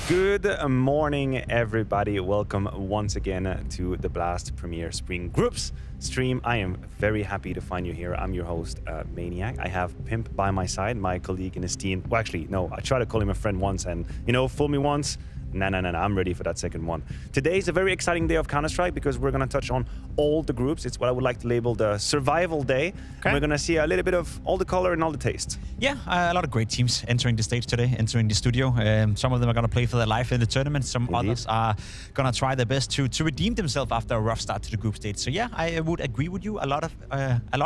Good morning, everybody. Welcome once again to the Blast Premier Spring Groups stream. I am very happy to find you here. I'm your host, Maniac. I have Pimp by my side, my colleague in his team. Well, actually, no, I tried to call him a friend once and, fool me once. No, I'm ready for that second one. Today is a very exciting day of Counter-Strike because we're going to touch on all the groups. It's what I would like to label the survival day. Okay. And we're going to see a little bit of all the color and all the taste. Yeah, a lot of great teams entering the stage today, entering the studio. Some of them are going to play for their life in the tournament. Some others are going to try their best to redeem themselves after a rough start to the group stage. So yeah, I would agree with you. A lot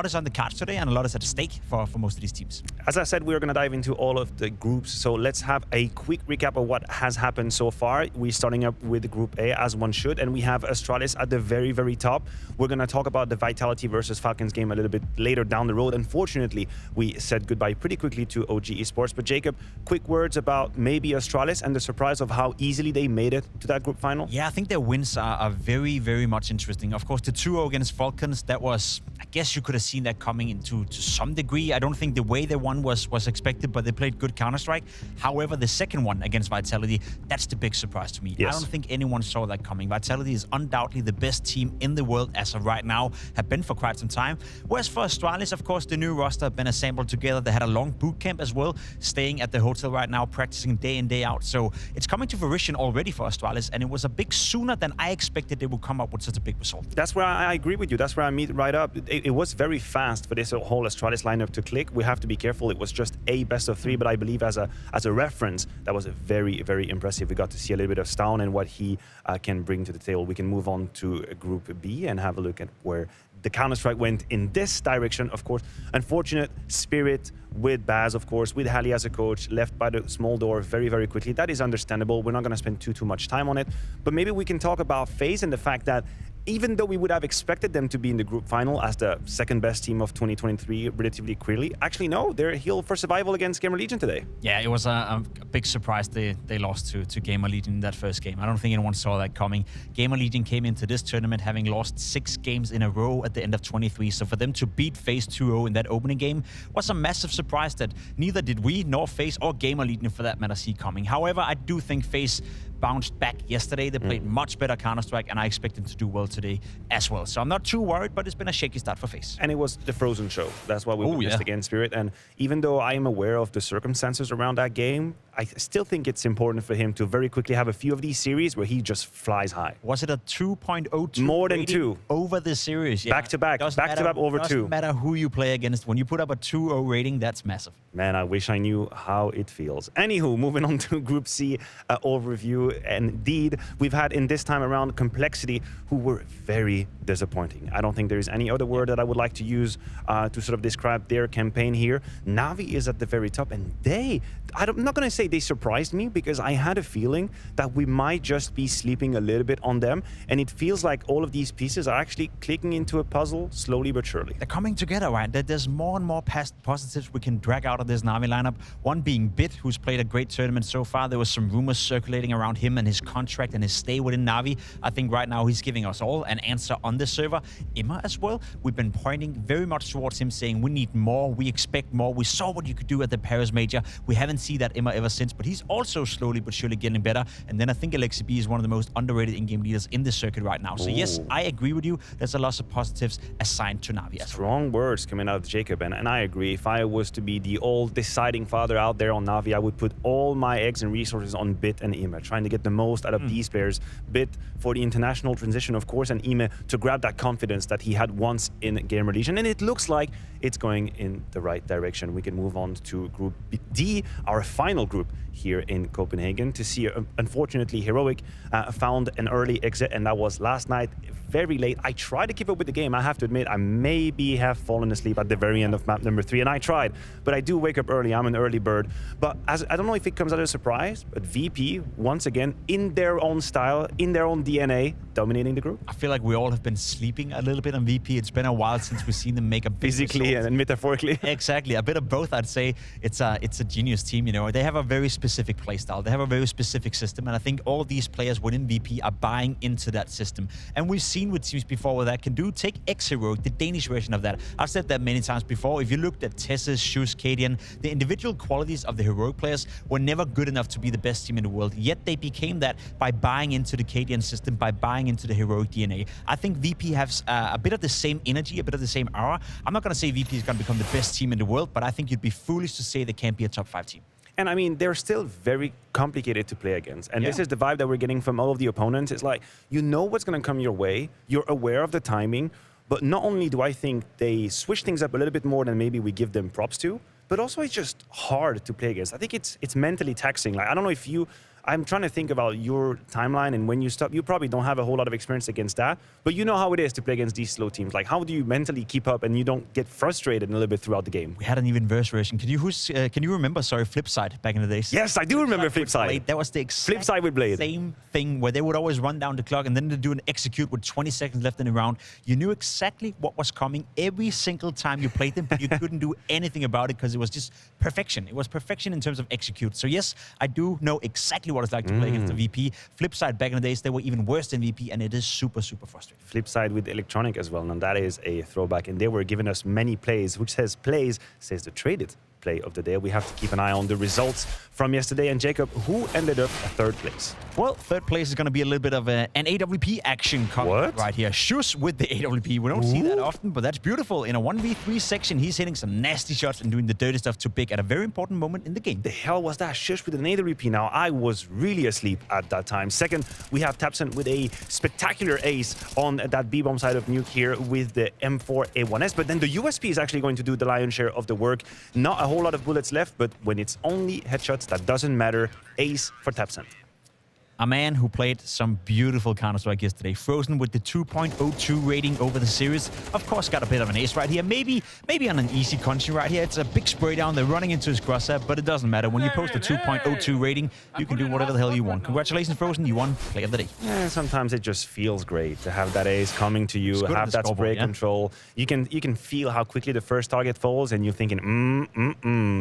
is on the cards today and a lot is at stake for most of these teams. As I said, we're going to dive into all of the groups. So let's have a quick recap of what has happened so far. We're starting up with Group A, as one should, and we have Astralis at the very, very top. We're going to talk about the Vitality versus Falcons game a little bit later down the road. Unfortunately, we said goodbye pretty quickly to OG Esports. But Jacob, quick words about maybe Astralis and the surprise of how easily they made it to that group final? Yeah, I think their wins are very, very much interesting. Of course, the 2-0 against Falcons, that was, I guess you could have seen that coming into to some degree. I don't think the way they won was expected, but they played good Counter-Strike. However, the second one against Vitality, that's the big surprise to me. Yes. I don't think anyone saw that coming. Vitality is undoubtedly the best team in the world as of right now, have been for quite some time. Whereas for Astralis, of course, the new roster have been assembled together. They had a long boot camp as well, staying at the hotel right now, practicing day in, day out. So it's coming to fruition already for Astralis, and it was a bit sooner than I expected they would come up with such a big result. That's where I agree with you. That's where I meet right up. It was very fast for this whole Astralis lineup to click. We have to be careful. It was just a best of 3, but I believe as a reference, that was very, very impressive. We got to see a little bit of Stown and what he can bring to the table. We can move on to Group B and have a look at where the Counter-Strike went in this direction. Of course, unfortunate Spirit with Baz, of course, with Halley as a coach, left by the small door very, very quickly. That is understandable. We're not going to spend too much time on it. But maybe we can talk about FaZe and the fact that even though we would have expected them to be in the group final as the second best team of 2023 relatively clearly, actually no, they're healed for survival against GamerLegion today. Yeah, it was a big surprise they lost to GamerLegion in that first game. I don't think anyone saw that coming. GamerLegion came into this tournament having lost 6 games in a row at the end of 23, so for them to beat FaZe 2-0 in that opening game was a massive surprise that neither did we nor FaZe or GamerLegion for that matter see coming. However, I do think FaZe bounced back yesterday. They played much better Counter-Strike, and I expect them to do well today as well. So I'm not too worried, but it's been a shaky start for FaZe. And it was the Frozen show. That's why we witnessed against Spirit. And even though I am aware of the circumstances around that game, I still think it's important for him to very quickly have a few of these series where he just flies high. Was it a 2.02 more than 2 over the series? Yeah. Back to back over 2. Doesn't matter who you play against. When you put up a 2-0 rating, that's massive. Man, I wish I knew how it feels. Anywho, moving on to Group C overview. Indeed, we've had in this time around Complexity, who were very disappointing. I don't think there is any other word that I would like to use to sort of describe their campaign here. Navi is at the very top, and I'm not going to say they surprised me, because I had a feeling that we might just be sleeping a little bit on them, and it feels like all of these pieces are actually clicking into a puzzle slowly but surely. They're coming together, right? There's more and more past positives we can drag out of this Navi lineup. One being Bit, who's played a great tournament so far. There was some rumors circulating around him and his contract and his stay within Navi. I think right now he's giving us all an answer on this server. Imma as well. We've been pointing very much towards him, saying we need more, we expect more. We saw what you could do at the Paris Major. We haven't seen that Imma ever since, but he's also slowly but surely getting better. And then I think Alexi is one of the most underrated in-game leaders in this circuit right now. So yes, I agree with you. There's a lot of positives assigned to Navi as well. Strong words coming out of Jacob, and I agree. If I was to be the all-deciding father out there on Navi, I would put all my eggs and resources on Bit and Imma, trying to get the most out of these players. Bit for the international transition, of course, and Imma to grab that confidence that he had once in GamerLegion. And it looks like it's going in the right direction. We can move on to Group D, our final group here in Copenhagen, to see, unfortunately, Heroic found an early exit, and that was last night, very late. I tried to keep up with the game. I have to admit, I maybe have fallen asleep at the very end of map number 3, and I tried, but I do wake up early. I'm an early bird. But I don't know if it comes as a surprise, but VP, once again, in their own style, in their own DNA, dominating the group. I feel like we all have been been sleeping a little bit on VP. It's been a while since we've seen them make a big Physically result. and metaphorically. Exactly, a bit of both, I'd say. It's a genius team, you know. They have a very specific playstyle. They have a very specific system, and I think all these players within VP are buying into that system. And we've seen with teams before what that can do. Take X-Heroic, the Danish version of that. I've said that many times before. If you looked at Tessus, Shus, Cadian, the individual qualities of the heroic players were never good enough to be the best team in the world. Yet they became that by buying into the Cadian system, by buying into the heroic DNA. I think VP has a bit of the same energy, a bit of the same aura. I'm not going to say VP is going to become the best team in the world, but I think you'd be foolish to say they can't be a top 5 team. And I mean, they're still very complicated to play against. And this is the vibe that we're getting from all of the opponents. It's like, you know what's going to come your way. You're aware of the timing. But not only do I think they switch things up a little bit more than maybe we give them props to, but also it's just hard to play against. I think it's mentally taxing. Like, I don't know if I'm trying to think about your timeline and when you stop. You probably don't have a whole lot of experience against that, but you know how it is to play against these slow teams. Like, how do you mentally keep up and you don't get frustrated a little bit throughout the game? We had an even worse version. Can you remember, Flipside back in the days? Yes, I do remember Flipside. That was the exact Flipside with Blade. Same thing where they would always run down the clock and then they do an execute with 20 seconds left in the round. You knew exactly what was coming every single time you played them, but you couldn't do anything about it because it was just perfection. It was perfection in terms of execute. So yes, I do know exactly what it's like to play against the VP. Flipside back in the days, they were even worse than VP, and it is super, super frustrating. Flipside with Electronic as well, and that is a throwback. And they were giving us many plays, which says plays, says the traded play of the day. We have to keep an eye on the results from yesterday. And Jacob, who ended up third place? Well, third place is going to be a little bit of an AWP action coming right here. Shus with the AWP. We don't see that often, but that's beautiful. In a 1v3 section, he's hitting some nasty shots and doing the dirty stuff to Big at a very important moment in the game. The hell was that? Shus with an AWP. Now, I was really asleep at that time. Second, we have at.CET with a spectacular ace on that B-bomb side of Nuke here with the M4A1S. But then the USP is actually going to do the lion's share of the work. Not a whole lot of bullets left, but when it's only headshots, that doesn't matter. Ace for at.CET. A man who played some beautiful Counter-Strike yesterday. Frozen with the 2.02 rating over the series. Of course, got a bit of an ace right here. Maybe on an easy country right here. It's a big spray down. They're running into his crosshair, but it doesn't matter. When you post a 2.02 rating, you can do whatever the hell you want. Congratulations, Frozen. You won Play of the Day. Yeah, sometimes it just feels great to have that ace coming to you, have that spray control. You can feel how quickly the first target falls, and you're thinking,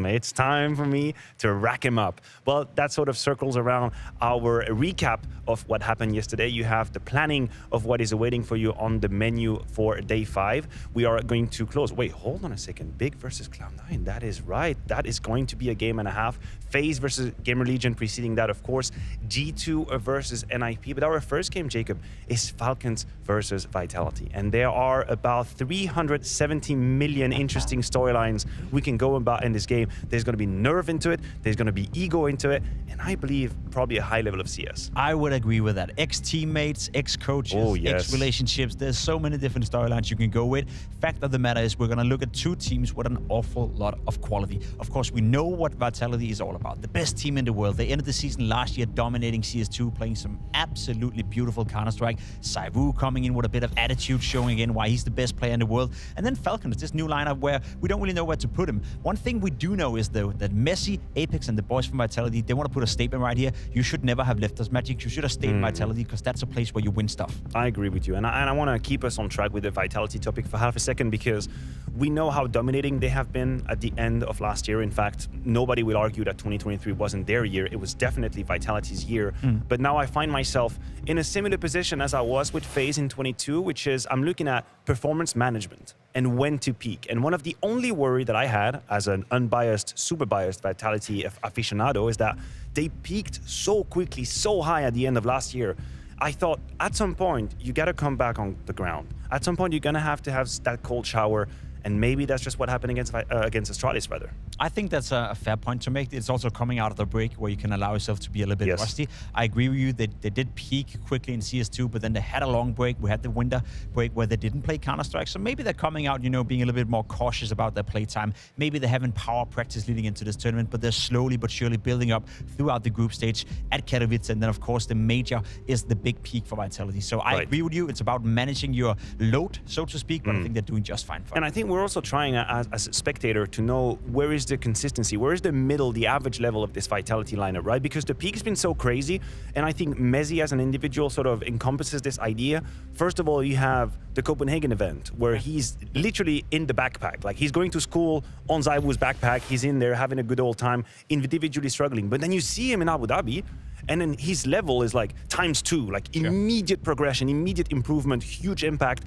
it's time for me to rack him up. Well, that sort of circles around our recap of what happened yesterday. You have the planning of what is awaiting for you on the menu for day 5. We are going to close. Wait, hold on a second. Big versus Cloud9. That is right. That is going to be a game and a half. FaZe versus GamerLegion preceding that, of course. G2 versus NIP. But our first game, Jacob, is Falcons versus Vitality. And there are about 370 million interesting storylines we can go about in this game. There's going to be nerve into it. There's going to be ego into it. And I believe probably a high level of CS. I would agree with that. Ex-teammates, ex-coaches, ex-relationships. There's so many different storylines you can go with. Fact of the matter is we're going to look at two teams with an awful lot of quality. Of course, we know what Vitality is all about. The best team in the world. They ended the season last year dominating CS2, playing some absolutely beautiful Counter-Strike. Saivu coming in with a bit of attitude, showing again why he's the best player in the world. And then Falcons, this new lineup where we don't really know where to put him. One thing we do know is, though, that Messi, Apex, and the boys from Vitality, they want to put a statement right here. You should never have left us, Magic. You should have stayed in Vitality, because that's a place where you win stuff. I agree with you. And I want to keep us on track with the Vitality topic for half a second, because we know how dominating they have been at the end of last year. In fact, nobody will argue that 2023 wasn't their year. It was definitely Vitality's year. But now I find myself in a similar position as I was with FaZe in 22, which is I'm looking at performance management and when to peak. And one of the only worry that I had as an unbiased, super biased Vitality aficionado is that they peaked so quickly, so high at the end of last year. I thought at some point, you got to come back on the ground. At some point, you're going to have that cold shower. And maybe that's just what happened against Astralis, rather. I think that's a fair point to make. It's also coming out of the break where you can allow yourself to be a little bit rusty. I agree with you. They did peak quickly in CS2, but then they had a long break. We had the winter break where they didn't play Counter-Strike. So maybe they're coming out, being a little bit more cautious about their playtime. Maybe they're having power practice leading into this tournament, but they're slowly but surely building up throughout the group stage at Katowice. And then, of course, the major is the big peak for Vitality. So I agree with you. It's about managing your load, so to speak, but I think they're doing just fine for it. And I think we're also trying as a spectator to know where is the consistency, where is the middle, the average level of this Vitality lineup, right? Because the peak's been so crazy, and I think Messi as an individual sort of encompasses this idea. First of all, you have the Copenhagen event, where he's literally in the backpack. Like, he's going to school on Zaiwu's backpack, he's in there having a good old time, individually struggling. But then you see him in Abu Dhabi, and then his level is like ×2, like immediate progression, immediate improvement, huge impact.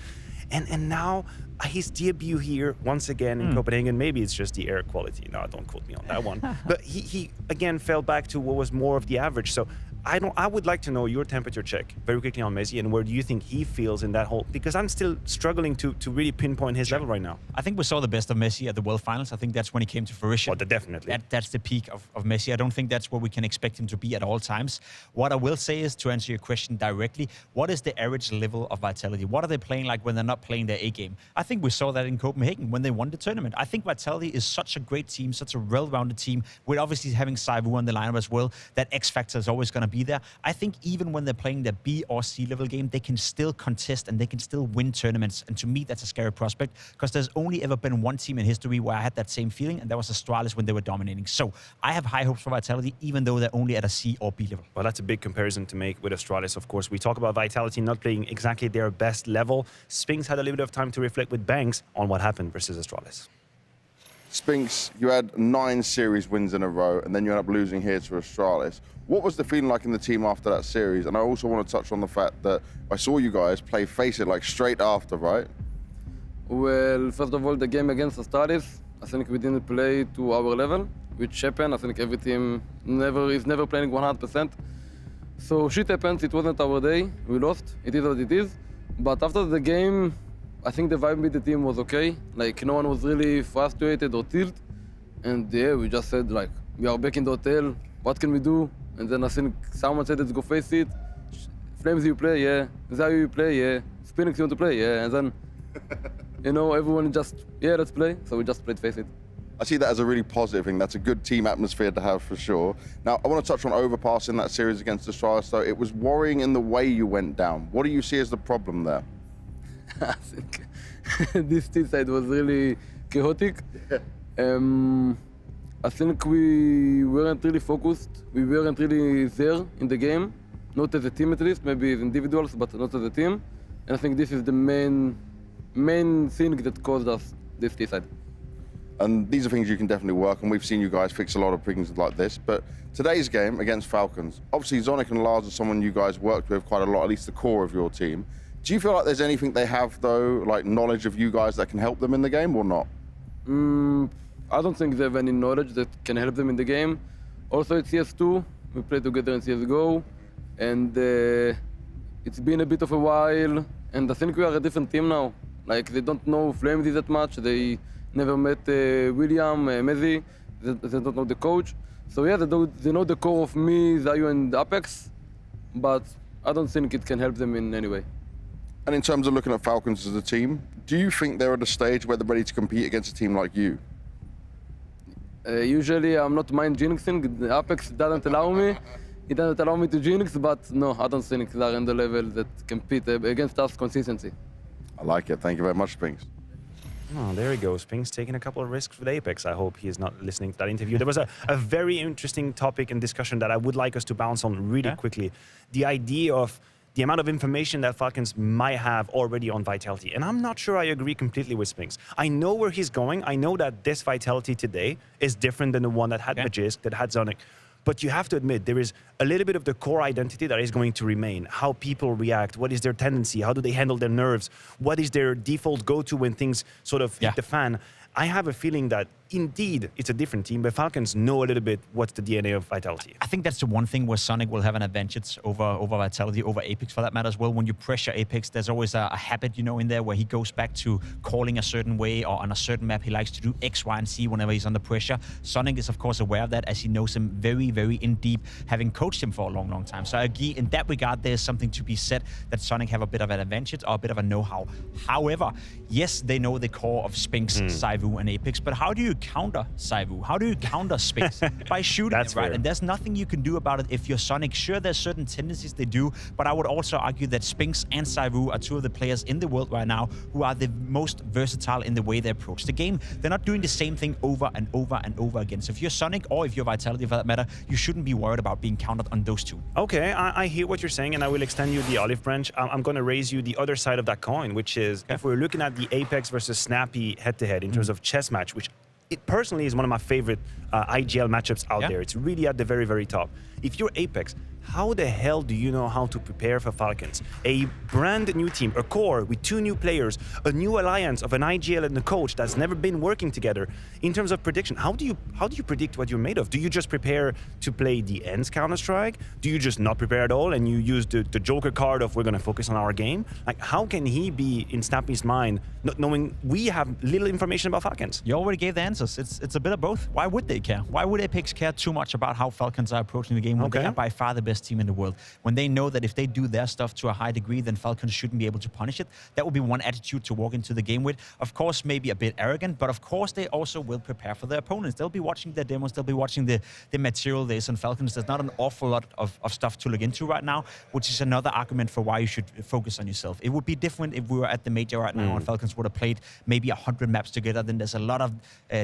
And now his debut here once again in Copenhagen, maybe it's just the air quality. No, don't quote me on that one. But he again fell back to what was more of the average. So I would like to know your temperature check very quickly on Messi, and where do you think he feels in that whole, because I'm still struggling to really pinpoint his level right now. I think we saw the best of Messi at the World Finals. I think that's when he came to fruition. Oh, definitely. That's the peak of Messi. I don't think that's where we can expect him to be at all times. What I will say is, to answer your question directly, what is the average level of Vitality? What are they playing like when they're not playing their A game? I think we saw that in Copenhagen when they won the tournament. I think Vitality is such a great team, such a well-rounded team. We're obviously having Zaiwu on the lineup as well. That X factor is always going to be there. I think even when they're playing their B or C level game, they can still contest and they can still win tournaments. And to me, that's a scary prospect, because there's only ever been one team in history where I had that same feeling, and that was Astralis when they were dominating. So I have high hopes for Vitality, even though they're only at a C or B level. Well, that's a big comparison to make with Astralis, of course. We talk about Vitality not playing exactly their best level. Spinks had a little bit of time to reflect with Banks on what happened versus Astralis. Spinks, you had 9 series wins in a row, and then you end up losing here to Astralis. What was the feeling like in the team after that series? And I also want to touch on the fact that I saw you guys play FaZe like straight after, right? Well, first of all, the game against Astralis, I think we didn't play to our level, which happened. I think every team is never playing 100%. So shit happens, it wasn't our day, we lost, it is what it is. But after the game, I think the vibe with the team was okay. Like, no one was really frustrated or tilted. And yeah, we just said like, we are back in the hotel, what can we do? And then I think someone said, let's go face it. Flames, you play, yeah. Zaiwu, you play, yeah. Spinix, you want to play, yeah. And then, you know, everyone just, yeah, let's play. So we just played face it. I see that as a really positive thing. That's a good team atmosphere to have for sure. Now, I want to touch on Overpass in that series against Astralis, though. It was worrying in the way you went down. What do you see as the problem there? I think this team side was really chaotic. I think we weren't really focused. We weren't really there in the game. Not as a team at least, maybe as individuals, but not as a team. And I think this is the main thing that caused us this T-side. And these are things you can definitely work on. We've seen you guys fix a lot of things like this. But today's game against Falcons, obviously Zonic and Lars are someone you guys worked with quite a lot, at least the core of your team. Do you feel like there's anything they have, though, like knowledge of you guys that can help them in the game or not? I don't think they have any knowledge that can help them in the game. Also, it's CS2. We played together in CSGO. And it's been a bit of a while. And I think we are a different team now. Like, they don't know Flames that much. They never met William, Messi. They don't know the coach. So yeah, they know the core of me, Zaiwu, and Apex. But I don't think it can help them in any way. And in terms of looking at Falcons as a team, do you think they're at a stage where they're ready to compete against a team like you? Usually I'm not mind jinxing. The Apex doesn't allow me. It doesn't allow me to jinx, but no, I don't think they're in the level that compete against us consistency. I like it. Thank you very much, Spinks. Oh, there he goes. Pink's taking a couple of risks with Apex. I hope he is not listening to that interview. There was a very interesting topic and discussion that I would like us to bounce on really quickly. The idea of the amount of information that Falcons might have already on Vitality. And I'm not sure I agree completely with Spinks. I know where he's going. I know that this Vitality today is different than the one that had Magisk, that had Zonic. But you have to admit, there is a little bit of the core identity that is going to remain. How people react, what is their tendency, how do they handle their nerves, what is their default go-to when things sort of hit the fan. I have a feeling that indeed it's a different team, but Falcons know a little bit what's the DNA of Vitality. I think that's the one thing where Sonic will have an advantage over Vitality, over Apex for that matter as well. When you pressure Apex, there's always a habit, you know, in there where he goes back to calling a certain way, or on a certain map he likes to do X, Y, and Z whenever he's under pressure. Sonic is of course aware of that, as he knows him very, very in deep, having coached coached him for a long, long time. So I agree, in that regard, there's something to be said that Sonic have a bit of an advantage or a bit of a know-how. However, yes, they know the core of Spinx, ZywOo, and Apex, but how do you counter ZywOo? How do you counter Spinx? By shooting it, right? Fair. And there's nothing you can do about it if you're Sonic. Sure, there's certain tendencies they do, but I would also argue that Spinx and ZywOo are two of the players in the world right now who are the most versatile in the way they approach the game. They're not doing the same thing over and over and over again. So if you're Sonic, or if you're Vitality for that matter, you shouldn't be worried about being countered on those two. Okay, I hear what you're saying, and I will extend you the olive branch. I'm going to raise you the other side of that coin, which is if we're looking at the Apex versus Snappy head-to-head in terms of chess match, which it personally is one of my favorite IGL matchups out there. It's really at the very, very top. If you're Apex, how the hell do you know how to prepare for Falcons? A brand new team, a core with 2 new players, a new alliance of an IGL and a coach that's never been working together. In terms of prediction, how do you predict what you're made of? Do you just prepare to play the ends Counter-Strike? Do you just not prepare at all and you use the Joker card of we're going to focus on our game? Like, how can he be in Snappy's mind, not knowing we have little information about Falcons? You already gave the answers. It's a bit of both. Why would they care? Why would Apex care too much about how Falcons are approaching the game when they are by far the best team in the world? When they know that if they do their stuff to a high degree, then Falcons shouldn't be able to punish it. That would be one attitude to walk into the game with. Of course, maybe a bit arrogant, but of course they also will prepare for their opponents. They'll be watching their demos. They'll be watching the material there is on Falcons. There's not an awful lot of stuff to look into right now, which is another argument for why you should focus on yourself. It would be different if we were at the major right now and Falcons would have played maybe 100 maps together. Then there's a lot of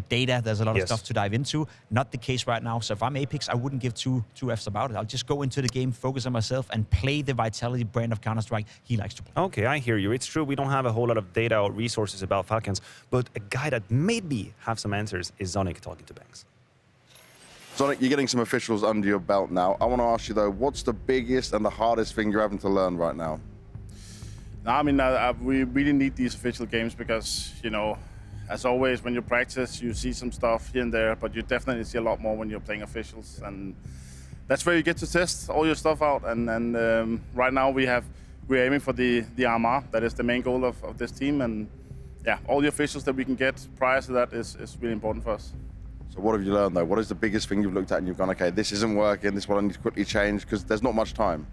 data. There's a lot of stuff to dive into. Not the case right now. So if I'm Apex, I wouldn't give two Fs about it. I'll just go into the game, focus on myself, and play the Vitality brand of Counter-Strike he likes to play. Okay, I hear you. It's true we don't have a whole lot of data or resources about Falcons, but a guy that maybe have some answers is Zonic talking to Banks. Sonic, you're getting some officials under your belt now. I want to ask you, though, what's the biggest and the hardest thing you're having to learn right now? No, I mean, we really need these official games because, you know, as always, when you practice, you see some stuff here and there, but you definitely see a lot more when you're playing officials. And that's where you get to test all your stuff out. And right now we're aiming for the RMR. That is the main goal of this team. And yeah, all the officials that we can get prior to that is really important for us. So what have you learned, though? What is the biggest thing you've looked at and you've gone, okay, this isn't working, this one I need to quickly change, because there's not much time?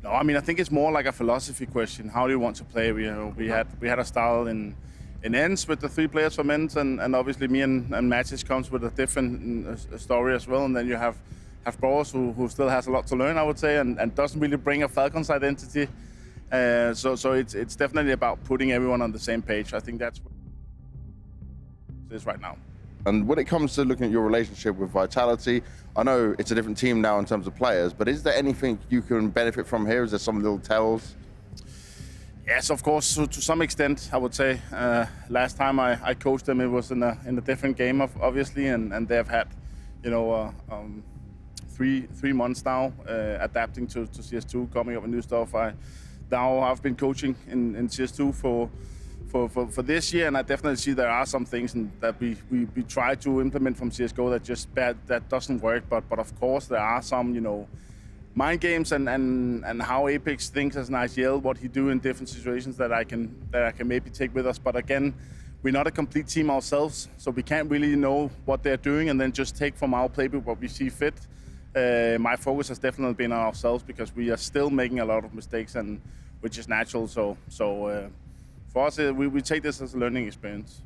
No, I mean, I think it's more like a philosophy question. How do you want to play? We had a style in ends with the 3 players from ends, and obviously me and Matches comes with a different story as well. And then you have Boris who still has a lot to learn, I would say, and doesn't really bring a Falcons identity. So it's definitely about putting everyone on the same page. I think that's what it is right now. And when it comes to looking at your relationship with Vitality, I know it's a different team now in terms of players, but is there anything you can benefit from here? Is there some little tells? Yes, of course, so to some extent, I would say. Last time I coached them, it was in a different game, obviously, and they've had, you know, 3 months now adapting to CS2, coming up with new stuff. I've been coaching in CS2 for this year, and I definitely see there are some things that we try to implement from CSGO that doesn't work. But of course there are some, you know, mind games and how Apex thinks as an IGL, what he do in different situations that I can maybe take with us. But again, we're not a complete team ourselves, so we can't really know what they're doing and then just take from our playbook what we see fit. My focus has definitely been on ourselves because we are still making a lot of mistakes, and which is natural. So for us, we take this as a learning experience.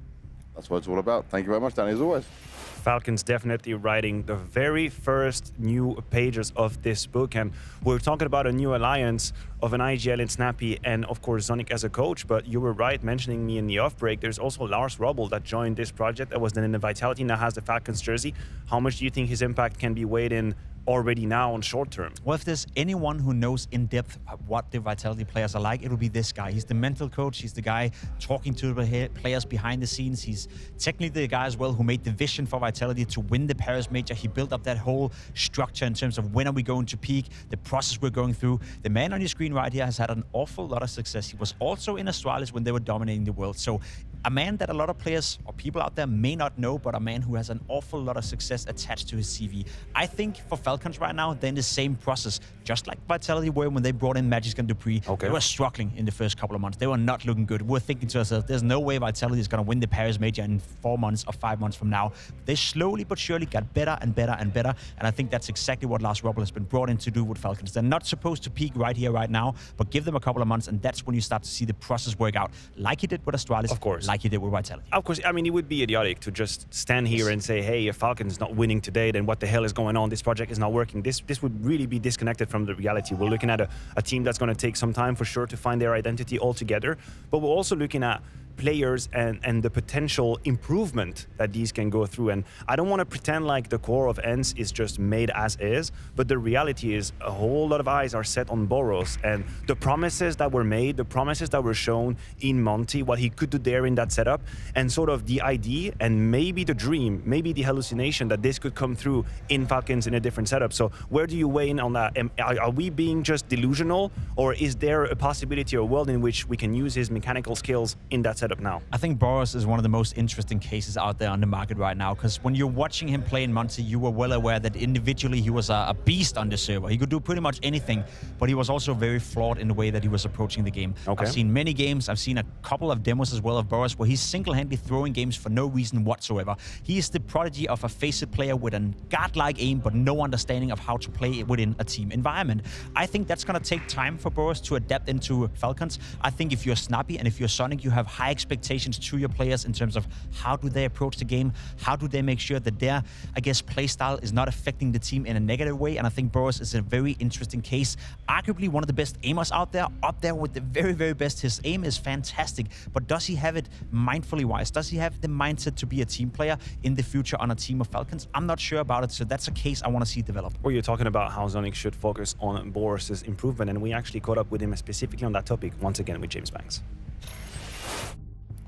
That's what it's all about. Thank you very much, Danny, as always. Falcons definitely writing the very first new pages of this book, and we're talking about a new alliance of an IGL and Snappy and of course Zonic as a coach. But you were right mentioning me in the off break. There's also Lars Robel that joined this project, that was then in the Vitality, now has the Falcons jersey. How much do you think his impact can be weighed in already now on short term? Well, if there's anyone who knows in depth what the Vitality players are like, it'll be this guy. He's the mental coach. He's the guy talking to the players behind the scenes. He's technically the guy as well who made the vision for Vitality to win the Paris Major. He built up that whole structure in terms of when are we going to peak, the process we're going through. The man on your screen right here has had an awful lot of success. He was also in Astralis when they were dominating the world. So a man that a lot of players or people out there may not know, but a man who has an awful lot of success attached to his CV. I think for Falcons right now, they're in the same process, just like Vitality were when they brought in Magisk and Dupree. Okay. They were struggling in the first couple of months. They were not looking good. We were thinking to ourselves, there's no way Vitality is going to win the Paris Major in 4 months or 5 months from now. They slowly but surely got better and better and better, and I think that's exactly what Lars Ruppel has been brought in to do with Falcons. They're not supposed to peak right here, right now, but give them a couple of months, and that's when you start to see the process work out, like he did with Astralis, of course, like he did with Vitality. Of course, I mean, it would be idiotic to just stand here and say, hey, if Falcons not winning today, then what the hell is going on? This project is not working. This would really be disconnected from the reality. We're looking at a team that's going to take some time for sure to find their identity altogether, but we're also looking at players and the potential improvement that these can go through. And I don't want to pretend like the core of ENCE is just made as is, but the reality is a whole lot of eyes are set on Boros, and the promises that were made, the promises that were shown in Monty, what he could do there in that setup, and sort of the idea and maybe the dream, maybe the hallucination that this could come through in Falcons in a different setup. So where do you weigh in on that? Are we being just delusional, or is there a possibility or a world in which we can use his mechanical skills in that setup now? I think Boros is one of the most interesting cases out there on the market right now, because when you're watching him play in Monty, you were well aware that individually he was a beast on the server. He could do pretty much anything, but he was also very flawed in the way that he was approaching the game. Okay. I've seen many games, I've seen a couple of demos as well of Boros where he's single-handedly throwing games for no reason whatsoever. He is the prodigy of a FaZe player with a godlike aim, but no understanding of how to play within a team environment. I think that's going to take time for Boros to adapt into Falcons. I think if you're Snappy and if you're Sonic, you have high expectations to your players in terms of how do they approach the game, how do they make sure that their, I guess, play style is not affecting the team in a negative way. And I think Boros is a very interesting case, arguably one of the best aimers out there, up there with the very, very best. His aim is fantastic, but does he have it mindfully wise? Does he have the mindset to be a team player in the future on a team of Falcons? I'm not sure about it, so that's a case I want to see develop. Well, you're talking about how Zonic should focus on Boros' improvement, and we actually caught up with him specifically on that topic once again with James Banks.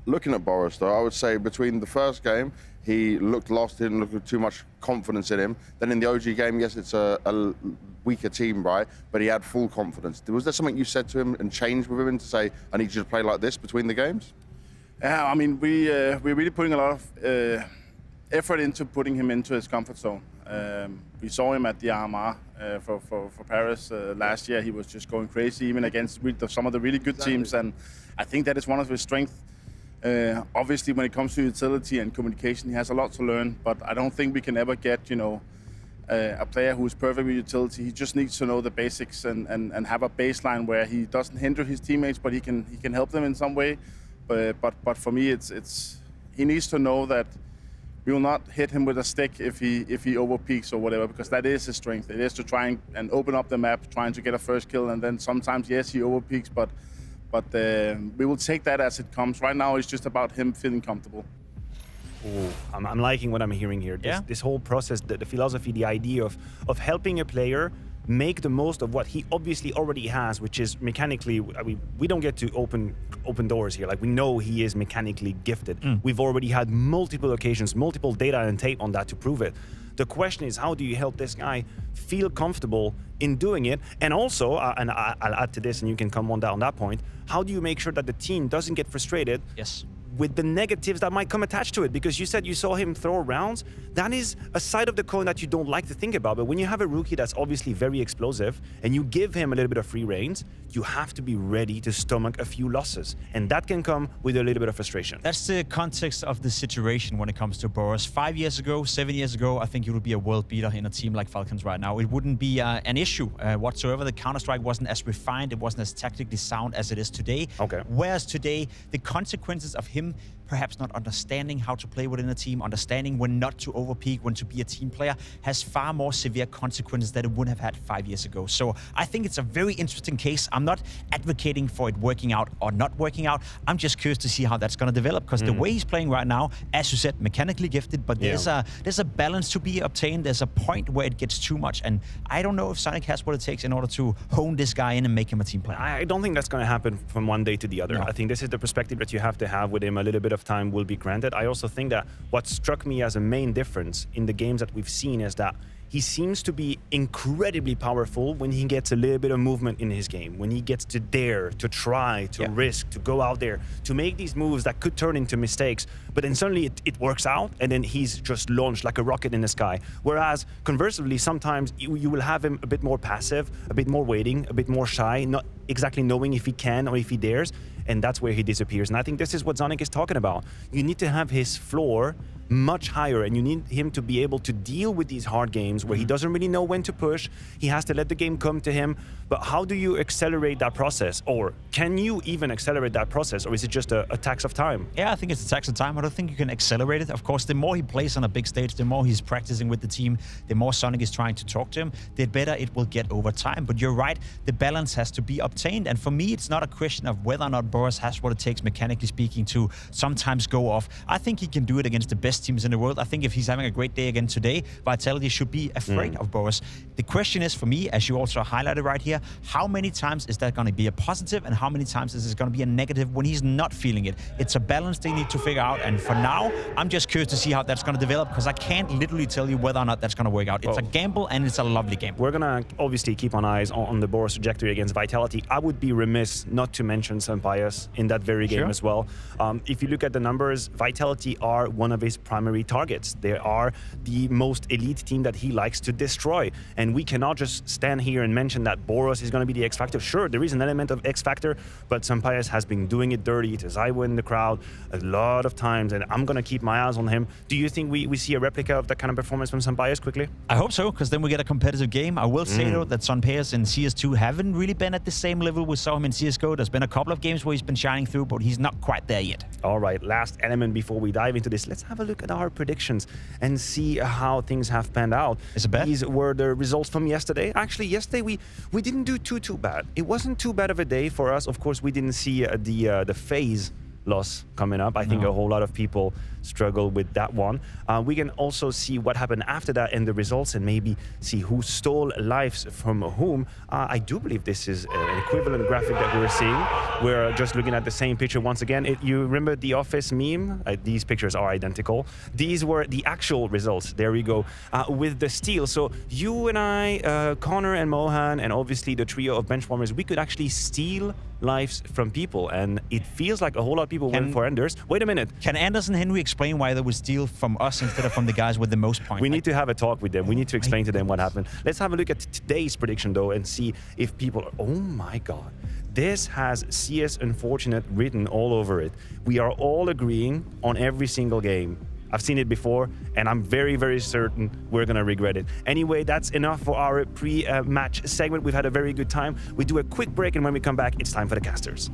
Looking at Boros, though, I would say between the first game, he looked lost, didn't look with too much confidence in him. Then in the OG game, yes, it's a weaker team, right? But he had full confidence. Was there something you said to him and changed with him to say, I need you to play like this between the games? Yeah, I mean, we're really putting a lot of effort into putting him into his comfort zone. We saw him at the RMR for Paris last year. He was just going crazy, even against some of the really good teams. And I think that is one of his strengths. Obviously, when it comes to utility and communication, he has a lot to learn. But I don't think we can ever get, a player who is perfect with utility. He just needs to know the basics and have a baseline where he doesn't hinder his teammates, but he can help them in some way. But for me, he needs to know that we will not hit him with a stick if he overpeaks or whatever, because that is his strength. It is to try and open up the map, trying to get a first kill, and then sometimes, yes, he overpeaks, but we will take that as it comes. Right now, it's just about him feeling comfortable. Ooh, I'm liking what I'm hearing here. This whole process, the philosophy, the idea of helping a player make the most of what he obviously already has, which is mechanically, I mean, we don't get to open doors here. Like, we know he is mechanically gifted. We've already had multiple occasions, multiple data and tape on that to prove it. The question is, how do you help this guy feel comfortable in doing it? And also, and I'll add to this and you can come on that point, how do you make sure that the team doesn't get frustrated with the negatives that might come attached to it? Because you said you saw him throw rounds. That is a side of the coin that you don't like to think about. But when you have a rookie that's obviously very explosive and you give him a little bit of free reins, you have to be ready to stomach a few losses. And that can come with a little bit of frustration. That's the context of the situation when it comes to Boros. 5 years ago, 7 years ago, I think he would be a world beater in a team like Falcons right now. It wouldn't be an issue whatsoever. The Counter-Strike wasn't as refined, it wasn't as tactically sound as it is today. Okay. Whereas today, the consequences of him perhaps not understanding how to play within a team, understanding when not to overpeak, when to be a team player, has far more severe consequences than it would have had 5 years ago. So I think it's a very interesting case. I'm not advocating for it working out or not working out. I'm just curious to see how that's going to develop, because the way he's playing right now, as you said, mechanically gifted, but there's a balance to be obtained. There's a point where it gets too much, and I don't know if Sonic has what it takes in order to hone this guy in and make him a team player. I don't think that's going to happen from one day to the other. No. I think this is the perspective that you have to have with him. A little bit of time will be granted. I also think that what struck me as a main difference in the games that we've seen is that he seems to be incredibly powerful when he gets a little bit of movement in his game, when he gets to dare, to try, to risk, to go out there, to make these moves that could turn into mistakes, but then suddenly it works out, and then he's just launched like a rocket in the sky. Whereas, conversely, sometimes you will have him a bit more passive, a bit more waiting, a bit more shy, not exactly knowing if he can or if he dares, and that's where he disappears. And I think this is what Zonic is talking about. You need to have his floor much higher, and you need him to be able to deal with these hard games where he doesn't really know when to push. He has to let the game come to him. But how do you accelerate that process? Or can you even accelerate that process? Or is it just a tax of time? Yeah, I think it's a tax of time. I don't think you can accelerate it. Of course, the more he plays on a big stage, the more he's practicing with the team, the more Sonic is trying to talk to him, the better it will get over time. But you're right, the balance has to be obtained. And for me, it's not a question of whether or not Boris has what it takes, mechanically speaking, to sometimes go off. I think he can do it against the best teams in the world. I think if he's having a great day again today, Vitality should be afraid of Boris. The question is, for me, as you also highlighted right here, how many times is that going to be a positive and how many times is it going to be a negative when he's not feeling it? It's a balance they need to figure out. And for now, I'm just curious to see how that's going to develop, because I can't literally tell you whether or not that's going to work out. It's a gamble, and it's a lovely game. We're going to obviously keep on eyes on the Boris trajectory against Vitality. I would be remiss not to mention Sampayas in that very game as well. If you look at the numbers, Vitality are one of his primary targets. They are the most elite team that he likes to destroy. And we cannot just stand here and mention that Boros is going to be the X Factor. Sure, there is an element of X Factor, but Sampayas has been doing it dirty to Zywo in the crowd a lot of times, and I'm going to keep my eyes on him. Do you think we see a replica of that kind of performance from Sampayas quickly? I hope so, because then we get a competitive game. I will say, though, that Sampayas in CS2 haven't really been at the same level we saw him in CSGO. There's been a couple of games where he's been shining through, but he's not quite there yet. All right, last element before we dive into this. Let's have a look at our predictions and see how things have panned out. Is it bad? These were the results from yesterday. Actually, yesterday we didn't do too bad. It wasn't too bad of a day for us. Of course, we didn't see the FaZe loss coming up. I think a whole lot of people struggle with that one. We can also see what happened after that and the results, and maybe see who stole lives from whom. I do believe this is an equivalent graphic that we're seeing. We're just looking at the same picture once again. You remember the Office meme? These pictures are identical. These were the actual results. There we go. With the steal. So you and I, Connor and Mohan, and obviously the trio of benchwarmers, we could actually steal lives from people, and it feels like a whole lot of people went for Enders. Wait a minute. Can Anders and Henry explain why they would steal from us instead of from the guys with the most points? We need to have a talk with them. We need to explain to them what happened. Let's have a look at today's prediction, though, and see if people are... Oh my God. This has CS Unfortunate written all over it. We are all agreeing on every single game. I've seen it before, and I'm very, very certain we're going to regret it. Anyway, that's enough for our pre-match segment. We've had a very good time. We do a quick break, and when we come back, it's time for the casters.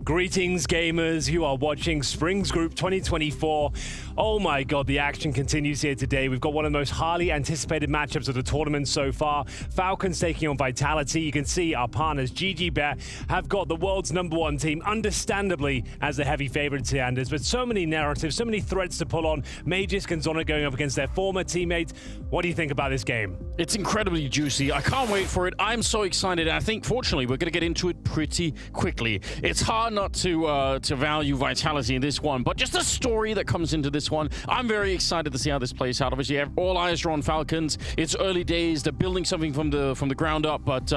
Greetings, gamers. You are watching Springs Group 2024. Oh my god, the action continues here today. We've got one of the most highly anticipated matchups of the tournament so far. Falcons taking on Vitality. You can see our partners, GGBet, have got the world's #1 team, understandably, as the heavy favorites here, Anders. But so many narratives, so many threads to pull on. Magisk and Zona going up against their former teammates. What do you think about this game? It's incredibly juicy. I can't wait for it. I'm so excited. I think, fortunately, we're going to get into it pretty quickly. It's hard not to value Vitality in this one, but just the story that comes into this one, I'm very excited to see how this plays out. Obviously, all eyes are on Falcons. It's early days. They're building something from the ground up, but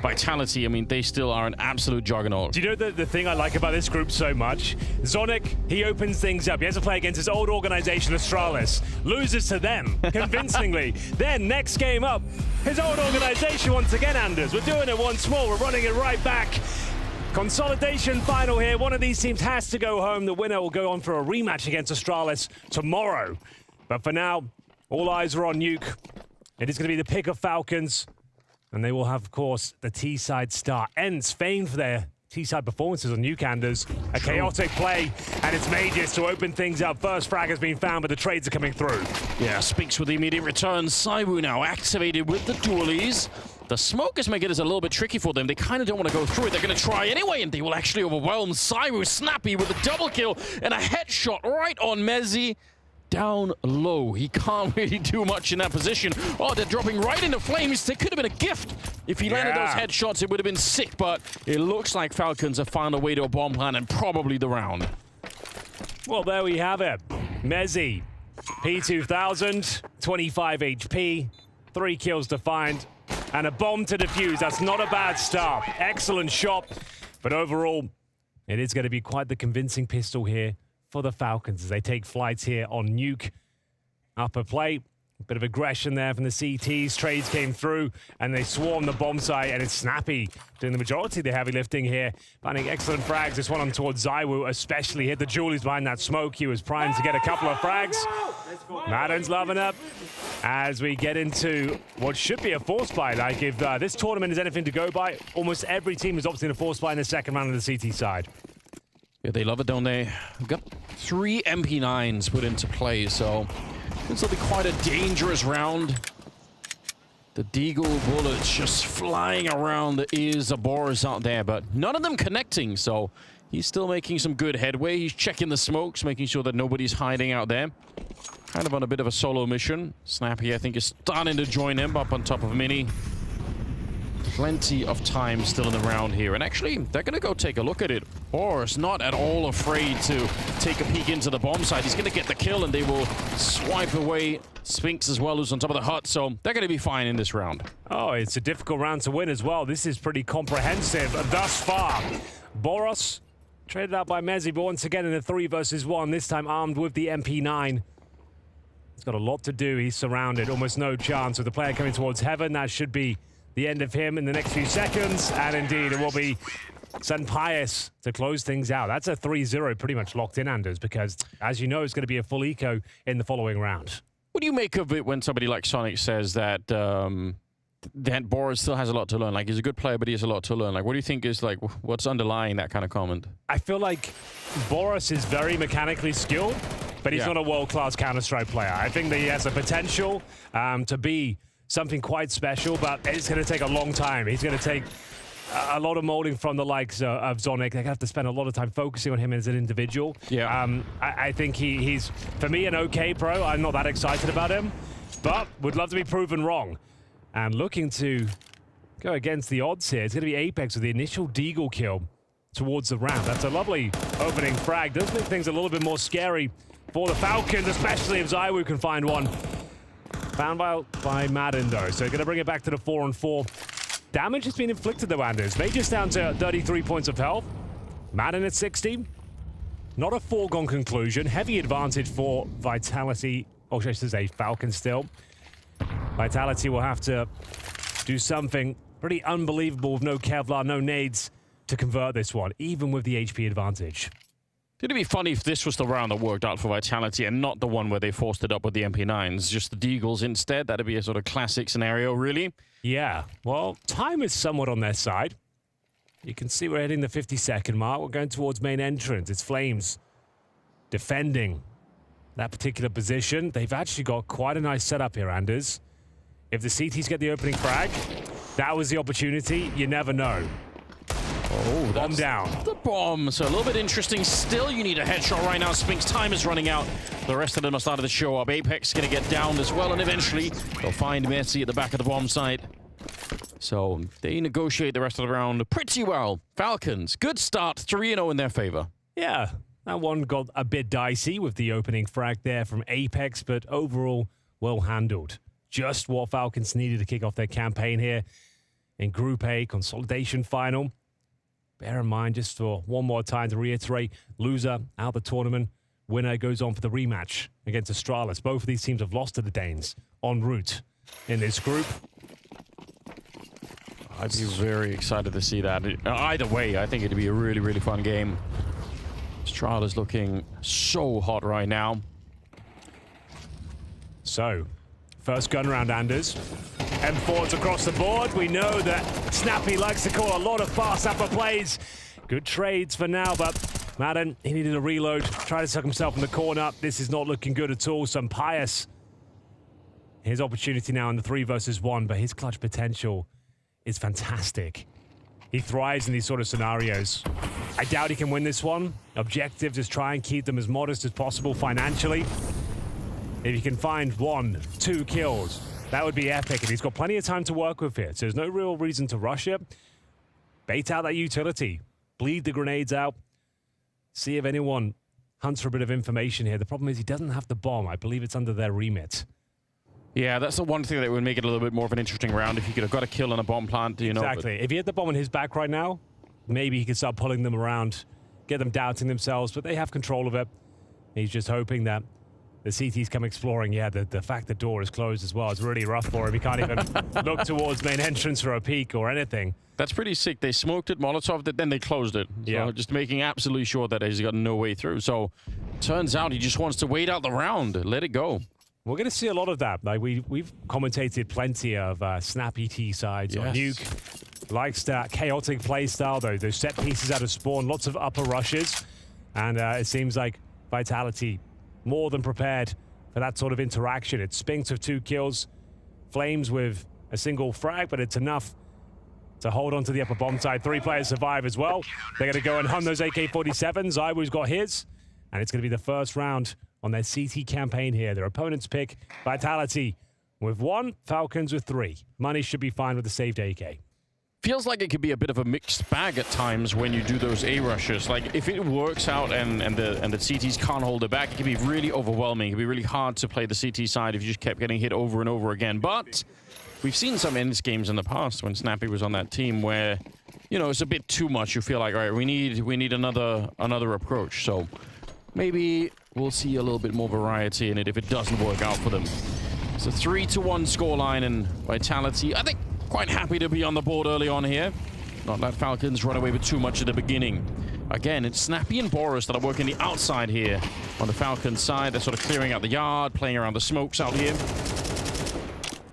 Vitality, I mean, they still are an absolute juggernaut. Do you know the thing I like about this group so much? Zonic, he opens things up. He has to play against his old organization, Astralis. Loses to them, convincingly. Then, next game up, his old organization once again, Anders. We're doing it once more. We're running it right back. Consolidation final here. One of these teams has to go home. The winner will go on for a rematch against Astralis tomorrow. But for now, all eyes are on Nuke. It is going to be the pick of Falcons. And they will have, of course, the T-side start. Ents famed for their T-side performances on Nuke, Anders. A chaotic play, and it's Magisk to open things up. First frag has been found, but the trades are coming through. Yeah, Spinks with the immediate return. Saiwu now activated with the dualies. The smokers make it a little bit tricky for them. They kind of don't want to go through it. They're going to try anyway, and they will actually overwhelm Saiwu. Snappy with a double kill and a headshot right on Mezzi. Down low. He can't really do much in that position. Oh, they're dropping right into flames. It could have been a gift. If he landed those headshots, it would have been sick, but it looks like Falcons have found a way to a bomb plan and probably the round. Well, there we have it. Mezzi, P2000, 25 HP, 3 kills to find, and a bomb to defuse. That's not a bad start. Excellent shot, but overall, it is going to be quite the convincing pistol here for the Falcons as they take flights here on Nuke. Upper plate, a bit of aggression there from the CTs. Trades came through and they swarm the bomb site, and it's Snappy doing the majority of the heavy lifting here. Finding excellent frags. This one on towards Zaiwu, especially hit the Julies behind that smoke. He was primed to get a couple of frags. Madden's loving up as we get into what should be a force buy. Like, if this tournament is anything to go by, almost every team is opting a force buy in the second round of the CT side. Yeah, they love it, don't they? We've got 3 MP9s put into play, so this will be quite a dangerous round. The Deagle bullets just flying around the ears of Boris out there, but none of them connecting, so he's still making some good headway. He's checking the smokes, making sure that nobody's hiding out there. Kind of on a bit of a solo mission. Snappy, I think, is starting to join him up on top of Mini. Plenty of time still in the round here, and actually they're gonna go take a look at it. Boris not at all afraid to take a peek into the bomb site. He's gonna get the kill, and they will swipe away Spinks as well, who's on top of the hut, so they're gonna be fine in this round. Oh, it's a difficult round to win as well. This is pretty comprehensive thus far. Boros traded out by Mezzi, but once again in a 3 versus 1, this time armed with the MP9. He's got a lot to do. He's surrounded, almost no chance. With the player coming towards Heaven, that should be the end of him in the next few seconds, and indeed it will be San Pius to close things out. That's a 3-0 pretty much locked in, Anders, because as you know, it's going to be a full eco in the following round. What do you make of it when somebody like Sonic says that that Boris still has a lot to learn? Like, he's a good player, but he has a lot to learn. Like, what do you think is, like, what's underlying that kind of comment? I feel like Boris is very mechanically skilled, but he's not a world-class Counter-Strike player. I think that he has the potential to be something quite special, but it's going to take a long time. He's going to take a lot of molding from the likes of Zonic. They're going to have to spend a lot of time focusing on him as an individual. Yeah. I think he's, for me, an okay pro. I'm not that excited about him, but would love to be proven wrong. And looking to go against the odds here, it's going to be Apex with the initial Deagle kill towards the ramp. That's a lovely opening frag. Does make things a little bit more scary for the Falcons, especially if Zaiwu can find one. Found by Madden, though, so going to bring it back to the 4-on-4. Damage has been inflicted, though, Anders. Magisk down to 33 points of health. Madden at 60. Not a foregone conclusion. Heavy advantage for Vitality, or should I say Falcons still. Vitality will have to do something pretty unbelievable with no Kevlar, no nades to convert this one, even with the HP advantage. It'd be funny if this was the round that worked out for Vitality and not the one where they forced it up with the MP9s, just the Deagles instead. That'd be a sort of classic scenario, really. Yeah, well, time is somewhat on their side. You can see we're hitting the 50-second mark. We're going towards main entrance. It's Flames defending that particular position. They've actually got quite a nice setup here, Anders. If the CTs get the opening frag, that was the opportunity. You never know. Oh, bomb down. The bomb. So a little bit interesting. Still, you need a headshot right now. Spink's time is running out. The rest of them are starting to show up. Apex going to get down as well, and eventually they'll find Messi at the back of the bomb site. So they negotiate the rest of the round pretty well. Falcons, good start. 3-0 in their favor. Yeah, that one got a bit dicey with the opening frag there from Apex, but overall, well handled. Just what Falcons needed to kick off their campaign here in Group A consolidation final. Bear in mind, just for one more time to reiterate, loser out of the tournament, winner goes on for the rematch against Astralis. Both of these teams have lost to the Danes en route in this group. I'd be very excited to see that. Either way, I think it'd be a really, really fun game. Astralis looking so hot right now. So, first gun round, Anders. M4s across the board. We know that Snappy likes to call a lot of fast upper plays. Good trades for now, but Madden, he needed a reload. Tried to suck himself in the corner. This is not looking good at all. Some Pius. His opportunity now in the 3 versus 1, but his clutch potential is fantastic. He thrives in these sort of scenarios. I doubt he can win this one. Objective, just try and keep them as modest as possible financially. If you can find 1, 2 kills, that would be epic, and he's got plenty of time to work with here, so there's no real reason to rush it. Bait out that utility, bleed the grenades out, see if anyone hunts for a bit of information here. The problem is he doesn't have the bomb. I believe it's under their remit. Yeah, that's the one thing that would make it a little bit more of an interesting round if he could have got a kill on a bomb plant, you know. Exactly. If he had the bomb on his back right now, maybe he could start pulling them around, get them doubting themselves, but they have control of it. He's just hoping that the CTs come exploring. Yeah, the fact the door is closed as well is really rough for him. He can't even look towards main entrance for a peek or anything. That's pretty sick. They smoked it, Molotoved it, then they closed it. So yeah. Just making absolutely sure that he's got no way through. So turns out he just wants to wait out the round. Let it go. We're going to see a lot of that. Like we've commentated plenty of Snappy T sides on Nuke. Likes that chaotic play style, though. Those set pieces out of spawn, lots of upper rushes. And it seems like Vitality more than prepared for that sort of interaction. It's Spinks with 2 kills, Flames with a single frag, but it's enough to hold on to the upper bomb side. 3 players survive as well. They're going to go and hunt those AK-47s. Iwu's got his, and it's going to be the first round on their CT campaign here. Their opponent's pick, Vitality with 1, Falcons with 3. Money should be fine with the saved AK. Feels like it could be a bit of a mixed bag at times when you do those A rushes. Like if it works out and the CTs can't hold it back, it can be really overwhelming. It can be really hard to play the CT side if you just kept getting hit over and over again. But we've seen some ends games in the past when Snappy was on that team where, you know, it's a bit too much. You feel like, all right, we need another approach. So maybe we'll see a little bit more variety in it if it doesn't work out for them. It's a 3-1 scoreline, and Vitality, I think, quite happy to be on the board early on here. Not let Falcons run away with too much at the beginning. Again, it's Snappy and Boris that are working the outside here on the Falcons side. They're sort of clearing out the yard, playing around the smokes out here.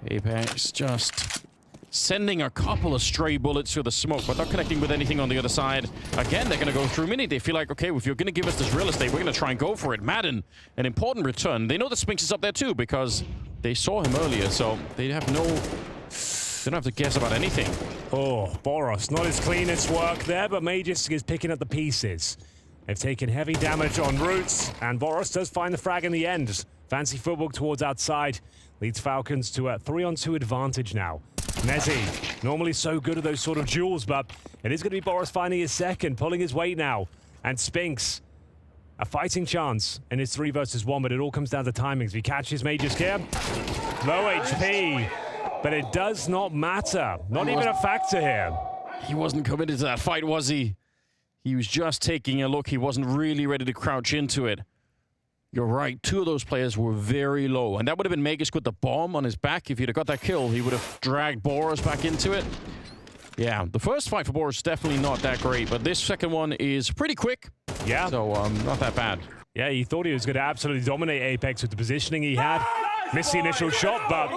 Apex just sending a couple of stray bullets through the smoke, but not connecting with anything on the other side. Again, they're going to go through mini. They feel like, okay, if you're going to give us this real estate, we're going to try and go for it. Madden, an important return. They know that Spinks is up there too because they saw him earlier, so they have no... They don't have to guess about anything. Oh, Boros, not his cleanest work there, but Magus is picking up the pieces. They've taken heavy damage on Roots, and Boros does find the frag in the end. Fancy footwork towards outside leads Falcons to a 3-on-2 advantage now. Nezzy, normally so good at those sort of duels, but it is going to be Boros finding his second, pulling his weight now. And Spinks, a fighting chance in his 3 versus 1, but it all comes down to timings. If he catches Magus here, low HP. But it does not matter. Not even a factor here. He wasn't committed to that fight, was he? He was just taking a look. He wasn't really ready to crouch into it. You're right. 2 of those players were very low. And that would have been Magus with the bomb on his back. If he'd have got that kill, he would have dragged Boros back into it. Yeah, the first fight for Boros is definitely not that great. But this second one is pretty quick. Yeah. So, not that bad. Yeah, he thought he was going to absolutely dominate Apex with the positioning he had. Missed the initial shot, but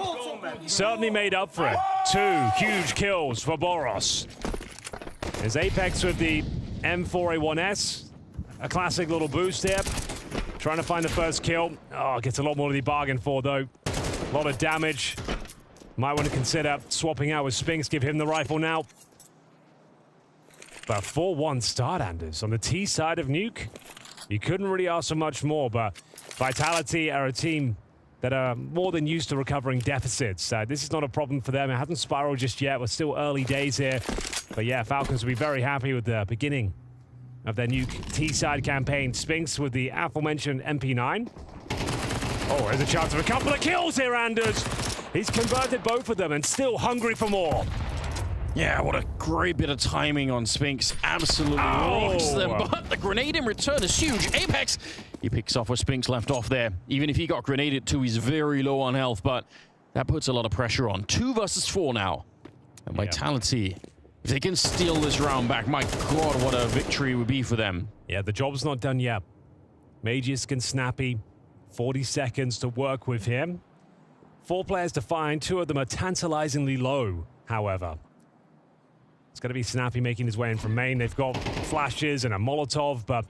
certainly made up for it. 2 huge kills for Boros. There's Apex with the M4A1S. A classic little boost here. Trying to find the first kill. Oh, gets a lot more than he bargained for, though. A lot of damage. Might want to consider swapping out with Spinks, give him the rifle now. But 4-1 start, Anders, on the T side of Nuke. You couldn't really ask for much more, but Vitality are a team that are more than used to recovering deficits. This is not a problem for them. It hasn't spiraled just yet. We're still early days here. But yeah, Falcons will be very happy with the beginning of their Nuke T-side campaign. Spinks with the aforementioned MP9. Oh, there's a chance of a couple of kills here, Anders. He's converted both of them and still hungry for more. Yeah, what a great bit of timing on Spinks. Absolutely rocks them, but the grenade in return is huge. Apex, he picks off where Spinks left off there. Even if he got grenaded too, he's very low on health, but that puts a lot of pressure on. 2 versus 4 now. And Vitality, if they can steal this round back, my God, what a victory it would be for them. Yeah, the job's not done yet. Magisk and Snappy, 40 seconds to work with him. 4 players to find. 2 of them are tantalizingly low, however. It's going to be Snappy making his way in from main. They've got flashes and a Molotov, but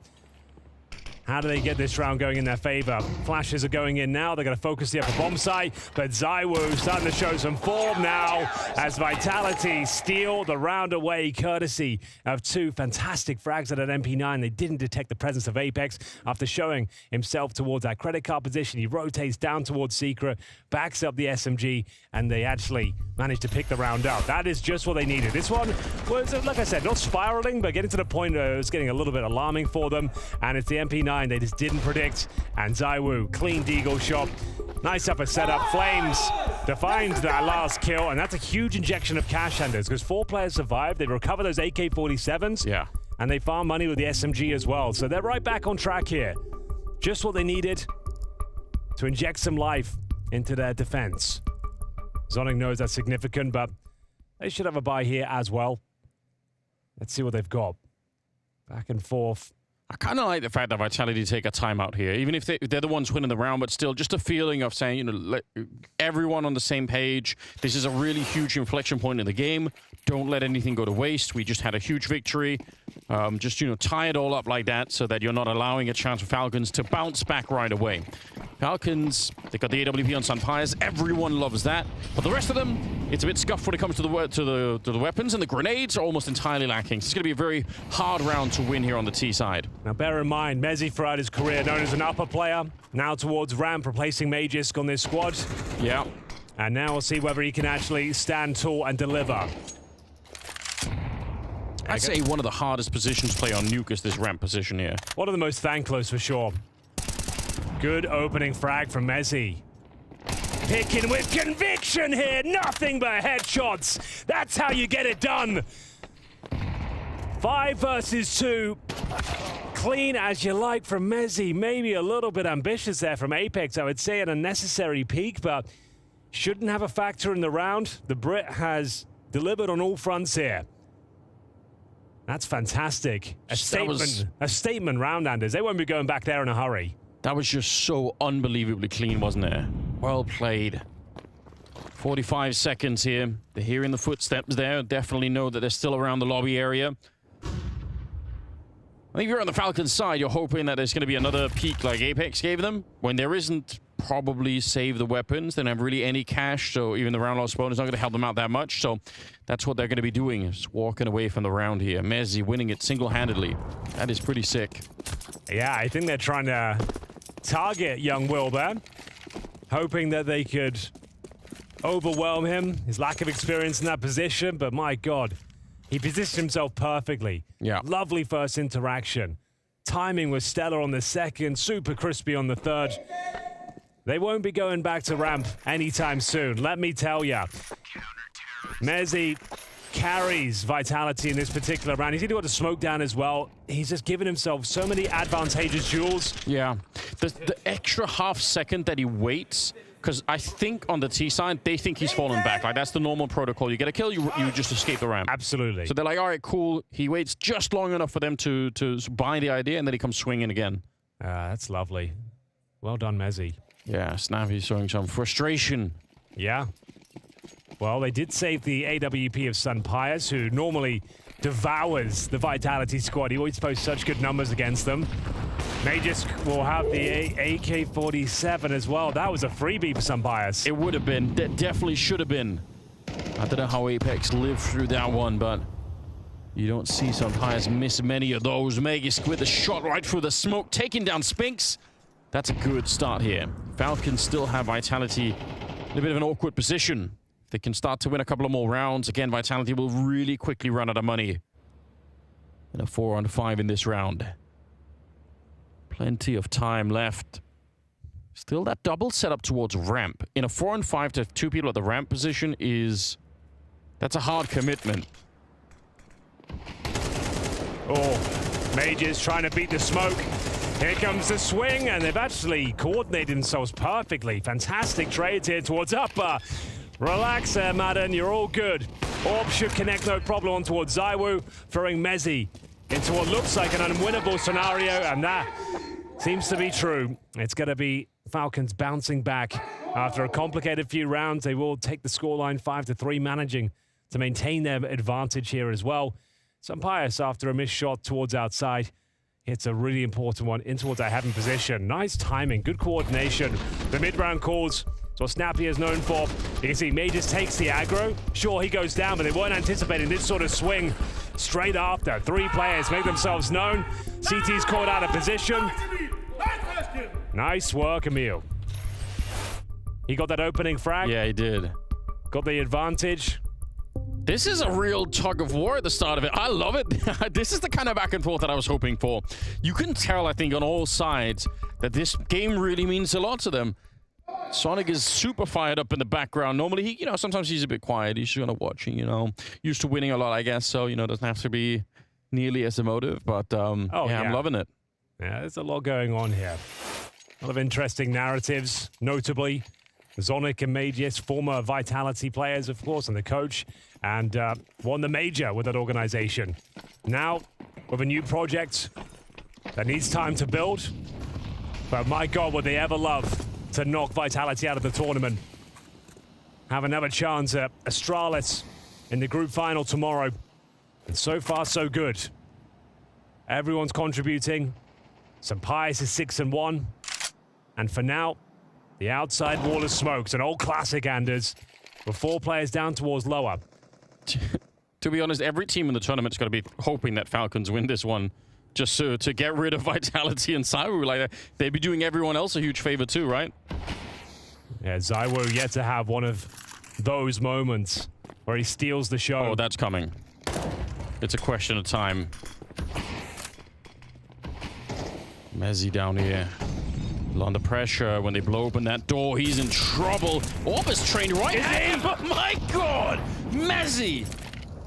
how do they get this round going in their favor? Flashes are going in now. They're going to focus the upper bomb site, but ZywOo starting to show some form now as Vitality steal the round away, courtesy of 2 fantastic frags at an MP9. They didn't detect the presence of Apex after showing himself towards that credit card position. He rotates down towards Secret, backs up the SMG, and they actually managed to pick the round up. That is just what they needed. This one was, like I said, not spiraling, but getting to the point where it was getting a little bit alarming for them, and it's the MP9 they just didn't predict, and ZywOo, clean deagle shot. Nice upper setup. Flames to find that last kill, and that's a huge injection of cash, Anders, because 4 players survived. They recover those AK-47s, yeah, and they farm money with the SMG as well. So they're right back on track here. Just what they needed to inject some life into their defense. Zonic knows that's significant, but they should have a buy here as well. Let's see what they've got. Back and forth. I kind of like the fact that Vitality take a timeout here, even if they're the ones winning the round, but still just a feeling of saying, you know, let everyone on the same page. This is a really huge inflection point in the game. Don't let anything go to waste. We just had a huge victory. Just, you know, tie it all up like that so that you're not allowing a chance for Falcons to bounce back right away. Falcons, they got the AWP on Sunpires. Everyone loves that. But the rest of them, it's a bit scuffed when it comes to the weapons, and the grenades are almost entirely lacking. So it's going to be a very hard round to win here on the T side. Now bear in mind, Mezzi throughout his career known as an upper player. Now towards ramp, replacing Magisk on this squad. Yeah. And now we'll see whether he can actually stand tall and deliver. I'd say one of the hardest positions to play on Nuke is this ramp position here. One of the most thankless for sure. Good opening frag from Mezzi. Picking with conviction here. Nothing but headshots. That's how you get it done. 5 versus 2. Clean as you like from Mezzi. Maybe a little bit ambitious there from Apex. I would say an unnecessary peak, but shouldn't have a factor in the round. The Brit has delivered on all fronts here. That's fantastic. A statement round, Anders. They won't be going back there in a hurry. That was just so unbelievably clean, wasn't it? Well played. 45 seconds here. They're hearing the footsteps there. Definitely know that they're still around the lobby area. I think if you're on the Falcons side, you're hoping that there's going to be another peak like Apex gave them. When there isn't, probably save the weapons. They don't have really any cash, so even the round loss bonus is not going to help them out that much. So that's what they're going to be doing, is walking away from the round here. Mezzi winning it single-handedly. That is pretty sick. Yeah, I think they're trying to target young Wilbur, hoping that they could overwhelm him. His lack of experience in that position, but my God, he positioned himself perfectly. Yeah. Lovely first interaction. Timing was stellar on the second, super crispy on the third. They won't be going back to ramp anytime soon, let me tell ya. Mezzi carries Vitality in this particular round. He's got to smoke down as well. He's just given himself so many advantageous duels. Yeah. The extra half second that he waits, because I think on the T side, they think he's fallen back. Like, that's the normal protocol. You get a kill, you just escape the ramp. Absolutely. So they're like, all right, cool. He waits just long enough for them to buy the idea, and then he comes swinging again. That's lovely. Well done, Mezzi. Yeah, Snappy's showing some frustration. Yeah. Well, they did save the AWP of Sunpires, who normally devours the Vitality squad. He always posts such good numbers against them. Magus will have the AK-47 as well. That was a freebie for some bias. It would have been. That definitely should have been. I don't know how Apex lived through that one, but you don't see some players miss many of those. Magus with a shot right through the smoke, taking down Spinks. That's a good start here. Falcons still have Vitality in a bit of an awkward position. If they can start to win a couple of more rounds, again, Vitality will really quickly run out of money. And a 4-on-5 in this round. Plenty of time left. Still that double setup towards ramp. In a 4-on-5 to have 2 people at the ramp position that's a hard commitment. Oh, Mages trying to beat the smoke. Here comes the swing, and they've actually coordinated themselves perfectly. Fantastic trades here towards upper. Relax there, Madden, you're all good. Orb should connect no problem on towards Zywoo, throwing Mezzi into what looks like an unwinnable scenario, and that seems to be true. It's going to be Falcons bouncing back after a complicated few rounds. They will take the scoreline 5-3, managing to maintain their advantage here as well. Some bias after a missed shot towards outside. It's a really important one in towards that heaven position. Nice timing, good coordination. The mid-round calls, so Snappy is known for. You can see Mages takes the aggro. Sure, he goes down, but they weren't anticipating this sort of swing straight after. 3 players make themselves known. CT's caught out of position. Nice work, Emil. He got that opening frag. Yeah, he did. Got the advantage. This is a real tug of war at the start of it. I love it. This is the kind of back and forth that I was hoping for. You can tell, I think, on all sides that this game really means a lot to them. Sonic is super fired up in the background. Normally, he, sometimes he's a bit quiet. He's just kind of watching, Used to winning a lot, I guess. So, doesn't have to be nearly as emotive. But, yeah, I'm loving it. Yeah, there's a lot going on here. A lot of interesting narratives, notably Zonic and Mages, former Vitality players, of course, and the coach, and won the major with that organization. Now, with a new project that needs time to build, but my God, would they ever love to knock Vitality out of the tournament. Have another chance at Astralis in the group final tomorrow. And so far, so good. Everyone's contributing. St. Pius is 6-1. And for now, the outside wall of smokes, an old classic, Anders, with 4 players down towards lower. To be honest, every team in the tournament's got to be hoping that Falcons win this one, just to get rid of Vitality and Zywoo. Like, they'd be doing everyone else a huge favor too, right? Yeah, Zywoo yet to have one of those moments where he steals the show. Oh, that's coming. It's a question of time. Mezzi down here. Under pressure. When they blow open that door, he's in trouble. Orb is trained right at him, but my God! Mezzi!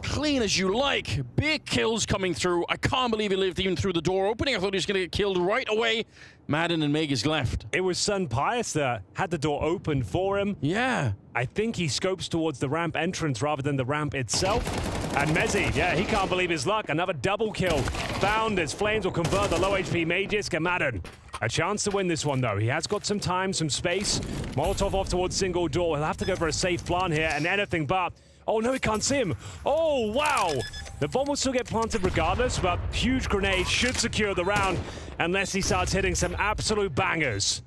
Clean as you like. Big kills coming through. I can't believe he lived even through the door opening. I thought he was going to get killed right away. Madden and Magus left. It was St. Pius that had the door open for him. Yeah. I think he scopes towards the ramp entrance rather than the ramp itself. And Mezzi, yeah, he can't believe his luck. Another double kill found as Flames will convert the low HP Mages. Madden, a chance to win this one, though. He has got some time, some space. Molotov off towards single door. He'll have to go for a safe plant here and anything but. Oh, no, he can't see him. Oh, wow. The bomb will still get planted regardless, but huge grenade should secure the round unless he starts hitting some absolute bangers.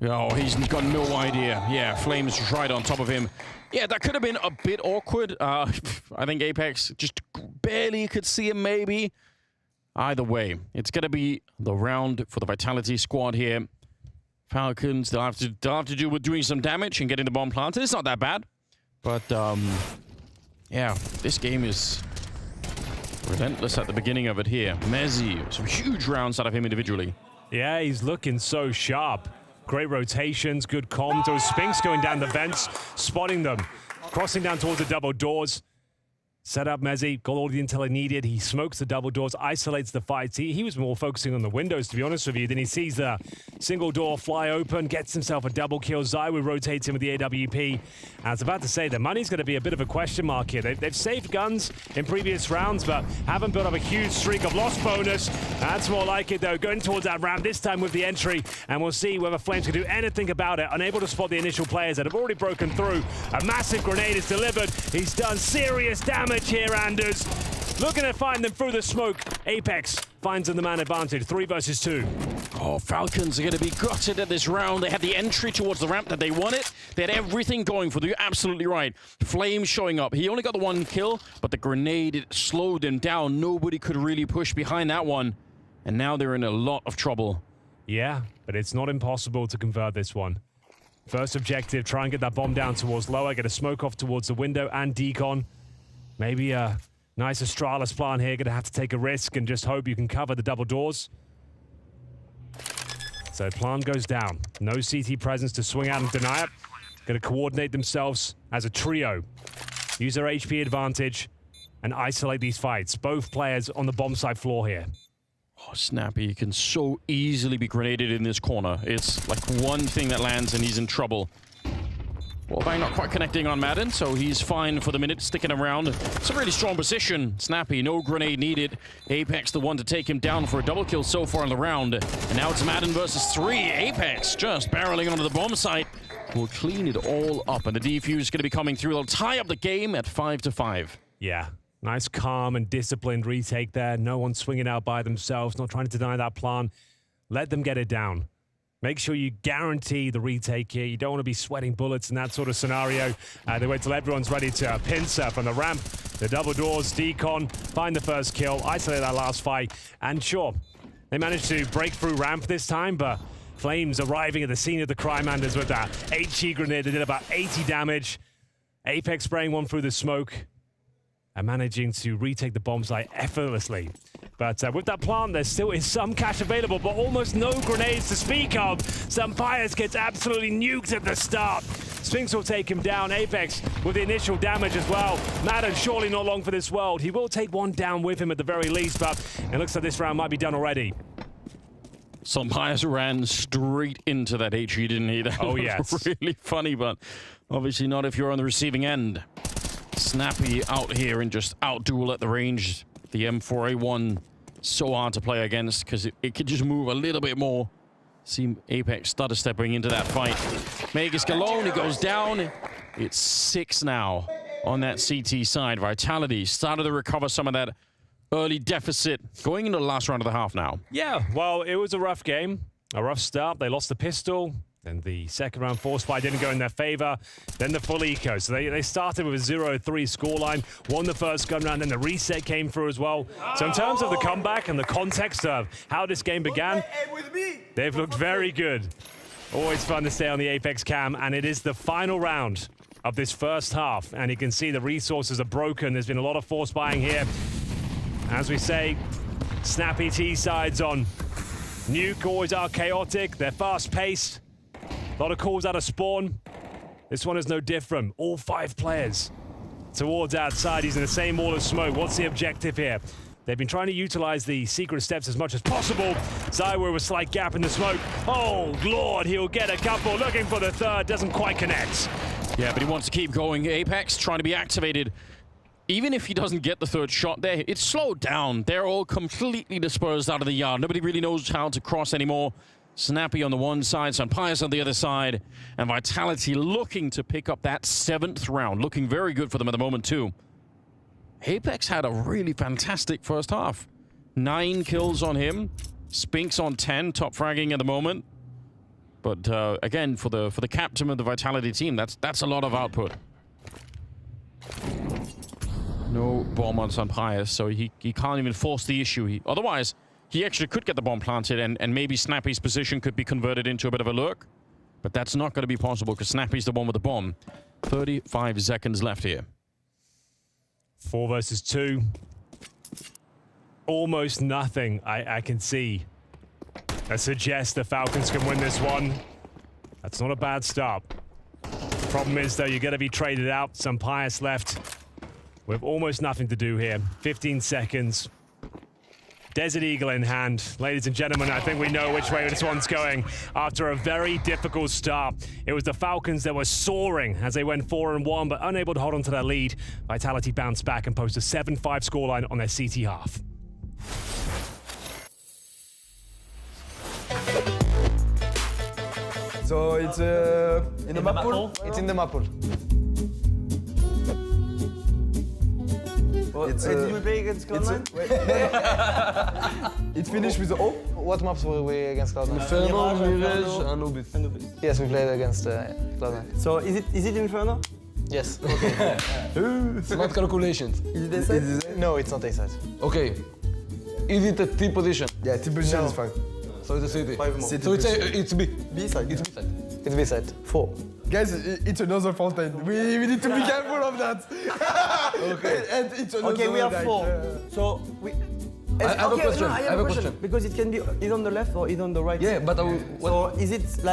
Oh, he's got no idea. Yeah, Flames right on top of him. Yeah, that could have been a bit awkward. I think Apex just barely could see him, maybe. Either way, it's going to be the round for the Vitality squad here. Falcons, they'll have to do with doing some damage and getting the bomb planted. It's not that bad. But, yeah, this game is relentless at the beginning of it here. Mezzi, some huge rounds out of him individually. Yeah, he's looking so sharp. Great rotations, good comms. Those Spinks going down the vents, spotting them, crossing down towards the double doors. Set up Mezzi, got all the intel he needed. He smokes the double doors, isolates the fights. He was more focusing on the windows, to be honest with you. Then he sees the single door fly open, gets himself a double kill. Zywoo rotates him with the AWP. I was about to say, the money's going to be a bit of a question mark here. They've saved guns in previous rounds, but haven't built up a huge streak of lost bonus. That's more like it, though. Going towards that ramp, this time with the entry, and we'll see whether Flames can do anything about it. Unable to spot the initial players that have already broken through. A massive grenade is delivered. He's done serious damage here, Anders. looking to find them through the smoke. Apex finds them the man advantage, 3 versus 2. Oh, Falcons are going to be gutted at this round. They had the entry towards the ramp that they wanted. They had everything going for them. You're absolutely right. Flame showing up. He only got the 1 kill, but the grenade, it slowed him down. Nobody could really push behind that one. And now they're in a lot of trouble. Yeah, but it's not impossible to convert this one. First objective, try and get that bomb down towards lower, get a smoke off towards the window and decon. Maybe a nice Astralis plan here. Gonna have to take a risk and just hope you can cover the double doors. So plan goes down. No CT presence to swing out and deny it. Gonna coordinate themselves as a trio. Use their HP advantage and isolate these fights. Both players on the bomb site floor here. Oh, Snappy can so easily be grenaded in this corner. It's like one thing that lands and he's in trouble. Wallbang not quite connecting on Madden, so he's fine for the minute, sticking around. It's a really strong position. Snappy, no grenade needed. Apex the one to take him down for a double kill so far in the round. And now it's Madden versus 3. Apex just barreling onto the bomb site. Will clean it all up, and the defuse is going to be coming through. They'll tie up the game at 5-5. Yeah, nice, calm and disciplined retake there. No one swinging out by themselves, not trying to deny that plan. Let them get it down. Make sure you guarantee the retake here. You don't want to be sweating bullets in that sort of scenario. They wait till everyone's ready to pincer from the ramp. The double doors, decon, find the first kill, isolate that last fight. And sure, they managed to break through ramp this time, but Flames arriving at the scene of the crime handers with that HE grenade that did about 80 damage. Apex spraying one through the smoke and managing to retake the bomb site effortlessly. But with that plant, there still is some cash available, but almost no grenades to speak of. Sampayas gets absolutely nuked at the start. Sphinx will take him down. Apex with the initial damage as well. Madden surely not long for this world. He will take one down with him at the very least, but it looks like this round might be done already. Sampayas ran straight into that HE, didn't he? That was really funny, but obviously not if you're on the receiving end. Snappy out here and just out-duel at the range. The M4A1, so hard to play against because it could just move a little bit more. See Apex stutter stepping into that fight. Megas Galone, he goes down. It's 6 now on that CT side. Vitality started to recover some of that early deficit going into the last round of the half now. Yeah, well, it was a rough game, a rough start. They lost the pistol. Then the second round force fight didn't go in their favor. Then the full eco. So they started with a 0-3 scoreline, won the first gun round, then the reset came through as well. So in terms of the comeback and the context of how this game began, they've looked very good. Always fun to stay on the Apex cam, and it is the final round of this first half. And you can see the resources are broken. There's been a lot of force buying here. As we say, snappy T sides on. Nuke always are chaotic. They're fast-paced. A lot of calls out of spawn. This one is no different. All 5 players towards outside. He's in the same wall of smoke. What's the objective here? They've been trying to utilize the secret steps as much as possible. Zywer with a slight gap in the smoke. Oh, Lord, he'll get a couple. Looking for the third. Doesn't quite connect. Yeah, but he wants to keep going. Apex trying to be activated. Even if he doesn't get the third shot there, it's slowed down. They're all completely dispersed out of the yard. Nobody really knows how to cross anymore. Snappy on the one side, Sampayas on the other side, and Vitality looking to pick up that 7th round. Looking very good for them at the moment, too. Apex had a really fantastic first half. 9 kills on him. Spinks on 10, top fragging at the moment. But again, for the captain of the Vitality team, that's a lot of output. No bomb on Sampayas, so he can't even force the issue. Otherwise, he actually could get the bomb planted, and maybe Snappy's position could be converted into a bit of a lurk. But that's not going to be possible because Snappy's the one with the bomb. 35 seconds left here. 4 versus 2. Almost nothing I can see that suggests the Falcons can win this one. That's not a bad start. Problem is, though, you're going to be traded out. Sampayas left with almost nothing to do here. 15 seconds. Desert Eagle in hand. Ladies and gentlemen, I think we know which way this one's going. After a very difficult start, it was the Falcons that were soaring as they went 4-1, but unable to hold on to their lead. Vitality bounced back and posted a 7-5 scoreline on their CT half. So it's in the map pool? It's in the map pool. Did we play against Cloud9? It finished with the O? What maps were we against Cloud9? Inferno, Mirage, and Obis. Yes, we played against Cloud9. So is it Inferno? Yes. Smart calculations. Is it A-side? No, it's not A-side. Okay. Is it a T position? Yeah, T position is fine. So it's a city. 5 more. So it's B. B-side. It's B-side. It's B-side. 4. Guys, it's another fountain. We need to be careful of that. Okay. And it's another, Okay, we have like, 4. So we. I have a question. No, I have a question. Because it can be either on the left or either on the right. Yeah, but So is it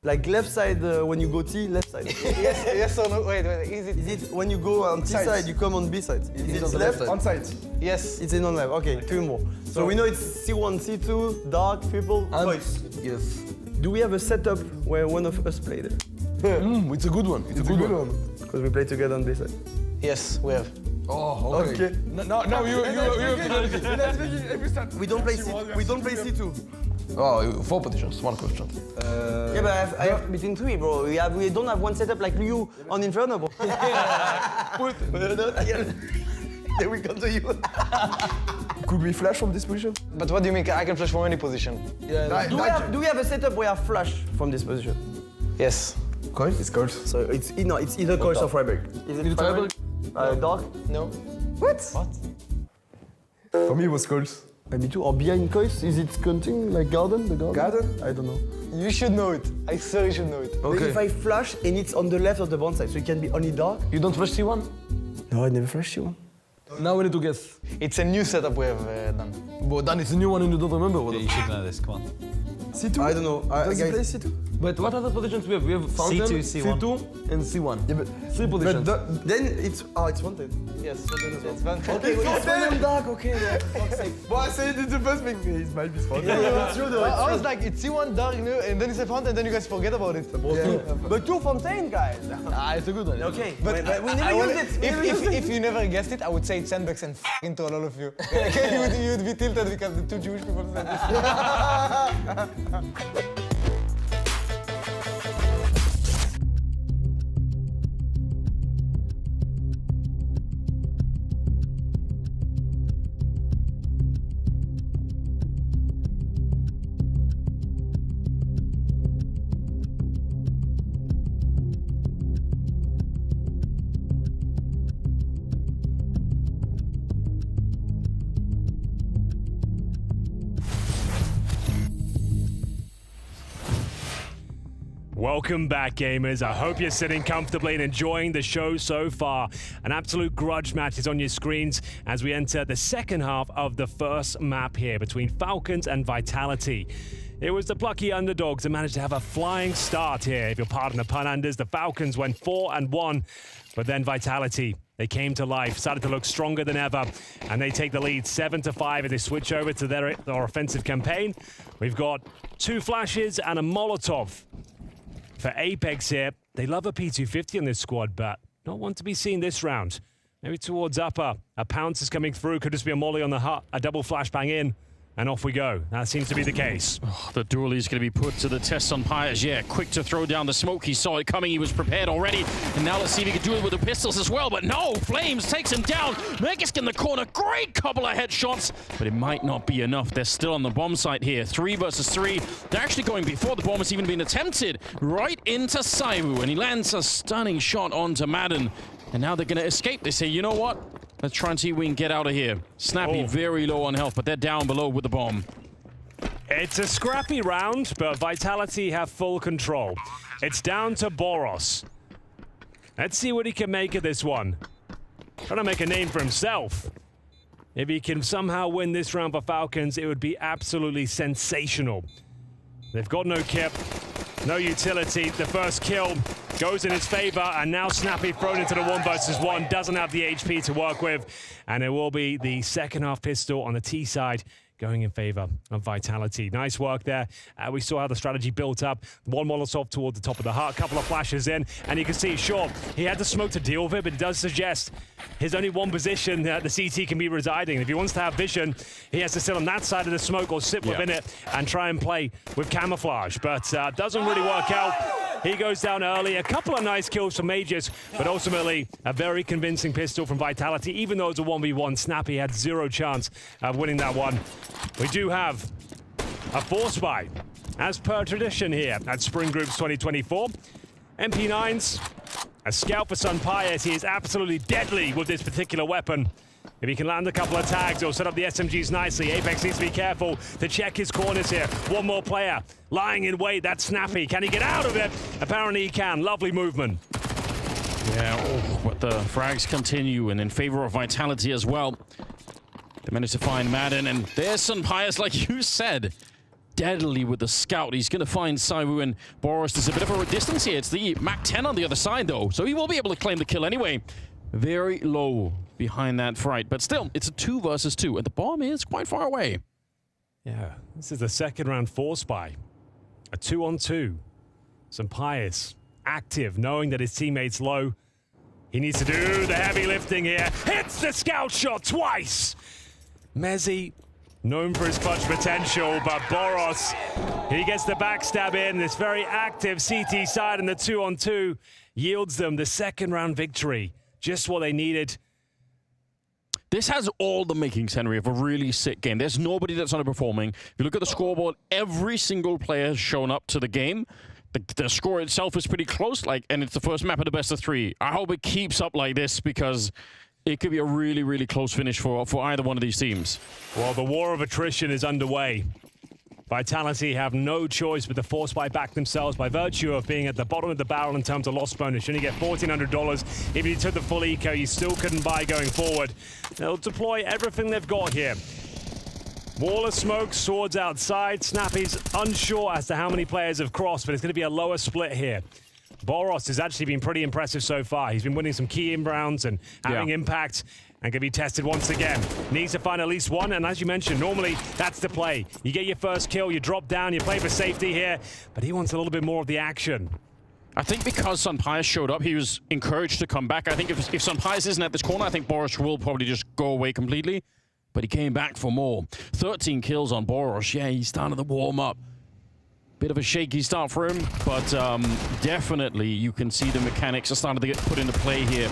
like left side when you go T, left side? Yes or no? Wait. Is it When you go on T Sides. side, you come on B side? Is on it the left left? side. On site. Yes. It's in on left. Okay, 2 more. So we know it's C1, C2, dark, triple, voice. Yes. Do we have a setup where one of us played it? It's a good one. It's a good one. Because we play together on B side. Yes, we have. Oh, okay. Okay. Now you Let's make it every start. We don't play C2. Oh, 4 positions. One question. Yeah, but I have between 3, bro. We don't have one setup like you on Inferno, bro. Then we come to you. Could we flash from this position? But what do you mean? I can flash from any position. Yeah. Do we have a setup where I flash from this position? Yes. Coin? It's cold. So it's either Coils or Freiburg. Is it Freiburg? Dark? No. What? For me, it was cold. Me too. Or behind Coils, is it counting like garden? The garden? Garden? I don't know. You should know it. I swear you should know it. Maybe if I flash and it's on the left of the bound side, so it can be only dark? You don't flash C1? No, I never flashed you. Now we need to guess. It's a new setup we have done. But then it's a new one and you don't remember what You should know this, come on. C2? I don't know. Does he guys- play C2? But what other positions we have? We have Fountain, C2, C1. C2, and C1. Yeah, but 3 positions. Then it's Fountain. Yes, it's fun. Okay, it's Fountain dark. Okay, yeah. Fuck's sake. Well, I said it's the first thing. It might be spot. Yeah, it's true though. I was like, it's C1 dark, you know, and then it's a fountain, and then you guys forget about it. But 2 Fountain, guys. It's a good one. Okay, but we never used it. If you never guessed it, I would say it's sandbags and into all of you. you would be tilted because the 2 Jewish people said this. Welcome back, gamers. I hope you're sitting comfortably and enjoying the show so far. An absolute grudge match is on your screens as we enter the second half of the first map here between Falcons and Vitality. It was the plucky underdogs that managed to have a flying start here. If you'll pardon the pun, Anders, the Falcons went 4-1, but then Vitality, they came to life, started to look stronger than ever, and they take the lead 7-5 as they switch over to their offensive campaign. We've got 2 flashes and a Molotov. For Apex here, they love a P250 on this squad, but not one to be seen this round. Maybe towards upper. A pounce is coming through, could just be a molly on the hut, a double flashbang in, and off we go. That seems to be the case. Oh, the duelie is going to be put to the test on Pyres. Yeah, quick to throw down the smoke. He saw it coming. He was prepared already. And now let's see if he can do it with the pistols as well. But no, Flames takes him down. Megisk in the corner. Great couple of headshots. But it might not be enough. They're still on the bomb site here. 3 versus 3. They're actually going before the bomb has even been attempted. Right into Saivu. And he lands a stunning shot onto Madden. And now they're going to escape. They say, you know what? Let's try and see if we can get out of here. Snappy very low on health, but they're down below with the bomb. It's a scrappy round, but Vitality have full control. It's down to Boros. Let's see what he can make of this one. Trying to make a name for himself. If he can somehow win this round for Falcons, it would be absolutely sensational. They've got no kip, no utility. The first kill goes in his favor, and now Snappy thrown into the 1 versus 1. Doesn't have the HP to work with, and it will be the second half pistol on the T side going in favor of Vitality. Nice work there. We saw how the strategy built up. 1 Molotov toward the top of the hut, a couple of flashes in, and you can see, sure, he had the smoke to deal with it, but it does suggest his only one position the CT can be residing. If he wants to have vision, he has to sit on that side of the smoke or sit within it and try and play with camouflage, but doesn't really work out. He goes down early. A couple of nice kills from Mages, but ultimately a very convincing pistol from Vitality. Even though it was a 1v1, Snappy had zero chance of winning that one. We do have a force buy, as per tradition here at Spring Groups 2024. MP9s, a scout for Sunpius. He is absolutely deadly with this particular weapon. If he can land a couple of tags, he'll set up the SMGs nicely. Apex needs to be careful to check his corners here. One more player lying in wait. That's Snappy. Can he get out of it? Apparently he can. Lovely movement. Yeah, but the frags continue, and in favor of Vitality as well. They managed to find Madden, and there's Sunpius, like you said. Deadly with the scout. He's going to find Saiwu, and Boros. There's a bit of a distance here. It's the Mac 10 on the other side, though, so he will be able to claim the kill anyway. Very low behind that fight, but still, it's a 2 versus 2, and the bomb is quite far away. Yeah, this is the second round force buy. A 2-on-2. Sunpius active, knowing that his teammate's low. He needs to do the heavy lifting here. Hits the scout shot twice. Mezzi, known for his clutch potential, but Boros, he gets the backstab in. This very active CT side, and the 2-on-2 yields them the second round victory. Just what they needed. This has all the makings, Henry, of a really sick game. There's nobody that's underperforming. If you look at the scoreboard, every single player has shown up to the game. The score itself is pretty close, and it's the first map of the best of 3. I hope it keeps up like this, because it could be a really, really close finish for either one of these teams. Well, the war of attrition is underway. Vitality have no choice but to force buy back themselves by virtue of being at the bottom of the barrel in terms of loss bonus. You only get $1,400. If you took the full eco, you still couldn't buy going forward. They'll deploy everything they've got here. Wall of smoke, swords outside. Snappy's unsure as to how many players have crossed, but it's going to be a lower split here. Boros has actually been pretty impressive so far. He's been winning some key inbounds and having impact, and can be tested once again. Needs to find at least one, and as you mentioned, normally that's the play. You get your first kill, you drop down, you play for safety here, but he wants a little bit more of the action. I think because Sunpius showed up, he was encouraged to come back. I think if Sunpius isn't at this corner, I think Boros will probably just go away completely, but he came back for more. 13 kills on Boros. Yeah, he started the warm-up. Bit of a shaky start for him, but definitely you can see the mechanics are starting to get put into play here.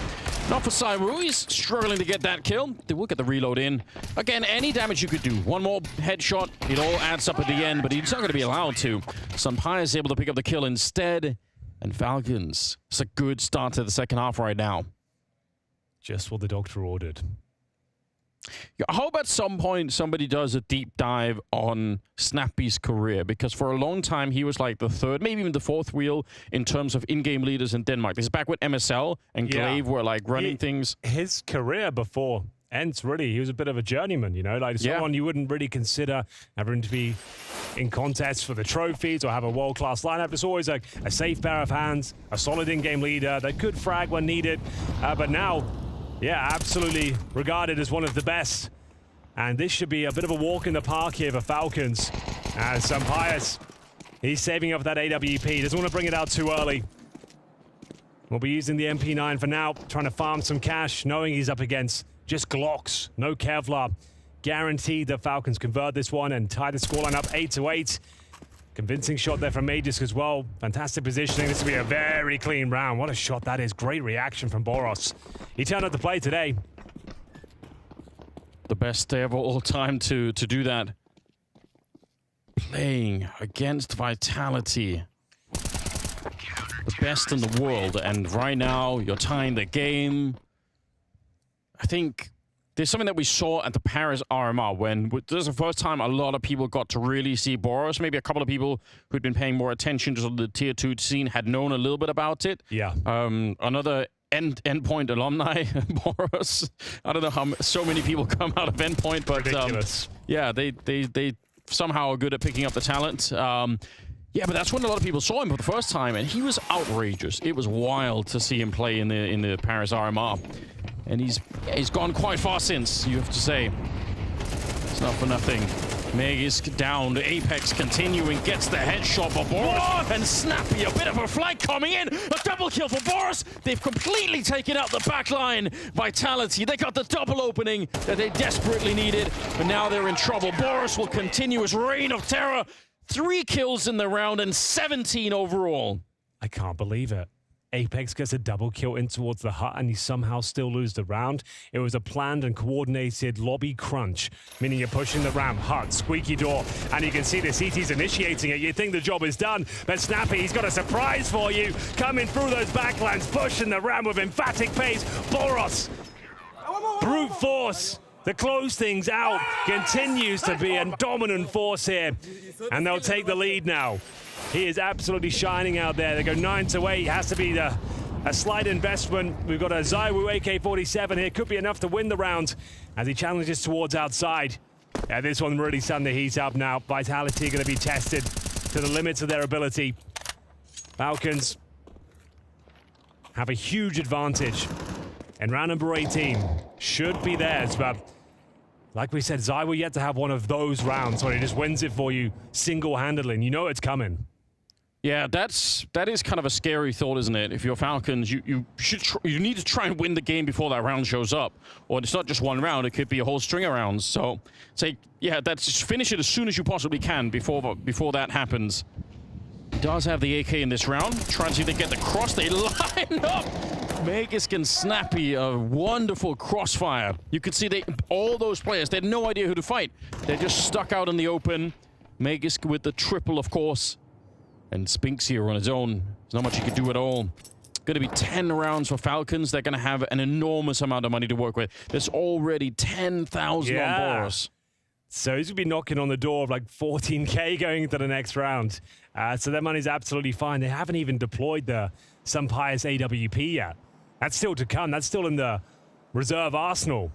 Not for Saiwu, he's struggling to get that kill. They will get the reload in. Again, any damage you could do. One more headshot, it all adds up at the end, but he's not going to be allowed to. Sunpius is able to pick up the kill instead, and Falcons. It's a good start to the second half right now. Just what the doctor ordered. I hope at some point somebody does a deep dive on Snappy's career, because for a long time he was like the third, maybe even the fourth wheel in terms of in-game leaders in Denmark. This is back when MSL and Glaive were like running things. His career before ends, really, he was a bit of a journeyman, you know, like someone you wouldn't really consider having to be in contests for the trophies or have a world-class lineup. It's always like a safe pair of hands, a solid in-game leader that could frag when needed, but now, yeah, absolutely regarded as one of the best. And this should be a bit of a walk in the park here for Falcons. As Sunpius, he's saving up that AWP. Doesn't want to bring it out too early. We'll be using the MP9 for now, trying to farm some cash, knowing he's up against just Glocks, no Kevlar. Guaranteed the Falcons convert this one and tie the scoreline up 8-8. Convincing shot there from Magisk as well. Fantastic positioning. This will be a very clean round. What a shot that is. Great reaction from Boros. He turned out to play today. The best day of all time to do that. Playing against Vitality. The best in the world. And right now, you're tying the game. I think there's something that we saw at the Paris RMR when this was the first time a lot of people got to really see Boros. Maybe a couple of people who'd been paying more attention to the tier 2 scene had known a little bit about it. Yeah. Another Endpoint alumni, Boros. I don't know how so many people come out of Endpoint, but ridiculous. Yeah, they somehow are good at picking up the talent. Yeah, but that's when a lot of people saw him for the first time, and he was outrageous. It was wild to see him play in the Paris RMR. And he's gone quite far since, you have to say. It's not for nothing. Magisk down, Apex continuing, gets the headshot for Boros, and Snappy, a bit of a flank coming in, a double kill for Boros. They've completely taken out the backline. Vitality, they got the double opening that they desperately needed, but now they're in trouble. Boros will continue his reign of terror. 3 kills in the round and 17 overall. I can't believe it. Apex gets a double kill in towards the hut and he somehow still loses the round. It was a planned and coordinated lobby crunch, meaning you're pushing the ramp, hut, squeaky door, and you can see the CT's initiating it. You think the job is done, but Snappy, he's got a surprise for you. Coming through those backlands, pushing the ramp with emphatic pace. Boros, brute force to close things out, continues to be a dominant force here, and they'll take the lead now. He is absolutely shining out there. They go 9-8. Has to be a slight investment. We've got a Zywoo AK-47 here. Could be enough to win the round as he challenges towards outside. Yeah, this one really starting to heat up now. Vitality going to be tested to the limits of their ability. Falcons have a huge advantage. And round number 18 should be theirs, but like we said, Zywoo yet to have one of those rounds where he just wins it for you single-handedly, and you know it's coming. Yeah, that is kind of a scary thought, isn't it? If you're Falcons, you need to try and win the game before that round shows up. Or it's not just one round, it could be a whole string of rounds. So, just finish it as soon as you possibly can before that happens. He does have the AK in this round. Trying to see if they get the cross. They line up! Magisk and Snappy, a wonderful crossfire. You could see all those players, they had no idea who to fight. They're just stuck out in the open. Magisk with the triple, of course. And Spinks here on his own. There's not much he could do at all. Going to be 10 rounds for Falcons. They're going to have an enormous amount of money to work with. There's already 10,000 on Boros. So he's going to be knocking on the door of like 14K going into the next round. So their money's absolutely fine. They haven't even deployed the some pious AWP yet. That's still to come. That's still in the reserve arsenal.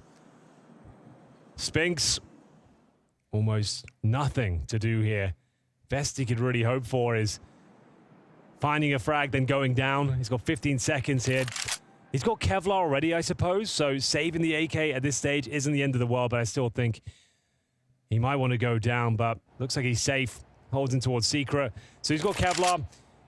Spinks, almost nothing to do here. Best he could really hope for is finding a frag, then going down. He's got 15 seconds here. He's got Kevlar already, I suppose, so saving the AK at this stage isn't the end of the world, but I still think he might want to go down, but looks like he's safe. Holds in towards Secret. So he's got Kevlar.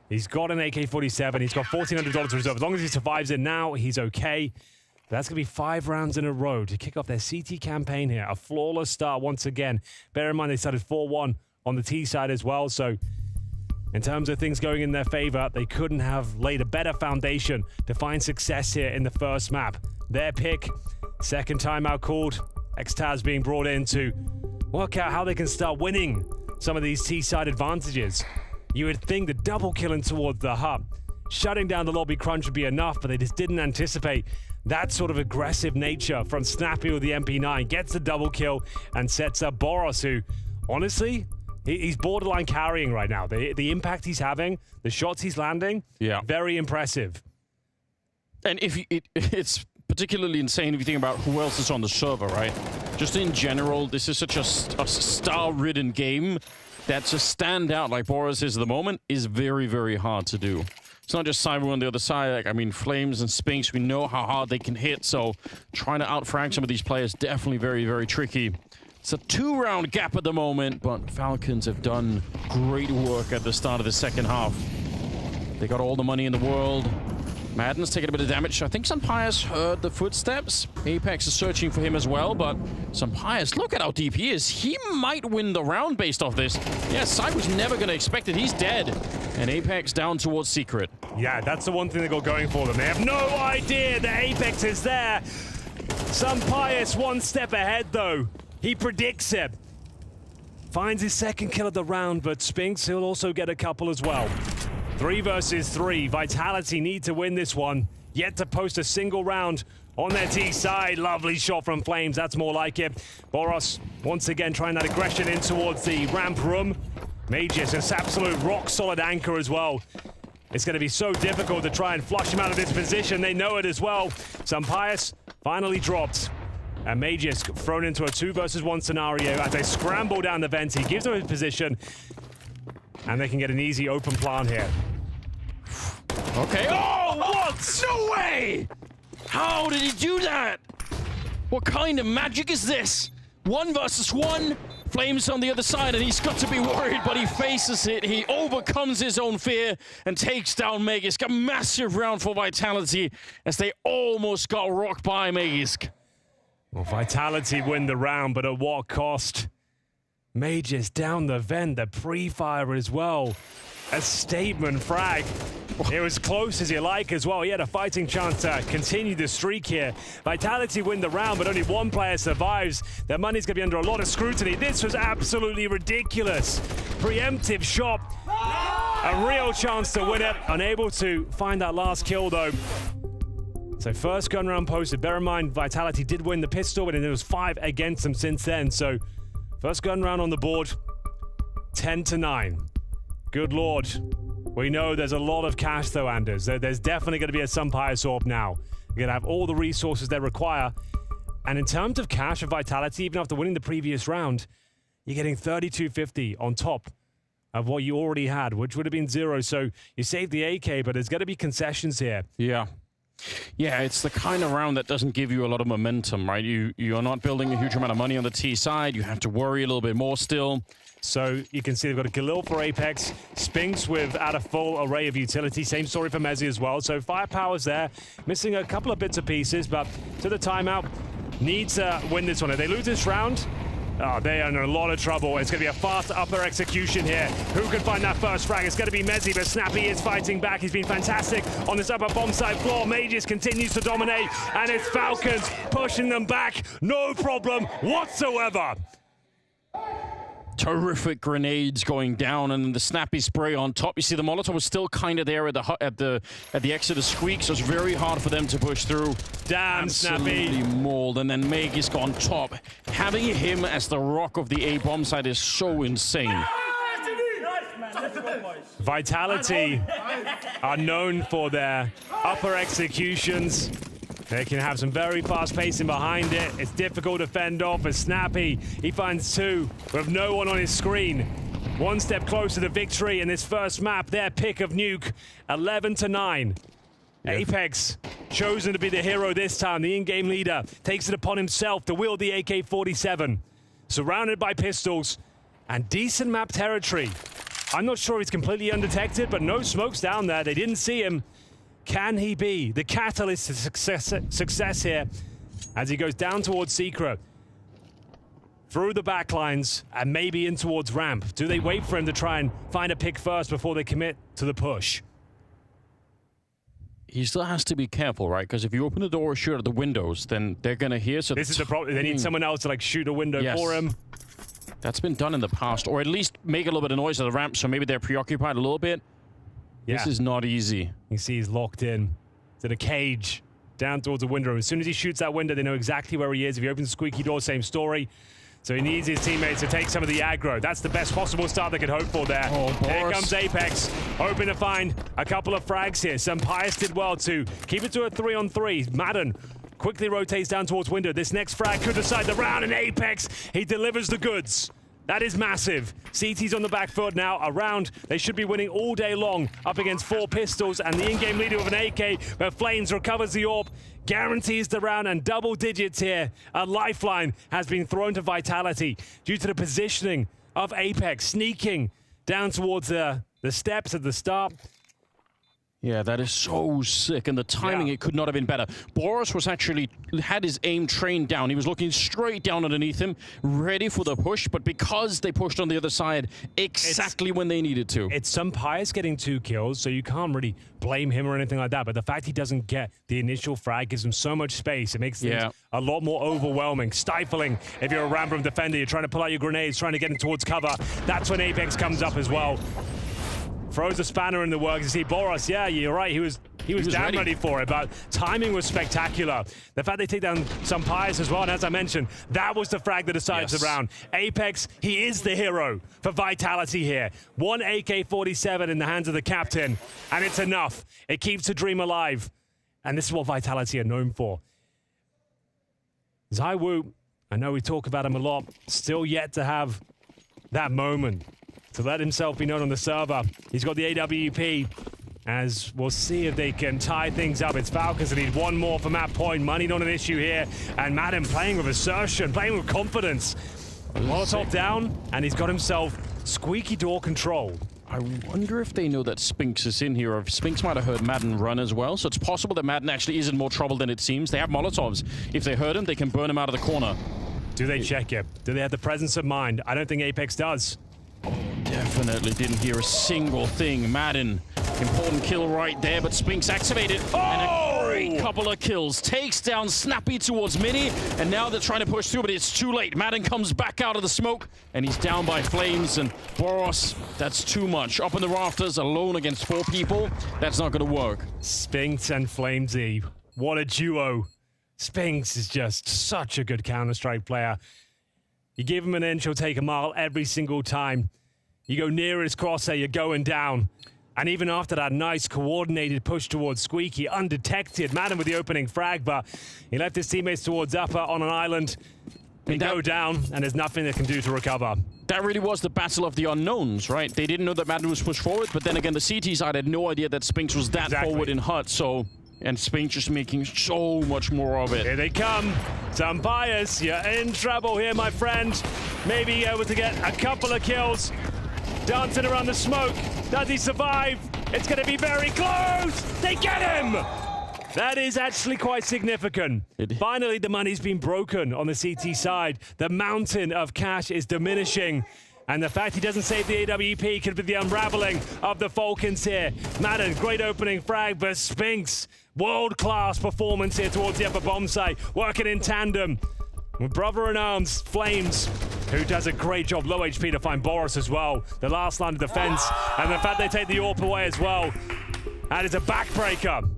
He's got an AK-47. He's got $1,400 reserve. As long as he survives it now, he's okay. But that's going to be 5 rounds in a row to kick off their CT campaign here. A flawless start once again. Bear in mind, they started 4-1 on the T side as well. So in terms of things going in their favor, they couldn't have laid a better foundation to find success here in the first map. Their pick, second timeout called. Xtaz being brought in to work out how they can start winning some of these T-side advantages. You would think the double killing towards the hub, shutting down the lobby crunch would be enough, but they just didn't anticipate that sort of aggressive nature from Snappy with the MP9. Gets the double kill and sets up Boros, who, honestly, he's borderline carrying right now. The impact he's having, the shots he's landing, very impressive. And it's particularly insane if you think about who else is on the server, right? Just in general, this is such a star-ridden game that to stand out like Boros is at the moment is very, very hard to do. It's not just Cyber on the other side. Like, I mean, Flames and Spinks, we know how hard they can hit, so trying to outfrag some of these players definitely very, very tricky. It's a 2-round gap at the moment, but Falcons have done great work at the start of the second half. They got all the money in the world. Madden's taking a bit of damage. I think Sampai's heard the footsteps. Apex is searching for him as well, but Sampai's, look at how deep he is. He might win the round based off this. Yeah, Sai was never going to expect it. He's dead. And Apex down towards Secret. Yeah, that's the one thing they got going for them. They have no idea that Apex is there. Sampai one step ahead, though. He predicts it. Finds his second kill of the round, but Spinks, he'll also get a couple as well. 3 versus 3. Vitality need to win this one. Yet to post a single round on their T side. Lovely shot from Flames. That's more like it. Boros once again trying that aggression in towards the ramp room. Magisk, this absolute rock-solid anchor as well. It's going to be so difficult to try and flush him out of this position. They know it as well. Sampai's finally dropped. And Magisk thrown into a 2 versus 1 scenario as they scramble down the vent. He gives them his position. And they can get an easy open plan here. Okay. Oh, what? No way! How did he do that? What kind of magic is this? 1 versus 1. Flames on the other side, and he's got to be worried, but he faces it. He overcomes his own fear and takes down Magisk. A massive round for Vitality as they almost got rocked by Magisk. Well, Vitality win the round, but at what cost? Magisk down the vent, the pre-fire as well. a statement frag. It was close as you like as well. He had a fighting chance to continue the streak here. Vitality win the round, but only one player survives. Their money's going to be under a lot of scrutiny. This was absolutely ridiculous. Preemptive shot. A real chance to win it. Unable to find that last kill, though. So first gun round posted. Bear in mind, Vitality did win the pistol, and there was 5 against them since then. So first gun round on the board, 10-9. Good Lord. We know there's a lot of cash, though, Anders. There's definitely going to be a Sumpire Sword now. You're going to have all the resources they require. And in terms of cash for Vitality, even after winning the previous round, you're getting 3250 on top of what you already had, which would have been 0. So you saved the AK, but there's going to be concessions here. Yeah. Yeah, it's the kind of round that doesn't give you a lot of momentum, right? You're not building a huge amount of money on the T side. You have to worry a little bit more still. So you can see they've got a Galil for Apex, Spinks without a full array of utility. Same story for Mezzi as well. So firepower's there, missing a couple of bits and pieces, but to the timeout, needs to win this one. If they lose this round, they are in a lot of trouble. It's going to be a fast upper execution here. Who can find that first frag? It's going to be Mezzi, but Snappy is fighting back. He's been fantastic on this upper bomb side floor. Mages continues to dominate, and it's Falcons pushing them back. No problem whatsoever. Terrific grenades going down, and the snappy spray on top. You see the Molotov was still kind of there at the exit of Squeak, so it's very hard for them to push through. Damn, absolutely Snappy. mauled, and then Meg is on top. Having him as the rock of the A bomb side is so insane. Vitality are known for their upper executions. They can have some very fast pacing behind it. It's difficult to fend off as Snappy. He finds 2 with no one on his screen. One step closer to victory in this first map. Their pick of nuke, 11-9. Yeah. Apex chosen to be the hero this time. The in-game leader takes it upon himself to wield the AK-47. Surrounded by pistols and decent map territory. I'm not sure he's completely undetected, but no smokes down there. They didn't see him. Can he be the catalyst to success here as he goes down towards Secret, through the backlines, and maybe in towards ramp? Do they wait for him to try and find a pick first before they commit to the push? He still has to be careful, right? Because if you open the door or shoot at the windows, then they're going to hear. So this is the problem. They need someone else to like shoot a window for him. That's been done in the past, or at least make a little bit of noise at the ramp, so maybe they're preoccupied a little bit. Yeah. This is not easy. You see he's locked in to the cage, down towards the window. As soon as he shoots that window, they know exactly where he is. If he opens the squeaky door, same story. So he needs his teammates to take some of the aggro. That's the best possible start they could hope for there. Oh, here comes Apex, hoping to find a couple of frags here. Sumpire did well to keep it to a 3-on-3. Madden quickly rotates down towards window. This next frag could decide the round, and Apex, he delivers the goods. That is massive. CT's on the back foot now. A round they should be winning all day long up against 4 pistols and the in-game leader with an AK, but Flames recovers the AWP, guarantees the round, and double digits here. A lifeline has been thrown to Vitality due to the positioning of Apex, sneaking down towards the steps at the start. Yeah, that is so sick, and the timing, it could not have been better. Boris was actually, had his aim trained down. He was looking straight down underneath him, ready for the push, but because they pushed on the other side exactly when they needed to. It's Sumpire's getting 2 kills, so you can't really blame him or anything like that, but the fact he doesn't get the initial frag gives him so much space. It makes things a lot more overwhelming, stifling. If you're a random defender, you're trying to pull out your grenades, trying to get him towards cover. That's when Apex comes up as well. Throws a spanner in the works. You see Boros, yeah, you're right. He was damn ready for it, but timing was spectacular. The fact they take down Sumpires as well, and as I mentioned, that was the frag that decides the round. Apex, he is the hero for Vitality here. 1 AK-47 in the hands of the captain, and it's enough. It keeps the dream alive, and this is what Vitality are known for. ZywOo, I know we talk about him a lot, still yet to have that moment to let himself be known on the server. He's got the AWP, as we'll see if they can tie things up. It's Falcons that need 1 more for map point. Money not an issue here, and Madden playing with assertion, playing with confidence. Molotov down, and he's got himself squeaky door control. I wonder if they know that Spinks is in here, or if Spinks might have heard Madden run as well. So it's possible that Madden actually is in more trouble than it seems. They have Molotovs. If they heard him, they can burn him out of the corner. Do they check it? Do they have the presence of mind? I don't think Apex does. Definitely definitely didn't hear a single thing. Madden, important kill right there, but Spinks activated. Oh! And a great couple of kills. Takes down Snappy towards Mini, and now they're trying to push through, but it's too late. Madden comes back out of the smoke, and he's down by Flames, and Boros, that's too much. Up in the rafters, alone against 4 people, that's not going to work. Spinks and Flamesy, what a duo. Spinks is just such a good Counter-Strike player. You give him an inch, he'll take a mile every single time. You go near his crosshair, you're going down. And even after that nice coordinated push towards Squeaky, undetected, Madden with the opening frag, but he left his teammates towards upper on an island. They go down, and there's nothing they can do to recover. That really was the battle of the unknowns, right? They didn't know that Madden was pushed forward, but then again, the CT side had no idea that Spinks was that forward in HUD, so... And Spinks just making so much more of it. Here they come. Some bias. You're in trouble here, my friend. Maybe able to get a couple of kills. Dancing around the smoke. Does he survive? It's going to be very close. They get him. That is actually quite significant. Finally, the money's been broken on the CT side. The mountain of cash is diminishing. And the fact he doesn't save the AWP could be the unraveling of the Falcons here. Madden, great opening frag, but Spinks, world-class performance here towards the upper bomb site, working in tandem with brother in arms, Flames, who does a great job, low HP to find Boris as well. The last line of defense, and the fact they take the AWP away as well. That is a backbreaker.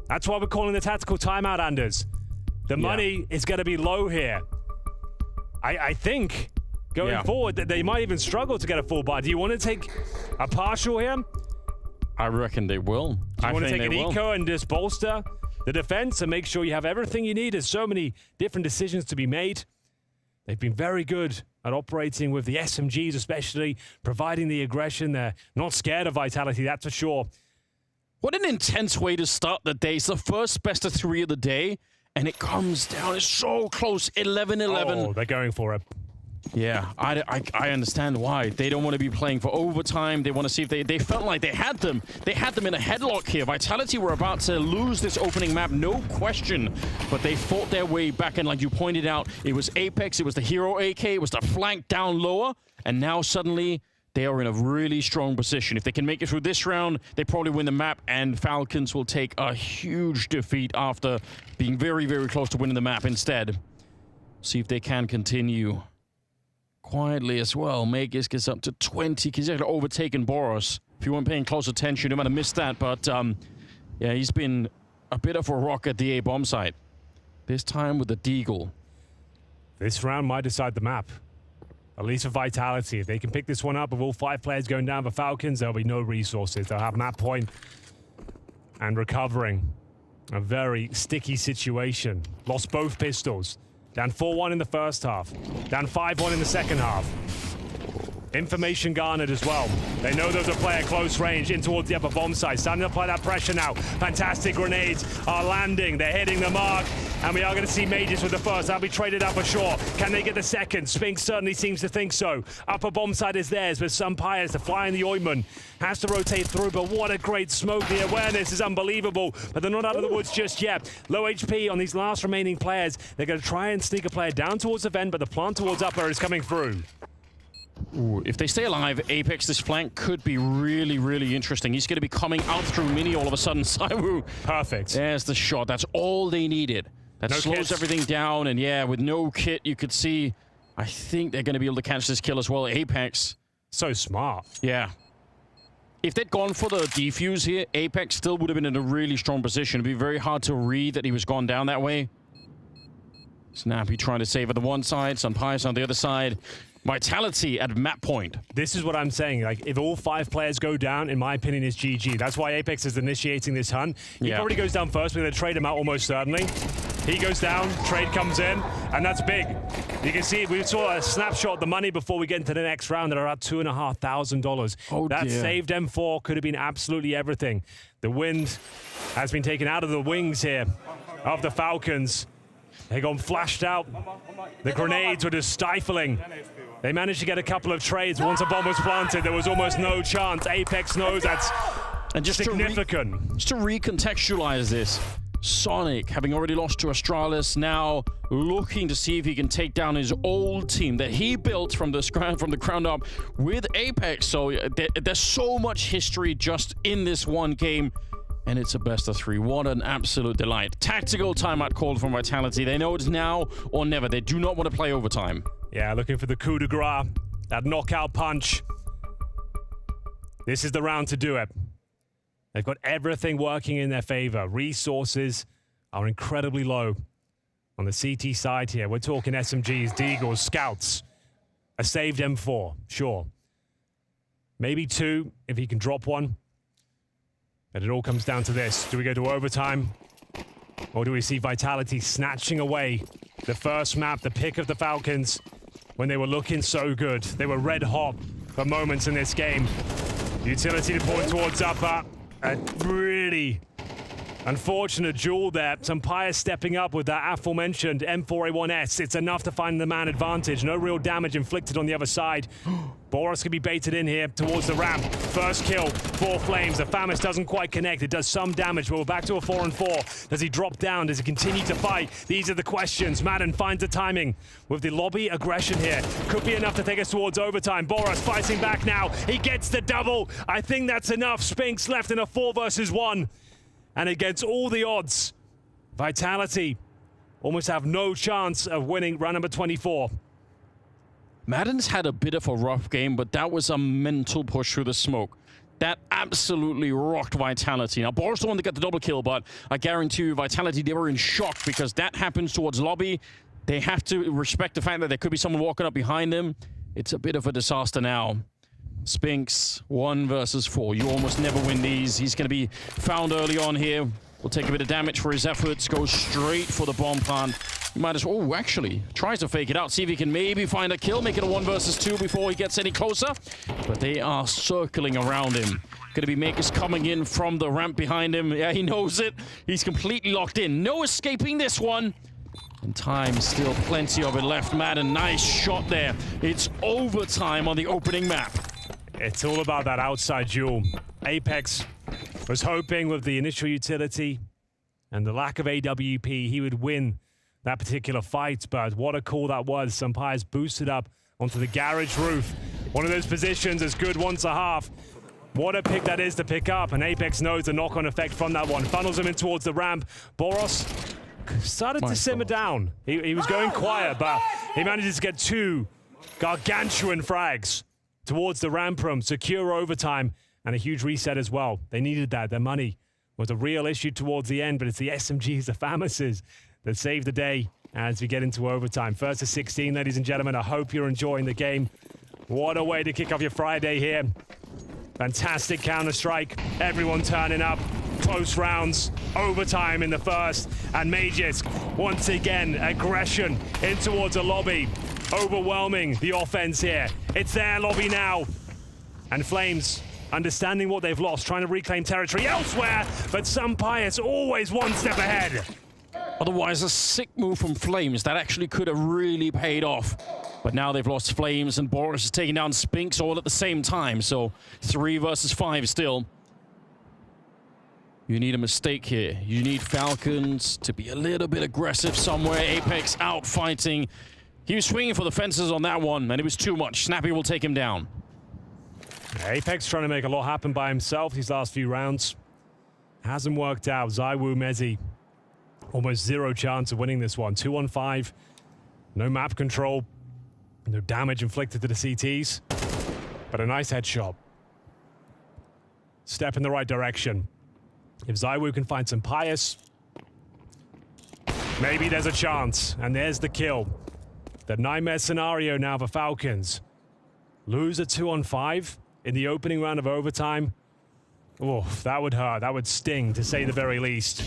That's why we're calling the tactical timeout, Anders. The money is going to be low here. I think... Going forward, they might even struggle to get a full buy. Do you want to take a partial here? I reckon they will. Do you want to take an eco and just bolster the defense and make sure you have everything you need? There's so many different decisions to be made. They've been very good at operating with the SMGs, especially providing the aggression. They're not scared of Vitality, that's for sure. What an intense way to start the day. It's the first best of 3 of the day, and it comes down. It's so close, 11-11. Oh, they're going for it. Yeah, I understand why. They don't want to be playing for overtime. They want to see if they felt like they had them. They had them in a headlock here. Vitality were about to lose this opening map, no question. But they fought their way back, and like you pointed out, it was Apex, it was the hero AK, it was the flank down lower, and now suddenly they are in a really strong position. If they can make it through this round, they probably win the map, and Falcons will take a huge defeat after being very, very close to winning the map instead. See if they can continue. Quietly as well, Magus gets up to 20. He's actually overtaken Boros. If you weren't paying close attention, you might have missed that. But yeah, he's been a bit of a rock at the A bomb site. This time with the Deagle. This round might decide the map. At least for Vitality. If they can pick this one up with all 5 players going down for Falcons, there'll be no resources. They'll have map point and recovering. A very sticky situation. Lost both pistols. Down 4-1 in the first half. Down 5-1 in the second half. Information garnered as well. They know there's a player close range in towards the upper bomb site. Starting to apply that pressure now. Fantastic grenades are landing. They're hitting the mark. And we are going to see Mages with the first. That'll be traded up for sure. Can they get the second? Spinks certainly seems to think so. Upper bomb site is theirs, but some Pyres to fly in the ointment. Has to rotate through, but what a great smoke. The awareness is unbelievable, but they're not out of the woods just yet. Low HP on these last remaining players. They're going to try and sneak a player down towards the vent, but the plant towards upper is coming through. Ooh, if they stay alive, Apex, this flank could be really, really interesting. He's going to be coming out through Mini all of a sudden. Saiwu. Perfect. There's the shot. That's all they needed. That slows everything down, and yeah, with no kit, you could see, I think they're going to be able to catch this kill as well. Apex. So smart. Yeah. If they'd gone for the defuse here, Apex still would have been in a really strong position. It'd be very hard to read that he was gone down that way. Snappy trying to save at the one side, Sunpice on the other side. Vitality at map point. This is what I'm saying. Like, if all 5 players go down, in my opinion, it's GG. That's why Apex is initiating this hunt. He probably goes down first. We're going to trade him out almost certainly. He goes down, trade comes in, and that's big. You can see, we saw a snapshot of the money before we get into the next round at around $2,500. Oh, that dear. saved M4, could have been absolutely everything. The wind has been taken out of the wings here of the Falcons. They gone flashed out. The grenades were just stifling. They managed to get a couple of trades. Once a bomb was planted, there was almost no chance. Apex knows that's significant. Just to recontextualize this, Sonic, having already lost to Astralis, now looking to see if he can take down his old team that he built from the ground up with Apex. So there's so much history just in this one game, and it's a best of 3. What an absolute delight. Tactical timeout called from Vitality. They know it's now or never. They do not want to play overtime. Yeah, looking for the coup de grace, that knockout punch. This is the round to do it. They've got everything working in their favor. Resources are incredibly low. On the CT side here, we're talking SMGs, Deagles, Scouts. A saved M4, sure. Maybe 2 if he can drop one. But it all comes down to this. Do we go to overtime? Or do we see Vitality snatching away the first map, the pick of the Falcons, when they were looking so good? They were red hot for moments in this game. Utility to point towards upper. A really unfortunate duel there. Sampaya stepping up with that aforementioned M4A1S. It's enough to find the man advantage. No real damage inflicted on the other side. Boros can be baited in here towards the ramp. First kill, 4 flames. The Famis doesn't quite connect. It does some damage, but we're back to a 4-on-4. Does he drop down? Does he continue to fight? These are the questions. Madden finds the timing with the lobby aggression here. Could be enough to take us towards overtime. Boros fighting back now. He gets the double. I think that's enough. Spinks left in a 4 versus 1. And against all the odds, Vitality almost have no chance of winning round number 24. Madden's had a bit of a rough game, but that was a mental push through the smoke. That absolutely rocked Vitality. Now, Boris the one that got the double kill, but I guarantee you, Vitality, they were in shock because that happens towards lobby. They have to respect the fact that there could be someone walking up behind them. It's a bit of a disaster now. Spinks, 1 versus 4. You almost never win these. He's going to be found early on here. Will take a bit of damage for his efforts. Goes straight for the bomb plant. He might as well, oh, actually, tries to fake it out. See if he can maybe find a kill. Make it a 1 versus 2 before he gets any closer. But they are circling around him. Going to be Makers coming in from the ramp behind him. Yeah, he knows it. He's completely locked in. No escaping this one. And time, still plenty of it left. Madden, nice shot there. It's overtime on the opening map. It's all about that outside duel. Apex was hoping with the initial utility and the lack of AWP, he would win that particular fight, but what a call that was. Sampaya's boosted up onto the garage roof. One of those positions is good once a half. What a pick that is to pick up, and Apex knows the knock-on effect from that one. Funnels him in towards the ramp. Boros started to simmer down. He was going quiet, but he manages to get 2 gargantuan frags towards the ramp room, secure overtime, and a huge reset as well. They needed that. Their money was a real issue towards the end, but it's the SMGs, the Famises, that saved the day as we get into overtime. First to 16, ladies and gentlemen. I hope you're enjoying the game. What a way to kick off your Friday here. Fantastic Counter-Strike. Everyone turning up. Close rounds. Overtime in the first. And Mages, once again, aggression in towards a lobby. Overwhelming the offense here. It's their lobby now. And Flames, understanding what they've lost, trying to reclaim territory elsewhere, but Sampaya's always one step ahead. Otherwise, a sick move from Flames that actually could have really paid off. But now they've lost Flames, and Boris is taking down Spinks all at the same time. So 3 versus 5 still. You need a mistake here. You need Falcons to be a little bit aggressive somewhere. Apex out fighting. He was swinging for the fences on that one, and it was too much. Snappy will take him down. Apex trying to make a lot happen by himself these last few rounds. Hasn't worked out. Zywoo, Mezzi, almost 0 chance of winning this one. 2-on-5. No map control. No damage inflicted to the CTs. But a nice headshot. Step in the right direction. If Zywoo can find some pious, maybe there's a chance. And there's the kill. The nightmare scenario now for Falcons. Lose a 2-on-5 in the opening round of overtime. Oh, that would hurt. That would sting, to say the very least.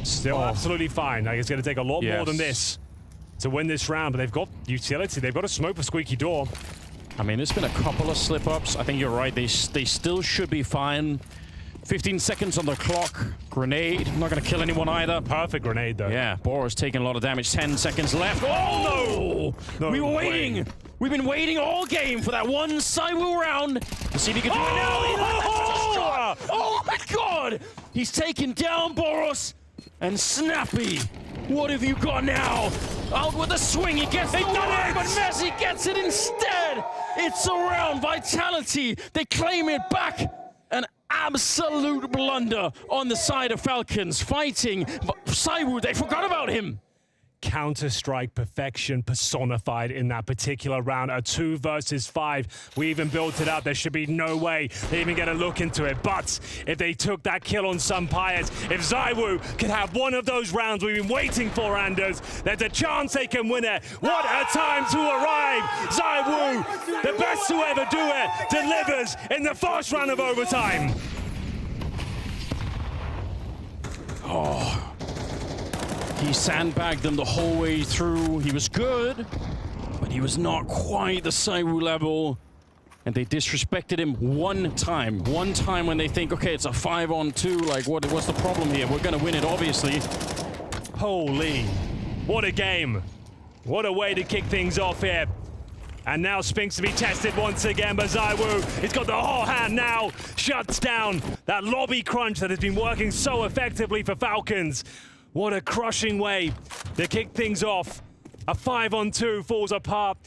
Still absolutely fine. Like, it's going to take a lot more than this to win this round, but they've got utility. They've got a smoke for Squeaky Door. I mean, there's been a couple of slip-ups. I think you're right. They still should be fine. 15 seconds on the clock. Grenade. Not going to kill anyone either. Perfect grenade, though. Yeah, Boris taking a lot of damage. 10 seconds left. Oh, no! We were waiting. We've been waiting all game for that one Zywoo round to see if he can do it now. Oh my God! He's taken down Boros. And Snappy, what have you got now? Out with a swing, he gets the one, but Messi gets it instead. It's around Vitality. They claim it back. An absolute blunder on the side of Falcons. Fighting, but ZywOo, they forgot about him. Counter-Strike perfection personified in that particular round. A 2 versus 5. We even built it up. There should be no way they even get a look into it. But if they took that kill on Sunpires, if ZywOo could have one of those rounds we've been waiting for, Anders, there's a chance they can win it. What a time to arrive. ZywOo, the best to ever do it, delivers in the first round of overtime. Oh. He sandbagged them the whole way through. He was good, but he was not quite the ZywOo level. And they disrespected him one time. One time when they think, okay, it's a 5-on-2. Like, what's the problem here? We're going to win it, obviously. Holy, what a game. What a way to kick things off here. And now Spinks to be tested once again by ZywOo. He's got the whole hand now. Shuts down that lobby crunch that has been working so effectively for Falcons. What a crushing way to kick things off. A 5-on-2 falls apart.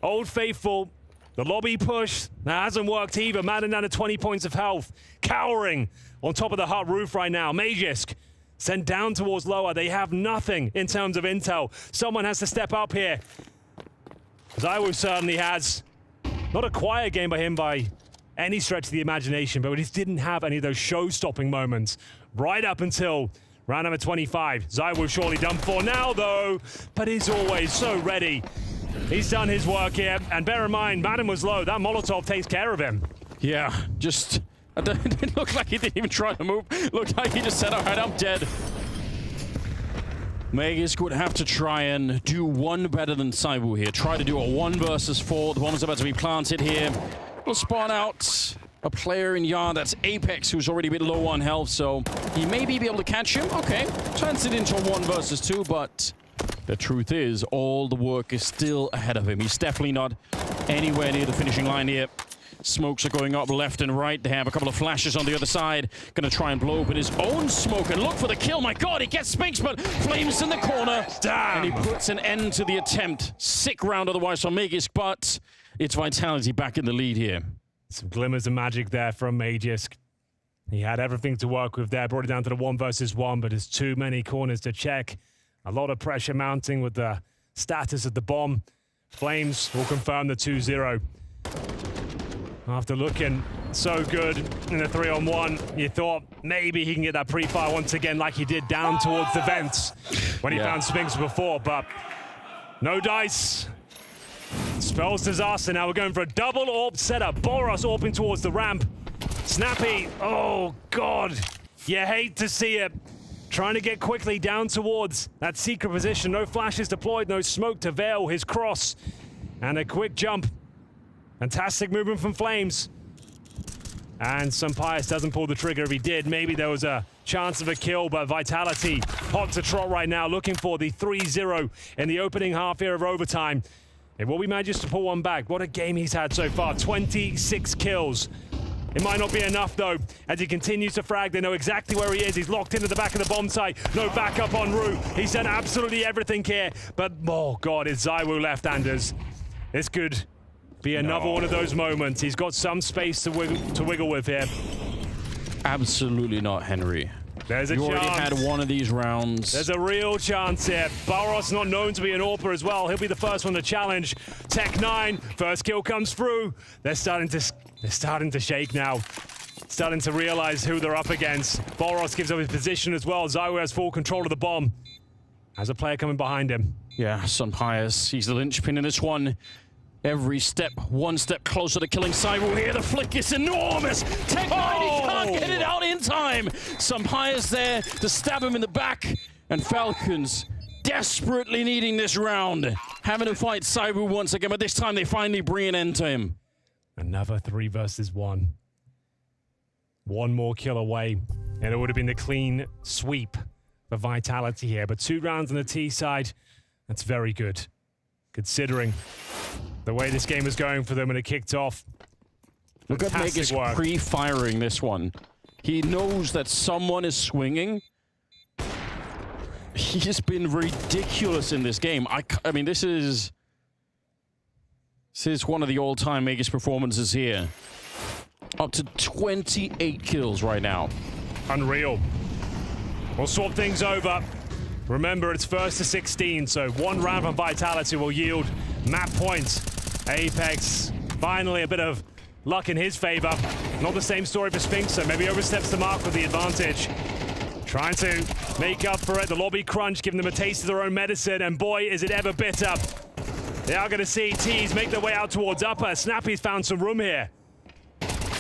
Old Faithful, the lobby push, that hasn't worked either. Madden down to 20 points of health. Cowering on top of the hut roof right now. Magisk sent down towards lower. They have nothing in terms of intel. Someone has to step up here. ZywOo certainly has. Not a quiet game by him by any stretch of the imagination, but he just didn't have any of those show-stopping moments right up until round number 25. ZywOo surely done for now, though, but he's always so ready. He's done his work here, and bear in mind, Madden was low. That Molotov takes care of him. Yeah, just... It looked like he didn't even try to move. Looked like he just said, all right, I'm dead. Magisk would have to try and do one better than ZywOo here. Try to do a 1 versus 4. The bomb is about to be planted here. We'll spawn out a player in yard. That's Apex, who's already a bit low on health, so he may be able to catch him. Okay, turns it into a 1 versus 2, but the truth is, all the work is still ahead of him. He's definitely not anywhere near the finishing line here. Smokes are going up left and right. They have a couple of flashes on the other side. Gonna try and blow open his own smoke and look for the kill. My God, he gets Spinks, but Flames in the corner. Damn! And he puts an end to the attempt. Sick round otherwise from Magisk, but it's Vitality back in the lead here. Some glimmers of magic there from Magisk. He had everything to work with there. Brought it down to the 1 versus 1, but there's too many corners to check. A lot of pressure mounting with the status of the bomb. Flames will confirm the 2-0. After looking so good in the 3-on-1, you thought maybe he can get that pre-fire once again like he did down towards the vents when he found Spinks before, but no dice. Spells disaster. Now we're going for a double AWP setup. Boros AWPing towards the ramp. Snappy, oh God. You hate to see it. Trying to get quickly down towards that secret position. No flashes deployed, no smoke to veil his cross. And a quick jump. Fantastic movement from Flames. And Sunpires doesn't pull the trigger. If he did, maybe there was a chance of a kill, but Vitality hot to trot right now, looking for the 3-0 in the opening half here of overtime. It will be managed to pull one back. What a game he's had so far. 26 kills. It might not be enough, though, as he continues to frag. They know exactly where he is. He's locked into the back of the bomb site. No backup en route. He's done absolutely everything here. But, oh, God, it's ZywOo left-handers. This could be another one of those moments. He's got some space to wiggle with here. Absolutely not, Henry. There's a chance. You already had one of these rounds. There's a real chance here. Boros not known to be an AWPer as well. He'll be the first one to challenge. Tech9, first kill comes through. They're starting to shake now. Starting to realize who they're up against. Boros gives up his position as well. ZywOo has full control of the bomb. Has a player coming behind him. Yeah, Sunpires, he's the linchpin in this one. Every step, one step closer to killing ZywOo here. The flick is enormous. Tech9, he can't get it out in time. Sunpires there to stab him in the back. And Falcons desperately needing this round. Having to fight ZywOo once again, but this time they finally bring an end to him. Another 3 versus 1. One more kill away, and it would have been the clean sweep for Vitality here. But 2 rounds on the T side, that's very good, considering the way this game was going for them when it kicked off. Look at Magisk pre-firing this one. He knows that someone is swinging, He's been ridiculous in this game. I mean, this is one of the all-time biggest performances here. Up to 28 kills right now. Unreal. We'll swap things over. Remember, it's first to 16, so one round from Vitality will yield map points. Apex, finally a bit of luck in his favor. Not the same story for Sphinx, so maybe oversteps the mark with the advantage. Trying to make up for it. The lobby crunch, giving them a taste of their own medicine, and boy, is it ever bitter. They are going to see Tees make their way out towards upper. Snappy's found some room here.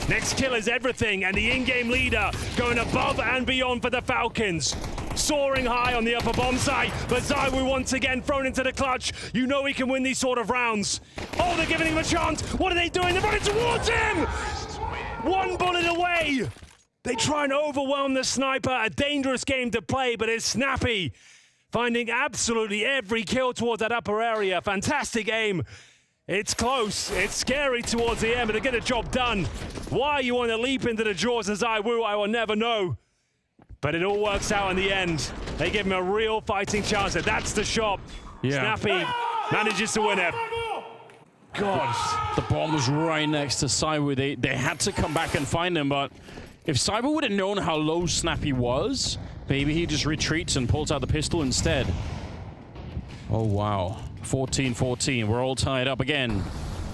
Next kill is everything, and the in-game leader going above and beyond for the Falcons. Soaring high on the upper bomb site, but ZywOo once again thrown into the clutch. You know he can win these sort of rounds. Oh, they're giving him a chance. What are they doing? They're running towards him! One bullet away. They try and overwhelm the sniper. A dangerous game to play, but it's Snappy finding absolutely every kill towards that upper area. Fantastic aim. It's close. It's scary towards the end, but to get a job done. Why you want to leap into the jaws of ZywOo, I will never know. But it all works out in the end. They give him a real fighting chance. And that's the shot. Yeah. Snappy manages to win it. God, the bomb was right next to ZywOo. They had to come back and find him, but if ZywOo would have known how low Snappy was, maybe he just retreats and pulls out the pistol instead. Oh, wow. 14-14. We're all tied up again.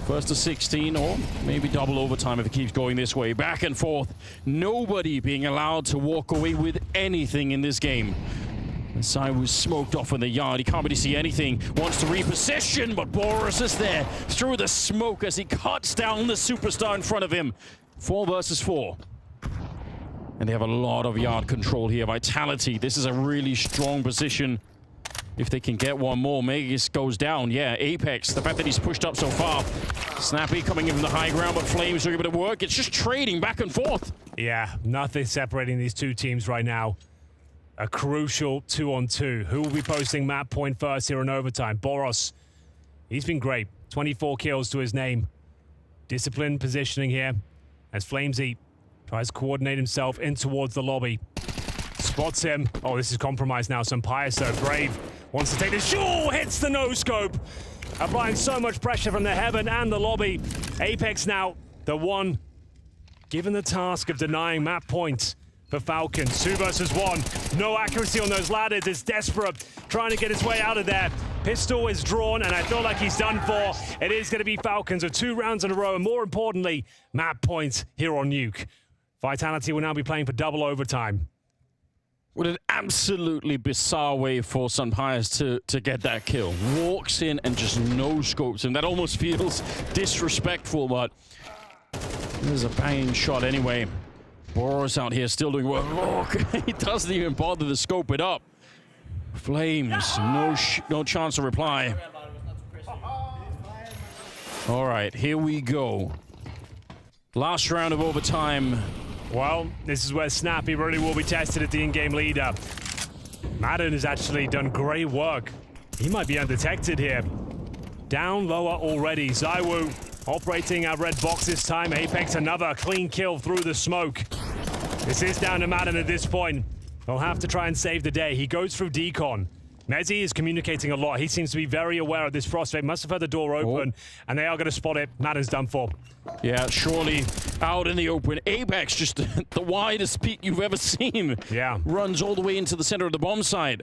First to 16, or maybe double overtime if it keeps going this way. Back and forth. Nobody being allowed to walk away with anything in this game. ZywOo's smoked off in the yard. He can't really see anything. Wants to reposition, but Boris is there through the smoke as he cuts down the superstar in front of him. 4 versus 4. And they have a lot of yard control here. Vitality, this is a really strong position. If they can get one more, Magus goes down. Yeah, Apex, the fact that he's pushed up so far. Snappy coming in from the high ground, but Flames doing a bit of work. It's just trading back and forth. Yeah, nothing separating these two teams right now. A crucial 2-on-2. Who will be posting map point first here in overtime? Boros, he's been great. 24 kills to his name. Disciplined positioning here as Flamesy tries to coordinate himself in towards the lobby. Spots him. Oh, this is compromised now. Sampaius, so Brave wants to take this. Sure, hits the no-scope. Applying so much pressure from the heaven and the lobby. Apex now, the one given the task of denying map points for Falcons. 2 versus 1. No accuracy on those ladders. It's desperate, trying to get his way out of there. Pistol is drawn, and I feel like he's done for. It is going to be Falcons with 2 rounds in a row, and more importantly, map points here on Nuke. Vitality will now be playing for double overtime. What an absolutely bizarre way for Sampaius to get that kill. Walks in and just no-scopes him. That almost feels disrespectful, but there's a banging shot anyway. Boros out here still doing work. Look, he doesn't even bother to scope it up. Flames, no chance to reply. All right, here we go. Last round of overtime. Well, this is where Snappy really will be tested at the in-game leader. Madden has actually done great work. He might be undetected here. Down lower already. ZywOo operating our red box this time. Apex, another clean kill through the smoke. This is down to Madden at this point. They'll have to try and save the day. He goes through decon. Mezzi is communicating a lot. He seems to be very aware of this prospect. Must have heard the door open, and they are going to spot it. Madden's done for. Yeah, surely out in the open. Apex, just the widest peak you've ever seen. Yeah. Runs all the way into the center of the bomb site.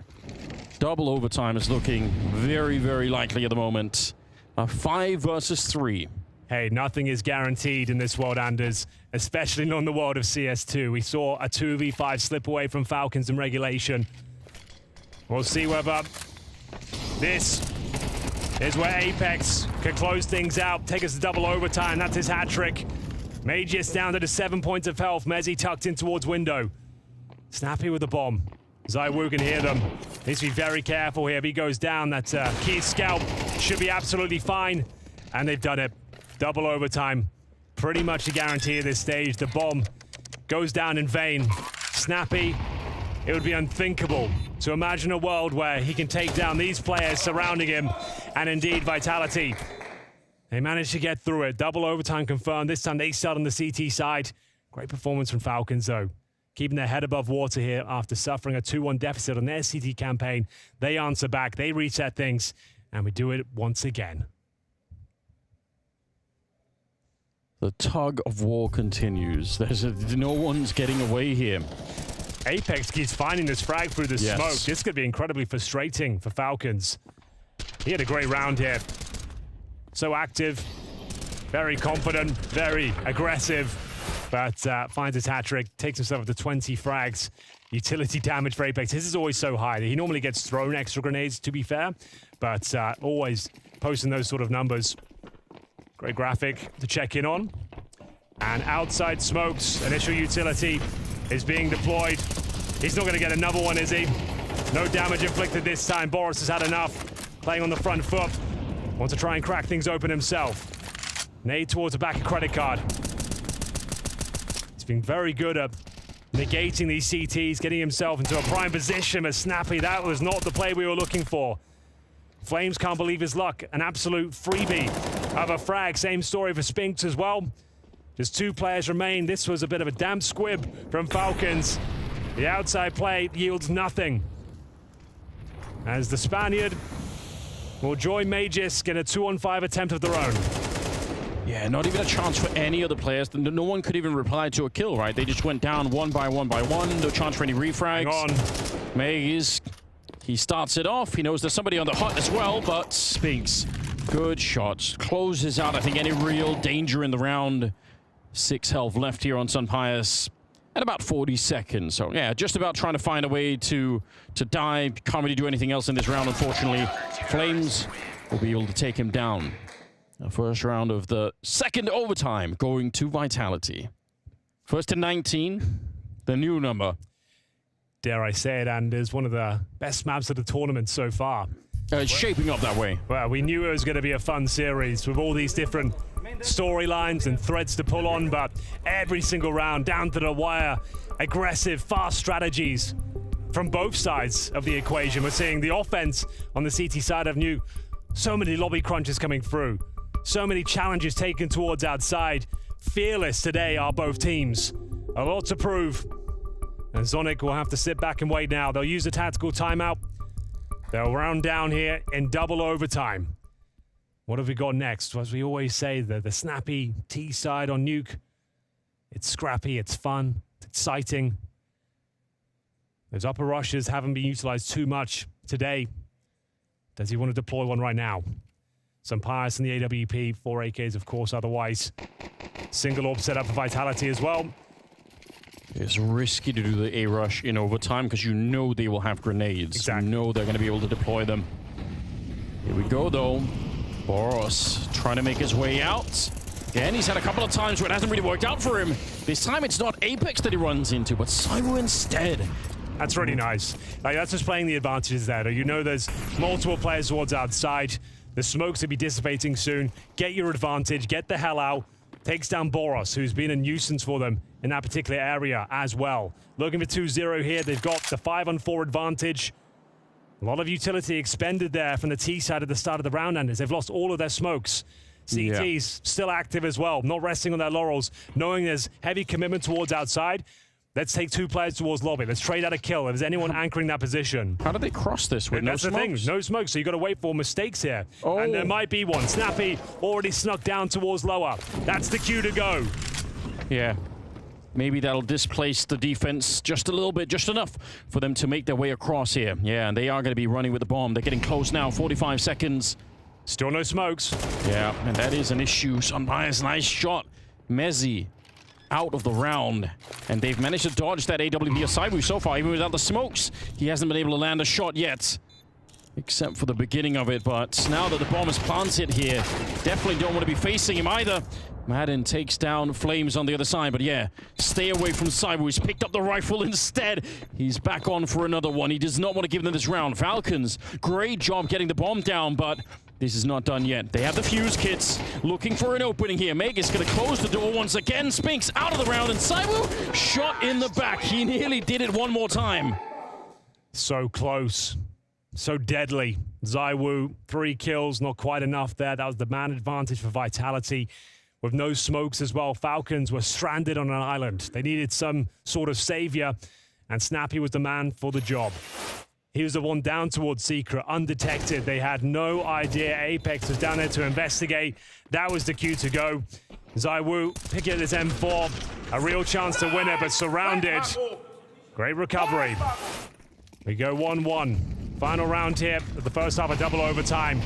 Double overtime is looking very, very likely at the moment. 5 versus 3. Hey, nothing is guaranteed in this world, Anders, especially not in the world of CS2. We saw a 2v5 slip away from Falcons in regulation. We'll see whether this is where Apex can close things out, take us to double overtime. That's his hat trick. Magus down to the 7 points of health. Mezzi tucked in towards window. Snappy with the bomb. ZywOo can hear them. Needs to be very careful here. If he goes down, that key scout should be absolutely fine. And they've done it. Double overtime. Pretty much a guarantee at this stage. The bomb goes down in vain. Snappy, it would be unthinkable to imagine a world where he can take down these players surrounding him, and indeed Vitality. They managed to get through it. Double overtime confirmed. This time they start on the CT side. Great performance from Falcons though. keeping their head above water here after suffering a 2-1 deficit on their CT campaign. They answer back, they reset things, and we do it once again. The tug of war continues. No one's getting away here. Apex keeps finding this frag through the smoke. This could be incredibly frustrating for Falcons. He had a great round here. So active, very confident, very aggressive, but finds his hat trick, takes himself up to 20 frags. Utility damage for Apex. His is always so high. He normally gets thrown extra grenades, to be fair, but always posting those sort of numbers. Great graphic to check in on. And outside smokes, initial utility is being deployed. He's not going to get another one, is he? No damage inflicted this time. Boris has had enough. Playing on the front foot. Wants to try and crack things open himself. Nade towards the back of credit card. He's been very good at negating these CTs, getting himself into a prime position as Snappy. That was not the play we were looking for. Flames can't believe his luck. An absolute freebie of a frag. Same story for Spinks as well. Just 2 players remain. This was a bit of a damn squib from Falcons. The outside play yields nothing. As the Spaniard will join Magis in a 2-on-5 attempt of their own. Yeah, not even a chance for any of the players. No one could even reply to a kill, right? They just went down one by one. No chance for any refrags. Hang on. Maze, he starts it off. He knows there's somebody on the hut as well, but Spinks, good shots. Closes out, I think, any real danger in the round. 6 health left here on Sunpius. At about 40 seconds. So, yeah, just about trying to find a way to die. Can't really do anything else in this round, unfortunately. Flames will be able to take him down. The first round of the second overtime going to Vitality. First to 19, the new number. Dare I say it, and is one of the best maps of the tournament so far. It's shaping up that way. Well, we knew it was going to be a fun series with all these different storylines and threads to pull on, but every single round, down to the wire, aggressive, fast strategies from both sides of the equation. We're seeing the offense on the CT side of Nuke. So many lobby crunches coming through. So many challenges taken towards outside. Fearless today are both teams. A lot to prove. And Zonic will have to sit back and wait now. They'll use a tactical timeout. They'll round down here in double overtime. What have we got next? As we always say, the snappy T side on Nuke. It's scrappy, it's fun, it's exciting. Those upper rushes haven't been utilized too much today. Does he want to deploy one right now? Some Pius in the AWP, 4 AKs of course otherwise. Single orb set up for Vitality as well. It's risky to do the A-rush in overtime because you know they will have grenades. Exactly. You know they're going to be able to deploy them. Here we go though. Boros trying to make his way out. Again, he's had a couple of times where it hasn't really worked out for him. This time it's not Apex that he runs into, but Cyber instead. That's really nice. Like, that's just playing the advantages there. You know there's multiple players towards outside. The smokes will be dissipating soon. Get your advantage. Get the hell out. Takes down Boros, who's been a nuisance for them in that particular area as well. Looking for 2-0 here. They've got the 5-on-4 advantage. A lot of utility expended there from the T side at the start of the round, and they've lost all of their smokes. CT's still active as well, not resting on their laurels, knowing there's heavy commitment towards outside. Let's take 2 players towards lobby. Let's trade out a kill if there's anyone anchoring that position. How do they cross this with no smokes? That's the thing, no smoke, so you've got to wait for mistakes here. Oh. And there might be one. Snappy already snuck down towards lower. That's the cue to go. Yeah. Maybe that'll displace the defense just a little bit, just enough for them to make their way across here. Yeah, and they are going to be running with the bomb. They're getting close now, 45 seconds. Still no smokes. Yeah, and that is an issue. Sunbias, nice shot. Mezzi out of the round. And they've managed to dodge that AWP aside so far, even without the smokes. He hasn't been able to land a shot yet, except for the beginning of it. But now that the bomb is planted here, definitely don't want to be facing him either. Madden takes down Flames on the other side, but yeah, stay away from Cyber. He's picked up the rifle instead. He's back on for another one. He does not want to give them this round. Falcons, great job getting the bomb down, but this is not done yet. They have the fuse kits, looking for an opening here. Mega's going to close the door once again. Spinks out of the round, and Cyber shot in the back. He nearly did it one more time. So close. So deadly. Zywoo, 3 kills, not quite enough there. That was the man advantage for Vitality. with no smokes as well. Falcons were stranded on an island. They needed some sort of savior, and Snappy was the man for the job. He was the one down towards Secret, undetected. They had no idea Apex was down there to investigate. That was the cue to go. ZywOo picking at his M4. A real chance to win it, but surrounded. Great recovery. We go 1-1. Final round here of the first half of double overtime.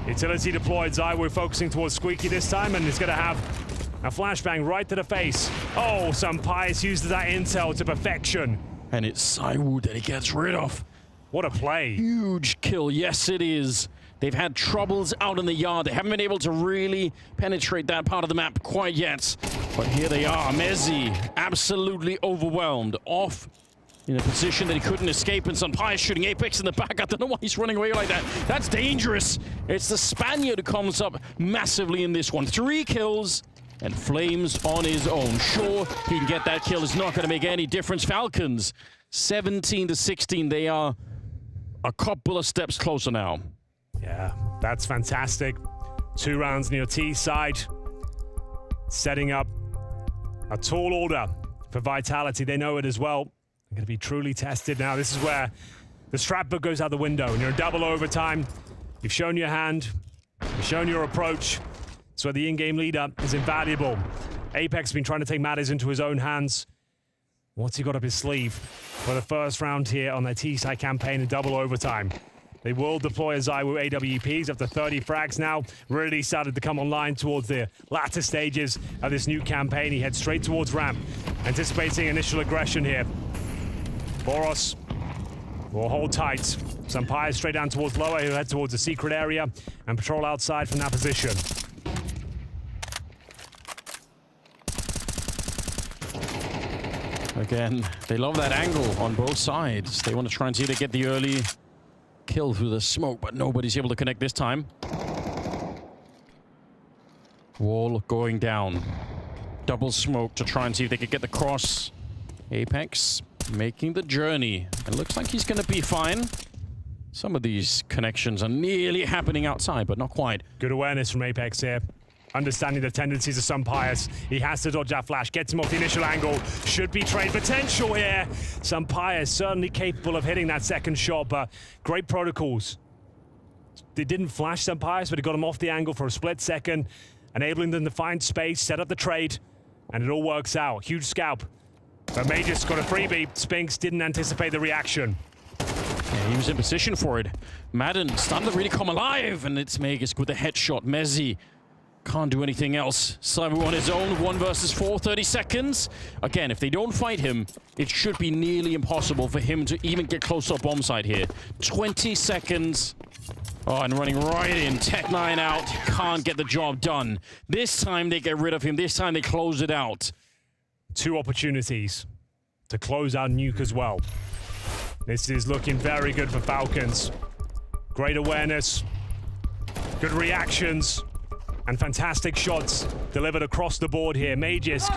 Utility deployed. ZywOo focusing towards Squeaky this time, and he's going to have a flashbang right to the face. Oh, Sunpius uses that intel to perfection. And it's ZywOo that he gets rid of. What a play. Huge kill. Yes, it is. They've had troubles out in the yard. They haven't been able to really penetrate that part of the map quite yet. But here they are. Mezzi absolutely overwhelmed. Off in a position that he couldn't escape, and Sunpius shooting Apex in the back. I don't know why he's running away like that. That's dangerous. It's the Spaniard who comes up massively in this one. 3 kills and Flames on his own. Sure, he can get that kill. It's not going to make any difference. Falcons 17-16. They are a couple of steps closer now. Yeah, that's fantastic. 2 rounds near T side. Setting up a tall order for Vitality. They know it as well. They're going to be truly tested now. This is where the strat book goes out the window. And you're in double overtime. You've shown your hand. You've shown your approach. It's where the in-game leader is invaluable. Apex has been trying to take matters into his own hands. What's he got up his sleeve for the first round here on their T-side campaign in double overtime? They will deploy a ZywOo AWPs up to 30 frags now. Really started to come online towards the latter stages of this new campaign. He heads straight towards ramp, anticipating initial aggression here. Boros will hold tight. Sunpius straight down towards lower. He'll head towards the secret area and patrol outside from that position. Again, they love that angle on both sides. They want to try and see if they get the early kill through the smoke, but nobody's able to connect this time. Wall going down. Double smoke to try and see if they could get the cross. Apex making the journey. It looks like he's going to be fine. Some of these connections are nearly happening outside, but not quite. Good awareness from Apex here. Understanding the tendencies of Sunpius. He has to dodge that flash, gets him off the initial angle. Should be trade potential here. Sunpius certainly capable of hitting that second shot, but great protocols. They didn't flash Sunpius, but it got him off the angle for a split second, enabling them to find space, set up the trade, and it all works out. Huge scalp. But Magus got a freebie. Spinks didn't anticipate the reaction. Yeah, he was in position for it. Madden starting to really come alive, and it's Magus with a headshot. Mezzi can't do anything else. ZywOo on his own, 1 versus 4, 30 seconds. Again, if they don't fight him, it should be nearly impossible for him to even get close up bomb site here. 20 seconds. Oh, and running right in. Tech9 out. Can't get the job done. This time they get rid of him. This time they close it out. 2 opportunities to close out Nuke as well. This is looking very good for Falcons. Great awareness. Good reactions. And fantastic shots delivered across the board here. Magus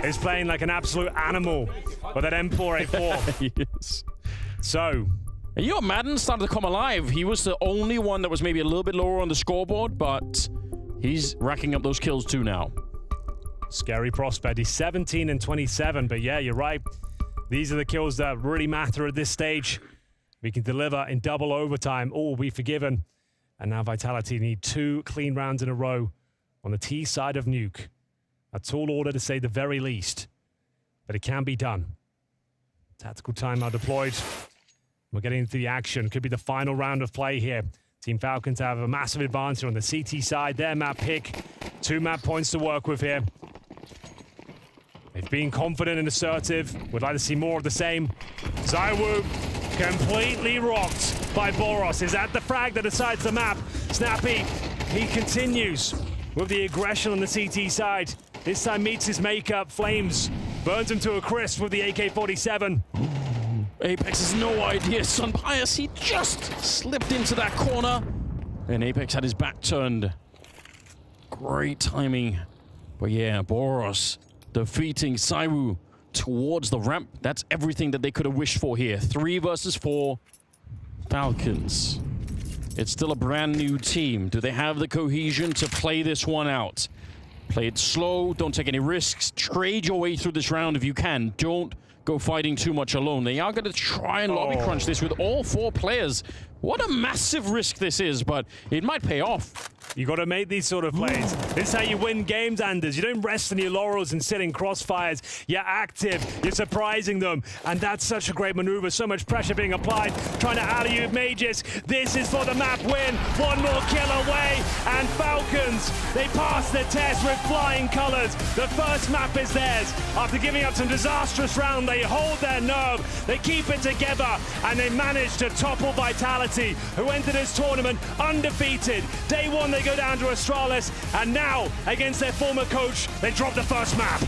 is playing like an absolute animal with that M4A4. Yes. So, you know, Madden started to come alive. He was the only one that was maybe a little bit lower on the scoreboard, but he's racking up those kills too now. Scary prospect. He's 17 and 27, but yeah, you're right. These are the kills that really matter at this stage. We can deliver in double overtime. All will be forgiven. And now Vitality need 2 clean rounds in a row on the T side of Nuke. A tall order to say the very least, but it can be done. Tactical timeout deployed. We're getting into the action. Could be the final round of play here. Team Falcons have a massive advantage on the CT side. Their map pick. 2 map points to work with here. They've been confident and assertive. Would like to see more of the same. ZywOo completely rocked by Boros. Is that the frag that decides the map? Snappy, he continues with the aggression on the CT side. This time meets his makeup. Flames burns him to a crisp with the AK-47. Apex has no idea. Sunpius, he just slipped into that corner. And Apex had his back turned. Great timing. But yeah, Boros defeating ZywOo towards the ramp. That's everything that they could have wished for here. 3 versus 4 Falcons. It's still a brand new team. Do they have the cohesion to play this one out? Play it slow, don't take any risks, trade your way through this round if you can. Don't go fighting too much alone. They are going to try and lobby crunch this with all 4 players. What a massive risk this is, but it might pay off. You got to make these sort of plays. This is how you win games, Anders. You don't rest on your laurels and sit in crossfires. You're active. You're surprising them. And that's such a great maneuver. So much pressure being applied. Trying to alley-oop Mages. This is for the map win. 1 more kill away. And Falcons, they pass the test with flying colors. The first map is theirs. After giving up some disastrous round, they hold their nerve. They keep it together. And they manage to topple Vitality, who entered this tournament undefeated. Day 1, they go down to Astralis, and now, against their former coach, they drop the first map.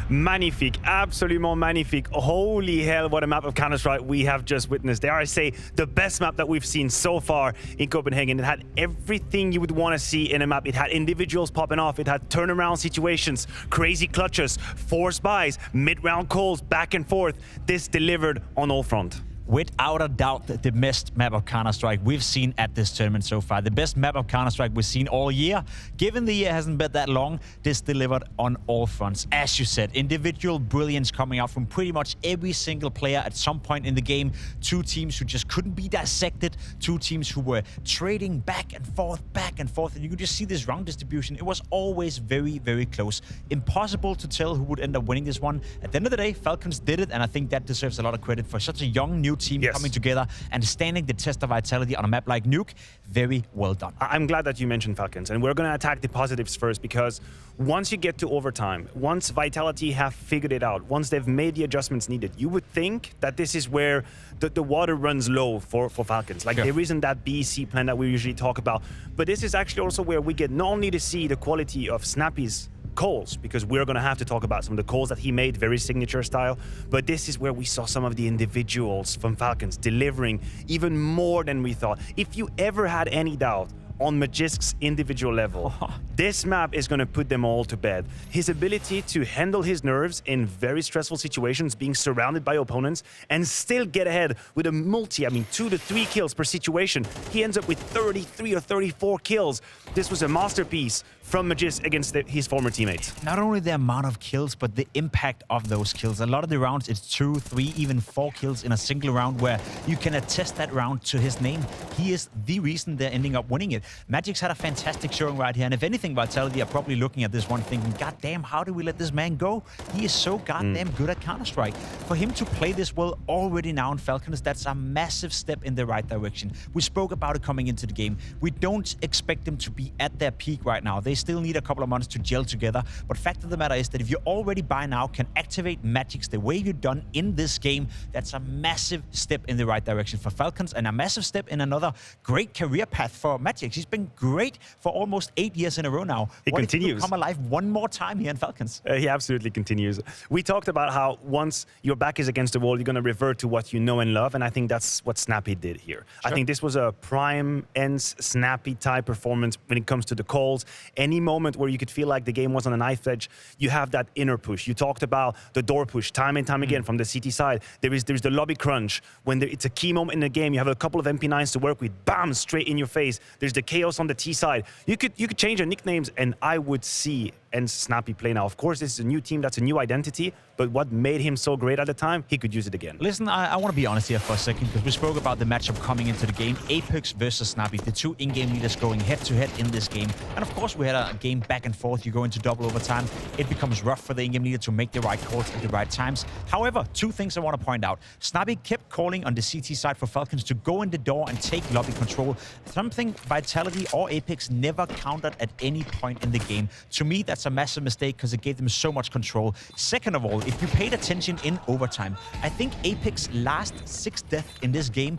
Magnifique, absolument magnifique. Holy hell, what a map of Counter-Strike we have just witnessed. Dare I say, the best map that we've seen so far in Copenhagen. It had everything you would want to see in a map. It had individuals popping off. It had turnaround situations, crazy clutches, forced buys, mid-round calls, back and forth. This delivered on all fronts. Without a doubt, the best map of Counter-Strike we've seen at this tournament so far. The best map of Counter-Strike we've seen all year. Given the year hasn't been that long, this delivered on all fronts. As you said, individual brilliance coming out from pretty much every single player at some point in the game. 2 teams who just couldn't be dissected. 2 teams who were trading back and forth. And you could just see this round distribution. It was always very, very close. Impossible to tell who would end up winning this one. At the end of the day, Falcons did it, and I think that deserves a lot of credit for such a young, new team coming together and standing the test of Vitality on a map like Nuke. Very well done. I'm glad that you mentioned Falcons, and we're going to attack the positives first, because once you get to overtime, once Vitality have figured it out, once they've made the adjustments needed, you would think that this is where the water runs low for Falcons. Like, there isn't that BC plan that we usually talk about, but this is actually also where we get not only to see the quality of Snappy's calls, because we're going to have to talk about some of the calls that he made, very signature style, but this is where we saw some of the individuals from Falcons delivering even more than we thought. If you ever had any doubt on Magisk's individual level, this map is going to put them all to bed. His ability to handle his nerves in very stressful situations, being surrounded by opponents, and still get ahead with a 2 to 3 kills per situation. He ends up with 33 or 34 kills. This was a masterpiece from Magisk against his former teammates. Not only the amount of kills, but the impact of those kills. A lot of the rounds, it's 2, 3, even 4 kills in a single round, where you can attest that round to his name. He is the reason they're ending up winning it. Magic's had a fantastic showing right here, and if anything, Vitality are probably looking at this one thinking, God damn, how do we let this man go? He is so goddamn good at Counter-Strike. For him to play this well already now in Falcons, that's a massive step in the right direction. We spoke about it coming into the game. We don't expect them to be at their peak right now. They still need a couple of months to gel together, but fact of the matter is that if you already by now can activate Magic's the way you've done in this game, that's a massive step in the right direction for Falcons, and a massive step in another great career path for Magic. He's been great for almost 8 years in a row now. He continues. Come alive one more time here in Falcons. He absolutely continues. We talked about how once your back is against the wall, you're going to revert to what you know and love, and I think that's what Snappy did here. Sure. I think this was a prime ends Snappy type performance when it comes to the calls. Any moment where you could feel like the game was on a knife edge, you have that inner push. You talked about the door push time and time again from the CT side. There's the lobby crunch. When it's a key moment in the game, you have a couple of MP9s to work with, bam, straight in your face. There's the chaos on the T side. You could change your nicknames, and I would see and Snappy play now. Of course, this is a new team, that's a new identity, but what made him so great at the time, he could use it again. Listen, I want to be honest here for a second, because we spoke about the matchup coming into the game. Apex versus Snappy, the 2 in-game leaders going head-to-head in this game. And of course, we had a game back and forth. You go into double overtime. It becomes rough for the in-game leader to make the right calls at the right times. However, 2 things I want to point out. Snappy kept calling on the CT side for Falcons to go in the door and take lobby control, something Vitality or Apex never countered at any point in the game. To me, that's a massive mistake, because it gave them so much control. Second of all, if you paid attention in overtime, I think Apex last 6 deaths in this game,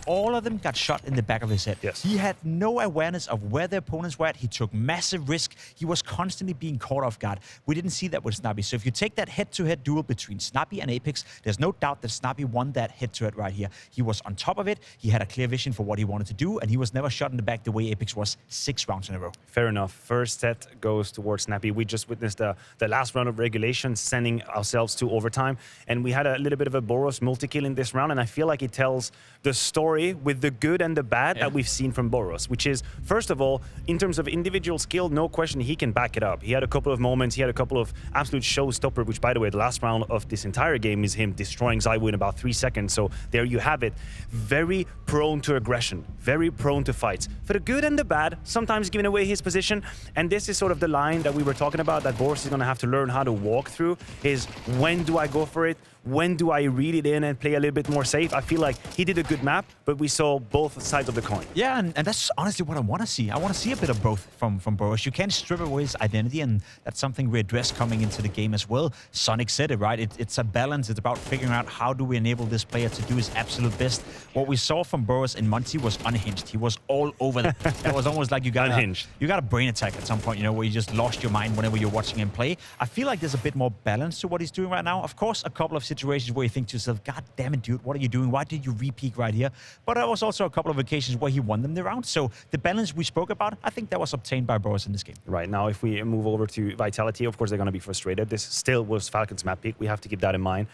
all of them got shot in the back of his head. Yes. He had no awareness of where the opponents were at. He took massive risk. He was constantly being caught off guard. We didn't see that with Snappy. So if you take that head-to-head duel between Snappy and Apex, there's no doubt that Snappy won that head-to-head right here. He was on top of it. He had a clear vision for what he wanted to do, and he was never shot in the back the way Apex was 6 rounds in a row. Fair enough. First set goes towards Snappy. We just witnessed the last round of regulation, sending ourselves to overtime, and we had a little bit of a Boros multi-kill in this round, and I feel like it tells the story with the good and the bad that we've seen from Boros, which is, first of all, in terms of individual skill, no question, he can back it up. He had a couple of moments, he had a couple of absolute showstopper, which, by the way, the last round of this entire game is him destroying ZywOo in about 3 seconds, so there you have it. Very prone to aggression, very prone to fights. For the good and the bad, sometimes giving away his position, and this is sort of the line that we were talking about that Boros is going to have to learn how to walk through, is when do I go for it? When do I read it in and play a little bit more safe? I feel like he did a good map, but we saw both sides of the coin. Yeah, and that's honestly what I want to see. I want to see a bit of both from Boros. You can't strip away his identity, and that's something we address coming into the game as well. Sonic said it, right? It's a balance. It's about figuring out how do we enable this player to do his absolute best. What we saw from Boros in Monty was unhinged. He was all over that. It was almost like you got a brain attack at some point, you know, where you just lost your mind whenever you're watching him play. I feel like there's a bit more balance to what he's doing right now. Of course, a couple of situations where you think to yourself, God damn it, dude, what are you doing? Why did you re-peak right here? But there was also a couple of occasions where he won them the round. So the balance we spoke about, I think that was obtained by Boros in this game. Right, now if we move over to Vitality, of course they're going to be frustrated. This still was Falcons map pick. We have to keep that in mind.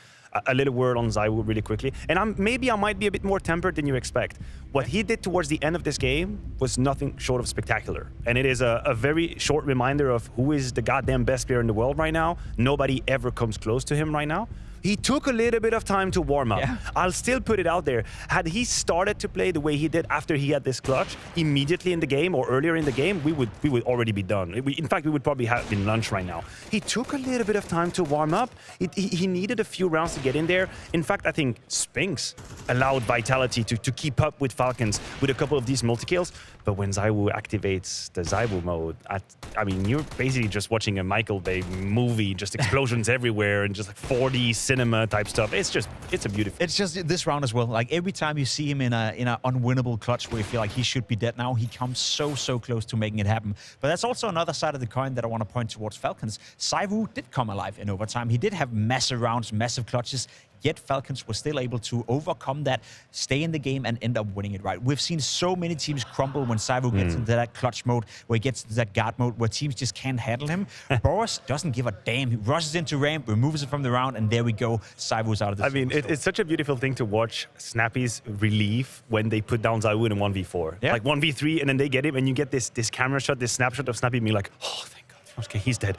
A little word on ZywOo really quickly. And maybe I might be a bit more tempered than you expect. What he did towards the end of this game was nothing short of spectacular. And it is a very short reminder of who is the goddamn best player in the world right now. Nobody ever comes close to him right now. He took a little bit of time to warm up. Yeah. I'll still put it out there. Had he started to play the way he did after he had this clutch, immediately in the game or earlier in the game, we would already be done. In fact, we would probably have been lunch right now. He took a little bit of time to warm up. He needed a few rounds to get in there. In fact, I think Spinks allowed Vitality to keep up with Falcons with a couple of these multi-kills. But when ZywOo activates the ZywOo mode, I mean, you're basically just watching a Michael Bay movie, just explosions everywhere and just like 4D cinema type stuff. It's a beautiful. It's just this round as well. Like every time you see him in a unwinnable clutch where you feel like he should be dead now, he comes so close to making it happen. But that's also another side of the coin that I want to point towards Falcons. ZywOo did come alive in overtime. He did have massive rounds, massive clutches. Yet Falcons were still able to overcome that, stay in the game, and end up winning it, right? We've seen so many teams crumble when ZywOo gets into that clutch mode, where he gets into that guard mode, where teams just can't handle him. Boros doesn't give a damn. He rushes into ramp, removes it from the round, and there we go. ZywOo's out of this. I mean, it's such a beautiful thing to watch Snappy's relief when they put down ZywOo in a 1v4. Yeah. Like 1v3, and then they get him, and you get this camera shot, this snapshot of Snappy being like, oh, thank God. Okay, he's dead.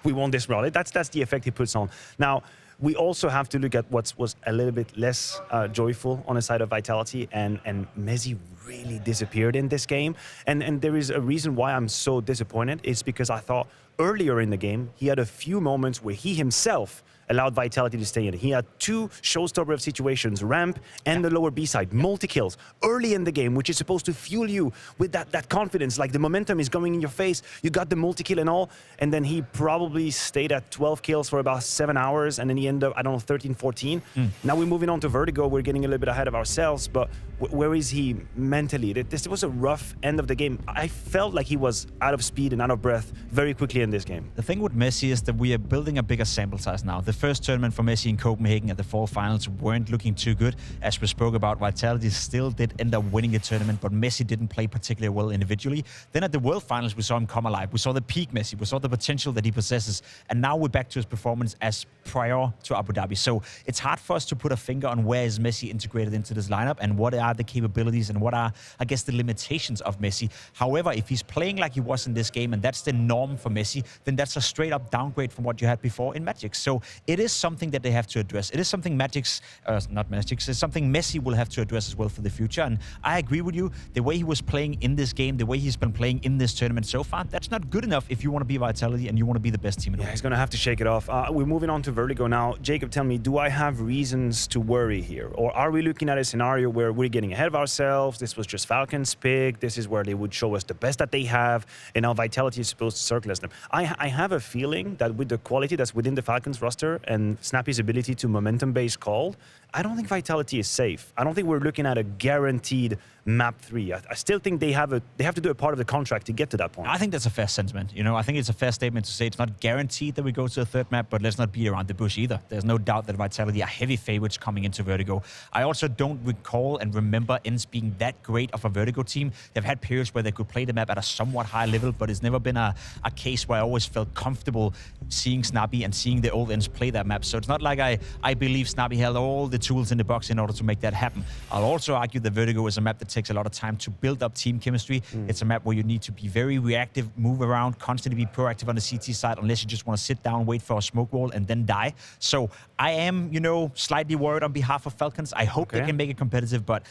We won this round. That's the effect he puts on. Now, we also have to look at what was a little bit less joyful on the side of Vitality, and Messi really disappeared in this game. And there is a reason why I'm so disappointed. It's because I thought earlier in the game, he had a few moments where he himself allowed Vitality to stay in. He had two showstopper of situations, ramp and the lower B side, multi-kills early in the game, which is supposed to fuel you with that confidence, like the momentum is going in your face. You got the multi-kill and all, and then he probably stayed at 12 kills for about 7 hours, and then he ended up, I don't know, 13, 14. Now we're moving on to Vertigo. We're getting a little bit ahead of ourselves, but where is he mentally? This was a rough end of the game. I felt like he was out of speed and out of breath very quickly in this game. The thing with Messi is that we are building a bigger sample size now. The first tournament for Messi in Copenhagen at the fall finals weren't looking too good. As we spoke about, Vitality still did end up winning the tournament, but Messi didn't play particularly well individually. Then at the world finals, we saw him come alive. We saw the peak Messi. We saw the potential that he possesses. And now we're back to his performance as prior to Abu Dhabi. So it's hard for us to put a finger on where is Messi integrated into this lineup and what are the capabilities and what are, I guess, the limitations of Messi. However, if he's playing like he was in this game and that's the norm for Messi, then that's a straight up downgrade from what you had before in Magic. So it is something that they have to address. It is something it's something Messi will have to address as well for the future. And I agree with you. The way he was playing in this game, the way he's been playing in this tournament so far, that's not good enough if you want to be Vitality and you want to be the best team in the world. He's going to have to shake it off. We're moving on to Vertigo now. Jacob, tell me, do I have reasons to worry here? Or are we looking at a scenario where we're getting ahead of ourselves? This was just Falcons' pick. This is where they would show us the best that they have. And now Vitality is supposed to circle us them. I have a feeling that with the quality that's within the Falcons roster and Snappy's ability to momentum-based call, I don't think Vitality is safe. I don't think we're looking at a guaranteed map 3. I still think they have to do a part of the contract to get to that point. I think that's a fair sentiment. You know, I think it's a fair statement to say it's not guaranteed that we go to the third map, but let's not beat around the bush either. There's no doubt that Vitality are heavy favorites coming into Vertigo. I also don't recall and remember ENCE being that great of a Vertigo team. They've had periods where they could play the map at a somewhat high level, but it's never been a case where I always felt comfortable seeing Snappy and seeing the old ENCE play that map. So it's not like I believe Snappy held all the tools in the box in order to make that happen. I'll also argue that Vertigo is a map that takes a lot of time to build up team chemistry. It's a map where you need to be very reactive, move around, constantly be proactive on the CT side, unless you just want to sit down, wait for a smoke wall, and then die. So I am, you know, slightly worried on behalf of Falcons. I hope they can make it competitive, but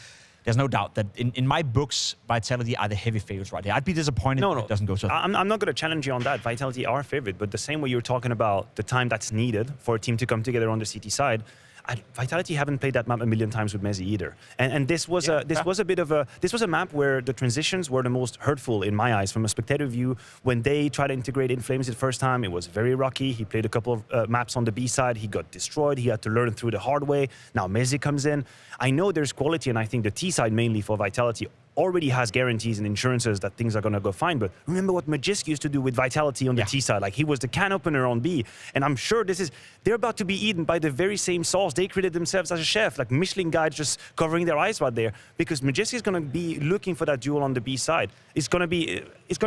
there's no doubt that in my books, Vitality are the heavy favorites right here. I'd be disappointed if it doesn't go so. I'm not going to challenge you on that. Vitality are favorite, but the same way you're talking about the time that's needed for a team to come together on the CT side, Vitality haven't played that map a million times with Mezi either, and this was a map where the transitions were the most hurtful in my eyes from a spectator view. When they tried to integrate InFlames the first time, it was very rocky. He played a couple of maps on the B side. He got destroyed. He had to learn through the hard way. Now Mezi comes in. I know there's quality, and I think the T side mainly for Vitality already has guarantees and insurances that things are going to go fine. But remember what Magisk used to do with Vitality on the T side. Like, he was the can opener on B. And I'm sure they're about to be eaten by the very same sauce they created themselves as a chef. Like Michelin guides just covering their eyes right there. Because Magisk is going to be looking for that duel on the B side. It's going to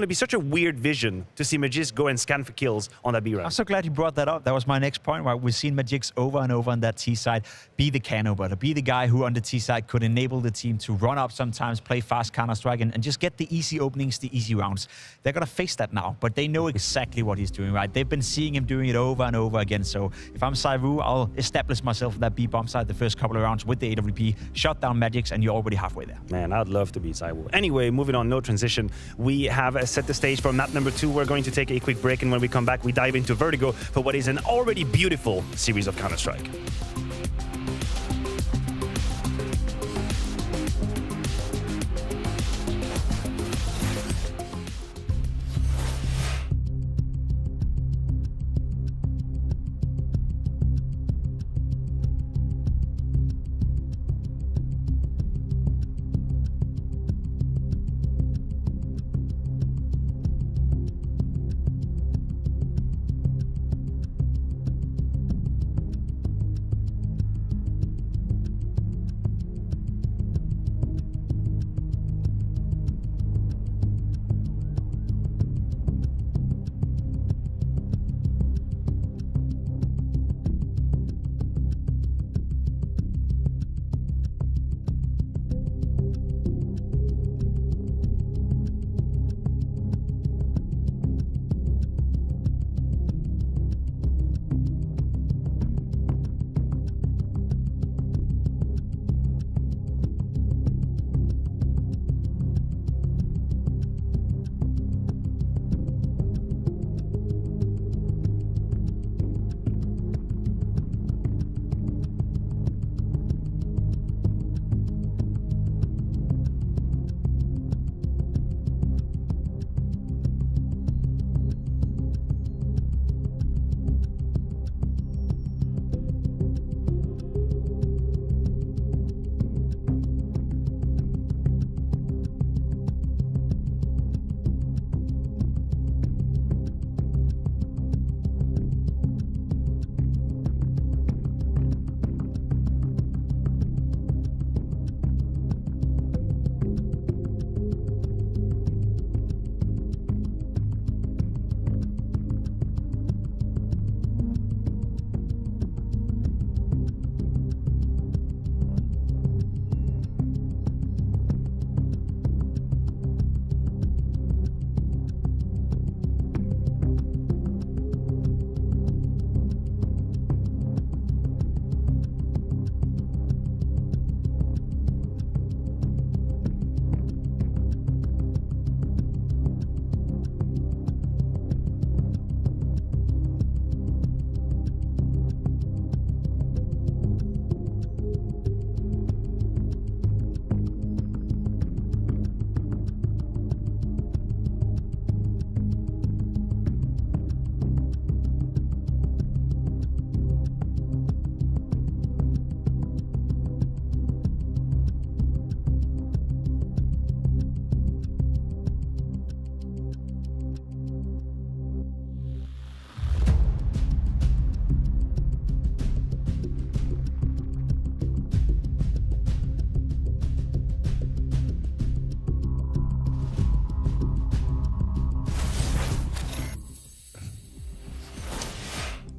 be such a weird vision to see Magisk go and scan for kills on that B round. I'm so glad you brought that up. That was my next point, right? We've seen Magisk over and over on that T side be the can opener, be the guy who on the T side could enable the team to run up sometimes, play fast Counter-Strike, and just get the easy openings, the easy rounds. They're going to face that now, but they know exactly what he's doing, right? They've been seeing him doing it over and over again. So if I'm Saivu, I'll establish myself in that B bomb side the first couple of rounds with the AWP, shut down Magisk, and you're already halfway there. Man, I'd love to be Saivu. Anyway, moving on, no transition. We have set the stage for map number 2. We're going to take a quick break, and when we come back, we dive into Vertigo for what is an already beautiful series of Counter-Strike.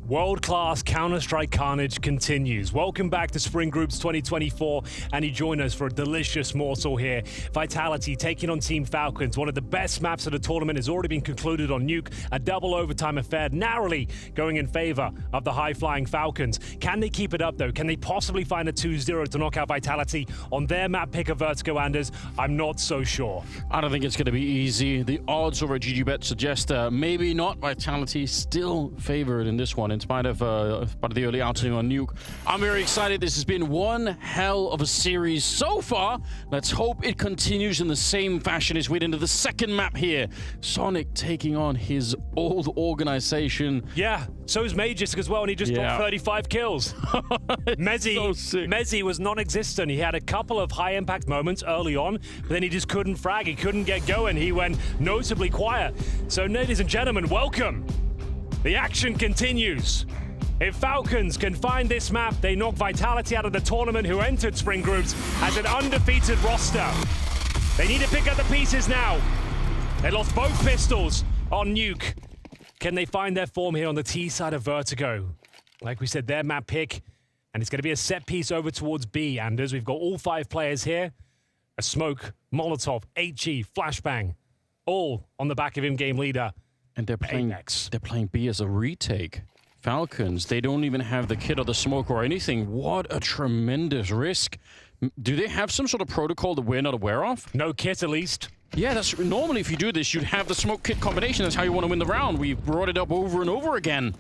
World-class Counter-Strike carnage continues. Welcome back to Spring Groups 2024, and you join us for a delicious morsel here. Vitality taking on Team Falcons. One of the best maps of the tournament has already been concluded on Nuke. A double overtime affair, narrowly going in favor of the high-flying Falcons. Can they keep it up, though? Can they possibly find a 2-0 to knock out Vitality on their map pick of Vertigo, Anders? I'm not so sure. I don't think it's going to be easy. The odds over at GGBet suggest maybe not. Vitality still favored in this one, in spite of the early outing on Nuke. I'm very excited. This has been one hell of a series so far. Let's hope it continues in the same fashion as we head into the second map here. Sonic taking on his old organization. Yeah, so is Magisk as well, and he just got 35 kills. Mezzi was non-existent. He had a couple of high-impact moments early on, but then he just couldn't frag. He couldn't get going. He went noticeably quiet. So, ladies and gentlemen, welcome. The action continues. If Falcons can find this map, they knock Vitality out of the tournament, who entered Spring Groups as an undefeated roster. They need to pick up the pieces now. They lost both pistols on Nuke. Can they find their form here on the T side of Vertigo? Like we said, their map pick, and it's going to be a set piece over towards B, Anders. We've got all 5 players here. A smoke, Molotov, HE, Flashbang, all on the back of in-game leader. And they're playing B as a retake. Falcons, they don't even have the kit or the smoke or anything. What a tremendous risk. Do they have some sort of protocol that we're not aware of? No kit, at least. Yeah, that's normally if you do this, you'd have the smoke kit combination. That's how you want to win the round. We've brought it up over and over again.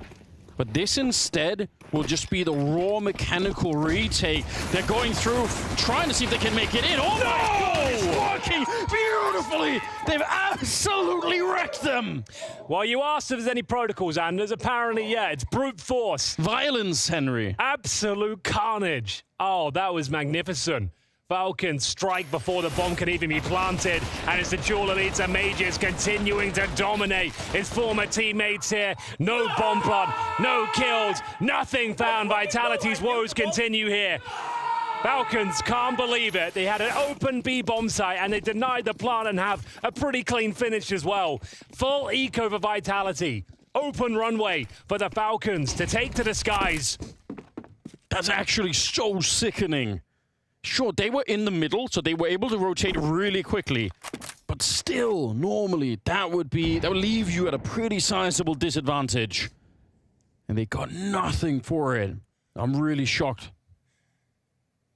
But this instead will just be the raw mechanical retake. They're going through, trying to see if they can make it in. Oh no! My God, it's working beautifully! They've absolutely wrecked them! Well, you asked if there's any protocols, Anders. Apparently, yeah, it's brute force. Violence, Henry. Absolute carnage. Oh, that was magnificent. Falcons strike before the bomb can even be planted, and it's the dual elites and Mages continuing to dominate his former teammates here. No bomb plant, no kills, nothing found. Vitality's woes continue here. Falcons can't believe it. They had an open B bomb site and they denied the plant and have a pretty clean finish as well. Full eco for Vitality. Open runway for the Falcons to take to the skies. That's actually so sickening. Sure, they were in the middle, so they were able to rotate really quickly. But still, normally, that would leave you at a pretty sizable disadvantage. And they got nothing for it. I'm really shocked.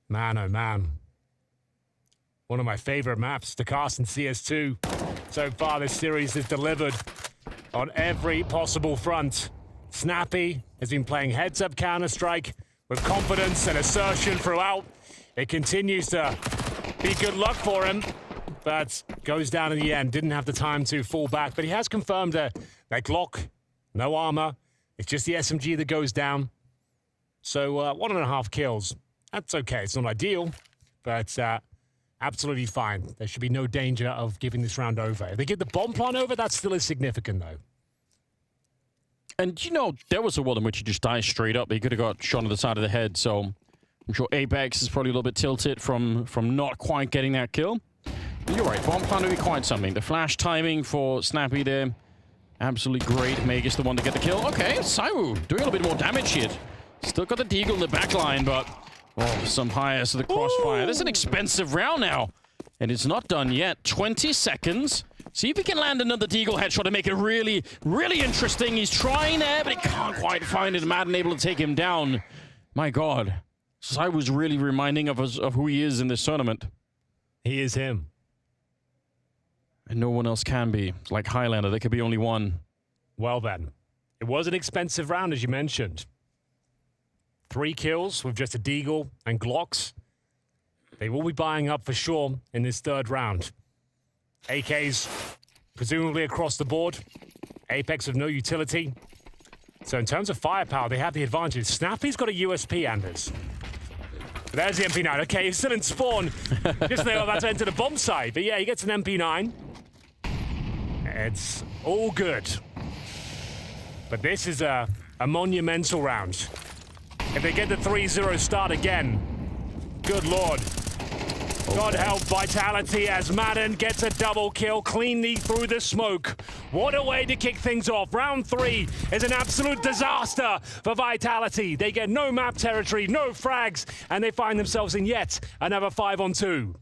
Man, oh man. One of my favorite maps to cast in CS2. So far, this series has delivered on every possible front. Snappy has been playing heads-up Counter-Strike with confidence and assertion throughout. It continues to be good luck for him, but goes down in the end. Didn't have the time to fall back, but he has confirmed that Glock, no armor. It's just the SMG that goes down. So 1.5 kills. That's okay. It's not ideal, but absolutely fine. There should be no danger of giving this round over. If they get the bomb plant over, that still is significant, though. And, you know, there was a world in which he just died straight up. He could have got shot on the side of the head, so I'm sure Apex is probably a little bit tilted from not quite getting that kill. But you're right, bomb plant would be quite something. The flash timing for Snappy there, absolutely great. Meg is the one to get the kill. Okay, Saiwu doing a little bit more damage here. Still got the Deagle in the back line, but some hires to the crossfire. This is an expensive round now, and it's not done yet. 20 seconds. See if he can land another Deagle headshot to make it really, really interesting. He's trying there, but he can't quite find it. Madden able to take him down. My God. Sai was really reminding of us of who he is in this tournament. He is him. And no one else can be. It's like Highlander, there could be only one. Well then, it was an expensive round, as you mentioned. 3 kills with just a Deagle and Glocks. They will be buying up for sure in this third round. AKs, presumably across the board. Apex of no utility. So in terms of firepower, they have the advantage. Snappy's got a USP, Anders. There's the MP9. Okay, he's still in spawn. Just they are about to enter the bomb site. But yeah, he gets an MP9. It's all good. But this is a monumental round. If they get the 3-0 start again, good lord. God help Vitality as Madden gets a double kill cleanly through the smoke. What a way to kick things off. Round 3 is an absolute disaster for Vitality. They get no map territory, no frags, and they find themselves in yet another 5-on-2.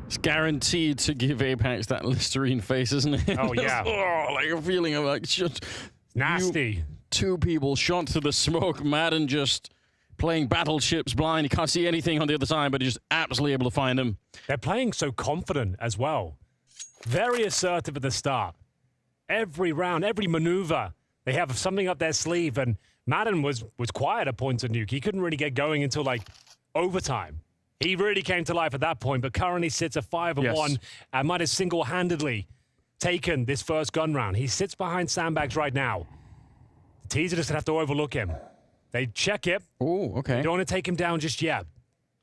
It's guaranteed to give Apex that Listerine face, isn't it? Oh, yeah. Like a feeling of like, just Nasty. Two people shot through the smoke. Madden just playing battleships blind. You can't see anything on the other side, but he's just absolutely able to find them. They're playing so confident as well. Very assertive at the start. Every round, every maneuver, they have something up their sleeve. And Madden was quiet at points of Nuke. He couldn't really get going until like overtime. He really came to life at that point, but currently sits at 5-1 and might have single-handedly taken this first gun round. He sits behind sandbags right now. The Teaser just have to overlook him. They check it. Oh, okay. Don't want to take him down just yet.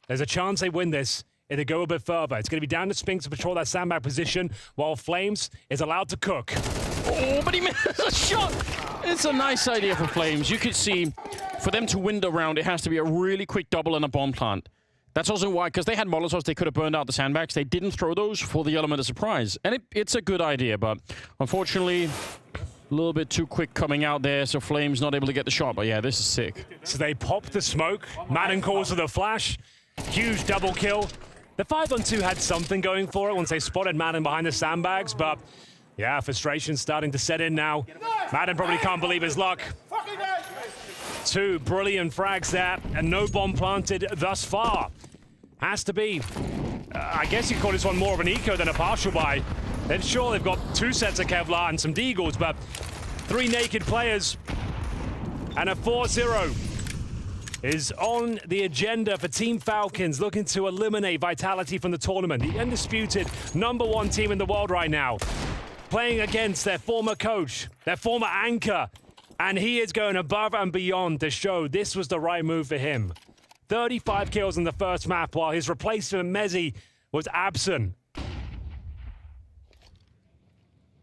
There's a chance they win this if they go a bit further. It's going to be down to Spinks to patrol that sandbag position while Flames is allowed to cook. Oh, but he missed a shot. It's a nice idea for Flames. You could see, for them to win the round, it has to be a really quick double and a bomb plant. That's also why, because they had Molotovs, they could have burned out the sandbags. They didn't throw those for the element of surprise. And it's a good idea, but unfortunately, a little bit too quick coming out there, so Flames not able to get the shot. But yeah, this is sick. So they pop the smoke. Madden calls for the flash. Huge double kill. The 5-on-2 had something going for it once they spotted Madden behind the sandbags, but yeah, frustration's starting to set in now. Madden probably can't believe his luck. 2 brilliant frags there, and no bomb planted thus far. Has to be, I guess you call this one more of an eco than a partial buy. Then sure, they've got 2 sets of Kevlar and some Deagles, but 3 naked players and a 4-0 is on the agenda for Team Falcons, looking to eliminate Vitality from the tournament. The undisputed #1 team in the world right now, playing against their former coach, their former anchor, and he is going above and beyond to show this was the right move for him. 35 kills in the first map, while his replacement, Mezzi, was absent.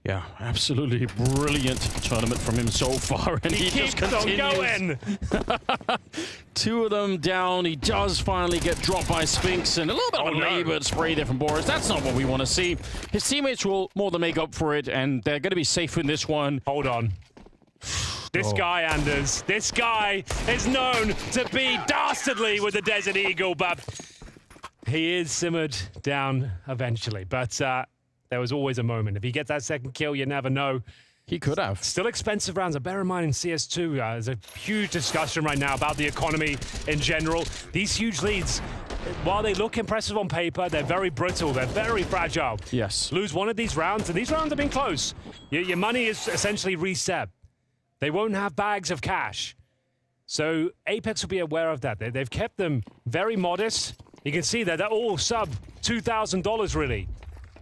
Yeah, absolutely brilliant tournament from him so far, and he just keeps on continues. going. 2 of them down. He does finally get dropped by Spinks, and a little bit of a labored spray there from Boris. That's not what we want to see. His teammates will more than make up for it, and they're going to be safe in this one. Hold on. This guy, Anders, this guy is known to be dastardly with the Desert Eagle, but he is simmered down eventually. But there was always a moment. If he gets that second kill, you never know. He could have. Still expensive rounds. And bear in mind in CS2, there's a huge discussion right now about the economy in general. These huge leads, while they look impressive on paper, they're very brittle. They're very fragile. Yes. Lose one of these rounds, and these rounds have been close. Your money is essentially reset. They won't have bags of cash. So Apex will be aware of that. They've kept them very modest. You can see that they're all sub $2,000 really.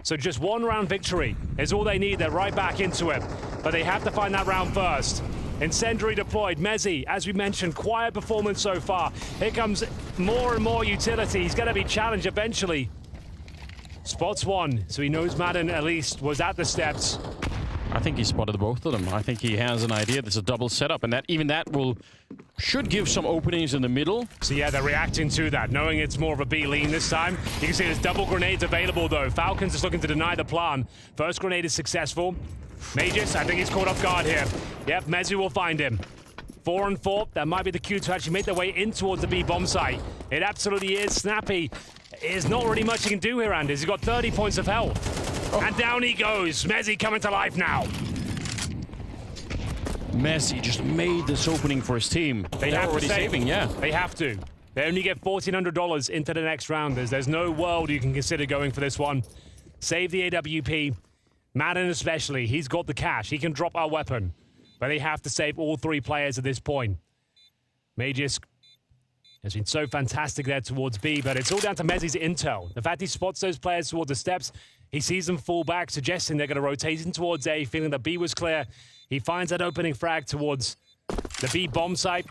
So just 1 round victory is all they need. They're right back into it. But they have to find that round first. Incendiary deployed. Mezzi, as we mentioned, quiet performance so far. Here comes more and more utility. He's going to be challenged eventually. Spots 1, so he knows Madden at least was at the steps. I think he spotted both of them. I think he has an idea. There's a double setup, and that should give some openings in the middle. So yeah, they're reacting to that, knowing it's more of a B lean this time. You can see there's double grenades available though. Falcons is looking to deny the plan. First grenade is successful. Magus, I think he's caught off guard here. Yep, Mezzi will find him. 4 and 4, that might be the cue to actually make their way in towards the B bomb site. It absolutely is. Snappy is not really much he can do here, Anders. He's got 30 points of health. And down he goes. Mezzi coming to life now. Mezzi just made this opening for his team. They're already saving, yeah. They have to. They only get $1,400 into the next round. There's no world you can consider going for this one. Save the AWP. Madden especially, he's got the cash. He can drop our weapon. But they have to save all 3 players at this point. Magus has been so fantastic there towards B, but it's all down to Mezzi's intel. The fact he spots those players towards the steps, he sees them fall back, suggesting they're going to rotate in towards A, feeling that B was clear. He finds that opening frag towards the B bomb site.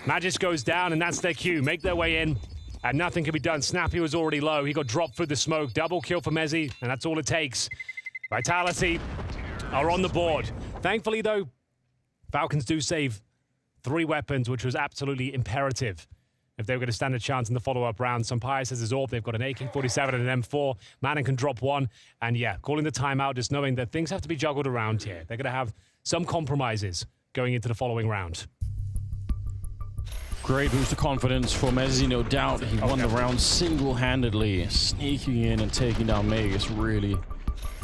Magus goes down, and that's their cue. Make their way in, and nothing can be done. Snappy was already low. He got dropped through the smoke. Double kill for Mezzi, and that's all it takes. Vitality are on the board. Thankfully, though, Falcons do save 3 weapons, which was absolutely imperative. if they were going to stand a chance in the follow-up round. Sampayas has his AWP. They've got an AK-47 and an M4. Madden can drop one. And yeah, calling the timeout, just knowing that things have to be juggled around here. They're going to have some compromises going into the following round. Great boost of confidence for Messi, no doubt. He won the round single-handedly, sneaking in and taking down Meg. It's really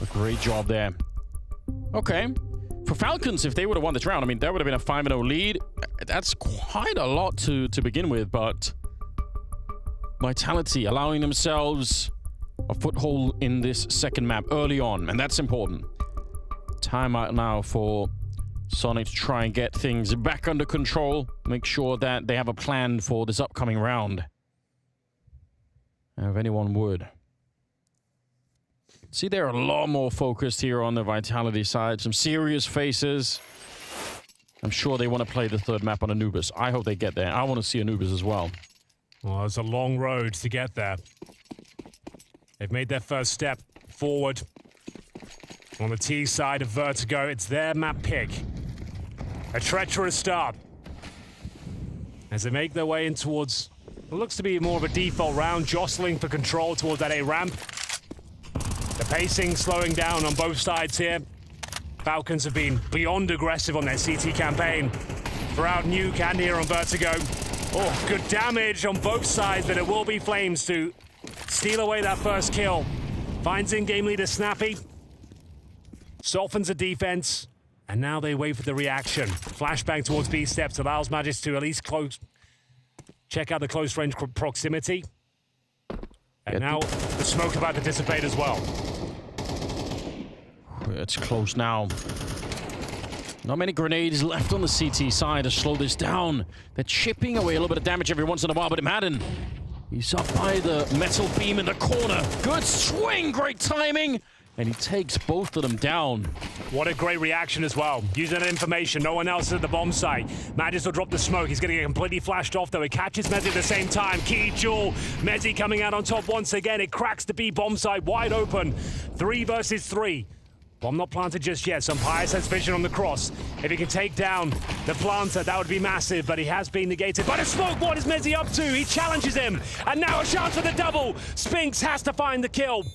a great job there. Okay. For Falcons, if they would have won this round, I mean, that would have been a 5-0 lead. That's quite a lot to begin with, but Vitality allowing themselves a foothold in this second map early on, and that's important. Timeout now for Sonic to try and get things back under control, make sure that they have a plan for this upcoming round. And if anyone would. See, they're a lot more focused here on the Vitality side. Some serious faces. I'm sure they want to play the third map on Anubis. I hope they get there. I want to see Anubis as well. Well, it's a long road to get there. They've made their first step forward. On the T side of Vertigo, it's their map pick. A treacherous start. As they make their way in towards what looks to be more of a default round, jostling for control towards that A ramp. The pacing slowing down on both sides here. Falcons have been beyond aggressive on their CT campaign throughout Nuke and here on Vertigo. Oh, good damage on both sides, but it will be Flames to steal away that first kill. Finds in-game leader Snappy. Softens the defense, and now they wait for the reaction. Flashbang towards B steps allows Magis to at least check out the close range proximity. And now the smoke about to dissipate as well. It's close now. Not many grenades left on the CT side to slow this down. They're chipping away a little bit of damage every once in a while, but Madden, he's up by the metal beam in the corner. Good swing, great timing. And he takes both of them down. What a great reaction as well. Using that information, no one else is at the bomb site. Magis will drop the smoke. He's going to get completely flashed off, though. It catches Mezzi at the same time. Key Jewel. Mezzi coming out on top once again. It cracks the B bomb site wide open. 3 versus 3. Bomb not planted just yet. Sampayas has vision on the cross. If he can take down the planter, that would be massive, but he has been negated by the smoke. What is Mezzi up to? He challenges him. And now a chance for the double. Spinks has to find the kill.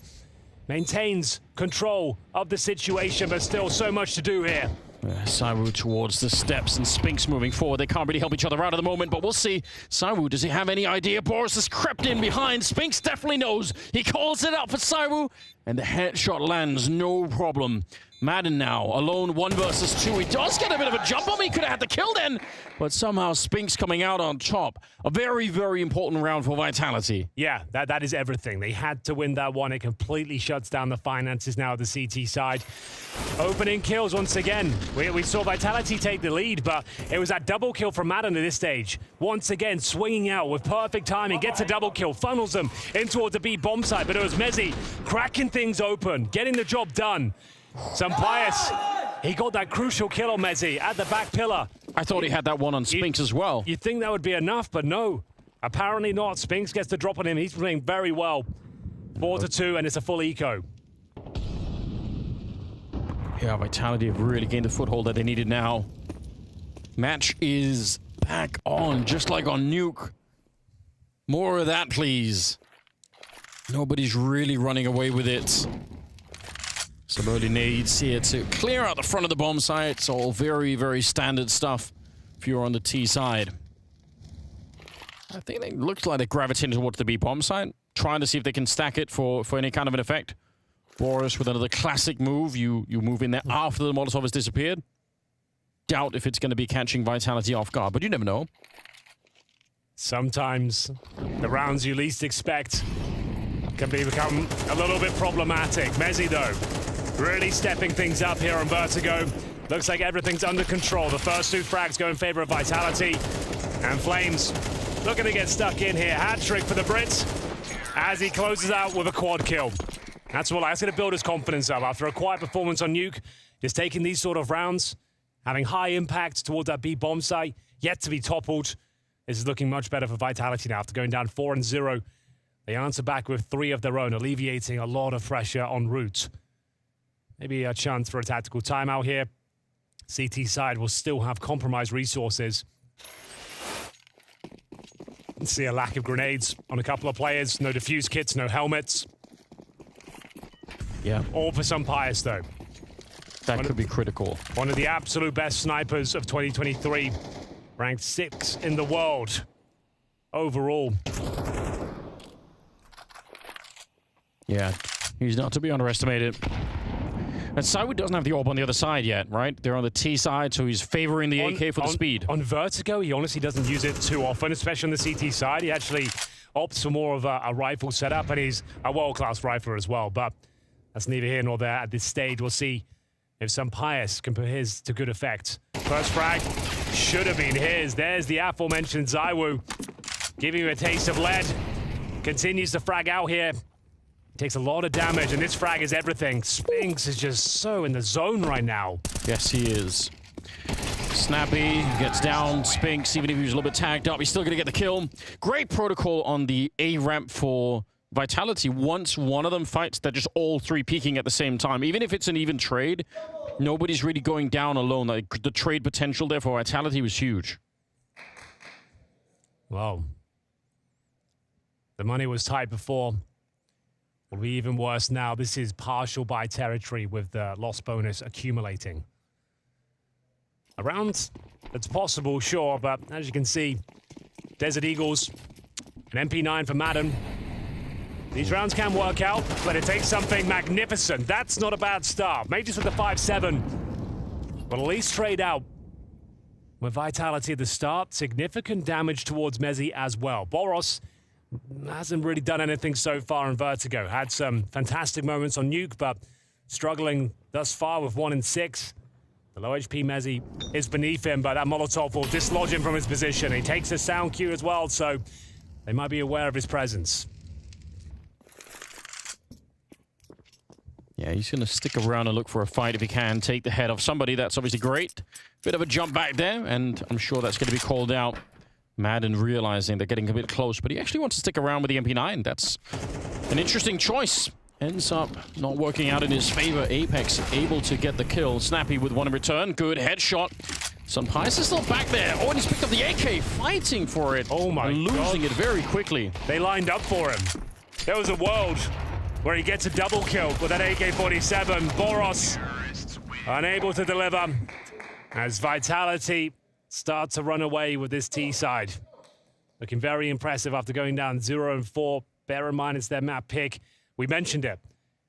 Maintains control of the situation, but still so much to do here. Saiwu towards the steps and Spinks moving forward. They can't really help each other out at the moment, but we'll see. Saiwu, does he have any idea? Boris has crept in behind. Spinks definitely knows. He calls it out for Saiwu, and the headshot lands, no problem. Madden now, alone 1 versus 2. He does get a bit of a jump on him. He could have had the kill then, but somehow Spinks coming out on top. A very, very important round for Vitality. Yeah, that is everything. They had to win that one. It completely shuts down the finances now of the CT side. Opening kills once again. We saw Vitality take the lead, but it was that double kill from Madden at this stage. Once again, swinging out with perfect timing, gets a double kill, funnels them in towards the B bomb site, but it was Mezzi cracking things open, getting the job done. Sampayas, he got that crucial kill on Mezzi at the back pillar. I thought he had that one on Spinks as well. You'd think that would be enough, but no. Apparently not. Spinks gets the drop on him. He's playing very well. 4-2, and it's a full eco. Yeah, Vitality have really gained the foothold that they needed now. Match is back on, just like on Nuke. More of that, please. Nobody's really running away with it. Some early nades here to clear out the front of the bomb site. It's all very, very standard stuff if you're on the T side. I think it looks like they're gravitating towards the B bomb site, trying to see if they can stack it for any kind of an effect. Boris with another classic move. You move in there after the Molotov has disappeared. Doubt if it's going to be catching Vitality off guard, but you never know. Sometimes the rounds you least expect can become a little bit problematic. Mezzi, though, really stepping things up here on Vertigo. Looks like everything's under control. The first 2 frags go in favor of Vitality. And Flames looking to get stuck in here. Hat-trick for the Brits as he closes out with a quad kill. That's what that's going to build his confidence up after a quiet performance on Nuke. Just taking these sort of rounds, having high impact towards that B bomb site, yet to be toppled. This is looking much better for Vitality now after going down 4-0. They answer back with 3 of their own, alleviating a lot of pressure en route. Maybe a chance for a tactical timeout here. CT side will still have compromised resources. See a lack of grenades on a couple of players. No defuse kits, no helmets. Yeah. All for some Pius, though. That could be critical. One of the absolute best snipers of 2023. Ranked 6th in the world overall. Yeah, he's not to be underestimated. And Saiwu doesn't have the orb on the other side yet, right? They're on the T side, so he's favoring the AK for the speed. On Vertigo, he honestly doesn't use it too often, especially on the CT side. He actually opts for more of a rifle setup, and he's a world-class rifler as well. But that's neither here nor there at this stage. We'll see if some Pius can put his to good effect. First frag should have been his. There's the aforementioned Saiwu, giving him a taste of lead. Continues to frag out here. Takes a lot of damage, and this frag is everything. Spinks is just so in the zone right now. Yes, he is. Snappy gets down. Spinks, even if he was a little bit tagged up, he's still going to get the kill. Great protocol on the A ramp for Vitality. Once one of them fights, they're just all three peeking at the same time. Even if it's an even trade, nobody's really going down alone. Like, the trade potential there for Vitality was huge. Wow. The money was tight before. Will be even worse now. This is partial buy territory with the loss bonus accumulating. A round that's possible, sure, but as you can see, Desert Eagles, an MP9 for Madden. These rounds can work out, but it takes something magnificent. That's not a bad start. Majors with the 5-7, but at least trade out. With Vitality at the start, significant damage towards Mezzi as well. Boros hasn't really done anything so far in Vertigo. Had some fantastic moments on Nuke, but struggling thus far with 1 and 6. The low HP Mezzi is beneath him, but that Molotov will dislodge him from his position. He takes a sound cue as well, so they might be aware of his presence. Yeah, he's going to stick around and look for a fight if he can. Take the head off somebody. That's obviously great. Bit of a jump back there, and I'm sure that's going to be called out. Madden realizing they're getting a bit close, but he actually wants to stick around with the MP9. That's an interesting choice. Ends up not working out in his favor. Apex able to get the kill. Snappy with one in return. Good headshot. Some Pius is still back there. Oh, and he's picked up the AK, fighting for it. Oh my God. Losing it very quickly. They lined up for him. There was a world where he gets a double kill with that AK-47. Boros unable to deliver as Vitality start to run away with this T side. Looking very impressive after going down 0-4. Bear in mind it's their map pick. We mentioned it.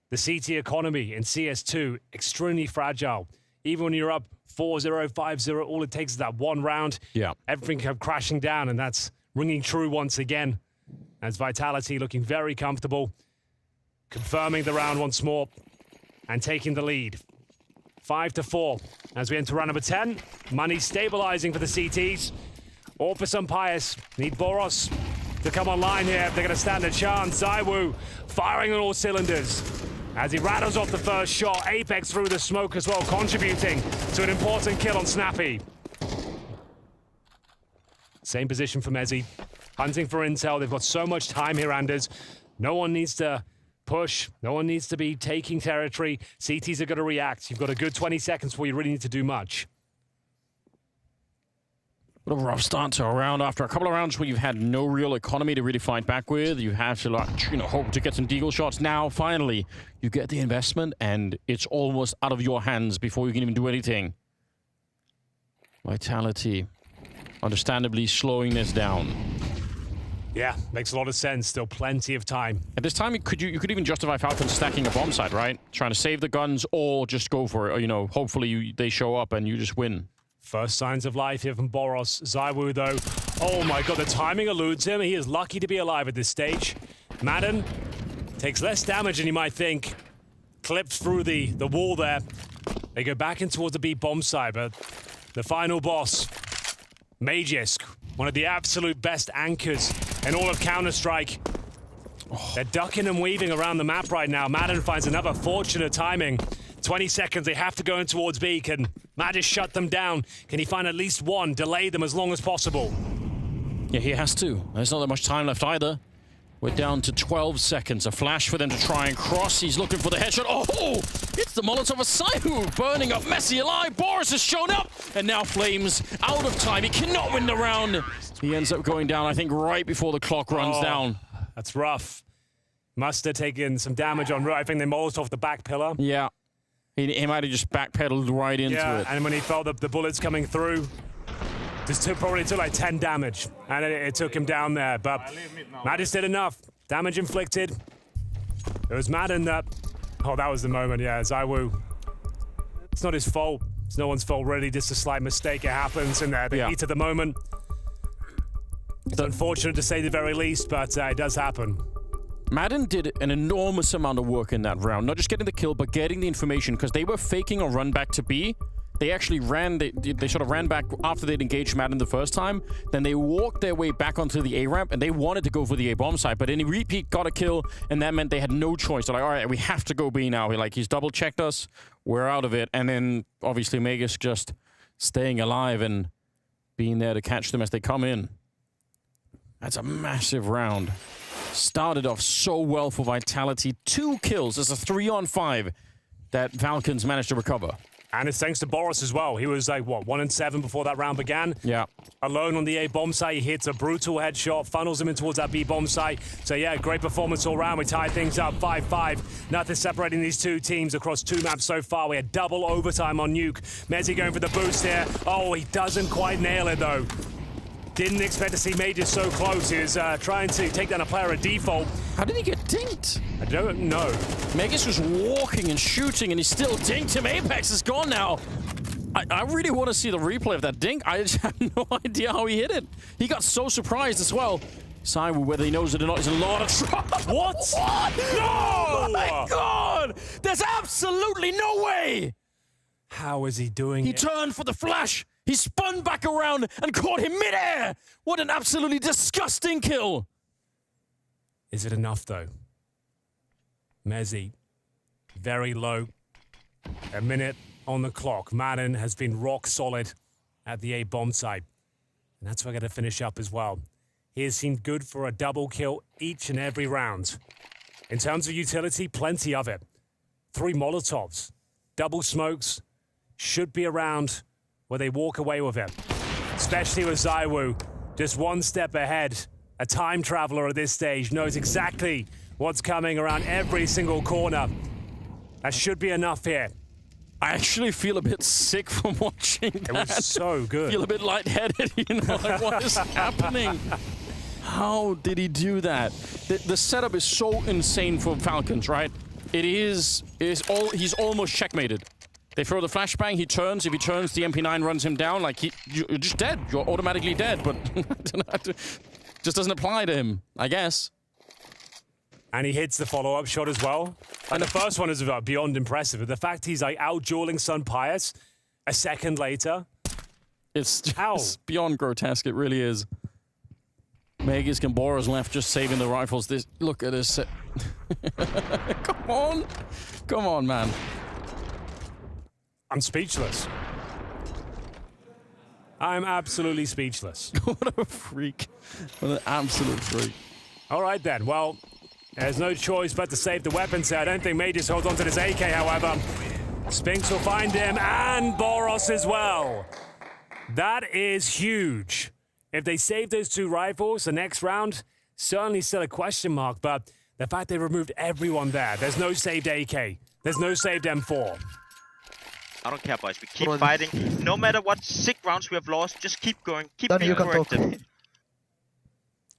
The CT economy in CS2, extremely fragile. Even when you're up 4-0, 5-0, all it takes is that one round. Yeah. Everything comes crashing down, and that's ringing true once again. As Vitality looking very comfortable, confirming the round once more, and taking the lead. 5-4 as we enter round number 10. Money stabilizing for the CTs. All for some Pius. Need Boros to come online here if they're going to stand a chance. Saiwu firing on all cylinders as he rattles off the first shot. Apex through the smoke as well, contributing to an important kill on Snappy. Same position for Mezzi. Hunting for intel. They've got so much time here, Anders. No one needs to push. No one needs to be taking territory. CTs are going to react. You've got a good 20 seconds before you really need to do much. What a rough start to a round. After a couple of rounds where you've had no real economy to really fight back with, you have to, like, hope to get some deagle shots. Now, finally, you get the investment, and it's almost out of your hands before you can even do anything. Vitality, understandably slowing this down. Yeah, makes a lot of sense. Still plenty of time. At this time, you could even justify Falcons stacking a bomb site, right? Trying to save the guns or just go for it. Or, hopefully they show up and you just win. First signs of life here from Boros. Saiwu, though. Oh my God, the timing eludes him. He is lucky to be alive at this stage. Madden takes less damage than you might think. Clipped through the wall there. They go back in towards the B bomb site, but the final boss, Magisk, one of the absolute best anchors in all of Counter-Strike. Oh. They're ducking and weaving around the map right now. Madden finds another fortunate timing. 20 seconds, they have to go in towards B. Can Magisk shut them down? Can he find at least one? Delay them as long as possible. Yeah, he has to. There's not that much time left either. We're down to 12 seconds. A flash for them to try and cross. He's looking for the headshot. Oh, it's the Molotov of Saihu burning up Messi alive. Boris has shown up, and now Flames out of time. He cannot win the round. He ends up going down, I think, right before the clock runs down. That's rough. Must have taken some damage on. I think they Molotov the back pillar. Yeah. He might have just backpedaled right into it. And when he felt the bullets coming through, probably took like 10 damage, and it took him down there. But Madis did enough. Damage inflicted. It was Madden that... Oh, that was the moment, yeah. ZywOo. It's not his fault. It's no one's fault, really. Just a slight mistake. It happens in the heat of the moment. It's unfortunate to say the very least, but it does happen. Madden did an enormous amount of work in that round. Not just getting the kill, but getting the information, because they were faking a run back to B. They actually ran, they sort of ran back after they'd engaged Madden the first time. Then they walked their way back onto the A ramp, and they wanted to go for the A bomb site. But in a repeat, got a kill, and that meant they had no choice. They're like, all right, we have to go B now. He's double checked us. We're out of it. And then obviously Magus just staying alive and being there to catch them as they come in. That's a massive round. Started off so well for Vitality. 2 kills. There's a 3-on-5 that Falcons managed to recover. And it's thanks to Boris as well. He was like, what, 1-7 before that round began? Yeah. Alone on the A bomb site, he hits a brutal headshot, funnels him in towards that B bomb site. So yeah, great performance all round. We tie things up 5-5. Nothing separating these two teams across 2 maps so far. We had double overtime on Nuke. Mezzi going for the boost here. Oh, he doesn't quite nail it though. Didn't expect to see Majors so close. He was trying to take down a player at default. How did he get dinked? I don't know. Magus was walking and shooting, and he still dinked him. Apex is gone now. I really want to see the replay of that dink. I just have no idea how he hit it. He got so surprised as well. ZywOo, whether he knows it or not, is a lot of trouble. What? What? No! Oh my God! There's absolutely no way! How is he doing He it? turned for the flash. He spun back around and caught him midair. What an absolutely disgusting kill. Is it enough, though? Mezzi, very low. A minute on the clock. Madden has been rock solid at the A bomb site. And that's where I got to finish up as well. He has seemed good for a double kill each and every round. In terms of utility, plenty of it. 3 Molotovs, double smokes, should be around where they walk away with it. Especially with ZywOo, just 1 step ahead. A time traveler at this stage knows exactly what's coming around every single corner. That should be enough here. I actually feel a bit sick from watching that. It was so good. I feel a bit lightheaded, you know, like what is happening? How did he do that? The setup is so insane for Falcons, right? He's almost checkmated. They throw the flashbang, he turns. If he turns, the MP9 runs him down. Like, you're just dead. You're automatically dead, but just doesn't apply to him, I guess. And he hits the follow-up shot as well. And the first one is beyond impressive. But the fact he's like out-dueling Sun Pius a second later. It's just beyond grotesque, it really is. Magus Gambora's left just saving the rifles. Look at this. Come on. Come on, man. I'm speechless. I'm absolutely speechless. What a freak. What an absolute freak. All right, then. Well, there's no choice but to save the weapons here. I don't think Majors holds onto this AK, however. Spinks will find him, and Boros as well. That is huge. If they save those 2 rifles, the next round, certainly still a question mark, but the fact they removed everyone there, there's no saved AK. There's no saved M4. I don't care, boys. We keep fighting. No matter what sick rounds we have lost, just keep going. Keep being corrected.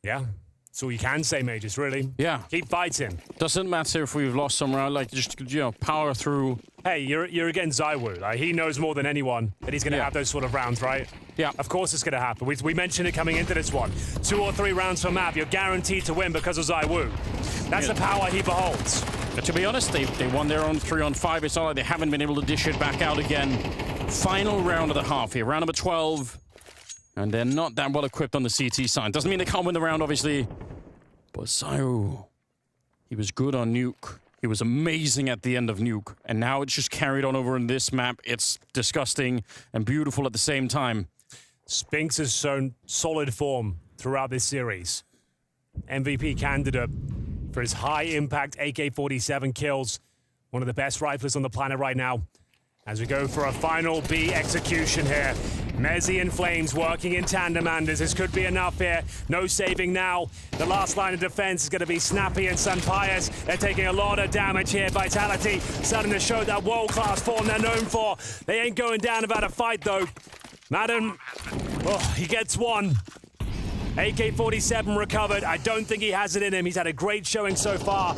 Yeah. That's all you can say, Majors, really. Yeah. Keep fighting. Doesn't matter if we've lost some round, like, just, you know, power through. Hey, you're against ZywOo. Like, he knows more than anyone that he's going to have those sort of rounds, right? Yeah. Of course it's going to happen. We mentioned it coming into this one. 2 or 3 rounds per map, you're guaranteed to win because of ZywOo. That's the power he beholds. But to be honest, they won their own 3-on-5. It's not like they haven't been able to dish it back out again. Final round of the half here, round number 12. And they're not that well equipped on the CT side. Doesn't mean they can't win the round, obviously. But ZywOo, he was good on Nuke. He was amazing at the end of Nuke. And now it's just carried on over in this map. It's disgusting and beautiful at the same time. Spinks has shown solid form throughout this series. MVP candidate for his high-impact AK-47 kills. One of the best riflers on the planet right now. As we go for a final B execution here. Mezzi and Flames working in tandem, Anders. This could be enough here. No saving now. The last line of defense is going to be Snappy and Sunpius. They're taking a lot of damage here. Vitality starting to show that world-class form they're known for. They ain't going down without a fight, though. Madden, oh, he gets one. AK-47 recovered. I don't think he has it in him. He's had a great showing so far.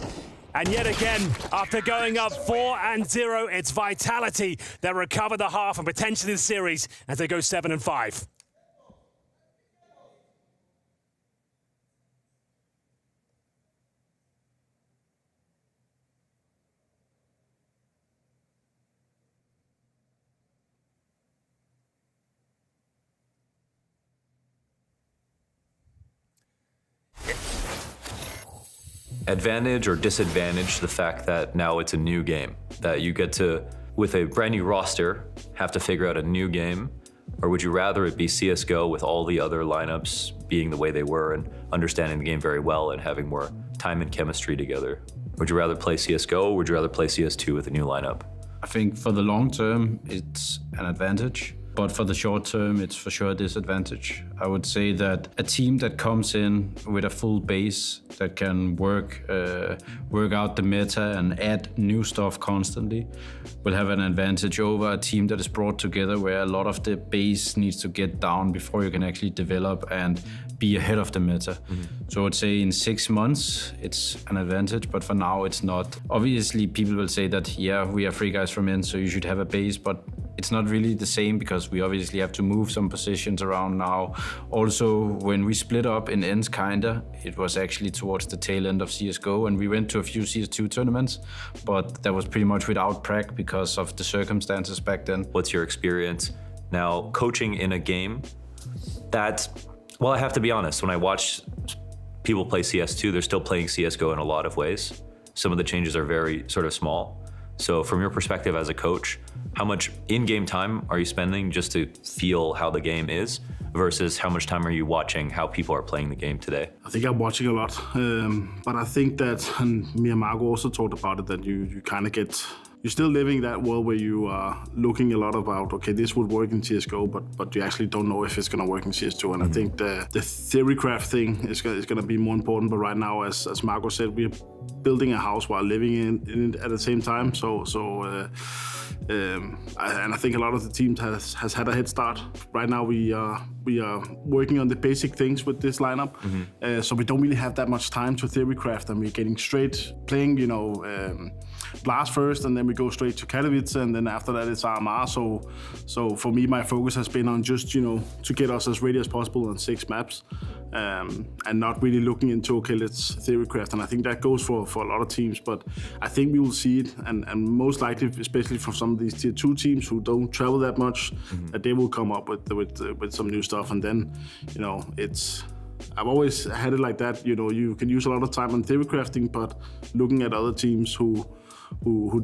And yet again, after going up 4-0, it's Vitality that recover the half and potentially the series as they go 7-5. Advantage or disadvantage the fact that now it's a new game, that you get to, with a brand new roster, have to figure out a new game? Or would you rather it be CSGO with all the other lineups being the way they were and understanding the game very well and having more time and chemistry together? Would you rather play CSGO or would you rather play CS2 with a new lineup? I think for the long term, it's an advantage. But for the short term, it's for sure a disadvantage. I would say that a team that comes in with a full base that can work out the meta and add new stuff constantly will have an advantage over a team that is brought together where a lot of the base needs to get down before you can actually develop and be ahead of the meta. So I would say in 6 months, it's an advantage, but for now it's not. Obviously, people will say that, yeah, we are 3 guys from in, so you should have a base, but it's not really the same because we obviously have to move some positions around now. Also, when we split up in ends, kinda, it was actually towards the tail end of CSGO, and we went to a few CS2 tournaments, but that was pretty much without prac because of the circumstances back then. What's your experience now coaching in a game that, well, I have to be honest, when I watch people play CS2, they're still playing CSGO in a lot of ways. Some of the changes are very sort of small. So from your perspective as a coach, how much in-game time are you spending just to feel how the game is versus how much time are you watching how people are playing the game today? I think I'm watching a lot, but I think that, and me and Marco also talked about it, that you kind of get, you're still living that world where you are looking a lot about, okay, this would work in CSGO, but you actually don't know if it's going to work in CS2. And I think the theorycraft thing is going to be more important. But right now, as Marco said, we're building a house while living in it at the same time. And I think a lot of the teams has had a head start. Right now we are working on the basic things with this lineup, so we don't really have that much time to theorycraft, and we're getting straight playing, Blast first, and then we go straight to Katowice, and then after that it's RMR. So for me, my focus has been on just to get us as ready as possible on 6 maps, and not really looking into, okay, let's theorycraft. And I think that goes for a lot of teams, but I think we will see it, and most likely, especially for some of these tier 2 teams who don't travel that much, that they will come up with some new stuff. And then I've always had it like that. You can use a lot of time on theorycrafting, but looking at other teams who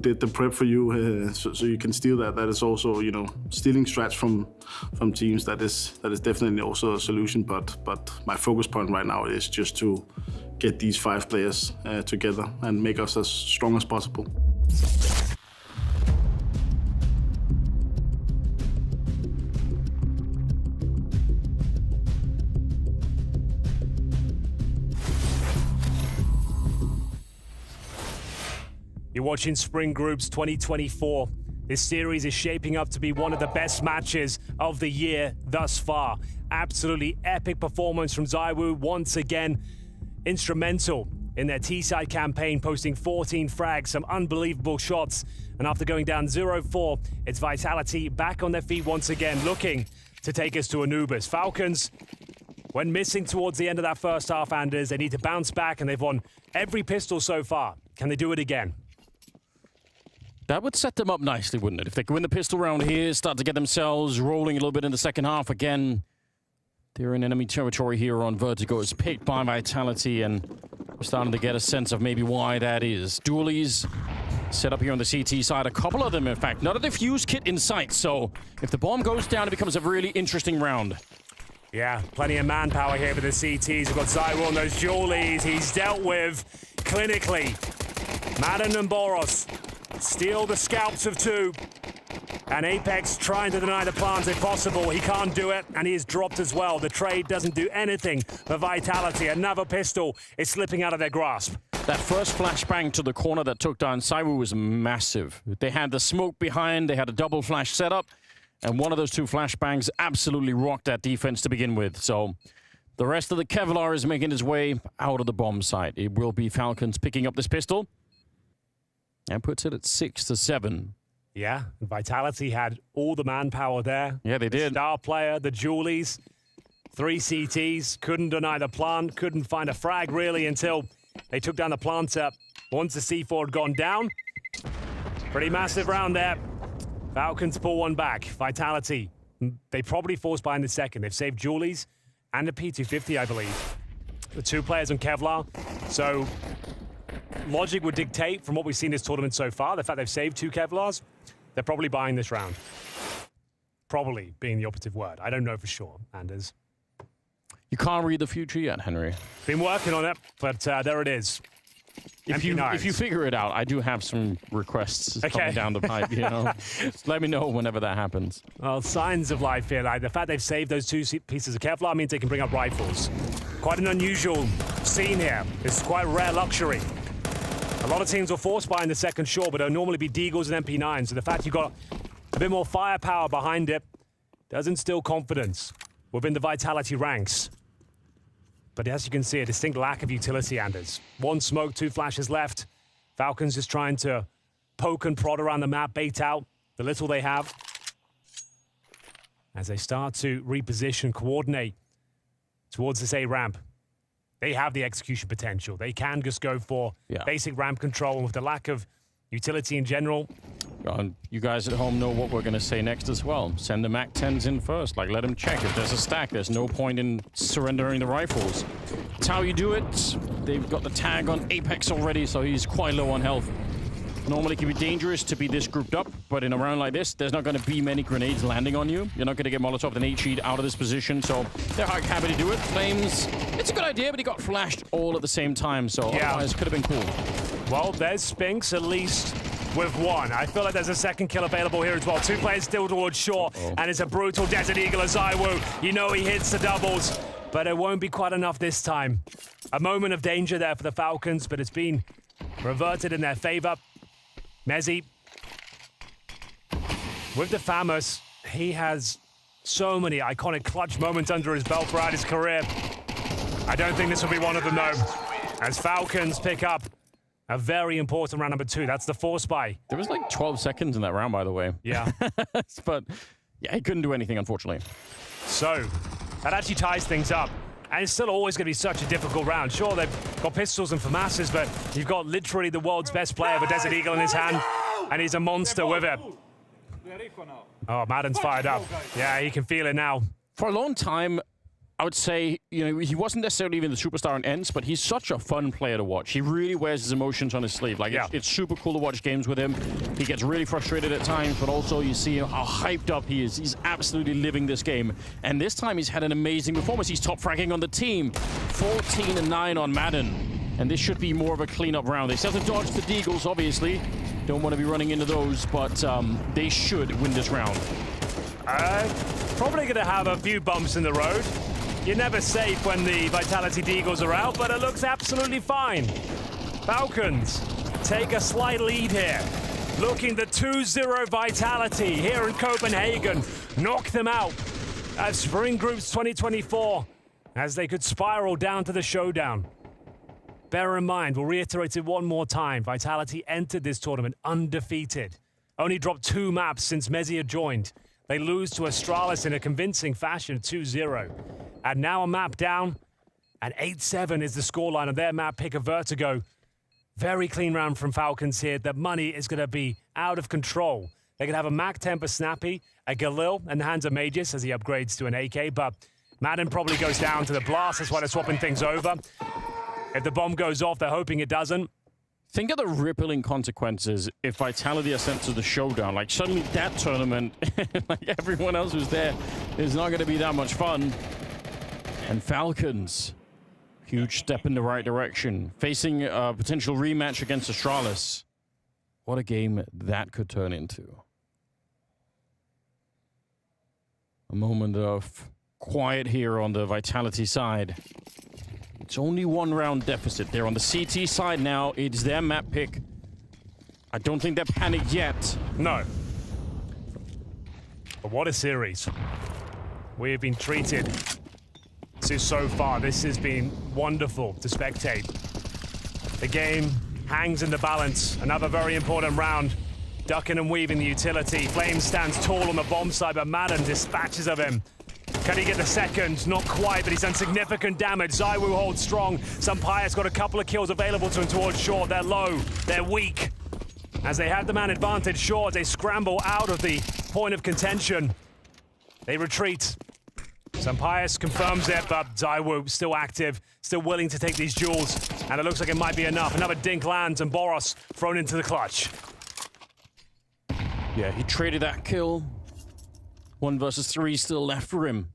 did the prep for you, so you can steal that. That is also, stealing strats from teams. That is definitely also a solution. But my focus point right now is just to get these 5 players together and make us as strong as possible. You're watching Spring Groups 2024. This series is shaping up to be one of the best matches of the year thus far. Absolutely epic performance from ZywOo once again. Instrumental in their T-side campaign, posting 14 frags, some unbelievable shots. And after going down 0-4, it's Vitality back on their feet once again, looking to take us to Anubis. Falcons, when missing towards the end of that first half, Anders, they need to bounce back, and they've won every pistol so far. Can they do it again? That would set them up nicely, wouldn't it? If they can win the pistol round here, start to get themselves rolling a little bit in the second half. Again, they're in enemy territory here on Vertigo. It's picked by Vitality, and we're starting to get a sense of maybe why that is. Dualies set up here on the CT side. A couple of them, in fact. Not a defuse kit in sight, so if the bomb goes down, it becomes a really interesting round. Yeah, plenty of manpower here for the CTs. We've got Zyro on those dualies. He's dealt with clinically. Madden and Boros steal the scalps of 2. And Apex trying to deny the plants if possible. He can't do it, and he is dropped as well. The trade doesn't do anything for Vitality. Another pistol is slipping out of their grasp. That first flashbang to the corner that took down Cyber was massive. They had the smoke behind, they had a double flash setup, and one of those 2 flashbangs absolutely rocked that defense to begin with. So the rest of the Kevlar is making its way out of the bomb site. It will be Falcons picking up this pistol and puts it at 6-7. Yeah, Vitality had all the manpower there. Yeah, they did. The star player, the Julies, 3 CTs, couldn't deny the plant, couldn't find a frag really until they took down the planter. Once the C4 had gone down, pretty massive round there. Falcons pull one back. Vitality, they probably forced behind the second. They've saved Julies and the P250, I believe. The 2 players on Kevlar. So logic would dictate from what we've seen this tournament so far, the fact they've saved 2 Kevlars, they're probably buying this round. Probably being the operative word. I don't know for sure, Anders. You can't read the future yet, Henry. Been working on it, but there it is. If you figure it out, I do have some requests coming down the pipe, you know. Just let me know whenever that happens. Well, signs of life here. Like the fact they've saved those 2 pieces of Kevlar means they can bring up rifles. Quite an unusual scene here. It's quite rare luxury. A lot of teams will force buy in the second, sure, but it'll normally be Deagles and MP9s. So the fact you've got a bit more firepower behind it does instill confidence within the Vitality ranks. But as you can see, a distinct lack of utility, Anders. 1 smoke, 2 flashes left. Falcons just trying to poke and prod around the map, bait out the little they have. As they start to reposition, coordinate towards this A ramp. They have the execution potential. They can just go for basic ramp control, and with the lack of utility in general. You guys at home know what we're going to say next as well. Send the MAC-10s in first. Like, let them check. If there's a stack, there's no point in surrendering the rifles. That's how you do it. They've got the tag on Apex already, so he's quite low on health. Normally it can be dangerous to be this grouped up, but in a round like this, there's not going to be many grenades landing on you. You're not going to get Molotov and H-Sheet out of this position, so they're happy to do it. Flames, it's a good idea, but he got flashed all at the same time, so otherwise could have been cool. Well, there's Spinks at least with 1. I feel like there's a second kill available here as well. 2 players still towards shore, and it's a brutal Desert Eagle as Iwu. You know he hits the doubles, but it won't be quite enough this time. A moment of danger there for the Falcons, but it's been reverted in their favor. Mezzi, with the FAMAS, he has so many iconic clutch moments under his belt throughout his career. I don't think this will be one of them, though, as Falcons pick up a very important round number 2. That's the force buy. There was like 12 seconds in that round, by the way. Yeah. But yeah, he couldn't do anything, unfortunately. So that actually ties things up. And it's still always going to be such a difficult round. Sure, they've got pistols and FAMASs, but you've got literally the world's best player with Desert Eagle in his hand, and he's a monster with it. Oh, Madden's fired up. Yeah, he can feel it now. For a long time, I would say, you know, he wasn't necessarily even the superstar in ends, but he's such a fun player to watch. He really wears his emotions on his sleeve. Like, it's super cool to watch games with him. He gets really frustrated at times, but also you see how hyped up he is. He's absolutely living this game. And this time he's had an amazing performance. He's top fragging on the team. 14-9 on Madden. And this should be more of a cleanup round. They still have to dodge the Deagles, obviously. Don't want to be running into those, but they should win this round. Probably going to have a few bumps in the road. You're never safe when the Vitality Deagles are out, but it looks absolutely fine. Falcons take a slight lead here. Looking the 2-0 Vitality here in Copenhagen. Knock them out at Spring Groups 2024 as they could spiral down to the showdown. Bear in mind, we'll reiterate it one more time. Vitality entered this tournament undefeated. Only dropped 2 maps since Mezzi had joined. They lose to Astralis in a convincing fashion, 2-0. And now a map down, and 8-7 is the scoreline on their map pick of Vertigo. Very clean round from Falcons here. The money is going to be out of control. They can have a MAC-10 for Snappy, a Galil in the hands of Magus as he upgrades to an AK, but Madden probably goes down to the blast. That's why they're swapping things over. If the bomb goes off, they're hoping it doesn't. Think of the rippling consequences if Vitality are sent to the showdown. Like, suddenly that tournament, like everyone else who's there, is not going to be that much fun. And Falcons, huge step in the right direction, facing a potential rematch against Astralis. What a game that could turn into. A moment of quiet here on the Vitality side. It's only 1 round deficit. They're on the CT side now. It's their map pick. I don't think they're panicked yet. No. But what a series. We have been treated so far. This has been wonderful to spectate. The game hangs in the balance. Another very important round. Ducking and weaving the utility. Flame stands tall on the bomb side, but Madden dispatches of him. Can he get the second? Not quite, but he's done significant damage. ZywOo holds strong. Sampaio's got a couple of kills available to him towards short. They're low. They're weak. As they had the man advantage short, they scramble out of the point of contention. They retreat. Sampaio confirms it, but ZywOo still active, still willing to take these duels. And it looks like it might be enough. Another dink lands and Boros thrown into the clutch. Yeah, he traded that kill. 1 versus 3 still left for him.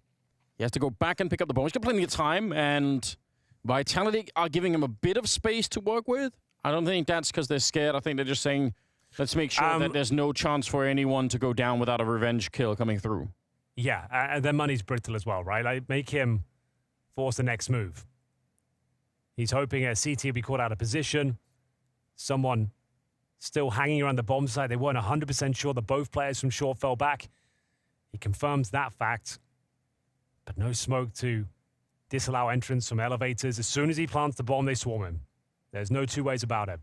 He has to go back and pick up the bomb. He's got plenty of time, and Vitality are giving him a bit of space to work with. I don't think that's because they're scared. I think they're just saying, let's make sure that there's no chance for anyone to go down without a revenge kill coming through. Yeah, and their money's brittle as well, right? Like, make him force the next move. He's hoping a CT will be caught out of position. Someone still hanging around the bomb site. They weren't 100% sure that both players from short fell back. He confirms that fact, but no smoke to disallow entrance from elevators. As soon as he plants the bomb, they swarm him. There's no two ways about it.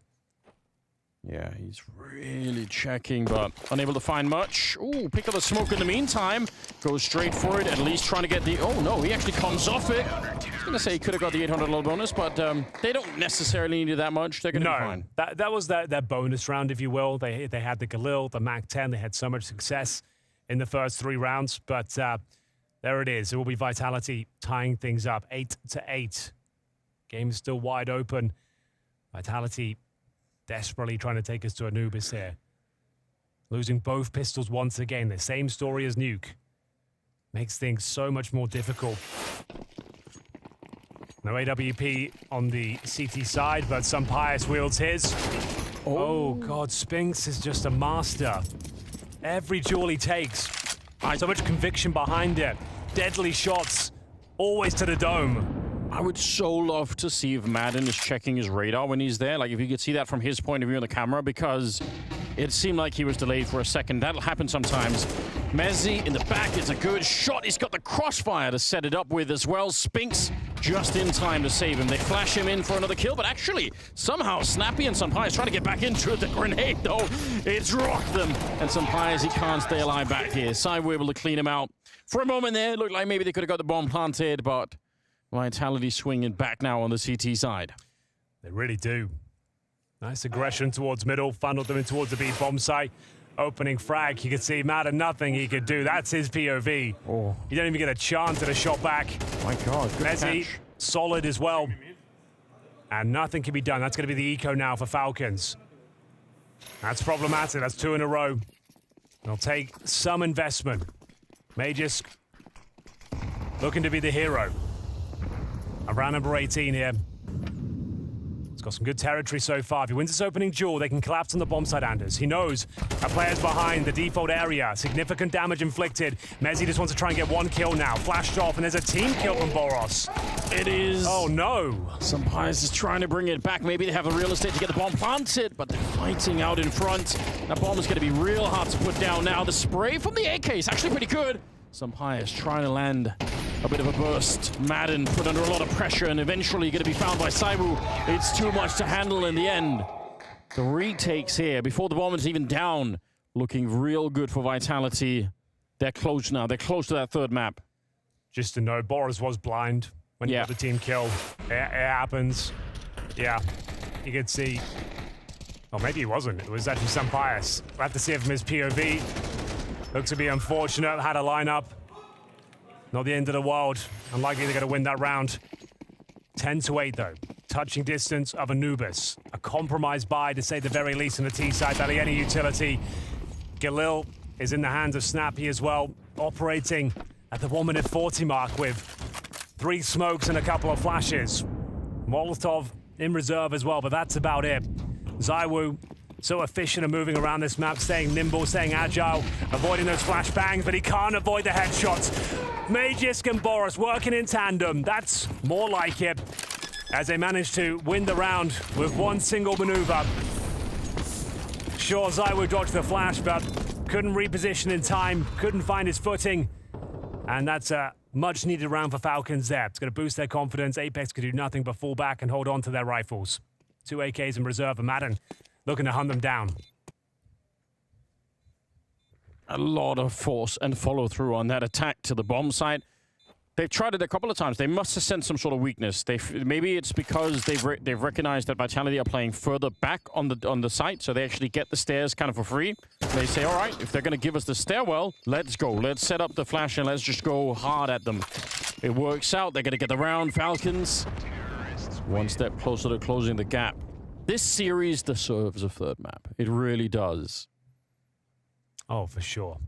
Yeah, he's really checking, but unable to find much. Ooh, pick up the smoke in the meantime. Goes straight for it, at least trying to get the... Oh, no, he actually comes off it. I was going to say he could have got the 800 level bonus, but they don't necessarily need it that much. They're going to be fine. That was their bonus round, if you will. They had the Galil, the MAC-10. They had so much success in the first 3 rounds, but there it is. It will be Vitality tying things up, 8-8. Game is still wide open. Vitality desperately trying to take us to Anubis here. Losing both pistols once again. The same story as Nuke. Makes things so much more difficult. No AWP on the CT side, but Sampaio wields his. Oh God, Spinks is just a master. Every duel he takes. So much conviction behind it. Deadly shots, always to the dome. I would so love to see if Madden is checking his radar when he's there. Like, if you could see that from his point of view on the camera, because it seemed like he was delayed for a second. That'll happen sometimes. Mezzi in the back, it's a good shot. He's got the crossfire to set it up with as well. Spinks just in time to save him. They flash him in for another kill, but actually, somehow Snappy and Sampaio is trying to get back into it. The grenade, though, it's rocked them. And Sampaio, he can't stay alive back here. ZywOo able to clean him out. For a moment there, it looked like maybe they could have got the bomb planted, but Vitality swinging back now on the CT side. They really do. Nice aggression towards middle, funneled them in towards the B bomb site. Opening frag, you can see Madden, nothing he could do. That's his POV. Oh. You don't even get a chance at a shot back. My God, good Mezzi, catch. solid as well. And nothing can be done. That's going to be the eco now for Falcons. That's problematic. That's 2 in a row. They'll take some investment. Magisk looking to be the hero. Around number 18 here. He's got some good territory so far. If he wins this opening duel, they can collapse on the bomb side, Anders. He knows a player's behind the default area. Significant damage inflicted. Mezzi just wants to try and get 1 kill now. Flashed off, and there's a team kill from Boros. It is. Oh, no. Sampaio is trying to bring it back. Maybe they have the real estate to get the bomb planted, but they're fighting out in front. That bomb is going to be real hard to put down now. The spray from the AK is actually pretty good. Sampaio is trying to land a bit of a burst. Madden put under a lot of pressure and eventually going to be found by ZywOo. It's too much to handle in the end. The retakes here before the bomb is even down. Looking real good for Vitality. They're close now. They're close to that 3rd map. Just to know, Boros was blind when he got the team kill. It happens. Yeah, you could see. Oh, maybe he wasn't. It was actually Sampaio. We'll have to see it from his POV. Looks to be unfortunate. Had a lineup. Not the end of the world. Unlikely they're going to win that round. 10-8, though. Touching distance of Anubis. A compromised buy, to say the very least, on the T side. Barely any utility. Galil is in the hands of Snappy as well. Operating at the 1 minute 40 mark with 3 smokes and a couple of flashes. Molotov in reserve as well, but that's about it. ZywOo, so efficient and moving around this map, staying nimble, staying agile, avoiding those flashbangs, but he can't avoid the headshots. Magisk and Boros working in tandem. That's more like it, as they manage to win the round with one single maneuver. Sure, ZywOo dodged the flash, but couldn't reposition in time, couldn't find his footing. And that's a much needed round for Falcons there. It's going to boost their confidence. Apex could do nothing but fall back and hold on to their rifles. 2 AKs in reserve, and Madden looking to hunt them down. A lot of force and follow through on that attack to the bomb site. They've tried it a couple of times. They must have sensed some sort of weakness. Maybe it's because they've recognized that Vitality are playing further back on the site, so they actually get the stairs kind of for free. They say, all right, if they're going to give us the stairwell, let's go. Let's set up the flash and let's just go hard at them. It works out. They're going to get the round. Falcons, one step closer to closing the gap. This series deserves a third map. It really does. Oh, for sure.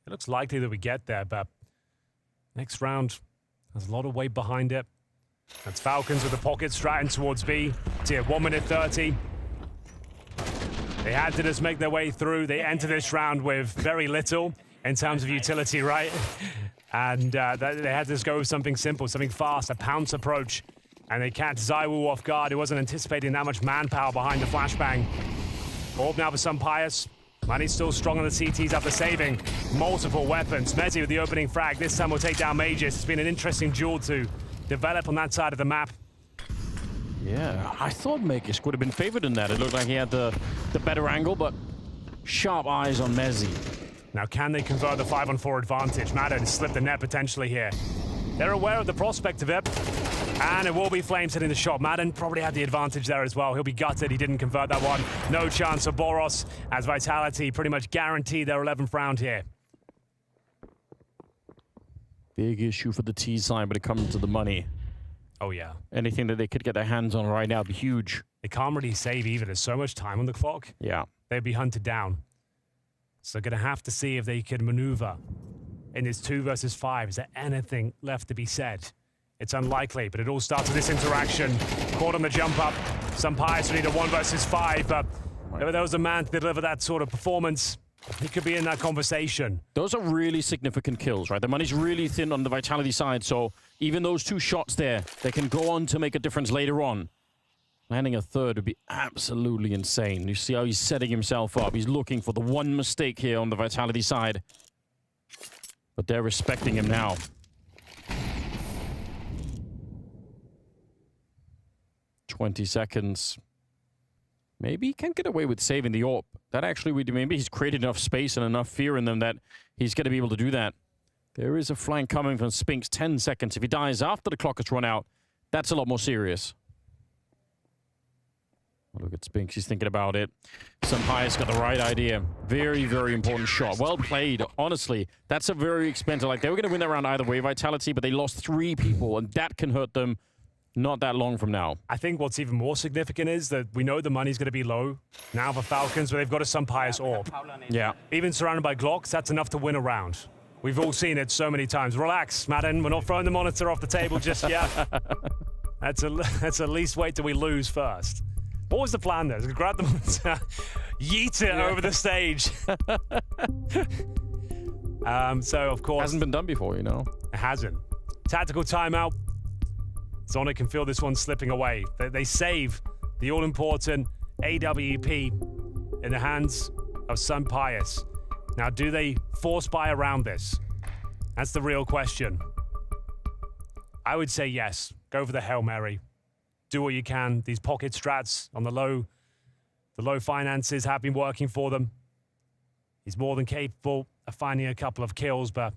It looks likely that we get there, but next round has a lot of weight behind it. That's Falcons with the pocket stratting towards B. Tier 1 minute 30. They had to just make their way through. They enter this round with very little in terms of utility, right? And they had to just go with something simple, something fast, a pounce approach. And they catch ZywOo off guard. He wasn't anticipating that much manpower behind the flashbang. Orb now for some Pius. Manny's still strong on the CTs after saving multiple weapons. Mezzi with the opening frag. This time will take down Magisk. It's been an interesting duel to develop on that side of the map. Yeah, I thought Magisk would have been favored in that. It looked like he had the better angle, but sharp eyes on Mezzi. Now, can they convert the 5-on-4 advantage? Madden slipped the net potentially here. They're aware of the prospect of it. And it will be Flames hitting the shot. Madden probably had the advantage there as well. He'll be gutted. He didn't convert that one. No chance for Boros, as Vitality pretty much guaranteed their 11th round here. Big issue for the T side when it comes to the money. Oh, yeah. Anything that they could get their hands on right now would be huge. They can't really save either. There's so much time on the clock. Yeah. They'd be hunted down. So going to have to see if they can maneuver in this 2 versus 5. Is there anything left to be said? It's unlikely, but it all starts with this interaction. Caught on the jump up. Some Pius need a 1 versus 5, but if there was a man to deliver that sort of performance, he could be in that conversation. Those are really significant kills, right? The money's really thin on the Vitality side, so even those 2 shots there, they can go on to make a difference later on. Landing a third would be absolutely insane. You see how he's setting himself up. He's looking for the one mistake here on the Vitality side. But they're respecting him now. $20 seconds. Maybe he can get away with saving the AWP. That actually would, maybe he's created enough space and enough fear in them that he's going to be able to do that. There is a flank coming from Spinks. 10 seconds. If he dies after the clock has run out, that's a lot more serious. Look at Spinks. He's thinking about it. Pius got the right idea. Very, very important shot. Well played. Honestly, that's a very expensive. Like, they were going to win that round either way, Vitality, but they lost 3 people, and that can hurt them not that long from now. I think what's even more significant is that we know the money's going to be low now for Falcons, but they've got a Sun Pius AWP. Yeah. Even surrounded by Glocks, that's enough to win a round. We've all seen it so many times. Relax, Madden. We're not throwing the monitor off the table just yet. That's at least wait till we lose first. What was the plan there? Grab the monitor, yeet it over the stage. So, of course... Hasn't been done before, you know. It hasn't. Tactical timeout. Zonic can feel this one slipping away. They save the all-important AWP in the hands of Sun Pius. Now, do they force buy around this? That's the real question. I would say yes. Go for the Hail Mary. Do what you can. These pocket strats on the low finances have been working for them. He's more than capable of finding a couple of kills, but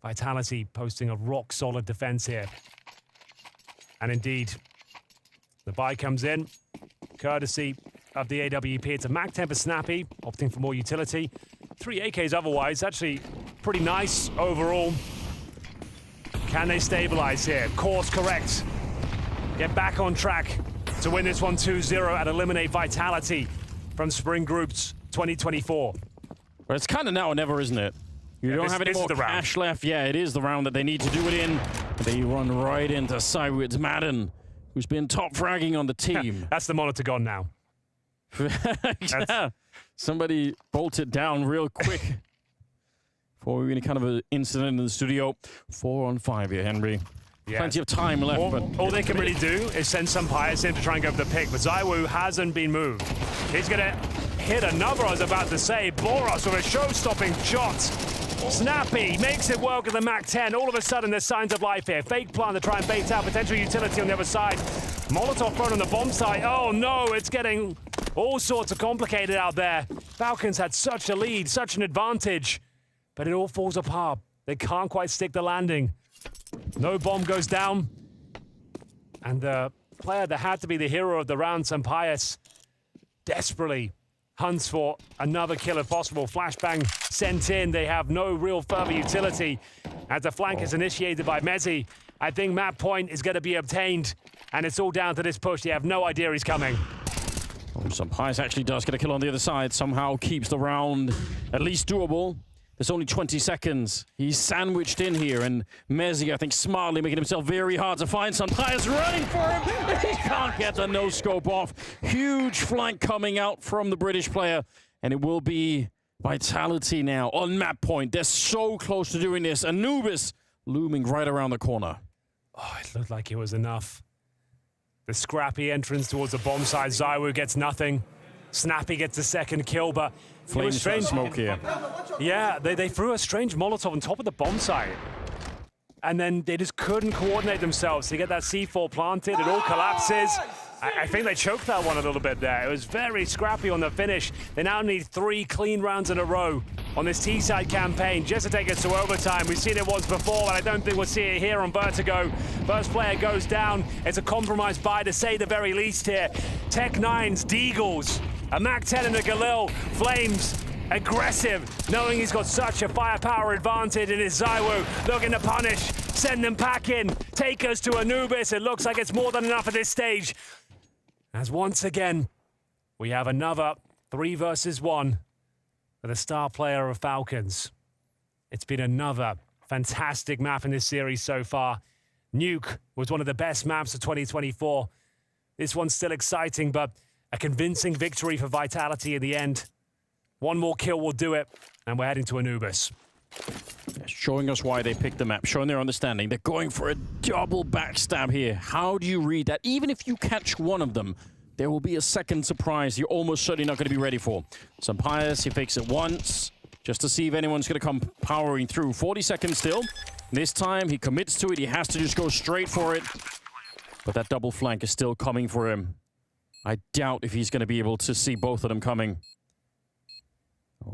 Vitality posting a rock-solid defense here. And indeed, the buy comes in, courtesy of the AWP. It's a Mac Temper Snappy, opting for more utility. 3 AKs otherwise, actually pretty nice overall. Can they stabilize here? Course correct. Get back on track to win this one 2-0 and eliminate Vitality from Spring Groups 2024. But it's kind of now or never, isn't it? You don't have any more cash left. Yeah, it is the round that they need to do it in. They run right into Cywit's Madden, who's been top fragging on the team. That's the monitor gone now. Yeah. Somebody bolted down real quick for any kind of an incident in the studio. 4 on 5 here, Henry. Yeah. Plenty of time left. All they can really do is send some Pius in to try and go for the pick, but ZywOo hasn't been moved. He's going to hit another, I was about to say. Boros with a show-stopping shot. Snappy makes it work with the MAC-10. All of a sudden, there's signs of life here. Fake plan to try and bait out potential utility on the other side. Molotov thrown on the bomb site. Oh no, it's getting all sorts of complicated out there. Falcons had such a lead, such an advantage, but it all falls apart. They can't quite stick the landing. No bomb goes down. And the player that had to be the hero of the round, Pius, desperately hunts for another kill if possible. Flashbang sent in. They have no real further utility as the flank is initiated by Mezzi. I think map point is going to be obtained, and it's all down to this push. They have no idea he's coming. Pius actually does get a kill on the other side. Somehow keeps the round at least doable. There's only 20 seconds. He's sandwiched in here, and Mezzi, I think, smartly making himself very hard to find. Pius running for him. He can't get the no-scope off. Huge flank coming out from the British player, and it will be Vitality now on map point. They're so close to doing this. Anubis looming right around the corner. Oh, it looked like it was enough. The scrappy entrance towards the bomb side. ZywOo gets nothing. Snappy gets the second kill, but it was strange. Smoke here. Yeah, they threw a strange Molotov on top of the bomb site. And then they just couldn't coordinate themselves to get that C4 planted. It all collapses. I think they choked that one a little bit there. It was very scrappy on the finish. They now need 3 clean rounds in a row on this T-side campaign just to take us to overtime. We've seen it once before, and I don't think we'll see it here on Vertigo. First player goes down. It's a compromised buy, to say the very least here. Tech9's Deagles, a MAC-10 and a Galil. Flames aggressive, knowing he's got such a firepower advantage, and it's ZywOo looking to punish, send them packing, take us to Anubis. It looks like it's more than enough at this stage. As once again, we have another 3 versus 1 for the star player of Falcons. It's been another fantastic map in this series so far. Nuke was one of the best maps of 2024. This one's still exciting, but a convincing victory for Vitality in the end. One more kill will do it, and we're heading to Anubis. Showing us why they picked the map, showing their understanding. They're going for a double backstab here. How do you read that? Even if you catch one of them, there will be a second surprise you're almost certainly not going to be ready for. Pius, he fakes it once, just to see if anyone's going to come powering through. 40 seconds still. This time, he commits to it. He has to just go straight for it. But that double flank is still coming for him. I doubt if he's going to be able to see both of them coming.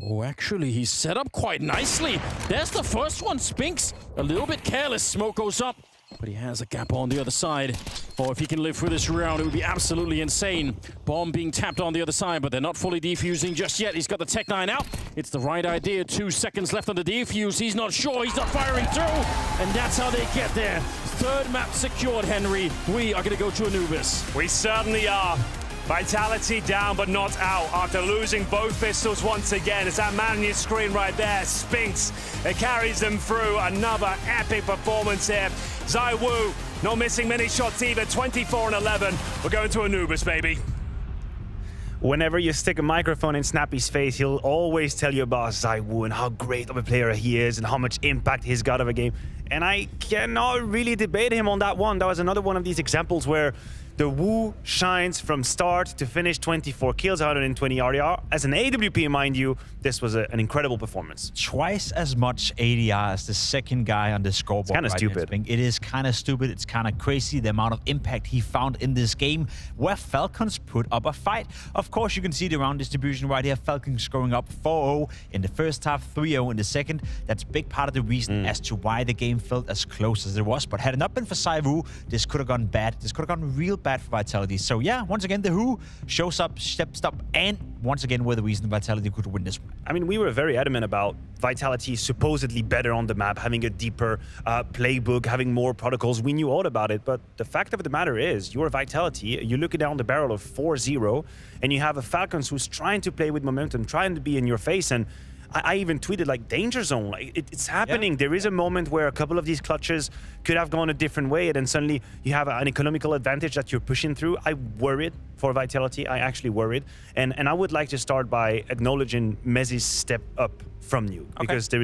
Oh, actually, he's set up quite nicely. There's the first one. Spinks, a little bit careless. Smoke goes up, but he has a gap on the other side. Oh, if he can live through this round, it would be absolutely insane. Bomb being tapped on the other side, but they're not fully defusing just yet. He's got the Tech9 out. It's the right idea. 2 seconds left on the defuse. He's not sure. He's not firing through, and that's how they get there. 3rd map secured, Henry. We are going to go to Anubis. We certainly are. Vitality down but not out after losing both pistols once again. It's that man on your screen right there, Spinks. It carries them through. Another epic performance here. ZywOo not missing many shots either. 24 and 11. We're going to Anubis, baby. Whenever you stick a microphone in Snappy's face, he'll always tell you about ZywOo and how great of a player he is and how much impact he's got of a game. And I cannot really debate him on that one. That was another one of these examples where the Wu shines from start to finish. 24 kills, 120 RDR. As an AWP, mind you, this was an incredible performance. Twice as much ADR as the second guy on the scoreboard. It's kind of stupid. It is kind of stupid. It's kind of crazy, the amount of impact he found in this game, where Falcons put up a fight. Of course, you can see the round distribution right here. Falcons going up 4-0 in the first half, 3-0 in the second. That's a big part of the reason as to why the game felt as close as it was. But had it not been for ZywOo, this could have gone bad. This could have gone real bad for Vitality. So yeah, once again, the Who shows up, steps up, and once again, we're the reason Vitality could win this one. I mean, we were very adamant about Vitality supposedly better on the map, having a deeper playbook, having more protocols. We knew all about it, but the fact of the matter is, you're Vitality, you're looking down the barrel of 4-0, and you have a Falcons who's trying to play with momentum, trying to be in your face, and I even tweeted like danger zone, like it's happening. There is a moment where a couple of these clutches could have gone a different way, and then suddenly you have an economical advantage that you're pushing through. I worried for Vitality. I actually worried, and I would like to start by acknowledging Messi's step up from Nuke, because there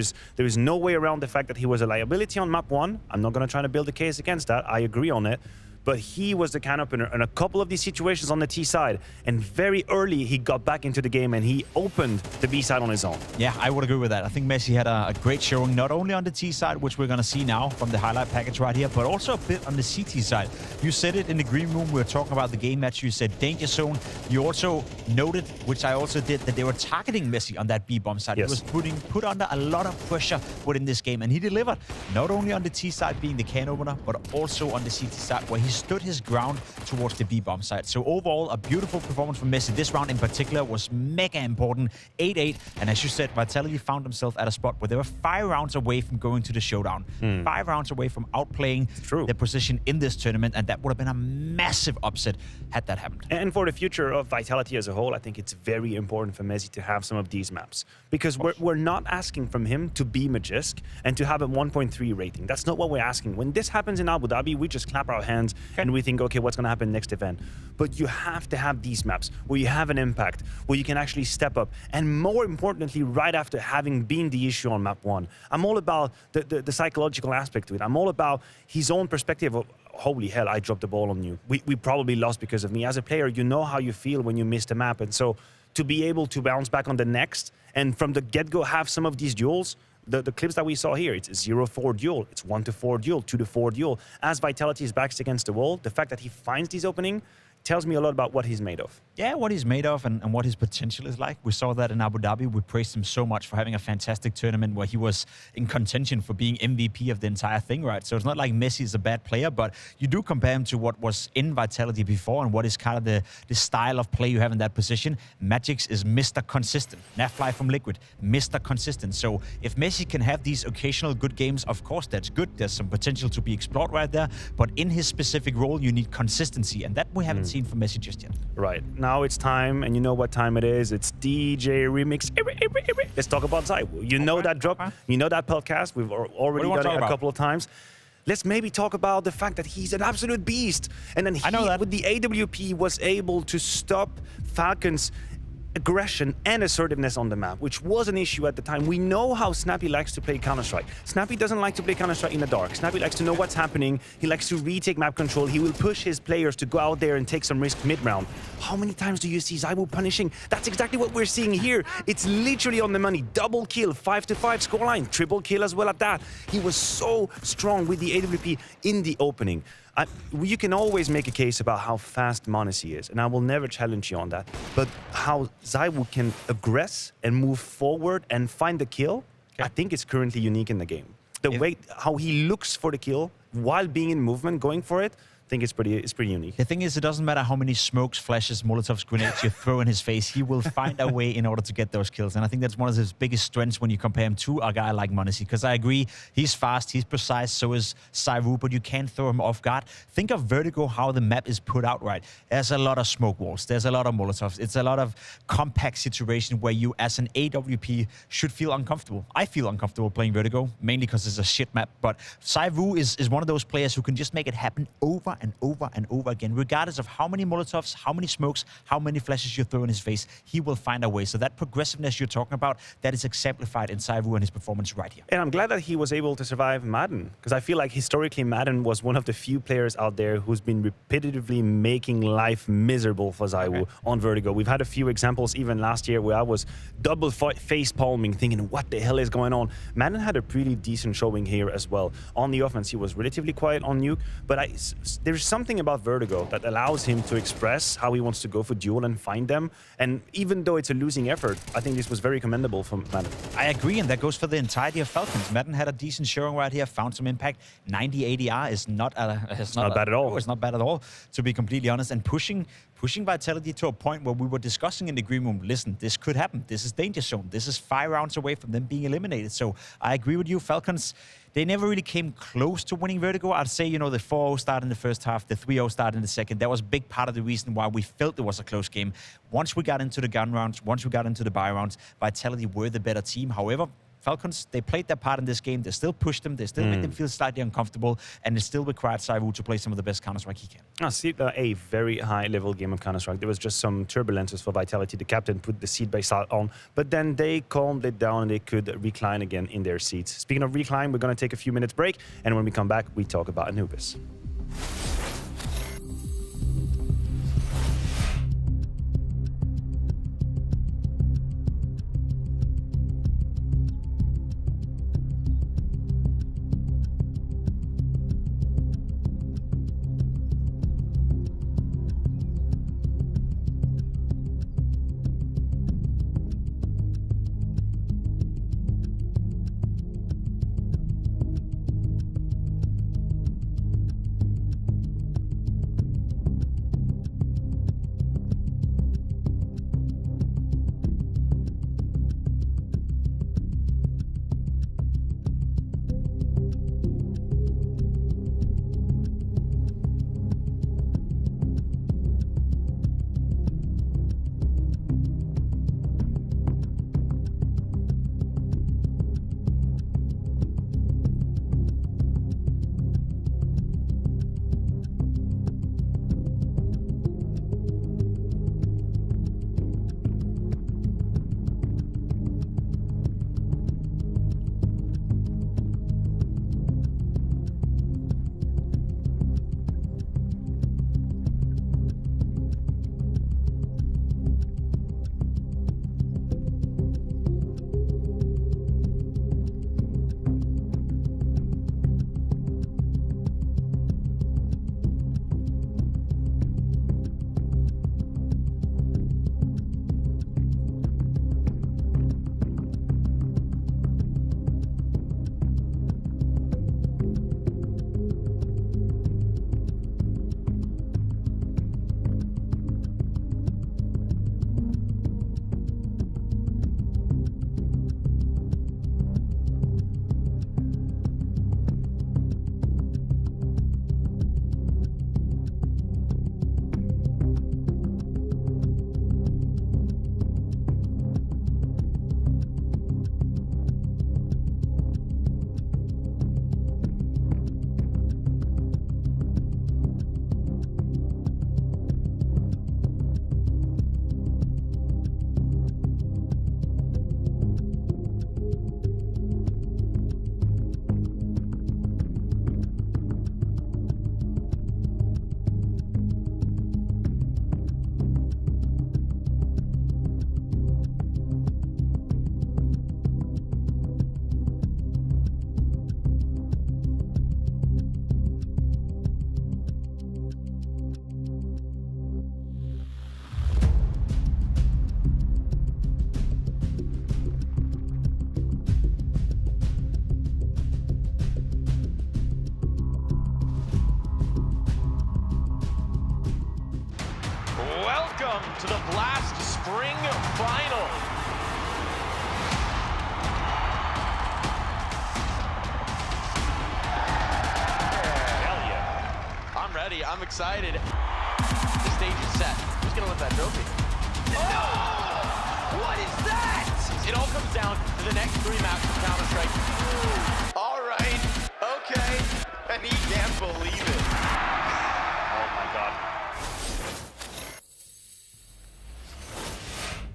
is no way around the fact that he was a liability on map 1. I'm not going to try to build a case against that. I agree on it. But he was the can opener in a couple of these situations on the T side, and very early he got back into the game and he opened the B side on his own. Yeah, I would agree with that. I think Messi had a great showing, not only on the T side, which we're going to see now from the highlight package right here, but also a bit on the CT side. You said it in the green room. We were talking about the game match. You said danger zone. You also noted, which I also did, that they were targeting Messi on that B bomb side. Yes. He was put under a lot of pressure within this game, and he delivered, not only on the T side being the can opener, but also on the CT side where he stood his ground towards the B bomb side. So overall, a beautiful performance from Messi. This round in particular was mega important. 8-8, and as you said, Vitality found himself at a spot where they were 5 rounds away from going to the showdown. 5 rounds away from outplaying their position in this tournament, and that would have been a massive upset had that happened. And for the future of Vitality as a whole, I think it's very important for Messi to have some of these maps, because we're not asking from him to be Magisk and to have a 1.3 rating. That's not what we're asking. When this happens in Abu Dhabi, we just clap our hands and we think, okay, what's going to happen next event? But you have to have these maps where you have an impact, where you can actually step up, and more importantly, right after having been the issue on map 1. I'm all about the psychological aspect to it. I'm all about his own perspective of, holy hell, I dropped the ball on you. We probably lost because of me. As a player, you know how you feel when you miss the map, and so to be able to bounce back on the next, and from the get-go have some of these duels, the clips that we saw here, it's a 0-4 duel, it's 1-4 duel, 2-4 duel. As Vitality is backs against the wall, the fact that he finds these opening tells me a lot about what he's made of. Yeah, what he's made of and what his potential is like. We saw that in Abu Dhabi. We praised him so much for having a fantastic tournament where he was in contention for being MVP of the entire thing, right? So it's not like Messi is a bad player, but you do compare him to what was in Vitality before and what is kind of the style of play you have in that position. Magix is Mr. Consistent. Nafly from Liquid, Mr. Consistent. So if Messi can have these occasional good games, of course, that's good. There's some potential to be explored right there. But in his specific role, you need consistency, and that we haven't seen from Messi just yet. Right. Now it's time, and you know what time it is. It's DJ Remix. Let's talk about ZywOo. You know that drop. You know that podcast. We've already done it a couple of times. Let's maybe talk about the fact that he's an absolute beast. And then he, with the AWP, was able to stop Falcons' aggression and assertiveness on the map, which was an issue at the time. We know how Snappy likes to play Counter-Strike. Snappy doesn't like to play Counter-Strike in the dark. Snappy likes to know what's happening. He likes to retake map control. He will push his players to go out there and take some risk mid-round. How many times do you see ZywOo punishing? That's exactly what we're seeing here. It's literally on the money. Double kill, 5-5 scoreline, triple kill as well at that. He was so strong with the AWP in the opening. You can always make a case about how fast m0NESY is, and I will never challenge you on that. But how ZywOo can aggress and move forward and find the kill, I think it's currently unique in the game. The way how he looks for the kill while being in movement, going for it, I think it's pretty unique. The thing is, it doesn't matter how many smokes, flashes, Molotovs, grenades you throw in his face, he will find a way in order to get those kills. And I think that's one of his biggest strengths when you compare him to a guy like m0NESY. Because I agree, he's fast, he's precise, so is ZywOo, but you can't throw him off guard. Think of Vertigo, how the map is put out, right? There's a lot of smoke walls, there's a lot of Molotovs. It's a lot of compact situation where you, as an AWP, should feel uncomfortable. I feel uncomfortable playing Vertigo, mainly because it's a shit map. But ZywOo is one of those players who can just make it happen over and over and over again, regardless of how many Molotovs, how many smokes, how many flashes you throw in his face, he will find a way. So that progressiveness you're talking about, that is exemplified in ZywOo and his performance right here. And I'm glad that he was able to survive Madden, because I feel like historically Madden was one of the few players out there who's been repetitively making life miserable for ZywOo on Vertigo. We've had a few examples even last year where I was double face palming, thinking, what the hell is going on? Madden had a pretty decent showing here as well. On the offense, he was relatively quiet on Nuke, but there's something about Vertigo that allows him to express how he wants to go for duel and find them. And even though it's a losing effort, I think this was very commendable from Madden. I agree, and that goes for the entirety of Falcons. Madden had a decent showing right here, found some impact. 90 ADR is not bad at all. It's not bad at all, to be completely honest. And pushing pushing Vitality to a point where we were discussing in the green room, listen, this could happen. This is danger zone. This is 5 rounds away from them being eliminated. So I agree with you, Falcons. They never really came close to winning Vertigo. I'd say, you know, the 4-0 start in the first half, the 3-0 start in the second. That was a big part of the reason why we felt it was a close game. Once we got into the gun rounds, once we got into the buy rounds, Vitality were the better team. However, Falcons, they played their part in this game. They still pushed them. They still made them feel slightly uncomfortable. And they still required Saivu to play some of the best Counter-Strike he can. I see a very high-level game of Counter-Strike. There was just some turbulences for Vitality. The captain put the seat-based start on, but then they calmed it down and they could recline again in their seats. Speaking of recline, we're going to take a few minutes break. And when we come back, we talk about Anubis. To the Blast Spring Final. Hell yeah. I'm ready. I'm excited. The stage is set. Who's going to win that trophy? Oh! What is that? It all comes down to the next 3 maps of Counter-Strike. All right. Okay. And he can't believe it. Oh my God.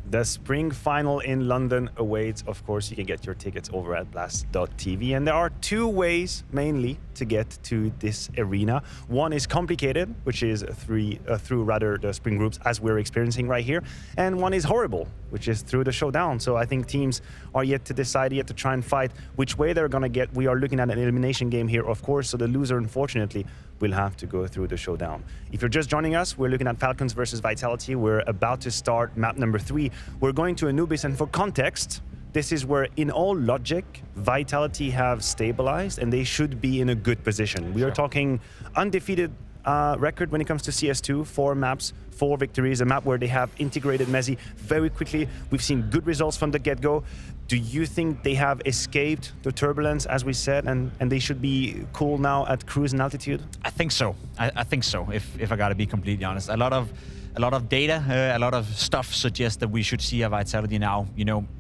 The spring final in London awaits. Of course, you can get your tickets over at blast.tv. And there are 2 ways mainly to get to this arena. One is complicated, which is through the spring groups as we're experiencing right here. And one is horrible, which is through the showdown. So I think teams are yet to decide, yet to try and fight which way they're going to get. We are looking at an elimination game here, of course. So the loser, unfortunately, will have to go through the showdown. If you're just joining us, we're looking at Falcons versus Vitality. We're about to start map number 3. We're going to Anubis, and for context, this is where, in all logic, Vitality have stabilized and they should be in a good position. We are talking undefeated record when it comes to CS2. 4 maps, 4 victories, a map where they have integrated Messi very quickly. We've seen good results from the get-go. Do you think they have escaped the turbulence, as we said, and they should be cool now at cruising altitude? I think so. I think so, if I gotta be completely honest. A lot of data, a lot of stuff suggests that we should see a Vitality now,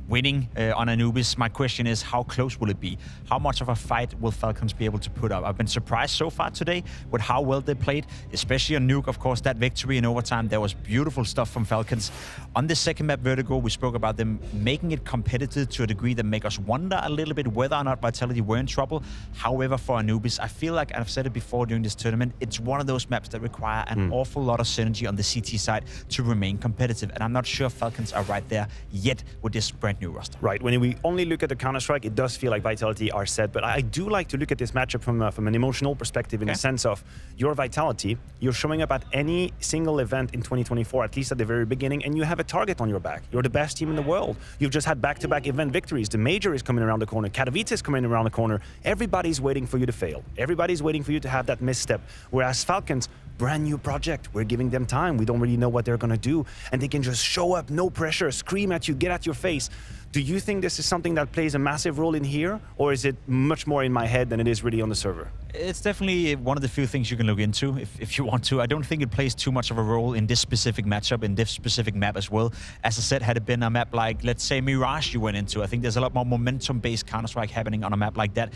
winning on Anubis. My question is, how close will it be? How much of a fight will Falcons be able to put up? I've been surprised so far today with how well they played, especially on Nuke. Of course, that victory in overtime, there was beautiful stuff from Falcons. On the second map, Vertigo, we spoke about them making it competitive to a degree that make us wonder a little bit whether or not Vitality were in trouble. However, for Anubis, I feel like, and I've said it before during this tournament, it's one of those maps that require an awful lot of synergy on the CT side to remain competitive. And I'm not sure Falcons are right there yet with this brand new roster. Right, when we only look at the Counter-Strike, it does feel like Vitality are set, but I do like to look at this matchup from an emotional perspective in the sense of your Vitality, you're showing up at any single event in 2024, at least at the very beginning, and you have a target on your back. You're the best team in the world. You've just had back-to-back event victories. The Major is coming around the corner. Katowice is coming around the corner. Everybody's waiting for you to fail. Everybody's waiting for you to have that misstep. Whereas Falcons, brand new project. We're giving them time. We don't really know what they're going to do. And they can just show up, no pressure, scream at you, get at your face. Do you think this is something that plays a massive role in here? Or is it much more in my head than it is really on the server? It's definitely one of the few things you can look into if you want to. I don't think it plays too much of a role in this specific matchup, in this specific map as well. As I said, had it been a map like, let's say, Mirage you went into, I think there's a lot more momentum-based Counter-Strike happening on a map like that.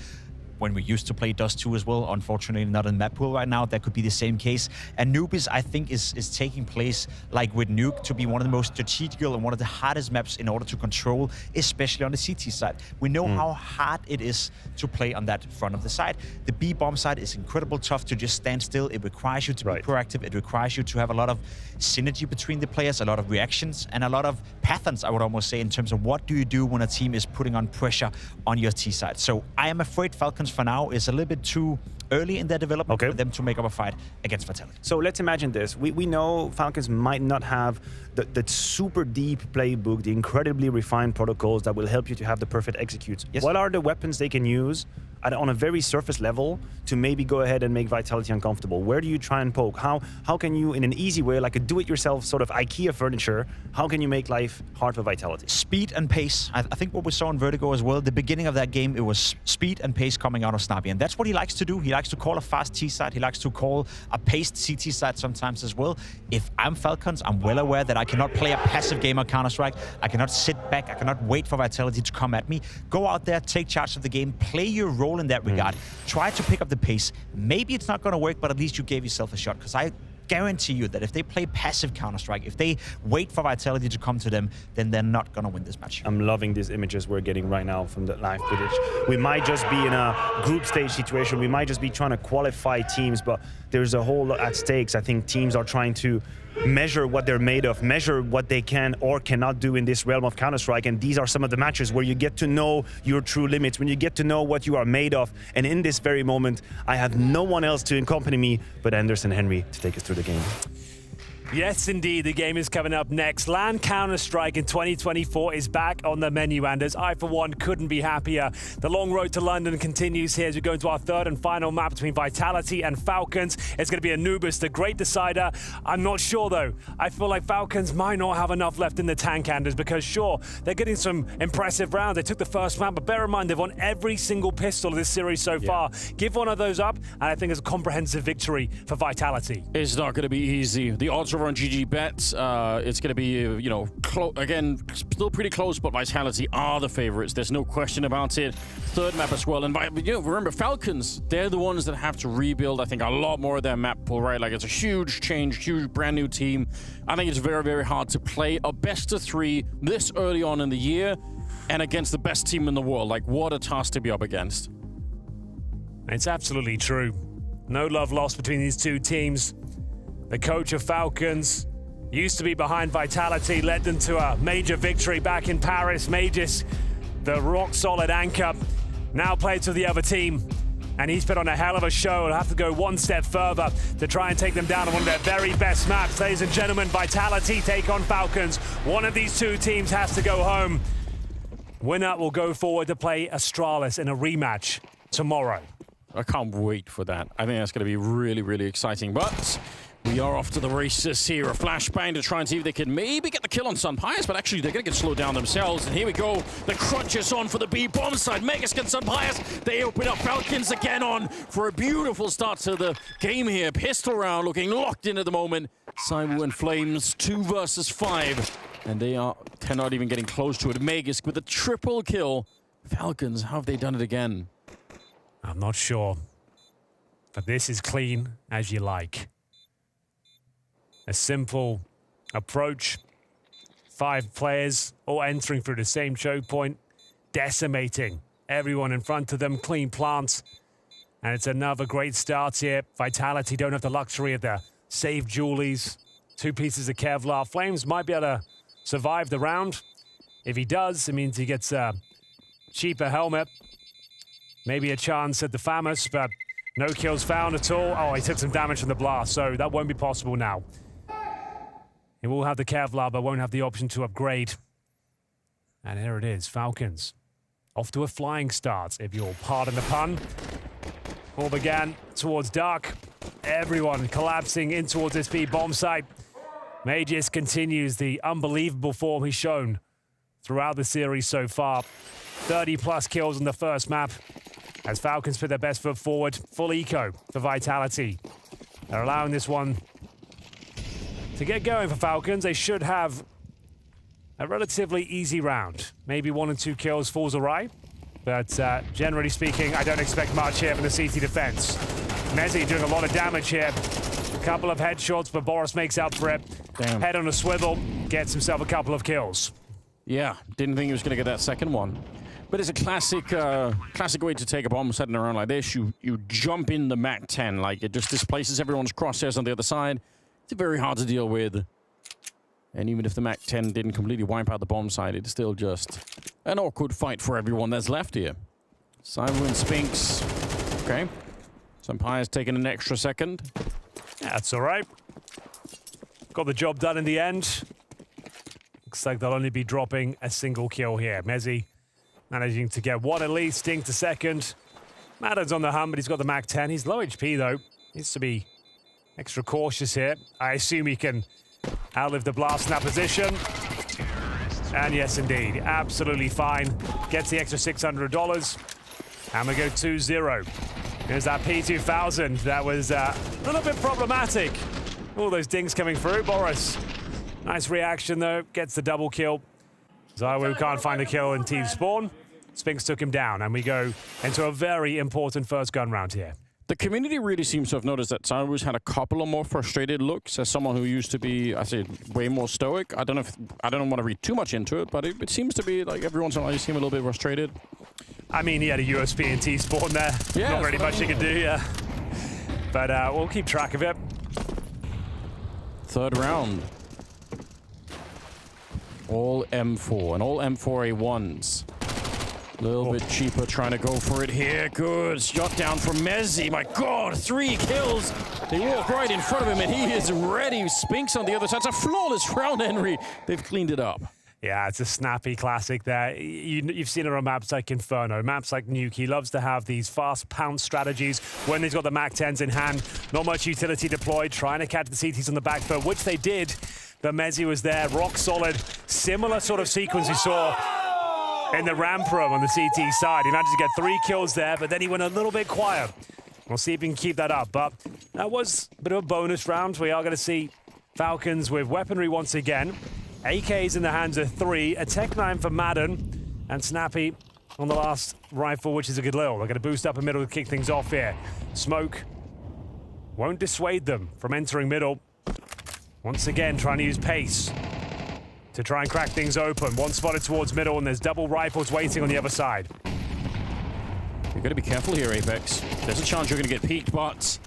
When we used to play Dust 2 as well, unfortunately not in map pool right now, that could be the same case. And Anubis, I think, is taking place, like with Nuke, to be one of the most strategical and one of the hardest maps in order to control, especially on the CT side. We know how hard it is to play on that front of the side. The B bomb side is incredibly tough to just stand still. It requires you to be proactive. It requires you to have a lot of synergy between the players, a lot of reactions, and a lot of patterns, I would almost say, in terms of what do you do when a team is putting on pressure on your T side. So I am afraid Falcons for now is a little bit too early in their development for them to make up a fight against Vitality. So let's imagine this. We know Falcons might not have the super deep playbook, the incredibly refined protocols that will help you to have the perfect executes. What are the weapons they can use on a very surface level to maybe go ahead and make Vitality uncomfortable? Where do you try and poke? How can you, in an easy way, like a do-it-yourself sort of IKEA furniture, how can you make life hard for Vitality? Speed and pace. I think what we saw in Vertigo as well, the beginning of that game, it was speed and pace coming out of Snappy. And that's what he likes to do. He likes to call a fast T side. He likes to call a paced CT side sometimes as well. If I'm Falcons, I'm well aware that I cannot play a passive game of Counter-Strike. I cannot sit back. I cannot wait for Vitality to come at me. Go out there, take charge of the game, play your role in that regard. Try to pick up the pace. Maybe it's not going to work, but at least you gave yourself a shot, because I guarantee you that if they play passive Counter-Strike, if they wait for Vitality to come to them, then they're not going to win this match. I'm loving these images we're getting right now from the live footage. We might just be in a group stage situation. We might just be trying to qualify teams, but there's a whole lot at stakes. I think teams are trying to measure what they're made of, measure what they can or cannot do in this realm of Counter-Strike. And these are some of the matches where you get to know your true limits, when you get to know what you are made of. And in this very moment, I have no one else to accompany me but Anderson Henry to take us through the game. Yes, indeed, the game is coming up next. LAN Counter-Strike in 2024 is back on the menu, Anders. I, for one, couldn't be happier. The long road to London continues here as we go into our third and final map between Vitality and Falcons. It's going to be Anubis, the great decider. I'm not sure, though. I feel like Falcons might not have enough left in the tank, Anders, because, sure, they're getting some impressive rounds. They took the first round, but bear in mind, they've won every single pistol of this series so far. Give one of those up, and I think it's a comprehensive victory for Vitality. It's not going to be easy. The odds over on GG bets, it's going to be, again, still pretty close, but Vitality are the favorites. There's no question about it. Third map as well. And remember, Falcons, they're the ones that have to rebuild, I think, a lot more of their map pool, right? Like, it's a huge change, huge brand new team. I think it's very, very hard to play a best of 3 this early on in the year and against the best team in the world. Like, what a task to be up against. It's absolutely true. No love lost between these two teams. The coach of Falcons used to be behind Vitality, led them to a major victory back in Paris. Magis, the rock-solid anchor, now plays for the other team. And he's put on a hell of a show. He'll have to go one step further to try and take them down on one of their very best maps. Ladies and gentlemen, Vitality take on Falcons. One of these two teams has to go home. Winner will go forward to play Astralis in a rematch tomorrow. I can't wait for that. I think that's going to be really, really exciting. But we are off to the races here. A flashbang to try and see if they can maybe get the kill on Sunpias, but actually they're going to get slowed down themselves. And here we go. The crunch is on for the B bomb side. Megas and Sunpias. They open up. Falcons again on for a beautiful start to the game here. Pistol round looking locked in at the moment. Saibu and Flames 2 versus 5. And they're not even getting close to it. Megas with a triple kill. Falcons, how have they done it again? I'm not sure. But this is clean as you like. A simple approach. 5 players all entering through the same choke point, decimating everyone in front of them. Clean plants. And it's another great start here. Vitality don't have the luxury of the save Julies. 2 pieces of Kevlar. Flames might be able to survive the round. If he does, it means he gets a cheaper helmet. Maybe a chance at the FAMAS, but no kills found at all. Oh, he took some damage from the blast, so that won't be possible now. He will have the Kevlar, but won't have the option to upgrade. And here it is, Falcons. Off to a flying start, if you'll pardon the pun. All began towards dark. Everyone collapsing in towards this B bomb site. Magis continues the unbelievable form he's shown throughout the series so far. 30+ kills on the first map as Falcons put their best foot forward. Full eco for Vitality. They're allowing this one to get going for Falcons. They should have a relatively easy round. Maybe 1 or 2 kills falls awry. But generally speaking, I don't expect much here from the CT defense. Mezzi doing a lot of damage here. A couple of headshots, but Boris makes up for it. Damn. Head on a swivel, gets himself a couple of kills. Yeah, didn't think he was going to get that second one. But it's a classic way to take a bomb setting around like this. You jump in the MAC-10, like it just displaces everyone's crosshairs on the other side. It's very hard to deal with. And even if the MAC-10 didn't completely wipe out the bomb side, it's still just an awkward fight for everyone that's left here. Simon and Spinks. Okay. Sunpia's taking an extra second. Yeah, that's all right. Got the job done in the end. Looks like they'll only be dropping a single kill here. Mezzi managing to get 1 at least. Stink to second. Madden's on the hum, but he's got the MAC-10. He's low HP, though. Needs to be extra cautious here. I assume he can outlive the blast in that position. And yes, indeed. Absolutely fine. Gets the extra $600. And we go 2-0. There's that P2000. That was a little bit problematic. All those dings coming through. Boris. Nice reaction, though. Gets the double kill. Zaiwu can't find the kill in team spawn. Spinks took him down, and we go into a very important first gun round here. The community really seems to have noticed that Zaiwu's had a couple of more frustrated looks as someone who used to be, I say, way more stoic. I don't want to read too much into it, but it seems to be like every once in a while you see him a little bit frustrated. I mean, he had a USP and T spawn there. Yeah, not really much he could do, yeah. But we'll keep track of it. Third round. All M4 and all M4A1s. A little bit cheaper trying to go for it here. Good shot down from Mezzi. My God, 3 kills. They walk right in front of him and he is ready. Spinks on the other side. It's a flawless round, Henry. They've cleaned it up. Yeah, it's a snappy classic there. You've seen it on maps like Inferno, maps like Nuke. He loves to have these fast pounce strategies when he's got the MAC-10s in hand. Not much utility deployed, trying to catch the CTs on the back foot, which they did. But Mezzi was there, rock solid. Similar sort of sequence you saw in the ramp room on the CT side. He managed to get 3 kills there, but then he went a little bit quiet. We'll see if he can keep that up. But that was a bit of a bonus round. We are going to see Falcons with weaponry once again. AKs in the hands of 3, a Tech-9 for Madden, and Snappy on the last rifle, which is a good little. They're going to boost up in middle to kick things off here. Smoke won't dissuade them from entering middle. Once again, trying to use pace to try and crack things open. One spotted towards middle, and there's double rifles waiting on the other side. You've got to be careful here, Apex. There's a chance you're going to get peeked, but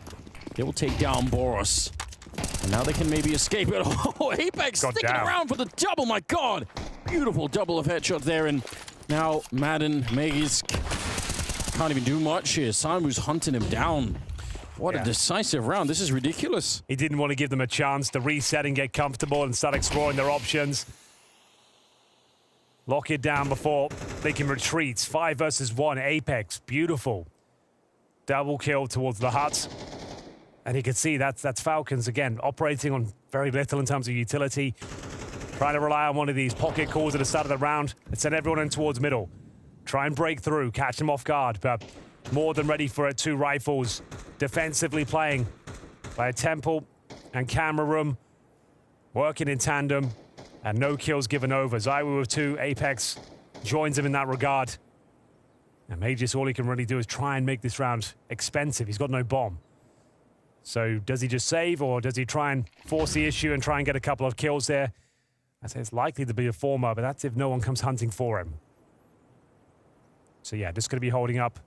they will take down Boros. And now they can maybe escape it. Oh, Apex sticking around for the double, my God. Beautiful double of headshots there. And now Madden, Megis can't even do much here. Samu's hunting him down. What a decisive round. This is ridiculous. He didn't want to give them a chance to reset and get comfortable and start exploring their options. Lock it down before they can retreat. 5 versus 1, Apex, beautiful. Double kill towards the hut. And you can see that's Falcons, again, operating on very little in terms of utility. Trying to rely on one of these pocket calls at the start of the round and send everyone in towards middle. Try and break through, catch them off guard, but more than ready for it. 2 rifles defensively playing by a Temple and Camera Room, working in tandem, and no kills given over. ZywOo with 2, Apex joins him in that regard. And Magus, all he can really do is try and make this round expensive. He's got no bomb. So does he just save, or does he try and force the issue and try and get a couple of kills there? I say it's likely to be a former, but that's if no one comes hunting for him. So yeah, just going to be holding up,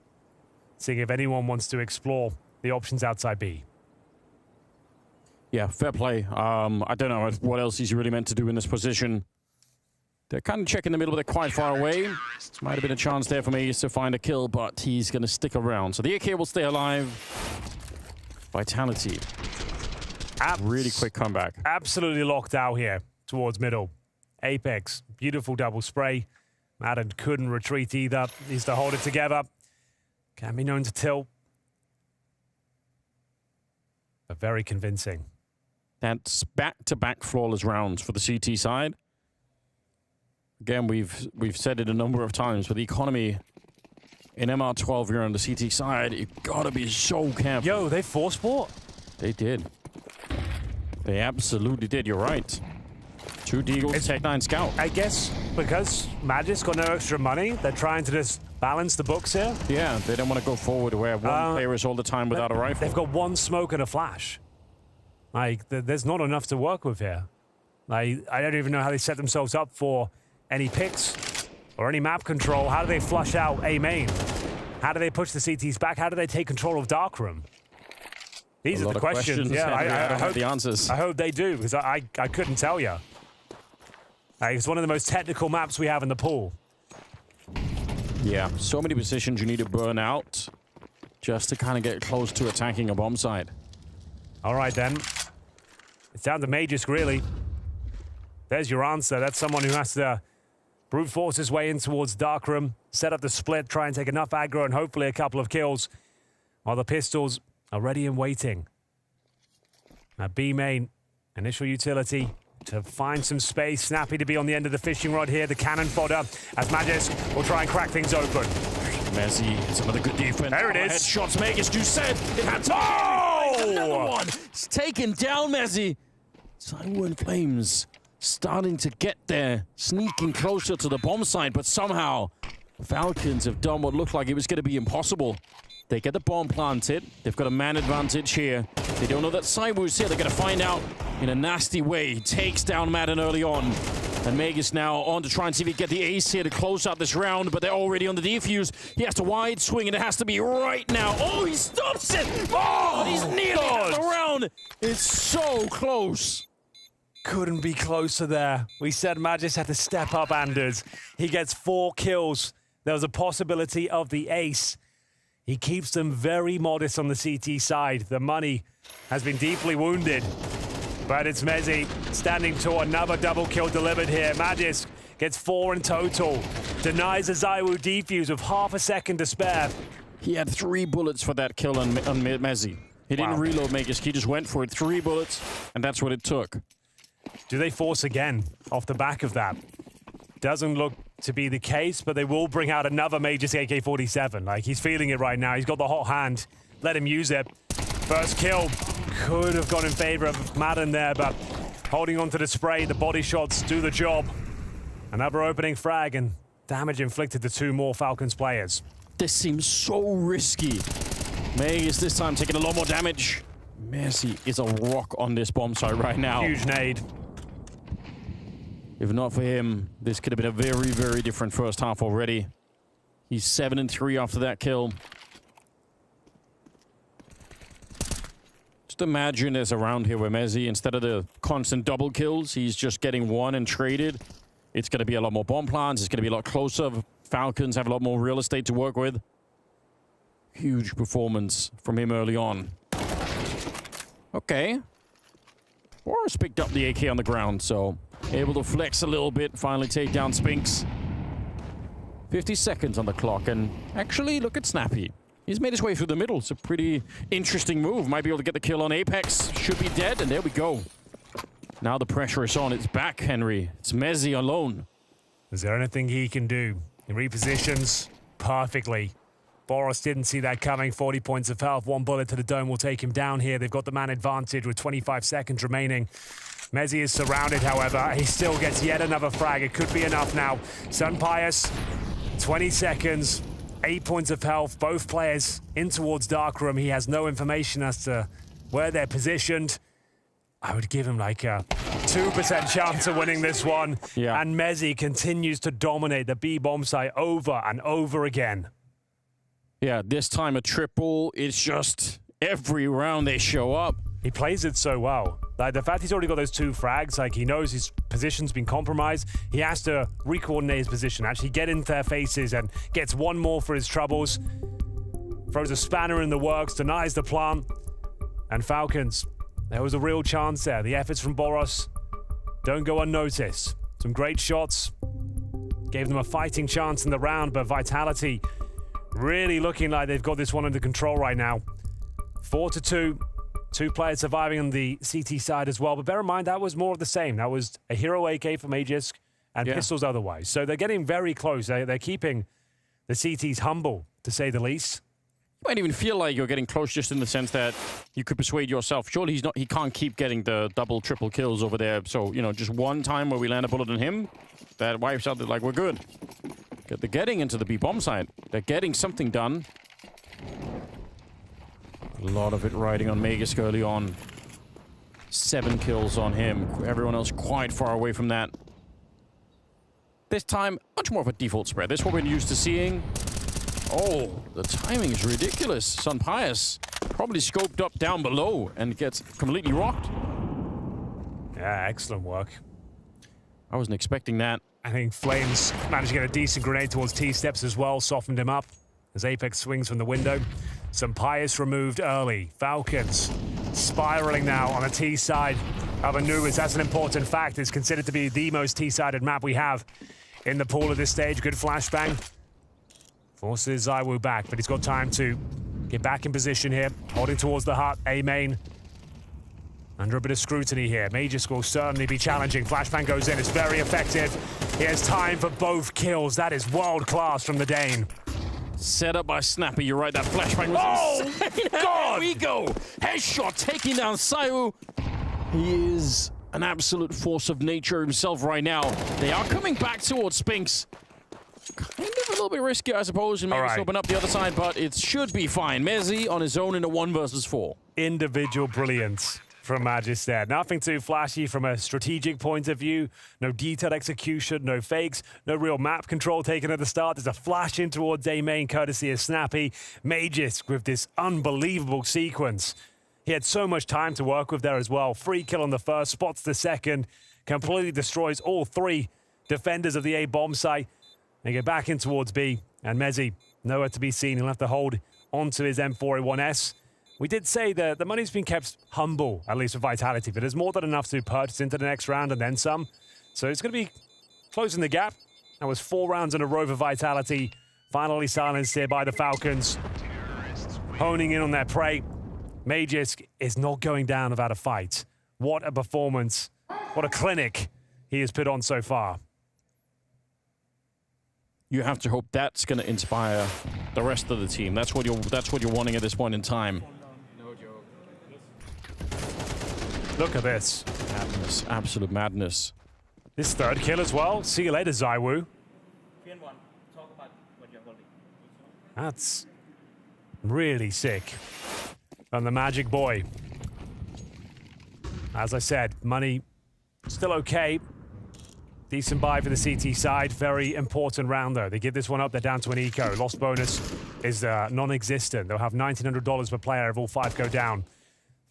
seeing if anyone wants to explore the options outside B. Yeah, fair play. I don't know what else he's really meant to do in this position. They're kind of checking the middle, but they're quite far away. Might have been a chance there for Magus to find a kill, but he's going to stick around. So the AK will stay alive. Vitality. Really quick comeback. Absolutely locked out here towards middle. Apex, beautiful double spray. Madden couldn't retreat either. Needs to hold it together. Can be known to tilt. But very convincing. That's back-to-back flawless rounds for the CT side. Again, we've said it a number of times, but the economy in MR12 here on the CT side, you've got to be so careful. Yo, they forced sport? They did. They absolutely did. You're right. 2 Deagles, Tech9 Scout. I guess because Magic's got no extra money, they're trying to just balance the books here. Yeah, they don't want to go forward where one player is all the time without a rifle. They've got 1 smoke and a flash. Like, there's not enough to work with here. Like, I don't even know how they set themselves up for any picks or any map control. How do they flush out A main? How do they push the CTs back? How do they take control of Darkroom? These are the questions. Yeah, I hope the answers. I hope they do, because I couldn't tell you. It's one of the most technical maps we have in the pool. Yeah, so many positions you need to burn out just to kind of get close to attacking a bomb site. All right, then. It's down to Magisk, really. There's your answer. That's someone who has to brute force his way in towards Darkroom, set up the split, try and take enough aggro and hopefully a couple of kills, while the pistols are ready and waiting. Now, B main, initial utility to find some space. Snappy to be on the end of the fishing rod here. The cannon fodder as Magisk will try and crack things open. Messi, it's another good defense. There it is. Headshots, Magus, you said it had to. Oh! Another one. It's taken down, Messi. ZywOo and Flames starting to get there, sneaking closer to the bomb site, but somehow Falcons have done what looked like it was going to be impossible. They get the bomb planted. They've got a man advantage here. They don't know that ZywOo's here. They're going to find out in a nasty way. He takes down Madden early on. And Magus now on to try and see if he can get the ace here to close out this round, but they're already on the defuse. He has to wide swing, and it has to be right now. Oh, he stops it! Oh, he's nearly at the round. It's so close. Couldn't be closer there. We said Magisk had to step up, Anders. He gets 4 kills. There was a possibility of the ace. He keeps them very modest on the CT side. The money has been deeply wounded. But it's Messi standing to another double kill delivered here. Magisk gets 4 in total. Denies a ZywOo defuse with half a second to spare. He had 3 bullets for that kill on Messi. He didn't reload Magisk. He just went for it. 3 bullets, and that's what it took. Do they force again off the back of that? Doesn't look to be the case, but they will bring out another Magisk AK-47. Like, he's feeling it right now. He's got the hot hand. Let him use it. First kill could have gone in favor of Madden there, but holding on to the spray, the body shots do the job. Another opening frag, and damage inflicted to 2 more Falcons players. This seems so risky. Magus this time taking a lot more damage. Messi is a rock on this bomb site right now. Huge nade. If not for him, this could have been a very, very different first half already. He's 7-3 after that kill. Just imagine there's a round here where Messi, instead of the constant double kills, he's just getting 1 and traded. It's going to be a lot more bomb plants. It's going to be a lot closer. Falcons have a lot more real estate to work with. Huge performance from him early on. Okay. Boris picked up the AK on the ground, so able to flex a little bit, finally take down Spinks. 50 seconds on the clock, and actually, look at Snappy. He's made his way through the middle. It's a pretty interesting move. Might be able to get the kill on Apex. Should be dead, and there we go. Now the pressure is on. It's back, Henry. It's Mezzi alone. Is there anything he can do? He repositions perfectly. Boros didn't see that coming. 40 points of health. One bullet to the dome will take him down here. They've got the man advantage with 25 seconds remaining. Mezzi is surrounded, however. He still gets yet another frag. It could be enough now. Sunpius, 20 seconds, 8 points of health. Both players in towards Darkroom. He has no information as to where they're positioned. I would give him like a 2% chance of winning this one. Yeah. And Mezzi continues to dominate the B bomb site over and over again. Yeah, this time a triple. It's just every round they show up. He plays it so well. Like the fact he's already got those 2 frags, like he knows his position's been compromised. He has to re-coordinate his position, actually get into their faces and gets one more for his troubles. Throws a spanner in the works, denies the plant. And Falcons, there was a real chance there. The efforts from Boros don't go unnoticed. Some great shots. Gave them a fighting chance in the round, but Vitality really looking like they've got this one under control right now. 4-2. 2 players surviving on the CT side as well. But bear in mind, that was more of the same. That was a hero AK from Aegis and pistols otherwise. So they're getting very close. They're keeping the CTs humble, to say the least. You might even feel like you're getting close just in the sense that you could persuade yourself. Surely he can't keep getting the double, triple kills over there. So, you know, just one time where we land a bullet on him, that wipes out, like, we're good. They're getting into the B bomb site. They're getting something done. A lot of it riding on Magisk early on. 7 kills on him. Everyone else quite far away from that. This time, much more of a default spread. This is what we're used to seeing. Oh, the timing is ridiculous. Sunpius probably scoped up down below and gets completely rocked. Yeah, excellent work. I wasn't expecting that. I think Flames managed to get a decent grenade towards T-steps as well, softened him up as Apex swings from the window. Sunpius removed early. Falcons spiraling now on the T side of Anubis. That's an important fact. It's considered to be the most T-sided map we have in the pool at this stage. Good flashbang. Forces Zywoo back, but he's got time to get back in position here. Holding towards the hut. A main. Under a bit of scrutiny here. Magisk will certainly be challenging. Flashbang goes in. It's very effective. He has time for both kills. That is world class from the Dane. Set up by Snappy. You're right. That flashbang was insane. God! There we go. Headshot taking down Zywoo. He is an absolute force of nature himself right now. They are coming back towards Spinks. Kind of a little bit risky, I suppose, and maybe open up the other side, but it should be fine. Mezzi on his own in a 1 versus 4. Individual brilliance from Magisk there. Nothing too flashy from a strategic point of view. No detailed execution, no fakes, no real map control taken at the start. There's a flash in towards A main, courtesy of Snappy. Magisk with this unbelievable sequence. He had so much time to work with there as well. Free kill on the first, spots the second, completely destroys all 3 defenders of the A bomb site. They get back in towards B, and Mezzi, nowhere to be seen. He'll have to hold onto his M4A1S. We did say that the money's been kept humble, at least for Vitality, but there's more than enough to purchase into the next round and then some. So it's going to be closing the gap. That was 4 rounds in a row for Vitality. Finally silenced here by the Falcons. Honing in on their prey. Magisk is not going down without a fight. What a performance. What a clinic he has put on so far. You have to hope that's going to inspire the rest of the team. That's what you're wanting at this point in time. Look at this. Madness, absolute madness. This 3rd kill as well. See you later, Zywoo. That's really sick. And the Magic Boy. As I said, money still okay. Decent buy for the CT side. Very important round, though. They give this one up. They're down to an eco. Lost bonus is non-existent. They'll have $1,900 per player if all 5 go down.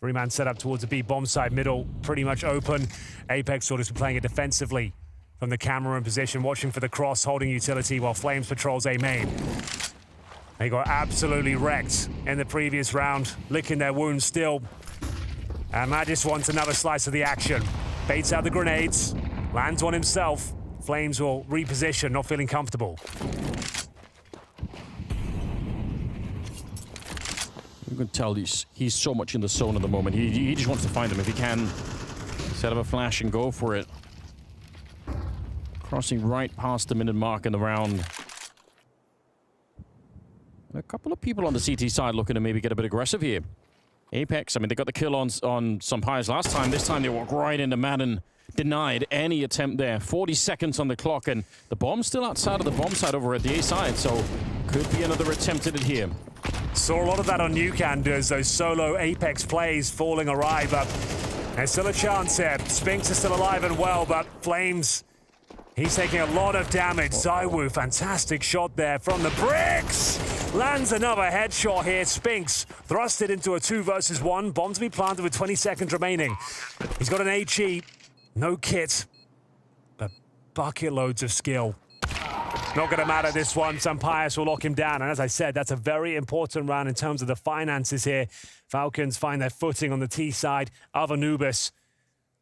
3-man setup towards the B bomb side. Middle pretty much open. Apex sort of playing it defensively from the camera in position, watching for the cross, holding utility while Flames patrols A main. They got absolutely wrecked in the previous round, licking their wounds still. And Magisk wants another slice of the action. Baits out the grenades. Lands one himself. Flames will reposition, not feeling comfortable. You can tell he's so much in the zone at the moment. He just wants to find them if he can. Set up a flash and go for it. Crossing right past the minute mark in the round. And a couple of people on the CT side looking to maybe get a bit aggressive here. Apex, I mean, they got the kill on Sumpires last time. This time they walk right into Madden. Denied any attempt there. 40 seconds on the clock, and the bomb's still outside of the bomb side over at the A side, so could be another attempt at it here. Saw a lot of that on Newcanders, those solo Apex plays falling awry, but there's still a chance here. Spinks is still alive and well, but Flames, he's taking a lot of damage. ZywOo, fantastic shot there from the bricks. Lands another headshot here. Spinks thrusted into a 2 versus 1. Bomb to be planted with 20 seconds remaining. He's got an HE, no kit, but bucket loads of skill. Not going to matter this one. Sumpires will lock him down. And as I said, that's a very important round in terms of the finances here. Falcons find their footing on the T side of Anubis.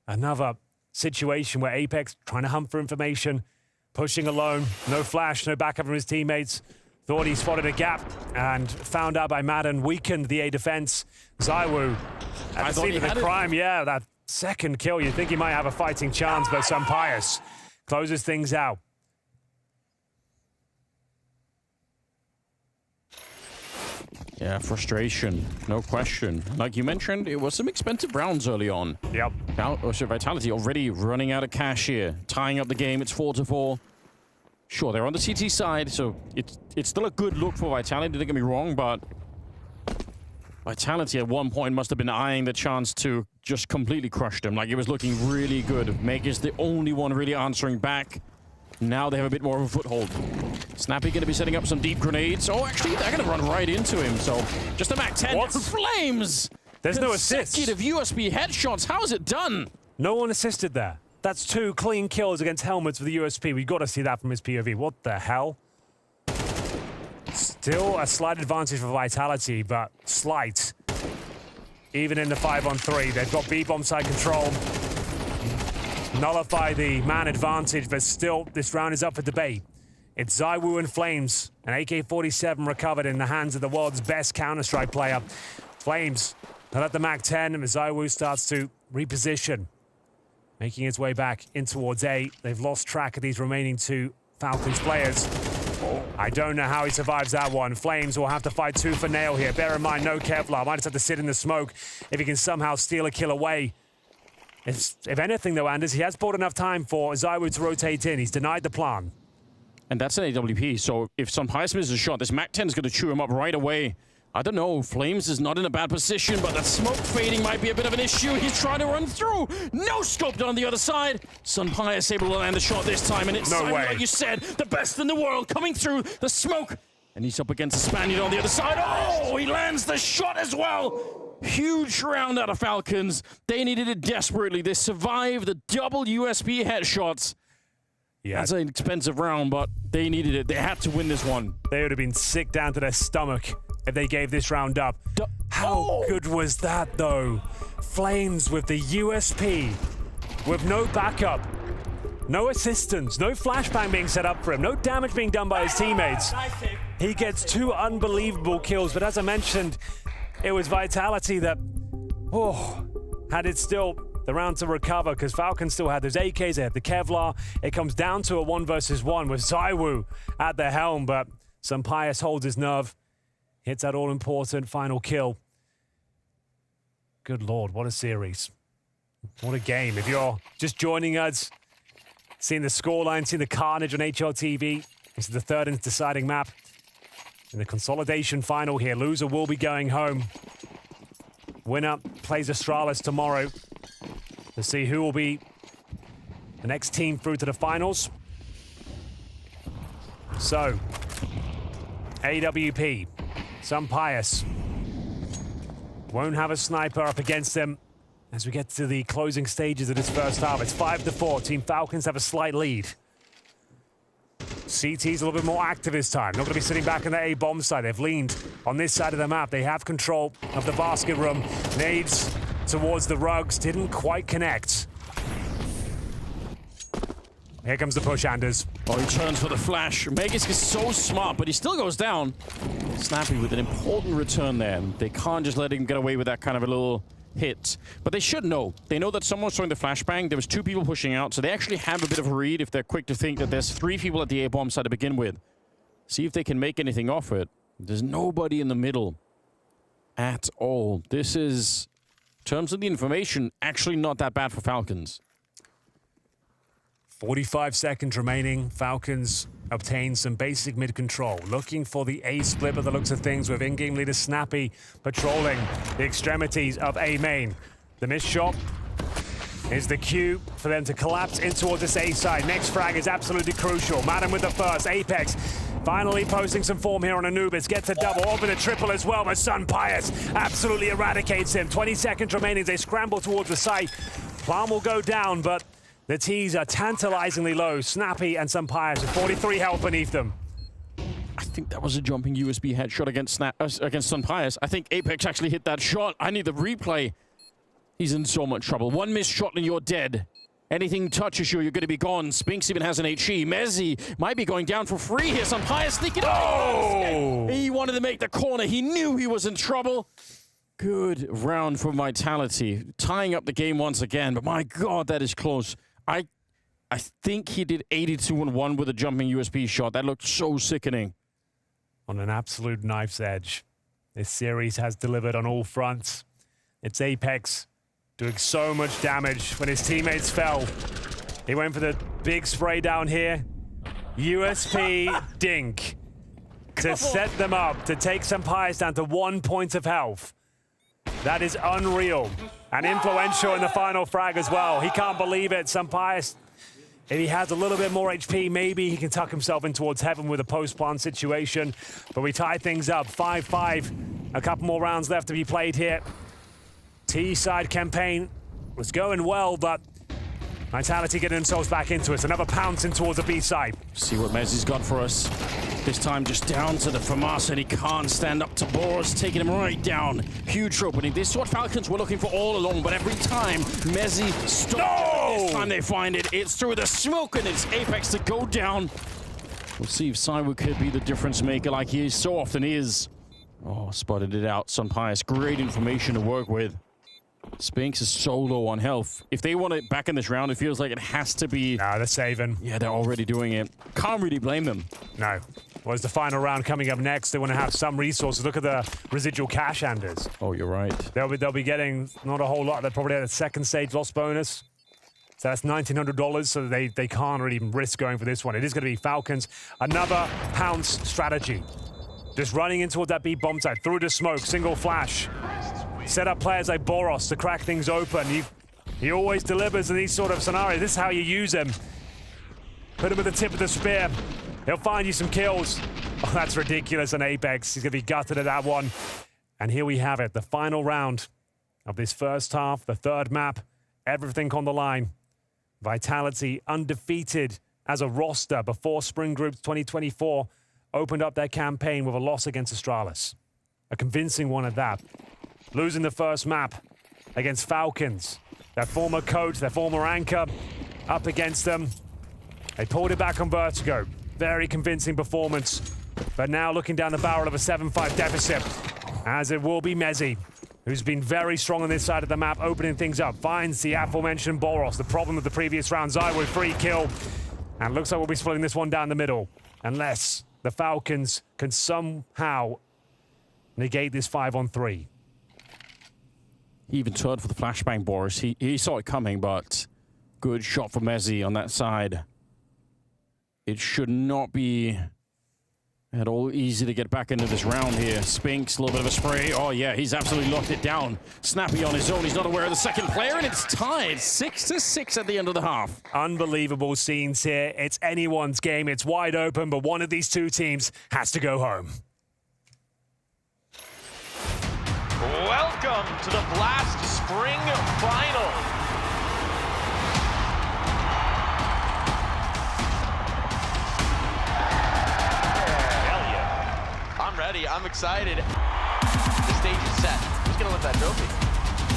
Another situation where Apex trying to hunt for information, pushing alone, no flash, no backup from his teammates. Thought he spotted a gap and found out by Madden, weakened the A defense. ZywOo at the scene of the crime, yeah, that second kill, you think he might have a fighting chance, but Sumpires closes things out. Yeah, frustration, no question. Like you mentioned, it was some expensive rounds early on. Yep. Now, Vitality already running out of cash here, tying up the game. It's 4-4. Sure, they're on the CT side, so it's still a good look for Vitality, don't get me wrong, but Vitality at one point must have been eyeing the chance to just completely crush them. Like, it was looking really good. Meg is the only one really answering back. Now they have a bit more of a foothold. Snappy going to be setting up some deep grenades. Oh, actually, they're going to run right into him. So just a Mac 10. What? Flames! There's no assist. Consecutive USB headshots. How is it done? No one assisted there. That's 2 clean kills against helmets with the USP. We've got to see that from his POV. What the hell? Still a slight advantage for Vitality, but slight. Even in the 5-on-3, they've got B-bomb side control. Nullify the man advantage, but still, this round is up for debate. It's ZywOo and Flames, an AK-47 recovered in the hands of the world's best Counter-Strike player. Flames, they'll at the Mac 10, and ZywOo starts to reposition, making its way back in towards A. They've lost track of these remaining 2 Falcons players. I don't know how he survives that one. Flames will have to fight tooth for nail here. Bear in mind, no Kevlar. Might just have to sit in the smoke if he can somehow steal a kill away. If anything, though, Anders, he has bought enough time for ZywOo to rotate in. He's denied the plan. And that's an AWP, so if Sumpires misses a shot, this Mac 10 is going to chew him up right away. I don't know, Flames is not in a bad position, but that smoke fading might be a bit of an issue. He's trying to run through. No scoped on the other side. Sumpires able to land a shot this time, and it's no way. Like you said, the best in the world coming through the smoke. And he's up against the Spaniard on the other side. Oh, he lands the shot as well. Huge round out of Falcons. They needed it desperately. They survived the double USB headshots. Yeah. That's an expensive round, but they needed it. They had to win this one. They would have been sick down to their stomach if they gave this round up. How good was that, though? Flames with the USP, with no backup, no assistance, no flashbang being set up for him, no damage being done by his teammates. He gets 2 unbelievable kills, but as I mentioned, it was Vitality that, had it still the round to recover, because Falcons still had those AKs, they had the Kevlar. It comes down to a 1 versus 1 with ZywOo at the helm, but Sumpires holds his nerve, hits that all-important final kill. Good Lord, what a series. What a game. If you're just joining us, seeing the scoreline, seeing the carnage on HLTV, this is the 3rd and deciding map. In the consolidation final here, loser will be going home. Winner plays Astralis tomorrow to see who will be the next team through to the finals. So, AWP, Sumpires won't have a sniper up against them as we get to the closing stages of this first half. It's 5-4. Team Falcons have a slight lead. CT's a little bit more active this time. Not going to be sitting back on the A-bomb side. They've leaned on this side of the map. They have control of the basket room. Nades towards the rugs. Didn't quite connect. Here comes the push, Anders. Oh, he turns for the flash. Magus is so smart, but he still goes down. Snappy with an important return there. They can't just let him get away with that kind of a little hit. But they should know. They know that someone's throwing the flashbang. There was 2 people pushing out, so they actually have a bit of a read if they're quick to think that there's 3 people at the A-bomb side to begin with. See if they can make anything off it. There's nobody in the middle at all. This is, in terms of the information, actually not that bad for Falcons. 45 seconds remaining. Falcons obtain some basic mid control. Looking for the A split by the looks of things, with in-game leader Snappy patrolling the extremities of A main. The missed shot is the cue for them to collapse in towards this A side. Next frag is absolutely crucial. Madden with the first. Apex finally posting some form here on Anubis. Gets a double, open a triple as well, but Sun Pius absolutely eradicates him. 20 seconds remaining as they scramble towards the site. Plan will go down, but the T's are tantalizingly low. Snappy and Sun Pius with 43 health beneath them. I think that was a jumping USB headshot against Sun Pius. I think Apex actually hit that shot. I need the replay. He's in so much trouble. 1 missed shot and you're dead. Anything touches you're going to be gone. Spinks even has an HE. Mezzi might be going down for free here. Sun Pius thinking, oh! He wanted to make the corner. He knew he was in trouble. Good round for Vitality. Tying up the game once again, but my God, that is close. I think he did 82-1 with a jumping USB shot. That looked so sickening. On an absolute knife's edge. This series has delivered on all fronts. It's Apex doing so much damage when his teammates fell. He went for the big spray down here. USP dink to set them up, to take Sun Pius down to 1 point of health. That is unreal and influential in the final frag as well. He can't believe it. Sun Pius, if he has a little bit more HP, maybe he can tuck himself in towards heaven with a post-plan situation. But we tie things up, 5-5. A couple more rounds left to be played here. T-side campaign was going well, but Vitality getting themselves back into it. Another pounce in towards the B side. See what Mezzi's got for us. This time just down to the FAMAS, and he can't stand up to Boris, taking him right down. Huge opening. This is what Falcons were looking for all along, but every time Mezzi stopped. No! This time they find it. It's through the smoke, and it's Apex to go down. We'll see if Cyber could be the difference maker like he so often is. Oh, spotted it out. Sun Pius, great information to work with. Spinks is so low on health. If they want it back in this round, it feels like it has to be... No, they're saving. Yeah, they're already doing it. Can't really blame them. No. Well, it's the final round coming up next. They want to have some resources. Look at the residual cash, Anders. Oh, you're right. They'll be getting not a whole lot. They're probably at a second stage loss bonus. So that's $1,900, so they can't really risk going for this one. It is going to be Falcons. Another pounce strategy. Just running in towards that B bomb site, through the smoke, single flash. Set up players like Boros to crack things open. He always delivers in these sort of scenarios. This is how you use him. Put him at the tip of the spear. He'll find you some kills. Oh, that's ridiculous on Apex. He's going to be gutted at that one. And here we have it, the final round of this first half, the third map. Everything on the line. Vitality undefeated as a roster before Spring Group 2024 opened up their campaign with a loss against Astralis. A convincing one at that. Losing the first map against Falcons. Their former coach, their former anchor, up against them. They pulled it back on Vertigo. Very convincing performance. But now looking down the barrel of a 7-5 deficit, as it will be Mezzi, who's been very strong on this side of the map, opening things up. Finds the aforementioned Boros, the problem of the previous round. Zai with free kill. And looks like we'll be splitting this one down the middle. Unless the Falcons can somehow negate this 5-on-3. He even turned for the flashbang, Boris. He saw it coming, but good shot for Mezzi on that side. It should not be at all easy to get back into this round here. Spinks, a little bit of a spray. Oh, yeah, he's absolutely locked it down. Snappy on his own. He's not aware of the second player, and it's tied 6-6 at the end of the half. Unbelievable scenes here. It's anyone's game. It's wide open, but one of these two teams has to go home. Welcome to the Blast Spring Final. Hell yeah. I'm ready. I'm excited. The stage is set. Who's going to lift that trophy?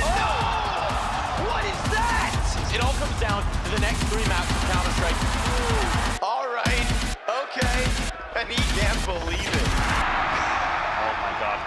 Oh! What is that? It all comes down to the next 3 maps of Counter-Strike. All right, okay, and he can't believe it. Oh my god.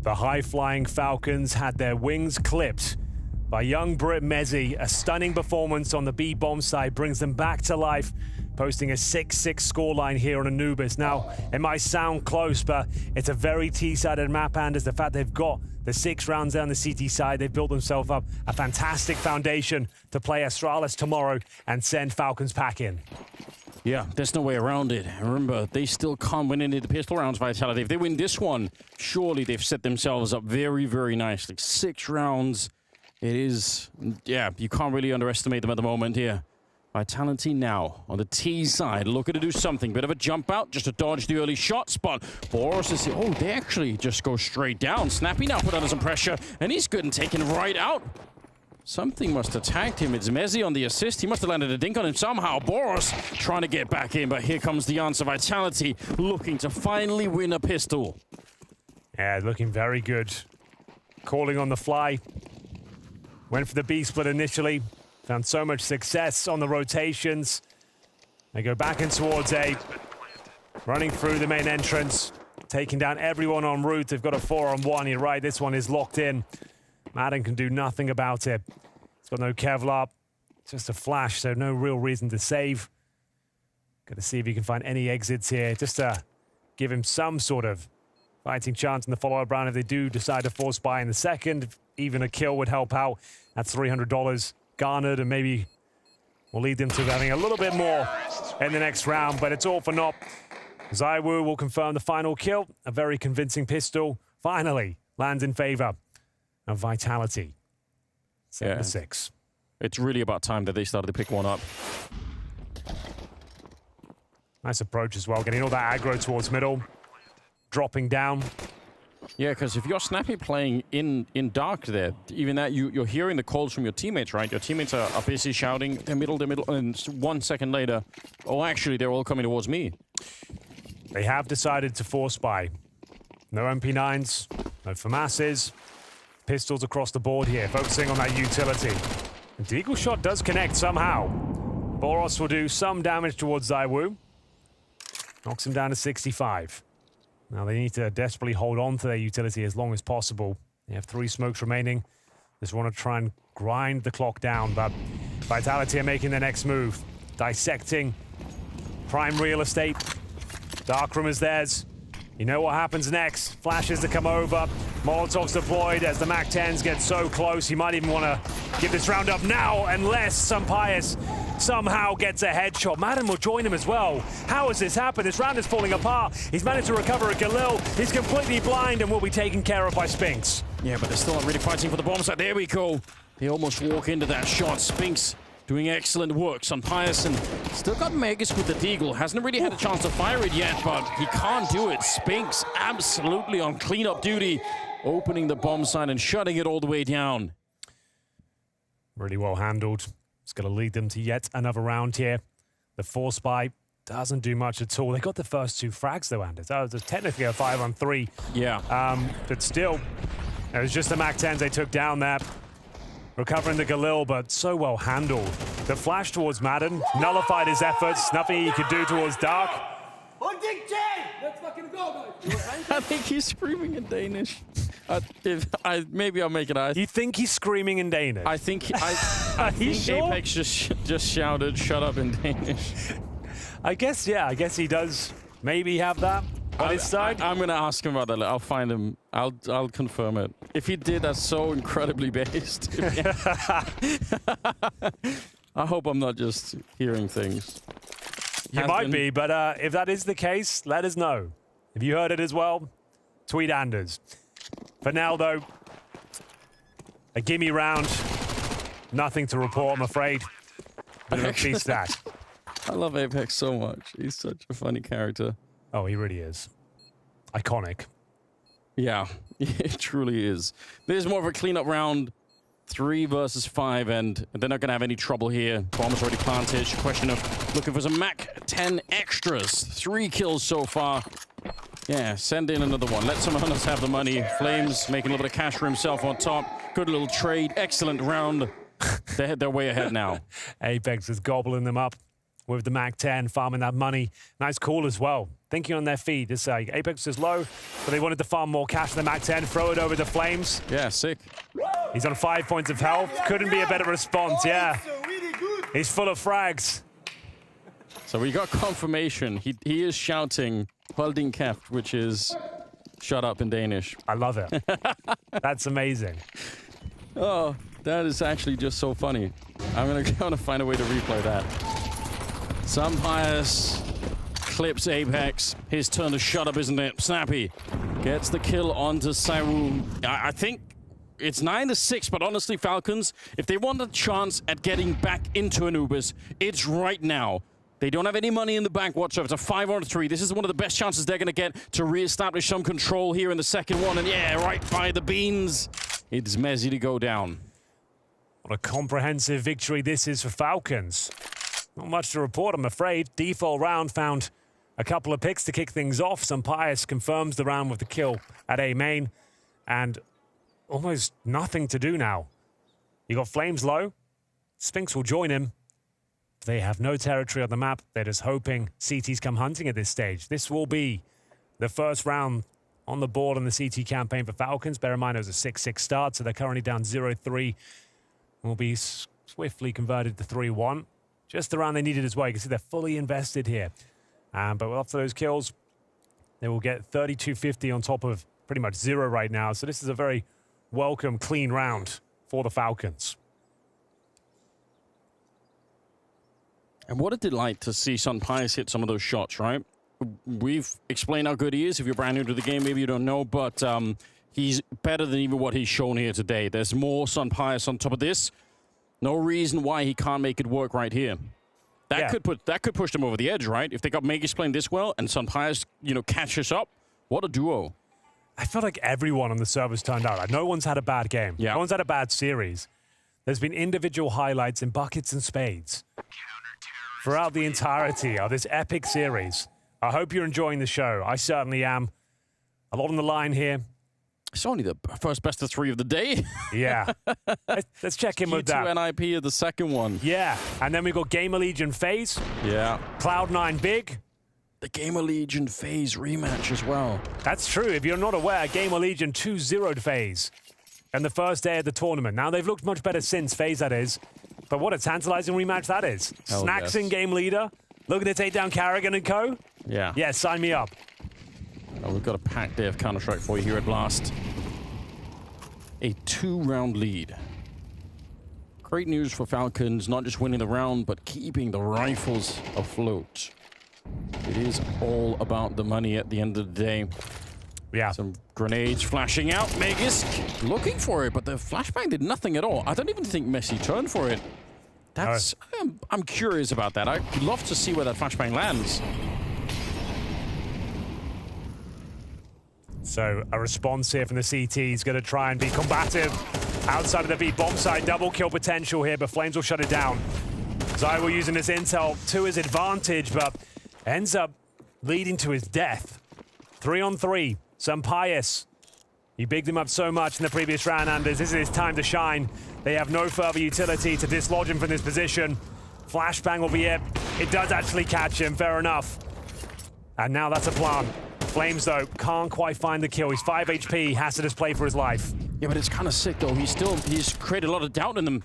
The high-flying Falcons had their wings clipped by young Brit Mezzi. A stunning performance on the B-bomb side brings them back to life, posting a 6-6 scoreline here on Anubis. Now, it might sound close, but it's a very T-sided map, and it's the fact they've got the 6 rounds down the CT side. They've built themselves up a fantastic foundation to play Astralis tomorrow and send Falcons packing. Yeah, there's no way around it. Remember, they still can't win any of the pistol rounds, Vitality. If they win this one, surely they've set themselves up very, very nicely. 6 rounds. It is, yeah, you can't really underestimate them at the moment here. Vitality now on the T side, looking to do something. Bit of a jump out, just to dodge the early shot spot. Boros is, oh, they actually just go straight down. Snappy now put under some pressure, and he's good and taken right out. Something must have tagged him. It's Mezzi on the assist. He must have landed a dink on him somehow. Boros trying to get back in, but here comes the answer. Vitality looking to finally win a pistol. Yeah, looking very good. Calling on the fly. Went for the B split initially. Found so much success on the rotations. They go back in towards A. Running through the main entrance. Taking down everyone en route. They've got a 4-on-1. You're right, this one is locked in. Madden can do nothing about it. It's got no Kevlar. Just a flash, so no real reason to save. Got to see if he can find any exits here, just to give him some sort of fighting chance in the follow-up round. If they do decide to force buy in the second, even a kill would help out. That's $300 garnered, and maybe will lead them to having a little bit more in the next round, but it's all for naught. Zaiwu will confirm the final kill. A very convincing pistol finally lands in favor of Vitality. 7-6. It's really about time that they started to pick one up. Nice approach as well, getting all that aggro towards middle, dropping down. Yeah, because if you're Snappy playing in dark there, even that, you're hearing the calls from your teammates, right? Your teammates are busy shouting, they're middle, and 1 second later, oh, actually, they're all coming towards me. They have decided to force buy. No MP9s, no FAMASs. pistols across the board here, focusing on that utility. The Deagle shot does connect somehow. Boros will do some damage towards ZywOo. Knocks him down to 65. Now they need to desperately hold on to their utility as long as possible. They have 3 smokes remaining. Just want to try and grind the clock down, but Vitality are making their next move. Dissecting prime real estate. Darkroom is theirs. You know what happens next. Flashes to come over. Molotovs deployed as the MAC-10s get so close. You might even want to give this round up now unless Sampaius somehow gets a headshot. Madden will join him as well. How has this happened? This round is falling apart. He's managed to recover a Galil. He's completely blind and will be taken care of by Spinks. Yeah, but they're still not really fighting for the bomb site. There we go. They almost walk into that shot. Spinks doing excellent work. Sampaius and still got Megas with the Deagle. Hasn't really had a chance to fire it yet, but he can't do it. Spinks absolutely on cleanup duty, opening the bomb site and shutting it all the way down. Really well handled. It's going to lead them to yet another round here. The force buy doesn't do much at all. They got the first 2 frags though, Anders. That was technically a 5-on-3. Yeah. But still, it was just the MAC-10s they took down there. Recovering the Galil, but so well handled. The flash towards Madden nullified his efforts. Nothing he could do towards Dark. Let's fucking go, guys. I think he's screaming in Danish. Maybe I'll make it out. You think he's screaming in Danish? I think I think sure? Apex just shouted "shut up" in Danish. I guess, yeah. I guess he does maybe have that on his side. I'm gonna ask him about that. I'll find him. I'll confirm it. If he did, that's so incredibly based. I hope I'm not just hearing things. You might be, but if that is the case, let us know. If you heard it as well, tweet Anders. For now, though, a gimme round. Nothing to report, I'm afraid. But at least that. I love Apex so much. He's such a funny character. Oh, he really is. Iconic. Yeah, it truly is. There's more of a cleanup round. 3 versus 5, and they're not going to have any trouble here. Bomb is already planted. Question of looking for some MAC-10 extras. 3 kills so far. Yeah, send in another one. Let someone else have the money. Flames making a little bit of cash for himself on top. Good little trade. Excellent round. They're way ahead now. Apex is gobbling them up with the MAC-10, farming that money. Nice call as well. Thinking on their feet. This Apex is low, but they wanted to farm more cash for the MAC-10. Throw it over the Flames. Yeah, sick. He's on 5 points of health. Couldn't be a better response, yeah. He's full of frags. So we got confirmation. He is shouting "Holding Keft," which is "shut up" in Danish. I love it. That's amazing. Oh, that is actually just so funny. I'm gonna find a way to replay that. Sampaius clips Apex. His turn to shut up, isn't it? Snappy gets the kill onto ZywOo. I think it's 9-6, but honestly, Falcons, if they want a chance at getting back into Anubis, it's right now. They don't have any money in the bank whatsoever. It's a 5-on-3. This is one of the best chances they're going to get to re-establish some control here in the second one. And yeah, right by the beans. It's Mezzy to go down. What a comprehensive victory this is for Falcons. Not much to report, I'm afraid. Default round found a couple of picks to kick things off. Sampaius confirms the round with the kill at A main. And almost nothing to do now. You got Flames low. Spinks will join him. They have no territory on the map. They're just hoping CTs come hunting at this stage. This will be the first round on the board on the CT campaign for Falcons. Bear in mind it was a 6-6 start, so they're currently down 0-3. Will be swiftly converted to 3-1. Just the round they needed as well. You can see they're fully invested here. But after those kills, they will get 3250 on top of pretty much 0 right now. So this is a very welcome, clean round for the Falcons. And what a delight to see Sampaius hit some of those shots, right? We've explained how good he is. If you're brand new to the game, maybe you don't know, but he's better than even what he's shown here today. There's more Sampaius on top of this. No reason why he can't make it work right here. That could push them over the edge, right? If they got Magus playing this well and Sampaius, catches up, what a duo. I feel like everyone on the servers turned out. Like, no one's had a bad game. Yeah. No one's had a bad series. There's been individual highlights in buckets and spades throughout the entirety of this epic series. I hope you're enjoying the show. I certainly am. A lot on the line here. It's only the first best of 3 of the day. Yeah. Let's check in with that. Q2 NIP of the second one. Yeah. And then we got GamerLegion FaZe. Yeah. Cloud9 Big. The GamerLegion FaZe rematch as well. That's true. If you're not aware, GamerLegion 2-0'd FaZe on the first day of the tournament. Now, they've looked much better since, FaZe that is. But what a tantalizing rematch that is. Hell Snacks yes. in game leader. Looking to take down Carrigan and co. Yeah. Yeah, sign me up. Oh, we've got a packed day of Counter-Strike for you here at Blast. A 2-round lead. Great news for Falcons, not just winning the round, but keeping the rifles afloat. It is all about the money at the end of the day. Yeah. Some grenades flashing out. Megisk looking for it, but the flashbang did nothing at all. I don't even think Messi turned for it. That's I'm curious about that. I'd love to see where that flashbang lands. So a response here from the CT is going to try and be combative. Outside of the B bomb site, double kill potential here, but Flames will shut it down. Zywell using this intel to his advantage, but ends up leading to his death. 3-on-3, Sampayas. You bigged him up so much in the previous round, Anders. This is his time to shine. They have no further utility to dislodge him from this position. Flashbang will be it. It does actually catch him, fair enough. And now that's a plant. Flames, though, can't quite find the kill. He's 5 HP, has to just play for his life. Yeah, but it's kind of sick, though. He's created a lot of doubt in them.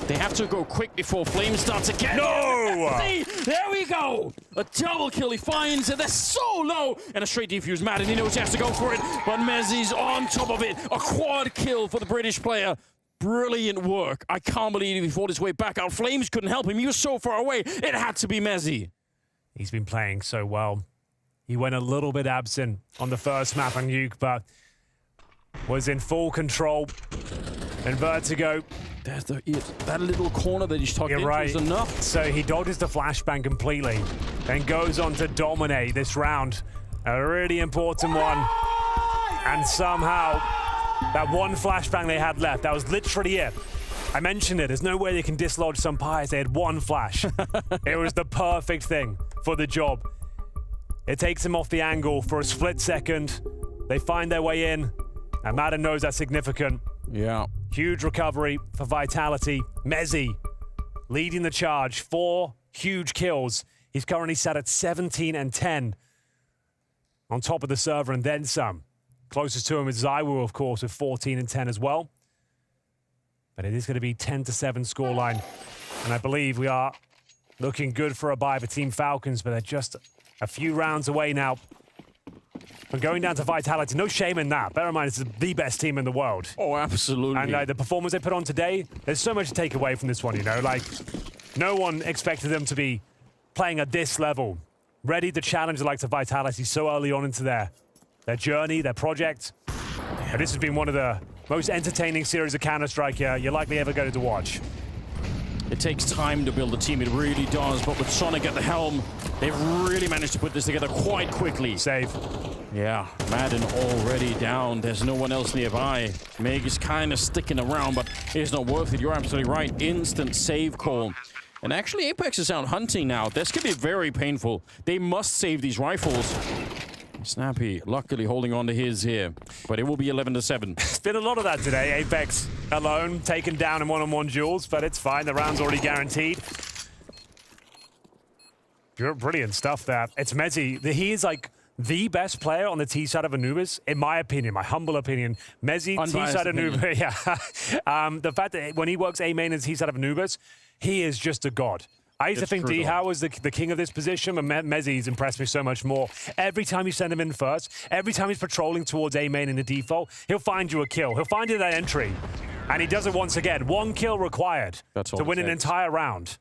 They have to go quick before Flames starts again. No! See, there we go. A double kill he finds, and they're so low. And a straight defuse, mad, and he knows he has to go for it. But Mezzi's on top of it. A quad kill for the British player. Brilliant work. I can't believe he fought his way back out. Flames couldn't help him. He was so far away. It had to be Mezzi. He's been playing so well. He went a little bit absent on the first map on Nuke, but was in full control. And Vertigo. There's that little corner that he's tucked into is enough. So he dodges the flashbang completely, then goes on to dominate this round. A really important one. And somehow, that one flashbang they had left, that was literally it. I mentioned it, there's no way they can dislodge some pies. They had one flash. It was the perfect thing for the job. It takes him off the angle for a split second. They find their way in, and Madden knows that's significant. Yeah. Huge recovery for Vitality. Mezzi leading the charge. 4 huge kills. He's currently sat at 17 and 10 on top of the server and then some. Closest to him is Zywoo, of course, with 14 and 10 as well. But it is going to be 10-7 scoreline. And I believe we are looking good for a bye for Team Falcons, but they're just a few rounds away now from going down to Vitality. No shame in that. Bear in mind, it's the best team in the world. Oh, absolutely. And the performance they put on today, there's so much to take away from this one, you know? Like, no one expected them to be playing at this level, ready to challenge the likes of Vitality so early on into their journey, their project. And this has been one of the most entertaining series of Counter-Strike you're likely ever going to watch. It takes time to build a team, it really does, but with Sonic at the helm, they've really managed to put this together quite quickly. Save. Yeah, Madden already down. There's no one else nearby. Meg is kind of sticking around, but it's not worth it. You're absolutely right. Instant save call. And actually, Apex is out hunting now. This could be very painful. They must save these rifles. Snappy, luckily holding on to his here, but it will be 11-7. It's been a lot of that today. Apex alone, taken down in one-on-one duels, but it's fine. The round's already guaranteed. Brilliant stuff there. It's Mezzi. He is like the best player on the T side of Anubis, in my opinion, my humble opinion. Mezzi, T side of Anubis. Yeah. The fact that when he works A main and T side of Anubis, he is just a god. I used to think D-How was the king of this position, but Mezzi's impressed me so much more. Every time you send him in first, every time he's patrolling towards A main in the default, he'll find you a kill. He'll find you that entry. And he does it once again. 1 kill required to win an entire round.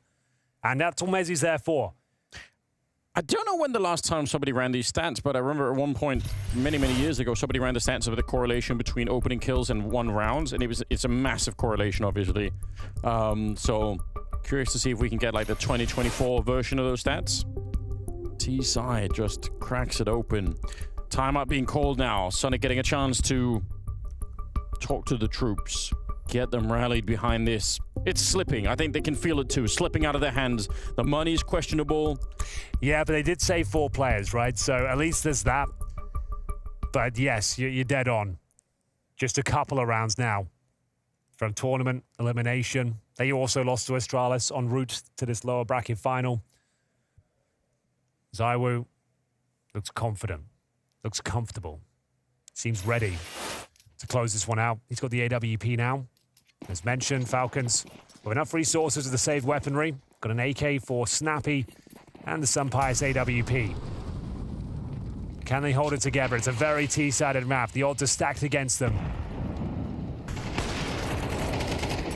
And that's all Mezzi's there for. I don't know when the last time somebody ran these stats, but I remember at one point, many, many years ago, somebody ran the stats of the correlation between opening kills and 1 rounds, and it's a massive correlation, obviously. So curious to see if we can get like the 2024 version of those stats. T-side just cracks it open. Timeout being called now. Sonic getting a chance to talk to the troops, get them rallied behind this. It's slipping. I think they can feel it too. Slipping out of their hands. The money's questionable. Yeah, but they did save 4 players, right? So at least there's that. But yes, you're dead on. just a couple of rounds now from tournament elimination. They also lost to Astralis en route to this lower bracket final. ZywOo looks confident, looks comfortable, seems ready to close this one out. He's got the AWP now. As mentioned, Falcons with enough resources with the saved weaponry. Got an AK for Snappy and the Sunpius AWP. Can they hold it together? It's a very T-sided map. The odds are stacked against them.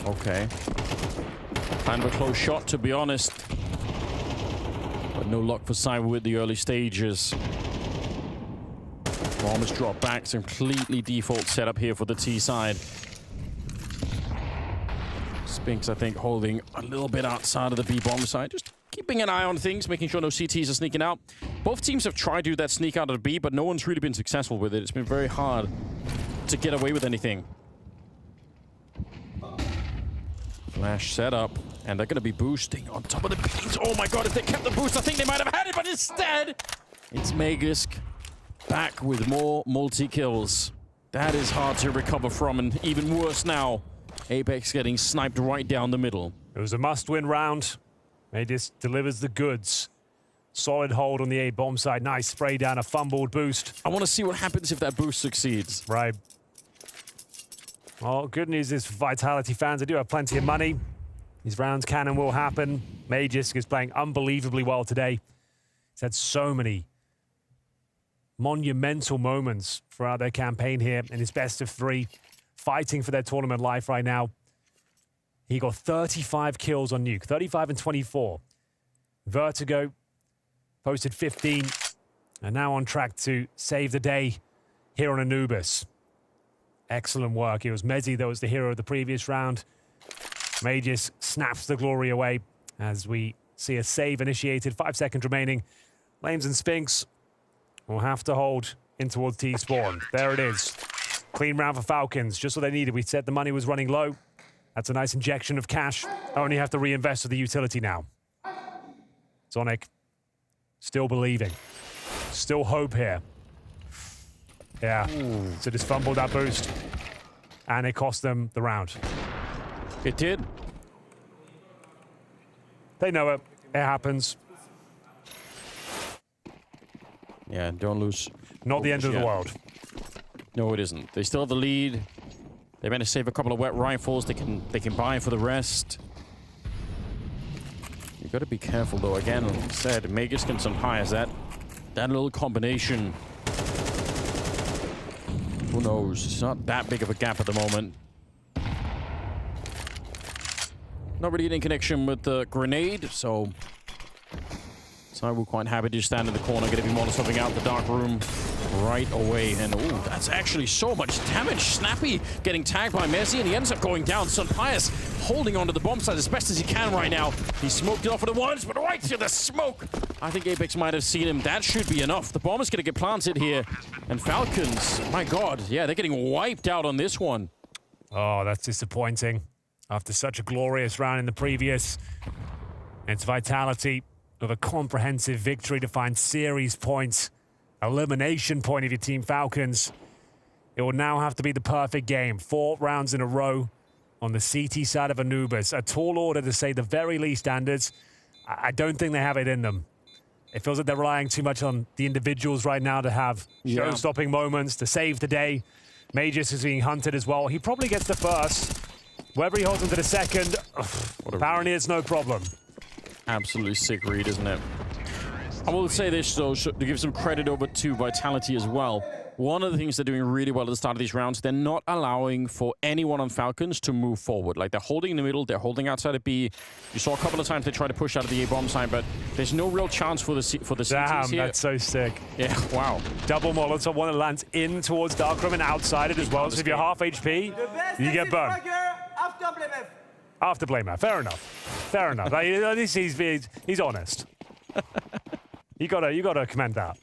Okay. Kind of a close shot, to be honest. But no luck for ZywOo at the early stages. Bomb has dropped back. It's a completely default setup here for the T side. Spinks, I think, holding a little bit outside of the B bomb side. Just keeping an eye on things, making sure no CTs are sneaking out. Both teams have tried to do that sneak out of the B, but no one's really been successful with it. It's been very hard to get away with anything. Flash setup, and they're going to be boosting on top of the beams. Oh my god, if they kept the boost, I think they might have had it, but instead, it's Magisk back with more multi-kills. That is hard to recover from, and even worse now, Apex getting sniped right down the middle. It was a must-win round. Magisk delivers the goods. Solid hold on the A bomb side. Nice spray down, a fumbled boost. I want to see what happens if that boost succeeds. Right. Well, good news is for Vitality fans, they do have plenty of money. These rounds can and will happen. Magisk is playing unbelievably well today. He's had so many monumental moments throughout their campaign here in his best of 3, fighting for their tournament life right now. He got 35 kills on Nuke, 35 and 24. Vertigo posted 15, and now on track to save the day here on Anubis. Excellent work. It was Mezzi that was the hero of the previous round. Magisk snaps the glory away as we see a save initiated. 5 seconds remaining. Flames and Spinks will have to hold in towards T-spawn. There it is. Clean round for Falcons. Just what they needed. We said the money was running low. That's a nice injection of cash. Only have to reinvest with the utility now. Zonic still believing. Still hope here. Yeah, so just fumbled that boost, and it cost them the round. It did. They know it. It happens. Yeah, don't lose. Not the end of the world. No, it isn't. They still have the lead. They managed to save a couple of wet rifles. They can buy for the rest. You got to be careful though. Again, like I said, Magisk and Sunpius, that little combination. Who knows? It's not that big of a gap at the moment. Not really getting connection with the grenade, so ZywOo quite happy to stand in the corner, getting Molotoving out the dark room right away. And ooh, that's actually so much damage. Snappy getting tagged by Mezzi, and he ends up going down. Sunpius holding onto the bomb site as best as he can right now. He smoked it off at once, but right to the smoke. I think Apex might have seen him. That should be enough. The bomb is going to get planted here. And Falcons, my god, yeah, they're getting wiped out on this one. Oh, that's disappointing. After such a glorious round in the previous, it's Vitality with a comprehensive victory to find series points, elimination point of your team Falcons. It will now have to be the perfect game. 4 rounds in a row on the CT side of Anubis. A tall order to say the very least standards. I don't think they have it in them. It feels like they're relying too much on the individuals right now to have show-stopping moments, to save the day. Magisk is being hunted as well. He probably gets the first. Whether he holds him to the second, apparently it's no problem. Absolutely sick read, isn't it? I will say this, though, to give some credit over to Vitality as well. One of the things they're doing really well at the start of these rounds, they're not allowing for anyone on Falcons to move forward. Like, they're holding in the middle, they're holding outside of B. You saw a couple of times they try to push out of the A-bomb side, but there's no real chance for the CTs Damn, here. that's so sick. Yeah, wow. Double Molotov, one that lands in towards Darkroom and outside it as well. So if you're half HP, you get burned. After Blamer, fair enough. Fair enough. Like, at least he's honest. You gotta commend that.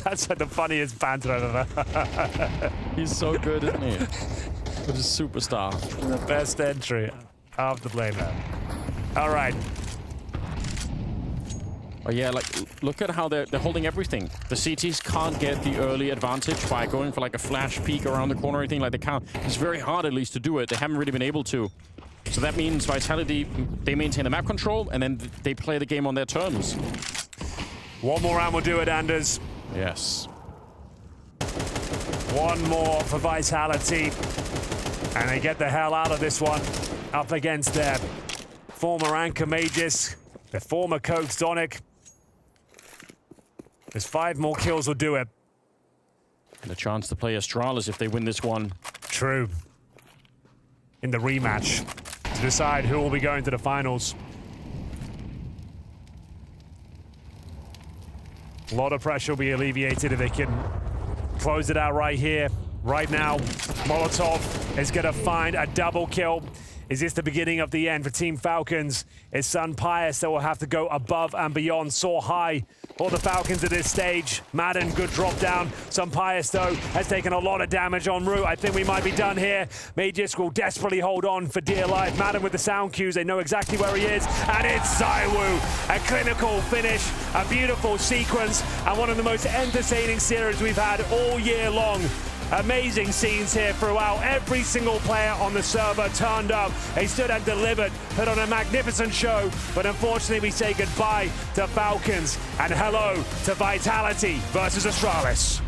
That's like the funniest banter I've ever. He's so good, isn't he? What a superstar. The best entry after Blamer. All right. Oh yeah, like look at how they're holding everything. The CTs can't get the early advantage by going for like a flash peek around the corner or anything like they can't. It's very hard at least to do it. They haven't really been able to. So that means Vitality, they maintain the map control and then they play the game on their terms. One more round will do it, Anders. Yes. One more for Vitality. And they get the hell out of this one. Up against their former anchor mages, their former coach Zonic. There's 5 more kills will do it. And a chance to play Astralis if they win this one. True. In the rematch to decide who will be going to the finals. A lot of pressure will be alleviated if they can close it out right here, right now. Molotov is going to find a double kill. Is this the beginning of the end for Team Falcons? It's Sun Pius that will have to go above and beyond. Soar high for the Falcons at this stage. Madden, good drop down. Sun Pius, though, has taken a lot of damage en route. I think we might be done here. Magisk will desperately hold on for dear life. Madden with the sound cues. They know exactly where he is. And it's Zywoo. A clinical finish, a beautiful sequence, and one of the most entertaining series we've had all year long. Amazing scenes here throughout. Every single player on the server turned up. They stood and delivered, put on a magnificent show. But unfortunately, we say goodbye to Falcons and hello to Vitality versus Astralis.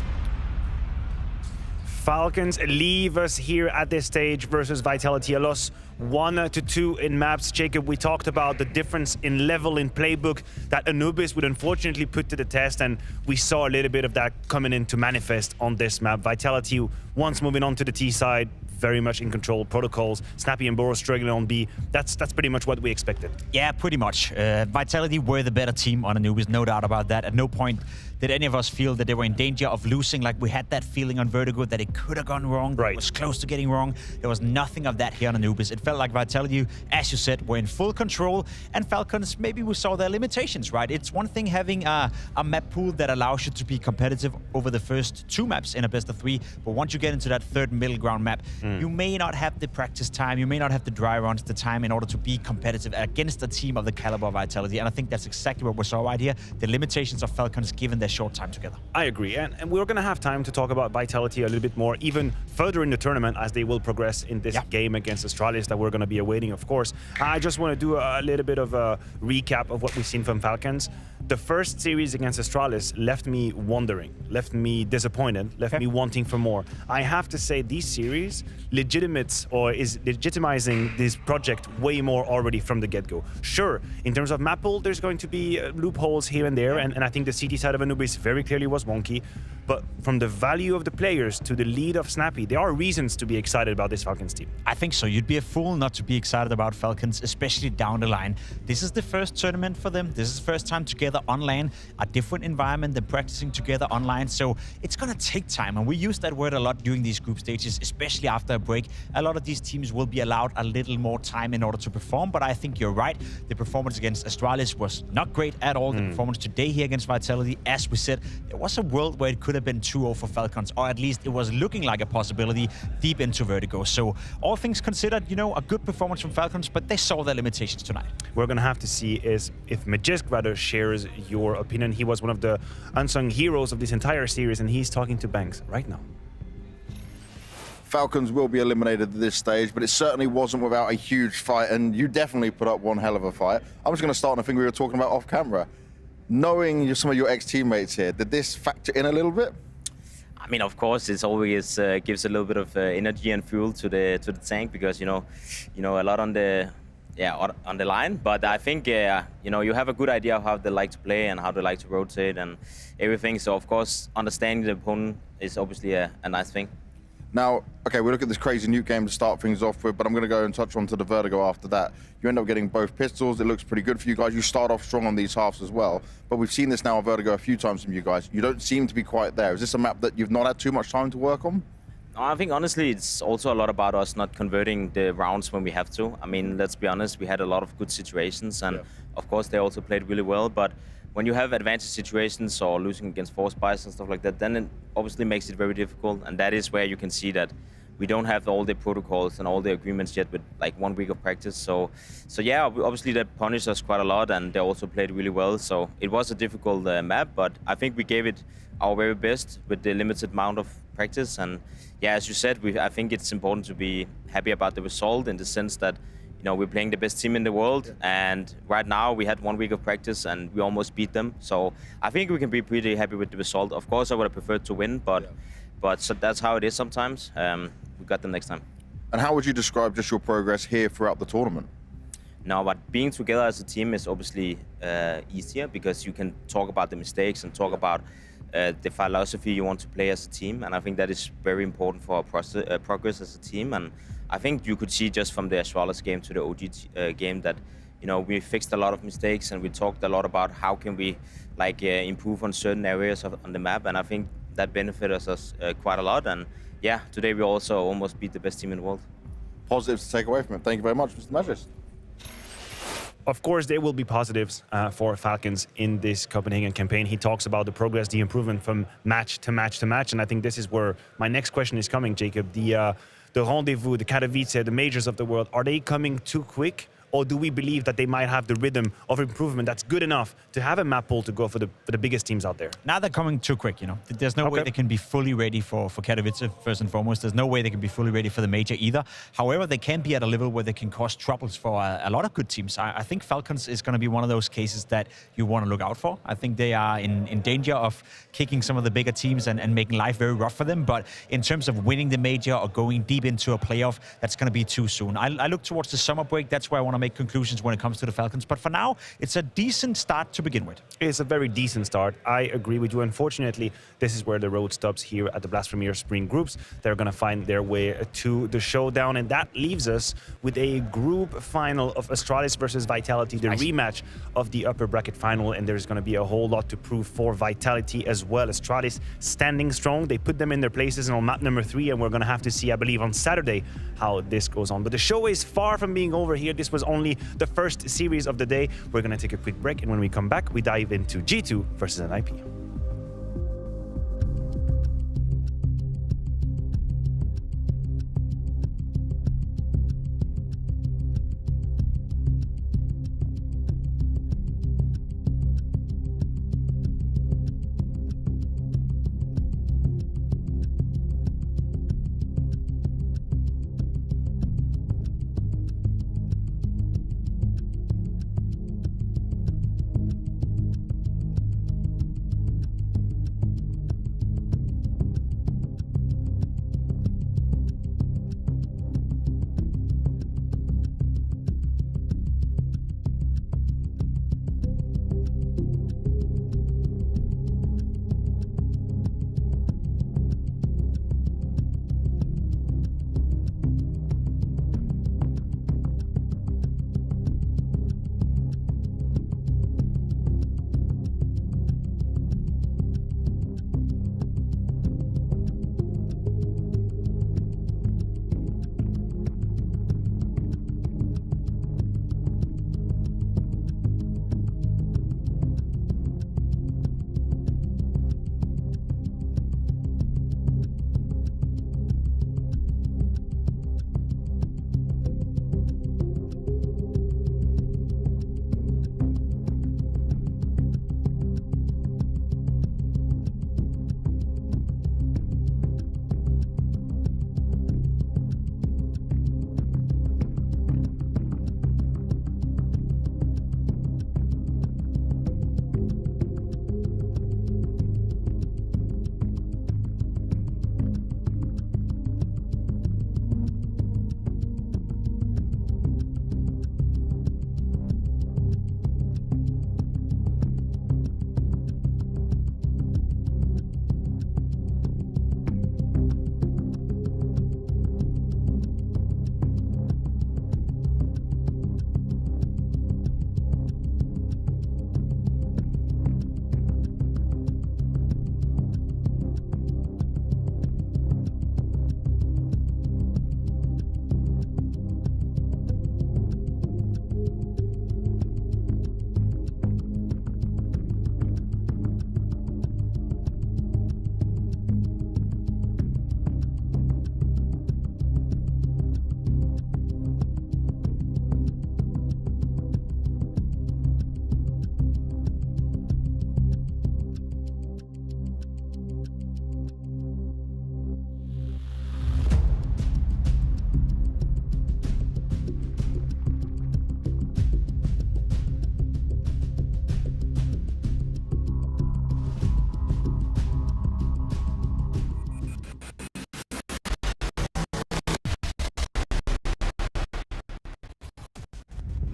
Falcons leave us here at this stage versus Vitality. A loss 1-2 in maps. Jacob, we talked about the difference in level in playbook that Anubis would unfortunately put to the test, and we saw a little bit of that coming in to manifest on this map. Vitality, once moving on to the T side, very much in control. Protocols, Snappy and Boro struggling on B. That's pretty much what we expected. Yeah, pretty much. Vitality were the better team on Anubis, no doubt about that. At no point did any of us feel that they were in danger of losing. Like, we had that feeling on Vertigo that it could have gone wrong, that it was close to getting wrong. There was nothing of that here on Anubis. It felt like Vitality, as you said, were in full control, and Falcons, maybe we saw their limitations, right? It's one thing having a map pool that allows you to be competitive over the first 2 maps in a best of 3, but once you get into that third middle ground map, you may not have the practice time, you may not have the dry runs, the time in order to be competitive against a team of the caliber of Vitality, and I think that's exactly what we saw right here, the limitations of Falcons given their short time together. I agree, and we're going to have time to talk about Vitality a little bit more, even further in the tournament as they will progress in this game against Astralis that we're going to be awaiting, of course. I just want to do a little bit of a recap of what we've seen from Falcons. The first series against Astralis left me wondering, left me disappointed, left me wanting for more. I have to say, this series is legitimizing this project way more already from the get-go. Sure, in terms of map pool, there's going to be loopholes here and there, and I think the CT side of Anubis very clearly was wonky, but from the value of the players to the lead of Snappy, there are reasons to be excited about this Falcons team. I think so. You'd be a fool not to be excited about Falcons, especially down the line. This is the first tournament for them. This is the first time together on LAN, a different environment than practicing together online. So it's going to take time. And we use that word a lot during these group stages, especially after a break. A lot of these teams will be allowed a little more time in order to perform. But I think you're right. The performance against Astralis was not great at all. The performance today here against Vitality, as we said, there was a world where it could have been 2-0 for Falcons, or at least it was looking like a possibility deep into Vertigo. So all things considered, you know, a good performance from Falcons, but they saw their limitations tonight. We're going to have to see is if Magisk rather shares your opinion. He was one of the unsung heroes of this entire series, and he's talking to Banks right now. Falcons will be eliminated at this stage, but it certainly wasn't without a huge fight, and you definitely put up one hell of a fight. I'm just going to start on a thing we were talking about off camera. Knowing some of your ex-teammates here, did this factor in a little bit? I mean, of course, it's always gives a little bit of energy and fuel to the tank, because you know a lot on the line. But I think you have a good idea of how they like to play and how they like to rotate and everything. So of course, understanding the opponent is obviously a nice thing. Now, okay, we look at this crazy nuke game to start things off with, but I'm going to go and touch on to the Vertigo after that. You end up getting both pistols. It looks pretty good for you guys. You start off strong on these halves as well, but we've seen this now on Vertigo a few times from you guys. You don't seem to be quite there. Is this a map that you've not had too much time to work on? I think, honestly, it's also a lot about us not converting the rounds when we have to. I mean, let's be honest, we had a lot of good situations, and of course, they also played really well, but when you have advantage situations or losing against force buys and stuff like that, then it obviously makes it very difficult, and that is where you can see that we don't have all the protocols and all the agreements yet with like 1 week of practice. So yeah, obviously that punished us quite a lot, and they also played really well. So it was a difficult map, but I think we gave it our very best with the limited amount of practice. And yeah, as you said, I think it's important to be happy about the result in the sense that, you know, we're playing the best team in the world, and right now we had 1 week of practice and we almost beat them. So I think we can be pretty happy with the result. Of course, I would have preferred to win, but so that's how it is sometimes. We got them next time. And how would you describe just your progress here throughout the tournament? No, but being together as a team is obviously easier because you can talk about the mistakes and talk about the philosophy you want to play as a team, and I think that is very important for our progress as a team. And I think you could see just from the Astralis game to the OG game that, you know, we fixed a lot of mistakes and we talked a lot about how can we like improve on certain areas on the map, and I think that benefited us quite a lot. And yeah, today we also almost beat the best team in the world. Positives to take away from it. Thank you very much, Mr. Majlis. Of course, there will be positives for Falcons in this Copenhagen campaign. He talks about the progress, the improvement from match to match to match, and I think this is where my next question is coming, Jacob. The rendezvous, the Katowice, the majors of the world, are they coming too quick? Or do we believe that they might have the rhythm of improvement that's good enough to have a map pool to go for the biggest teams out there? Now they're coming too quick, you know. There's no way they can be fully ready for Katowice, first and foremost. There's no way they can be fully ready for the major either. However, they can be at a level where they can cause troubles for a lot of good teams. I think Falcons is going to be one of those cases that you want to look out for. I think they are in danger of kicking some of the bigger teams and making life very rough for them. But in terms of winning the major or going deep into a playoff, that's going to be too soon. I look towards the summer break. That's where I want to make conclusions when it comes to the Falcons. But for now, it's a decent start to begin with. It's a very decent start. I agree with you. Unfortunately, this is where the road stops here at the Blast Premier Spring Groups. They're going to find their way to the showdown, and that leaves us with a group final of Astralis versus Vitality, the rematch of the upper bracket final, and there's going to be a whole lot to prove for Vitality as well. Astralis standing strong. They put them in their places on map number 3, and we're going to have to see, I believe, on Saturday how this goes on. But the show is far from being over here. This was only the first series of the day. We're going to take a quick break, and when we come back, we dive into G2 versus NIP.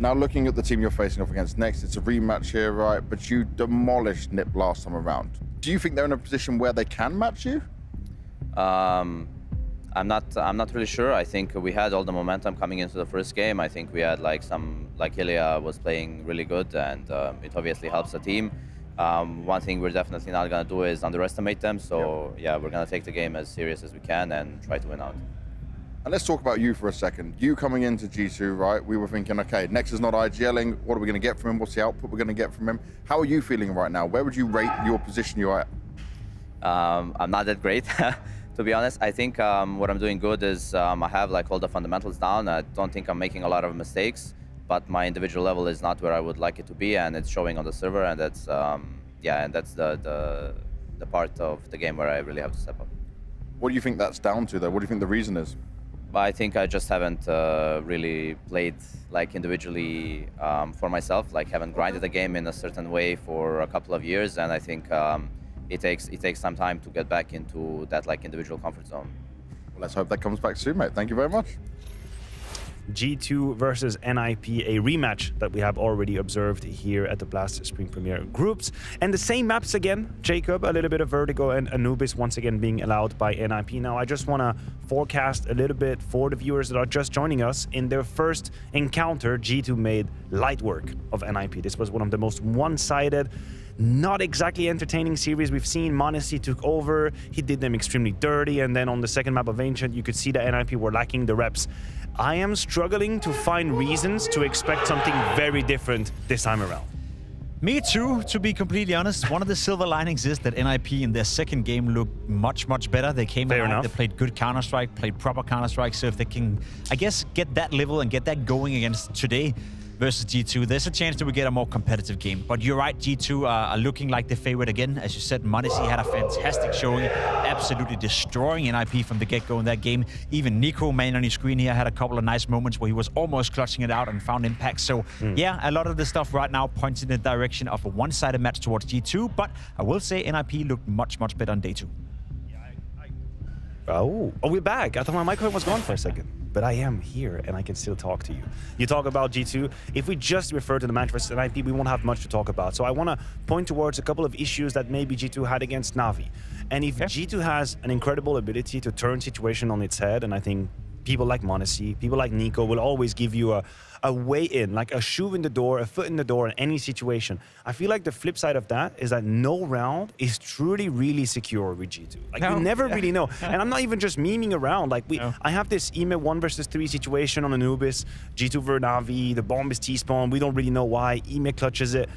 Now looking at the team you're facing off against next, it's a rematch here, right? But you demolished NiP last time around. Do you think they're in a position where they can match you? I'm not really sure. I think we had all the momentum coming into the first game. I think we had Ilya was playing really good, and it obviously helps the team. One thing we're definitely not gonna do is underestimate them. So yeah, we're gonna take the game as serious as we can and try to win out. And let's talk about you for a second. You coming into G2, right? We were thinking, okay, Nex is not IGLing. What are we going to get from him? What's the output we're going to get from him? How are you feeling right now? Where would you rate your position you're at? I'm not that great, to be honest. I think what I'm doing good is I have all the fundamentals down. I don't think I'm making a lot of mistakes, but my individual level is not where I would like it to be, and it's showing on the server, and that's and that's the part of the game where I really have to step up. What do you think that's down to, though? What do you think the reason is? I think I just haven't really played individually for myself, haven't grinded the game in a certain way for a couple of years, and I think it takes some time to get back into that individual comfort zone. Well, let's hope that comes back soon, mate. Thank you very much. G2 versus NIP, a rematch that we have already observed here at the Blast Spring Premiere groups. And the same maps again, Jacob, a little bit of Vertigo and Anubis once again being allowed by NIP. Now, I just want to forecast a little bit for the viewers that are just joining us. In their first encounter, G2 made light work of NIP. This was one of the most one-sided, not exactly entertaining series we've seen. m0NESY took over, he did them extremely dirty, and then on the second map of Ancient, you could see that NIP were lacking the reps. I am struggling to find reasons to expect something very different this time around. Me too, to be completely honest. One of the silver linings is that NIP in their second game looked much, much better. They came out, they played good Counter-Strike, played proper Counter-Strike. So if they can, I guess, get that level and get that going against today versus G2, there's a chance that we get a more competitive game. But you're right, G2 are looking like the favorite again. As you said, m0NESY had a fantastic showing, absolutely destroying NIP from the get-go in that game. Even Nico, man on your screen here, had a couple of nice moments where he was almost clutching it out and found impact. So yeah, a lot of the stuff right now points in the direction of a one-sided match towards G2, but I will say NIP looked much, much better on day 2. Oh, we're back. I thought my microphone was gone for a second. But I am here and I can still talk to you. You talk about G2. If we just refer to the match versus NIP, we won't have much to talk about. So I want to point towards a couple of issues that maybe G2 had against Na'Vi. And if G2 has an incredible ability to turn situation on its head, and I think people like m0NESY, people like Nico will always give you a way in, like a shoe in the door, a foot in the door in any situation. I feel like the flip side of that is that no round is truly really secure with G2. You never really know. And I'm not even just memeing around. I have this EME 1 versus 3 situation on Anubis, G2 versus Na'Vi, the bomb is T-spawn, we don't really know why, EME clutches it.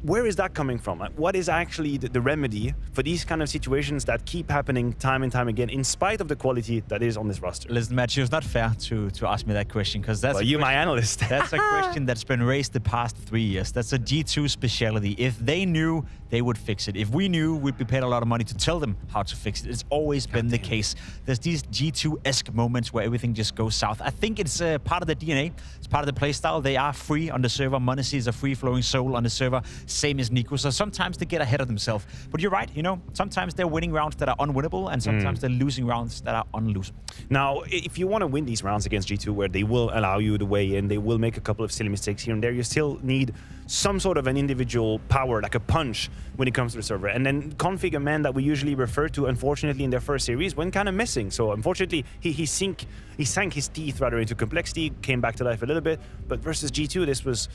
Where is that coming from? What is actually the remedy for these kind of situations that keep happening time and time again, in spite of the quality that is on this roster? Listen, Matthew, it's not fair to ask me that question, because that's you're my analyst. That's a question that's been raised the past 3 years. That's a G2 specialty. If they knew, they would fix it. If we knew, we'd be paid a lot of money to tell them how to fix it. It's always been the case. There's these G2-esque moments where everything just goes south. I think it's part of the DNA. It's part of the playstyle. They are free on the server. m0NESY is a free-flowing soul on the server. Same as Nico. So sometimes they get ahead of themselves. But you're right, sometimes they're winning rounds that are unwinnable, and sometimes they're losing rounds that are unlosable. Now, if you want to win these rounds against G2, where they will allow you the way in, they will make a couple of silly mistakes here and there, you still need some sort of an individual power, like a punch, when it comes to the server. And then Config, a man that we usually refer to, unfortunately, in their first series, went kind of missing. So unfortunately, he sank his teeth rather into complexity, came back to life a little bit. But versus G2, this was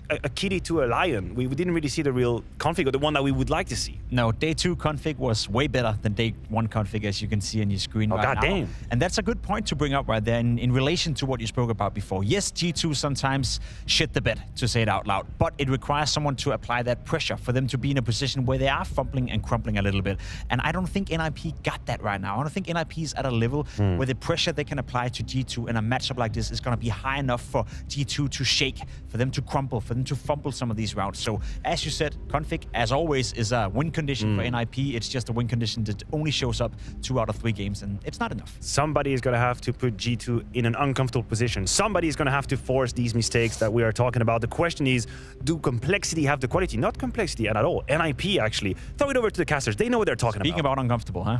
a kitty to a lion. We didn't really see the real Config, or the one that we would like to see. No, day 2 Config was way better than day 1 Config, as you can see on your screen right now. Damn. And that's a good point to bring up right there in relation to what you spoke about before. Yes, G2 sometimes shit the bed, to say it out loud, but it requires someone to apply that pressure for them to be in a position where they are fumbling and crumpling a little bit. And I don't think NIP got that right now. I don't think NIP is at a level where the pressure they can apply to G2 in a matchup like this is going to be high enough for G2 to shake, for them to crumple, for them to fumble some of these rounds. So as you said, Config, as always, is a win condition for NIP. It's just a win condition that only shows up 2 out of 3 games, and it's not enough. Somebody is going to have to put G2 in an uncomfortable position. Somebody is going to have to force these mistakes that we are talking about. The question is, do Complexity have the quality? Not Complexity at all. NIP, actually. Throw it over to the casters. They know what they're talking about. Speaking about uncomfortable, huh?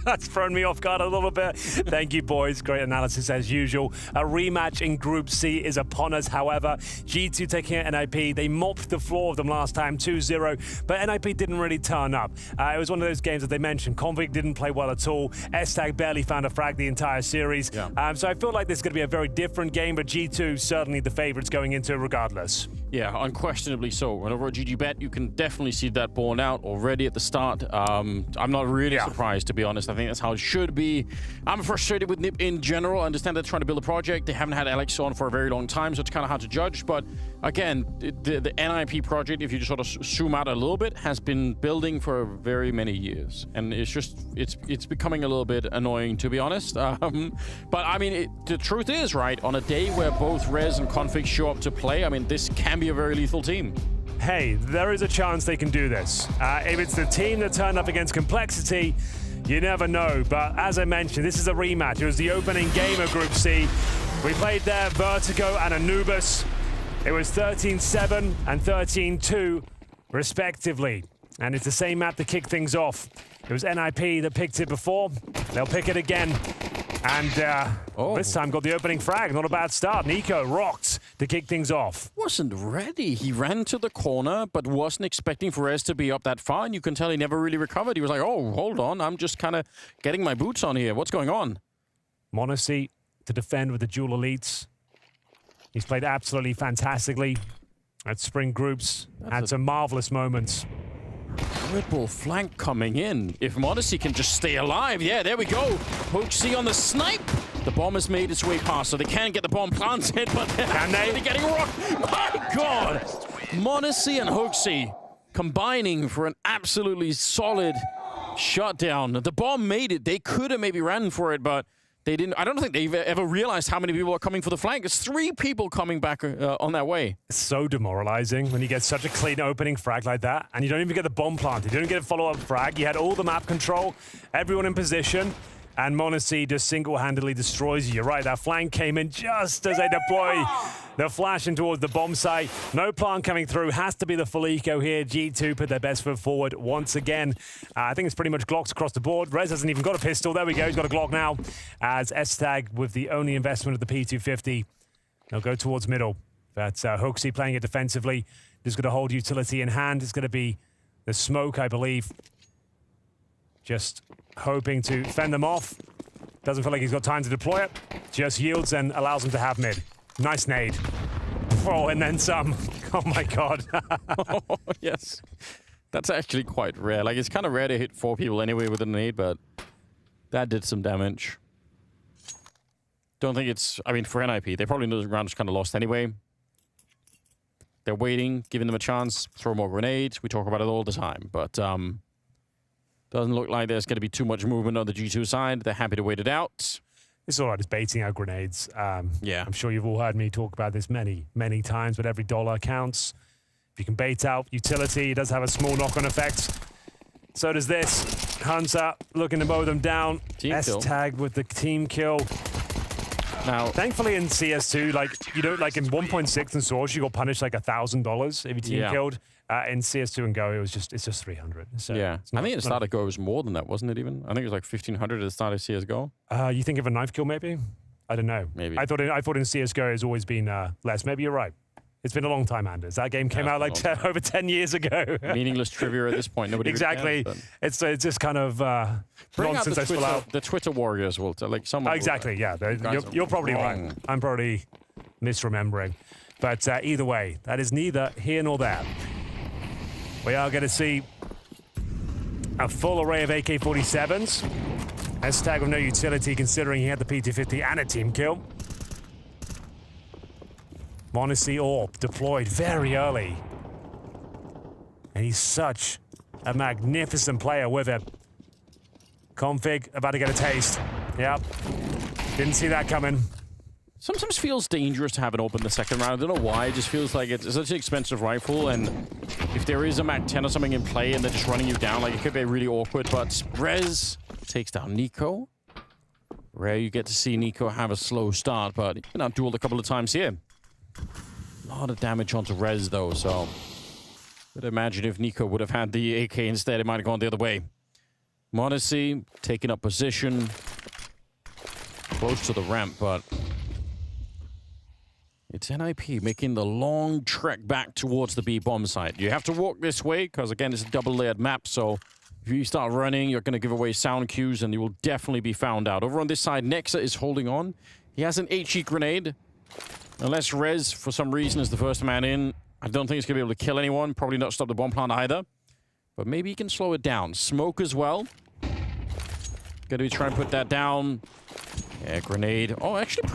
That's thrown me off guard a little bit. Thank you, boys. Great analysis as usual. A rematch in Group C is upon us, however. G2 taking out NIP. They mopped the floor of them last time, 2-0, but NIP didn't really turn up. It was one of those games that they mentioned. Config didn't play well at all. S-Tag barely found a frag the entire series. Yeah. So I feel like this is going to be a very different game, but G2 certainly the favorites going into it regardless. Yeah, unquestionably so. And over at GGBet, you can definitely see that borne out already at the start. I'm not really surprised, to be honest. I think that's how it should be. I'm frustrated with NIP in general. I understand they're trying to build a project. They haven't had Alex on for a very long time, so it's kind of hard to judge. But again, the NIP project, if you just sort of zoom out a little bit, has been building for very many years. And it's just, it's becoming a little bit annoying, to be honest. But I mean, the truth is, right, on a day where both Rez and Config show up to play, I mean, this can be a very lethal team. Hey, there is a chance they can do this. If it's the team that turned up against Complexity, you never know. But as I mentioned, this is a rematch. It was the opening game of Group C. We played there Vertigo and Anubis. It was 13-7 and 13-2, respectively. And it's the same map to kick things off. It was NIP that picked it before. They'll pick it again. And this time got the opening frag. Not a bad start. Nico rocked to kick things off. Wasn't ready. He ran to the corner, but wasn't expecting Perez to be up that far. And you can tell he never really recovered. He was like, oh, hold on. I'm just kind of getting my boots on here. What's going on? Monacy to defend with the dual elites. He's played absolutely fantastically at Spring Groups. Had some marvelous moments. Triple flank coming in. If Monacy can just stay alive. Yeah, there we go. Hoaxy on the snipe. The bomb has made its way past, so they can't get the bomb planted, but they're getting rocked. My God! Monacy and Hoaxy combining for an absolutely solid shutdown. The bomb made it. They could have maybe ran for it, but they didn't. I don't think they've ever realized how many people are coming for the flank. It's 3 people coming back on that way. It's so demoralizing when you get such a clean opening frag like that, and you don't even get the bomb planted. You don't get a follow-up frag. You had all the map control, everyone in position, and Monacy just single-handedly destroys you. You're right, that flank came in just as they deploy the flash in towards the bomb site. No plant coming through. Has to be the full eco here. G2 put their best foot forward once again. I think it's pretty much Glocks across the board. Rez hasn't even got a pistol. There we go. He's got a Glock now. As S-Tag with the only investment of the P250. They'll go towards middle. But Hoaxy playing it defensively. Just going to hold utility in hand. It's going to be the smoke, I believe. Just hoping to fend them off. Doesn't feel like he's got time to deploy it. Just yields and allows him to have mid. Nice nade. Oh, and then some. Oh my God. Oh, yes. That's actually quite rare. Like, it's kind of rare to hit 4 people anyway with a nade, but that did some damage. Don't think it's... I mean, for NIP, they probably know the round is kind of lost anyway. They're waiting, giving them a chance, throw more grenades. We talk about it all the time, but doesn't look like there's going to be too much movement on the G2 side. They're happy to wait it out. It's all right, it's baiting out grenades. Yeah. I'm sure you've all heard me talk about this many, many times, but every dollar counts. If you can bait out utility, it does have a small knock-on effect. So does this. Hunter looking to mow them down. S-Tag with the team kill. Now, thankfully in CS2, like, you know, like in 1.6 and Source, you got punished like $1,000 if your team killed. In CS2 and Go, it's just 300. So yeah, I think at the start of Go it was more than that, wasn't it? Even I think it was like 1,500 at the start of CS:GO. You think of a knife kill, maybe? I don't know. Maybe. I thought in CS:GO it's always been less. Maybe you're right. It's been a long time, Anders. That game came out like over 10 years ago. Meaningless trivia at this point. Nobody exactly. Really cares, it's just kind of nonsense I spill out. The Twitter warriors will like someone. Exactly. Yeah. You're probably right. I'm probably misremembering. But either way, that is neither here nor there. We are going to see a full array of AK-47s. S-Tag with no utility considering he had the P250 and a team kill. Monacy Orb deployed very early. And he's such a magnificent player with it. Config about to get a taste. Yep. Didn't see that coming. Sometimes feels dangerous to have it open the second round. I don't know why. It just feels like it's such an expensive rifle, and if there is a Mac 10 or something in play and they're just running you down, like it could be really awkward. But Rez takes down Nico. Rare you get to see Nico have a slow start, but he can outduel a couple of times here. A lot of damage onto Rez though, so I'd imagine if Nico would have had the AK instead, it might have gone the other way. m0NESY taking up position close to the ramp, but it's NIP making the long trek back towards the B bomb site. You have to walk this way because, again, it's a double-layered map, so if you start running, you're going to give away sound cues and you will definitely be found out. Over on this side, Nexa is holding on. He has an HE grenade. Unless Rez, for some reason, is the first man in, I don't think he's going to be able to kill anyone. Probably not stop the bomb plant either. But maybe he can slow it down. Smoke as well. Going to try and put that down. Yeah, grenade. Oh, actually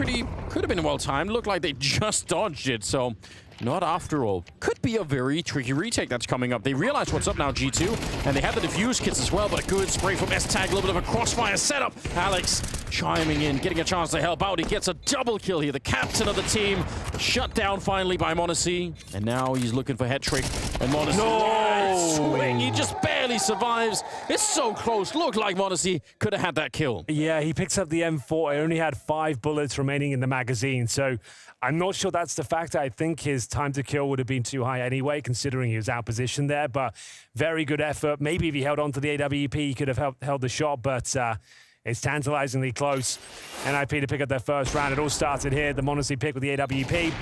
could have been well timed. Looked like they just dodged it, so not after all. Could be a very tricky retake that's coming up. They realize what's up now, G2, and they have the defuse kits as well, but a good spray from S-Tag, a little bit of a crossfire setup. Alex chiming in, getting a chance to help out. He gets a double kill here. The captain of the team shut down finally by m0NESY, and now he's looking for Hetrick, and m0NESY swing. He just barely survives. It's so close. Looked like m0NESY could have had that kill. Yeah, he picks up the M4. I only had 5 bullets remaining in the magazine, so I'm not sure that's the factor. I think his time to kill would have been too high anyway, considering he was out positioned there, but very good effort. Maybe if he held on to the AWP, he could have held the shot, but it's tantalizingly close. NIP to pick up their first round. It all started here. The m0NESY pick with the AWP.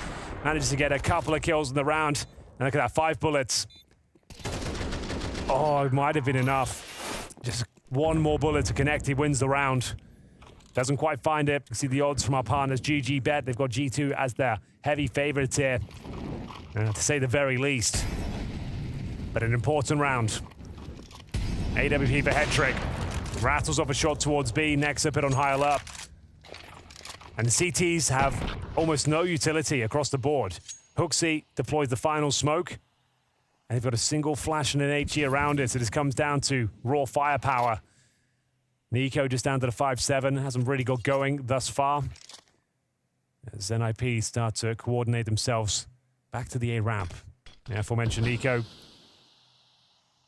Manages to get a couple of kills in the round. And look at that, 5 bullets. Oh, it might have been enough. Just one more bullet to connect. He wins the round. Doesn't quite find it. You see the odds from our partners, GG Bet. They've got G2 as their heavy favorites here, to say the very least. But an important round. AWP for Hetrick. Rattles off a shot towards B. Nexa put on high alert. And the CTs have almost no utility across the board. HooXi deploys the final smoke. And they've got a single flash and an HE around it. So this comes down to raw firepower. Nico just down to the 5-7. Hasn't really got going thus far. As NIP start to coordinate themselves back to the A ramp. The aforementioned Nico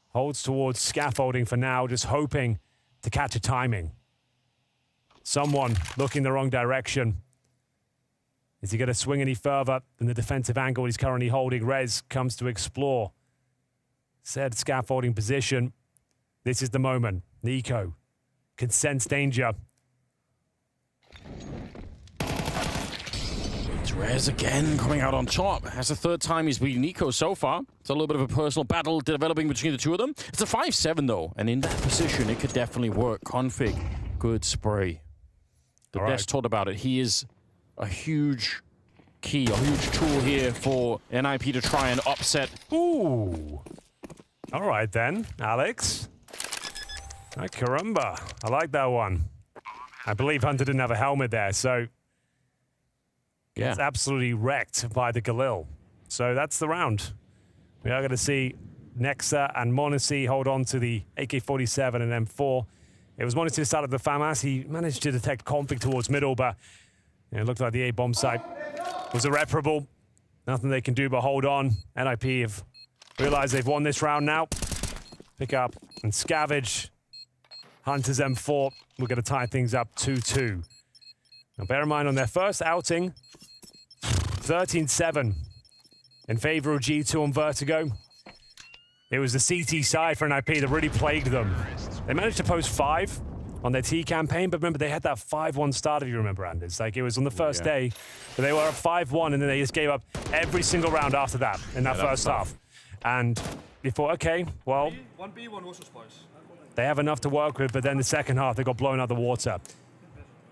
holds towards scaffolding for now, just hoping to catch a timing. Someone looking the wrong direction. Is he going to swing any further than the defensive angle he's currently holding? Rez comes to explore said scaffolding position. This is the moment. Nico can sense danger. It's Rez again coming out on top. That's the 3rd time he's beaten Nico so far. It's a little bit of a personal battle developing between the two of them. It's a 5-7 though, and in that position it could definitely work. Config, good spray. The best taught about it. He is a huge key, a huge tool here for NIP to try and upset. Ooh. All right then, Alex. Caramba. I like that one. I believe Hunter didn't have a helmet there, so it's absolutely wrecked by the Galil. So that's the round. We are going to see Nexa and m0NESY hold on to the AK-47 and M4. It was m0NESY who started the FAMAS. He managed to detect config towards middle, but it looked like the A-bomb site was irreparable. Nothing they can do but hold on. NIP have realized they've won this round now. Pick up and scavenge Hunter's M4. We're going to tie things up 2-2. Now bear in mind, on their first outing, 13-7 in favor of G2 on Vertigo. It was the CT side for NIP that really plagued them. They managed to post 5 on their T campaign, but remember, they had that 5-1 start, if you remember, Anders. Like, it was on the first day, but they were up 5-1, and then they just gave up every single round after that in that first half. And you thought, okay, well, 1B, 1 also spice. they have enough to work with, but then the second half, they got blown out of the water.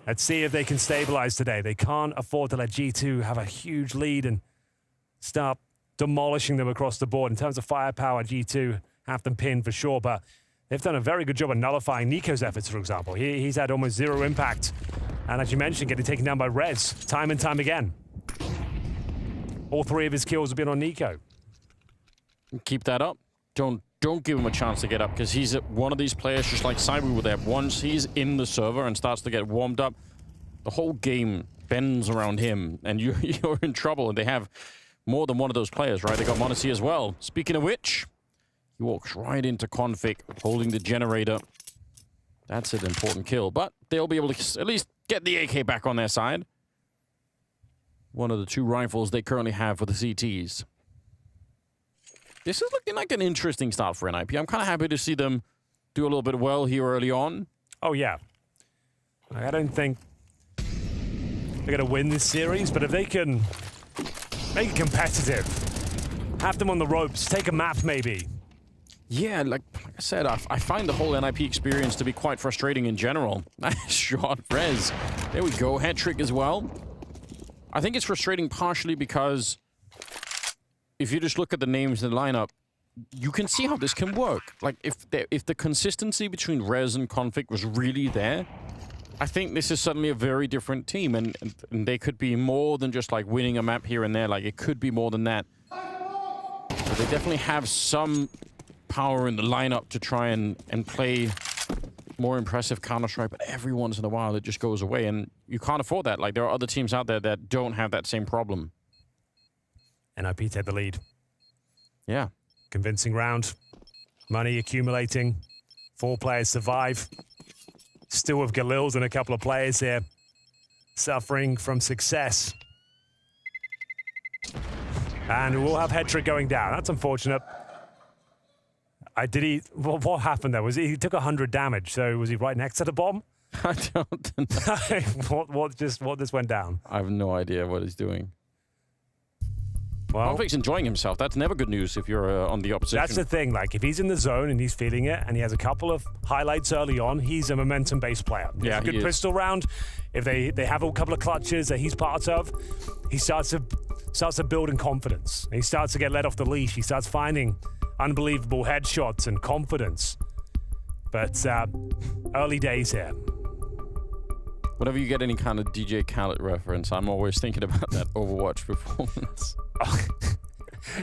Let's see if they can stabilize today. They can't afford to let G2 have a huge lead and start demolishing them across the board. In terms of firepower, G2 have them pinned for sure, but they've done a very good job of nullifying Nico's efforts, for example. He's had almost 0 impact. And as you mentioned, getting taken down by Rez time and time again. All 3 of his kills have been on Nico. Keep that up. Don't give him a chance to get up, because he's one of these players, just like Cyber with that. Once he's in the server and starts to get warmed up, the whole game bends around him, and you're in trouble. And they have more than one of those players, right? They got m0NESY as well. Speaking of which, he walks right into Config, holding the generator. That's an important kill, but they'll be able to at least get the AK back on their side. One of the 2 rifles they currently have for the CTs. This is looking like an interesting start for NIP. I'm kind of happy to see them do a little bit well here early on. Oh, yeah. I don't think they're going to win this series, but if they can make it competitive, have them on the ropes, take a map maybe. Yeah, like I said, I find the whole NIP experience to be quite frustrating in general. Nice shot, Rez. There we go, hat trick as well. I think it's frustrating partially because if you just look at the names in the lineup, you can see how this can work. Like, if the consistency between Rez and Config was really there, I think this is suddenly a very different team, and they could be more than just like winning a map here and there. Like, it could be more than that. But they definitely have some power in the lineup to try and play more impressive Counter-Strike, but every once in a while it just goes away, and you can't afford that. Like, there are other teams out there that don't have that same problem. NIP take the lead. Yeah. Convincing round. Money accumulating. 4 players survive. Still with Galils and a couple of players here suffering from success. And we'll have head trick going down. That's unfortunate. What happened there? He took 100 damage, so was he right next to the bomb? I don't know. what just went down? I have no idea what he's doing. Well, Config's enjoying himself. That's never good news if you're on the opposition. That's the thing. Like, if he's in the zone and he's feeling it, and he has a couple of highlights early on, he's a momentum-based player. Yeah, it's a good pistol round. If they have a couple of clutches that he's part of, he starts to build in confidence. He starts to get let off the leash. He starts finding unbelievable headshots and confidence. But early days here. Whenever you get any kind of DJ Khaled reference, I'm always thinking about that Overwatch performance.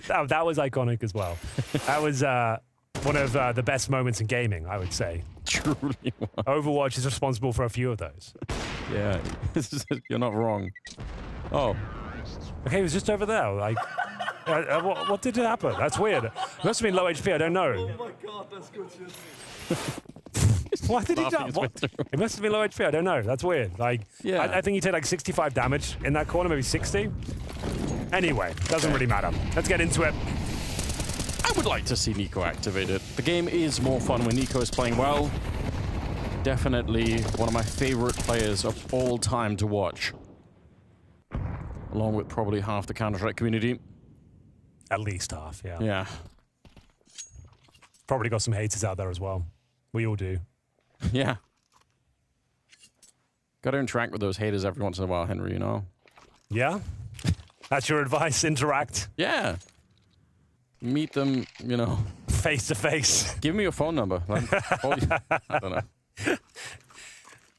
That was iconic as well. That was one of the best moments in gaming, I would say. Truly was. Overwatch is responsible for a few of those. Yeah, you're not wrong. Oh. Okay, he was just over there. Like, what did happen? That's weird. It must have been low HP, I don't know. Oh my god, that's good shit. Why did he jump? It must have been low HP, I don't know. That's weird. Like, yeah. I think he did like 65 damage in that corner, maybe 60. Anyway, doesn't really matter. Let's get into it. I would like to see Nico activated. The game is more fun when Nico is playing well. Definitely one of my favorite players of all time to watch. Along with probably half the Counter-Strike community. At least half, yeah. Yeah. Probably got some haters out there as well. We all do. Yeah. Got to interact with those haters every once in a while, Henry, you know? Yeah? That's your advice? Interact? Yeah. Meet them, you know. Face to face. Give me your phone number. I don't know.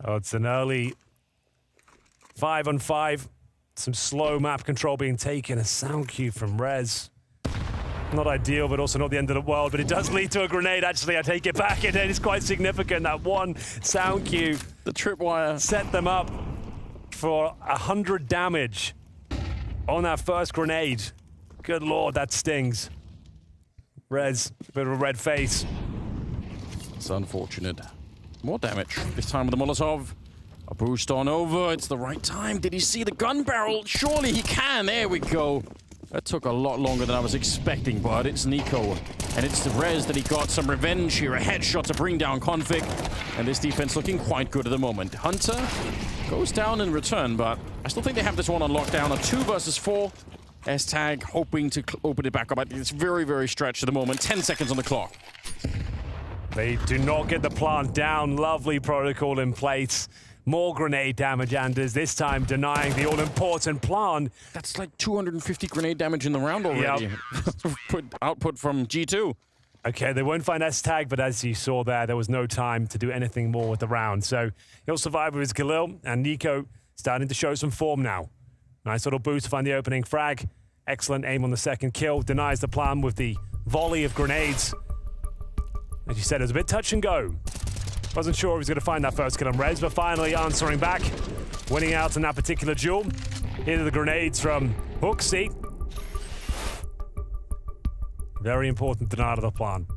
Oh, it's an early 5-on-5. Some slow map control being taken. A sound cue from Rez. Not ideal, but also not the end of the world. But it does lead to a grenade, actually. I take it back. It is quite significant. That one sound cue. The tripwire. Set them up for 100 damage on that first grenade. Good lord, that stings. Rez, a bit of a red face. It's unfortunate. More damage. This time with the Molotov. A boost on over. It's the right time. Did he see the gun barrel? Surely he can. There we go. That took a lot longer than I was expecting, but it's Nico. And it's the Rez that he got some revenge here. A headshot to bring down Config. And this defense looking quite good at the moment. Hunter goes down in return, but I still think they have this one on lockdown. A 2 versus 4. S-Tag hoping to open it back up. It's very, very stretched at the moment. 10 seconds on the clock. They do not get the plant down. Lovely protocol in place. More grenade damage, Anders, this time denying the all-important plant. That's like 250 grenade damage in the round already. Yep. Output from G2. Okay, they won't find S-Tag, but as you saw there was no time to do anything more with the round. So he'll survive with his Galil, and Nico starting to show some form now. Nice little boost to find the opening frag. Excellent aim on the second kill. Denies the plan with the volley of grenades. As you said, it was a bit touch and go. Wasn't sure he was going to find that first kill on Rez, but finally answering back. Winning out in that particular duel. Here are the grenades from Hooksy. Very important denial of the plan.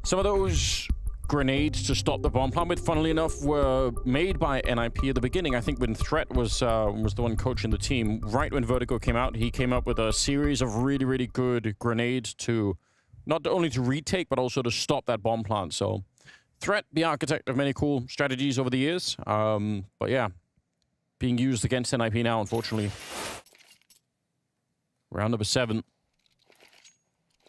Some of those grenades to stop the bomb plan with, funnily enough, were made by NIP at the beginning. I think when Threat was the one coaching the team, right when Vertigo came out, he came up with a series of really, really good grenades to not only to retake, but also to stop that bomb plant. So, Threat, the architect of many cool strategies over the years. But yeah, being used against NIP now, unfortunately. Round number 7.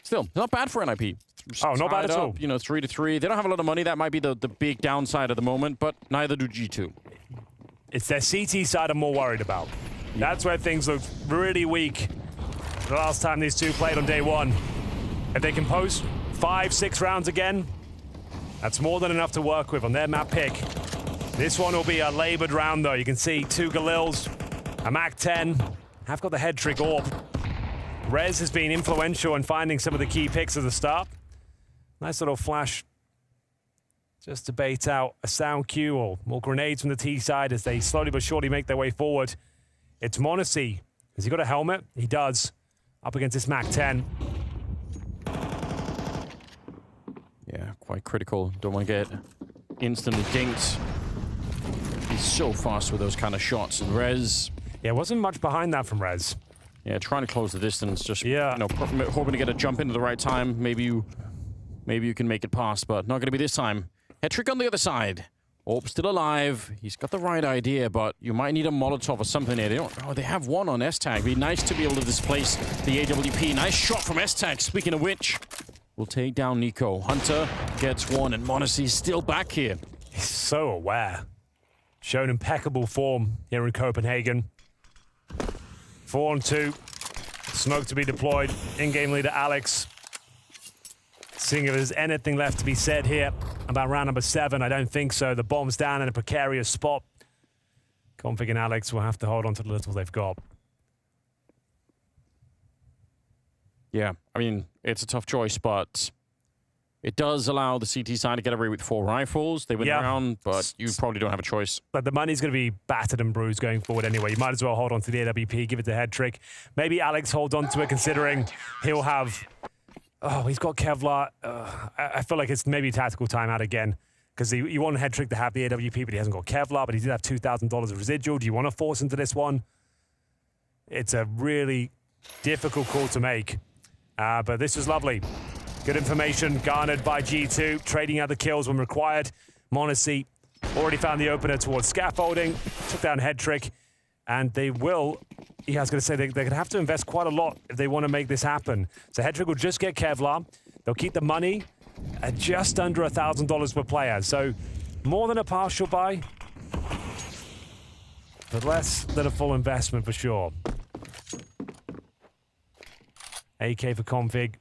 Still, not bad for NIP. Oh, not bad at all. You know, 3-3. They don't have a lot of money. That might be the big downside at the moment, but neither do G2. It's their CT side I'm more worried about. That's where things looked really weak the last time these two played on day 1. If they can post 5-6 rounds again, that's more than enough to work with on their map pick. This one will be a labored round, though. You can see 2 Galils, a MAC-10. Have got the head trick orb. Rez has been influential in finding some of the key picks at the start. Nice little flash just to bait out a sound cue or more grenades from the T side as they slowly but surely make their way forward. It's m0NESY. Has he got a helmet? He does. Up against this MAC-10. Yeah, quite critical. Don't want to get instantly dinked. He's so fast with those kind of shots. And Rez... Yeah, wasn't much behind that from Rez. Yeah, trying to close the distance. Just, you know, hoping to get a jump into the right time. Maybe you can make it past, but not going to be this time. Head trick on the other side. Orb still alive. He's got the right idea, but you might need a Molotov or something here. They don't... Oh, they have one on S-Tag. Be nice to be able to displace the AWP. Nice shot from S-Tag. Speaking of which, we'll take down Nico. Hunter gets one, and m0NESY's still back here. He's so aware. Shown impeccable form here in Copenhagen. 4-on-2. Smoke to be deployed. In-game leader Alex. Seeing if there's anything left to be said here about round number 7. I don't think so. The bomb's down in a precarious spot. Config and Alex will have to hold on to the little they've got. Yeah, I mean, it's a tough choice, but it does allow the CT side to get away with 4 rifles. They win the round, but you probably don't have a choice. But the money's going to be battered and bruised going forward anyway. You might as well hold on to the AWP, give it the head trick. Maybe Alex holds on to it considering he'll have... Oh, he's got Kevlar. I feel like it's maybe a tactical timeout again because you want a head trick to have the AWP, but he hasn't got Kevlar, but he did have $2,000 of residual. Do you want to force into this one? It's a really difficult call to make, but this was lovely. Good information garnered by G2, trading out the kills when required. m0NESY already found the opener towards scaffolding, took down head trick, and they will... Yeah, I was going to say they're going to have to invest quite a lot if they want to make this happen. So Headtrick will just get Kevlar. They'll keep the money at just under $1,000 per player. So more than a partial buy, but less than a full investment for sure. AK for config.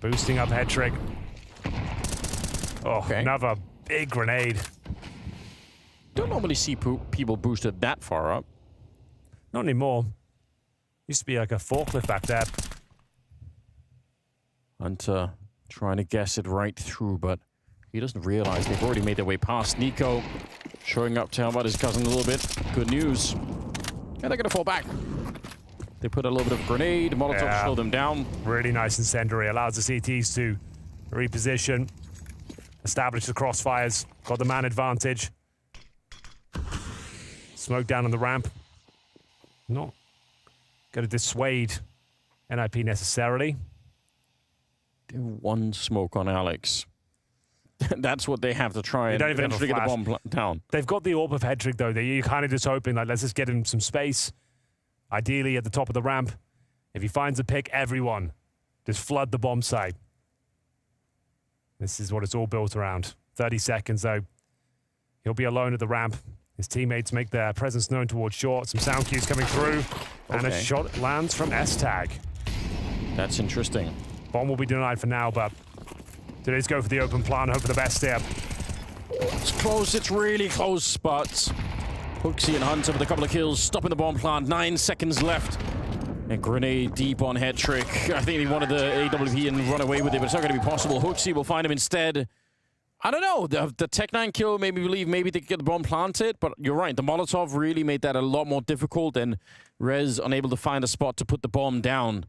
Boosting up Headtrick. Oh, another big grenade. Don't normally see people boosted that far up. Not anymore. Used to be like a forklift back there. Hunter trying to guess it right through, but he doesn't realize they've already made their way past. Nico showing up to help out his cousin a little bit. Good news. And they're going to fall back. They put a little bit of a grenade. Molotov to slow them down. Really nice incendiary. Allows the CTs to reposition. Establish the crossfires. Got the man advantage. Smoke down on the ramp. Not going to dissuade NIP necessarily. One smoke on Alex. That's what they have to try and eventually get the bomb down. They've got the orb of Headtrick, though. You're kind of just hoping, like, let's just get him some space. Ideally at the top of the ramp. If he finds a pick, everyone just flood the bomb site. This is what it's all built around. 30 seconds, though. He'll be alone at the ramp. His teammates make their presence known towards short. Some sound cues coming through. And a shot lands from S-Tag. That's interesting. Bomb will be denied for now, but today's go for the open plan. Hope for the best here. It's close. It's really close, but Hooksy and Hunter with a couple of kills, stopping the bomb plant. 9 seconds left. A grenade deep on Headtrick. I think he wanted the AWP and run away with it, but it's not going to be possible. Hooksy will find him instead. I don't know. The Tech9 kill made me believe maybe they could get the bomb planted, but you're right. The Molotov really made that a lot more difficult, and Rez unable to find a spot to put the bomb down.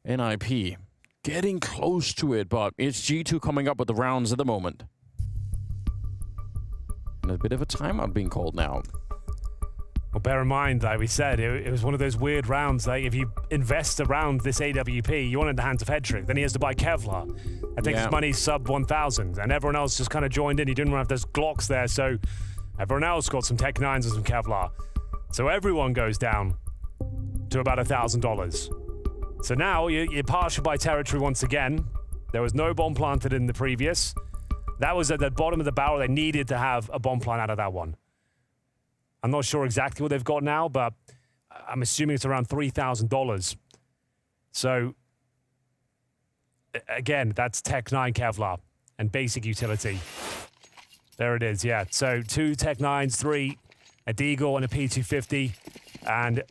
NIP getting close to it, but it's G2 coming up with the rounds at the moment. And a bit of a timeout being called now. Well, bear in mind, like we said, it was one of those weird rounds. Like, if you invest around this AWP, you want it in the hands of Hedrick. Then he has to buy Kevlar. I think his money's sub 1,000. And everyone else just kind of joined in. He didn't have those Glocks there, so everyone else got some Tech 9s and some Kevlar. So everyone goes down to about $1,000. So now you're partial by territory once again. There was no bomb planted in the previous. That was at the bottom of the barrel. They needed to have a bomb plant out of that one. I'm not sure exactly what they've got now, but I'm assuming it's around $3,000. So, again, that's Tech 9 Kevlar and basic utility. There it is, yeah. So 2 Tech 9s, 3, a Deagle and a P250, and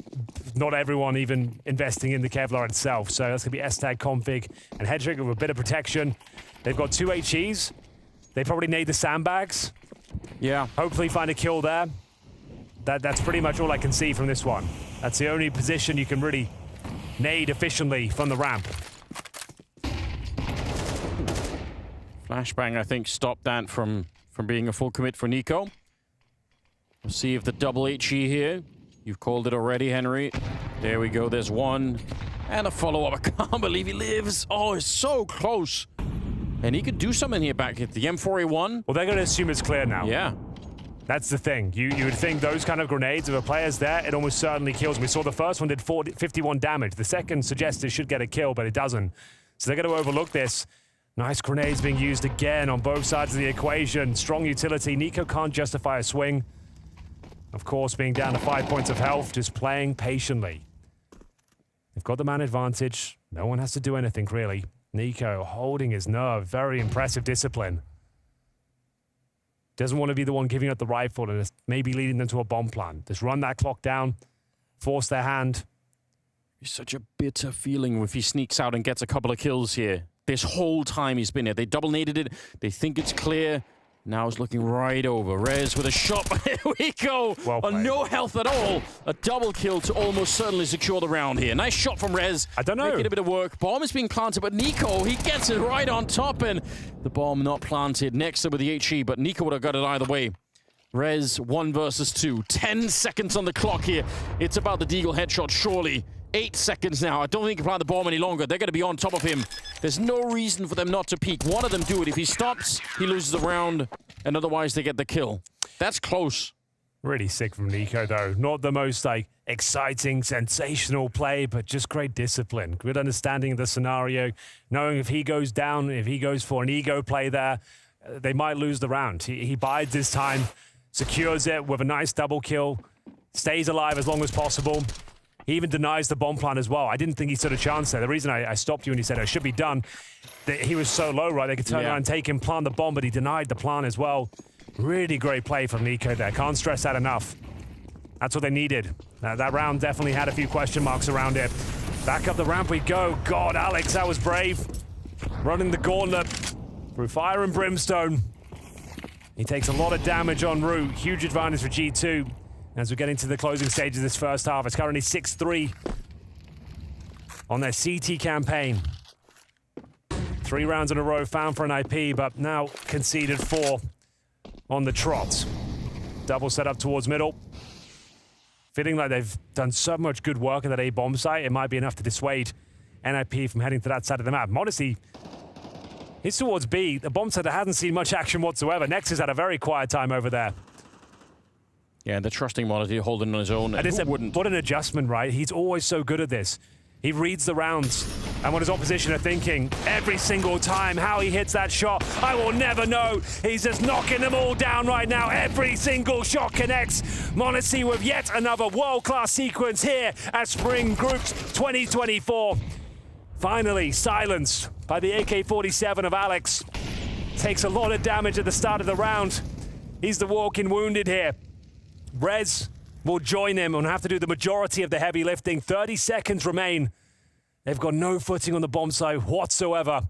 not everyone even investing in the Kevlar itself. So that's going to be S-Tag config and Hedrick with a bit of protection. They've got 2 HEs. They probably need the sandbags. Yeah. Hopefully find a kill there. That's pretty much all I can see from this one. That's the only position you can really nade efficiently from the ramp. Flashbang, I think, stopped that from being a full commit for Nico. We'll see if the double HE here. You've called it already, Henry. There we go. There's one. And a follow-up. I can't believe he lives. Oh, it's so close. And he could do something here back at the M4A1. Well, they're going to assume it's clear now. Yeah. That's the thing. You would think those kind of grenades, if a player's there, it almost certainly kills. We saw the first one did 51 damage. The second suggests it should get a kill, but it doesn't. So they're going to overlook this. Nice grenades being used again on both sides of the equation. Strong utility. Nico can't justify a swing. Of course, being down to 5 points of health, just playing patiently. They've got the man advantage. No one has to do anything, really. Nico holding his nerve. Very impressive discipline. Doesn't want to be the one giving up the rifle and maybe leading them to a bomb plant. Just run that clock down, force their hand. It's such a bitter feeling if he sneaks out and gets a couple of kills here. This whole time he's been here. They double naded it. They think it's clear. Now it's looking right over. Rez with a shot. Here we go. Well played. On no health at all. A double kill to almost certainly secure the round here. Nice shot from Rez. I don't know. Making a bit of work. Bomb is being planted, but Nico, he gets it right on top, and the bomb not planted next to with the HE, but Nico would have got it either way. Rez 1 versus 2. 10 seconds on the clock here. It's about the Deagle headshot, surely. 8 seconds now. I don't think he can plant the bomb any longer. They're going to be on top of him. There's no reason for them not to peek. One of them do it. If he stops, he loses the round, and otherwise they get the kill. That's close. Really sick from Nico, though. Not the most, like, exciting, sensational play, but just great discipline. Good understanding of the scenario. Knowing if he goes down, if he goes for an ego play there, they might lose the round. He bides his time, secures it with a nice double kill, stays alive as long as possible. He even denies the bomb plant as well. I didn't think he stood a chance there. The reason I stopped you and he said it should be done, he was so low, right? They could turn around and take him, plant the bomb, but he denied the plant as well. Really great play from Nico there. Can't stress that enough. That's what they needed. That round definitely had a few question marks around it. Back up the ramp we go. God, Alex, that was brave. Running the gauntlet through fire and brimstone. He takes a lot of damage en route. Huge advantage for G2. As we get into the closing stages of this first half, it's currently 6-3 on their CT campaign. 3 rounds in a row found for an IP, but now conceded 4 on the trot. Double set up towards middle. Feeling like they've done so much good work at that A bomb site, it might be enough to dissuade NIP from heading to that side of the map. Modesty, he's towards B. The bomb site that hasn't seen much action whatsoever. Nexus had a very quiet time over there. Yeah, the trusting Modesty holding on his own. What an adjustment, right? He's always so good at this. He reads the rounds and what his opposition are thinking every single time. How he hits that shot, I will never know. He's just knocking them all down right now. Every single shot connects. Modesty with yet another world-class sequence here at Spring Groups 2024. Finally silenced by the AK-47 of Alex. Takes a lot of damage at the start of the round. He's the walking wounded here. Rez will join him and have to do the majority of the heavy lifting. 30 seconds remain. They've got no footing on the bomb site whatsoever.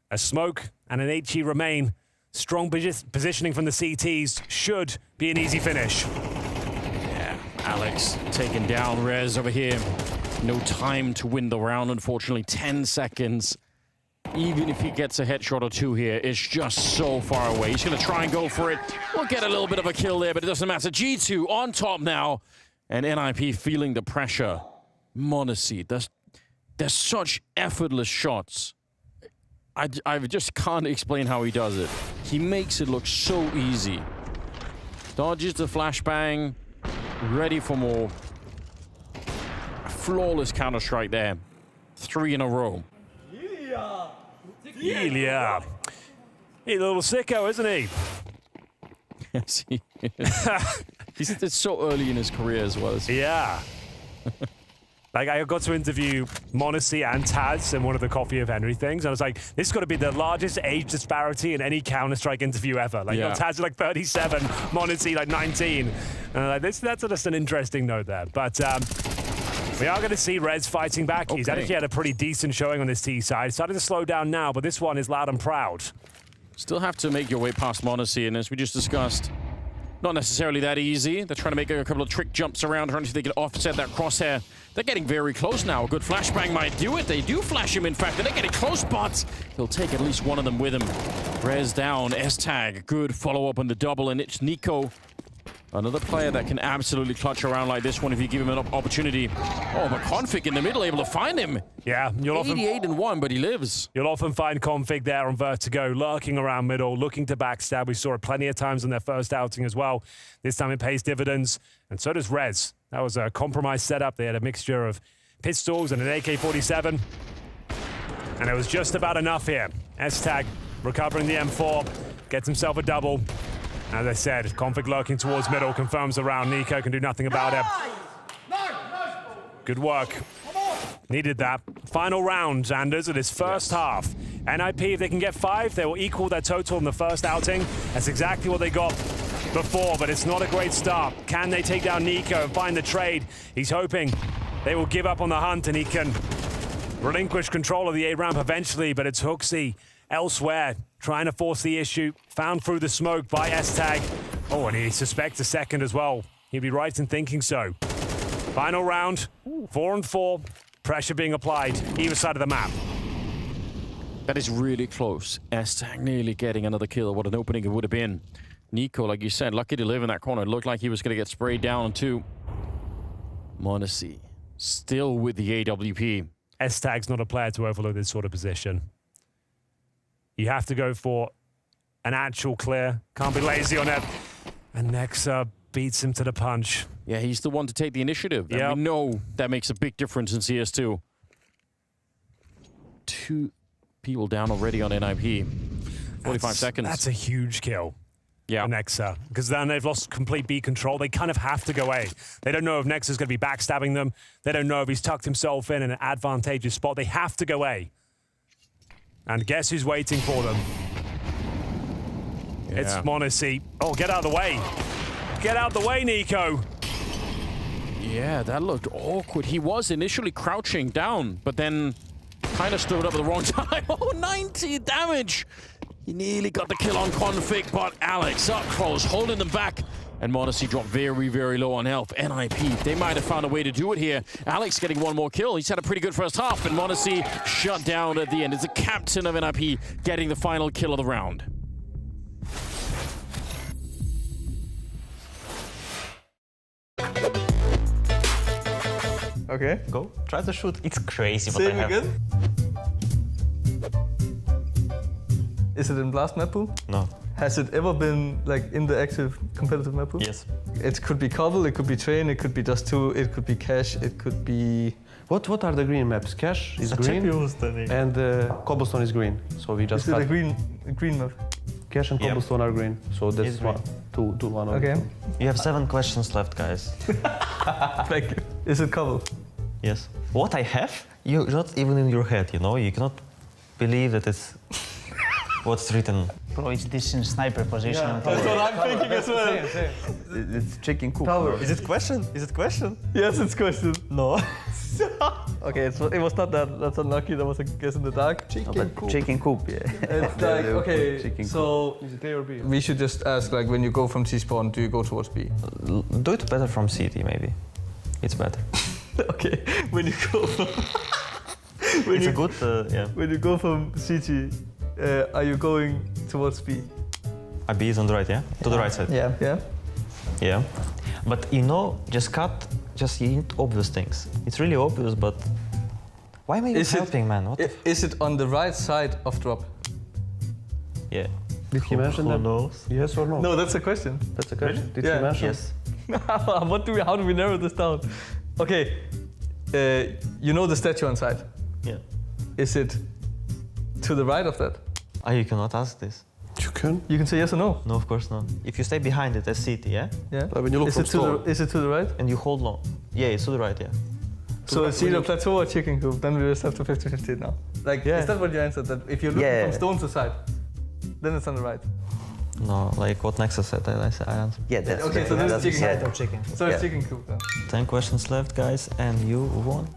A smoke and an HE remain. Strong positioning from the CTs should be an easy finish. Yeah, Alex taking down Rez over here. No time to win the round, unfortunately. 10 seconds. Even if he gets a headshot or 2 here, it's just so far away. He's going to try and go for it. We'll get a little bit of a kill there, but it doesn't matter. G2 on top now. and NIP feeling the pressure. m0NESY, there's such effortless shots. I just can't explain how he does it. He makes it look so easy. Dodges the flashbang, ready for more. A flawless counter-strike there. 3 in a row. Yeah. He's a little sicko, isn't he? Yes, he is. It's so early in his career as well. Yeah. Like, I got to interview m0NESY and Taz in one of the Coffee of Henry things, and I was like, this has got to be the largest age disparity in any Counter-Strike interview ever. Like, you know, Taz is like 37, m0NESY like 19. And like, that's just an interesting note there. But we are going to see Rez fighting back. He's actually had a pretty decent showing on this T side. Starting to slow down now, but this one is loud and proud. Still have to make your way past m0NESY, and as we just discussed, not necessarily that easy. They're trying to make a couple of trick jumps around her until they can offset that crosshair. They're getting very close now. A good flashbang might do it. They do flash him, in fact, and they're getting close, but he'll take at least one of them with him. Rez down, S-Tag, good follow-up on the double, and it's Nico. Another player that can absolutely clutch around like this one if you give him an opportunity. Oh, but Config in the middle, able to find him. Yeah, you'll 88-1, but he lives. You'll often find Config there on Vertigo, lurking around middle, looking to backstab. We saw it plenty of times in their first outing as well. This time it pays dividends, and so does Rez. That was a compromised setup. They had a mixture of pistols and an AK-47, and it was just about enough here. S-Tag recovering the M4, gets himself a double. As I said, Config lurking towards middle, confirms the round. Nico can do nothing about it. Good work. Needed that. Final round, Anders, of this first half. NIP, if they can get 5, they will equal their total in the first outing. That's exactly what they got before, but it's not a great start. Can they take down Nico and find the trade? He's hoping they will give up on the hunt and he can relinquish control of the A ramp eventually, but it's Hooksy elsewhere, trying to force the issue, found through the smoke by S-Tag. Oh, and he suspects a second as well. He'd be right in thinking so. Final round, 4-4, pressure being applied, either side of the map. That is really close. S-Tag nearly getting another kill. What an opening it would have been. Nico, like you said, lucky to live in that corner. It looked like he was going to get sprayed down too. m0NESY still with the AWP. S-Tag's not a player to overload this sort of position. You have to go for an actual clear. Can't be lazy on it. And Nexa beats him to the punch. Yeah, he's the one to take the initiative. And we know that makes a big difference in CS2. 2 people down already on NIP. 45 seconds. That's a huge kill. Yeah. Nexa, because then they've lost complete B control. They kind of have to go A. They don't know if Nexa's going to be backstabbing them. They don't know if he's tucked himself in an advantageous spot. They have to go A. And guess who's waiting for them? Yeah. It's m0NESY. Oh, get out of the way. Get out of the way, Nico. Yeah, that looked awkward. He was initially crouching down, but then kind of stood up at the wrong time. Oh, 90 damage. He nearly got the kill on Config, but Alex up close, holding them back. And m0NESY dropped very, very low on health. NIP, they might have found a way to do it here. Alex getting one more kill. He's had a pretty good first half, and m0NESY shut down at the end. It's the captain of NIP getting the final kill of the round. Okay. Go. Try to shoot. It's crazy what Say I have. Again. Is it in Blast map pool? No. Has it ever been like in the active competitive map pool? Yes. It could be Cobble, it could be Train, it could be Dust 2, it could be Cash, it could be... What are the green maps? Cash is green and Cobblestone is green. So we just Is it a green map? Cash and Cobblestone are green. So that's one. Okay. You have 7 questions left, guys. Thank you. Is it Cobble? Yes. What I have, you're not even in your head, you know? You cannot believe that it's what's written. Bro, it's this in sniper position. Yeah, that's what I'm thinking as well. Same. It's chicken coop. Is it question? Is it question? Yes, it's question. No. Okay, it was not that. That's unlucky. That was a guess in the dark. Chicken coop, yeah. It's like, okay, so is it A or B? we should just ask, like, when you go from C-spawn, do you go towards B? Do it better from CT, maybe. It's better. Okay, when you go from... It's a good, yeah. When you go from CT, are you going towards B? B is on the right, yeah? To the right side. Yeah. Yeah? Yeah. But you know, just you need obvious things. It's really obvious, but why am I helping, man? What is it on the right side of drop? Yeah. Did he mention that? Knows? Yes or no? No, that's a question. That's a question. Really? Did he mention? Yes. How do we narrow this down? Okay, you know the statue on side? Yeah. Is it to the right of that? You cannot ask this. You can? You can say yes or no? No, of course not. If you stay behind it, at.CET, yeah? Yeah. Like when you look Is from it to store. is it to the right? And you hold long. Yeah, it's to the right, yeah. So it's either plateau or chicken coop, then we just have to 50-50 now. Like, is that what you answered? That if you're looking from stone to side, then it's on the right? No, like what Nexus said, I answered. Yeah, that's okay, so this is chicken or chicken. So it's chicken coop then. 10 questions left, guys, and you won.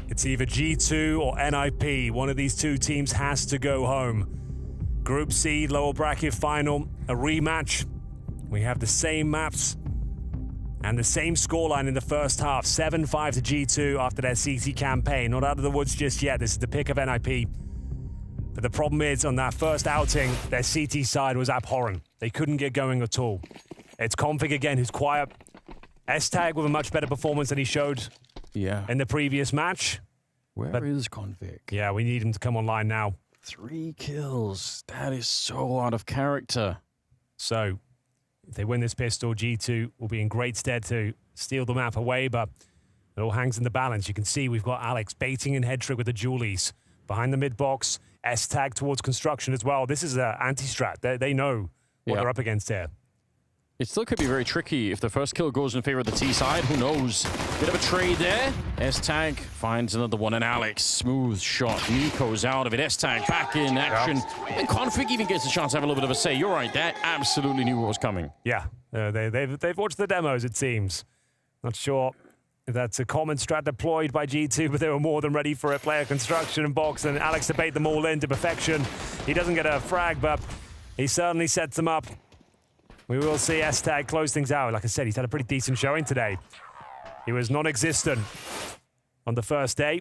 It's either G2 or NIP. One of these two teams has to go home. Group C, lower bracket final, a rematch. We have the same maps and the same scoreline in the first half. 7-5 to G2 after their CT campaign. Not out of the woods just yet. This is the pick of NIP. But the problem is, on that first outing, their CT side was abhorrent. They couldn't get going at all. It's Config again, who's quiet. S-Tag with a much better performance than he showed in the previous match. Where is Config? Yeah, we need him to come online now. 3 kills. That is so out of character. So, if they win this pistol, G2 will be in great stead to steal the map away, but it all hangs in the balance. You can see we've got Alex baiting in head trick with the Julies. Behind the mid-box, S-Tag towards construction as well. This is an anti-strat. They know what they're up against here. It still could be very tricky if the first kill goes in favor of the T side. Who knows? Bit of a trade there. S-Tag finds another one, and Alex, smooth shot. Nico's out of it. S-Tag back in action. And Config even gets a chance to have a little bit of a say. You're right, that absolutely knew what was coming. Yeah, they've watched the demos, it seems. Not sure if that's a common strat deployed by G2, but they were more than ready for it. Player construction and box, and Alex to bait them all in to perfection. He doesn't get a frag, but he certainly sets them up. We will see S-Tag close things out. Like I said, he's had a pretty decent showing today. He was non-existent on the first day.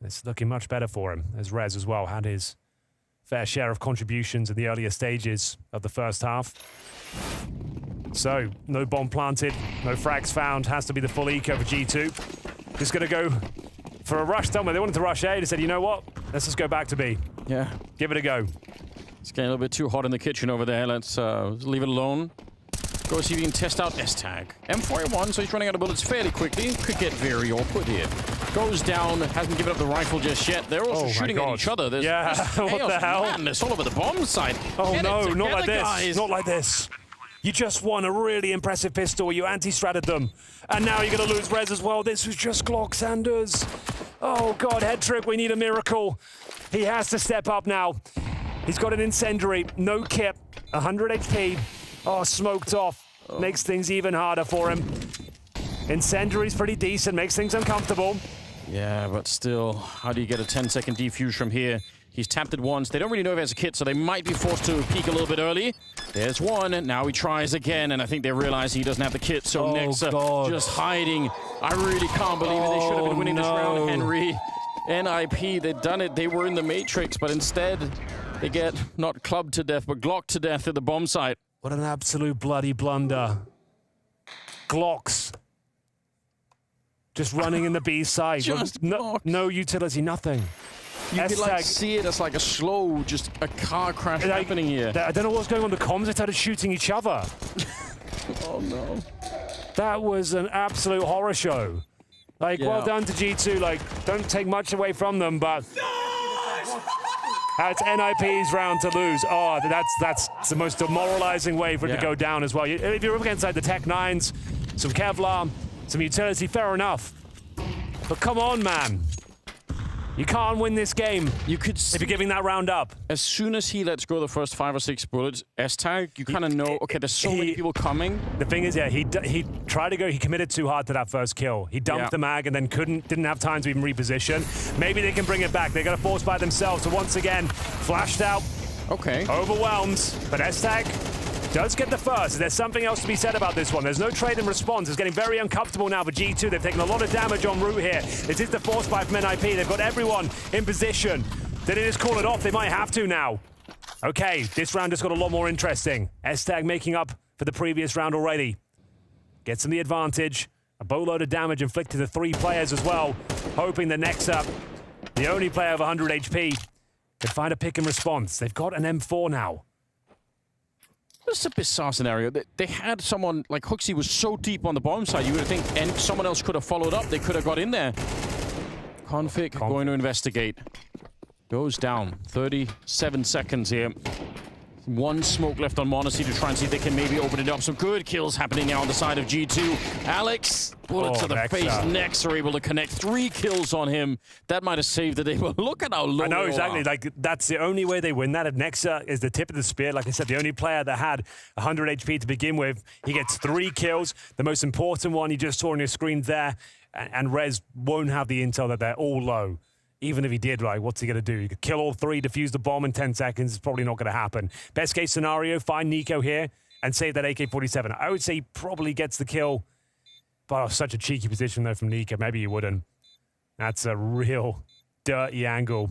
It's looking much better for him, as Rez as well had his fair share of contributions in the earlier stages of the first half. So, no bomb planted, no frags found. Has to be the full eco for G2. Just going to go for a rush somewhere. They wanted to rush A. They said, you know what? Let's just go back to B. Yeah. Give it a go. It's getting a little bit too hot in the kitchen over there. Let's leave it alone. Go see if he can test out S-Tag. M4A1, so he's running out of bullets fairly quickly. Could get very awkward here. Goes down, hasn't given up the rifle just yet. They're also shooting at each other. There's what the hell? Madness all over the bomb site. Oh no, not like this. Guys. Not like this. You just won a really impressive pistol. You anti-stratted them. And now you're going to lose Rez as well. This was just Glock Sanders. Oh God, head trick, we need a miracle. He has to step up now. He's got an incendiary, no kit, 100 HP. Oh, smoked off. Makes things even harder for him. Incendiary's pretty decent, makes things uncomfortable. Yeah, but still, how do you get a 10-second defuse from here? He's tapped it once. They don't really know if he has a kit, so they might be forced to peek a little bit early. There's one, and now he tries again, and I think they realize he doesn't have the kit, so Nexa just hiding. I really can't believe it. They should have been winning this round, Henry. NIP, they'd done it. They were in the Matrix, but instead, they get not clubbed to death, but Glocked to death at the bomb site. What an absolute bloody blunder. Glocks. Just running in the B side. Just no utility, nothing. You could like see it as like a slow, just a car crash happening here. I don't know what's going on in the comms. They started shooting each other. Oh no. That was an absolute horror show. Like, well done to G2. Like, don't take much away from them, but it's NIP's round to lose. Oh, that's the most demoralizing way for it to go down as well. If you're up against like the Tech9s, some Kevlar, some utility, fair enough. But come on, man. You can't win this game if you're giving that round up. As soon as he lets go the first 5 or 6 bullets, S-Tag, you kind of know, okay, there's so many people coming. The thing is, he tried to go, he committed too hard to that first kill. He dumped the mag and then didn't have time to even reposition. Maybe they can bring it back. They're going to force by themselves. So once again, flashed out. Okay. Overwhelmed. But S-Tag does get the first. There's something else to be said about this one. There's no trade in response. It's getting very uncomfortable now for G2. They've taken a lot of damage en route here. This is the force buy from NIP. They've got everyone in position. Did they just call it off? They might have to now. Okay, this round just got a lot more interesting. S-Tag making up for the previous round already. Gets them the advantage. A boatload of damage inflicted to 3 players as well. Hoping the next up, the only player of 100 HP, can find a pick and response. They've got an M4 now. This is a bizarre scenario. They had someone, like Hooksy was so deep on the bottom side, you would think, and someone else could have followed up. They could have got in there. Config going to investigate. Goes down. 37 seconds here. 1 smoke left on Monacy to try and see if they can maybe open it up. Some good kills happening now on the side of G2. Alex, bullet to the face. Nex are able to connect 3 kills on him. That might have saved the day, but look at how low I know, exactly. Like, that's the only way they win that. If Nexa is the tip of the spear, like I said, the only player that had 100 HP to begin with, he gets 3 kills. The most important one you just saw on your screen there, and Rez won't have the intel that they're all low. Even if he did, like, what's he going to do? He could kill all 3, defuse the bomb in 10 seconds. It's probably not going to happen. Best case scenario, find Nico here and save that AK-47. I would say he probably gets the kill. But such a cheeky position, though, from Nico. Maybe he wouldn't. That's a real dirty angle.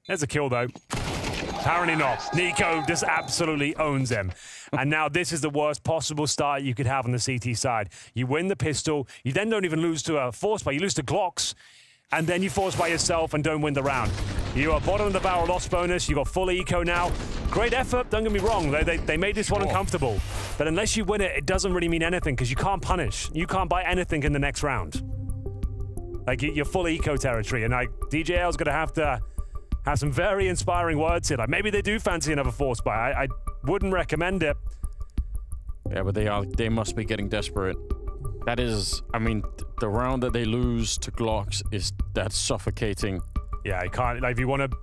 There's a kill, though. Apparently not. Nico just absolutely owns him. And now this is the worst possible start you could have on the CT side. You win the pistol. You then don't even lose to a force buy. You lose to Glocks. And then you force by yourself and don't win the round. You are bottom of the barrel loss bonus. You got full eco now. Great effort, don't get me wrong. They made this one uncomfortable. But unless you win it, it doesn't really mean anything because you can't punish. You can't buy anything in the next round. Like, you're full eco territory. And like, DJL's going to have some very inspiring words here. Like, maybe they do fancy another force buy. I wouldn't recommend it. Yeah, but they must be getting desperate. That is, I mean, the round that they lose to Glocks that's suffocating. Yeah, you can't, like, if you want to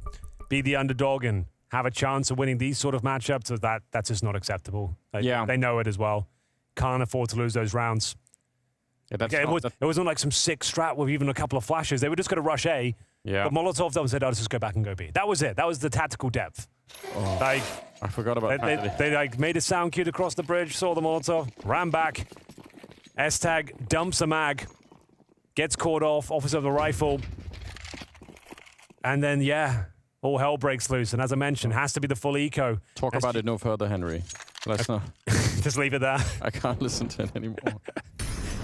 be the underdog and have a chance of winning these sort of matchups, that's just not acceptable. Like, they know it as well. Can't afford to lose those rounds. Yeah, that's it wasn't like some sick strat with even a couple of flashes. They were just going to rush A. Yeah. But Molotov said, let's just go back and go B. That was it. That was the tactical depth. Oh, like, I forgot about that. They like made a sound cue to cross the bridge, saw the Molotov, ran back. S-Tag dumps a mag, gets caught off, offers up the rifle. And then, all hell breaks loose. And as I mentioned, has to be the full eco. Talk about it no further, Henry. Let's not. Just leave it there. I can't listen to it anymore.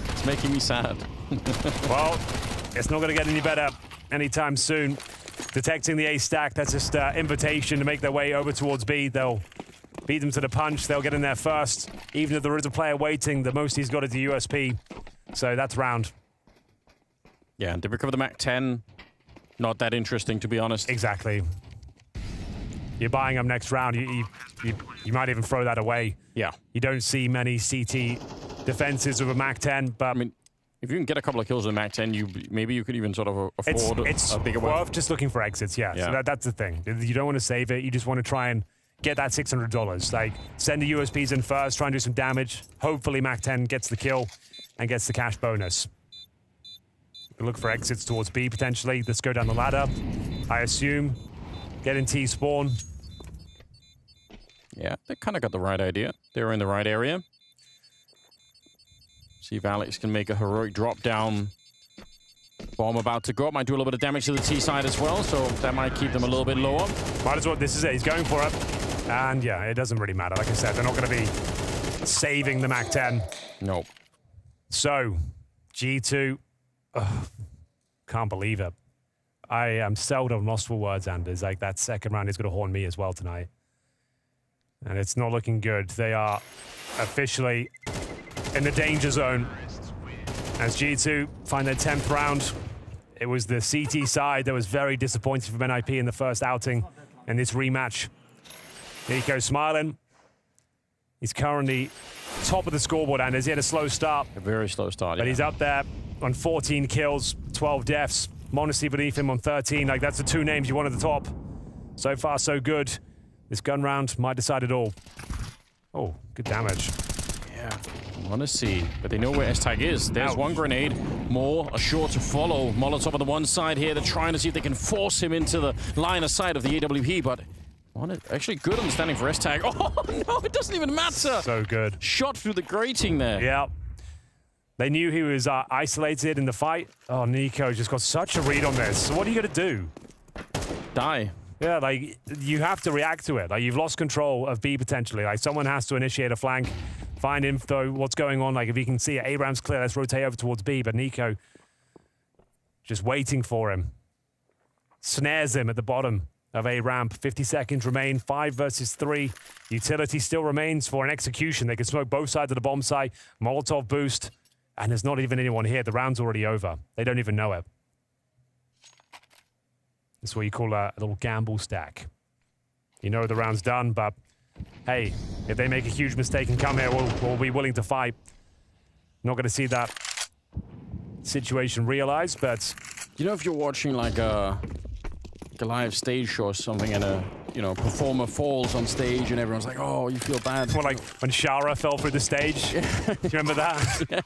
It's making me sad. Well, it's not going to get any better anytime soon. Detecting the A stack, that's just invitation to make their way over towards B. They'll beat them to the punch. They'll get in there first. Even if there is a player waiting, the most he's got is the USP. So that's round. Yeah, and to recover the MAC-10, not that interesting, to be honest. Exactly. You're buying them next round. You might even throw that away. Yeah. You don't see many CT defenses with a MAC-10, but... I mean, if you can get a couple of kills with MAC-10, maybe you could even sort of afford a bigger weapon. Worth just looking for exits, yeah. So that's the thing. You don't want to save it. You just want to try and get that $600. Like, send the USPs in first, try and do some damage. Hopefully MAC-10 gets the kill and gets the cash bonus. Look for exits towards B, potentially. Let's go down the ladder, I assume. Get in T-spawn. Yeah, they kind of got the right idea. They were in the right area. See if Alex can make a heroic drop down. Bomb about to go up. Might do a little bit of damage to the T side as well, so that might keep them a little bit lower. Might as well. This is it. He's going for it. And yeah, it doesn't really matter. Like I said, they're not going to be saving the MAC-10. No. So, G2. Can't believe it. I am seldom lost for words, Anders. Like, that second round is going to haunt me as well tonight. And it's not looking good. They are officially in the danger zone. As G2 find their 10th round, it was the CT side that was very disappointed from NIP in the first outing in this rematch. Nico smiling. He's currently top of the scoreboard, and he had a slow start. A very slow start, But he's up there on 14 kills, 12 deaths. Monacy beneath him on 13. Like, that's the two names you want at the top. So far, so good. This gun round might decide it all. Oh, good damage. Yeah, Monacy, but they know where S-Tag is. There's one grenade, more, a short to follow. Molotov on the one side here. They're trying to see if they can force him into the line of sight of the AWP, but actually good understanding for S-Tag. Oh, no, it doesn't even matter. So good. Shot through the grating there. Yeah. They knew he was isolated in the fight. Oh, Nico just got such a read on this. So what are you going to do? Die. Yeah, like, you have to react to it. Like, you've lost control of B potentially. Like, someone has to initiate a flank, find info, what's going on. Like, if he can see it, A-Ram's clear, let's rotate over towards B. But Nico just waiting for him. Snares him at the bottom of A-Ramp. 50 seconds remain, 5 versus 3. Utility still remains for an execution. They can smoke both sides of the bomb site. Molotov boost. And there's not even anyone here. The round's already over. They don't even know it. It's what you call a little gamble stack. You know the round's done, but hey, if they make a huge mistake and come here, we'll be willing to fight. Not going to see that situation realized, but... You know, if you're watching like a live stage show or something and a performer falls on stage and everyone's like, oh, you feel bad. Well, like when Shara fell through the stage. Do you remember that?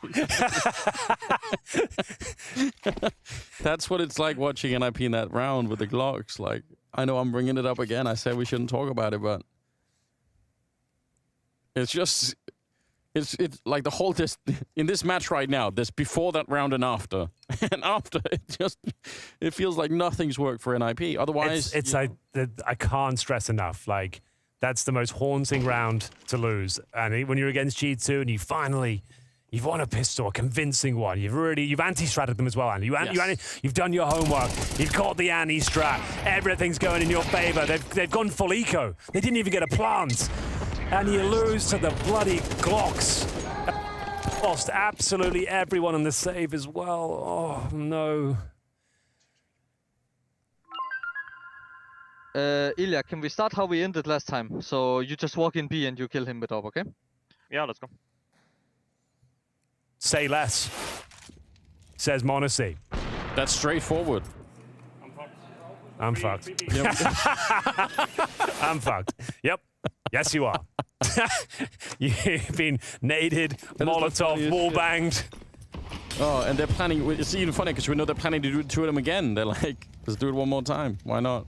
That's what it's like watching NIP in that round with the Glocks. Like, I know I'm bringing it up again. I said we shouldn't talk about it, but it's just... It's like the whole in this match right now, there's before that round and after. And after, it feels like nothing's worked for NIP. Otherwise... It's like, I can't stress enough. Like, that's the most haunting round to lose. And when you're against G2 and you've won a pistol, a convincing one. You've anti-stratted them as well, Andy. You've done your homework. You've caught the anti-strat. Everything's going in your favor. They've gone full eco. They didn't even get a plant. And you lose to the bloody Glocks. Lost absolutely everyone on the save as well. Oh, no. Ilya, can we start how we ended last time? So you just walk in B and you kill him with up, okay? Yeah, let's go. Say less, says Monacy. That's straightforward. I'm fucked. I'm fucked. Yep. Yes, you are. You've been naded, Molotov, wallbanged. Oh, and they're planning... It's even funny because we know they're planning to do two of them again. They're like, let's do it one more time. Why not?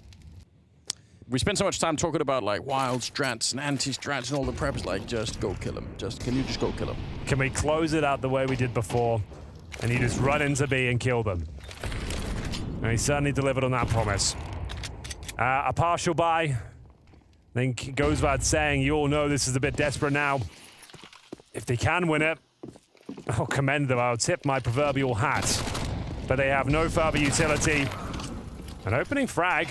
We spent so much time talking about like wild strats and anti-strats and all the preps. Like, just go kill him. Can you just go kill him? Can we close it out the way we did before? And you just run into B and kill them. And he certainly delivered on that promise. A partial buy. I think it goes without saying, you all know this is a bit desperate now. If they can win it, I'll commend them. I'll tip my proverbial hat. But they have no further utility. An opening frag.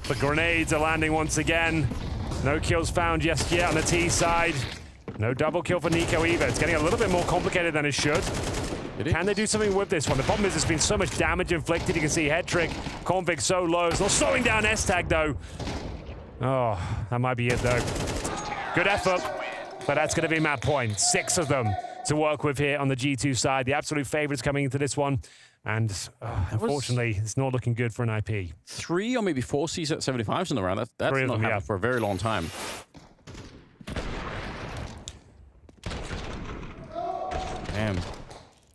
The grenades are landing once again. No kills found just yet on the T side. No double kill for Nico either. It's getting a little bit more complicated than it should. Can they do something with this one? The problem is there's been so much damage inflicted. You can see head trick, Convict so low. It's not slowing down S-Tag though. Oh, that might be it though. Good effort, but that's going to be map point. 6 of them to work with here on the G2 side. The absolute favorites coming into this one. And unfortunately, it's not looking good for an IP. 3 or maybe 4 CZ75s in the round. That's not happened for a very long time. Damn.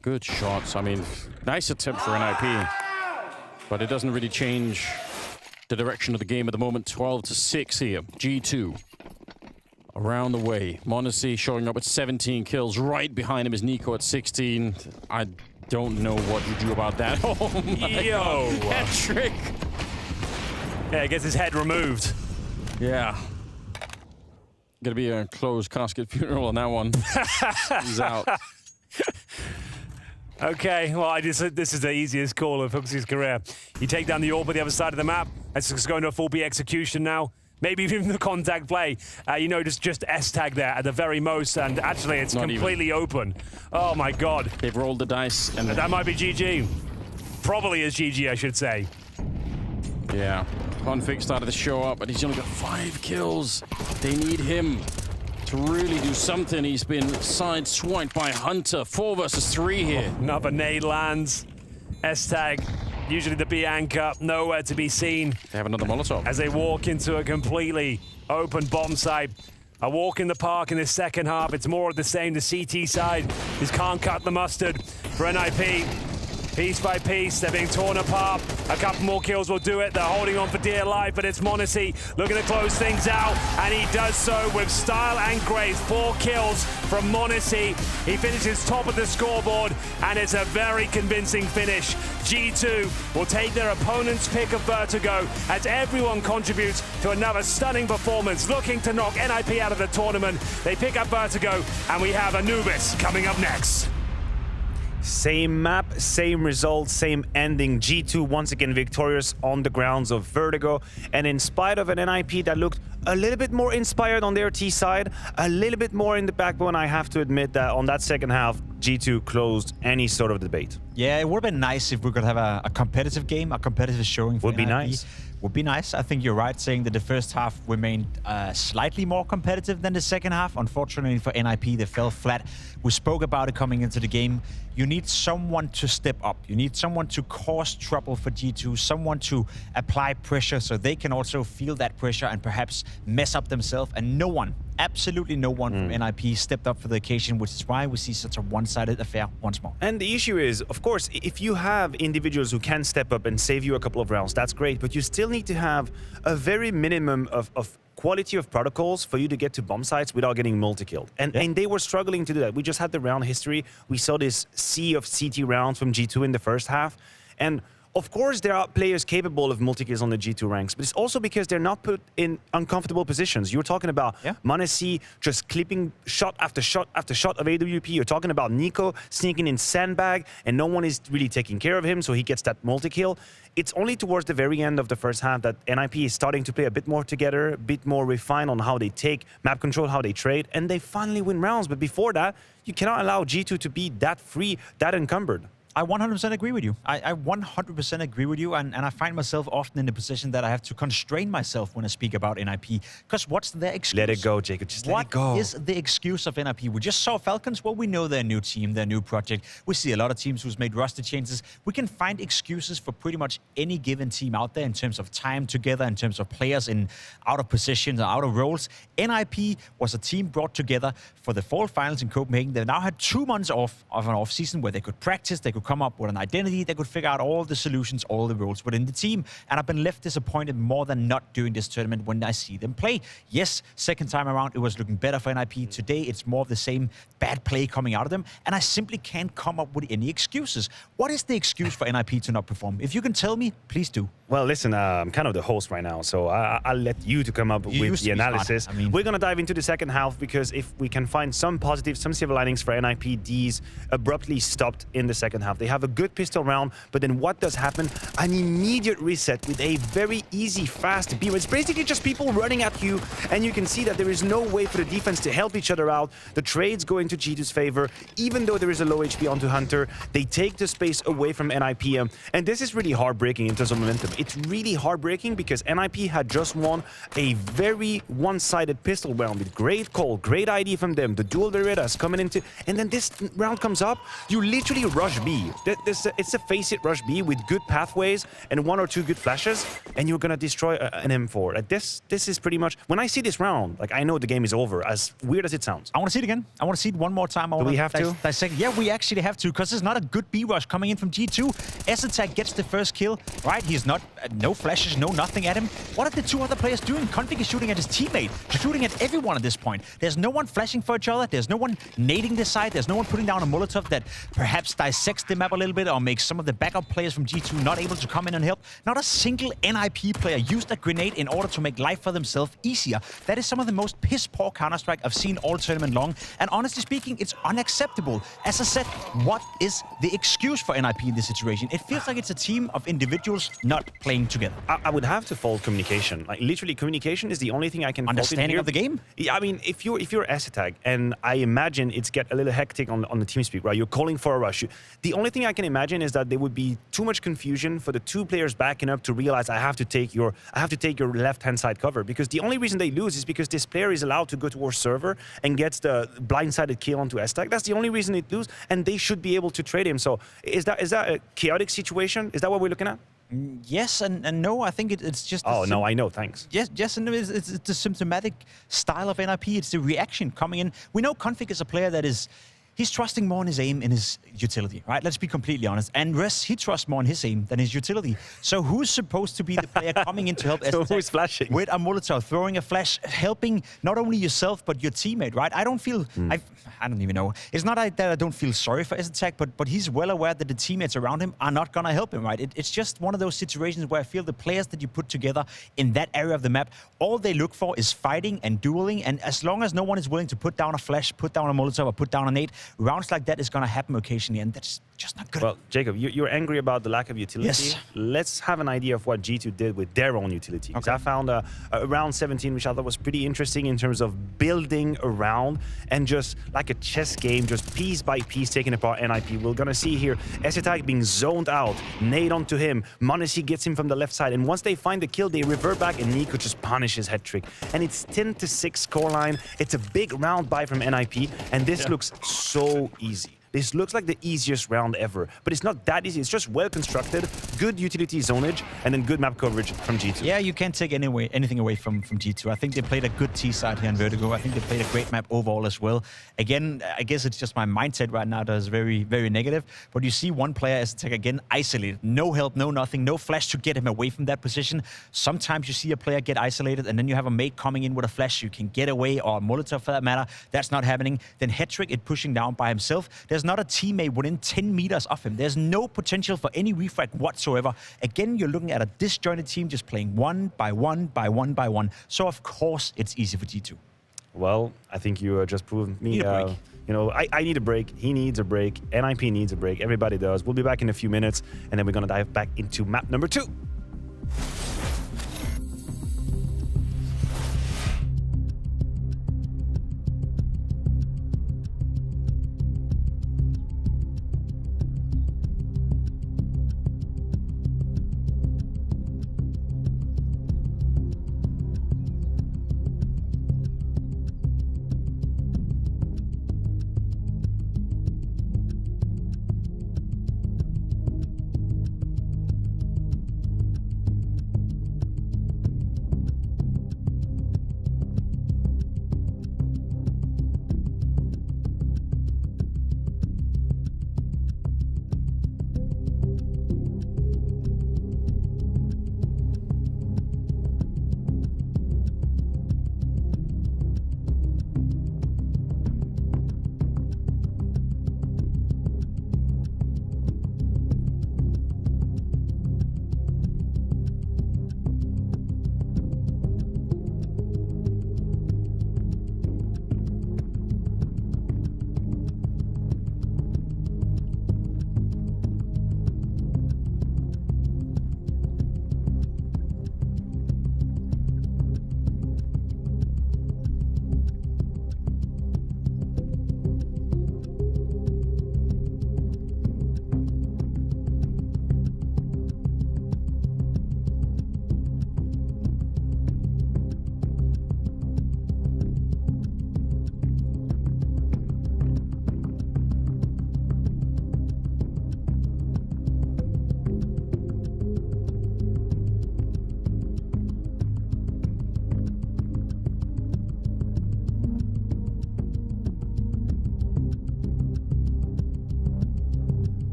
Good shots. I mean, nice attempt for an IP. But it doesn't really change the direction of the game at the moment. 12-6 here. G2. Around the way. Monacy showing up with 17 kills. Right behind him is Nico at 16. I don't know what you do about that. Oh my God. Head trick. Yeah, gets his head removed. Yeah. Gonna be a closed casket funeral on that one. He's out. Okay, well, this is the easiest call of Hooksy's career. You take down the AWP at the other side of the map. Let's just go into a full B execution now. maybe even the contact play. You know, just S-tag there at the very most, and actually it's Not completely open. Oh my God. They've rolled the dice. And that might be GG. Probably is GG, I should say. Yeah, Config started to show up, but he's only got 5 kills. They need him to really do something. He's been sideswiped by Hunter. 4 versus 3 here. Another nade lands. S-tag, usually the B anchor, nowhere to be seen. They have another Molotov. As they walk into a completely open bomb site. A walk in the park in the second half. It's more of the same. The CT side just can't cut the mustard for NIP. Piece by piece, they're being torn apart. A couple more kills will do it. They're holding on for dear life, but it's m0NESY looking to close things out, and he does so with style and grace. 4 kills from m0NESY. He finishes top of the scoreboard, and it's a very convincing finish. G2 will take their opponent's pick of Vertigo as everyone contributes to another stunning performance, looking to knock NIP out of the tournament. They pick up Vertigo, and we have Anubis coming up next. Same map, same result, same ending. G2 once again victorious on the grounds of Vertigo. And in spite of an NIP that looked a little bit more inspired on their T side, a little bit more in the backbone, I have to admit that on that second half, G2 closed any sort of debate. Yeah, it would have been nice if we could have a competitive game, a competitive showing for Would be NIP. nice. Would be nice. I think you're right saying that the first half remained slightly more competitive than the second half. Unfortunately for NIP, they fell flat. We spoke about it coming into the game. You need someone to step up. You need someone to cause trouble for G2, someone to apply pressure so they can also feel that pressure and perhaps mess up themselves. And no one, absolutely no one from NIP stepped up for the occasion, which is why we see such a one-sided affair once more. And the issue is, of course, if you have individuals who can step up and save you a couple of rounds, that's great, but you still need to have a very minimum of quality of protocols for you to get to bomb sites without getting multi-killed. And they were struggling to do that. We just had the round history. We saw this sea of CT rounds from G2 in the first half. And of course, there are players capable of multi-kills on the G2 ranks, but it's also because they're not put in uncomfortable positions. You're talking about m0NESY just clipping shot after shot after shot of AWP. You're talking about Nico sneaking in sandbag, and no one is really taking care of him, so he gets that multi-kill. It's only towards the very end of the first half that NIP is starting to play a bit more together, a bit more refined on how they take map control, how they trade, and they finally win rounds. But before that, you cannot allow G2 to be that free, that encumbered. I 100% agree with you. I 100% agree with you, and I find myself often in the position that I have to constrain myself when I speak about NIP, because what's their excuse? Let it go, Jacob. Just let it go. What is the excuse of NIP? We just saw Falcons. Well, we know their new team, their new project. We see a lot of teams who's made roster changes. We can find excuses for pretty much any given team out there in terms of time together, in terms of players in out of positions or out of roles. NIP was a team brought together for the fall finals in Copenhagen. They now had 2 months off of an off season where they could practice, they could come up with an identity, they could figure out all the solutions, all the roles within the team. And I've been left disappointed more than not during this tournament when I see them play. Yes, second time around, it was looking better for NIP. Today, it's more of the same bad play coming out of them. And I simply can't come up with any excuses. What is the excuse for NIP to not perform? If you can tell me, please do. Well, listen, I'm kind of the host right now, so I'll let you to come up with the analysis. I mean, we're going to dive into the second half, because if we can find some positives, some silver linings for NIP, D's abruptly stopped in the second half. They have a good pistol round, but then what does happen? An immediate reset with a very easy, fast B. It's basically just people running at you, and you can see that there is no way for the defense to help each other out. The trades go into G2's favor. Even though there is a low HP onto Hunter, they take the space away from NIP. And this is really heartbreaking in terms of momentum. It's really heartbreaking because NIP had just won a very one-sided pistol round with great call, great ID from them, the dual Berettas coming into, and then this round comes up, you literally rush B. It's a face-it rush B with good pathways and 1 or 2 good flashes, and you're gonna destroy an M4. Like this is pretty much, when I see this round, like I know the game is over, as weird as it sounds. I want to see it again. I want to see it one more time. Do we have to? Yeah, we actually have to, because it's not a good B rush coming in from G2. at.CET gets the first kill, right? He's not, no flashes, no nothing at him. What are the 2 other players doing? Config is shooting at his teammate, shooting at everyone at this point. There's no one flashing for each other. There's no one nading this side. There's no one putting down a Molotov that perhaps dissects the map a little bit or make some of the backup players from G2 not able to come in and help. Not a single NIP player used a grenade in order to make life for themselves easier. That is some of the most piss-poor Counter-Strike I've seen all tournament long. And honestly speaking, it's unacceptable. As I said, what is the excuse for NIP in this situation? It feels like it's a team of individuals not playing together. I would have to fault communication. Like literally, communication is the only thing I can understanding of the game. Yeah, I mean, if you're at.CET, and I imagine it's get a little hectic on the TeamSpeak, right? You're calling for a rush. The only thing I can imagine is that there would be too much confusion for the two players backing up to realize I have to take your left-hand side cover, because the only reason they lose is because this player is allowed to go to our server and gets the blindsided kill onto at.CET. That's the only reason they lose, and they should be able to trade him. So is that a chaotic situation? Is that what we're looking at? Yes and no. I think it's just... Oh, no, I know. Thanks. Yes and no. It's the symptomatic style of NIP. It's the reaction coming in. We know Config is a player that is... He's trusting more in his aim and his utility, right? Let's be completely honest. And Res, he trusts more in his aim than his utility. So who's supposed to be the player coming in to help So who's flashing? With a Molotov, throwing a flash, helping not only yourself, but your teammate, right? I don't feel... I don't even know. It's not that I don't feel sorry for at.CET, but he's well aware that the teammates around him are not going to help him, right? It's just one of those situations where I feel the players that you put together in that area of the map, all they look for is fighting and dueling. And as long as no one is willing to put down a flash, put down a Molotov, or put down a nade, rounds like that is going to happen occasionally, and that's just not good. Well, Jacob, you're angry about the lack of utility. Yes. Let's have an idea of what G2 did with their own utility. Because I found a round 17, which I thought was pretty interesting in terms of building around and just like a chess game, just piece by piece taking apart NIP. We're going to see here at.CET being zoned out, nade onto him. m0NESY gets him from the left side. And once they find the kill, they revert back and Nico just punishes head trick. And it's 10-6 scoreline. It's a big round buy from NIP. And this looks so easy. This looks like the easiest round ever, but it's not that easy. It's just well constructed, good utility zonage, and then good map coverage from G2. Yeah, you can't take anything away from G2. I think they played a good T side here in Vertigo. I think they played a great map overall as well. Again, I guess it's just my mindset right now that is very, very negative. But you see one player at.CET again isolated. No help, no nothing, no flash to get him away from that position. Sometimes you see a player get isolated and then you have a mate coming in with a flash. You can get away, or a Molotov for that matter. That's not happening. Then Hetrick is pushing down by himself. There's not a teammate within 10 meters of him. There's no potential for any refrag whatsoever. Again, you're looking at a disjointed team just playing one by one by one by one. So of course it's easy for G2. Well, I think you just proved me. You know, I need a break. He needs a break. NIP needs a break. Everybody does. We'll be back in a few minutes, and then we're going to dive back into map number 2.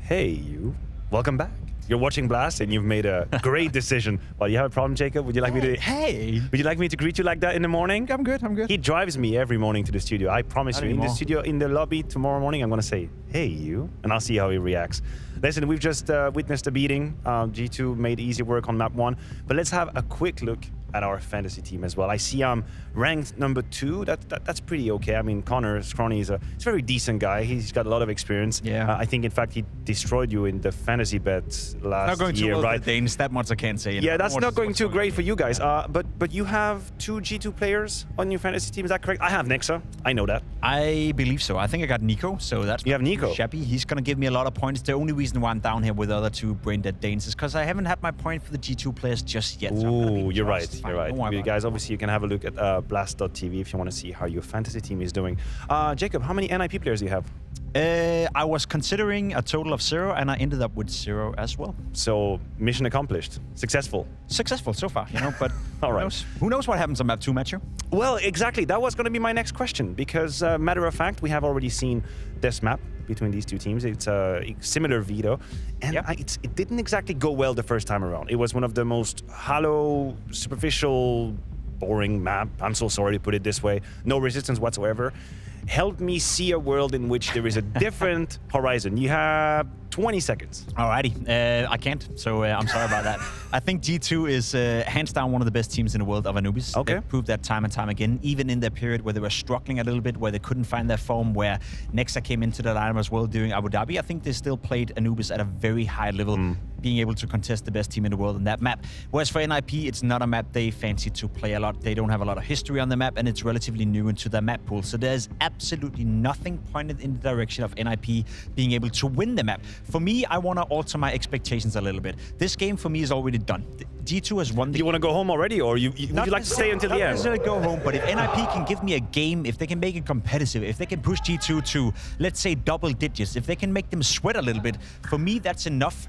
Hey, you. Welcome back. You're watching Blast and you've made a great decision. Well, you have a problem, Jacob? Would you like me to... Hey! Would you like me to greet you like that in the morning? I'm good. He drives me every morning to the studio. I promise you, in the studio, in the lobby tomorrow morning, I'm going to say, hey, you. And I'll see how he reacts. Listen, we've just witnessed a beating. G2 made easy work on map 1. But let's have a quick look at our fantasy team as well. I see I'm ranked number 2. That's pretty okay. I mean, Connor Scrawny is a very decent guy. He's got a lot of experience. Yeah. I think, in fact, he destroyed you in the fantasy bets last not going year, too well right? For the Danes, that much I can't say. Yeah, that's not going too great for you guys. But you have 2 G2 players on your fantasy team. Is that correct? I have Nexa. I know that. I believe so. I think I got Nico, so that's you have Nico. Shabby. He's going to give me a lot of points. The only reason why I'm down here with the other 2 brain dead Danes is because I haven't had my point for the G2 players just yet. So Ooh, you're right. You're right. You guys, obviously, you can have a look at blast.tv if you want to see how your fantasy team is doing. Jacob, how many NIP players do you have? I was considering a total of 0, and I ended up with 0 as well. So, mission accomplished. Successful. Successful so far, you know, but all right. Who knows what happens on map 2, Matthew? Well, exactly. That was going to be my next question, because matter of fact, we have already seen this map between these 2 teams. It's a similar veto, and it didn't exactly go well the first time around. It was one of the most hollow, superficial, boring map. I'm so sorry to put it this way. No resistance whatsoever. Help me see a world in which there is a different horizon. You have 20 seconds. Alrighty, I can't, so I'm sorry about that. I think G2 is hands down one of the best teams in the world of Anubis. Okay. They've proved that time and time again, even in their period where they were struggling a little bit, where they couldn't find their form, where Nexa came into the lineup as well during Abu Dhabi. I think they still played Anubis at a very high level, being able to contest the best team in the world on that map. Whereas for NIP, it's not a map they fancy to play a lot. They don't have a lot of history on the map, and it's relatively new into their map pool. So there's absolutely nothing pointed in the direction of NIP being able to win the map. For me, I want to alter my expectations a little bit. This game for me is already done. G2 has won. Do you want to go home already, or would you like to stay until the end? Not necessarily go home, but if NIP can give me a game, if they can make it competitive, if they can push G2 to, let's say, double digits, if they can make them sweat a little bit, for me, that's enough.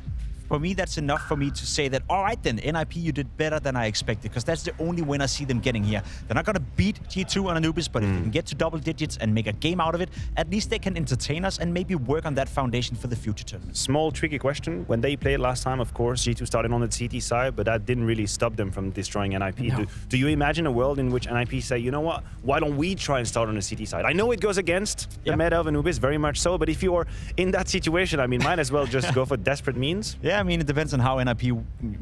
For me, that's enough for me to say that, all right then, NIP, you did better than I expected, because that's the only win I see them getting here. They're not going to beat G2 on Anubis, but if they can get to double digits and make a game out of it, at least they can entertain us and maybe work on that foundation for the future tournament. Small, tricky question. When they played last time, of course, G2 started on the CT side, but that didn't really stop them from destroying NIP. No. Do you imagine a world in which NIP say, you know what, why don't we try and start on the CT side? I know it goes against the meta of Anubis, very much so, but if you're in that situation, I mean, might as well just go for desperate means. Yeah, I mean, it depends on how NIP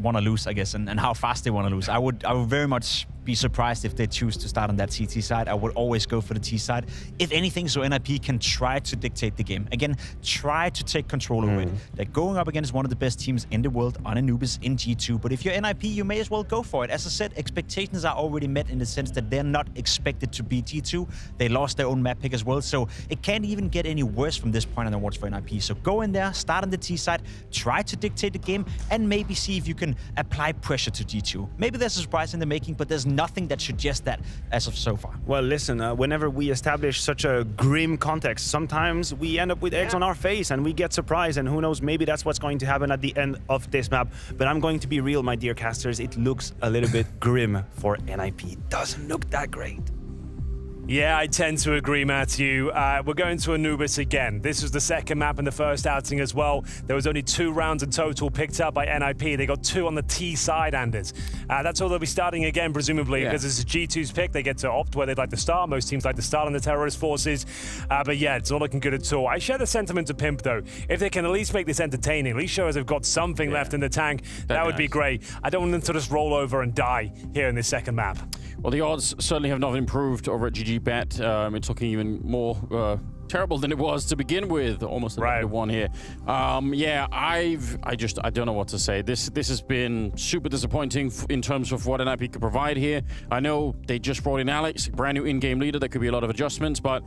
want to lose, I guess, and how fast they want to lose. I would very much be surprised if they choose to start on that CT side. I would always go for the T side. If anything, so NIP can try to dictate the game. Again, try to take control over it. They're going up against one of the best teams in the world on Anubis in G2. But if you're NIP, you may as well go for it. As I said, expectations are already met in the sense that they're not expected to beat G2. They lost their own map pick as well. So it can't even get any worse from this point onwards for NIP. So go in there, start on the T side, try to dictate the game, and maybe see if you can apply pressure to G2. Maybe there's a surprise in the making, but there's nothing that suggests that as of so far. Well, listen, whenever we establish such a grim context, sometimes we end up with eggs on our face and we get surprised, and who knows, maybe that's what's going to happen at the end of this map. But I'm going to be real, my dear casters, it looks a little bit grim for NIP. It doesn't look that great. Yeah, I tend to agree, Matthew. We're going to Anubis again. This was the second map in the first outing as well. There was only 2 rounds in total picked up by NIP. They got 2 on the T side, Anders. That's all they'll be starting again, presumably, because this is G2's pick. They get to opt where they'd like to start. Most teams like to start on the terrorist forces. But yeah, it's not looking good at all. I share the sentiment of Pimp, though. If they can at least make this entertaining, at least show us they've got something left in the tank, that would be great. I don't want them to just roll over and die here in this second map. Well, the odds certainly have not improved over at GGBet. It's looking even more terrible than it was to begin with. Almost a -1 here. Yeah, I don't know what to say. This has been super disappointing in terms of what NIP could provide here. I know they just brought in Alex, brand new in-game leader. There could be a lot of adjustments, but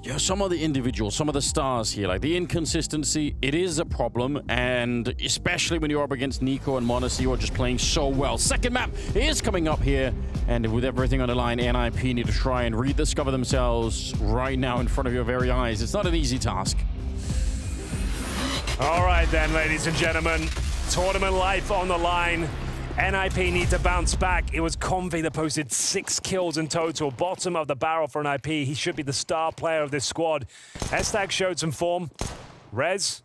yeah, some of the individuals, some of the stars here, like the inconsistency, it is a problem, and especially when you're up against Nico and Monacy, who are just playing so well. Second map is coming up here, and with everything on the line, NIP need to try and rediscover themselves right now in front of your very eyes. It's not an easy task. All right then, ladies and gentlemen, tournament life on the line. NIP need to bounce back. It was Convey that posted 6 kills in total. Bottom of the barrel for NIP. He should be the star player of this squad. at.CET showed some form. Rez,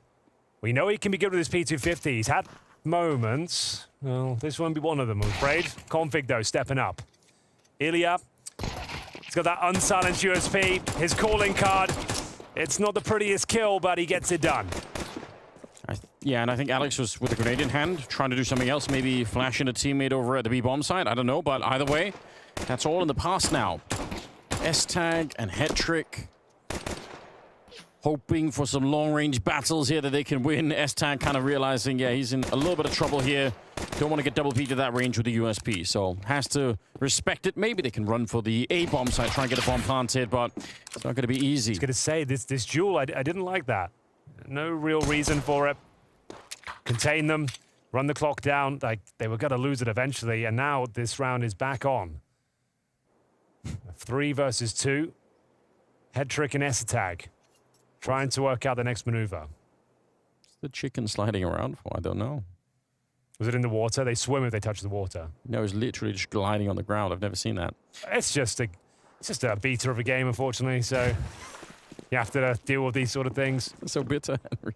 We know he can be good with his P250. He's had moments. Well, this won't be one of them, I'm afraid. Config, though, stepping up. Ilya, he's got that unsilenced USP, his calling card. It's not the prettiest kill, but he gets it done. Yeah, and I think Alex was with a grenade in hand, trying to do something else, maybe flashing a teammate over at the B-bomb side. I don't know, but either way, that's all in the past now. S-Tag and Hetrick hoping for some long-range battles here that they can win. S-Tag kind of realizing, yeah, he's in a little bit of trouble here. Don't want to get double P to that range with the USP, so has to respect it. Maybe they can run for the A-bomb side, try and get a bomb planted, but it's not going to be easy. I was going to say, this duel, I didn't like that. No real reason for it. Contain them, run the clock down. Like, they were going to lose it eventually, and now this round is back on. 3 versus 2. Hetrick and S-Tag trying to work out the next maneuver. What's the chicken sliding around for? I don't know. Was it in the water? They swim if they touch the water. No, it was literally just gliding on the ground. I've never seen that. It's just a beta of a game, unfortunately, so you have to deal with these sort of things. That's so bitter, Henry.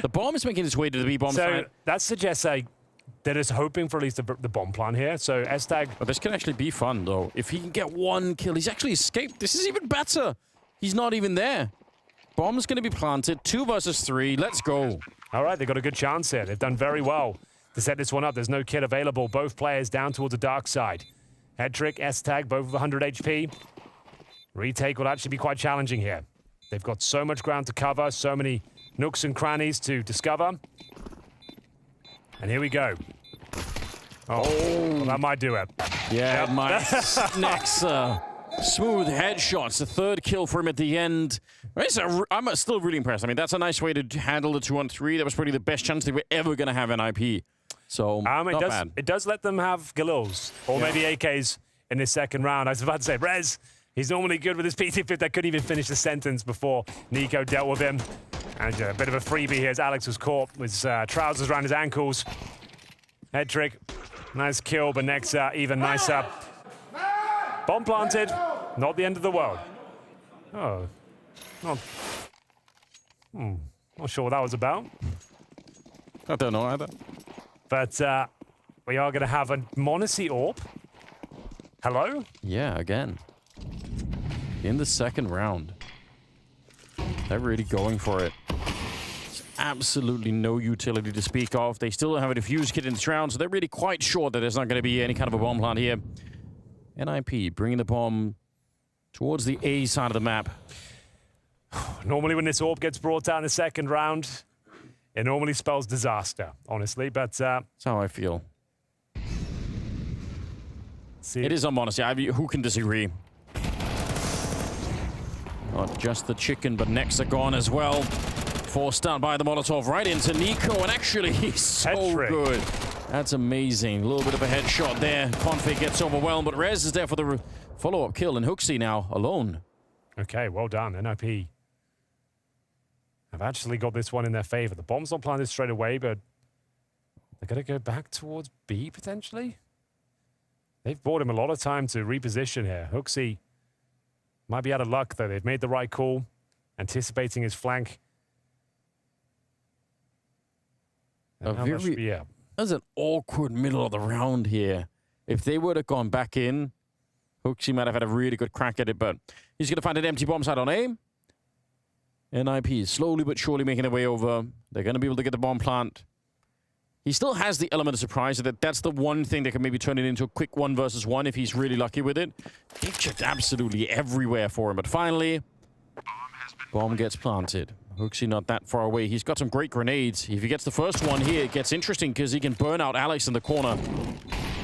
The bomb is making its way to the B-bomb side. So that suggests they're just hoping for at least the bomb plan here. So S-Tag... But this can actually be fun, though. If he can get one kill, he's actually escaped. This is even better. He's not even there. Bomb's going to be planted. 2 versus 3. Let's go. All right, they've got a good chance here. They've done very well to set this one up. There's no kit available. Both players down towards the dark side. Hetrick, S-Tag, both with 100 HP. Retake will actually be quite challenging here. They've got so much ground to cover, so many nooks and crannies to discover. And here we go. Oh, well, that might do it. Yeah, Yep. it might. Nexa. Smooth headshots. The 3rd kill for him at the end. I'm still really impressed. I mean, that's a nice way to handle the 2-on-3. That was probably the best chance they were ever going to have an IP. So, not bad. It does let them have Galils, or maybe AKs in this second round. I was about to say, Rez, he's normally good with his PT-50. I couldn't even finish the sentence before Nico dealt with him. And a bit of a freebie here as Alex was caught with trousers around his ankles. Hetrick, nice kill, but Nexa even nicer. Bomb planted, not the end of the world. Oh, not sure what that was about. I don't know either. But we are going to have a Monacy AWP. Hello? Yeah, again. In the second round. They're really going for it. There's absolutely no utility to speak of. They still don't have a defuse kit in this round, so they're really quite sure that there's not going to be any kind of a bomb plant here. NIP bringing the bomb towards the A side of the map. Normally when this AWP gets brought down in the second round, it normally spells disaster, honestly, but... That's how I feel. It is on Monacy. Who can disagree? Not just the chicken, but Nexa gone as well. Forced down by the Molotov right into Nico, and actually he's so good. That's amazing. A little bit of a headshot there. Config gets overwhelmed, but Rez is there for the follow-up kill, and Hooksy now alone. Okay, well done, NIP. I've actually got this one in their favor. The bomb's not planted straight away, but they're going to go back towards B, potentially? They've bought him a lot of time to reposition here. Hooksy might be out of luck, though. They've made the right call, anticipating his flank. That's an awkward middle of the round here. If they would have gone back in, Hooksy might have had a really good crack at it, but he's going to find an empty bomb site on A. NIP is slowly but surely making their way over. They're going to be able to get the bomb plant. He still has the element of surprise. That's the one thing that can maybe turn it into a quick 1 versus 1 if he's really lucky with it. They've checked absolutely everywhere for him, but finally, bomb gets planted. Hooksy not that far away. He's got some great grenades. If he gets the first one here, it gets interesting because he can burn out Alex in the corner.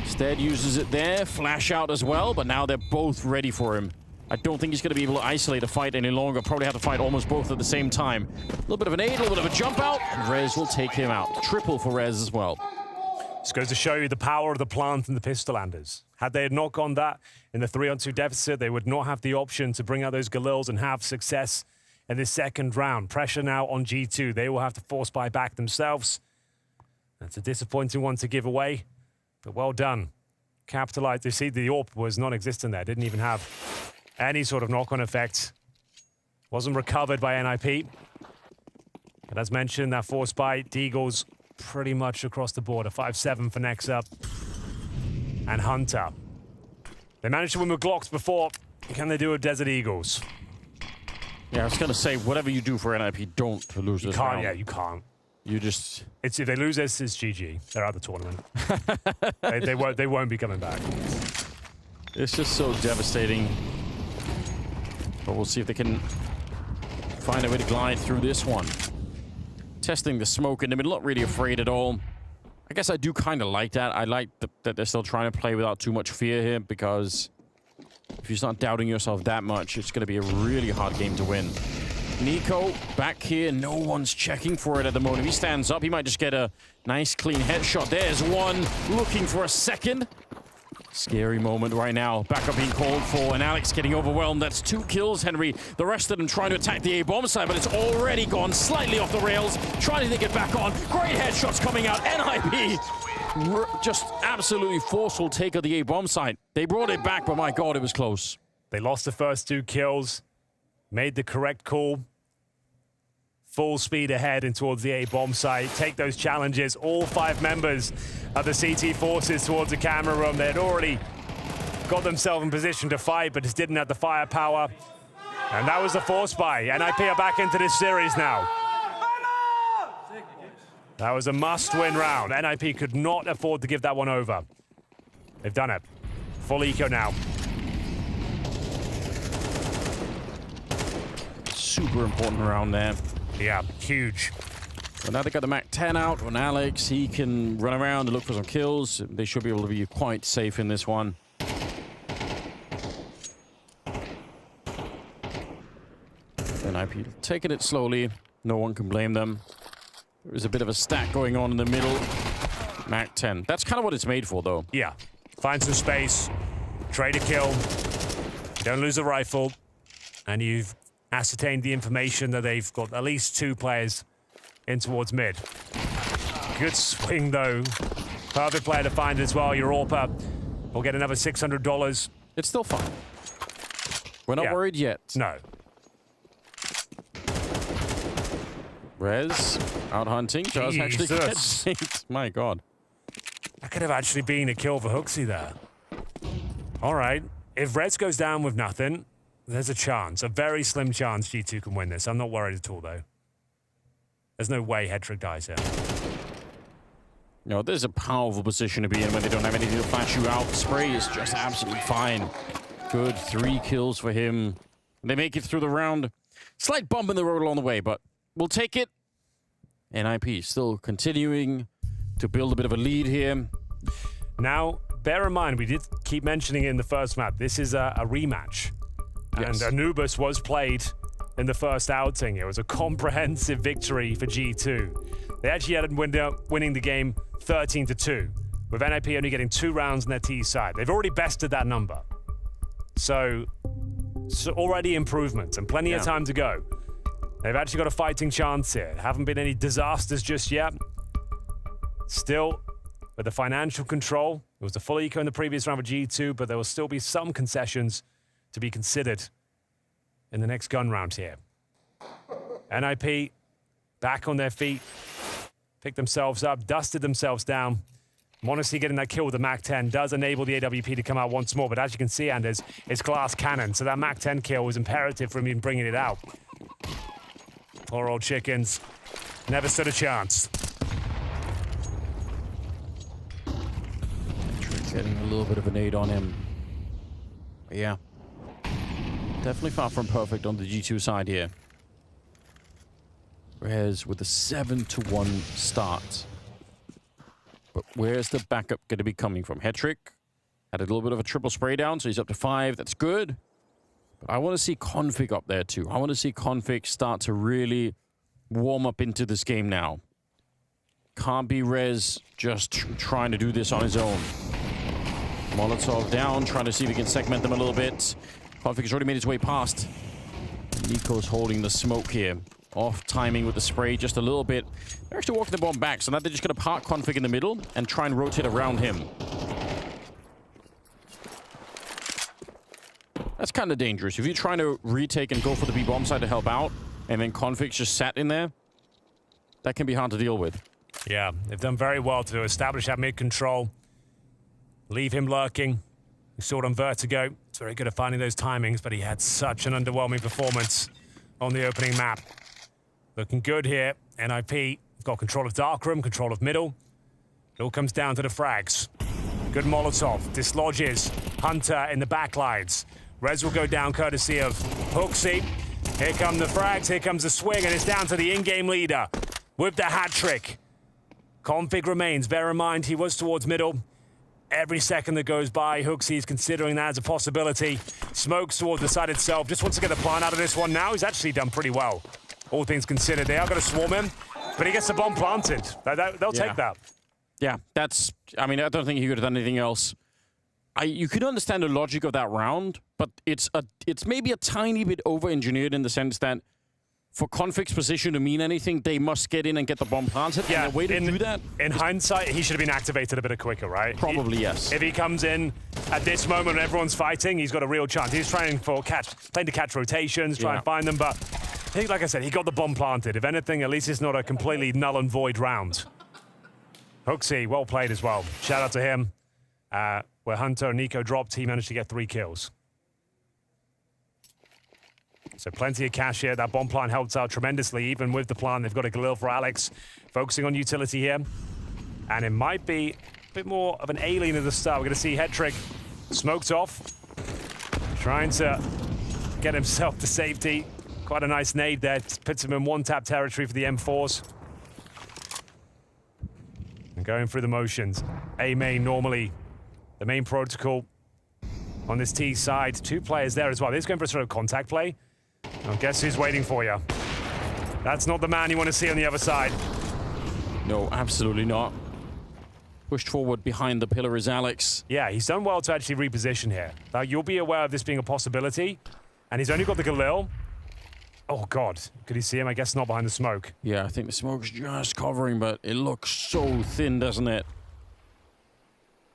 Stead uses it there, flash out as well, but now they're both ready for him. I don't think he's going to be able to isolate a fight any longer. Probably have to fight almost both at the same time. A little bit of an aid, a little bit of a jump out, and Rez will take him out. Triple for Rez as well. This goes to show you the power of the plant and the Pistolanders. Had they not gone that in the 3-on-2 deficit, they would not have the option to bring out those Galils and have success in this second round. Pressure now on G2. They will have to force buy back themselves. That's a disappointing one to give away, but well done. Capitalized. You see, the AWP was non-existent there. Didn't even have any sort of knock-on effect. Wasn't recovered by NIP. But as mentioned, that force bite, Deagle's pretty much across the board. A 5-7 for Nexa and Hunter. They managed to win with Glocks before. Can they do with Desert Eagles? Yeah, I was going to say, whatever you do for NIP, don't lose this round. Yeah, you can't. You just... If they lose this, it's GG. They're out of the tournament. they won't be coming back. It's just so devastating. But we'll see if they can find a way to glide through this one. Testing the smoke in the middle, not really afraid at all. I guess I do kind of like that. I like that they're still trying to play without too much fear here, because if you're not doubting yourself that much, it's going to be a really hard game to win. Nico back here. No one's checking for it at the moment. If he stands up, he might just get a nice clean headshot. There's one looking for a second. Scary moment right now. Backup being called for, and Alex getting overwhelmed. That's 2 kills, Henry. The rest of them trying to attack the A-bomb side, but it's already gone slightly off the rails. Trying to get back on. Great headshots coming out. NIP just absolutely forceful take of the A-bomb side. They brought it back, but my God, it was close. They lost the first 2 kills. Made the correct call. Full speed ahead and towards the A-bomb site. Take those challenges. All 5 members of the CT forces towards the camera room. They had already got themselves in position to fight, but just didn't have the firepower. And that was the force buy. NIP are back into this series now. That was a must-win round. NIP could not afford to give that one over. They've done it. Full eco now. Super important round there. Yeah, huge. Well, now they got the MAC-10 out on Alex. He can run around and look for some kills. They should be able to be quite safe in this one. NIP taking it slowly. No one can blame them. There's a bit of a stack going on in the middle. MAC-10. That's kind of what it's made for, though. Yeah. Find some space. Trade a kill. Don't lose a rifle. And you've ascertained the information that they've got at least 2 players in towards mid. Good swing, though. Perfect player to find as well. Europa will get another $600. It's still fun. We're not worried yet. No. Rez out hunting. Does actually get synced. My God. That could have actually been a kill for Hooksy there. All right. If Rez goes down with nothing, there's a chance, a very slim chance G2 can win this. I'm not worried at all, though. There's no way Hetrick dies here. No, there's a powerful position to be in when they don't have anything to flash you out. Spray is just absolutely fine. Good 3 kills for him. They make it through the round. Slight bump in the road along the way, but we'll take it. NIP still continuing to build a bit of a lead here. Now, bear in mind, we did keep mentioning in the first map, this is a rematch. Yes. And Anubis was played in the first outing. It was a comprehensive victory for G2. They actually ended up winning the game 13-2, with NIP only getting 2 rounds on their T side. They've already bested that number. So already improvements and plenty of time to go. They've actually got a fighting chance here. Haven't been any disasters just yet. Still, with the financial control, it was the full eco in the previous round for G2, but there will still be some concessions to be considered in the next gun round here. NIP back on their feet, picked themselves up, dusted themselves down. Monacy getting that kill with the MAC-10 does enable the AWP to come out once more, but as you can see, Anders, it's glass cannon, so that MAC-10 kill was imperative for him in bringing it out. Poor old chickens, never stood a chance. Getting a little bit of an aid on him. But yeah. Definitely far from perfect on the G2 side here. Rez with a 7-1 start. But where's the backup going to be coming from? Hetrick had a little bit of a triple spray down, so he's up to 5. That's good. But I want to see Config up there too. I want to see Config start to really warm up into this game now. Can't be Rez just trying to do this on his own. Molotov down, trying to see if he can segment them a little bit. Config has already made his way past. Nico's holding the smoke here. Off timing with the spray just a little bit. They're actually walking the bomb back, so now they're just going to park Config in the middle and try and rotate around him. That's kind of dangerous. If you're trying to retake and go for the B-bomb side to help out, and then Config's just sat in there, that can be hard to deal with. Yeah, they've done very well to establish that mid-control. Leave him lurking. We saw it on Vertigo. It's very good at finding those timings, but he had such an underwhelming performance on the opening map. Looking good here. NIP got control of Darkroom, control of middle. It all comes down to the frags. Good Molotov. Dislodges Hunter in the backlines. Rez will go down courtesy of Hooksy. Here come the frags, here comes the swing, and it's down to the in-game leader with the hat trick. Config remains. Bear in mind, he was towards middle. Every second that goes by, Hooksy is considering that as a possibility. Smokes towards the side itself. Just wants to get the plant out of this one now. He's actually done pretty well, all things considered. They are going to swarm him, but he gets the bomb planted. They'll take that. Yeah, that's... I mean, I don't think he could have done anything else. You could understand the logic of that round, but it's maybe a tiny bit over-engineered in the sense that for Config's position to mean anything, they must get in and get the bomb planted. Yeah, and the way to do that... In hindsight, he should have been activated a bit quicker, right? Probably, yes. If he comes in at this moment when everyone's fighting, he's got a real chance. He's trying to catch rotations, try and find them, but I think, like I said, he got the bomb planted. If anything, at least it's not a completely null and void round. Hooksy, well played as well. Shout out to him. Where Hunter and Nico dropped, he managed to get 3 kills. So plenty of cash here. That bomb plant helped out tremendously. Even with the plant, they've got a Galil for Alex. Focusing on utility here. And it might be a bit more of an alien at the start. We're going to see Hetrick smoked off. Trying to get himself to safety. Quite a nice nade there. Puts him in one-tap territory for the M4s. And going through the motions. A main normally the main protocol on this T side. 2 players there as well. They're just going for a sort of contact play. Well, guess who's waiting for you? That's not the man you want to see on the other side. No, absolutely not. Pushed forward behind the pillar is Alex. Yeah, he's done well to actually reposition here. Now, you'll be aware of this being a possibility. And he's only got the Galil. Oh, God. Could he see him? I guess not behind the smoke. Yeah, I think the smoke's just covering, but it looks so thin, doesn't it?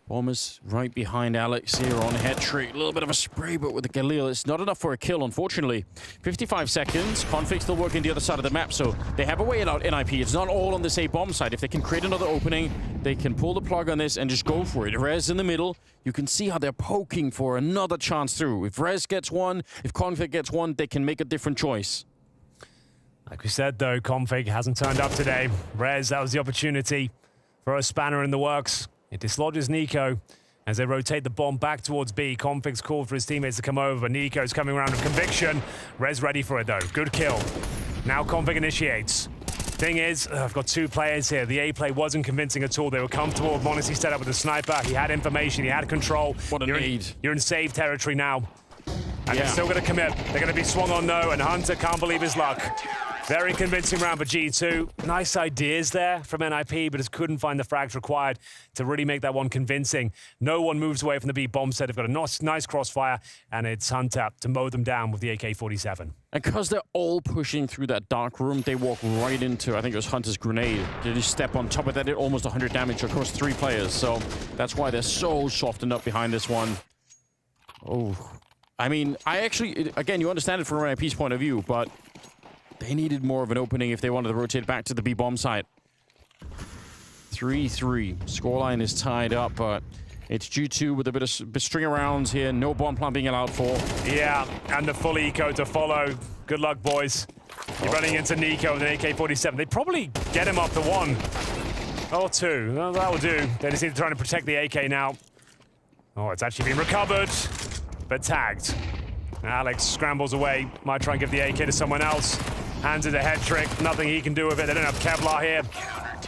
Bombers right behind Alex here on Hetrick. A little bit of a spray, but with the Galil, it's not enough for a kill, unfortunately. 55 seconds. Config still working the other side of the map, so they have a way out NIP. It's not all on this A bomb side. If they can create another opening, they can pull the plug on this and just go for it. Rez in the middle. You can see how they're poking for another chance through. If Rez gets one, if Config gets one, they can make a different choice. Like we said, though, Config hasn't turned up today. Rez, that was the opportunity for a spanner in the works. It dislodges Nico as they rotate the bomb back towards B. Config's called for his teammates to come over, but Nico's coming around with conviction. Rez ready for it, though. Good kill. Now Config initiates. Thing is, I've got 2 players here. The A play wasn't convincing at all. They were comfortable with Monacy set up with the sniper. He had information. He had control. What a need. You're in save territory now. And they're still going to commit. They're going to be swung on, though, and Hunter can't believe his luck. Very convincing round for G2. Nice ideas there from NIP, but just couldn't find the frags required to really make that one convincing. No one moves away from the B bomb set. They've got a nice crossfire, and it's Hunter to mow them down with the AK-47. And because they're all pushing through that dark room, they walk right into, I think it was Hunter's grenade. They just step on top of that, did almost 100 damage across 3 players. So that's why they're so softened up behind this one. Oh, I mean, I actually, again, you understand it from NIP's point of view, but they needed more of an opening if they wanted to rotate back to the B bomb site. 3-3. Scoreline is tied up, but it's G2 with a bit of string of rounds here. No bomb plant being allowed for. Yeah, and the full eco to follow. Good luck, boys. You're running into Nico with an AK-47. They'd probably get him after 1 or 2. Well, that'll do. They just need to try to protect the AK now. Oh, it's actually been recovered, but tagged. Alex scrambles away. Might try and give the AK to someone else. Hands it a Hetrick. Nothing he can do with it. They don't have Kevlar here.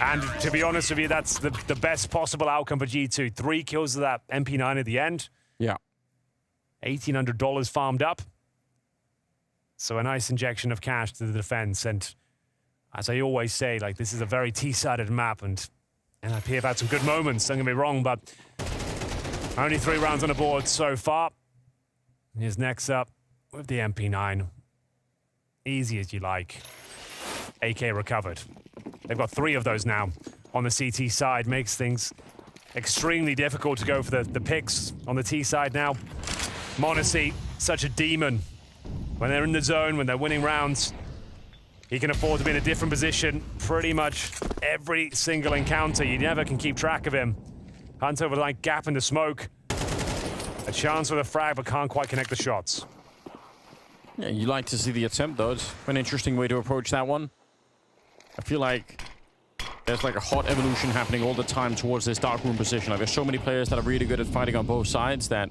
And to be honest with you, that's the best possible outcome for G2. 3 kills of that MP9 at the end. Yeah. $1,800 farmed up. So a nice injection of cash to the defense. And as I always say, like, this is a very T-sided map, and NIP have had some good moments, don't get me wrong, but only 3 rounds on the board so far. Here's next up with the MP9. Easy as you like. AK recovered. They've got 3 of those now on the CT side. Makes things extremely difficult to go for the picks on the T side now. Monacy, such a demon. When they're in the zone, when they're winning rounds, He can afford to be in a different position pretty much every single encounter. You never can keep track of him. Hunter with a like gap in the smoke. A chance with a frag, but can't quite connect the shots. Yeah, you like to see the attempt, though. It's an interesting way to approach that one. I feel like there's like a hot evolution happening all the time towards this darkroom position. Like, there's so many players that are really good at fighting on both sides that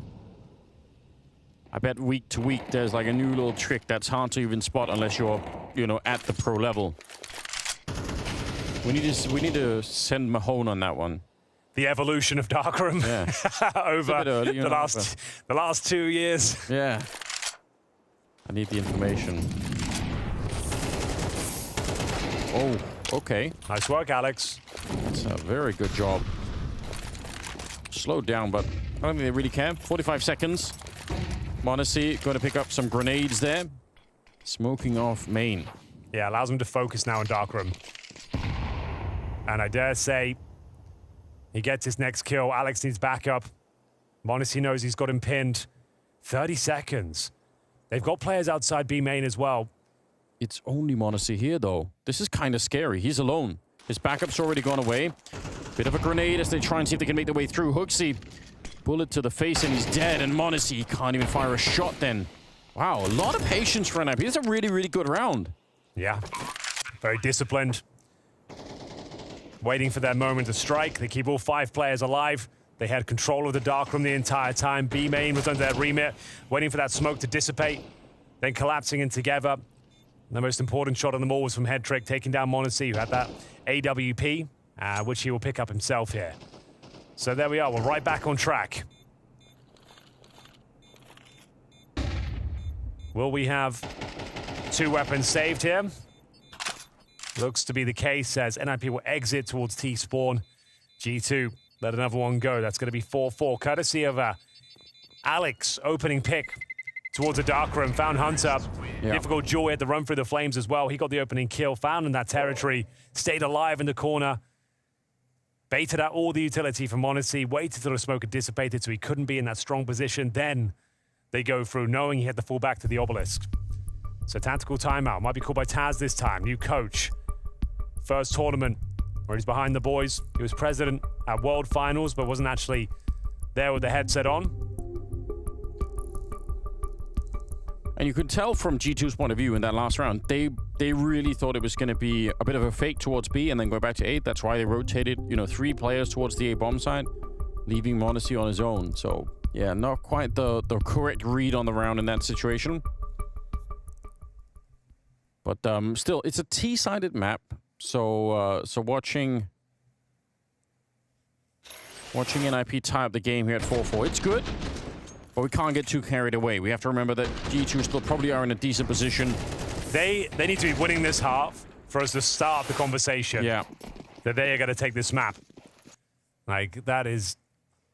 I bet week to week there's like a new little trick that's hard to even spot unless you're, you know, at the pro level. We need to send Mahone on that one. The evolution of darkroom over early, the last 2 years. Yeah. I need the information. Oh, okay. Nice work, Alex. That's a very good job. Slowed down, but I don't think they really care. 45 seconds. m0NESY going to pick up some grenades there. Smoking off main. Yeah, allows him to focus now in darkroom. And I dare say he gets his next kill. Alex needs backup. m0NESY knows he's got him pinned. 30 seconds. They've got players outside B main as well. It's only m0NESY here, though. This is kind of scary. He's alone. His backup's already gone away. Bit of a grenade as they try and see if they can make their way through. HooXi, bullet to the face, and he's dead. And m0NESY can't even fire a shot then. Wow, a lot of patience for NIP. It's a really, really good round. Yeah, very disciplined. Waiting for their moment to strike. They keep all 5 players alive. They had control of the darkroom the entire time. B main was under their remit, waiting for that smoke to dissipate, then collapsing in together. The most important shot on them all was from Headtrick, taking down m0NESY, who had that AWP, which he will pick up himself here. So there we are, we're right back on track. Will we have 2 weapons saved here? Looks to be the case as NIP will exit towards T-spawn. G2 let another one go. That's going to be 4-4, courtesy of Alex opening pick towards the darkroom. Found Hunter. Yeah. Difficult duel. He had to run through the flames as well. He got the opening kill. Found in that territory. Stayed alive in the corner. Baited out all the utility from m0NESY. Waited till the smoke had dissipated so he couldn't be in that strong position. Then they go through knowing he had to fall back to the obelisk. So tactical timeout. Might be called by Taz this time. New coach. First tournament where he's behind the boys. He was president at World Finals, but wasn't actually there with the headset on. And you could tell from G2's point of view in that last round, they really thought it was going to be a bit of a fake towards B and then go back to 8. That's why they rotated, 3 players towards the A bomb side, leaving m0NESY on his own. So, yeah, not quite the correct read on the round in that situation. But still, it's a T-sided map. So watching NIP tie up the game here at 4-4, it's good, but we can't get too carried away. We have to remember that G2 still probably are in a decent position. They need to be winning this half for us to start the conversation. Yeah. That they are going to take this map. Like, that is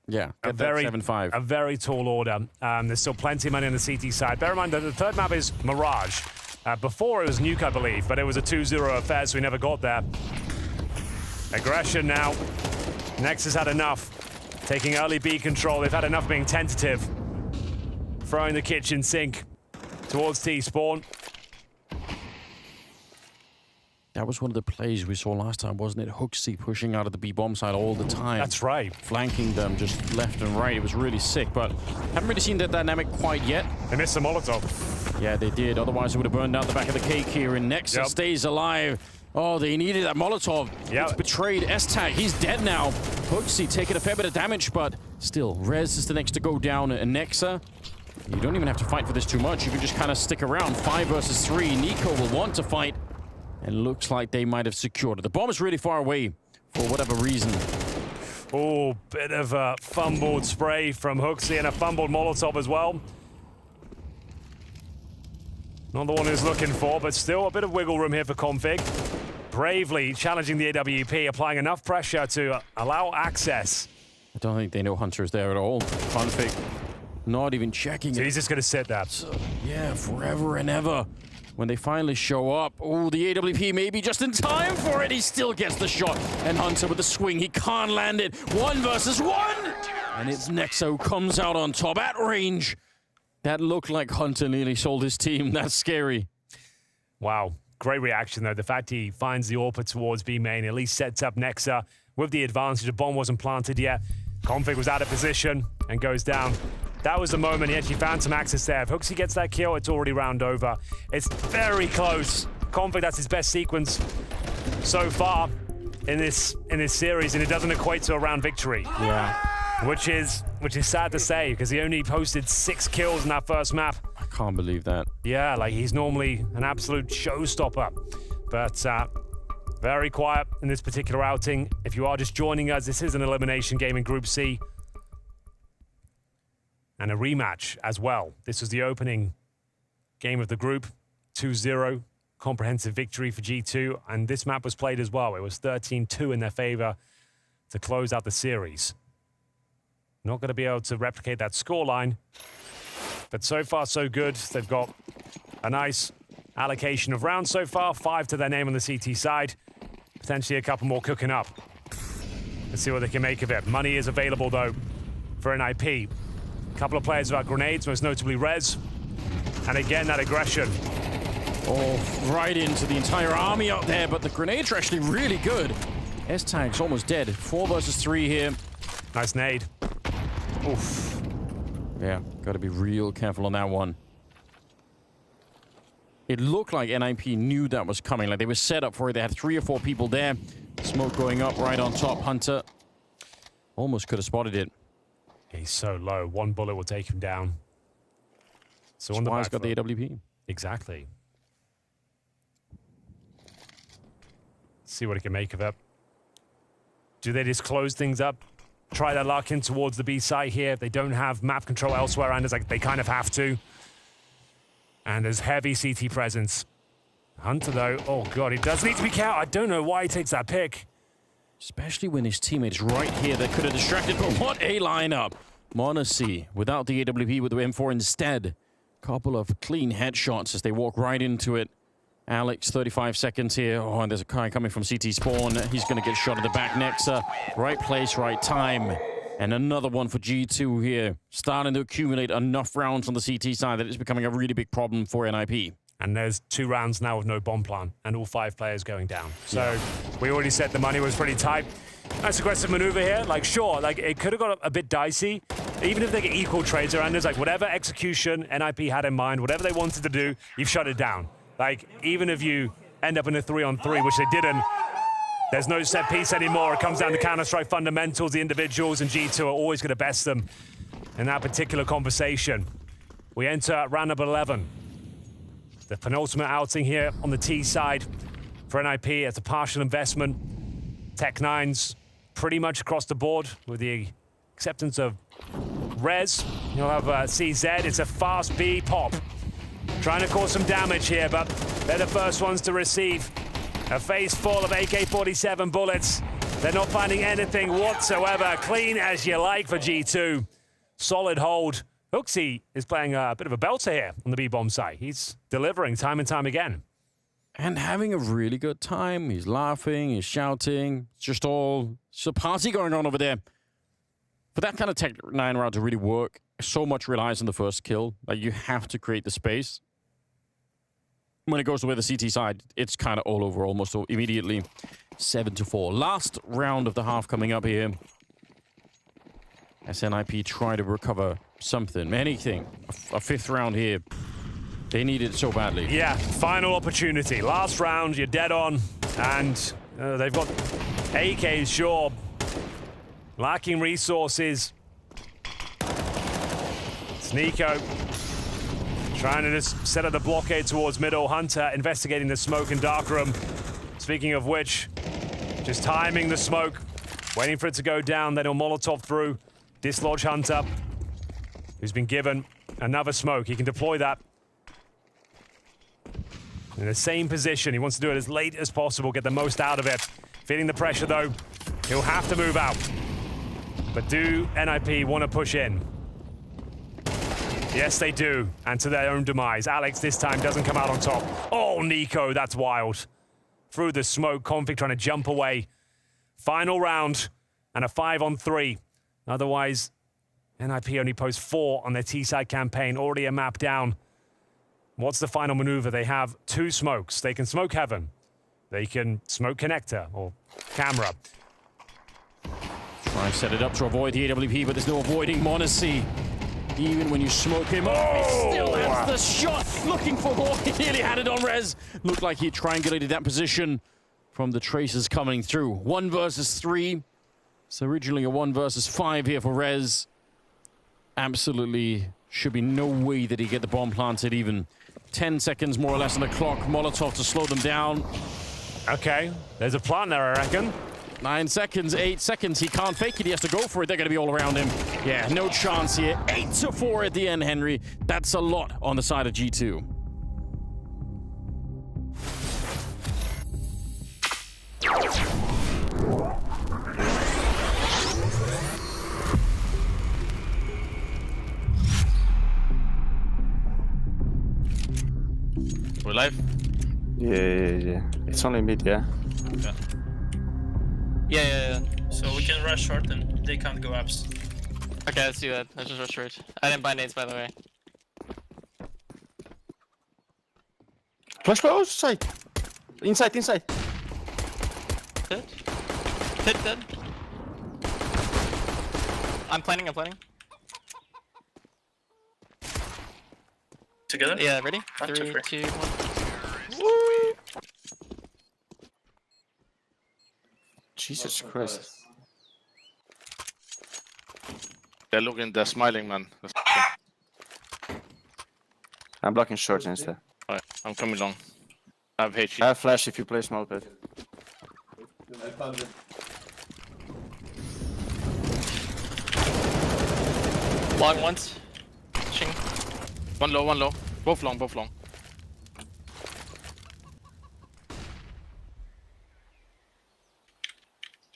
a very tall order. There's still plenty of money on the CT side. Bear in mind that the third map is Mirage. Before it was Nuke, I believe, but it was a 2-0 affair, so we never got there. Aggression now. Nexus had enough. Taking early B control. They've had enough being tentative. Throwing the kitchen sink towards T-spawn. That was one of the plays we saw last time, wasn't it? HooXi pushing out of the B-bomb side all the time. That's right. Flanking them just left and right. It was really sick, but haven't really seen that dynamic quite yet. They missed the Molotov. Yeah, they did. Otherwise, it would have burned out the back of the cake here. And Nexus stays alive. Oh, they needed that Molotov. It's betrayed S-Tag. He's dead now. HooXi taking a fair bit of damage, but still, Rez is the next to go down. And Nexa, you don't even have to fight for this too much. You can just kind of stick around. 5 versus 3. Nico will want to fight. And looks like they might have secured it. The bomb is really far away for whatever reason. Oh, bit of a fumbled spray from HooXi and a fumbled Molotov as well. Not the one he's looking for, but still a bit of wiggle room here for Config. Bravely challenging the AWP, applying enough pressure to allow access. I don't think they know Hunter's there at all. Config not even checking so it. He's just going to sit there. Yeah, forever and ever. When they finally show up, oh, the AWP may be just in time for it. He still gets the shot. And Hunter with the swing, he can't land it. 1 versus 1! And it's Nexa who comes out on top at range. That looked like Hunter nearly sold his team. That's scary. Wow. Great reaction, though. The fact he finds the AWP towards B main, at least sets up Nexa with the advantage. The bomb wasn't planted yet. Config was out of position and goes down. That was the moment he actually found some access there. If Hooksy gets that kill, it's already round over. It's very close. Config, that's his best sequence so far in this series, and it doesn't equate to a round victory. Yeah. Which is sad to say, because he only posted 6 kills in that first map. I can't believe that. Yeah, like he's normally an absolute showstopper. But very quiet in this particular outing. If you are just joining us, this is an elimination game in Group C. And a rematch as well. This was the opening game of the group. 2-0, comprehensive victory for G2. And this map was played as well. It was 13-2 in their favor to close out the series. Not going to be able to replicate that scoreline. But so far, so good. They've got a nice allocation of rounds so far. 5 to their name on the CT side. Potentially a couple more cooking up. Let's see what they can make of it. Money is available, though, for NIP. A couple of players without grenades, most notably Rez. And again, that aggression. Oh, right into the entire army out there, but the grenades are actually really good. S-Tag's almost dead. 4 versus 3 here. Nice nade. Oof. Yeah, got to be real careful on that one. It looked like NIP knew that was coming. Like they were set up for it. They had 3 or 4 people there. Smoke going up right on top. Hunter almost could have spotted it. He's so low. 1 bullet will take him down. So on the back he's got the AWP. Exactly. See what he can make of it. Do they just close things up? Try their luck in towards the B site here. They don't have map control elsewhere, and it's like they kind of have to. And there's heavy CT presence. Hunter, though, oh god, he does need to be careful. I don't know why he takes that pick. Especially when his teammates right here that could have distracted, but what a lineup. Monacy without the AWP with the M4 instead. Couple of clean headshots as they walk right into it. Alex, 35 seconds here. Oh, and there's a guy coming from CT spawn. He's going to get shot at the back next. Right place, right time. And another one for G2 here. Starting to accumulate enough rounds on the CT side that it's becoming a really big problem for NIP. And there's 2 rounds now with no bomb plan, and all 5 players going down. So we already said the money was pretty tight. Nice aggressive maneuver here. Like, sure, like it could have got a bit dicey. Even if they get equal trades around, there's like whatever execution NIP had in mind, whatever they wanted to do, you've shut it down. Like, even if you end up in a 3-on-3, which they didn't, there's no set piece anymore. It comes down to Counter-Strike fundamentals. The individuals and G2 are always going to best them in that particular conversation. We enter round number 11. The penultimate outing here on the T side for NIP. It's a partial investment. Tech9's pretty much across the board with the acceptance of Rez. You'll have CZ. It's a fast B pop. Trying to cause some damage here, but they're the first ones to receive a FaZe full of AK-47 bullets. They're not finding anything whatsoever. Clean as you like for G2. Solid hold. Hooksy is playing a bit of a belter here on the B-bomb side. He's delivering time and time again. And having a really good time. He's laughing, he's shouting. It's just a party going on over there. For that kind of Tech9 round to really work, so much relies on the first kill. Like, you have to create the space. When it goes to the CT side, it's kind of all over almost immediately. 7-4. Last round of the half coming up here. As NIP try to recover something, anything. A 5th round here. They need it so badly. Yeah, final opportunity. Last round, you're dead on. And they've got AKs, sure. Lacking resources. It's Nico trying to just set up the blockade towards middle. Hunter investigating the smoke and dark room. Speaking of which, just timing the smoke, waiting for it to go down, then he'll Molotov through. Dislodge Hunter, who's been given another smoke. He can deploy that in the same position. He wants to do it as late as possible, get the most out of it. Feeling the pressure, though. He'll have to move out. But do NIP want to push in? Yes, they do, and to their own demise. Alex this time doesn't come out on top. Oh, Nico, that's wild. Through the smoke, Config trying to jump away. Final round, and a 5-on-3. Otherwise, NIP only post 4 on their T-side campaign. Already a map down. What's the final maneuver? They have 2 smokes. They can smoke heaven. They can smoke connector or camera. Try and set it up to avoid the AWP, but there's no avoiding Monacy. Even when you smoke him up, he still has the shot. Looking for more. He nearly had it on Rez. Looked like he triangulated that position from the traces coming through. 1 versus 3. It's originally a 1 versus 5 here for Rez. Absolutely should be no way that he get the bomb planted. Even 10 seconds more or less on the clock. Molotov to slow them down. Okay, there's a plant there, I reckon. 9 seconds, 8 seconds. He can't fake it. He has to go for it. They're going to be all around him. Yeah, no chance here. 8-4 at the end, Henry. That's a lot on the side of G2. We're live? Yeah. It's only mid, yeah? Yeah. So we can rush short and they can't go ups. Okay, let's do that. Let's just rush right. I didn't buy nades, by the way. Flash close, side. Inside. Hit dead. I'm planning. Together? Yeah, ready? 3, 2, 1. Jesus Christ. They're smiling, man. I'm blocking short instead. Alright, I'm coming long. I have HE. I have flash if you play small pit. Long once. Ching. One low. Both long.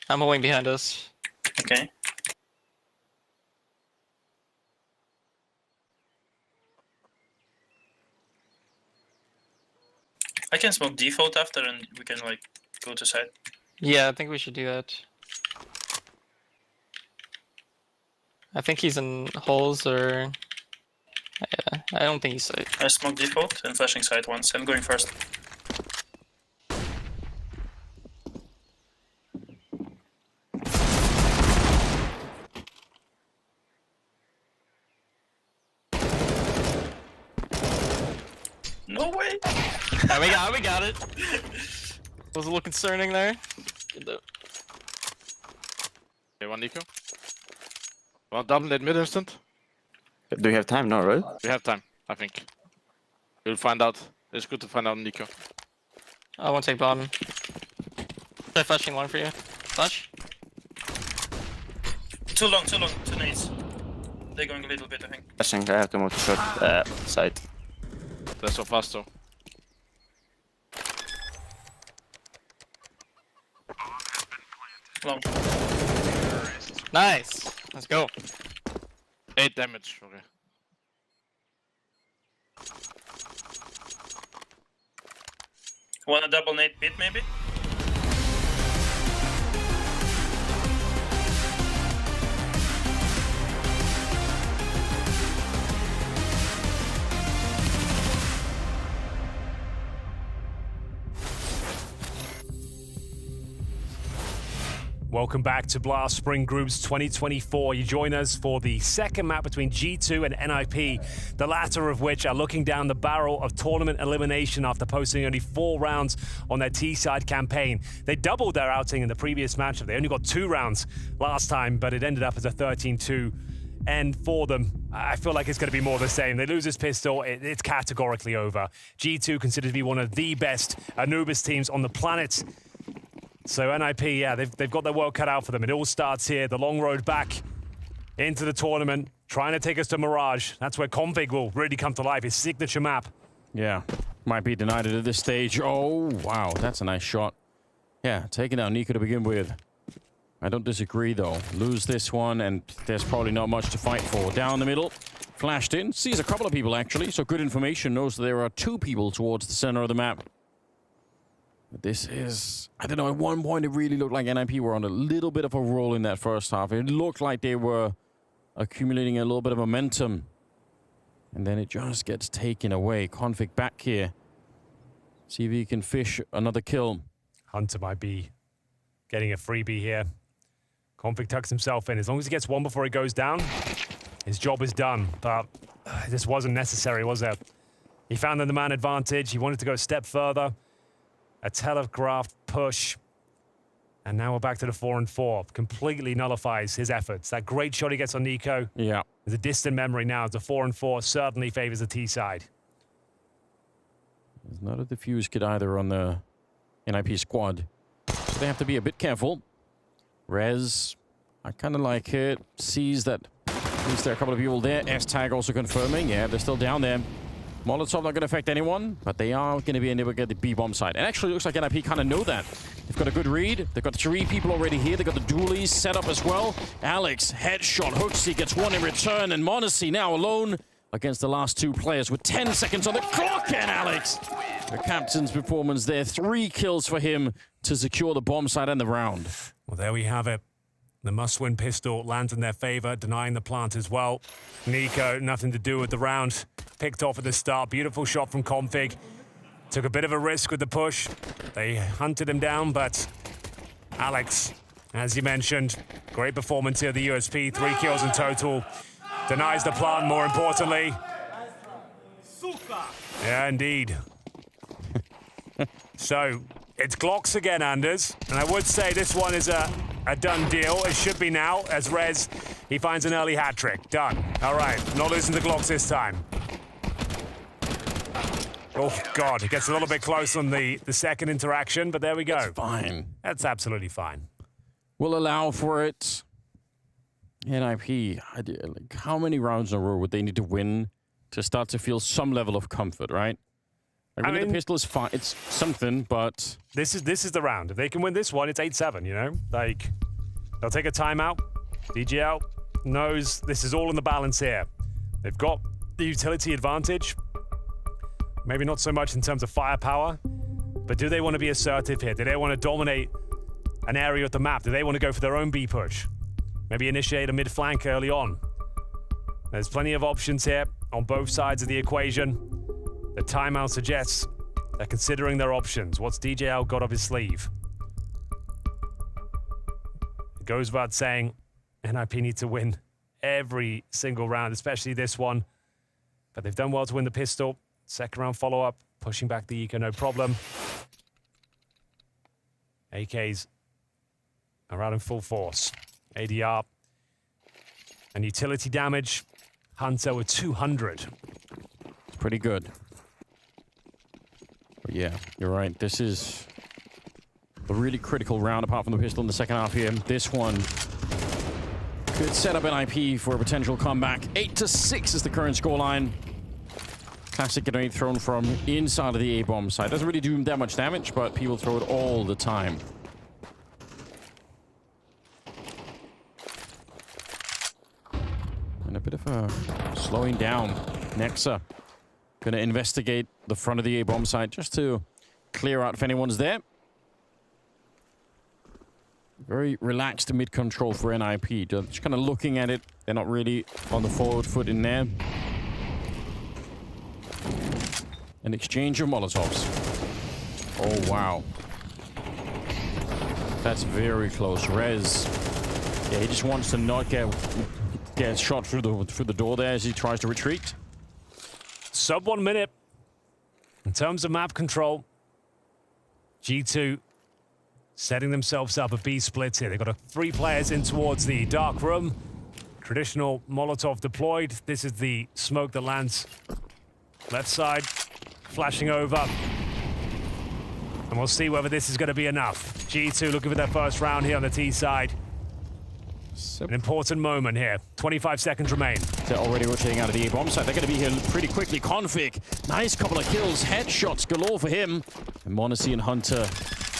I'm holding behind us. Okay. I can smoke default after and we can like go to side. Yeah, I think we should do that. I think he's in holes or... Yeah, I don't think he's side. I smoke default and flashing side once. I'm going first. No way! we got it. Was a little concerning there. Good though. Okay, one Nico. One double net mid instant. Do you have time now, right? We have time, I think. We'll find out. It's good to find out Nico. I won't take bottom. Try flashing long for you. Flash. Too long, 2 nades. They're going a little bit, I think. Flashing, I have to move to short side. They're so fast though. Long. Nice. Let's go. 8 damage, okay. Want a double nade pit maybe? Welcome back to Blast Spring Groups 2024. You join us for the second map between G2 and NIP, the latter of which are looking down the barrel of tournament elimination after posting only 4 rounds on their T-side campaign. They doubled their outing in the previous matchup. They only got 2 rounds last time, but it ended up as a 13-2 end for them. I feel like it's going to be more the same. They lose this pistol, it's categorically over. G2 considered to be one of the best Anubis teams on the planet. So NIP, yeah, they've got their work cut out for them. It all starts here, the long road back into the tournament, trying to take us to Mirage. That's where Config will really come to life, his signature map. Yeah, might be denied it at this stage. Oh, wow, that's a nice shot. Yeah, taking out Nico to begin with. I don't disagree, though. Lose this one, and there's probably not much to fight for. Down the middle, flashed in. Sees a couple of people, actually, so good information. Knows that there are 2 people towards the center of the map. This is, I don't know, at one point it really looked like NIP were on a little bit of a roll in that first half. It looked like they were accumulating a little bit of momentum. And then it just gets taken away. Config back here. See if he can fish another kill. Hunter might be getting a freebie here. Config tucks himself in. As long as he gets one before he goes down, his job is done. But this wasn't necessary, was it? He found the man advantage. He wanted to go a step further. A telegraphed push. And now we're back to the 4-4. Completely nullifies his efforts. That great shot he gets on Nico. Yeah. Is a distant memory now. The 4-4 certainly favors the T side. There's not a defuse kit either on the NIP squad. So they have to be a bit careful. Rez, I kind of like it. Sees that at least there are a couple of people there. S-Tag also confirming. Yeah, they're still down there. Molotov not going to affect anyone, but they are going to be able to get the B-bomb side. And actually, it looks like NIP kind of know that. They've got a good read. They've got 3 people already here. They've got the dualies set up as well. Alex, headshot. Hooksy gets 1 in return, and Monacy now alone against the last 2 players with 10 seconds on the clock. And Alex, the captain's performance there. 3 kills for him to secure the bomb side and the round. Well, there we have it. The must-win pistol lands in their favor, denying the plant as well. Nico, nothing to do with the round. Picked off at the start. Beautiful shot from Config. Took a bit of a risk with the push. They hunted him down, but Alex, as you mentioned, great performance here, the USP. 3 kills in total. Denies the plant, more importantly. Yeah, indeed. So, it's Glocks again, Anders. And I would say this one is a done deal. It should be now, as Rez, he finds an early hat trick. Done. All right, not losing the Glocks this time. Oh, God, it gets a little bit close on the second interaction, but there we go. That's fine. That's absolutely fine. We'll allow for it. NIP, like, how many rounds in a row would they need to win to start to feel some level of comfort, right? I mean, the pistol is fine. It's something, but this is the round. If they can win this one, it's 8-7, you know? Like, they'll take a timeout. DGL knows this is all in the balance here. They've got the utility advantage. Maybe not so much in terms of firepower, but do they want to be assertive here? Do they want to dominate an area of the map? Do they want to go for their own B push? Maybe initiate a mid flank early on. There's plenty of options here on both sides of the equation. The timeout suggests they're considering their options. What's DJL got up his sleeve? It goes without saying, NIP need to win every single round, especially this one. But they've done well to win the pistol. Second round follow-up, pushing back the eco, no problem. AKs are out in full force. ADR and utility damage. Hunter with 200. Pretty good. But yeah, you're right. This is a really critical round, apart from the pistol in the second half here. This one could set up an IP for a potential comeback. 8-6 is the current scoreline. Classic grenade thrown from inside of the A-bomb side. Doesn't really do that much damage, but people throw it all the time. And a bit of a slowing down. Nexa gonna investigate the front of the A-bomb side just to clear out if anyone's there. Very relaxed mid-control for NIP. Just kind of looking at it. They're not really on the forward foot in there. An exchange of Molotovs. Oh, wow. That's very close. Rez. Yeah, he just wants to not get shot through the door there as he tries to retreat. Sub 1 minute. In terms of map control, G2 setting themselves up a B split here. They've got 3 players in towards the dark room. Traditional Molotov deployed. This is the smoke that lands left side, flashing over. And we'll see whether this is going to be enough. G2 looking for their first round here on the T side. An important moment here. 25 seconds remain. They're already rotating out of the A-bomb side. They're going to be here pretty quickly. Config, nice couple of kills. Headshots galore for him. And Monacy and Hunter,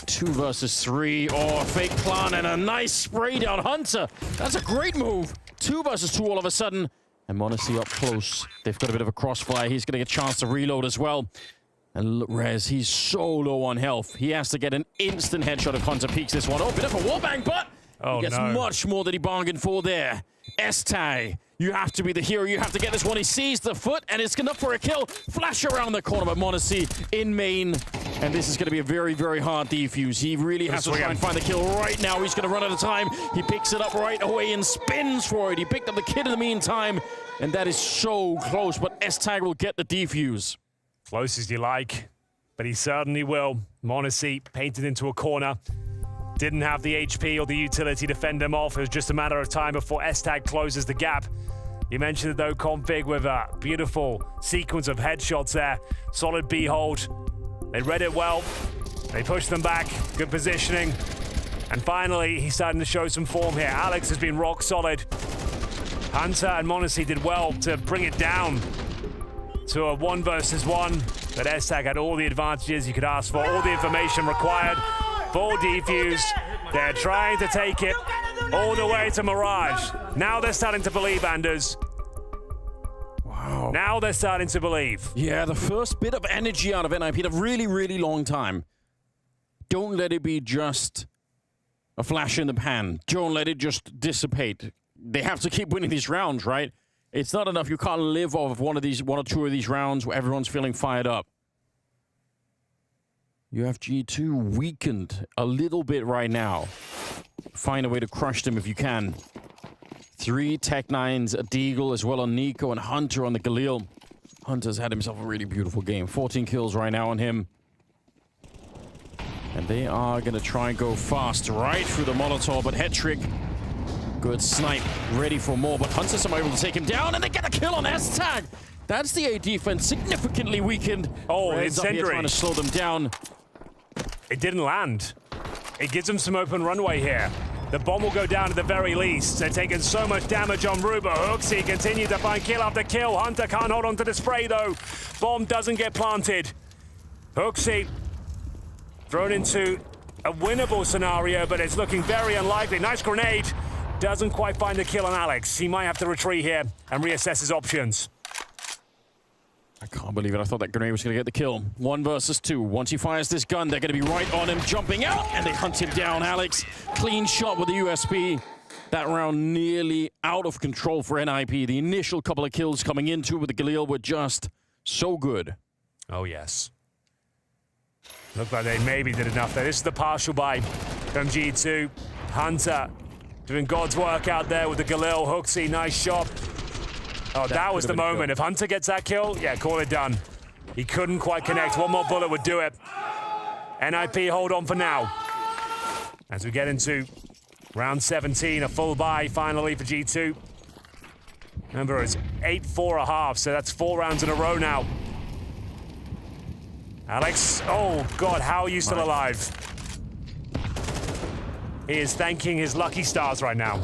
2 versus 3. Oh, fake plan and a nice spray down. Hunter, that's a great move. 2 versus 2 all of a sudden. And Monacy up close. They've got a bit of a crossfire. He's going to get a chance to reload as well. And Rez, he's so low on health. He has to get an instant headshot if Hunter peeks this one. Oh, bit of a wallbang, but he gets much more than he bargained for there. S-Tag You have to be the hero. You have to get this one. He sees the foot, and it's enough for a kill. Flash around the corner, but m0NESY in main. And this is going to be a very, very hard defuse. He really has to try and find the kill right now. He's going to run out of time. He picks it up right away and spins for it. He picked up the kid in the meantime, and that is so close. But S-Tag will get the defuse. Close as you like, but he certainly will. m0NESY painted into a corner. Didn't have the HP or the utility to fend him off. It was just a matter of time before S-Tag closes the gap. You mentioned it though, Config, with a beautiful sequence of headshots there. Solid B hold. They read it well. They pushed them back. Good positioning. And finally, he's starting to show some form here. Alex has been rock solid. Hunter and m0NESY did well to bring it down to a 1 versus 1. But S-Tag had all the advantages you could ask for, all the information required. Full defuse. They're trying to take it all the way to Mirage. Now they're starting to believe, Anders. Wow. Now they're starting to believe. Yeah, the first bit of energy out of NIP in a really, really long time. Don't let it be just a flash in the pan. Don't let it just dissipate. They have to keep winning these rounds, right? It's not enough. You can't live off one or two of these rounds where everyone's feeling fired up. You have G2 weakened a little bit right now. Find a way to crush them if you can. 3 Tech9s, a Deagle as well on Nico, and Hunter on the Galil. Hunter's had himself a really beautiful game. 14 kills right now on him. And they are going to try and go fast right through the Molotov, but Hetrick, good snipe, ready for more, but Hunter somehow able to take him down, and they get a kill on S-Tag. That's the A defense significantly weakened. Oh, Incendiary trying to slow them down. It didn't land. It gives them some open runway here. The bomb will go down at the very least. They're taking so much damage on Ruba. Hooksy continues to find kill after kill. Hunter can't hold on to the spray though. Bomb doesn't get planted. Hooksy thrown into a winnable scenario, but it's looking very unlikely. Nice grenade. Doesn't quite find the kill on Alex. He might have to retreat here and reassess his options. I can't believe it. I thought that grenade was going to get the kill. 1 versus 2. Once he fires this gun, they're going to be right on him, jumping out, and they hunt him down. Alex, clean shot with the USP. That round nearly out of control for NIP. The initial couple of kills coming into with the Galil were just so good. Oh, yes. Looked like they maybe did enough there. This is the partial buy from G2. Hunter doing God's work out there with the Galil. Hooksy, nice shot. Oh, that was the moment. If Hunter gets that kill, yeah, call it done. He couldn't quite connect. One more bullet would do it. NIP hold on for now. As we get into round 17, a full buy finally for G2. Remember, it's 8-4.5, so that's 4 rounds in a row now. Alex, oh God, how are you still alive? He is thanking his lucky stars right now.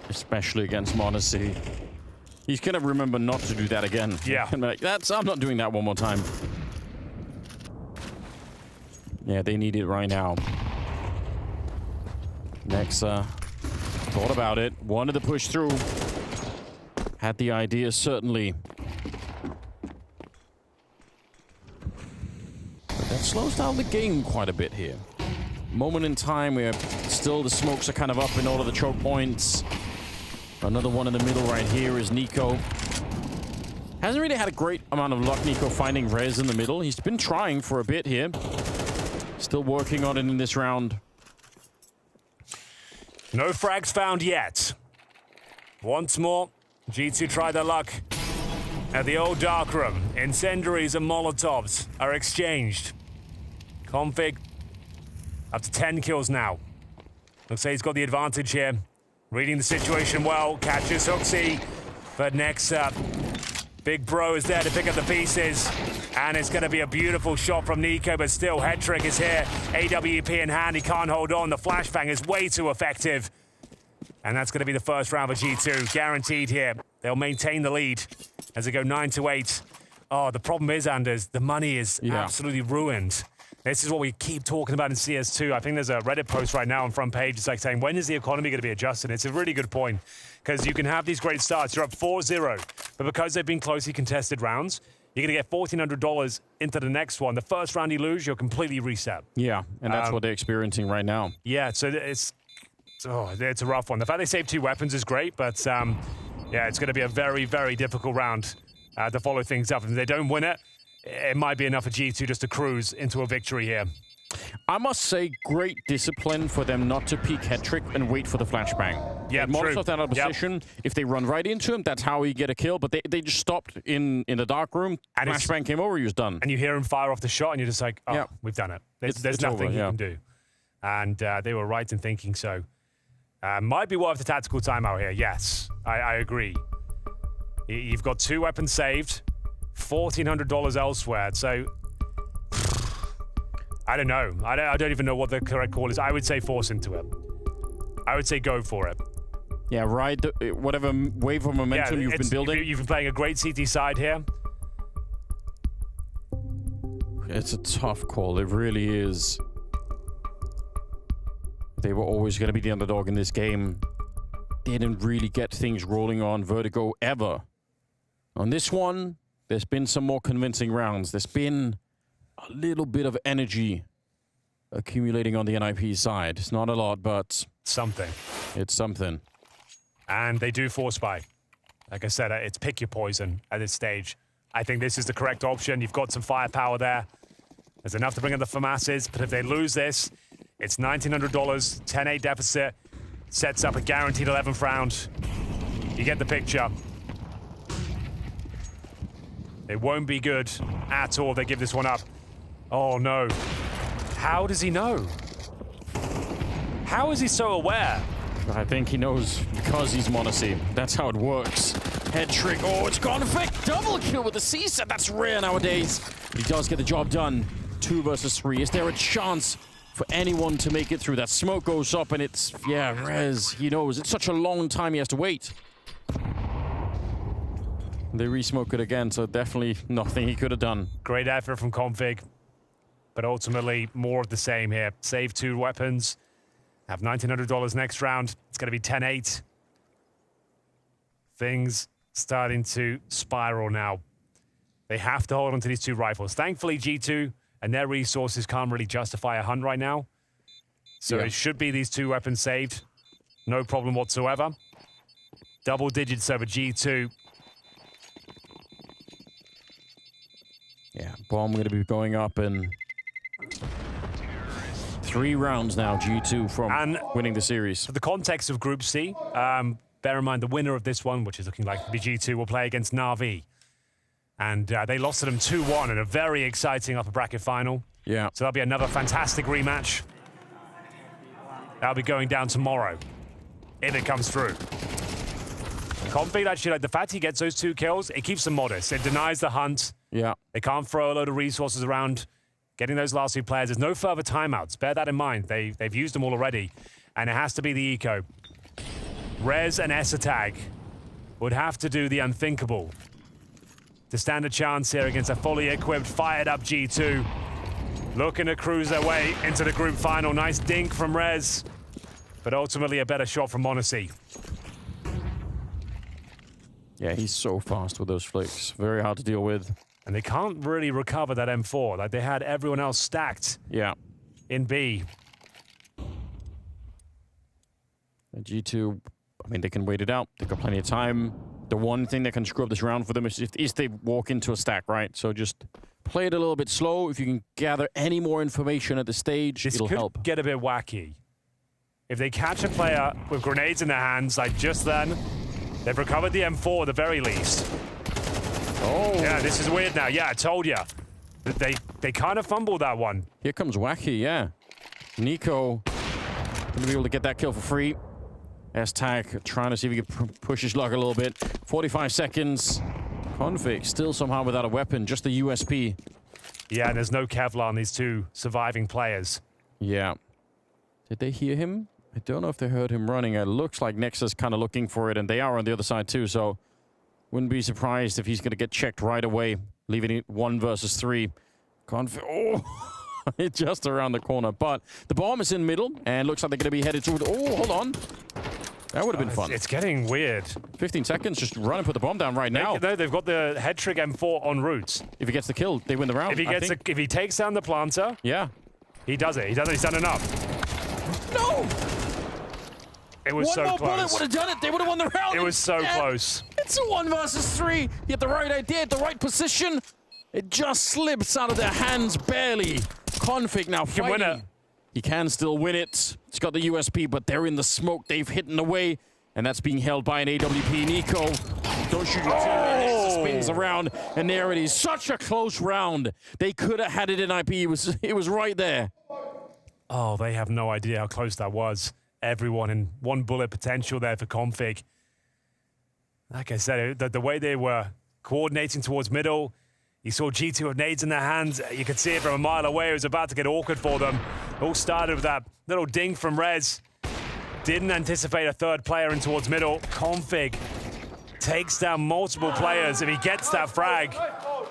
Especially against m0NESY. He's gonna remember not to do that again. Yeah. Like, I'm not doing that one more time. Yeah, they need it right now. Nexa thought about it, wanted to push through. Had the idea, certainly. But that slows down the game quite a bit here. Moment in time where still the smokes are kind of up in all of the choke points. Another one in the middle right here is Nico. Hasn't really had a great amount of luck, Nico, finding res in the middle. He's been trying for a bit here. Still working on it in this round. No frags found yet. Once more, G2 try their luck at the old dark room. Incendiaries and Molotovs are exchanged. Config up to 10 kills now. Looks like he's got the advantage here. Reading the situation well, catches Hooksy, but next up, Big Bro is there to pick up the pieces, and it's going to be a beautiful shot from Nico, but still, Hetrick is here, AWP in hand, he can't hold on, the flashbang is way too effective, and that's going to be the first round for G2, guaranteed here. They'll maintain the lead as they go 9-8. Oh, the problem is, Anders, the money is absolutely ruined. This is what we keep talking about in CS2. I think there's a Reddit post right now on front page. It's like saying, when is the economy going to be adjusted? It's a really good point because you can have these great starts. You're up 4-0, but because they've been closely contested rounds, you're going to get $1,400 into the next one. The first round you lose, you're completely reset. Yeah, and that's what they're experiencing right now. Yeah, so it's a rough one. The fact they saved 2 weapons is great, but Yeah, it's going to be a very, very difficult round to follow things up. If they don't win it, it might be enough for G2 just to cruise into a victory here. I must say, great discipline for them not to peek hat-trick and wait for the flashbang. Yeah, Molotov that out of position. If they run right into him, that's how he get a kill. But they just stopped in the dark room. And flashbang came over, he was done. And you hear him fire off the shot, and you're just like, oh, we've done it. There's nothing he can do. And they were right in thinking so. Might be worth the tactical timeout here. Yes, I agree. You've got 2 weapons saved, $1,400 elsewhere. So I don't know. I don't even know what the correct call is. I would say force into it. I would say go for it. Yeah, ride whatever wave of momentum you've been building. You've been playing a great CT side here. It's a tough call. It really is. They were always going to be the underdog in this game. Didn't really get things rolling on Vertigo ever. On this one, there's been some more convincing rounds. There's been a little bit of energy accumulating on the NIP side. It's not a lot, but something. It's something. And they do force buy. Like I said, it's pick your poison at this stage. I think this is the correct option. You've got some firepower there. There's enough to bring in the FAMASs, but if they lose this, it's $1,900, 10-8 deficit, sets up a guaranteed 11th round. You get the picture. It won't be good at all if they give this one up. Oh no. How does he know? How is he so aware? I think he knows because he's m0NESY. That's how it works. Head trick. Oh, it's gone quick. Double kill with the CSAT. That's rare nowadays. He does get the job done. 2 versus 3. Is there a chance for anyone to make it through? That smoke goes up and it's, yeah, Rez, he knows. It's such a long time he has to wait. They re-smoke it again, so definitely nothing he could have done. Great effort from Config, but ultimately more of the same here. Save 2 weapons, have $1,900 next round. It's going to be 10-8. Things starting to spiral now. They have to hold on to these 2 rifles. Thankfully, G2 and their resources can't really justify a hunt right now. So it should be these 2 weapons saved. No problem whatsoever. Double digits over G2. Yeah, bomb going to be going up in 3 rounds now, G2 from winning the series. For the context of Group C, bear in mind the winner of this one, which is looking like to be G2, will play against Na'Vi. And they lost to them 2-1 in a very exciting upper bracket final. Yeah. So that'll be another fantastic rematch. That'll be going down tomorrow, if it comes through. Config, actually, like the fact he gets those 2 kills, it keeps them modest. It denies the hunt. Yeah. They can't throw a load of resources around getting those last 2 players. There's no further timeouts. Bear that in mind. They've used them all already. And it has to be the eco. Rez and Esatag would have to do the unthinkable to stand a chance here against a fully equipped, fired up G2. Looking to cruise their way into the group final. Nice dink from Rez. But ultimately a better shot from m0NESY. Yeah, he's so fast with those flicks. Very hard to deal with. And they can't really recover that M4. Like, they had everyone else stacked. Yeah. In B. And G2, I mean, they can wait it out. They've got plenty of time. The one thing that can screw up this round for them is if they walk into a stack, right? So just play it a little bit slow. If you can gather any more information at the stage, it'll help. This could get a bit wacky. If they catch a player with grenades in their hands, like just then, they've recovered the M4 at the very least. Oh. Yeah, this is weird now. Yeah, I told you. They kind of fumbled that one. Here comes Wacky, yeah. Nico gonna be able to get that kill for free. S-Tag trying to see if he can push his luck a little bit. 45 seconds. Config still somehow without a weapon, just the USP. Yeah, and there's no Kevlar on these 2 surviving players. Yeah. Did they hear him? I don't know if they heard him running. It looks like Nexus kind of looking for it, and they are on the other side too, so wouldn't be surprised if he's going to get checked right away, leaving it 1 versus 3. Oh, it's just around the corner, but the bomb is in middle, and looks like they're going to be headed toward. Oh, hold on. That would have been fun. It's getting weird. 15 seconds, just run and put the bomb down right now. No, they've got the head trick M4 en route. If he gets the kill, they win the round. If he takes down the planter, yeah, he does it. He's done enough. No! It was so One more close. bullet would have done it. They would have won the round. It was so Instead, close. It's a 1 versus 3. He had the right idea, the right position. It just slips out of their hands barely. Config now He can win fighting. it. He can still win it. It's got the USP, but they're in the smoke. They've hidden away, and that's being held by an AWP. Nico, don't shoot your teammate. It spins around, and there it is. Such a close round. They could have had it in IP. It was right there. Oh, they have no idea how close that was. Everyone in 1 bullet potential there for Config. Like I said, the way they were coordinating towards middle, you saw G2 have nades in their hands. You could see it from a mile away. It was about to get awkward for them. It all started with that little ding from Rez. Didn't anticipate a 3rd player in towards middle. Config takes down multiple players. If he gets that frag,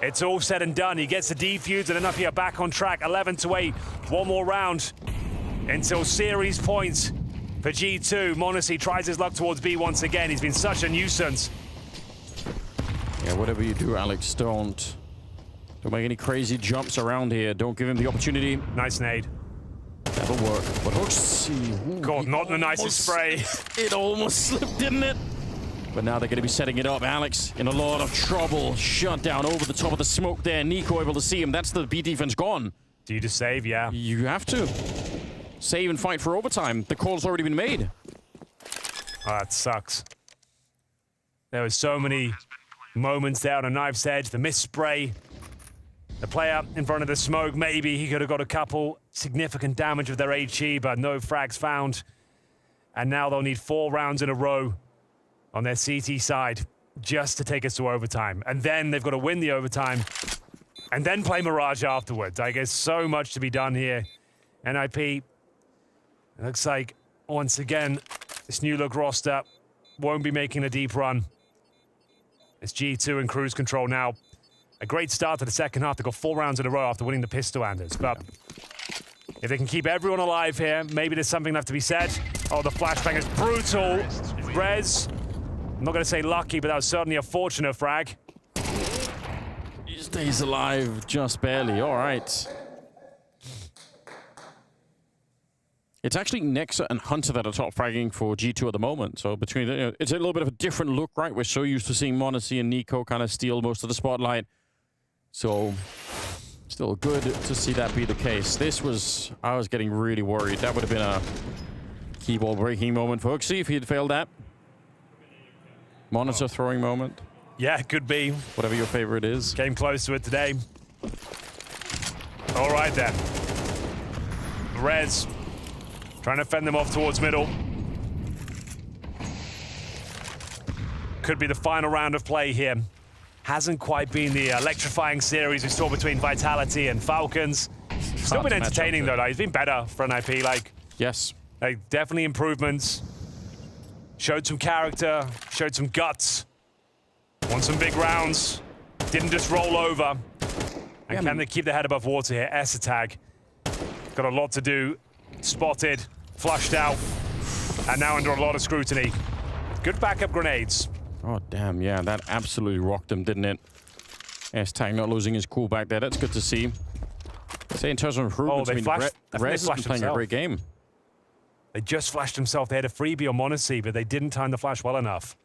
it's all said and done. He gets the defuse and enough here back on track. 11-8. 1 more round until series points for G2. m0NESY tries his luck towards B once again. He's been such a nuisance. Yeah, whatever you do, Alex, don't make any crazy jumps around here. Don't give him the opportunity. Nice nade. That'll work. But Hooksy, God, not the nicest spray. It almost slipped, didn't it? But now they're going to be setting it up. Alex in a lot of trouble. Shut down over the top of the smoke there. Nico able to see him. That's the B defense gone. Do you just save? Yeah. You have to. Save and fight for overtime. The call's already been made. Oh, that sucks. There were so many moments there on a knife's edge. The missed spray. The player in front of the smoke, maybe he could have got a couple significant damage with their HE, but no frags found. And now they'll need 4 rounds in a row on their CT side just to take us to overtime. And then they've got to win the overtime and then play Mirage afterwards. I guess so much to be done here. NIP, it looks like, once again, this new look roster won't be making a deep run. It's G2 in cruise control now. A great start to the second half. They got 4 rounds in a row after winning the pistol Anders. But if they can keep everyone alive here, maybe there's something left to be said. Oh, the flashbang is brutal. Rez, I'm not going to say lucky, but that was certainly a fortunate frag. He stays alive just barely. All right. It's actually Nexa and Hunter that are top fragging for G2 at the moment. So between it's a little bit of a different look, right? We're so used to seeing m0NESY and Nico kind of steal most of the spotlight. So still good to see that be the case. I was getting really worried. That would have been a keyboard breaking moment for Hooksy if he had failed that. Monitor throwing moment. Yeah, it could be. Whatever your favorite is. Came close to it today. All right then. Rez trying to fend them off towards middle. Could be the final round of play here. Hasn't quite been the electrifying series we saw between Vitality and Falcons. Still been entertaining though. Like, he's been better for an IP. Like, yes, like definitely improvements. Showed some character. Showed some guts. Won some big rounds. Didn't just roll over. And can they keep their head above water here? S-tag. Got a lot to do. Spotted. Flushed out. And now under a lot of scrutiny. Good backup grenades. Oh, damn. Yeah, that absolutely rocked him, didn't it? S-tag not losing his cool back there. That's good to see. I'd say in terms of improvements, they flashed. Rez has been playing a great game. They just flashed himself. They had a freebie on m0NESY, but they didn't time the flash well enough.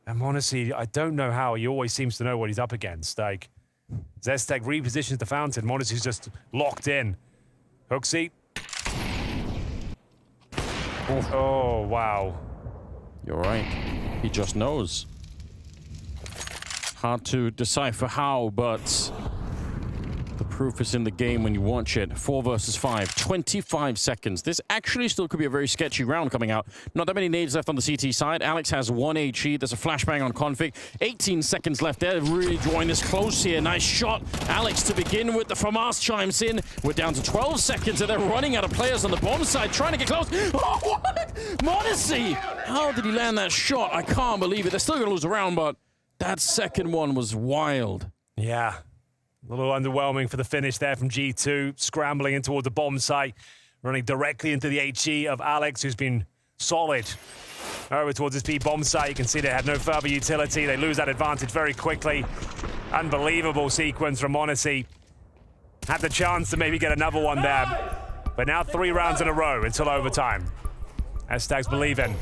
And m0NESY, I don't know how. He always seems to know what he's up against. Like, z-tag repositions the fountain. m0NESY's just locked in. Hooksy. Oh, wow. You're right. He just knows. Hard to decipher how, but the proof is in the game when you watch it. 4 versus 5, 25 seconds. This actually still could be a very sketchy round coming out. Not that many nades left on the CT side. Alex has 1 HE. There's a flashbang on Config. 18 seconds left there. Really drawing this close here. Nice shot. Alex to begin with. The FAMAS chimes in. We're down to 12 seconds and they're running out of players on the bomb side, trying to get close. Oh, what? m0NESY! How did he land that shot? I can't believe it. They're still going to lose a round, but that second one was wild. Yeah. A little underwhelming for the finish there from G2, scrambling in toward the bomb site, running directly into the HE of Alex, who's been solid. Over towards this B bomb site, you can see they had no further utility. They lose that advantage very quickly. Unbelievable sequence from m0NESY. Had the chance to maybe get another one there. But now 3 rounds in a row until overtime. S.T.A.G's believing.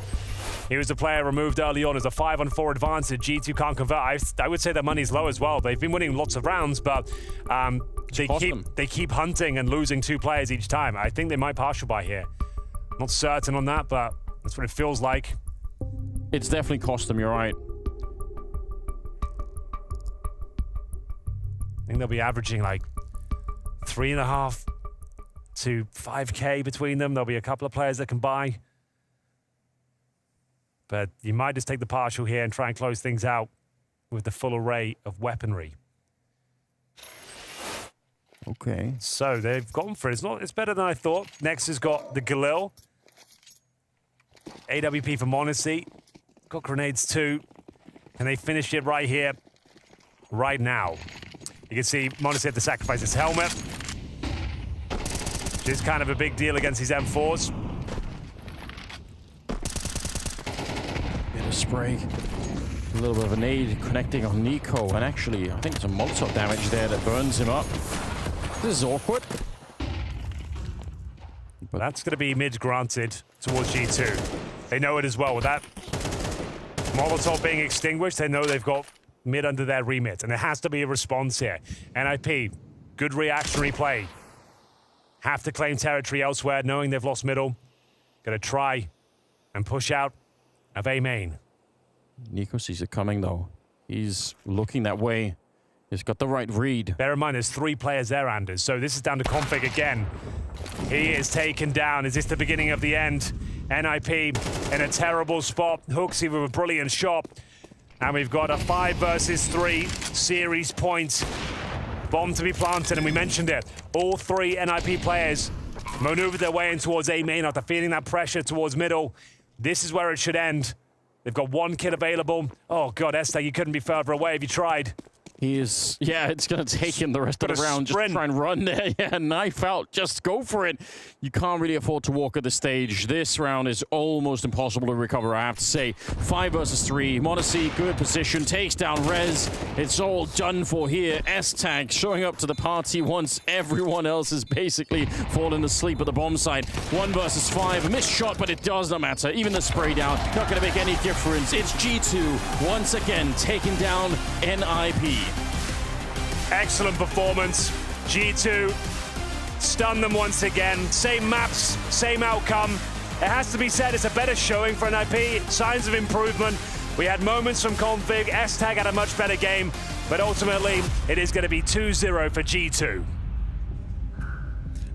He was the player removed early on as a 5-on-4 advantage. G2 can't convert. I would say their money's low as well. They've been winning lots of rounds, but they keep hunting and losing 2 players each time. I think they might partial buy here. Not certain on that, but that's what it feels like. It's definitely cost them, you're right. I think they'll be averaging like 3.5 to 5K between them. There'll be a couple of players that can buy. But you might just take the partial here and try and close things out with the full array of weaponry. Okay. So they've gone for it. It's better than I thought. Next has got the Galil. AWP for Monacy. Got grenades too. And they finished it right here, right now. You can see Monacy had to sacrifice his helmet, which is kind of a big deal against these M4s. Bit of spray. A little bit of a nade connecting on Nico. And actually, I think some Molotov damage there that burns him up. This is awkward. But that's going to be mid granted towards G2. They know it as well. With that Molotov being extinguished, they know they've got mid under their remit. And there has to be a response here. NIP, good reactionary play. Have to claim territory elsewhere, knowing they've lost middle. Going to try and push out of A main. Nico sees it coming, though. He's looking that way. He's got the right read. Bear in mind, there's 3 players there, Anders. So this is down to Config again. He is taken down. Is this the beginning of the end? NIP in a terrible spot. Hooksy with a brilliant shot. And we've got a 5 versus 3 series point. Bomb to be planted, and we mentioned it. All 3 NIP players maneuvered their way in towards A main after feeling that pressure towards middle. This is where it should end. They've got 1 kid available. Oh, God, Esther, you couldn't be further away if you tried. He is, yeah, it's going to take him the rest of the round. Sprint. Just try and run there. Yeah, knife out. Just go for it. You can't really afford to walk at this stage. This round is almost impossible to recover, I have to say. 5 versus 3. Monacy, good position. Takes down Rez. It's all done for here. S.T.A.G showing up to the party once everyone else has basically fallen asleep at the bomb site. 1 versus 5. A missed shot, but it does not matter. Even the spray down, not going to make any difference. It's G2 once again taking down NIP. Excellent performance. G2 stunned them once again. Same maps, same outcome. It has to be said, it's a better showing for NIP. Signs of improvement. We had moments from Config. S.T.A.G had a much better game, but ultimately it is going to be 2-0 for G2.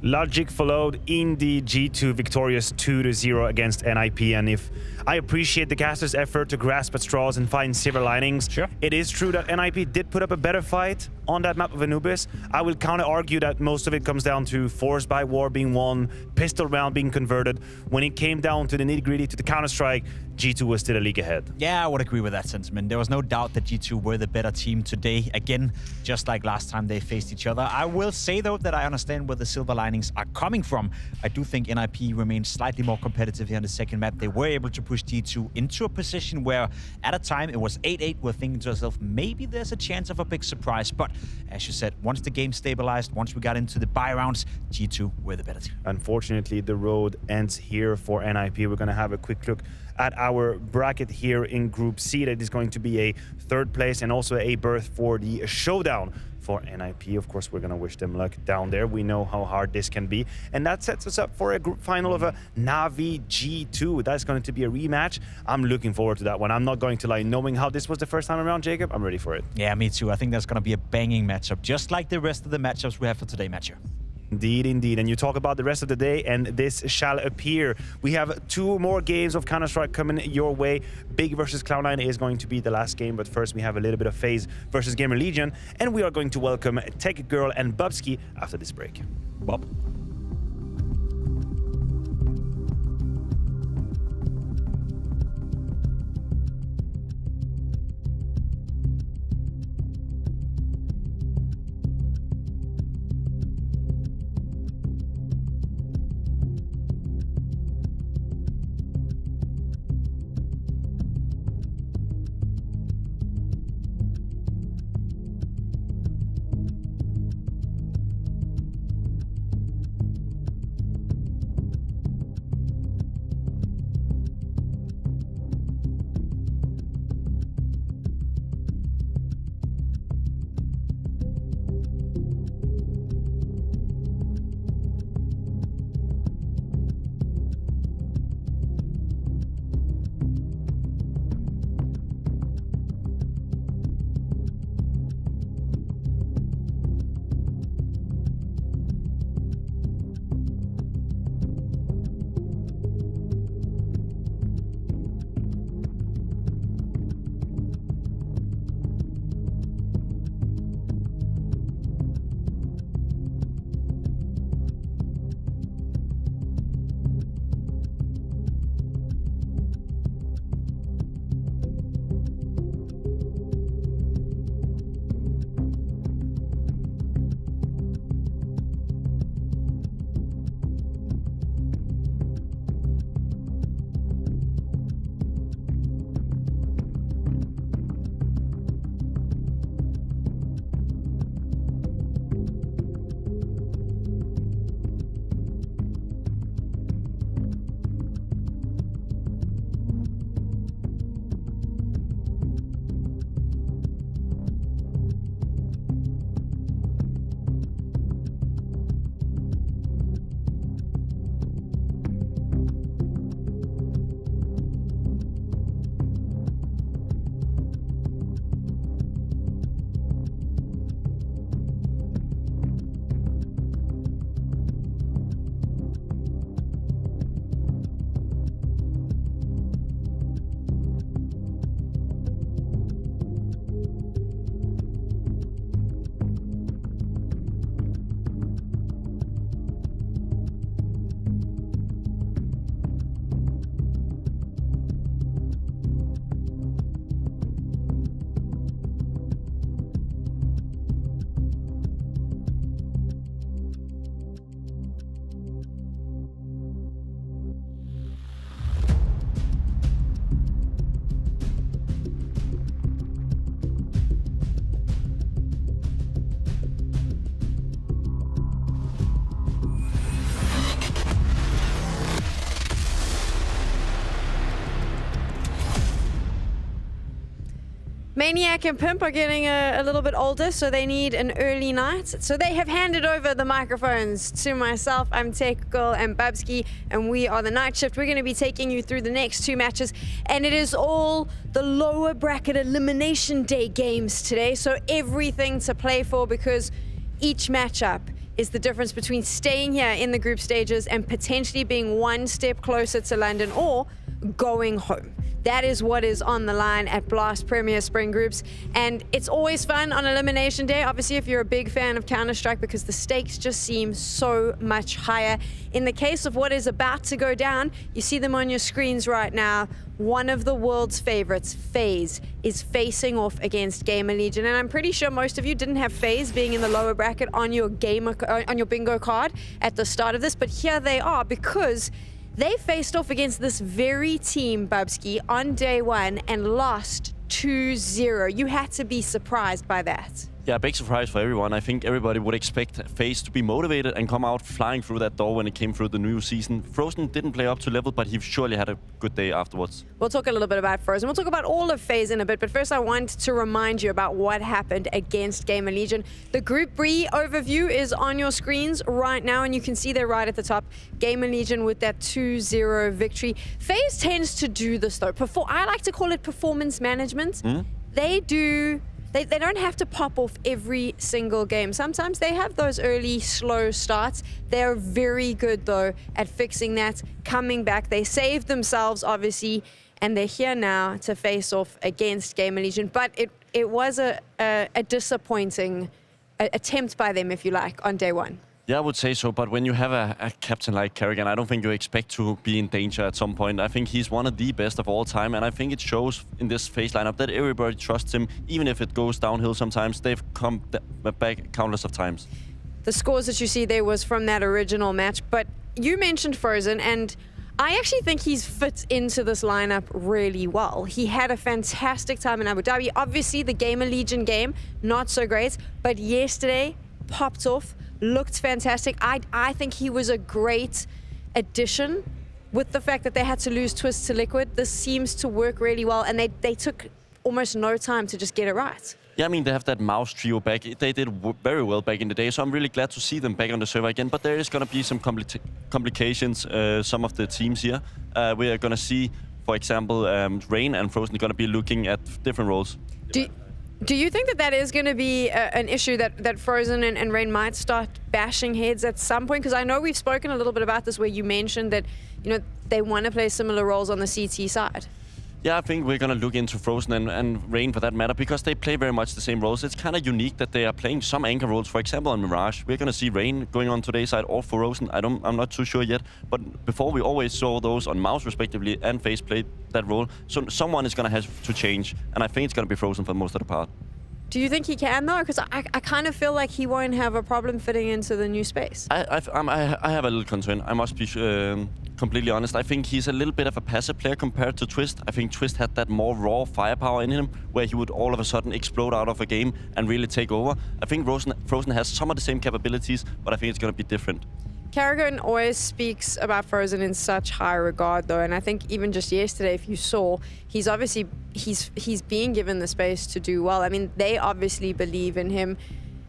Logic followed in the G2 victorious 2-0 against NIP, and if I appreciate the casters' effort to grasp at straws and find silver linings, sure, it is true that NIP did put up a better fight on that map of Anubis. I will counter-argue that most of it comes down to Force by War being won, pistol round being converted. When it came down to the nitty-gritty, to the Counter-Strike, G2 was still a league ahead. Yeah, I would agree with that sentiment. There was no doubt that G2 were the better team today. Again, just like last time they faced each other. I will say, though, that I understand where the silver linings are coming from. I do think NIP remained slightly more competitive here on the second map. They were able to push G2 into a position where, at a time, it was 8-8. We're thinking to ourselves, maybe there's a chance of a big surprise. But, as you said, once the game stabilized, once we got into the buy rounds, G2 were the better team. Unfortunately, the road ends here for NIP. We're going to have a quick look at our bracket here in Group C. That is going to be a 3rd place and also a berth for the showdown for NIP. Of course, we're going to wish them luck down there. We know how hard this can be. And that sets us up for a group final of a Na'Vi G2. That's going to be a rematch. I'm looking forward to that one. I'm not going to lie. Knowing how this was the first time around, Jacob, I'm ready for it. Yeah, me too. I think that's going to be a banging matchup, just like the rest of the matchups we have for today, Matthew. Indeed, indeed. And you talk about the rest of the day, and this shall appear. We have 2 more games of Counter-Strike coming your way. Big versus Cloud9 is going to be the last game, but first we have a little bit of FaZe versus GamerLegion, and we are going to welcome Tech Girl and Bubsky after this break. Bob? Maniac and Pimp are getting a little bit older, so they need an early night. So they have handed over the microphones to myself. I'm Tech Girl and Babski, and we are the night shift. We're going to be taking you through the next 2 matches, and it is all the lower bracket elimination day games today. So everything to play for, because each matchup is the difference between staying here in the group stages and potentially being 1 step closer to London or going home. That is what is on the line at Blast Premier Spring Groups. And it's always fun on Elimination Day, obviously, if you're a big fan of Counter-Strike, because the stakes just seem so much higher. In the case of what is about to go down, you see them on your screens right now. One of the world's favorites, FaZe, is facing off against GamerLegion. And I'm pretty sure most of you didn't have FaZe being in the lower bracket on your bingo card at the start of this, but here they are, because they faced off against this very team, Babski, on day 1 and lost 2-0. You had to be surprised by that. Yeah, big surprise for everyone. I think everybody would expect FaZe to be motivated and come out flying through that door when it came through the new season. Frozen didn't play up to level, but he surely had a good day afterwards. We'll talk a little bit about Frozen. We'll talk about all of FaZe in a bit, but first I want to remind you about what happened against GamerLegion. The Group B overview is on your screens right now, and you can see there right at the top, GamerLegion with that 2-0 victory. FaZe tends to do this though. I like to call it performance management. They don't have to pop off every single game. Sometimes they have those early, slow starts. They're very good, though, at fixing that, coming back. They saved themselves, obviously, and they're here now to face off against GamerLegion. But it was a disappointing attempt by them, if you like, on day 1. Yeah, I would say so, but when you have a captain like Kerrigan, I don't think you expect to be in danger at some point. I think he's one of the best of all time, and I think it shows in this FaZe lineup that everybody trusts him, even if it goes downhill sometimes. They've come back countless of times. The scores that you see there was from that original match, but you mentioned Frozen, and I actually think he's fit into this lineup really well. He had a fantastic time in Abu Dhabi. Obviously, the GamerLegion game, not so great, but yesterday, popped off. Looked fantastic. I think he was a great addition with the fact that they had to lose Twist to Liquid. This seems to work really well, and they took almost no time to just get it right. Yeah, I mean, they have that mouse trio back. They did very well back in the day, so I'm really glad to see them back on the server again. But there is going to be some complications, some of the teams here. We are going to see, for example, Rain and Frozen are going to be looking at different roles. Do you think that is going to be an issue that Frozen and Rain might start bashing heads at some point? Because I know we've spoken a little bit about this, where you mentioned that they want to play similar roles on the CT side. Yeah, I think we're going to look into Frozen and Rain for that matter, because they play very much the same roles. It's kind of unique that they are playing some anchor roles. For example, on Mirage, we're going to see Rain going on today's side or Frozen. I'm not too sure yet. But before, we always saw those on Mouse, respectively, and FaZe played that role. So someone is going to have to change, and I think it's going to be Frozen for most of the part. Do you think he can, though? Because I kind of feel like he won't have a problem fitting into the new space. I have a little concern. I must be completely honest. I think he's a little bit of a passive player compared to Twist. I think Twist had that more raw firepower in him, where he would all of a sudden explode out of a game and really take over. I think Frozen has some of the same capabilities, but I think it's going to be different. Kerrigan always speaks about Frozen in such high regard, though, and I think even just yesterday, if you saw, he's obviously he's being given the space to do well. I mean, they obviously believe in him.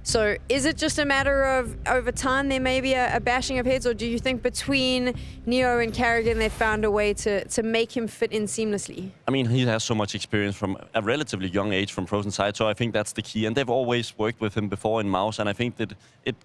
So is it just a matter of over time there may be a bashing of heads, or do you think between Neo and Kerrigan they've found a way to make him fit in seamlessly? I mean, he has so much experience from a relatively young age from Frozen side, so I think that's the key. And they've always worked with him before in Mouse, and I think that it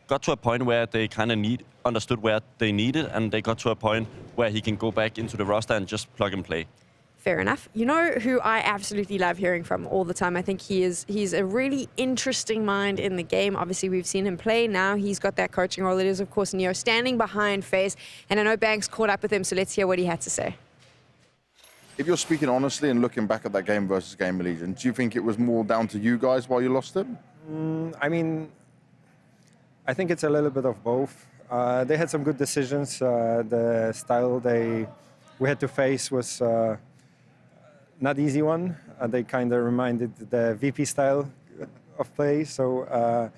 got to a point where they kind of understood where they needed, and they got to a point where he can go back into the roster and just plug and play. Fair enough. You know who I absolutely love hearing from all the time? I think he's a really interesting mind in the game. Obviously, we've seen him play. Now he's got that coaching role. It is, of course, Neo standing behind FaZe. And I know Banks caught up with him, so let's hear what he had to say. If you're speaking honestly and looking back at that game versus GamerLegion, do you think it was more down to you guys why you lost it? I mean, I think it's a little bit of both. They had some good decisions. The style we had to face was not easy one. They kind of reminded the VP style of play, so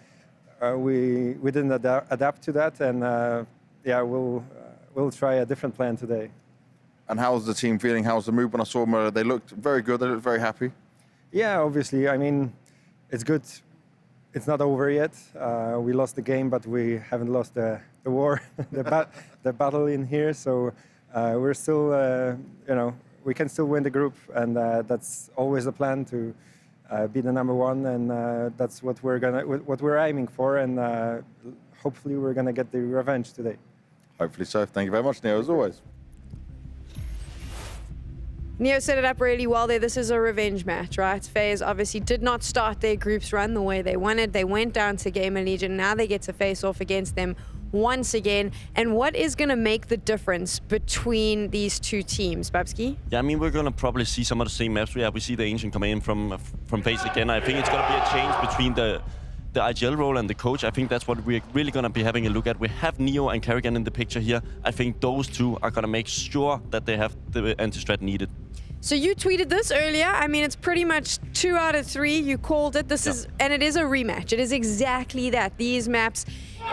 we didn't adapt to that, and yeah, we'll try a different plan today. And how's the team feeling? How's the mood? When I saw them, they looked very good. They looked very happy. Yeah, obviously. I mean, it's good. It's not over yet. We lost the game, but we haven't lost the war, the battle in here. So we're still, we can still win the group, and that's always the plan, to be the number one, and that's what we're aiming for, and hopefully we're gonna get the revenge today. Hopefully so. Thank you very much, Neo, as always. Neo set it up really well there. This is a revenge match, right? FaZe obviously did not start their group's run the way they wanted. They went down to GamerLegion. Now they get to face off against them once again. And what is going to make the difference between these two teams, Babski? Yeah, I mean, we're going to probably see some of the same maps. We see the Ancient coming in from FaZe again. I think it's going to be a change between the IGL role and the coach. I think that's what we're really going to be having a look at. We have Neo and Karrigan in the picture here. I think those two are going to make sure that they have the anti-strat needed. So you tweeted this earlier. I mean, it's pretty much 2 out of 3. You called it. This is, and it is a rematch. It is exactly that. These maps.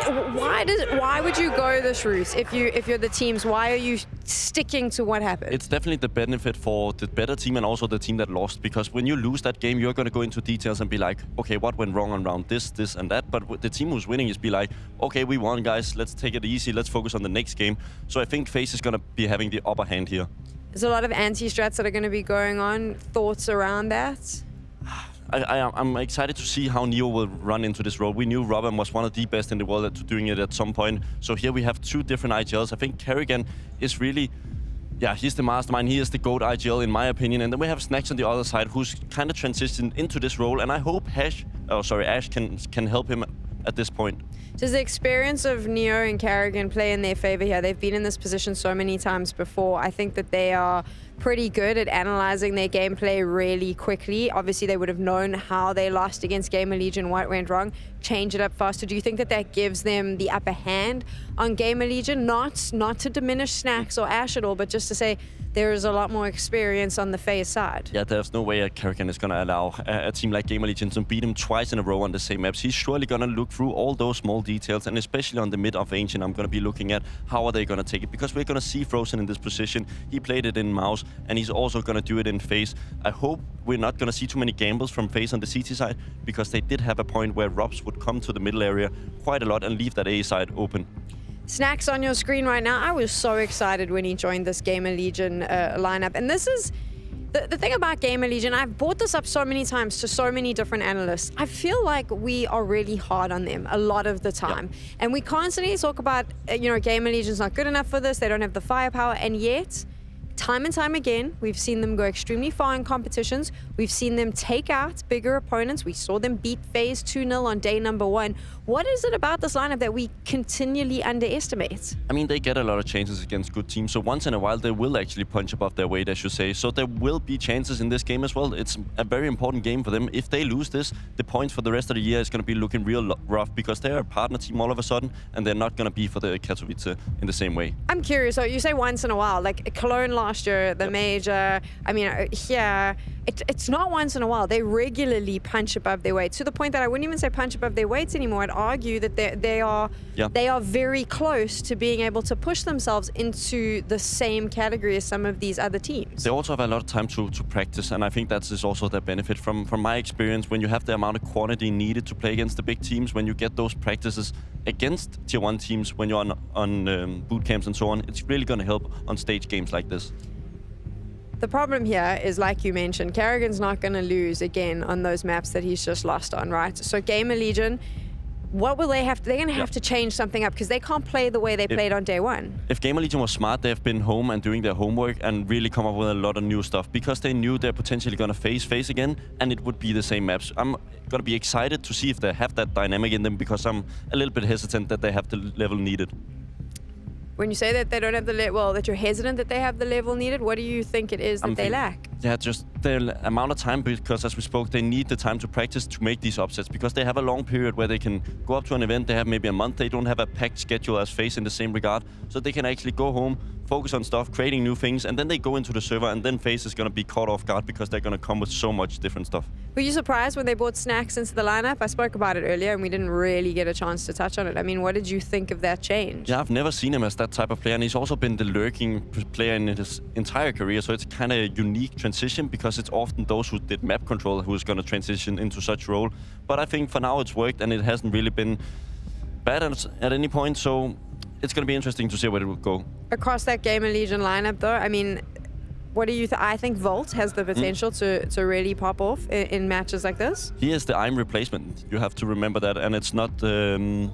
Why would you go this route if you're the teams? Why are you sticking to what happened? It's definitely the benefit for the better team and also the team that lost, because when you lose that game, you're going to go into details and be like, okay, what went wrong around this, and that? But the team who's winning is be like, okay, we won, guys. Let's take it easy. Let's focus on the next game. So I think FaZe is going to be having the upper hand here. There's a lot of anti-strats that are going to be going on. Thoughts around that? I'm excited to see how Neo will run into this role. We knew Robin was one of the best in the world at doing it at some point. So here we have 2 different IGLs. I think Karrigan is really, he's the mastermind. He is the GOAT IGL in my opinion. And then we have Snacks on the other side, who's kind of transitioned into this role. And I hope Ash can help him at this point. Does the experience of Neo and Karrigan play in their favor here? They've been in this position so many times before. I think that they are pretty good at analyzing their gameplay really quickly. Obviously, they would have known how they lost against GamerLegion, what went wrong, change it up faster. Do you think that that gives them the upper hand on GamerLegion? Not to diminish Snacks or Ash at all, but just to say there is a lot more experience on the FaZe side. Yeah, there's no way Karrigan is going to allow a team like GamerLegion to beat him twice in a row on the same maps. He's surely going to look through all those small details, and especially on the mid of Ancient, I'm going to be looking at how are they going to take it, because we're going to see Frozen in this position. He played it in Mouse, and he's also going to do it in FaZe. I hope we're not going to see too many gambles from FaZe on the CT side, because they did have a point where Robs would come to the middle area quite a lot and leave that A side open. Snacks on your screen right now. I was so excited when he joined this GamerLegion lineup. And this is the thing about GamerLegion. I've brought this up so many times to so many different analysts. I feel like we are really hard on them a lot of the time. Yep. And we constantly talk about, GamerLegion's not good enough for this. They don't have the firepower. And yet, time and time again, we've seen them go extremely far in competitions. We've seen them take out bigger opponents. We saw them beat FaZe 2-0 on day number 1. What is it about this lineup that we continually underestimate? I mean, they get a lot of chances against good teams. So once in a while, they will actually punch above their weight, I should say. So there will be chances in this game as well. It's a very important game for them. If they lose this, the points for the rest of the year is going to be looking real rough, because they're a partner team all of a sudden, and they're not going to be for the Katowice in the same way. I'm curious. So you say once in a while, like Cologne last year, the major. I mean, here, it's not once in a while. They regularly punch above their weight, to the point that I wouldn't even say punch above their weights anymore. I'd argue that they are very close to being able to push themselves into the same category as some of these other teams. They also have a lot of time to practice, and I think that is also the benefit from my experience. When you have the amount of quantity needed to play against the big teams, when you get those practices against tier 1 teams, when you're on boot camps and so on, it's really going to help on stage games like this. The problem here is, like you mentioned, Karrigan's not going to lose again on those maps that he's just lost on, right? So GamerLegion, what will they have to... They're going to have to change something up, because they can't play the way they played on day 1. If GamerLegion was smart, they've been home and doing their homework and really come up with a lot of new stuff, because they knew they're potentially going to face FaZe again, and it would be the same maps. I'm going to be excited to see if they have that dynamic in them, because I'm a little bit hesitant that they have the level needed. When you say that they don't have the level, that you're hesitant that they have the level needed, what do you think it is that they lack? Yeah, just the amount of time, because as we spoke, they need the time to practice to make these upsets, because they have a long period where they can go up to an event. They have maybe a month. They don't have a packed schedule as FaZe in the same regard, so they can actually go home, focus on stuff, creating new things, and then they go into the server, and then FaZe is going to be caught off guard because they're going to come with so much different stuff. Were you surprised when they brought Snacks into the lineup? I spoke about it earlier, and we didn't really get a chance to touch on it. I mean, what did you think of that change? Yeah, I've never seen him as that type of player, and he's also been the lurking player in his entire career, so it's kind of a unique transition because it's often those who did map control who's going to transition into such role. But I think for now it's worked, and it hasn't really been bad at any point, so it's going to be interesting to see where it will go. Across that GamerLegion lineup, though, I mean, what do you think? I think Volt has the potential to really pop off in matches like this. He is the IM replacement. You have to remember that, and it's not the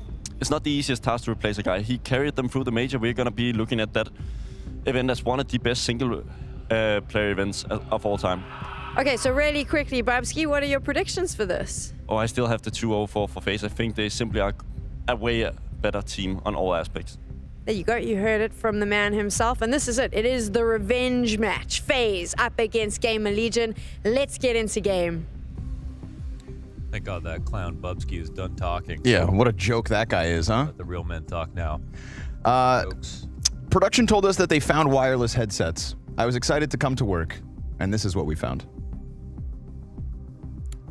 easiest task to replace a guy. He carried them through the major. We're going to be looking at that event as one of the best single player events of all time. Okay, so really quickly, Babski, what are your predictions for this? Oh, I still have the 2-0 for FaZe. I think they simply are a way better team on all aspects. There you go. You heard it from the man himself. And this is it. It is the revenge match. FaZe up against GamerLegion. Let's get into game. Thank God that clown Bubsky is done talking. Yeah, what a joke that guy is, huh? Let the real men talk now. Production told us that they found wireless headsets. I was excited to come to work, and this is what we found.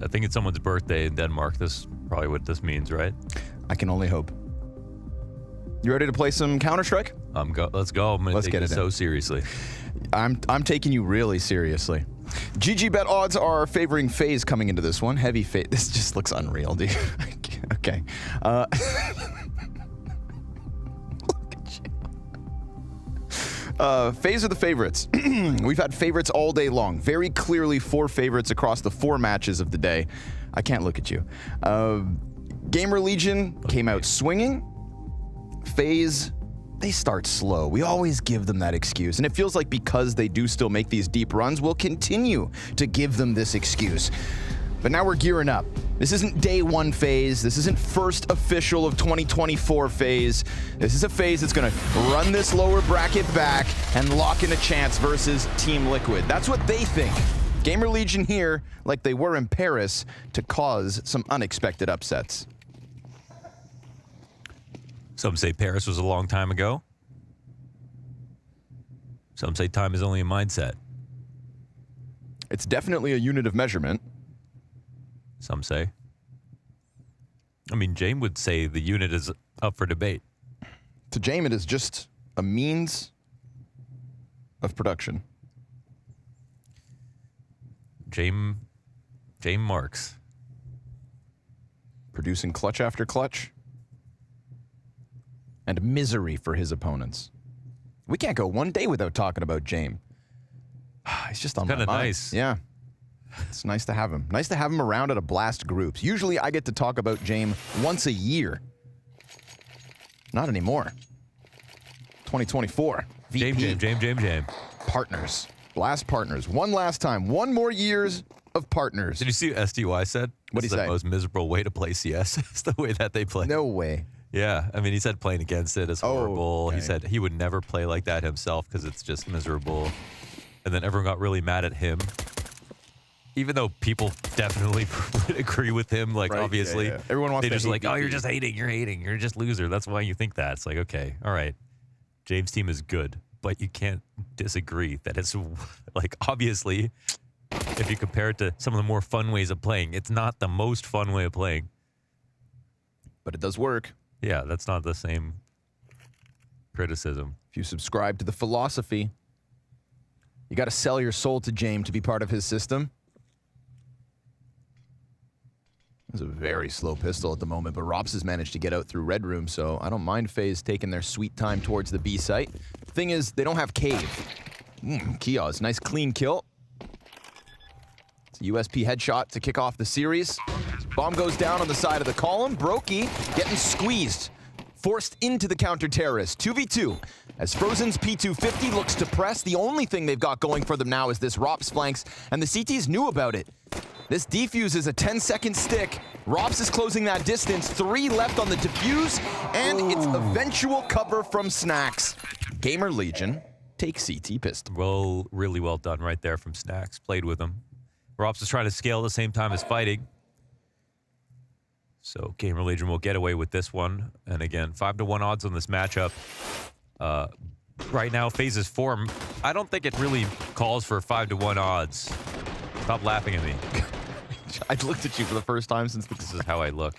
I think it's someone's birthday in Denmark. This is probably what this means, right? I can only hope. You ready to play some Counter-Strike? Let's go. I'm gonna take it so seriously. I'm taking you really seriously. GG bet odds are favoring FaZe coming into this one. Heavy FaZe. This just looks unreal, dude. Okay. Look at you. FaZe are the favorites. We've had favorites all day long. Very clearly 4 favorites across the 4 matches of the day. I can't look at you. GamerLegion came out swinging. FaZe, they start slow. We always give them that excuse. And it feels like because they do still make these deep runs, we'll continue to give them this excuse. But now we're gearing up. This isn't day 1 FaZe. This isn't first official of 2024 FaZe. This is a FaZe that's going to run this lower bracket back and lock in a chance versus Team Liquid. That's what they think. GamerLegion here, like they were in Paris, to cause some unexpected upsets. Some say Paris was a long time ago. Some say time is only a mindset. It's definitely a unit of measurement. Some say. I mean, James would say the unit is up for debate. To James, it is just a means of production. James Marks. Producing clutch after clutch. And misery for his opponents. We can't go one day without talking about James. He's just on my mind. Nice. Yeah. It's nice to have him. Nice to have him around at a blast groups. Usually I get to talk about James once a year. Not anymore. 2024. VP. James. Partners. Blast partners. One last time. 1 more years of partners. Did you see what SDY said? What did he say? The most miserable way to play CS. It's the way that they play. No way. Yeah, I mean, he said playing against it is horrible. Oh, okay. He said he would never play like that himself because it's just miserable. And then everyone got really mad at him. Even though people definitely would agree with him, like, right, obviously. Yeah. Everyone wants they to just hate like, oh, VP. you're just hating, you're just loser. That's why you think that. It's like, okay, all right. James' team is good, but you can't disagree that it's, like, obviously, if you compare it to some of the more fun ways of playing, it's not the most fun way of playing. But it does work. Yeah, that's not the same criticism. If you subscribe to the philosophy, you got to sell your soul to James to be part of his system. It's a very slow pistol at the moment, but Rops has managed to get out through Red Room, so I don't mind FaZe taking their sweet time towards the B site. Thing is, they don't have Cave. Kiosk, nice clean kill. It's a USP headshot to kick off the series. Bomb goes down on the side of the column. Brokey getting squeezed. Forced into the counter-terrorist. 2v2. As Frozen's P250 looks to press, the only thing they've got going for them now is this Rops flanks, and the CTs knew about it. This defuse is a 10-second stick. Rops is closing that distance. 3 left on the defuse, and it's eventual cover from Snacks. GamerLegion take CT pistol. Well, really well done right there from Snacks. Played with him. Rops is trying to scale at the same time as fighting. So GamerLegion will get away with this one. And again, 5-1 odds on this matchup. right now, FaZe's form, I don't think it really calls for 5-1 odds. Stop laughing at me. I looked at you for the first time since this is how I look.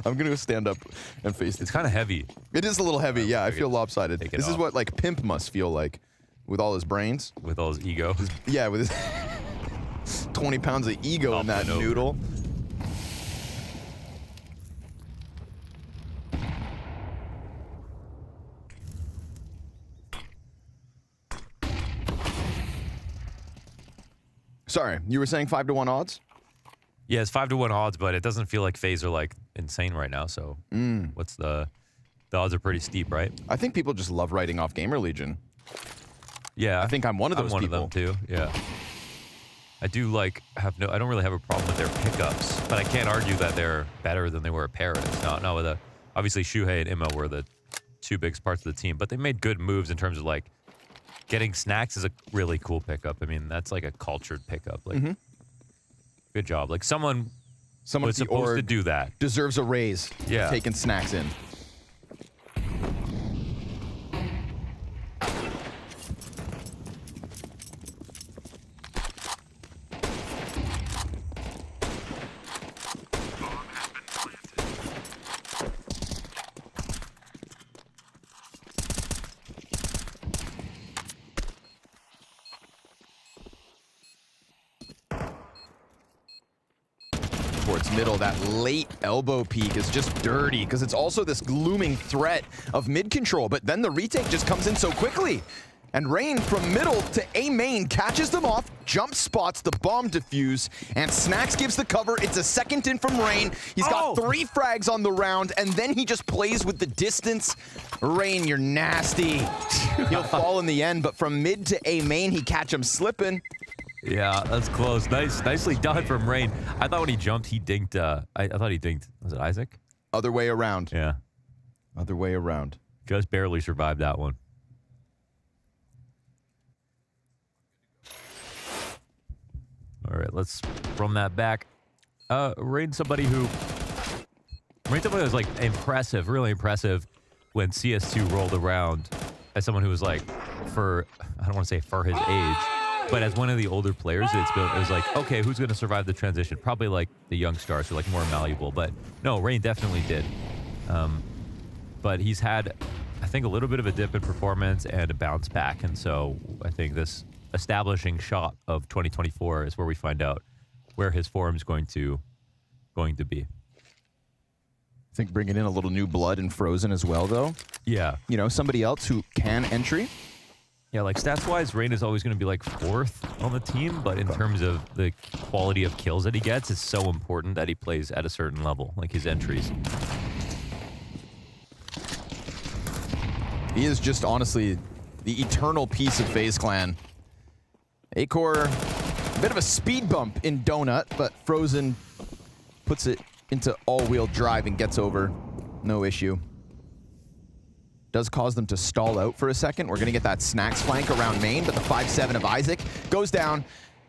I'm going to stand up and face it. It's kind of heavy. It is a little heavy, yeah. I feel lopsided. This is what like Pimp must feel like with all his brains. With all his ego. Yeah, with his 20 pounds of ego in that noodle. Sorry, you were saying 5-1 odds? Yeah, it's 5-1 odds, but it doesn't feel like FaZe are like insane right now. So what's the odds are pretty steep, right? I think people just love writing off GamerLegion. Yeah, I think I'm one of those people. I'm one of them too. Yeah, I do like I don't really have a problem with their pickups, but I can't argue that they're better than they were at Paris. Not with obviously Shuhei and Imma were the two biggest parts of the team, but they made good moves in terms of like getting Snacks is a really cool pickup. I mean, that's like a cultured pickup. Like, good job. Like someone was supposed to do that. Deserves a raise. Yeah, taking Snacks in. Towards middle, that late elbow peek is just dirty because it's also this looming threat of mid control, but then the retake just comes in so quickly. And Rain from middle to A main catches them off, jump spots the bomb defuse, and Snacks gives the cover. It's a second in from Rain. He's got 3 frags on the round, and then he just plays with the distance. Rain, you're nasty. He'll fall in the end, but from mid to A main, he catch him slipping. Yeah, that's close. Nicely done from Rain. I thought when he jumped, he dinked. I thought he dinked. Was it Isaac? Other way around. Yeah. Other way around. Just barely survived that one. All right, let's run that back. Rain somebody was like impressive, really impressive when CS2 rolled around as someone who was like, I don't want to say for his age, but as one of the older players, it was like, okay, who's going to survive the transition? Probably like the young stars who are like more malleable. But no, Rain definitely did. But he's had, I think, a little bit of a dip in performance and a bounce back. And so I think this establishing shot of 2024 is where we find out where his form is going to be. I think bringing in a little new blood in Frozen as well, though. Yeah. You know, somebody else who can entry. Yeah, like stats-wise, Rain is always going to be like 4th on the team, but in terms of the quality of kills that he gets, it's so important that he plays at a certain level, like his entries. He is just honestly the eternal piece of FaZe Clan. Acor, a bit of a speed bump in Donut, but Frozen puts it into all-wheel drive and gets over. No issue. Does cause them to stall out for a second. We're going to get that Snacks flank around main, but the 5-7 of Isaac goes down,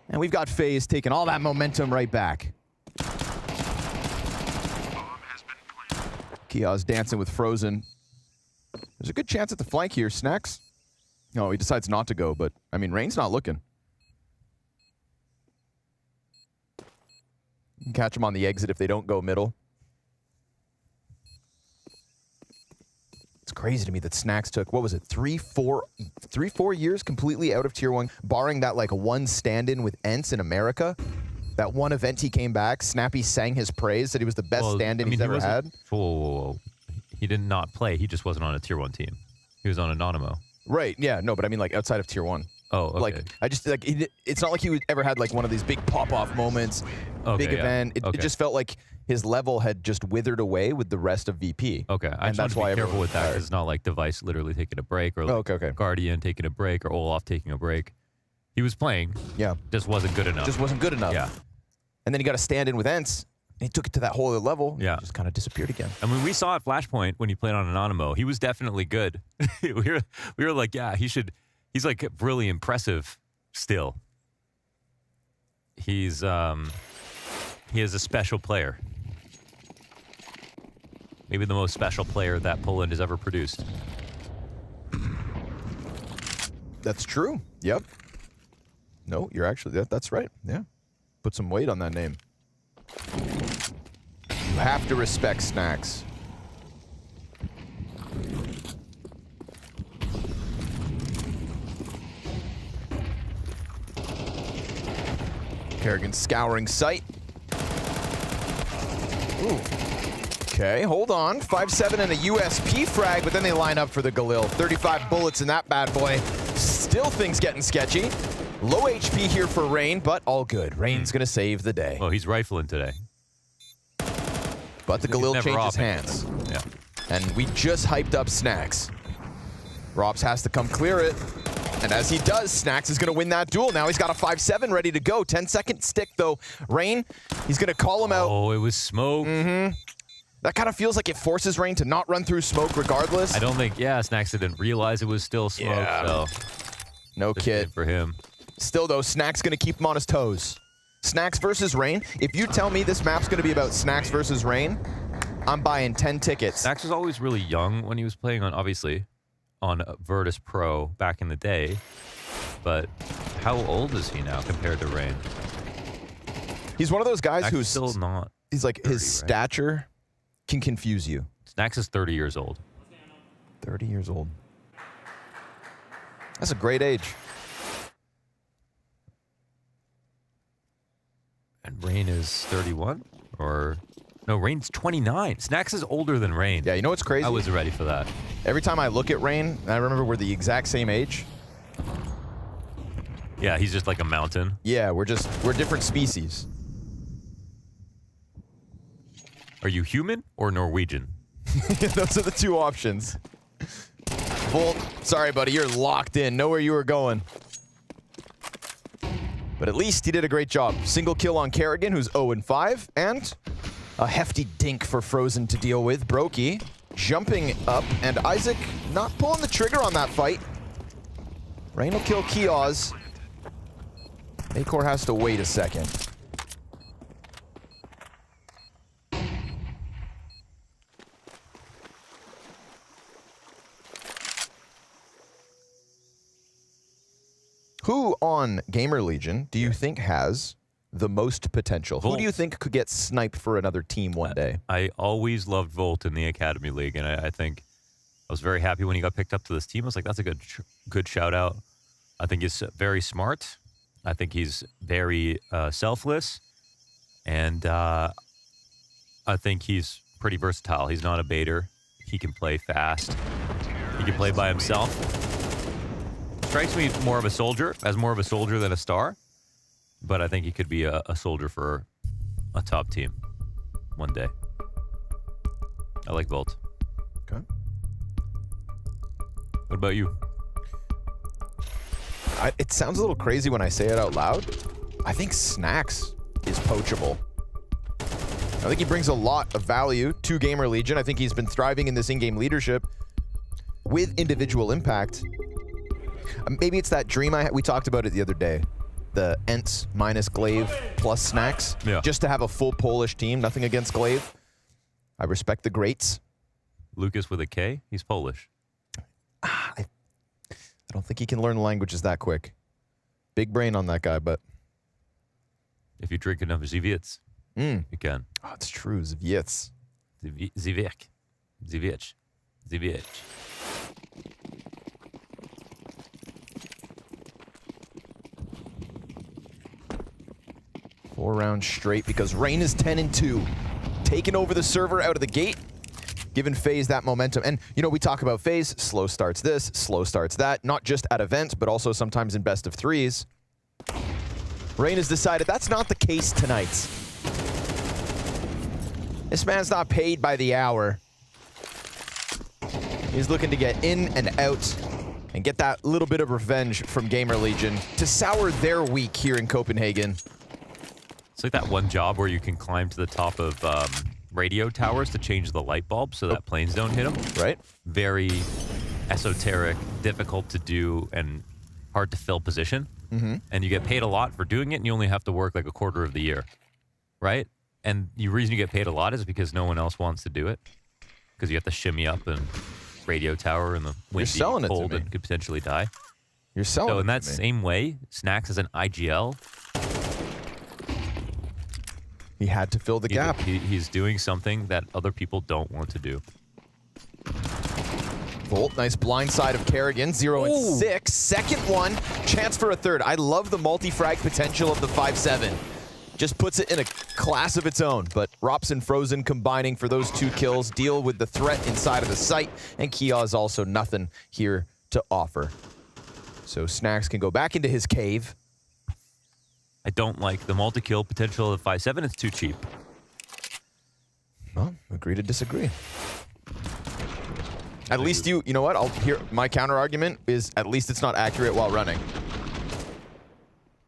and we've got FaZe taking all that momentum right back. Kia's dancing with Frozen. There's a good chance at the flank here. Snacks? No, he decides not to go, but, I mean, Rain's not looking. You can catch him on the exit if they don't go middle. It's crazy to me that Snacks took, what was it, 3-4 years completely out of Tier 1, barring that like one stand-in with Ents in America. That one event he came back, Snappy sang his praise, said he was the best stand-in he's ever had. Whoa. He did not play. He just wasn't on a Tier 1 team. He was on Anonymous. Right, yeah, no, but I mean like outside of Tier 1. Oh, okay. Like, I just, like, it's not like he ever had like one of these big pop-off moments, big event. It just felt like his level had just withered away with the rest of VP. Okay, I just want to be careful with that. It's not like Device literally taking a break or like Guardian taking a break or Olaf taking a break. He was playing. Yeah. Just wasn't good enough. Just wasn't good enough. Yeah. And then he got a stand-in with Ents. And he took it to that whole other level. Yeah. Just kind of disappeared again. I mean, we saw at Flashpoint when he played on Anonymous, he was definitely good. we were like, yeah, he's like really impressive still. He is a special player. Maybe the most special player that Poland has ever produced. That's true. Yep. No, you're actually, that's right. Yeah. Put some weight on that name. You have to respect Snacks. Kerrigan scouring sight. Ooh. Okay, hold on. 5-7 and a USP frag, but then they line up for the Galil. 35 bullets in that bad boy. Still things getting sketchy. Low HP here for Rain, but all good. Rain's gonna save the day. Well, he's rifling today. But the Galil changes hands. Yeah. And we just hyped up Snacks. Robs has to come clear it. And as he does, Snacks is going to win that duel. Now he's got a 5-7 ready to go. 10-second stick, though. Rain, he's going to call him out. Oh, it was smoke. Mm-hmm. That kind of feels like it forces Rain to not run through smoke regardless. I don't think, Snacks didn't realize it was still smoke, so. No kid. For him. Still, though, Snacks going to keep him on his toes. Snacks versus Rain. If you tell me this map's going to be about Snacks versus Rain, I'm buying 10 tickets. Snacks was always really young when he was playing on, obviously, on Virtus Pro back in the day. But how old is he now compared to Rain? He's one of those guys Snacks who's still not. He's like 30, his stature can confuse you. Snacks is 30 years old. 30 years old. That's a great age. And Rain is 31? Or no, Rain's 29. Snacks is older than Rain. Yeah, you know what's crazy? I was ready for that. Every time I look at Rain, and I remember we're the exact same age. Yeah, he's just like a mountain. Yeah, we're different species. Are you human or Norwegian? Those are the two options. Volt, sorry, buddy, you're locked in. Know where you were going. But at least he did a great job. Single kill on Kerrigan, who's 0-5, and a hefty dink for Frozen to deal with. Brokey jumping up, and Isaac not pulling the trigger on that fight. Rain will kill Kioz. Acor has to wait a second. Who on GamerLegion do you think has the most potential? Volt. Who do you think could get sniped for another team one day? I always loved Volt in the Academy League, and I think I was very happy when he got picked up to this team. I was like, that's a good shout out. I think he's very smart. I think he's very selfless, and I think he's pretty versatile. He's not a baiter. He can play fast. He can play by himself. Strikes me more of a soldier, as more of a soldier than a star, but I think he could be a soldier for a top team one day. I like Volt. Okay. What about you? It sounds a little crazy when I say it out loud. I think Snacks is poachable. I think he brings a lot of value to GamerLegion. I think he's been thriving in this in-game leadership with individual impact. Maybe it's that dream we talked about it the other day. The Ents minus Glaive plus Snacks. Yeah. Just to have a full Polish team. Nothing against Glaive. I respect the greats. Lucas with a K? He's Polish. I don't think he can learn languages that quick. Big brain on that guy, but... If you drink enough Zivits, you can. Oh, it's true. Zivits. Zivich. Zivich. Zivich. 4 rounds straight because Rain is 10-2. Taking over the server out of the gate, giving FaZe that momentum. And, you know, we talk about FaZe, slow starts this, slow starts that, not just at events, but also sometimes in best of threes. Rain has decided that's not the case tonight. This man's not paid by the hour. He's looking to get in and out and get that little bit of revenge from GamerLegion to sour their week here in Copenhagen. It's like that one job where you can climb to the top of radio towers to change the light bulb so that planes don't hit them. Right. Very esoteric, difficult to do, and hard to fill position. And you get paid a lot for doing it, and you only have to work like a quarter of the year, right? And the reason you get paid a lot is because no one else wants to do it, because you have to shimmy up and radio tower in the windy, cold, and could potentially die. You're selling. So in that same way, Snacks is an IGL. He had to fill the gap. He's doing something that other people don't want to do. Volt, nice blind side of Kerrigan. 0 and 6. Second one, chance for a third. I love the multi-frag potential of the 5-7. Just puts it in a class of its own. But Rops and Frozen combining for those 2 kills, deal with the threat inside of the site, and Kia's also nothing here to offer. So Snacks can go back into his cave. I don't like the multi-kill potential of 5-7. It's too cheap. Well, agree to disagree. At least you know what? I'll hear my counter argument is at least it's not accurate while running.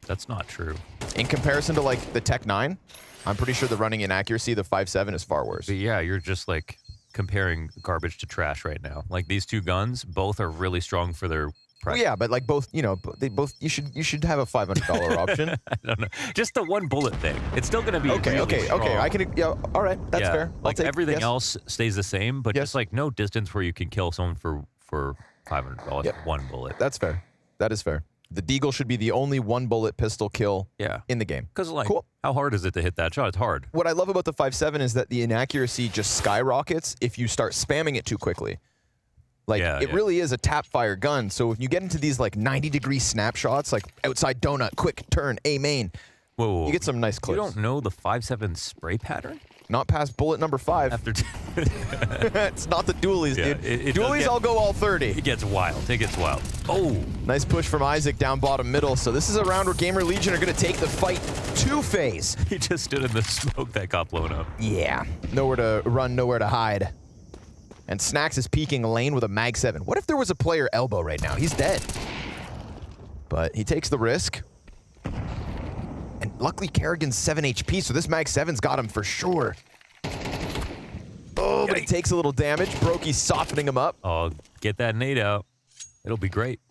That's not true. In comparison to like the Tech 9, I'm pretty sure the running inaccuracy, the 5-7 is far worse. But yeah, you're just like comparing garbage to trash right now. Like these 2 guns, both are really strong for their price. Well, yeah, but like both, they both. You should have a $500 option. I don't know. Just the 1 bullet thing. It's still going to be okay. I can. Yeah, all right, that's fair. Like everything else stays the same, but just like no distance where you can kill someone for $500. 1 bullet. That's fair. That is fair. The Deagle should be the only 1 bullet pistol kill in the game. Because like, how hard is it to hit that shot? It's hard. What I love about the 5-7 is that the inaccuracy just skyrockets if you start spamming it too quickly. Like, it really is a tap-fire gun, so if you get into these, like, 90-degree snapshots, like outside donut, quick turn, A main, whoa, you get some nice clips. You don't know the 5-7 spray pattern? Not past bullet number 5. After it's not the dualies, dude. Dualies, I'll go all 30. It gets wild. It gets wild. Oh. Nice push from Isaac down bottom middle, so this is a round where GamerLegion are going to take the fight to FaZe. He just stood in the smoke that got blown up. Yeah. Nowhere to run, nowhere to hide. And Snacks is peeking a lane with a Mag 7. What if there was a player elbow right now? He's dead. But he takes the risk. And luckily Kerrigan's 7 HP, so this Mag 7's got him for sure. Oh, but he takes a little damage. Brokey's softening him up. Oh, get that nade out. It'll be great.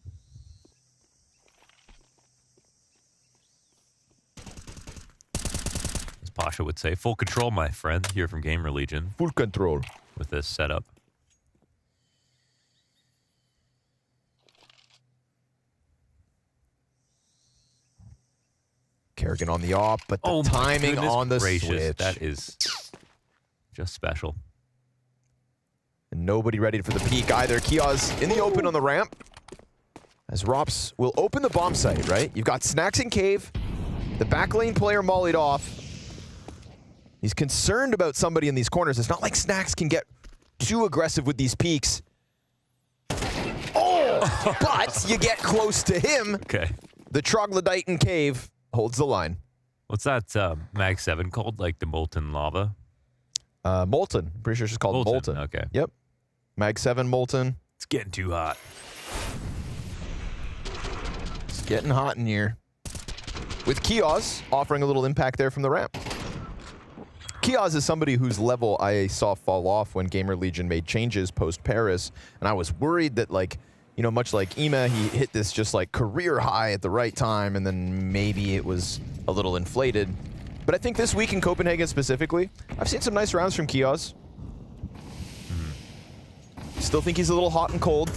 As Pasha would say, full control, my friend, here from GamerLegion. Full control. With this setup. Kerrigan on the op, but the timing on the switch. That is just special. And nobody ready for the peak either. Kia's in the open on the ramp. As Rops will open the bomb site, right? You've got Snacks in cave. The back lane player mollied off. He's concerned about somebody in these corners. It's not like Snacks can get too aggressive with these peaks. Oh! But you get close to him. Okay. The troglodyte in cave holds the line. What's that Mag 7 called? Like the Molten Lava? Molten. I'm pretty sure it's called Molten. Okay. Yep. Mag 7 Molten. It's getting too hot. It's getting hot in here. With Kios offering a little impact there from the ramp. Kios is somebody whose level I saw fall off when GamerLegion made changes post-Paris, and I was worried that, like, you know, much like Ima, he hit this just like career high at the right time, and then maybe it was a little inflated. But I think this week in Copenhagen specifically, I've seen some nice rounds from Kios. Still think he's a little hot and cold,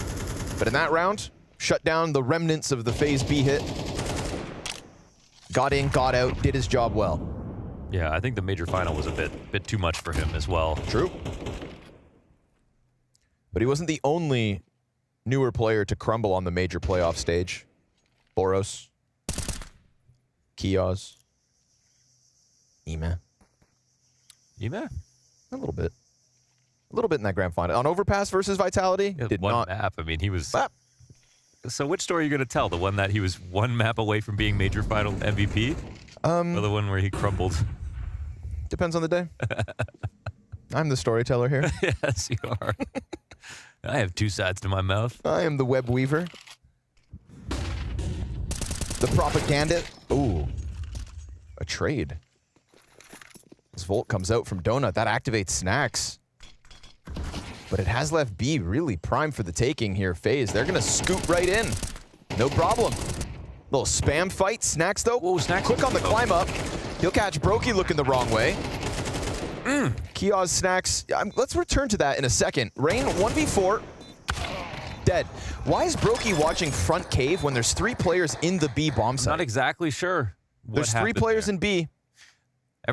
but in that round, shut down the remnants of the FaZe B hit. Got in, got out, did his job well. Yeah, I think the major final was a bit too much for him as well. True. But he wasn't the only newer player to crumble on the major playoff stage. Boros. Kios. Ima. Ima? A little bit. A little bit in that grand final. On Overpass versus Vitality, Yeah, did one not. map. I mean, he was... So which story are you going to tell? The one that he was 1 map away from being major final MVP? Or the one where he crumbled? Depends on the day. I'm the storyteller here. Yes, you are. I have 2 sides to my mouth. I am the web weaver. The propaganda. Ooh. A trade. As Volt comes out from Donut, that activates Snacks. But it has left B really primed for the taking here. FaZe, they're going to scoot right in. No problem. Little spam fight. Snacks, though. Whoa, Snacks. Quick on the climb up. He'll catch Brokey looking the wrong way. Kios, Snacks. Let's return to that in a second. Rain, 1v4. dead. Why is Brokey watching front cave when there's 3 players in the B bomb site? Not exactly sure. There's 3 players in B.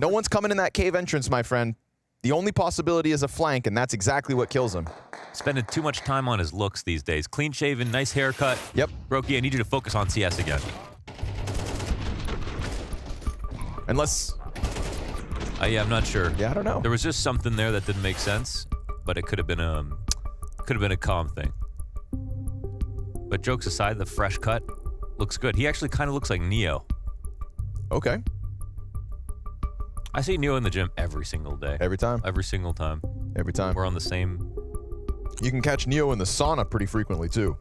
No one's coming in that cave entrance, my friend. The only possibility is a flank, and that's exactly what kills him. Spending too much time on his looks these days. Clean shaven, nice haircut. Yep. Brokey, I need you to focus on CS again. Unless... yeah, I'm not sure. Yeah, I don't know. There was just something there that didn't make sense, but it could have been a calm thing. But jokes aside, the fresh cut looks good. He actually kind of looks like Neo. Okay. I see Neo in the gym every single day. Every time? Every single time. Every time. We're on the same... You can catch Neo in the sauna pretty frequently, too.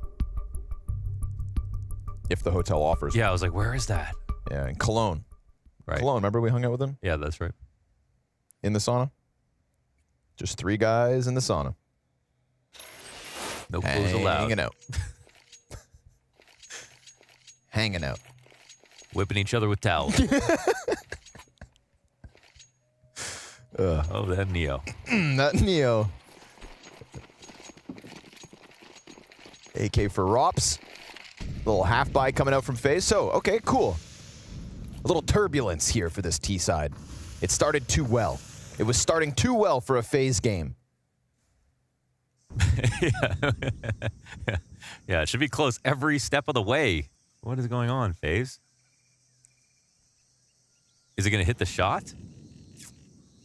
If the hotel offers. Yeah, I was like, where is that? Yeah, in Cologne. Right. Cologne, remember we hung out with him? Yeah, that's right. In the sauna? Just 3 guys in the sauna. No clothes allowed. Hanging out. Hanging out. Whipping each other with towels. Oh, that Neo. That Neo. AK for Rops. Little half buy coming out from FaZe. So, okay, cool. A little turbulence here for this T side. It started too well. It was starting too well for a FaZe game. Yeah, it should be close every step of the way. What is going on, FaZe? Is it going to hit the shot?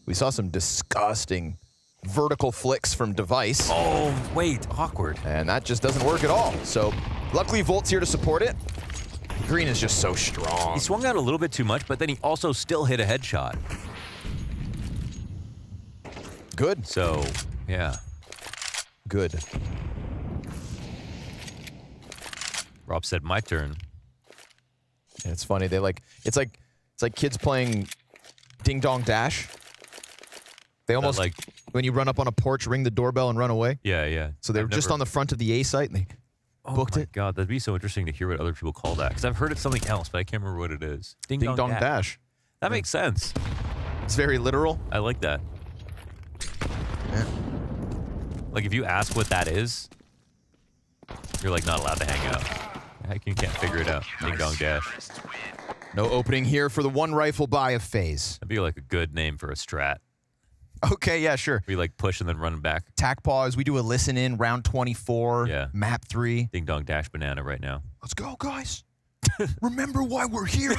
We saw some disgusting vertical flicks from Device. Oh, wait, awkward. And that just doesn't work at all. So, luckily Volt's here to support it. Green is just so strong. He swung out a little bit too much, but then he also still hit a headshot. Good. So, yeah. Good. Rob said, my turn. Yeah, it's funny. They like it's like kids playing Ding Dong Dash. They almost like when you run up on a porch, ring the doorbell, and run away. Yeah, yeah. So they were just on the front of the A site, and they booked it. Oh my God, that'd be so interesting to hear what other people call that. Because I've heard it's something else, but I can't remember what it is. Ding Dong Dash. That makes sense. It's very literal. I like that. Yeah. Like if you ask what that is, you're like not allowed to hang out. You can't figure it out. Ding Dong Dash. No opening here for the 1 rifle buy of FaZe. That'd be like a good name for a strat. Okay, yeah, sure. We like push and then run back. Tac pause. We do a listen in, round 24. Yeah. Map 3. Ding Dong Dash banana right now. Let's go, guys. Remember why we're here.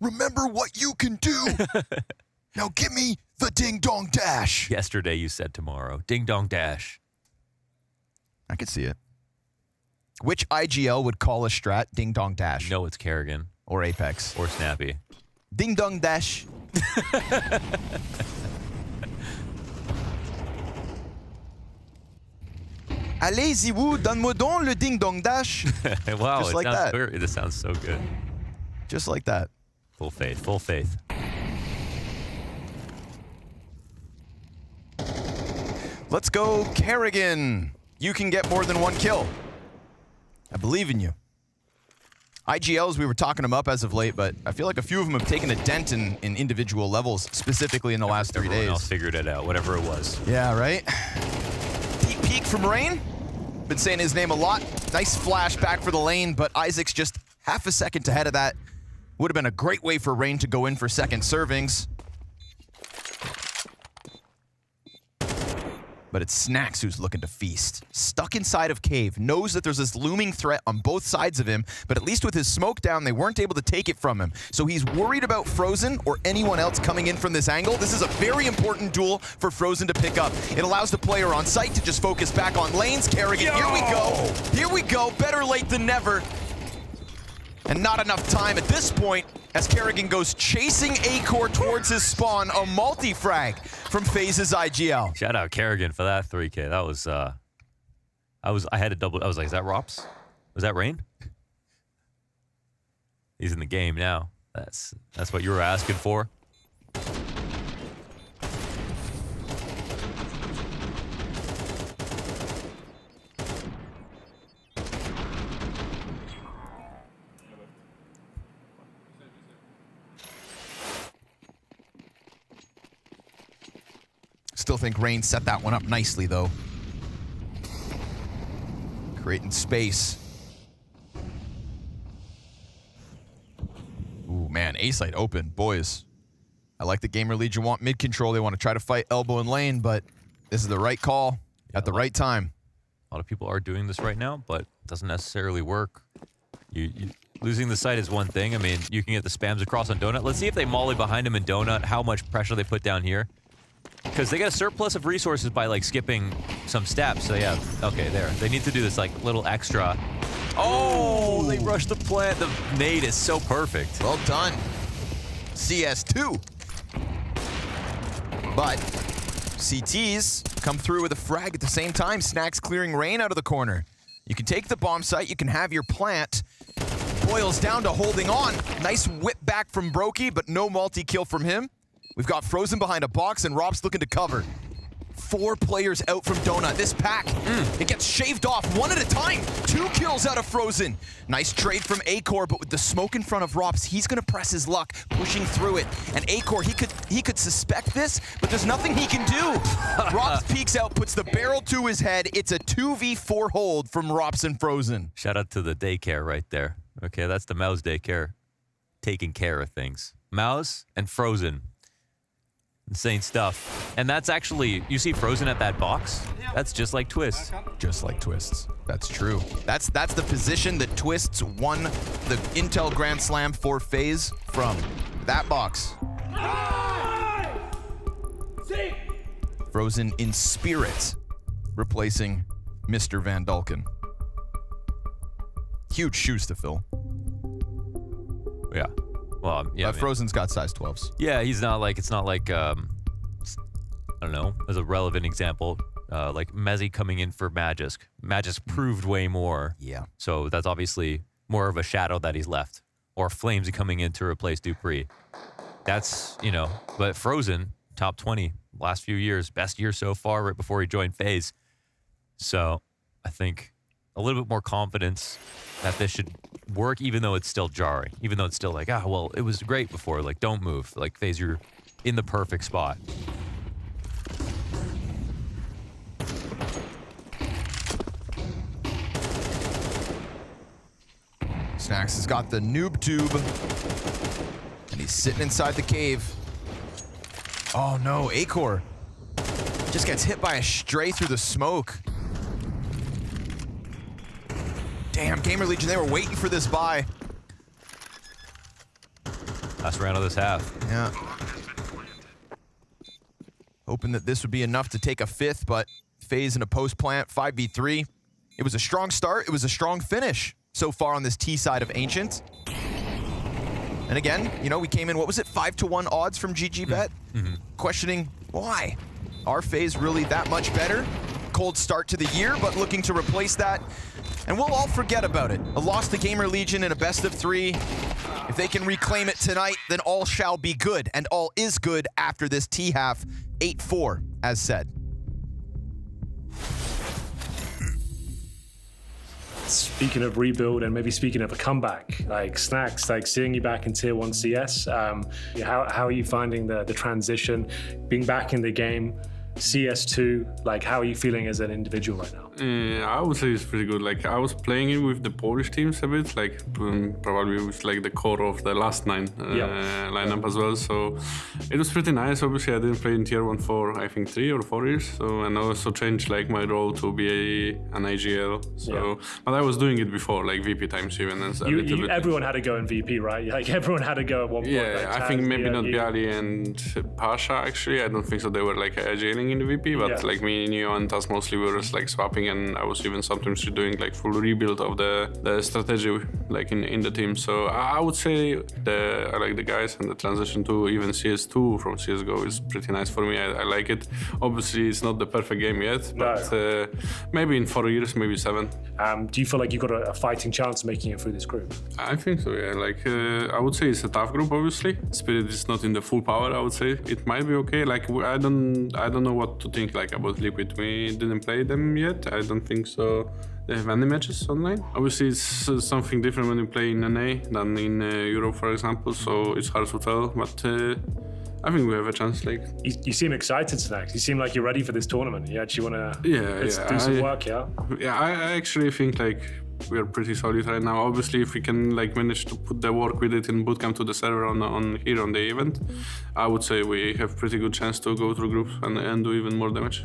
Remember what you can do. Now give me the Ding Dong Dash. Yesterday you said tomorrow. Ding Dong Dash. I could see it. Which IGL would call a strat Ding Dong Dash? No, it's Kerrigan. Or Apex. Or Snappy. Ding Dong Dash. Allez-y-vous, donne-moi donc le Ding Dong Dash. Wow, just like that. It sounds so good. Just like that. Full faith, full faith. Let's go, Kerrigan. You can get more than 1 kill. I believe in you. IGLs, we were talking them up as of late, but I feel like a few of them have taken a dent in individual levels, specifically in the last 3 days. Everyone else figured it out, whatever it was. Yeah, right? Peek from Rain. Been saying his name a lot. Nice flash back for the lane, but Isaac's just half a second ahead of that. Would have been a great way for Rain to go in for second servings. But it's Snacks who's looking to feast. Stuck inside of Cave, knows that there's this looming threat on both sides of him, but at least with his smoke down, they weren't able to take it from him. So he's worried about Frozen or anyone else coming in from this angle. This is a very important duel for Frozen to pick up. It allows the player on site to just focus back on lanes. Kerrigan, here we go. Here we go. Better late than never. And not enough time at this point as Kerrigan goes chasing A-Core towards his spawn. A multi-frag from FaZe's IGL. Shout out Kerrigan for that 3K. That was, I had a double, I was like, is that Rops? Was that Rain? He's in the game now. That's what you were asking for. Still think Rain set that one up nicely, though. Creating space. Ooh, man, A site open. Boys, I like the GamerLegion want mid control. They want to try to fight elbow and lane, but this is the right call at the right time. A lot of people are doing this right now, but it doesn't necessarily work. Losing the site is one thing. I mean, you can get the spams across on Donut. Let's see if they molly behind him in Donut, how much pressure they put down here. Because they get a surplus of resources by, like, skipping some steps. So, yeah, okay, there. They need to do this, like, little extra. Oh, they rushed the plant. The nade is so perfect. Well done. CS2. But CTs come through with a frag at the same time. Snacks clearing Rain out of the corner. You can take the bomb site. You can have your plant. Boils down to holding on. Nice whip back from Brokey, but no multi-kill from him. We've got Frozen behind a box, and Rob's looking to cover. 4 players out from Donut. This pack, it gets shaved off one at a time. 2 kills out of Frozen. Nice trade from Acor, but with the smoke in front of Robs, he's gonna press his luck, pushing through it. And Acor, he could suspect this, but there's nothing he can do. Robs peeks out, puts the barrel to his head. It's a 2v4 hold from Robs and Frozen. Shout out to the daycare right there. Okay, that's the Mouse daycare taking care of things. Mouse and Frozen. Insane stuff. And that's actually, you see Frozen at that box? That's just like Twists. Just like Twists. That's true. That's the position that Twists won the Intel Grand Slam for FaZe from. That box. Frozen in spirit, replacing Mr. Van Dalken. Huge shoes to fill. Yeah. Well, yeah. Frozen's got size 12s. Yeah, he's not like, it's not like, I don't know, as a relevant example, like Mezzi coming in for Magisk. Magisk proved way more. Yeah. So that's obviously more of a shadow that he's left. Or Flames coming in to replace Dupree. That's, you know, but Frozen, top 20, last few years, best year so far right before he joined FaZe. So I think a little bit more confidence that this should work, even though it's still jarring, even though it's still like, well, it was great before, like, don't move. Like, FaZe, you're in the perfect spot. Snacks has got the noob tube, and he's sitting inside the cave. Oh no, Acor just gets hit by a stray through the smoke. Damn, GamerLegion, they were waiting for this buy. Last round of this half. Yeah. Hoping that this would be enough to take a 5th, but FaZe in a post plant, 5v3. It was a strong start. It was a strong finish so far on this T side of Ancient. And again, you know, we came in, what was it, 5-1 odds from GGBet? Questioning why? Are FaZe really that much better? Cold start to the year, but looking to replace that. And we'll all forget about it. A loss to GamerLegion in a best of 3. If they can reclaim it tonight, then all shall be good. And all is good after this T-half, 8-4, as said. Speaking of rebuild and maybe speaking of a comeback, like Snacks, like seeing you back in Tier 1 CS, how are you finding the transition, being back in the game, CS2, like how are you feeling as an individual right now? I would say it's pretty good. Like I was playing it with the Polish teams a bit, like probably with like the core of the last 9 lineup as well. So it was pretty nice. Obviously I didn't play in Tier 1 for I think 3 or 4 years. So and I also changed like my role to be an IGL. So but I was doing it before, like VP times even. And everyone had to go in VP, right? Like everyone had to go at one point. Yeah, like, I think maybe not Bialy and Pasha actually. I don't think so. They were like IGLing in the VP, but like me, Neo, and Taz mostly were just like swapping, and I was even sometimes doing like full rebuild of the strategy like in the team. So I would say I like the guys, and the transition to even CS2 from CSGO is pretty nice for me. I like it. Obviously it's not the perfect game yet, but maybe in 4 years, maybe 7. Do you feel like you've got a fighting chance of making it through this group? I think so, yeah. Like I would say it's a tough group, obviously. Spirit is not in the full power, I would say. It might be okay. Like I don't know what to think like about Liquid. We didn't play them yet. I don't think so. They have any matches online. Obviously, it's something different when you play in NA than in Europe, for example. So it's hard to tell. But I think we have a chance. Like you seem excited, Snacks. You seem like you're ready for this tournament. You actually want to do some work, yeah? Yeah, I actually think like we are pretty solid right now. Obviously, if we can like manage to put the work we did in bootcamp to the server on here on the event, I would say we have pretty good chance to go through groups and do even more damage.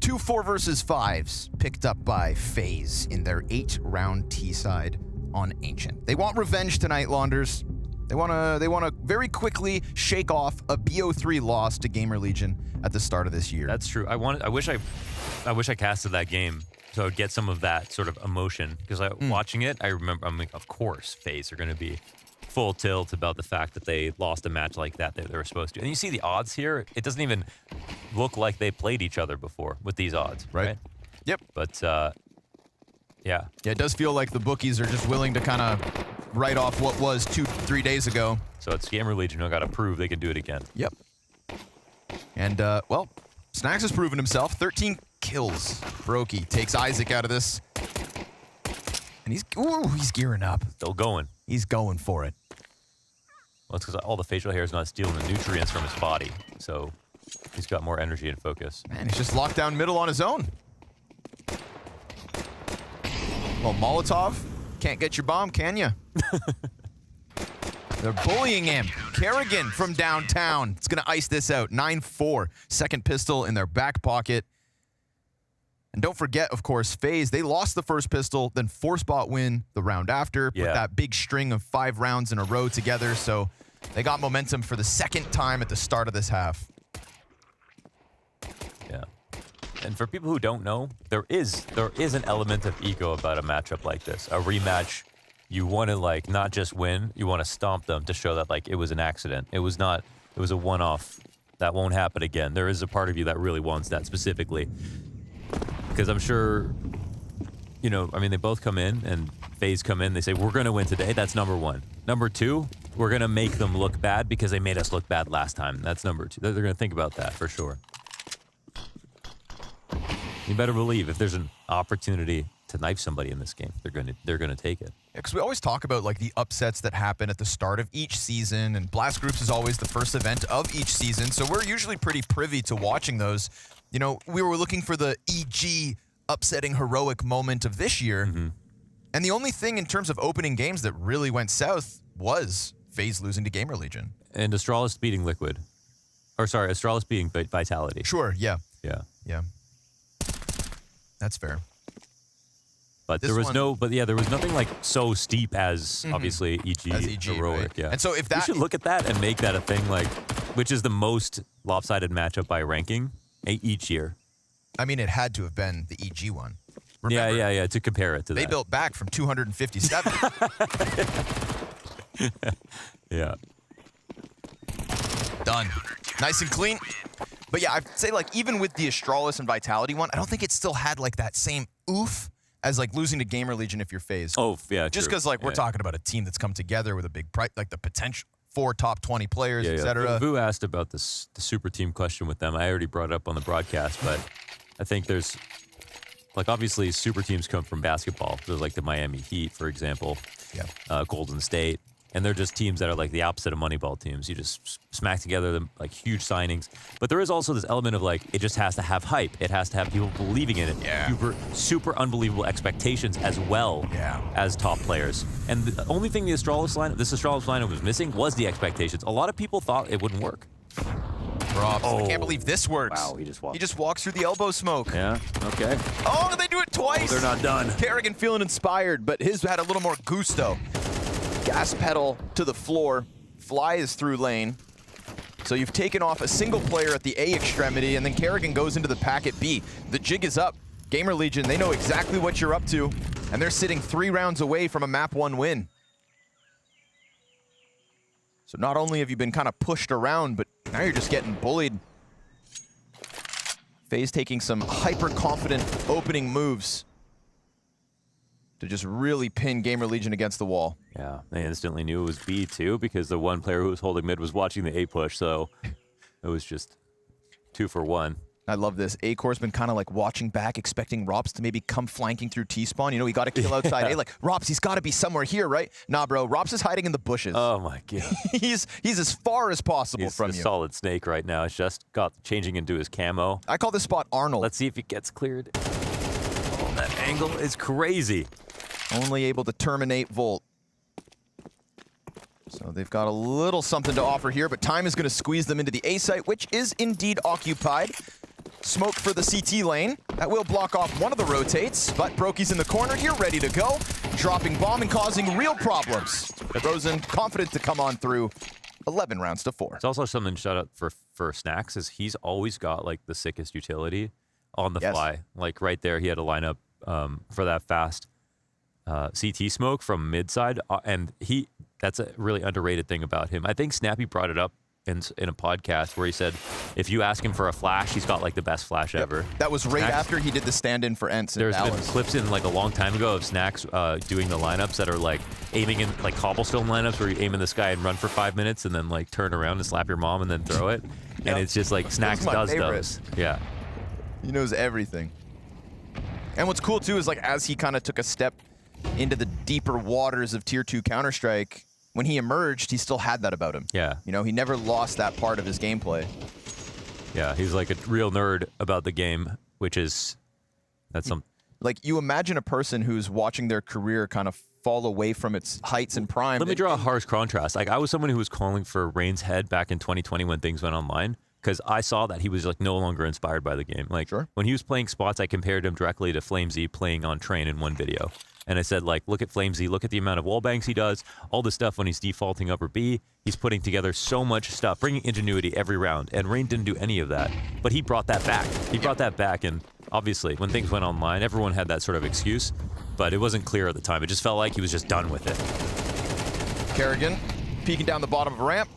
Two 4 versus 5s picked up by FaZe in their 8-round T-side on Ancient. They want revenge tonight, Launders. They want to very quickly shake off a BO3 loss to GamerLegion at the start of this year. That's true. I wish I casted that game so I would get some of that sort of emotion, because watching it, I remember, of course, FaZe are going to be full tilt about the fact that they lost a match like that they were supposed to. And you see the odds here, it doesn't even look like they played each other before with these odds, right? Yep. But, yeah, it does feel like the bookies are just willing to kind of write off what was 2-3 days ago. So it's GamerLegion who got to prove they can do it again. Yep. And, well, Snacks has proven himself. 13 kills. Brokey takes Isaac out of this. And he's gearing up. Still going. He's going for it. Well, it's because all the facial hair is not stealing the nutrients from his body. So he's got more energy and focus. Man, he's just locked down middle on his own. Well, Molotov, can't get your bomb, can you? They're bullying him. Kerrigan from downtown. It's going to ice this out. 9-4. Second pistol in their back pocket. And don't forget, of course, FaZe, they lost the first pistol, then 4-spot win the round after. Put that big string of 5 rounds in a row together. So they got momentum for the second time at the start of this half. Yeah. And for people who don't know, there is an element of ego about a matchup like this. A rematch, you want to like not just win, you want to stomp them to show that like it was an accident. It was a one-off. That won't happen again. There is a part of you that really wants that specifically. Because I'm sure, you know, I mean, they both come in and FaZe come in. They say, we're going to win today. That's number 1. Number 2, we're going to make them look bad because they made us look bad last time. That's number 2. They're going to think about that for sure. You better believe if there's an opportunity to knife somebody in this game, they're going to take it. Yeah, because we always talk about like the upsets that happen at the start of each season, and Blast Groups is always the first event of each season. So we're usually pretty privy to watching those. You know, we were looking for the EG upsetting heroic moment of this year. And the only thing in terms of opening games that really went south was FaZe losing to GamerLegion. And Astralis beating Liquid. Or sorry, Astralis beating Vitality. Sure, yeah. Yeah. Yeah. That's fair. But there was there was nothing like so steep as obviously EG heroic. Right? Yeah. And so if that, we should look at that and make that a thing, like, which is the most lopsided matchup by ranking each year. I mean, it had to have been the EG one. Remember, yeah. To compare it to they built back from 257. Yeah. Done. Nice and clean. But yeah, I'd say like even with the Astralis and Vitality one, I don't think it still had like that same oof as like losing to GamerLegion if you're FaZe. Oh, yeah, just because like we're talking about a team that's come together with a big like the potential 4 top 20 players, etc. Vu asked about the super team question with them. I already brought it up on the broadcast, but I think there's Like, obviously, super teams come from basketball. There's like the Miami Heat, for example, Golden State. And they're just teams that are like the opposite of Moneyball teams. You just smack together them like huge signings. But there is also this element of like, it just has to have hype. It has to have people believing in it. Super unbelievable expectations as well as top players. And the only thing this Astralis lineup was missing was the expectations. A lot of people thought it wouldn't work. Robs, I can't believe this works. Wow, he just walks through the elbow smoke. Yeah, okay. Oh, they do it twice. Oh, they're not done. Kerrigan feeling inspired, but his had a little more gusto. Gas pedal to the floor, flies through lane. So you've taken off a single player at the A extremity, and then Kerrigan goes into the pack at B. The jig is up. GamerLegion, they know exactly what you're up to, and they're sitting 3 rounds away from a map 1 win. So not only have you been kind of pushed around, but now you're just getting bullied. FaZe taking some hyper-confident opening moves to just really pin GamerLegion against the wall. Yeah, they instantly knew it was B too, because the one player who was holding mid was watching the A push, so it was just 2 for 1. I love this. A-Core's been kind of like watching back, expecting Rops to maybe come flanking through T-spawn. You know, he got to kill outside A. Like, Rops, he's got to be somewhere here, right? Nah, bro. Rops is hiding in the bushes. Oh, my God. he's as far as possible from you. you. He's a solid snake right now. It's just got changing into his camo. I call this spot Arnold. Let's see if he gets cleared. Oh, that angle is crazy. Only able to terminate Volt. So they've got a little something to offer here, but time is going to squeeze them into the A site, which is indeed occupied. Smoke for the CT lane. That will block off one of the rotates, but Brokey's in the corner here, ready to go. Dropping bomb and causing real problems. Rosen confident to come on through. 11 rounds to 4. It's also something shout out for Snacks is he's always got like the sickest utility on the fly. Like right there, he had a lineup for that fast CT smoke from mid side, and that's a really underrated thing about him. I think Snappy brought it up in a podcast where he said if you ask him for a flash, he's got like the best flash ever. That was right after he did the stand-in for Ents. There's been clips in like a long time ago of Snacks doing the lineups that are like aiming in like cobblestone lineups where you aim in the sky and run for 5 minutes and then like turn around and slap your mom and then throw it. And it's just like Snacks does those. Yeah. He knows everything. And what's cool too is like as he kind of took a step into the deeper waters of Tier 2 Counter-Strike, when he emerged, he still had that about him. Yeah. You know, he never lost that part of his gameplay. Yeah, he's like a real nerd about the game, which is, that's some... Like, you imagine a person who's watching their career kind of fall away from its heights and prime. Let me draw a harsh contrast. Like, I was someone who was calling for Rain's head back in 2020 when things went online, because I saw that he was like no longer inspired by the game. Like, when he was playing spots, I compared him directly to FlameZ playing on Train in one video. And I said, like, look at FlameZ, look at the amount of wall bangs he does, all the stuff when he's defaulting upper B. He's putting together so much stuff, bringing ingenuity every round. And Rain didn't do any of that. But he brought that back. He brought that back. And obviously, when things went online, everyone had that sort of excuse. But it wasn't clear at the time. It just felt like he was just done with it. Kerrigan peeking down the bottom of a ramp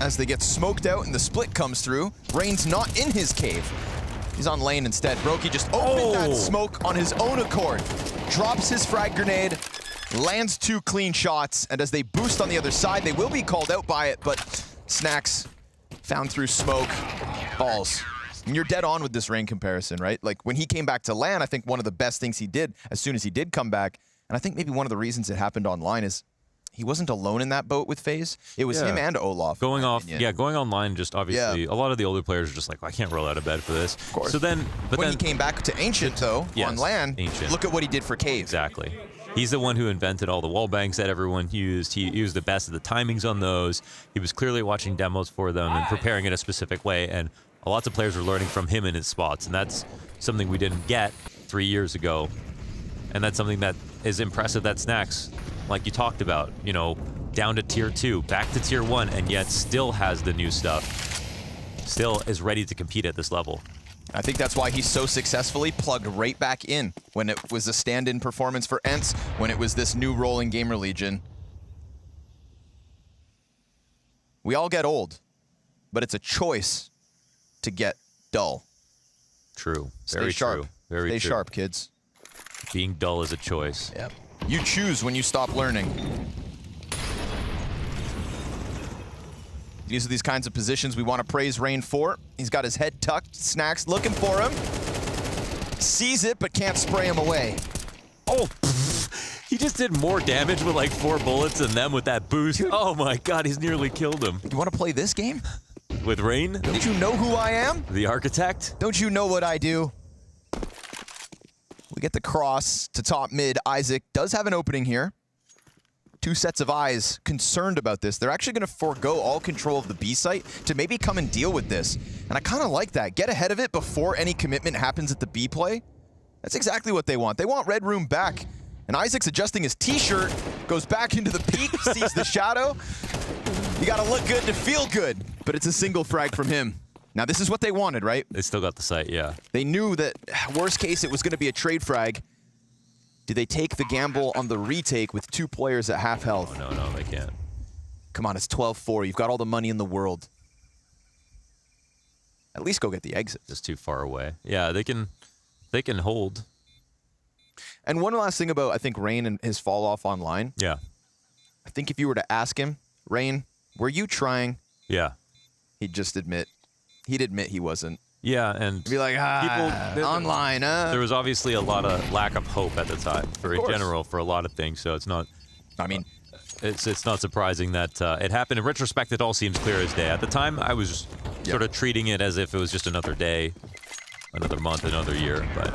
as they get smoked out and the split comes through. Rain's not in his cave. He's on lane instead. Brokey just opened that smoke on his own accord. Drops his frag grenade, lands 2 clean shots, and as they boost on the other side, they will be called out by it, but Snacks found through smoke. Balls. And you're dead on with this Rain comparison, right? Like, when he came back to LAN, I think one of the best things he did as soon as he did come back, and I think maybe one of the reasons it happened online is he wasn't alone in that boat with FaZe. It was him and Olaf. Going online, just obviously, a lot of the older players are just like, well, I can't roll out of bed for this. Of course. So then, when he came back to Ancient, though, on LAN, look at what he did for Cave. Exactly. He's the one who invented all the wall bangs that everyone used. He was the best at the timings on those. He was clearly watching demos for them and preparing in a specific way. And lots of players were learning from him in his spots. And that's something we didn't get 3 years ago. And that's something that is impressive that Snacks, like you talked about, you know, down to Tier 2, back to Tier 1, and yet still has the new stuff. Still is ready to compete at this level. I think that's why he's so successfully plugged right back in when it was a stand-in performance for Ents, when it was this new role in GamerLegion. We all get old, but it's a choice to get dull. True. Stay sharp. True. Very Stay true. sharp, kids. Being dull is a choice. Yep. You choose when you stop learning. These are these kinds of positions we want to praise Rain for. He's got his head tucked. Snacks looking for him. Sees it, but can't spray him away. Oh, he just did more damage with like 4 bullets than them with that boost. Dude. Oh my god, he's nearly killed him. You want to play this game? With Rain? Don't you know who I am? The Architect? Don't you know what I do? We get the cross to top mid. Isaac does have an opening here. 2 sets of eyes concerned about this. They're actually going to forego all control of the B site to maybe come and deal with this. And I kind of like that. Get ahead of it before any commitment happens at the B play. That's exactly what they want. They want Red Room back. And Isaac's adjusting his t-shirt, goes back into the peak, sees the shadow. You got to look good to feel good. But it's a single frag from him. Now, this is what they wanted, right? They still got the site, yeah. They knew that, worst case, it was going to be a trade frag. Do they take the gamble on the retake with 2 players at half health? Oh, no, they can't. Come on, it's 12-4. You've got all the money in the world. At least go get the exit. Just too far away. Yeah, they can hold. And one last thing about, I think, Rain and his fall off online. Yeah. I think if you were to ask him, Rain, were you trying? Yeah. He'd just admit. He'd admit he wasn't. Yeah, and be like, online, There was obviously a lot of lack of hope at the time, for in general, for a lot of things. So it's not. I mean, it's not surprising that it happened. In retrospect, it all seems clear as day. At the time, I was sort of treating it as if it was just another day, another month, another year. But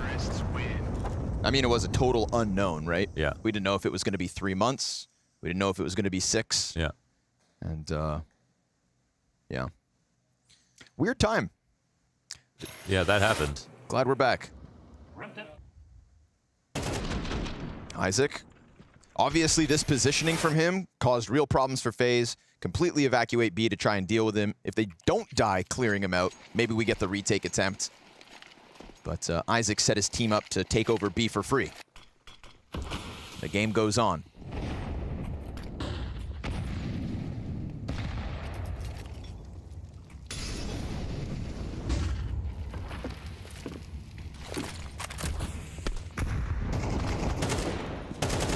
I mean, it was a total unknown, right? Yeah. We didn't know if it was going to be 3 months. We didn't know if it was going to be 6. Yeah. And yeah. Weird time. Yeah, that happened. Glad we're back. Isaac. Obviously, this positioning from him caused real problems for FaZe. Completely evacuate B to try and deal with him. If they don't die clearing him out, maybe we get the retake attempt. But Isaac set his team up to take over B for free. The game goes on.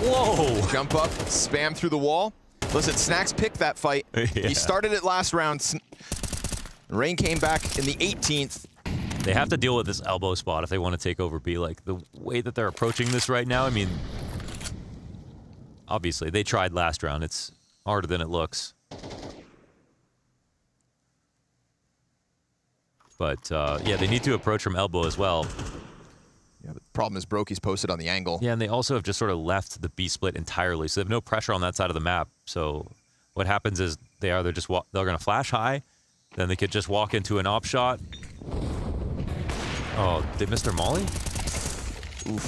Whoa! Jump up, spam through the wall. Listen, Snacks picked that fight. Yeah. He started it last round. Rain came back in the 18th. They have to deal with this elbow spot if they want to take over B. Like, the way that they're approaching this right now, I mean, obviously, they tried last round. It's harder than it looks. But, yeah, they need to approach from elbow as well. Yeah, but the problem is Brokey's posted on the angle. Yeah, and they also have just sort of left the B split entirely, so they have no pressure on that side of the map. So what happens is they either just they're going to flash high, then they could just walk into an op shot. Oh, they missed their molly? Oof.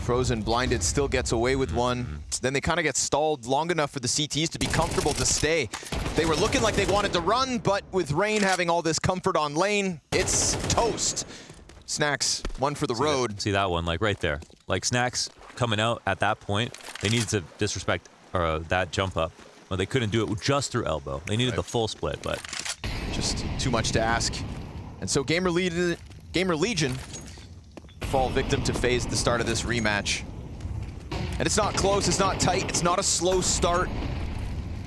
Frozen blinded still gets away with one. Then they kind of get stalled long enough for the CTs to be comfortable to stay. They were looking like they wanted to run, but with Rain having all this comfort on lane, it's toast. Snacks, one for the road. See that one, like right there. Like Snacks coming out at that point, they needed to disrespect that jump up. Well, they couldn't do it just through elbow. They needed the full split, but just too much to ask. And so GamerLegion fall victim to FaZe at the start of this rematch. And it's not close, it's not tight, it's not a slow start.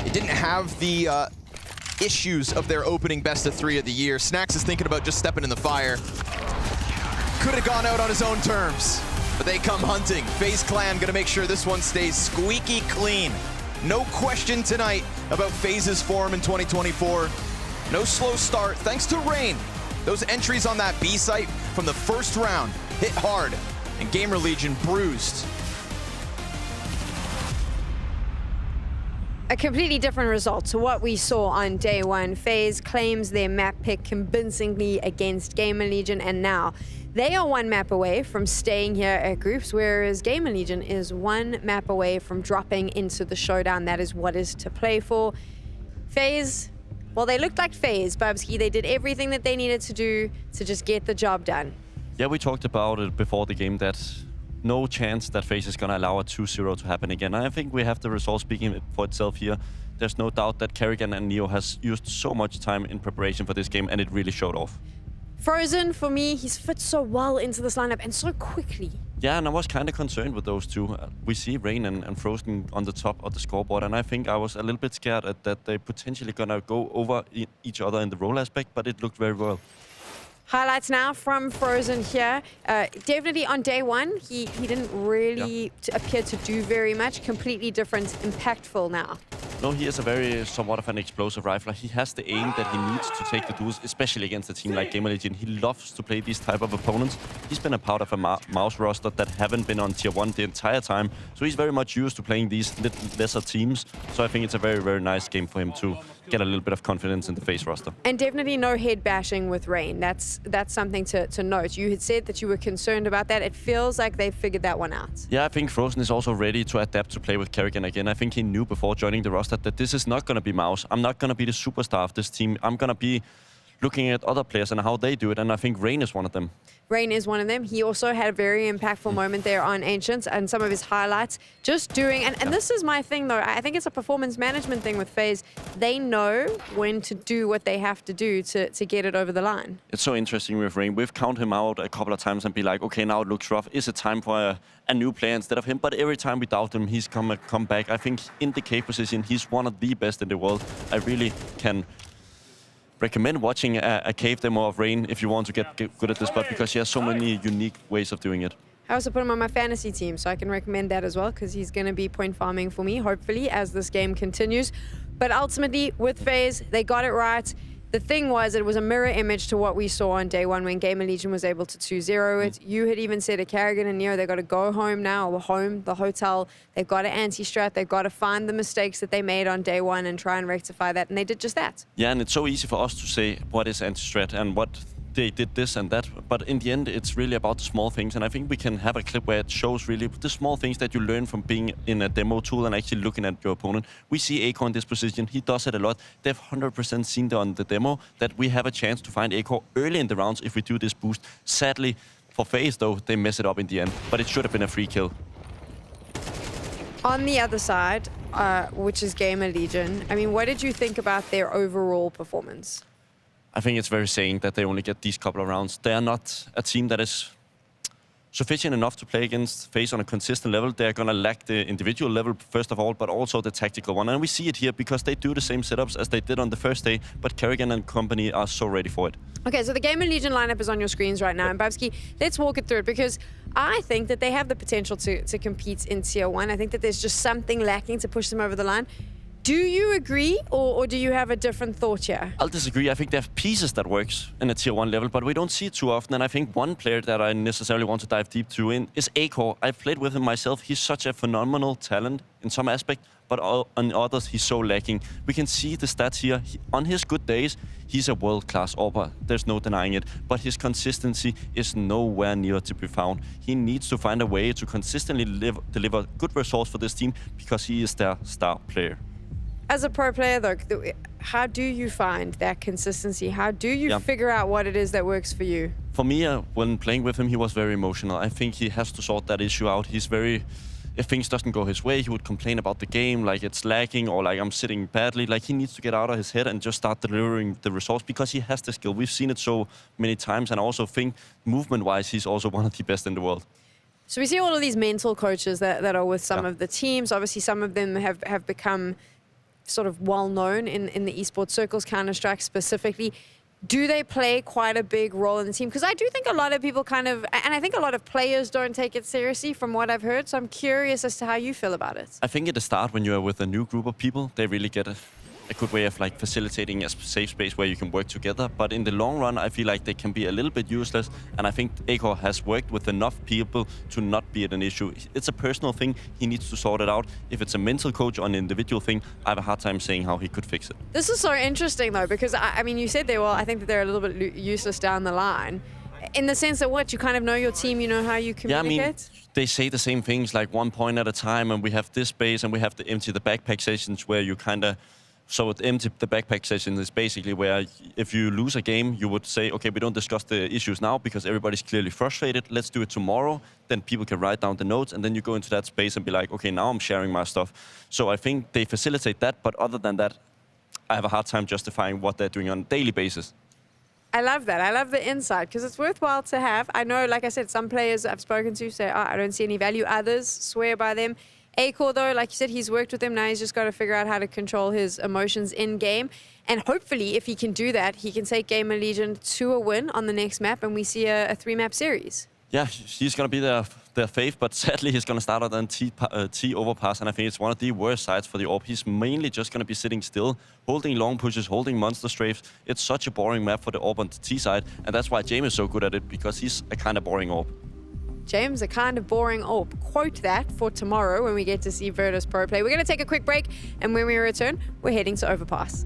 It didn't have the issues of their opening best of 3 of the year. Snacks is thinking about just stepping in the fire. Could have gone out on his own terms, but they come hunting. FaZe Clan gonna make sure this one stays squeaky clean. No question tonight about FaZe's form in 2024. No slow start, thanks to Rain. Those entries on that B site from the first round hit hard, and GamerLegion bruised. A completely different result to what we saw on day one. FaZe claims their map pick convincingly against GamerLegion, and now they are 1 map away from staying here at groups, whereas GamerLegion is 1 map away from dropping into the showdown. That is what is to play for. FaZe, well, they looked like FaZe, Babsky. They did everything that they needed to do to just get the job done. Yeah, we talked about it before the game that no chance that FaZe is going to allow a 2-0 to happen again. I think we have the result speaking for itself here. There's no doubt that Kerrigan and Neo has used so much time in preparation for this game, and it really showed off. Frozen, for me, he's fit so well into this lineup and so quickly. Yeah, and I was kind of concerned with those two. We see Rain and Frozen on the top of the scoreboard, and I think I was a little bit scared that they potentially going to go over each other in the role aspect, but it looked very well. Highlights now from Frozen here. Definitely on day one, he didn't really appear to do very much. Completely different, impactful now. No, he is a very somewhat of an explosive rifler. He has the aim that he needs to take the duels, especially against a team like GamerLegion. He loves to play these type of opponents. He's been a part of a mouse roster that haven't been on tier 1 the entire time. So he's very much used to playing these lesser teams. So I think it's a very, very nice game for him to get a little bit of confidence in the FaZe roster. And definitely no head bashing with Rain. That's something to note. You had said that you were concerned about that. It feels like they've figured that one out. Yeah, I think Frozen is also ready to adapt to play with Kerrigan again. I think he knew before joining the roster that this is not going to be Mouse. I'm not going to be the superstar of this team. I'm going to be looking at other players and how they do it, and I think Rain is one of them. Rain is one of them. He also had a very impactful moment there on Ancients, and some of his highlights just doing, and this is my thing though, I think it's a performance management thing with FaZe. They know when to do what they have to do to get it over the line. It's so interesting with Rain. We've counted him out a couple of times and be like, okay, now it looks rough. Is it time for a new player instead of him? But every time we doubt him, he's come back. I think in the K position, he's one of the best in the world. I really can recommend watching a cave demo of Rain if you want to get good at this spot, because he has so many unique ways of doing it. I also put him on my fantasy team, so I can recommend that as well, because he's going to be point farming for me, hopefully, as this game continues. But ultimately, with FaZe, they got it right. The thing was, it was a mirror image to what we saw on day one when GamerLegion was able to 2-0 it. You had even said to Kerrigan and Neo, they've got to go home now, or home, the hotel. They've got to anti-strat. They've got to find the mistakes that they made on day one and try and rectify that. And they did just that. Yeah, and it's so easy for us to say what is anti-strat and what they did this and that, but in the end it's really about the small things, and I think we can have a clip where it shows really the small things that you learn from being in a demo tool and actually looking at your opponent. We see Aiko in this position, he does it a lot. They've 100% seen on the demo that we have a chance to find Aiko early in the rounds if we do this boost. Sadly for FaZe though, they mess it up in the end, but it should have been a free kill. On the other side, which is GamerLegion, I mean, what did you think about their overall performance? I think it's very saying that they only get these couple of rounds. They are not a team that is sufficient enough to play against FaZe on a consistent level. They're going to lack the individual level, first of all, but also the tactical one. And we see it here because they do the same setups as they did on the first day, but Kerrigan and company are so ready for it. Okay, so the GamerLegion lineup is on your screens right now. And Babski, let's walk it through it, because I think that they have the potential to compete in Tier 1. I think that there's just something lacking to push them over the line. Do you agree, or do you have a different thought here? I'll disagree. I think they have pieces that works in a Tier 1 level, but we don't see it too often. And I think one player that I necessarily want to dive deep to in is Aiko. I've played with him myself. He's such a phenomenal talent in some aspect, but on others, he's so lacking. We can see the stats here. On his good days, he's a world-class AWPer. There's no denying it. But his consistency is nowhere near to be found. He needs to find a way to consistently deliver good results for this team, because he is their star player. As a pro player, though, how do you find that consistency? How do you figure out what it is that works for you? For me, when playing with him, he was very emotional. I think he has to sort that issue out. He's very... If things doesn't go his way, he would complain about the game, like it's lagging or like I'm sitting badly. Like he needs to get out of his head and just start delivering the results, because he has the skill. We've seen it so many times, and I also think movement-wise, he's also one of the best in the world. So we see all of these mental coaches that are with some of the teams. Obviously, some of them have become sort of well-known in the esports circles, Counter-Strike specifically. Do they play quite a big role in the team? Because I do think a lot of people kind of, and I think a lot of players don't take it seriously from what I've heard, so I'm curious as to how you feel about it. I think at the start, when you're with a new group of people, they really get a good way of like facilitating a safe space where you can work together. But in the long run, I feel like they can be a little bit useless. And I think Aiko has worked with enough people to not be an issue. It's a personal thing. He needs to sort it out. If it's a mental coach or an individual thing, I have a hard time saying how he could fix it. This is so interesting, though, because I mean, you said I think that they're a little bit useless down the line. In the sense that you kind of know your team, you know how you communicate? Yeah, I mean, they say the same things, like 1 point at a time, and we have this space, and we have to empty the backpack sessions where you kind of... So the backpack session is basically where if you lose a game, you would say, okay, we don't discuss the issues now because everybody's clearly frustrated. Let's do it tomorrow. Then people can write down the notes, and then you go into that space and be like, okay, now I'm sharing my stuff. So I think they facilitate that, but other than that, I have a hard time justifying what they're doing on a daily basis. I love that. I love the insight, because it's worthwhile to have. I know, like I said, some players I've spoken to say, I don't see any value. Others swear by them. A-Core, though, like you said, he's worked with him. Now he's just got to figure out how to control his emotions in-game. And hopefully, if he can do that, he can take GamerLegion to a win on the next map, and we see a 3-map series. Yeah, he's going to be their fave, but sadly he's going to start out on T overpass, and I think it's one of the worst sides for the AWP. He's mainly just going to be sitting still, holding long pushes, holding monster strafes. It's such a boring map for the AWP on the T side, and that's why James is so good at it, because he's a kind of boring AWP. James, a kind of boring AWP. Quote that for tomorrow when we get to see Virtus Pro play. We're going to take a quick break, and when we return, we're heading to overpass.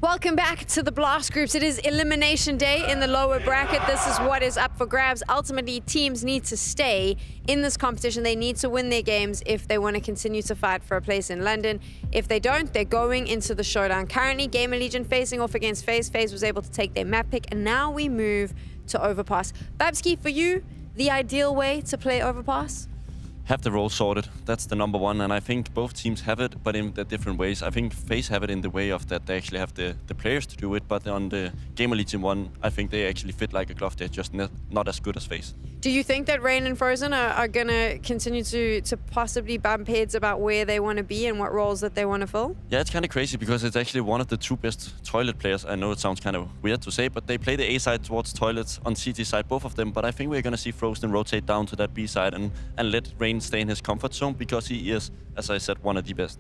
Welcome back to the Blast Groups. It is elimination day in the lower bracket. This is what is up for grabs. Ultimately, teams need to stay in this competition. They need to win their games if they want to continue to fight for a place in London. If they don't, they're going into the showdown. Currently, GamerLegion facing off against FaZe. FaZe was able to take their map pick, and now we move to Overpass. Babski, for you, the ideal way to play Overpass? Have the role sorted. That's the number one, and I think both teams have it, but in the different ways. I think FaZe have it in the way of that they actually have the players to do it, but on the GamerLegion one, I think they actually fit like a glove. They're just not as good as FaZe. Do you think that Rain and Frozen are going to continue to possibly bump heads about where they want to be and what roles that they want to fill? Yeah, it's kind of crazy because it's actually one of the two best toilet players. I know it sounds kind of weird to say, but they play the A side towards toilets on CT side, both of them. But I think we're going to see Frozen rotate down to that B side and let Rain stay in his comfort zone because he is, as I said, one of the best.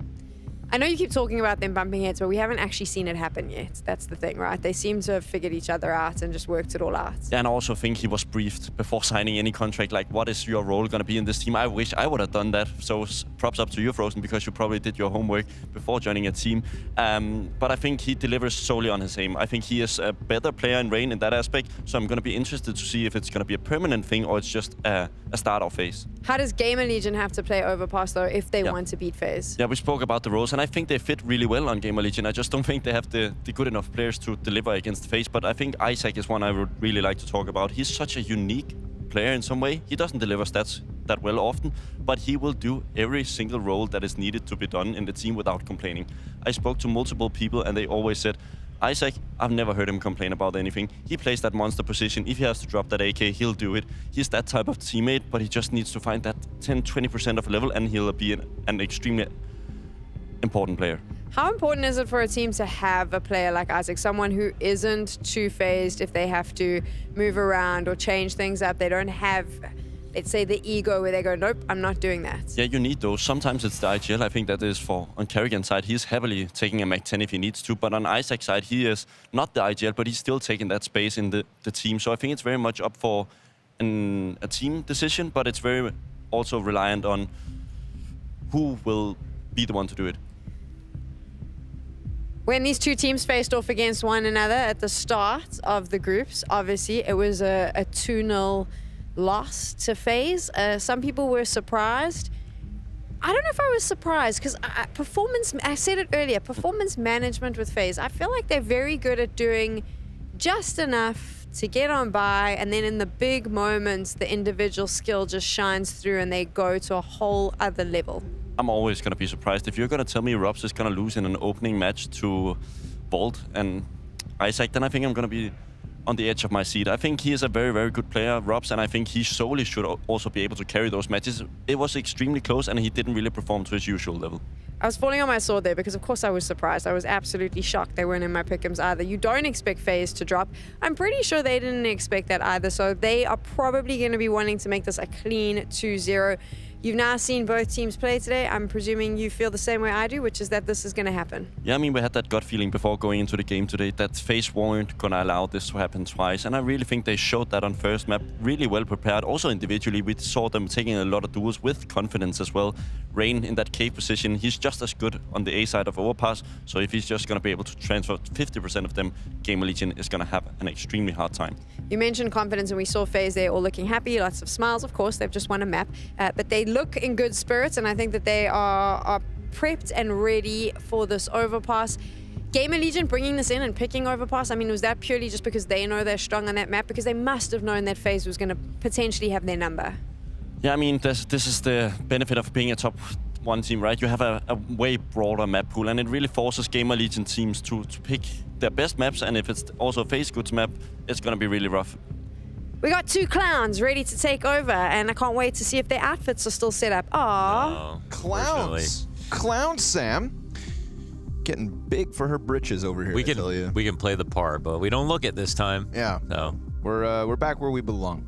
I know you keep talking about them bumping heads, but we haven't actually seen it happen yet. That's the thing, right? They seem to have figured each other out and just worked it all out. And I also think he was briefed before signing any contract, like, what is your role going to be in this team? I wish I would have done that. So props up to you, Frozen, because you probably did your homework before joining a team. But I think he delivers solely on his aim. I think he is a better player in Rain in that aspect. So I'm going to be interested to see if it's going to be a permanent thing or it's just a start-off phase. How does GamerLegion have to play Overpass, though, if they want to beat FaZe? Yeah, we spoke about the roles, and I think they fit really well on GamerLegion. I just don't think they have the good enough players to deliver against FaZe, but I think Isaac is one I would really like to talk about. He's such a unique player in some way. He doesn't deliver stats that well often, but he will do every single role that is needed to be done in the team without complaining. I spoke to multiple people, and they always said, Isaac, I've never heard him complain about anything. He plays that monster position. If he has to drop that AK, he'll do it. He's that type of teammate, but he just needs to find that 10-20% of level, and he'll be an extremely important player. How important is it for a team to have a player like Isaac, someone who isn't too phased if they have to move around or change things up? They don't have, let's say, the ego where they go, nope, I'm not doing that. Yeah, you need those. Sometimes it's the IGL. I think that is for on Carrigan's side. He's heavily taking a Mac 10 if he needs to. But on Isaac's side, he is not the IGL, but he's still taking that space in the team. So I think it's very much up for a team decision, but it's very also reliant on who will be the one to do it. When these two teams faced off against one another at the start of the groups, obviously it was a 2-0 loss to FaZe. Some people were surprised. I don't know if I was surprised because performance, I said it earlier, performance management with FaZe, I feel like they're very good at doing just enough to get on by, and then in the big moments, the individual skill just shines through and they go to a whole other level. I'm always going to be surprised. If you're going to tell me Robs is going to lose in an opening match to Bolt and Isaac, then I think I'm going to be on the edge of my seat. I think he is a very, very good player, Robs, and I think he solely should also be able to carry those matches. It was extremely close, and he didn't really perform to his usual level. I was falling on my sword there because, of course, I was surprised. I was absolutely shocked they weren't in my pick'ems either. You don't expect FaZe to drop. I'm pretty sure they didn't expect that either, so they are probably going to be wanting to make this a clean 2-0. You've now seen both teams play today. I'm presuming you feel the same way I do, which is that this is going to happen. Yeah, I mean, we had that gut feeling before going into the game today that FaZe weren't going to allow this to happen twice. And I really think they showed that on first map, really well prepared. Also individually, we saw them taking a lot of duels with confidence as well. Rain in that cave position, he's just as good on the A side of Overpass. So if he's just going to be able to transfer 50% of them, GamerLegion is going to have an extremely hard time. You mentioned confidence, and we saw FaZe there all looking happy, lots of smiles. Of course, they've just won a map, but they look in good spirits, and I think that they are prepped and ready for this Overpass. GamerLegion bringing this in and picking Overpass, I mean, was that purely just because they know they're strong on that map? Because they must have known that FaZe was going to potentially have their number. Yeah, I mean, this is the benefit of being a top one team, right? You have a way broader map pool, and it really forces GamerLegion teams to pick their best maps, and if it's also a FaZe Goods map, it's going to be really rough. We got two clowns ready to take over, and I can't wait to see if their outfits are still set up. Aww. Clowns. Clown Sam. Getting big for her britches over here, we can play the part, but we don't look it this time. Yeah. No. We're back where we belong.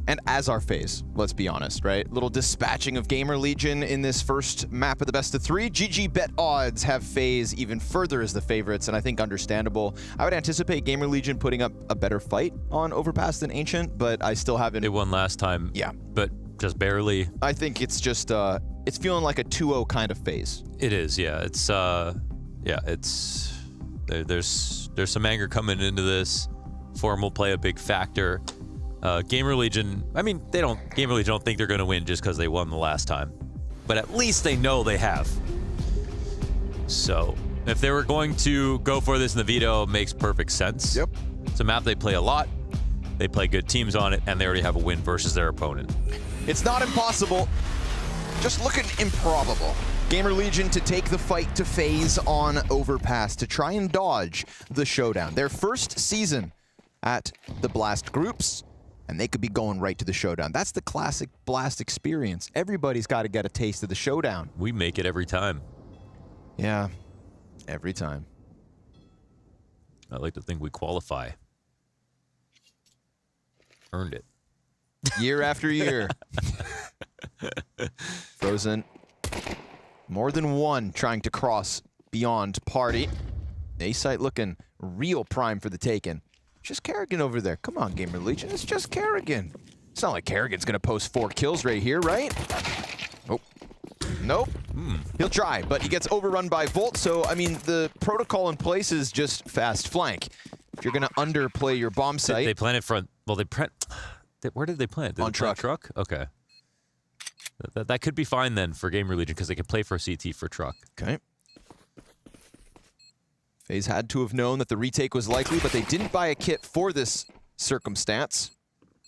And as our FaZe, let's be honest, right? Little dispatching of GamerLegion in this first map of the best of 3. GG bet odds have FaZe even further as the favorites, and I think understandable. I would anticipate GamerLegion putting up a better fight on Overpass than Ancient, but I still haven't... It won last time. Yeah. But just barely. I think it's just, it's feeling like a 2-0 kind of FaZe. It is, yeah. It's, there's some anger coming into this. Form will play a big factor. GamerLegion, I mean, GamerLegion don't think they're going to win just because they won the last time. But at least they know they have. So, if they were going to go for this in the veto, it makes perfect sense. Yep. It's a map they play a lot. They play good teams on it, and they already have a win versus their opponent. It's not impossible. Just looking improbable. GamerLegion to take the fight to FaZe on Overpass to try and dodge the showdown. Their first season at the Blast groups, and they could be going right to the showdown. That's the classic Blast experience. Everybody's got to get a taste of the showdown. We make it every time. Yeah, every time. I like to think we qualify. Earned it. Year after year. Frozen More than one trying to cross beyond party. A-site looking real prime for the taken. Just Kerrigan over there. Come on, GamerLegion. It's just Kerrigan. It's not like Kerrigan's going to post 4 kills right here, right? Oh. Nope. He'll try, but he gets overrun by Volt. So, I mean, the protocol in place is just fast flank. If you're going to underplay your bomb site... They planted front... Well, where did they plant? Did on they plant truck. Okay. That could be fine then for GamerLegion because they could play for CT for truck. Okay. FaZe had to have known that the retake was likely, but they didn't buy a kit for this circumstance.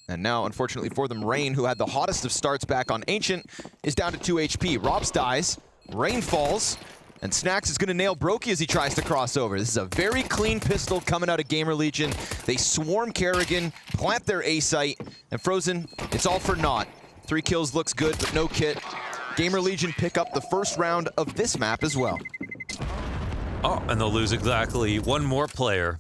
And now, unfortunately for them, Rain, who had the hottest of starts back on Ancient, is down to 2 HP. Robs dies, Rain falls, and Snacks is going to nail Brokey as he tries to cross over. This is a very clean pistol coming out of GamerLegion. They swarm Kerrigan, plant their A site, and Frozen, it's all for naught. 3 kills looks good, but no kit. GamerLegion pick up the first round of this map as well. Oh, and they'll lose exactly one more player.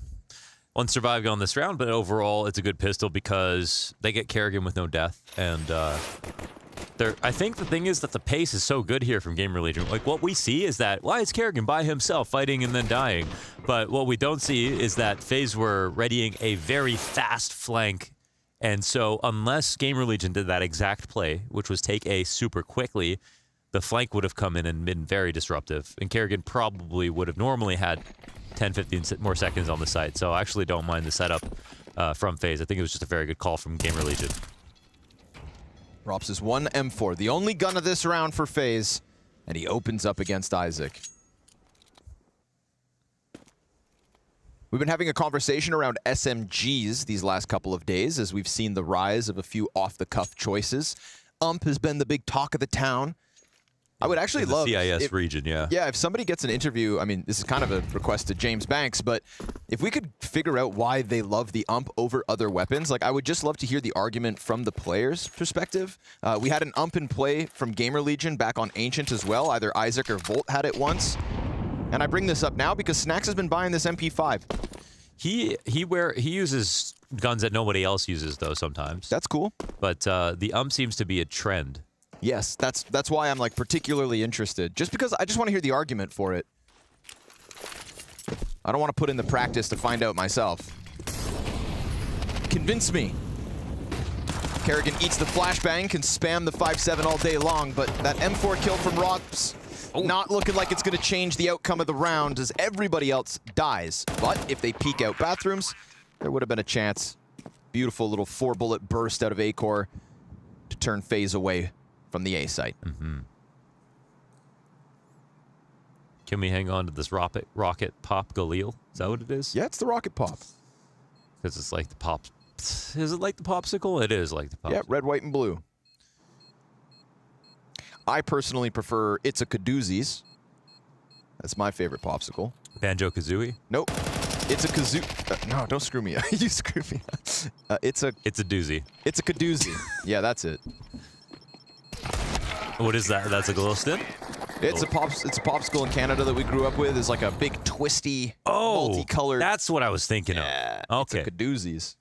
One surviving on this round, but overall, it's a good pistol because they get Kerrigan with no death. And I think the thing is that the pace is so good here from GamerLegion. Like, what we see is that, why is Kerrigan by himself fighting and then dying? But what we don't see is that FaZe were readying a very fast flank. And so unless GamerLegion did that exact play, which was take A super quickly, the flank would have come in and been very disruptive. And Kerrigan probably would have normally had 10, 15 more seconds on the site. So I actually don't mind the setup from FaZe. I think it was just a very good call from GamerLegion. Rops is 1 M4, the only gun of this round for FaZe, and he opens up against Isaac. We've been having a conversation around SMGs these last couple of days as we've seen the rise of a few off-the-cuff choices. Has been the big talk of the town. I would actually love... CIS region, yeah. Yeah, if somebody gets an interview, I mean, this is kind of a request to James Banks, but if we could figure out why they love the over other weapons, like, I would just love to hear the argument from the player's perspective. We had an in play from GamerLegion back on Ancient as well. Either Isaac or Volt had it once. And I bring this up now because Snacks has been buying this MP5. He uses guns that nobody else uses, though, sometimes. That's cool. But the seems to be a trend. Yes, that's why I'm like particularly interested. Just because I just want to hear the argument for it. I don't want to put in the practice to find out myself. Convince me. Kerrigan eats the flashbang, can spam the 5-7 all day long, but that M4 kill from Rops not looking like it's going to change the outcome of the round as everybody else dies. But if they peek out bathrooms, there would have been a chance. Beautiful little 4-bullet burst out of A-Core to turn FaZe away from the A site. Can we hang on to this rocket pop Galil? Is that what it is? Yeah, it's the rocket pop. Because it's like the pop. Is it like the popsicle? It is like the popsicle. Yeah, red, white, and blue. I personally prefer It's a Kadoozies. That's my favorite popsicle. Banjo-Kazooie? Nope. It's a kazoo. No, don't screw me up. You screw me up. It's a doozy. It's a Kadoozie. Yeah, that's it. What is that? That's a glow stick? It's a popsicle in Canada that we grew up with. It's like a big twisty, multicolored. That's what I was thinking of. Okay. It's a Kadoozies.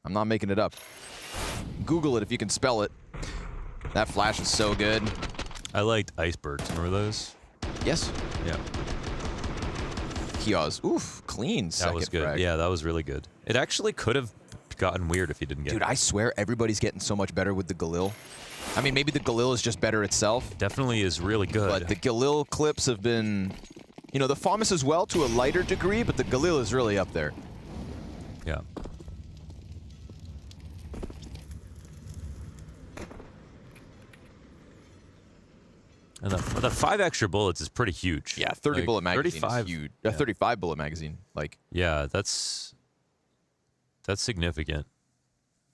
I'm not making it up. Google it if you can spell it. That flash is so good. I liked icebergs. Remember those? Yes. Yeah. Kios. Oof, clean second That was good. frag. Yeah, that was really good. It actually could have gotten weird if he didn't get it. Dude, I swear everybody's getting so much better with the Galil. I mean, maybe the Galil is just better itself. It definitely is really good. But the Galil clips have been, you know, the FAMAS as well to a lighter degree, but the Galil is really up there. Yeah. And the 5 extra bullets is pretty huge. Yeah, 30 like, bullet magazine 35, is huge. Yeah. 35 bullet magazine, like. Yeah, that's significant.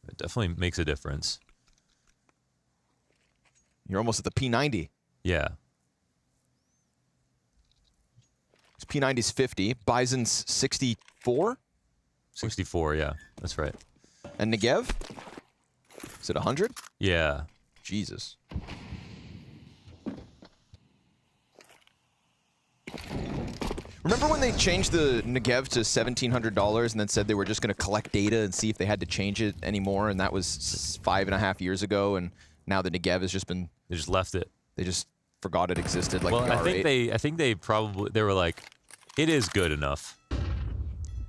It definitely makes a difference. You're almost at the P90. Yeah. P90's 50. Bison's 64? 64, yeah. That's right. And Negev? Is it 100? Yeah. Jesus. Remember when they changed the Negev to $1,700 and then said they were just going to collect data and see if they had to change it anymore? And that was 5.5 years ago. And now the Negev has just been... They just left it. They just forgot it existed. Like Well, the R8. I think they were like, it is good enough.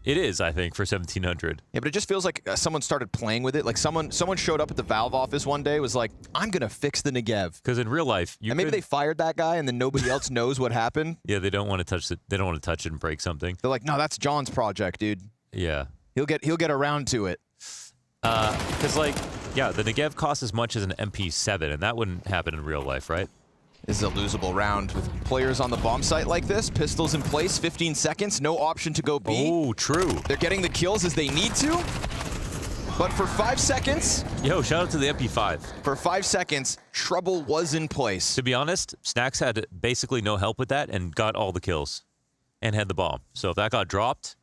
It is, I think, for 1700. Yeah, but it just feels like someone started playing with it. Like someone showed up at the Valve office one day, was like, I'm gonna fix the Negev. Because in real life, and maybe they fired that guy, and then nobody else knows what happened. Yeah, they don't want to touch it. They don't want to touch it and break something. They're like, no, that's John's project, dude. Yeah. He'll get around to it. Because like, yeah, the Negev costs as much as an MP7, and that wouldn't happen in real life, right? This is a losable round with players on the bomb site like this. Pistols in place, 15 seconds, no option to go B. Oh, true. They're getting the kills as they need to. But for 5 seconds... Yo, shout out to the MP5. For 5 seconds, trouble was in place. To be honest, Snacks had basically no help with that and got all the kills and had the bomb. So if that got dropped,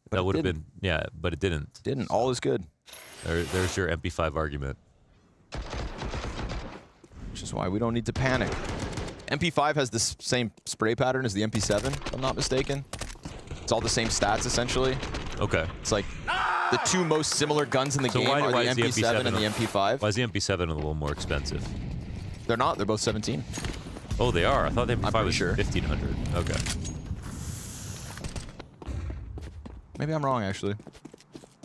that would have been... Yeah, but it didn't. Didn't. All is good. There's your MP5 argument. Which is why we don't need to panic. MP5 has the same spray pattern as the MP7, if I'm not mistaken. It's all the same stats, essentially. Okay. It's like the two most similar guns in the game are the MP7 and the MP5. Why is the MP7 a little more expensive? They're not. They're both 17. Oh, they are? I thought the MP5 was sure. 1500. Okay. Maybe I'm wrong, actually.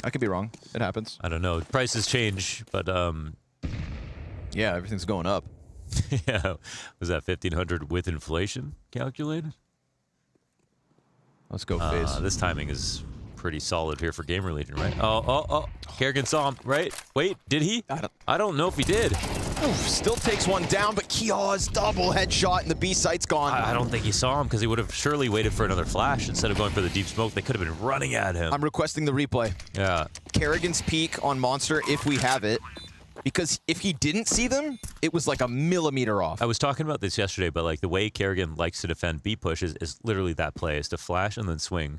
I could be wrong. It happens. I don't know. Prices change, but... Yeah, everything's going up. Yeah. Was that 1500 with inflation calculated? Let's go, FaZe. This timing is pretty solid here for GamerLegion, right? Oh. Kerrigan saw him, right? Wait, did he? I don't know if he did. Oof, still takes one down, but Kiaw's double headshot and the B site's gone. I don't think he saw him because he would have surely waited for another flash instead of going for the deep smoke. They could have been running at him. I'm requesting the replay. Yeah. Kerrigan's peek on Monster, if we have it. Because if he didn't see them, it was like a millimeter off. I was talking about this yesterday, but like the way Kerrigan likes to defend B push is literally that play, is to flash and then swing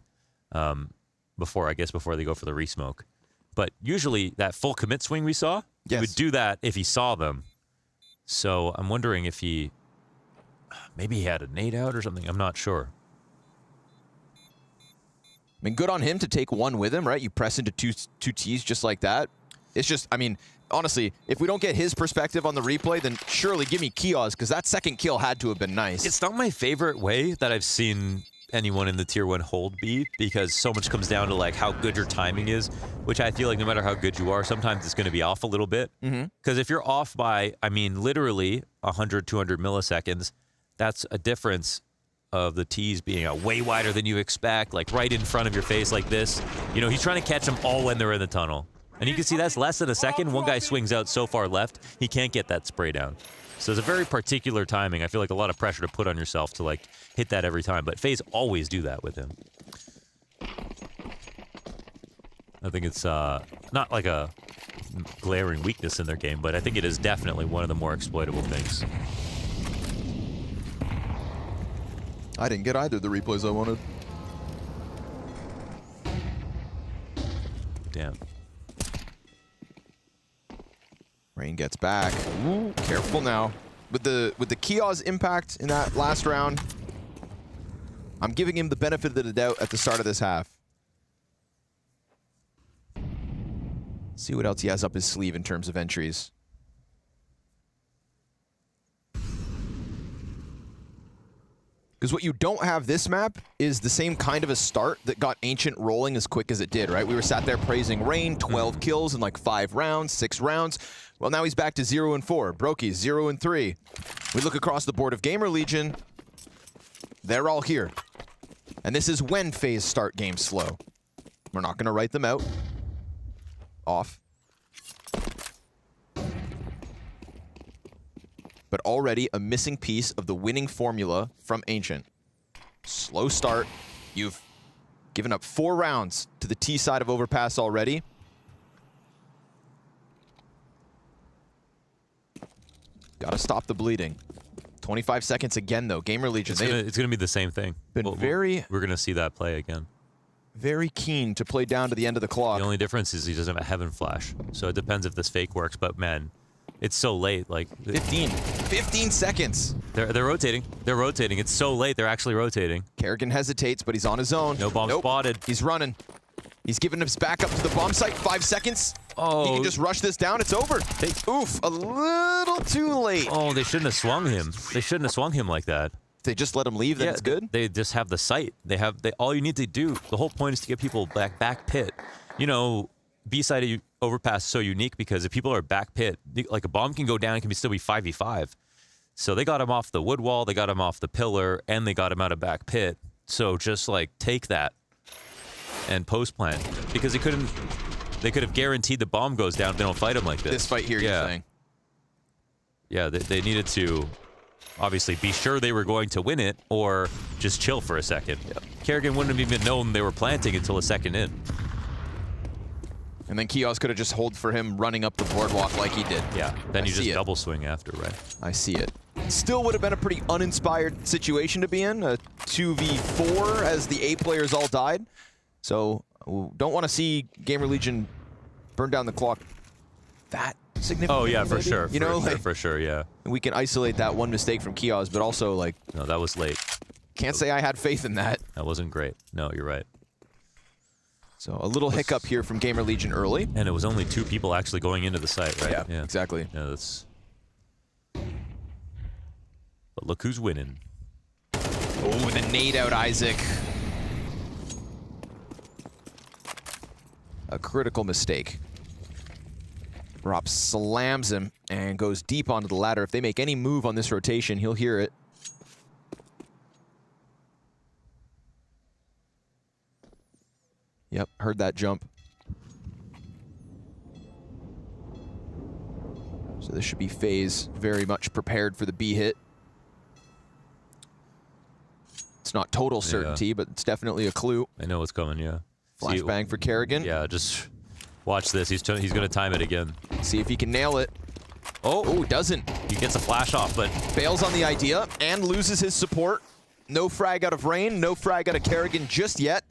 before they go for the resmoke. But usually that full commit swing we saw, he would do that if he saw them. So I'm wondering if maybe he had a nade out or something. I'm not sure. I mean, good on him to take one with him, right? You press into two T's just like that. It's just, I mean, honestly, if we don't get his perspective on the replay, then surely give me Kiaw's, because that second kill had to have been nice. It's not my favorite way that I've seen anyone in the tier 1 hold B, because so much comes down to like how good your timing is, which I feel like no matter how good you are, sometimes it's going to be off a little bit. Because if you're off by, I mean, literally 100, 200 milliseconds, that's a difference of the T's being way wider than you expect, like right in front of your face like this. You know, he's trying to catch them all when they're in the tunnel. And you can see that's less than a second. One guy swings out so far left, he can't get that spray down. So it's a very particular timing. I feel like a lot of pressure to put on yourself to like hit that every time. But FaZe always do that with him. I think it's not like a glaring weakness in their game, but I think it is definitely one of the more exploitable things. I didn't get either of the replays I wanted. Damn. Rain gets back. Ooh, careful now. With the Kiaw's impact in that last round, I'm giving him the benefit of the doubt at the start of this half. See what else he has up his sleeve in terms of entries. Because what you don't have this map is the same kind of a start that got Ancient rolling as quick as it did, right? We were sat there praising Rain, 12 kills in like 5 rounds, 6 rounds. Well, now he's back to 0 and 4. Brokey's 0 and 3. We look across the board of GamerLegion. They're all here. And this is when FaZe start games slow. We're not going to write them out. Off. But already a missing piece of the winning formula from Ancient. Slow start. You've given up 4 rounds to the T side of Overpass already. Gotta stop the bleeding. 25 seconds again, though. GamerLegion. It's gonna be the same thing. We're gonna see that play again. Very keen to play down to the end of the clock. The only difference is he doesn't have a Heaven Flash, so it depends if this fake works. But man, it's so late. Like 15 seconds. They're rotating. They're rotating. It's so late. They're actually rotating. Kerrigan hesitates, but he's on his own. No bomb spotted. He's running. He's giving his back up to the bomb site. 5 seconds. Oh. He can just rush this down. It's over. Oof, a little too late. Oh, they shouldn't have swung him. They shouldn't have swung him like that. If they just let him leave, then it's good? They just have the sight. All you need to do, the whole point is to get people back pit. You know, B-side overpass is so unique because if people are back pit, like a bomb can go down, it can still be 5v5. So they got him off the wood wall, they got him off the pillar, and they got him out of back pit. So just like take that and post plant because they could have guaranteed the bomb goes down if they don't fight him like this. This fight here, you're saying? Yeah, they needed to obviously be sure they were going to win it or just chill for a second. Yep. Kerrigan wouldn't have even known they were planting until a second in. And then Kios could have just hold for him running up the boardwalk like he did. Yeah, then you just double swing after, right? I see it. Still would have been a pretty uninspired situation to be in, a 2v4 as the 8 players all died. So don't want to see GamerLegion burn down the clock that significantly. Oh yeah, for sure. You know, for sure, yeah. We can isolate that one mistake from Kios, but also like... No, that was late. Can't say I had faith in that. That wasn't great. No, you're right. So a little hiccup here from GamerLegion early. And it was only 2 people actually going into the site, right? Yeah, exactly. Yeah, that's... But look who's winning. Oh, the nade out Isaac. A critical mistake. Rob slams him and goes deep onto the ladder. If they make any move on this rotation, he'll hear it. Yep, heard that jump. So this should be FaZe very much prepared for the B hit. It's not total certainty, but it's definitely a clue. I know what's coming, yeah. Flashbang for Kerrigan. Yeah, just watch this. He's going to time it again. See if he can nail it. Oh, doesn't. He gets a flash off, but... Bails on the idea and loses his support. No frag out of Rain, no frag out of Kerrigan just yet.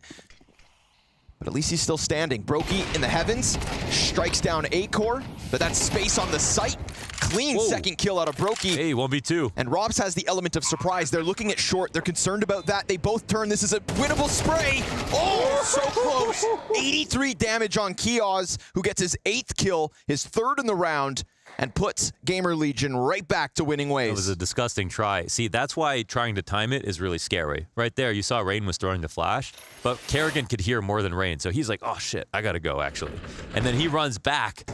But at least he's still standing. Brokey in the heavens, strikes down A-Core, but that's space on the site. Clean second kill out of Brokey. Hey, 1v2. And Robs has the element of surprise. They're looking at short. They're concerned about that. They both turn. This is a winnable spray. Oh, so close. 83 damage on Kios, who gets his 8th kill, his 3rd in the round, and puts GamerLegion right back to winning ways. It was a disgusting try. See, that's why trying to time it is really scary. Right there, you saw Rain was throwing the flash, but Kerrigan could hear more than Rain, so he's like, oh shit, I gotta go, actually. And then he runs back.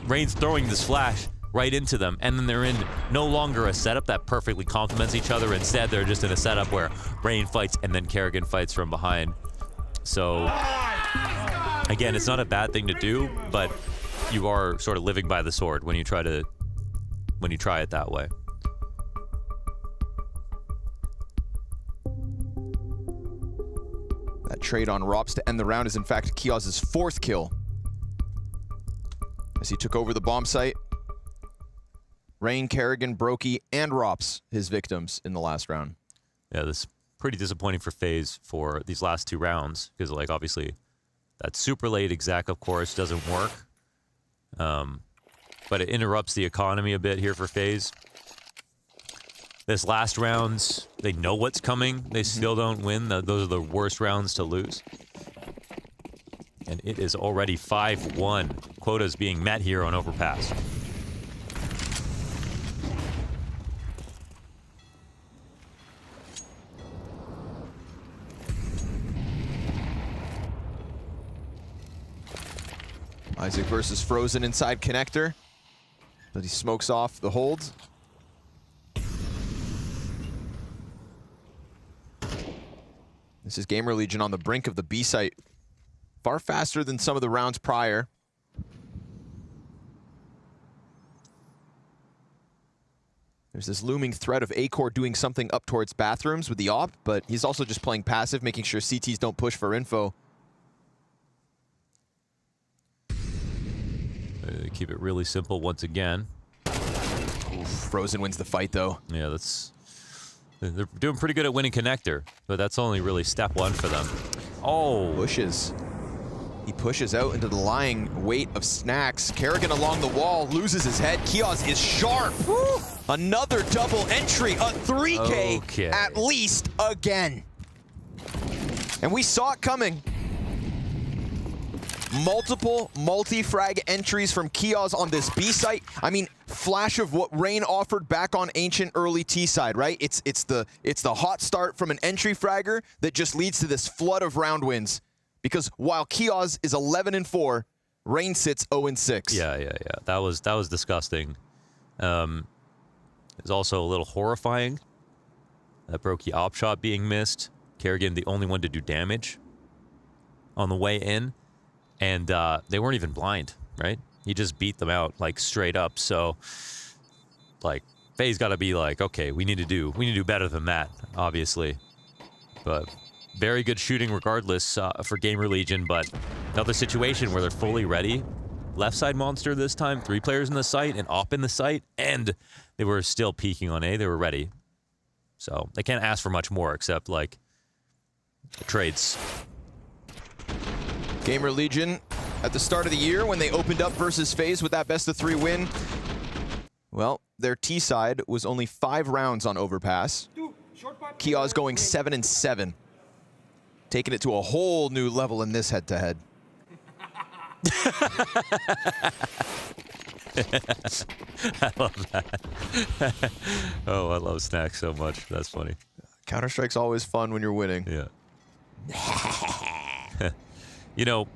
Rain's throwing this flash right into them, and then they're in no longer a setup that perfectly complements each other. Instead, they're just in a setup where Rain fights and then Kerrigan fights from behind. So, again, it's not a bad thing to do, but you are sort of living by the sword when you try it that way. That trade on Rops to end the round is in fact Kios' 4th kill. As he took over the bomb site. Rain, Kerrigan, Brokey, and Rops, his victims in the last round. Yeah, this is pretty disappointing for FaZe for these last 2 rounds, because like obviously that super late exec, of course, doesn't work. But it interrupts the economy a bit here for FaZe. This last rounds, they know what's coming. They still don't win. Those are the worst rounds to lose. And it is already 5-1. Quotas being met here on Overpass. Isaac versus Frozen inside connector. But he smokes off the hold. This is GamerLegion on the brink of the B site. Far faster than some of the rounds prior. There's this looming threat of A-Core doing something up towards bathrooms with the op, but he's also just playing passive, making sure CTs don't push for info. Keep it really simple once again. Oof, Frozen wins the fight, though. Yeah, they're doing pretty good at winning connector, but that's only really step 1 for them. Oh! Pushes. He pushes out into the lying weight of Snacks. Kerrigan along the wall, loses his head. Kios is sharp. Woo! Another double entry, a 3K at least again. And we saw it coming. Multiple multi-frag entries from Kios on this B site. I mean, flash of what Rain offered back on Ancient early T side, right? It's the hot start from an entry fragger that just leads to this flood of round wins. Because while Kios is 11-4, Rain sits 0-6. Yeah. That was disgusting. It's also a little horrifying. That Brokey op shot being missed. Kerrigan the only one to do damage on the way in, and they weren't even blind, right? He just beat them out like straight up. So, like, FaZe got to be like, okay, we need to do better than that, obviously. But very good shooting regardless for GamerLegion. But another situation where they're fully ready. Left side monster this time, 3 players in the site, and op in the site, and they were still peeking on A. They were ready. So they can't ask for much more except like the trades. GamerLegion at the start of the year when they opened up versus FaZe with that best-of-3 win. Well, their T side was only 5 rounds on overpass. Kios going 7-7. Taking it to a whole new level in this head-to-head. I love that. Oh, I love Snack so much. That's funny. Counter-Strike's always fun when you're winning. Yeah. You know,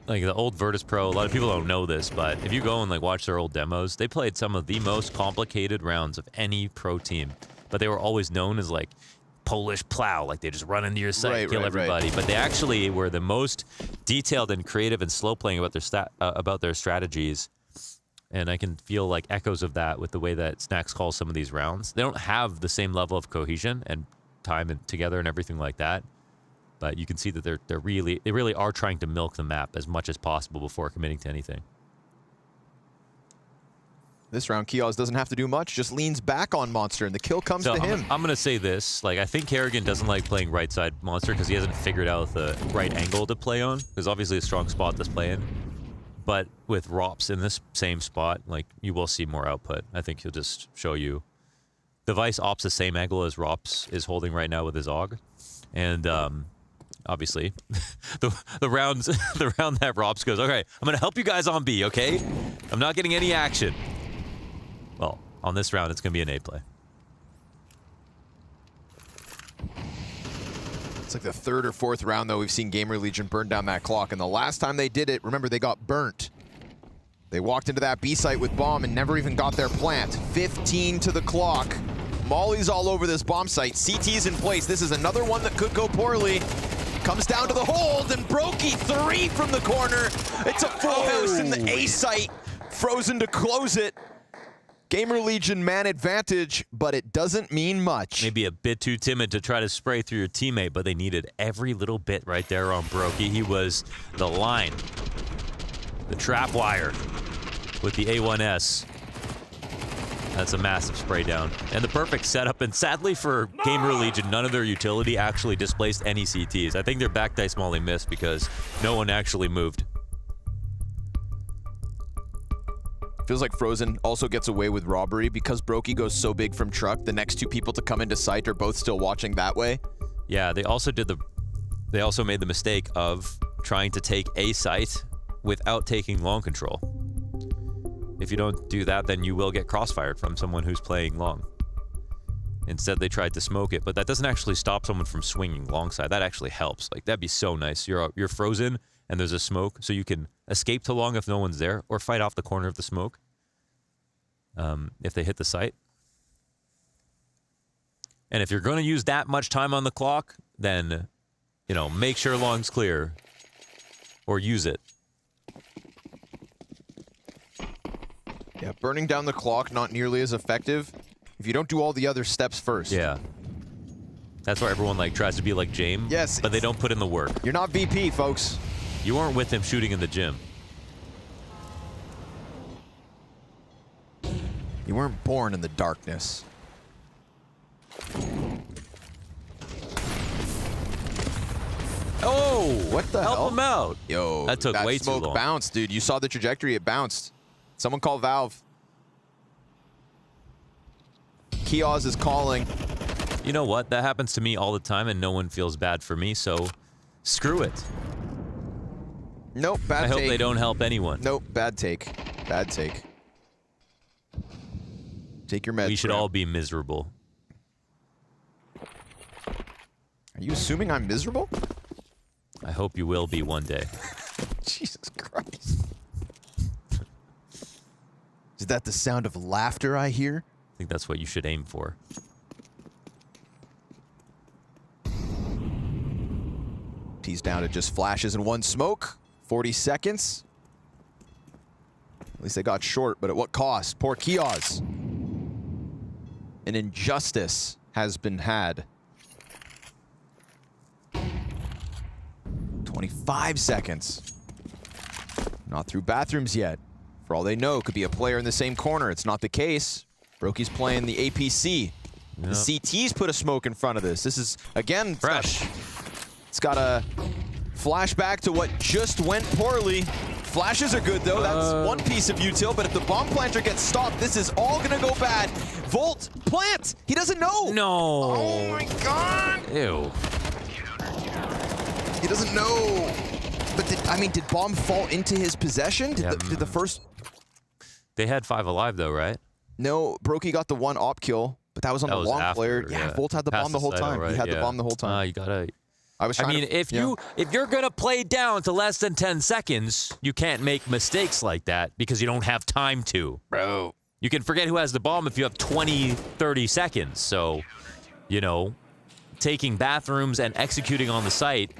like the old Virtus Pro, a lot of people don't know this, but if you go and like watch their old demos, they played some of the most complicated rounds of any pro team. But they were always known as like Polish plow, like they just run into your site, kill everybody. But they actually were the most detailed and creative and slow playing about their strategies. And I can feel like echoes of that with the way that Snacks calls some of these rounds. They don't have the same level of cohesion and time and together and everything like that. But you can see that they really are trying to milk the map as much as possible before committing to anything. This round, Kios doesn't have to do much, just leans back on Monster, and the kill comes to him. I'm going to say this. Like, I think Kerrigan doesn't like playing right side Monster because he hasn't figured out the right angle to play on. There's obviously a strong spot to play in. But with Rops in this same spot, like, you will see more output. I think he'll just show you. The Vice opts the same angle as Rops is holding right now with his AUG. And obviously, the round that Rops goes, okay, I'm going to help you guys on B, okay? I'm not getting any action. Well, on this round, it's going to be an A play. It's like the 3rd or 4th round, though, we've seen GamerLegion burn down that clock. And the last time they did it, remember, they got burnt. They walked into that B site with bomb and never even got their plant. 15 to the clock. Molly's all over this bomb site. CT's in place. This is another one that could go poorly. Comes down to the hold, and Brokey 3 from the corner. It's a full house in the A site. Frozen to close it. GamerLegion man advantage, but it doesn't mean much. Maybe a bit too timid to try to spray through your teammate, but they needed every little bit right there on Brokey. He was the line, the trap wire with the A1S. That's a massive spray down. And the perfect setup, and sadly for GamerLegion, none of their utility actually displaced any CTs. I think their back dice molly missed because no one actually moved. Feels like Frozen also gets away with robbery because Brokey goes so big from truck. The next 2 people to come into sight are both still watching that way. Yeah, they also made the mistake of trying to take A site without taking long control. If you don't do that, then you will get crossfired from someone who's playing long. Instead, they tried to smoke it, but that doesn't actually stop someone from swinging long side. That actually helps. Like, that'd be so nice. You're frozen, and there's a smoke, so you can escape to long if no one's there, or fight off the corner of the smoke if they hit the site. And if you're going to use that much time on the clock, then, you know, make sure long's clear, or use it. Yeah, burning down the clock, not nearly as effective if you don't do all the other steps first. Yeah. That's why everyone like tries to be like James. Yes. But they don't put in the work. You're not VP, folks. You weren't with him shooting in the gym. You weren't born in the darkness. Oh! What the hell? Help him out. Yo, that took way too long. That smoke bounced, dude. You saw the trajectory. It bounced. Someone call Valve. Kios is calling. You know what? That happens to me all the time, and no one feels bad for me, so screw it. Nope, bad I take. hope they don't help anyone. Nope, bad take. Bad take. Take your meds. We should all be miserable. Are you assuming I'm miserable? I hope you will be one day. Jesus Christ. Is that the sound of laughter I hear? I think that's what you should aim for. He's down to just flashes and one smoke. 40 seconds. At least they got short, but at what cost? Poor Kioz. An injustice has been had. 25 seconds. Not through bathrooms yet. For all they know, could be a player in the same corner. It's not the case. Brokey's playing the APC. Yep. The CT's put a smoke in front of this. This is, again, fresh. It's got a flashback to what just went poorly. Flashes are good, though. That's one piece of util, but if the bomb planter gets stopped, this is all gonna go bad. Volt, plant! He doesn't know! No! Oh my god! Ew. He doesn't know. But did bomb fall into his possession? Did the first... They had 5 alive, though, right? No, Brokey got the one op kill, but that was on the long after, player. Yeah, Volt had the bomb the whole time. Right, he had the bomb the whole time. You gotta... I mean, if you're gonna play down to less than 10 seconds, you can't make mistakes like that because you don't have time to. Bro. You can forget who has the bomb if you have 20, 30 seconds. So, you know, taking bathrooms and executing on the site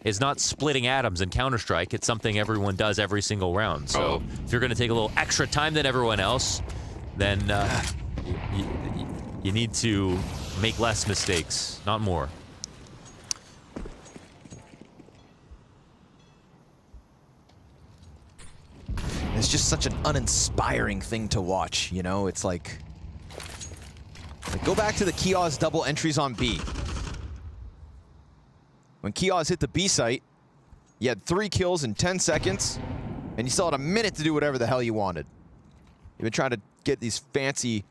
is not splitting atoms in Counter-Strike. It's something everyone does every single round. So if you're gonna take a little extra time than everyone else, then you need to make less mistakes, not more. It's just such an uninspiring thing to watch, you know? It's like go back to the Kioz double entries on B. When Kioz hit the B site, you had 3 kills in 10 seconds, and you still had a minute to do whatever the hell you wanted. You've been trying to get these fancy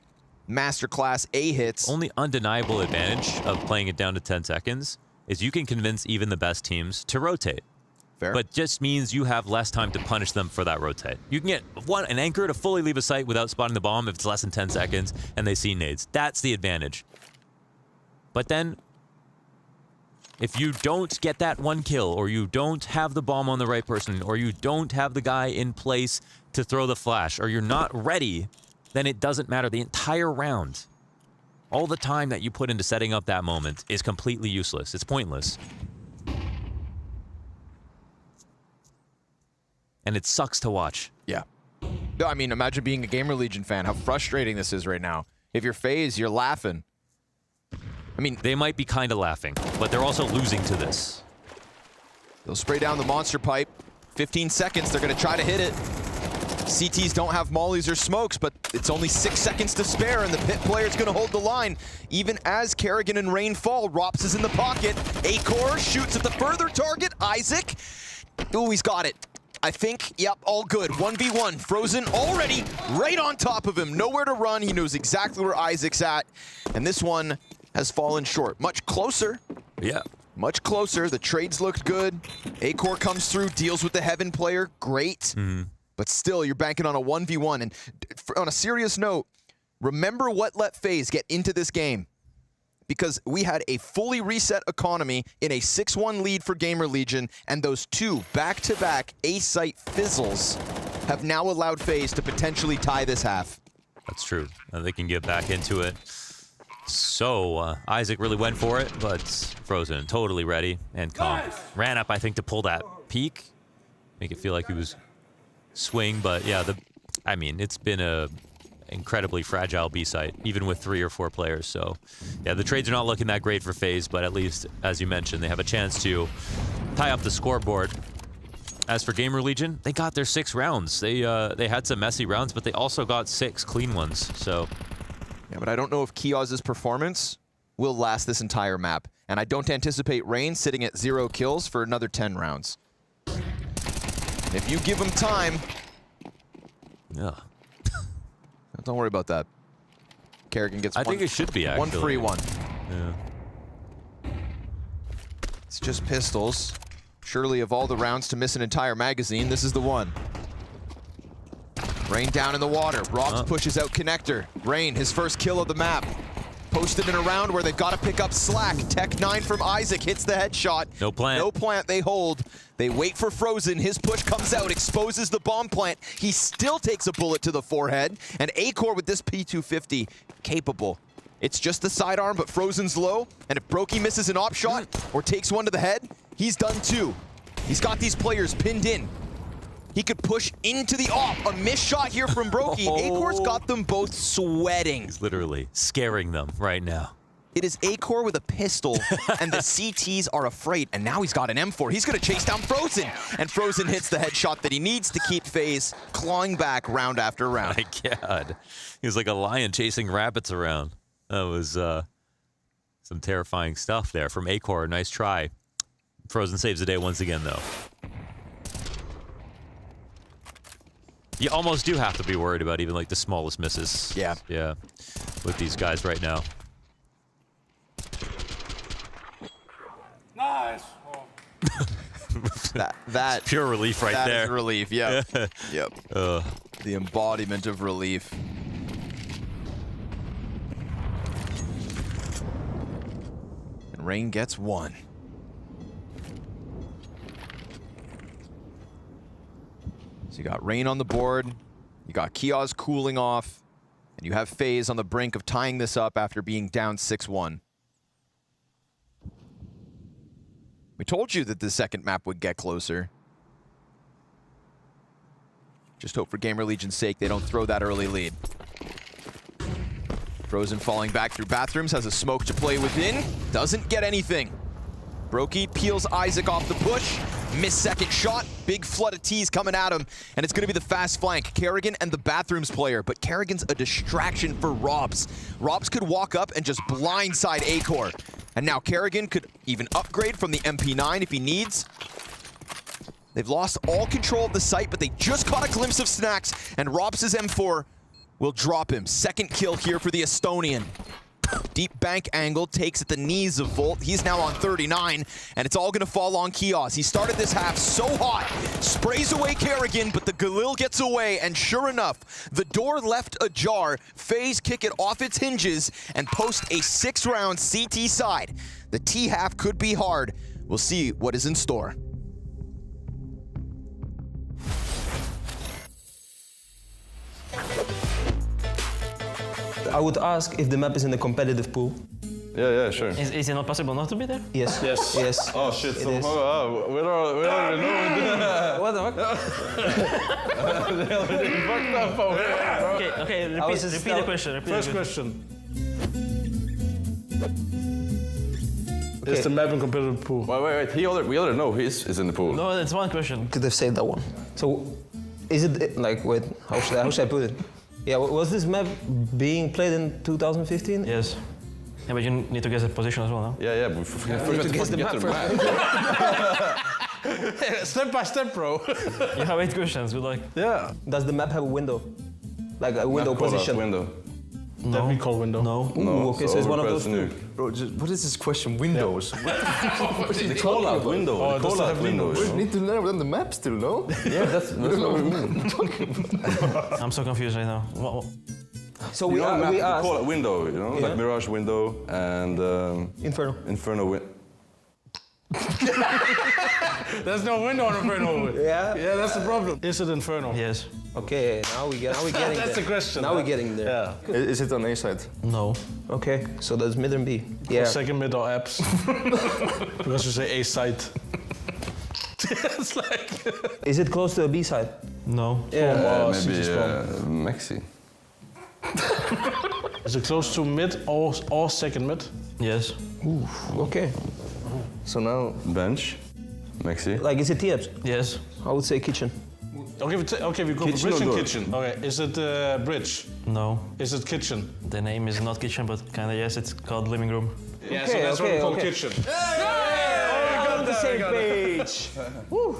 masterclass A hits. Only undeniable advantage of playing it down to 10 seconds is you can convince even the best teams to rotate. Fair. But just means you have less time to punish them for that rotate. You can get an anchor to fully leave a site without spotting the bomb if it's less than 10 seconds and they see nades. That's the advantage. But then, if you don't get that 1 kill, or you don't have the bomb on the right person, or you don't have the guy in place to throw the flash, or you're not ready, then it doesn't matter. The entire round, all the time that you put into setting up that moment is completely useless. It's pointless. And it sucks to watch. Yeah. I mean, imagine being a GamerLegion fan, how frustrating this is right now. If you're FaZe, you're laughing. I mean, they might be kind of laughing, but they're also losing to this. They'll spray down the monster pipe. 15 seconds, they're going to try to hit it. CTs don't have mollies or smokes, but it's only 6 seconds to spare, and the pit player's going to hold the line. Even as Kerrigan and Rain fall, Rops is in the pocket. Acor shoots at the further target, Isaac. Ooh, he's got it. I think, yep, all good. 1v1, Frozen already right on top of him. Nowhere to run. He knows exactly where Isaac's at. And this one has fallen short. Much closer. Yeah. Much closer. The trades looked good. Acor comes through, deals with the Heaven player. Great. But still, you're banking on a 1v1. And on a serious note, remember what let FaZe get into this game. Because we had a fully reset economy in a 6-1 lead for GamerLegion, and those 2 back-to-back A-site fizzles have now allowed FaZe to potentially tie this half. That's true. They can get back into it. So, Isaac really went for it, but Frozen totally ready and calm. Ran up, I think, to pull that peak. Make it feel like he was swing, but yeah, I mean, it's been a incredibly fragile B site, even with 3 or 4 players. So yeah, the trades are not looking that great for FaZe, but at least, as you mentioned, they have a chance to tie up the scoreboard. As for GamerLegion, they got their 6 rounds. They had some messy rounds, but they also got 6 clean ones. So yeah, but I don't know if Kioz's performance will last this entire map, and I don't anticipate Rain sitting at 0 kills for another 10 rounds. If you give him time, yeah. Don't worry about that. Kerrigan gets I think it should be, actually. 1 free 1. Yeah. It's just pistols. Surely of all the rounds to miss an entire magazine, this is the one. Rain down in the water. Robs pushes out Connector. Rain, his first kill of the map. Posted in a round where they've got to pick up slack. Tech 9 from Isaac hits the headshot. No plant. No plant, they hold. They wait for Frozen. His push comes out, exposes the bomb plant. He still takes a bullet to the forehead. And Acor with this P250, capable. It's just the sidearm, but Frozen's low. And if Brokey misses an op shot or takes one to the head, he's done too. He's got these players pinned in. He could push into the op. A missed shot here from Brokey. Acor's got them both sweating. He's literally scaring them right now. It is Acor with a pistol, and the CTs are afraid. And now he's got an M4. He's going to chase down Frozen. And Frozen hits the headshot that he needs to keep FaZe clawing back round after round. My God. He was like a lion chasing rabbits around. That was some terrifying stuff there from Acor. Nice try. Frozen saves the day once again, though. You almost do have to be worried about even like the smallest misses. Yeah. Yeah. With these guys right now. Nice. That pure relief right there. That is relief, yeah. Yep. The embodiment of relief. And Rain gets one. So you got Rain on the board, you got Kioz cooling off, and you have FaZe on the brink of tying this up after being down 6-1. We told you that the second map would get closer. Just hope for GamerLegion's sake they don't throw that early lead. Frozen falling back through bathrooms, has a smoke to play within, doesn't get anything. Brokey peels Isaac off the push. Missed second shot. Big flood of T's coming at him. And it's going to be the fast flank. Kerrigan and the bathrooms player. But Kerrigan's a distraction for Robs. Robs could walk up and just blindside Acor. And now Kerrigan could even upgrade from the MP9 if he needs. They've lost all control of the site, but they just caught a glimpse of Snacks. And Robs' M4 will drop him. Second kill here for the Estonian. Deep bank angle takes at the knees of Volt. He's now on 39, and it's all gonna fall on Kioz. He started this half so hot, sprays away Kerrigan, but the Galil gets away, and sure enough, the door left ajar. FaZe kick it off its hinges and post a 6-round CT side. The T half could be hard. We'll see what is in store. I would ask if the map is in a competitive pool. Yeah, sure. Is it not possible not to be there? Yes. Yes. Oh shit, so is. we already know. What the fuck? They already fucked up over here, bro. Okay, repeat the question. First question. Is the map in competitive pool? Wait. We already know he is in the pool. No, it's one question. Could have saved that one. So, is it like, wait, how should I put it? Yeah, was this map being played in 2015? Yes. Yeah, but you need to guess the position as well, no? Yeah, but we forgot to guess the map first. Step by step, bro. You have 8 questions, good luck. Yeah. Does the map have a window? Like a window position? Window. No. That we call window. No. Ooh, okay, so it's one of those two. Bro, what is this question? Windows. They call out window. Oh, they call out windows. We need to learn them the map still, no? Yeah, that's what we mean. I'm so confused right now. So we asked. call it window, you know, like Mirage window and Inferno. There's no window on Inferno. Yeah, that's the problem. Is it Inferno? Yes. Okay, now we're getting there. That's the question. Now we're getting there. Yeah. Is it on A side? No. Okay, so that's mid and B. Yeah. Second mid or apps. Because you say A side. It's like. Is it close to a B side? No. Yeah, maybe Maxi. Is it close to mid or second mid? Yes. Ooh, okay. So now bench, Maxi. Like, is it T-Apps? Yes. I would say kitchen. Okay, we go Kitchen for bridge and door? kitchen. Okay, is it bridge? No. Is it kitchen? The name is not kitchen, but kinda yes, it's called living room. Yeah, so that's what we call kitchen. We're on the same page. Woo.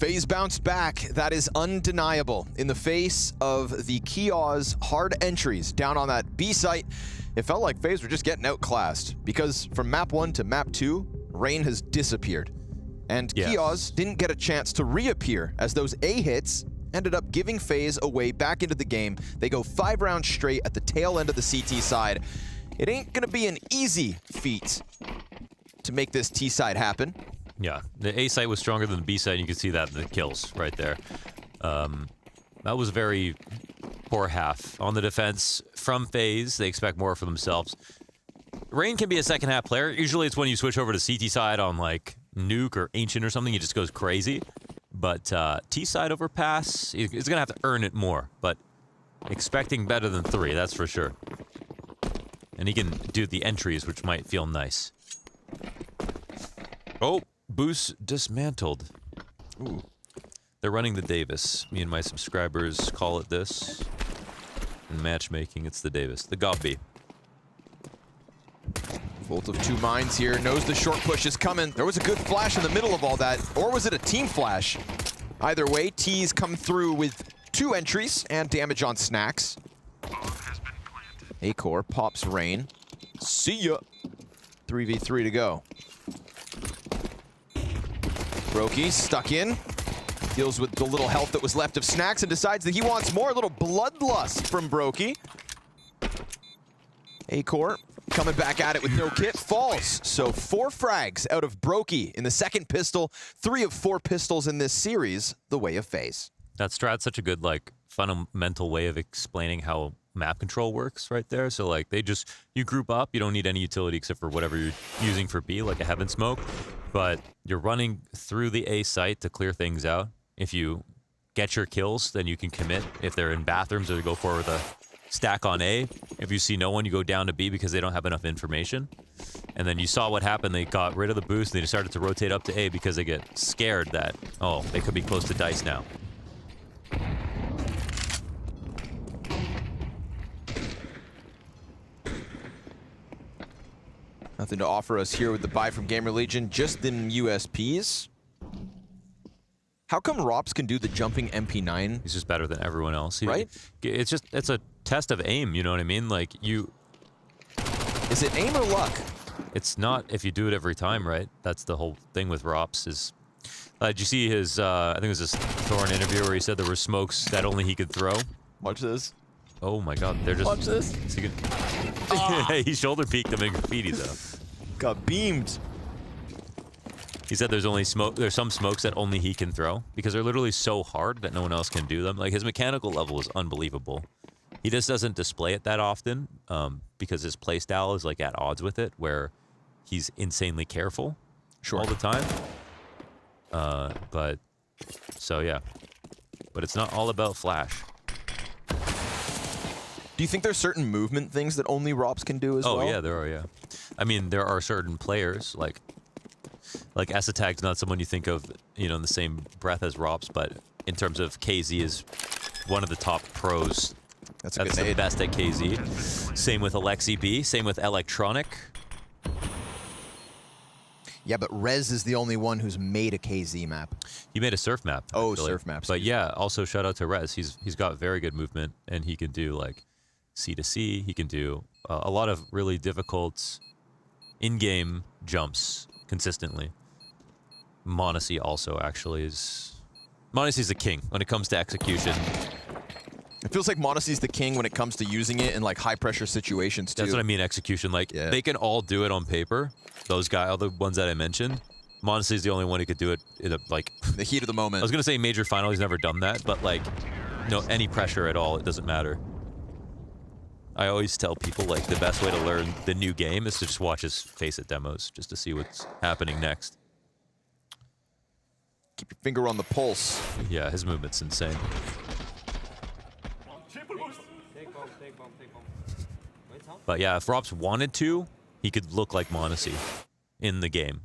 FaZe bounced back. That is undeniable. In the face of the Kios hard entries down on that B site, it felt like FaZe were just getting outclassed because from map 1 to map 2, Rain has disappeared. And Kios didn't get a chance to reappear as those A hits ended up giving FaZe a way back into the game. They go 5 rounds straight at the tail end of the CT side. It ain't gonna be an easy feat to make this T side happen. Yeah, the A site was stronger than the B site, and you can see that in the kills right there. That was a very poor half. On the defense from FaZe, they expect more for themselves. Rain can be a second half player. Usually it's when you switch over to CT side on like Nuke or Ancient or something, he just goes crazy. But T side overpass, he's going to have to earn it more. But expecting better than 3, that's for sure. And he can do the entries, which might feel nice. Oh, boost dismantled. Ooh. They're running the Davis. Me and my subscribers call it this. In matchmaking, it's the Davis. The Gobby. Bolt of 2 mines here, knows the short push is coming. There was a good flash in the middle of all that, or was it a team flash? Either way, T's come through with 2 entries and damage on Snacks. A-Core pops Rain. See ya. 3v3 to go. Brokey stuck in. Deals with the little health that was left of Snacks and decides that he wants more. A little bloodlust from Brokey. A-Core coming back at it with no kit. Falls. So 4 frags out of Brokey in the second pistol. 3 of 4 pistols in this series. The way of FaZe. That strat's such a good, like, fundamental way of explaining how map control works right there. So, like, you group up. You don't need any utility except for whatever you're using for B, like a Heaven Smoke. But you're running through the A site to clear things out. If you get your kills, then you can commit. If they're in bathrooms, or go for the stack on A. If you see no one, you go down to B because they don't have enough information. And then you saw what happened. They got rid of the boost, and they started to rotate up to A because they get scared that, oh, they could be close to dice now. Nothing to offer us here with the buy from GamerLegion, just in USPs. How come Rops can do the jumping MP9? He's just better than everyone else. Right? It's a test of aim, you know what I mean? Like, Is it aim or luck? It's not if you do it every time, right? That's the whole thing with Rops is... did you see his, I think it was his Thorn interview where he said there were smokes that only he could throw? Watch this. Oh my god, they're just... Watch this. He shoulder peeked him in graffiti, though. Got beamed. He said there's some smokes that only he can throw because they're literally so hard that no one else can do them. Like, his mechanical level is unbelievable. He just doesn't display it that often because his playstyle is like at odds with it, where he's insanely careful all the time. So yeah. But it's not all about flash. Do you think there's certain movement things that only Rops can do as well? Oh yeah, there are, yeah. I mean, there are certain players, like at.CET's not someone you think of, you know, in the same breath as Rops, but in terms of KZ is one of the top pros. That's the best at KZ. Same with Alexi B, same with Electronic. Yeah, but Rez is the only one who's made a KZ map. He made a surf map. Oh, actually. surf maps. But yeah, also shout out to Rez. He's got very good movement, and he can do like C2C. He can do a lot of really difficult in-game jumps consistently. Monacy also actually is... Monacy's the king when it comes to execution. It feels like Monacy's the king when it comes to using it in like high-pressure situations too. That's what I mean, execution. Like, they can all do it on paper. Those guys, all the ones that I mentioned. Monacy's the only one who could do it in a, like... the heat of the moment. I was going to say major final, he's never done that, but like, no, any pressure at all, it doesn't matter. I always tell people, like, the best way to learn the new game is to just watch his FaZe.it demos, just to see what's happening next. Keep your finger on the pulse. Yeah, his movement's insane. But yeah, if Rops wanted to, he could look like Monacy in the game.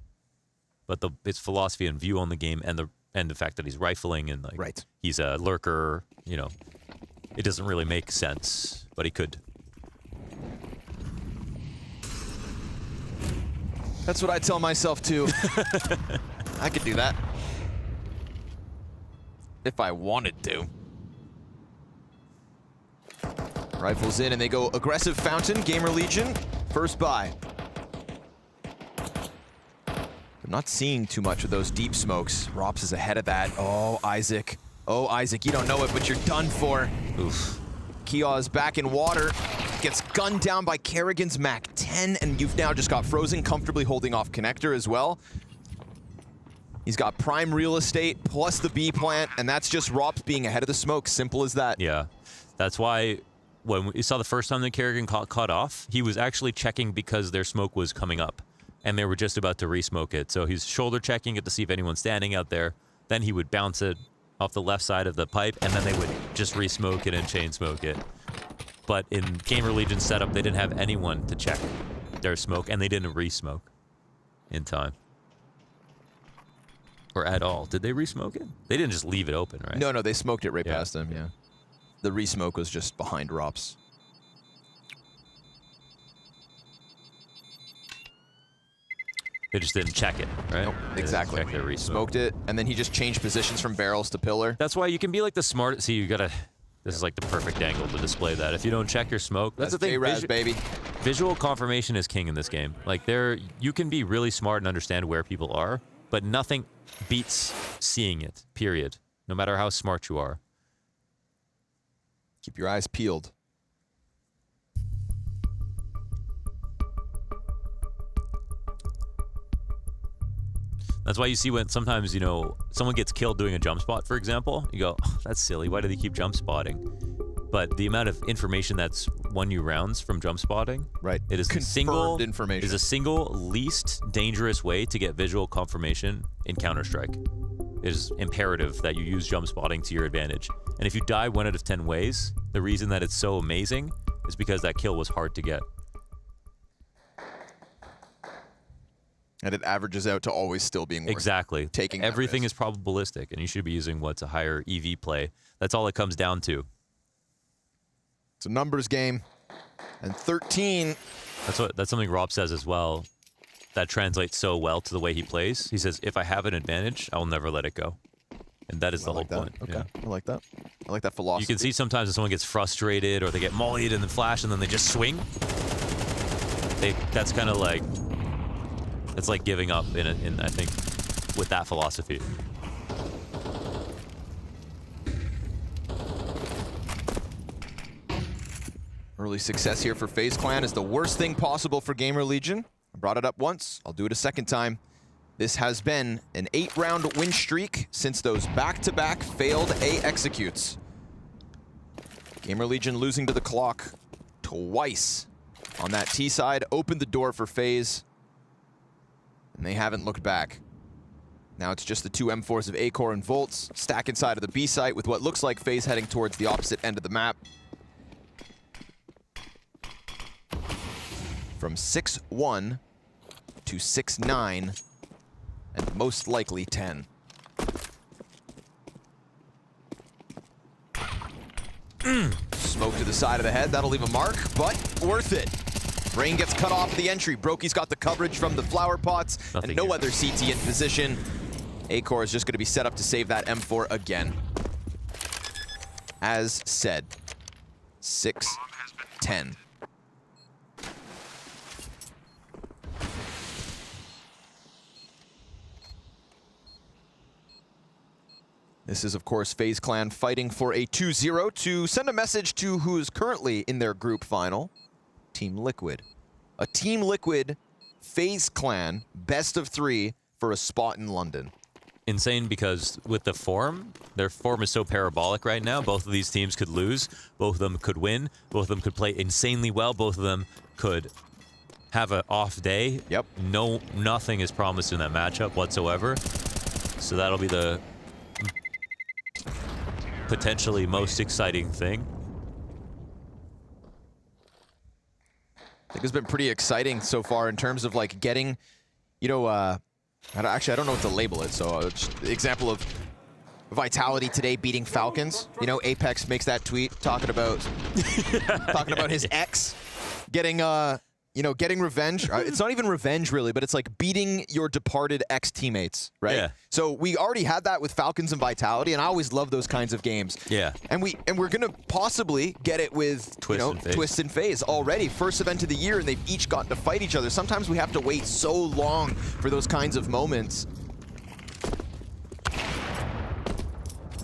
But his philosophy and view on the game and the fact that he's rifling and like he's a lurker, you know, it doesn't really make sense, but he could. That's what I tell myself too. I could do that. if I wanted to. Rifles in, and they go aggressive fountain. GamerLegion, first buy. I'm not seeing too much of those deep smokes. Rops is ahead of that. Oh, Isaac. Oh, Isaac, you don't know it, but you're done for. Oof. Kia's back in water. Gets gunned down by Kerrigan's Mac 10, and you've now just got Frozen comfortably holding off Connector as well. He's got prime real estate plus the B plant, and that's just Rops being ahead of the smoke. Simple as that. Yeah, that's why when we saw the first time that Kerrigan caught off, he was actually checking because their smoke was coming up, and they were just about to re-smoke it. So he's shoulder checking it to see if anyone's standing out there. Then he would bounce it off the left side of the pipe, and then they would just re-smoke it and chain smoke it. But in GamerLegion's setup, they didn't have anyone to check their smoke, and they didn't re-smoke in time. Or at all. Did they re-smoke it? They didn't just leave it open, right? No, they smoked it right past them, yeah. The re-smoke was just behind Rops. They just didn't check it, right? Nope, exactly. Check their re-smoke. Smoked it, and then he just changed positions from barrels to pillar. That's why you can be like the smart. See, you gotta. This is like the perfect angle to display that. If you don't check your smoke, that's the thing. J-Raz, baby. Visual confirmation is king in this game. Like you can be really smart and understand where people are, but nothing beats seeing it. Period. No matter how smart you are. Keep your eyes peeled. That's why you see when sometimes, you know, someone gets killed doing a jump spot, for example, you go, oh, that's silly. Why do they keep jump spotting? But the amount of information that's won you rounds from jump spotting, right? It is confirmed information. Is a single least dangerous way to get visual confirmation in Counter-Strike. It is imperative that you use jump spotting to your advantage. And if you die 1 out of 10 ways, the reason that it's so amazing is because that kill was hard to get. And it averages out to always still being worth exactly. Taking everything is probabilistic, and you should be using what's a higher EV play. That's all it comes down to. It's a numbers game, and 13. That's something Rob says as well. That translates so well to the way he plays. He says, "If I have an advantage, I will never let it go," and that is the whole point. Okay, yeah. I like that. I like that philosophy. You can see sometimes if someone gets frustrated or they get mollied in the flash, and then they just swing. That's kind of like. It's like giving up in I think, with that philosophy. Early success here for FaZe Clan is the worst thing possible for GamerLegion. I brought it up once, I'll do it a second time. This has been an 8-round win streak since those back-to-back failed A executes. GamerLegion losing to the clock twice on that T side opened the door for FaZe. And they haven't looked back. Now it's just the two M4s of Acor and Volts stack inside of the B site with what looks like FaZe heading towards the opposite end of the map. From 6-1 to 6-9, and most likely 10. Smoke to the side of the head, that'll leave a mark, but worth it. Rain gets cut off the entry. Brokey's got the coverage from the flower pots, and no other CT in position. Acor is just going to be set up to save that M4 again. As said, 6-10. This is, of course, FaZe Clan fighting for a 2-0 to send a message to who is currently in their group final. Team Liquid. A Team Liquid FaZe Clan best of 3 for a spot in London. Insane because with the form, their form is so parabolic right now. Both of these teams could lose. Both of them could win. Both of them could play insanely well. Both of them could have an off day. Yep. Nothing is promised in that matchup whatsoever. So that'll be the potentially most exciting thing. I think it's been pretty exciting so far in terms of like getting, you know, actually I don't know what to label it. So just the example of Vitality today beating Falcons. You know, Apex makes that tweet talking about his ex getting you know, getting revenge. It's not even revenge, really, but it's like beating your departed ex-teammates, right? Yeah. So we already had that with Falcons and Vitality, and I always love those kinds of games. Yeah. And we're gonna possibly get it with Twist and FaZe already. First event of the year, and they've each gotten to fight each other. Sometimes we have to wait so long for those kinds of moments.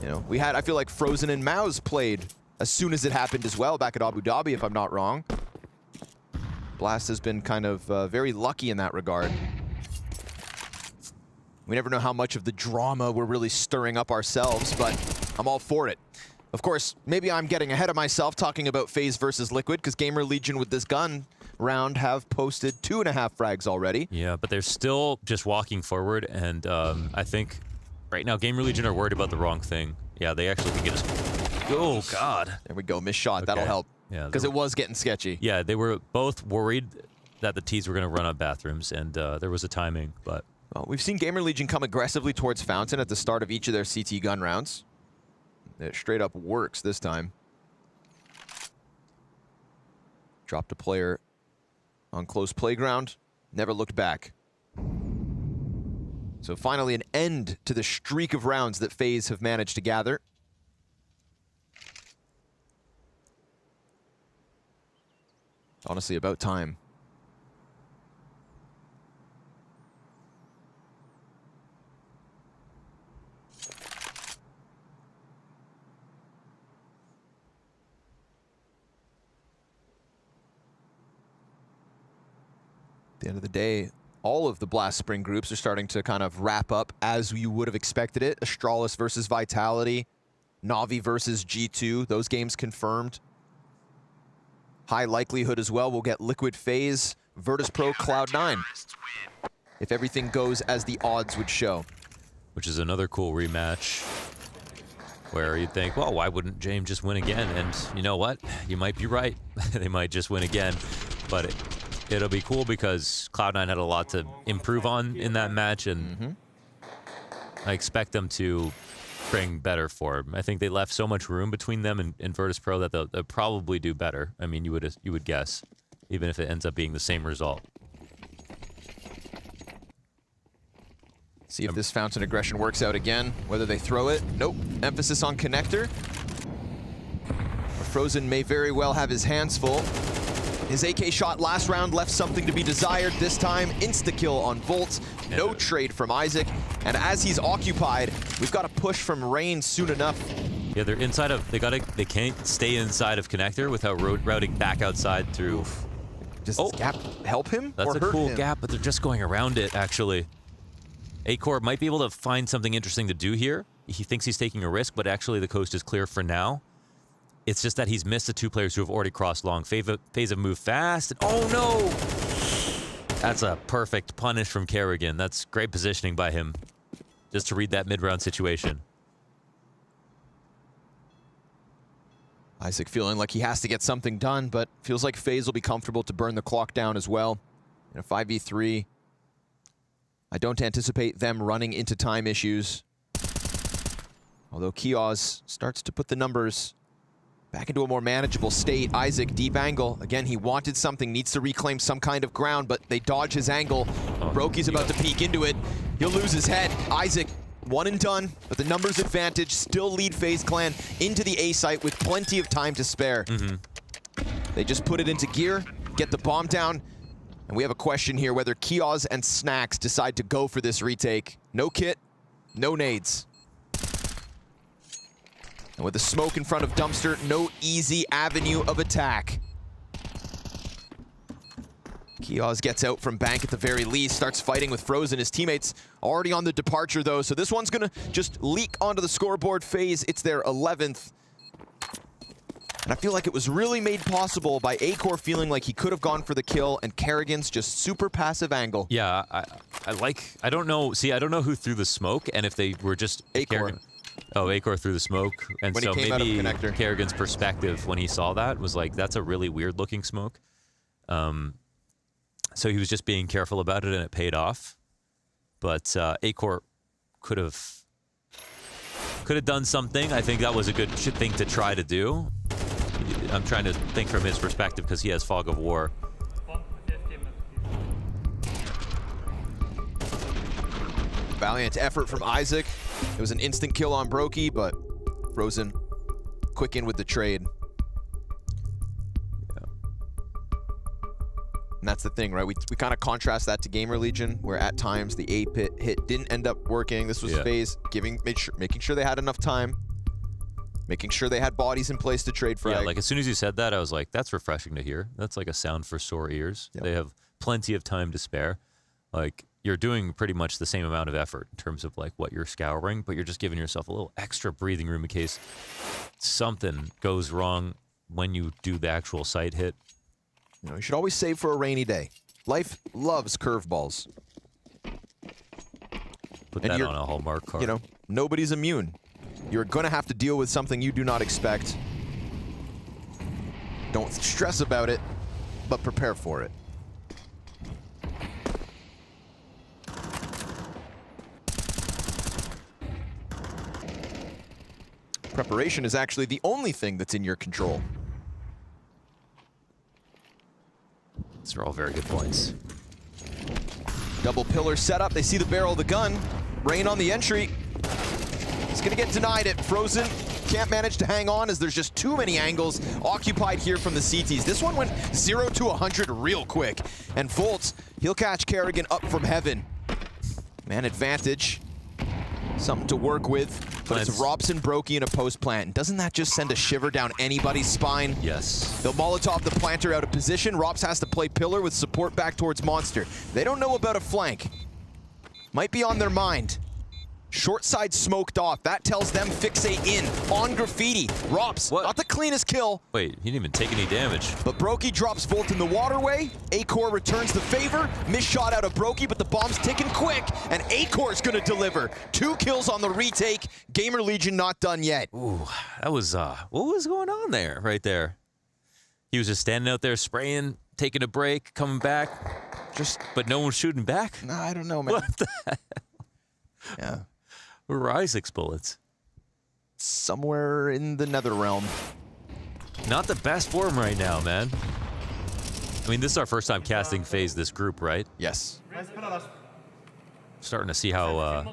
You know, we had, I feel like Frozen and Mouse played as soon as it happened as well back at Abu Dhabi, if I'm not wrong. Blast has been kind of very lucky in that regard. We never know how much of the drama we're really stirring up ourselves, but I'm all for it. Of course, maybe I'm getting ahead of myself talking about FaZe versus Liquid, because GamerLegion with this gun round have posted 2.5 frags already. Yeah, but they're still just walking forward, and I think right now GamerLegion are worried about the wrong thing. Yeah, they actually can get us. Oh, God. There we go. Missed shot. Okay. That'll help. Yeah, because it was getting sketchy. Yeah, they were both worried that the T's were going to run out bathrooms, and there was a timing, but... Well, we've seen GamerLegion come aggressively towards Fountain at the start of each of their CT gun rounds. It straight up works this time. Dropped a player on close playground, never looked back. So finally an end to the streak of rounds that FaZe have managed to gather. Honestly, about time. At the end of the day, all of the Blast Spring groups are starting to kind of wrap up as you would have expected it. Astralis versus Vitality, Na'Vi versus G2, those games confirmed. High likelihood as well we'll get Liquid FaZe, Virtus Pro, Cloud9, if everything goes as the odds would show. Which is another cool rematch where you'd think, well, why wouldn't James just win again? And you know what? You might be right. They might just win again. But it'll be cool because Cloud9 had a lot to improve on in that match, and I expect them to bring better form. I think they left so much room between them and Virtus Pro that they'll probably do better. I mean, you would guess, even if it ends up being the same result. See if this Fountain aggression works out again. Whether they throw it. Nope. Emphasis on connector. Frozen may very well have his hands full. His AK shot last round left something to be desired. This time, insta-kill on Volt. No trade from Isaac. And as he's occupied, we've got a push from Rain soon enough. Yeah, they're inside of... They can't stay inside of connector without routing back outside through... Does this gap help him That's or a hurt cool him? gap, but they're just going around it, actually. A-Core might be able to find something interesting to do here. He thinks he's taking a risk, but actually the coast is clear for now. It's just that he's missed the two players who have already crossed long. FaZe have moved fast. And oh, no! That's a perfect punish from Kerrigan. That's great positioning by him, just to read that mid-round situation. Isaac feeling like he has to get something done, but feels like FaZe will be comfortable to burn the clock down as well. In a 5v3, I don't anticipate them running into time issues. Although Kioz starts to put the numbers back into a more manageable state. Isaac, deep angle. Again, he wanted something, needs to reclaim some kind of ground, but they dodge his angle. Brokey's about to peek into it. He'll lose his head. Isaac, one and done, but the numbers advantage still lead FaZe Clan into the A site with plenty of time to spare. They just put it into gear, get the bomb down, and we have a question here whether Kioz and Snacks decide to go for this retake. No kit, no nades. And with the smoke in front of Dumpster, no easy avenue of attack. Kioz gets out from bank at the very least, starts fighting with Frozen. His teammates already on the departure though, so this one's gonna just leak onto the scoreboard. FaZe, it's their 11th. And I feel like it was really made possible by A-Core feeling like he could have gone for the kill, and Kerrigan's just super passive angle. Yeah, I don't know. See, I don't know who threw the smoke, and if they were just A-Core. Oh, A-Core threw the smoke, and when so he came out of maybe connector. Kerrigan's perspective when he saw that was like, that's a really weird looking smoke. So he was just being careful about it, and it paid off. But A-Core could have done something. I think that was a good thing to try to do. I'm trying to think from his perspective because he has Fog of War. Valiant effort from Isaac. It was an instant kill on Brokey, but Frozen quick in with the trade. Yeah. And that's the thing, right? We kind of contrast that to GamerLegion, where at times the A pit hit didn't end up working. This was FaZe making sure they had enough time, making sure they had bodies in place to trade frag. Yeah, like as soon as you said that, I was like, that's refreshing to hear. That's like a sound for sore ears. Yep. They have plenty of time to spare. Like, you're doing pretty much the same amount of effort in terms of like what you're scouring, but you're just giving yourself a little extra breathing room in case something goes wrong when you do the actual site hit. You know, you should always save for a rainy day. Life loves curveballs. Put that on a Hallmark card. You know, nobody's immune. You're going to have to deal with something you do not expect. Don't stress about it, but prepare for it. Preparation is actually the only thing that's in your control. These are all very good points. Double pillar setup. They see the barrel of the gun. Rain on the entry. He's going to get denied it. Frozen can't manage to hang on as there's just too many angles occupied here from the CTs. This one went 0 to 100 real quick. And Volt, he'll catch Kerrigan up from heaven. Man advantage. Something to work with. But it's Robson, Brokey, and a post plant. Doesn't that just send a shiver down anybody's spine? Yes. They'll Molotov the planter out of position. Robs has to play pillar with support back towards Monster. They don't know about a flank. Might be on their mind. Short side smoked off. That tells them fixate in on Graffiti. Robs, not the cleanest kill. Wait, he didn't even take any damage. But Brokey drops Volt in the waterway. Acor returns the favor. Missed shot out of Brokey, but the bomb's ticking quick. And Acor's gonna deliver. 2 kills on the retake. GamerLegion not done yet. Ooh, that was, what was going on there, right there? He was just standing out there spraying, taking a break, coming back. But no one's shooting back? Nah, I don't know, man. What the hell? Yeah. Where were Isaac's bullets? Somewhere in the nether realm. Not the best for him right now, man. I mean, this is our first time casting FaZe this group, right? Yes. Starting to see how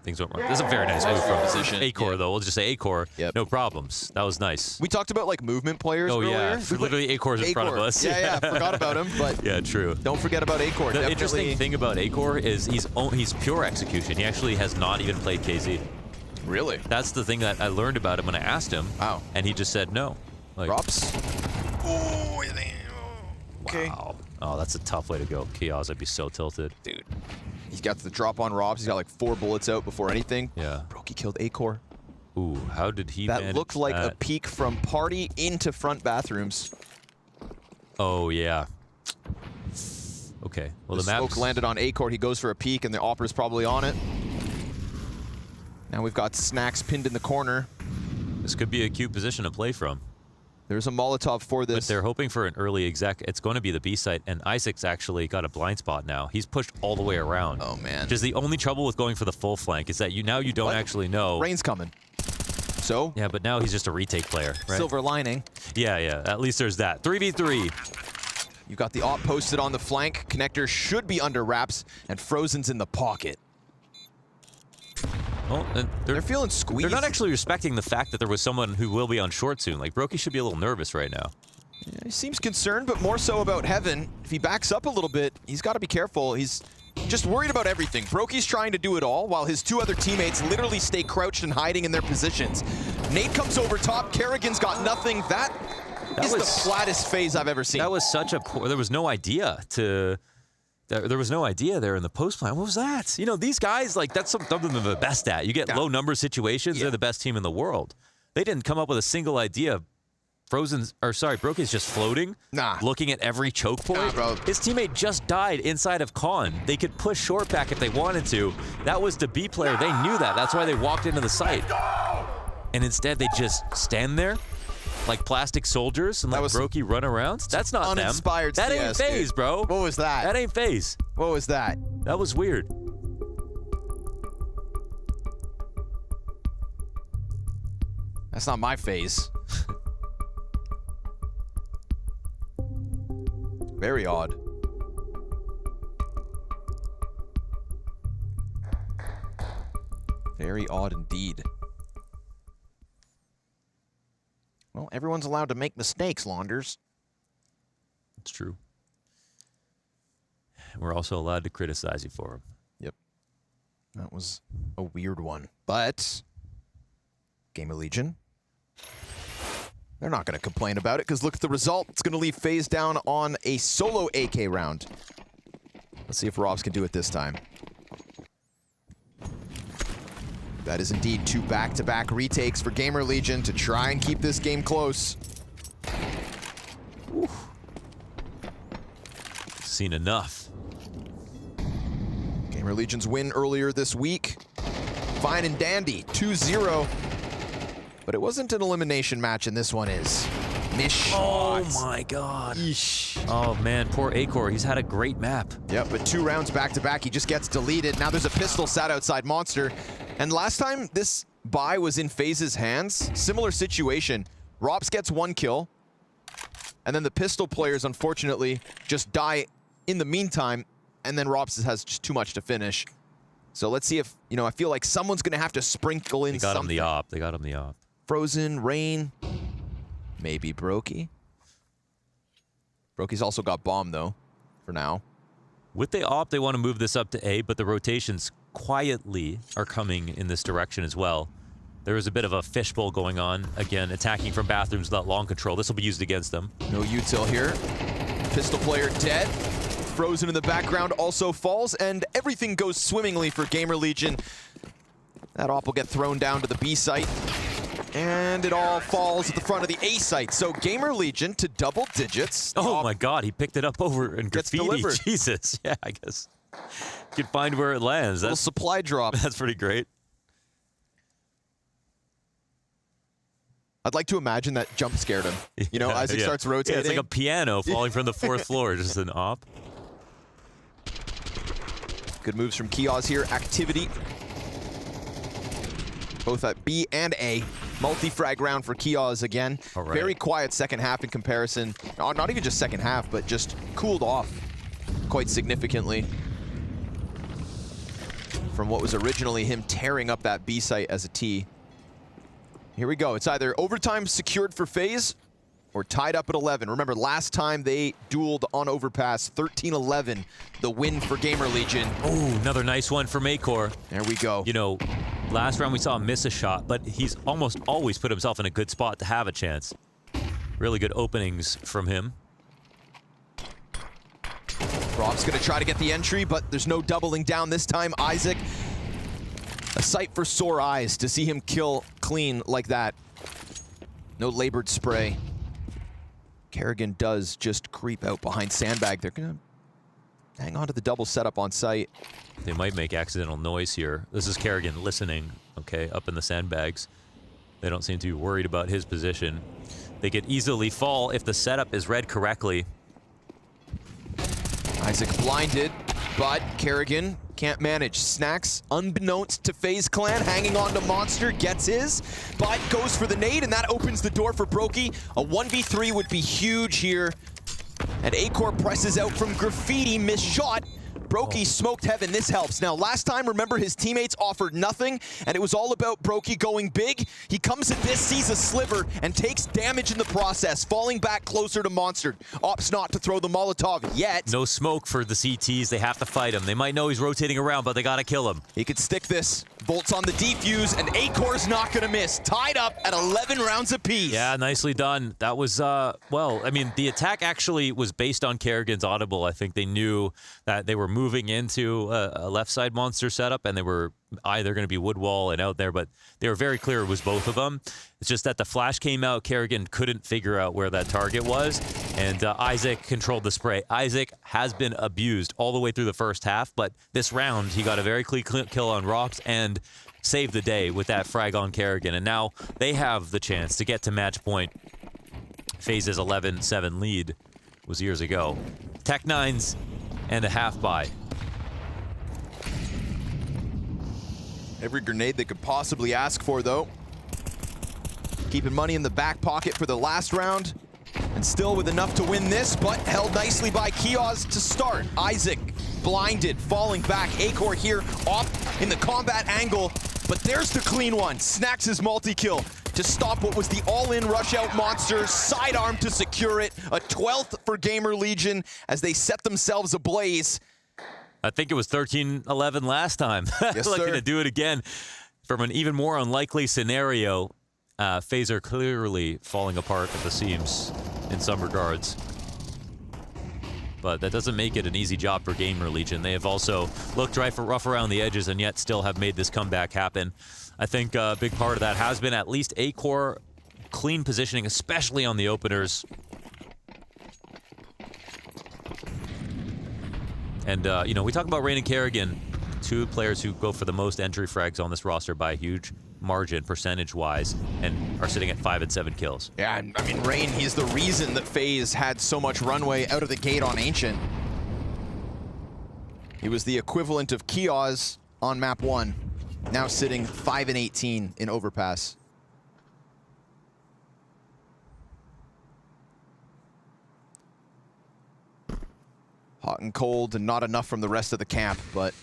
things went wrong. This is a very nice move from Acor, though. We'll just say Acor. Yep. No problems. That was nice. We talked about like movement players earlier. Yeah, literally Acor's in front of us. Yeah, forgot about him. But yeah, true. Don't forget about Acor. The interesting thing about Acor is he's pure execution. He actually has not even played KZ. Really? That's the thing that I learned about him when I asked him. Wow. And he just said no. Like, Drops. Okay. Wow. Oh, that's a tough way to go. Chaos, I'd be so tilted. Dude. He's got the drop on Robs. He's got like 4 bullets out before anything. Yeah. Brokey killed Acor. Ooh, how did he That looked like a peek from party into front bathrooms. Oh, yeah. Okay. Well, the smoke landed on Acor. He goes for a peek, and the Opera's probably on it. Now we've got Snacks pinned in the corner. This could be a cute position to play from. There's a Molotov for this. But they're hoping for an early exec. It's going to be the B site, and Isaac's actually got a blind spot now. He's pushed all the way around. Oh, man. Just the only trouble with going for the full flank is that you don't actually know. Rain's coming. So? Yeah, but now he's just a retake player, right? Silver lining. Yeah, at least there's that. 3v3. You got the op posted on the flank. Connector should be under wraps, and Frozen's in the pocket. Well, they're feeling squeezed. They're not actually respecting the fact that there was someone who will be on short soon. Like, Brokey should be a little nervous right now. Yeah, he seems concerned, but more so about Heaven. If he backs up a little bit, he's got to be careful. He's just worried about everything. Brokey's trying to do it all, while his 2 other teammates literally stay crouched and hiding in their positions. Nate comes over top. Kerrigan's got nothing. That is the flattest FaZe I've ever seen. That was such a poor... There was no idea to... There was no idea there in the post plan. What was that? You know, these guys, like, that's something they're the best at. You get low number situations, they're the best team in the world. They didn't come up with a single idea. Brokey's just floating, looking at every choke point. His teammate just died inside of Con. They could push short back if they wanted to. That was the B player. They knew that. That's why they walked into the site. And instead, they just stand there like plastic soldiers and let Brokey run around. That's not uninspired them. That ain't FaZe, bro. What was that? That ain't FaZe. What was that? That was weird. That's not my FaZe. Very odd. Very odd indeed. Well, everyone's allowed to make mistakes, Launders. It's true. We're also allowed to criticize you for them. Yep. That was a weird one. But GamerLegion, they're not going to complain about it because look at the result. It's going to leave FaZe down on a solo AK round. Let's see if Robs can do it this time. That is indeed 2 back-to-back retakes for GamerLegion to try and keep this game close. Whew. Seen enough. GamerLegion's win earlier this week. Fine and dandy, 2-0. But it wasn't an elimination match, and this one is. Oh my god. Eesh. Oh man, poor Acor. He's had a great map. Yep, but 2 rounds back-to-back, he just gets deleted. Now there's a pistol sat outside Monster. And last time this buy was in FaZe's hands, similar situation. Robs gets 1 kill, and then the pistol players, unfortunately, just die in the meantime, and then Robs has just too much to finish. So let's see if, I feel like someone's going to have to sprinkle in something. They got him the op. They got him the op. Frozen, Rain, maybe Brokey. Brokey's also got bomb, though, for now. With the op, they want to move this up to A, but the rotations quietly are coming in this direction as well. There is a bit of a fishbowl going on. Again, attacking from bathrooms without long control. This will be used against them. No util here. Pistol player dead. Frozen in the background also falls, and everything goes swimmingly for GamerLegion. That op will get thrown down to the B site, and it all falls at the front of the A site. So GamerLegion to double digits. Oh my god, he picked it up over in gets graffiti. Delivered. Jesus, yeah, I guess. You can find where it lands. Little supply drop. That's pretty great. I'd like to imagine that jump scared him. As he starts rotating. Yeah, it's like a piano falling from the 4th floor, just an op. Good moves from Kioz here. Activity. Both at B and A. Multi-frag round for Kioz again. All right. Very quiet second half in comparison. Not even just second half, but just cooled off quite significantly from what was originally him tearing up that B site as a T. Here we go. It's either overtime secured for FaZe or tied up at 11. Remember, last time they dueled on Overpass, 13-11, the win for GamerLegion. Oh, another nice one for Acor. There we go. Last round we saw him miss a shot, but he's almost always put himself in a good spot to have a chance. Really good openings from him. Rob's gonna try to get the entry, but there's no doubling down this time. Isaac, a sight for sore eyes to see him kill clean like that. No labored spray. Kerrigan does just creep out behind Sandbag. They're gonna hang on to the double setup on site. They might make accidental noise here. This is Kerrigan listening, okay, up in the sandbags. They don't seem to be worried about his position. They could easily fall if the setup is read correctly. Isaac blinded, but Kerrigan can't manage. Snacks, unbeknownst to FaZe Clan, hanging on to Monster, gets his, but goes for the nade, and that opens the door for Brokey. A 1v3 would be huge here. And Acor presses out from graffiti, missed shot. Brokey smoked heaven, this helps. Now, last time, remember, his teammates offered nothing, and it was all about Brokey going big. He comes at this, sees a sliver, and takes damage in the process, falling back closer to Monster. Opts not to throw the Molotov yet. No smoke for the CTs. They have to fight him. They might know he's rotating around, but they gotta kill him. He could stick this. Bolts on the defuse, and Acor's not gonna miss. Tied up at 11 rounds apiece. Yeah, nicely done. That was, well, I mean, the attack actually was based on Kerrigan's audible. I think they knew that they were moving into a left side Monster setup, and they were either going to be wood wall and out there, but they were very clear it was both of them. It's just that the flash came out, Kerrigan couldn't figure out where that target was, and Isaac controlled the spray. Isaac has been abused all the way through the first half, but this round he got a very clean kill on Rox and saved the day with that frag on Kerrigan, and now they have the chance to get to match point. FaZe's 11-7 lead was years ago. Tech9's and a half buy. Every grenade they could possibly ask for, though. Keeping money in the back pocket for the last round, and still with enough to win this, but held nicely by Kioz to start. Isaac blinded, falling back. Acor here off in the combat angle, but there's the clean one. Snax' multi-kill to stop what was the all-in rush-out monster. Sidearm to secure it. A 12th for GamerLegion as they set themselves ablaze. I think it was 13-11 last time. Yes, Looking sir. to do it again from an even more unlikely scenario. FaZe are clearly falling apart at the seams in some regards. But that doesn't make it an easy job for GamerLegion. They have also looked rough around the edges and yet still have made this comeback happen. I think a big part of that has been at least A-Core clean positioning, especially on the openers. And, you know, we talk about Rain and Kerrigan, two players who go for the most entry frags on this roster by a huge margin, percentage-wise, and are sitting at 5 and 7 kills. Yeah, I mean, Rain, he's the reason that FaZe had so much runway out of the gate on Ancient. He was the equivalent of Kioz on map 1, now sitting 5 and 18 in Overpass. Hot and cold and not enough from the rest of the camp, but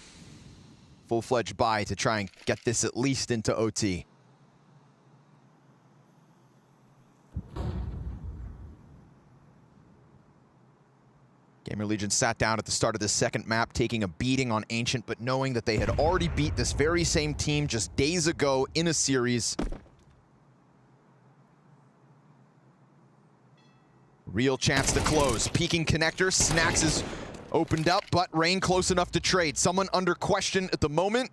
full-fledged buy to try and get this at least into OT. GamerLegion sat down at the start of the second map, taking a beating on Ancient, but knowing that they had already beat this very same team just days ago in a series. Real chance to close. Peeking connector, Snax is opened up, but Rain close enough to trade. Someone under question at the moment.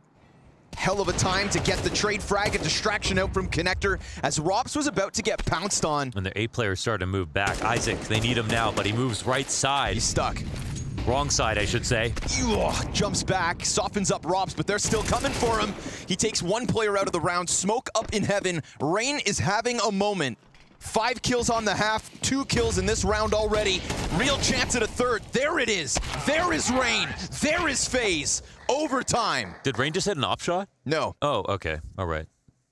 Hell of a time to get the trade frag, a distraction out from connector as Robs was about to get pounced on. And their A players started to move back. Isaac, they need him now, but he moves right side. He's stuck. Wrong side, I should say. Jumps back, softens up Robs, but they're still coming for him. He takes one player out of the round, smoke up in heaven. Rain is having a moment. 5 kills on the half, 2 kills in this round already. Real chance at a third. There it is. There is Rain. There is FaZe. Overtime. Did Rain just hit an op shot? No. Oh, okay. All right.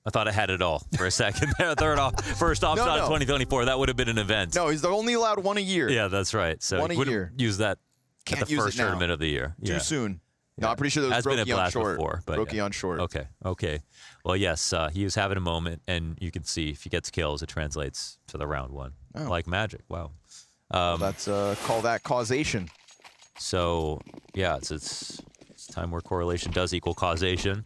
I thought I had it all for a second. First op shot of 2024. That would have been an event. No, he's only allowed one a year. Yeah, that's right. So one a year. Use that Can't at the use first it now. tournament of the year. Too soon. No, I'm pretty sure that was Brokey on short. Before, but Brokey on short. Okay. Well, yes, he was having a moment, and you can see if he gets kills, it translates to the round one. Oh. Like magic. Wow. Well, that's call that causation. So, yeah, it's time where correlation does equal causation.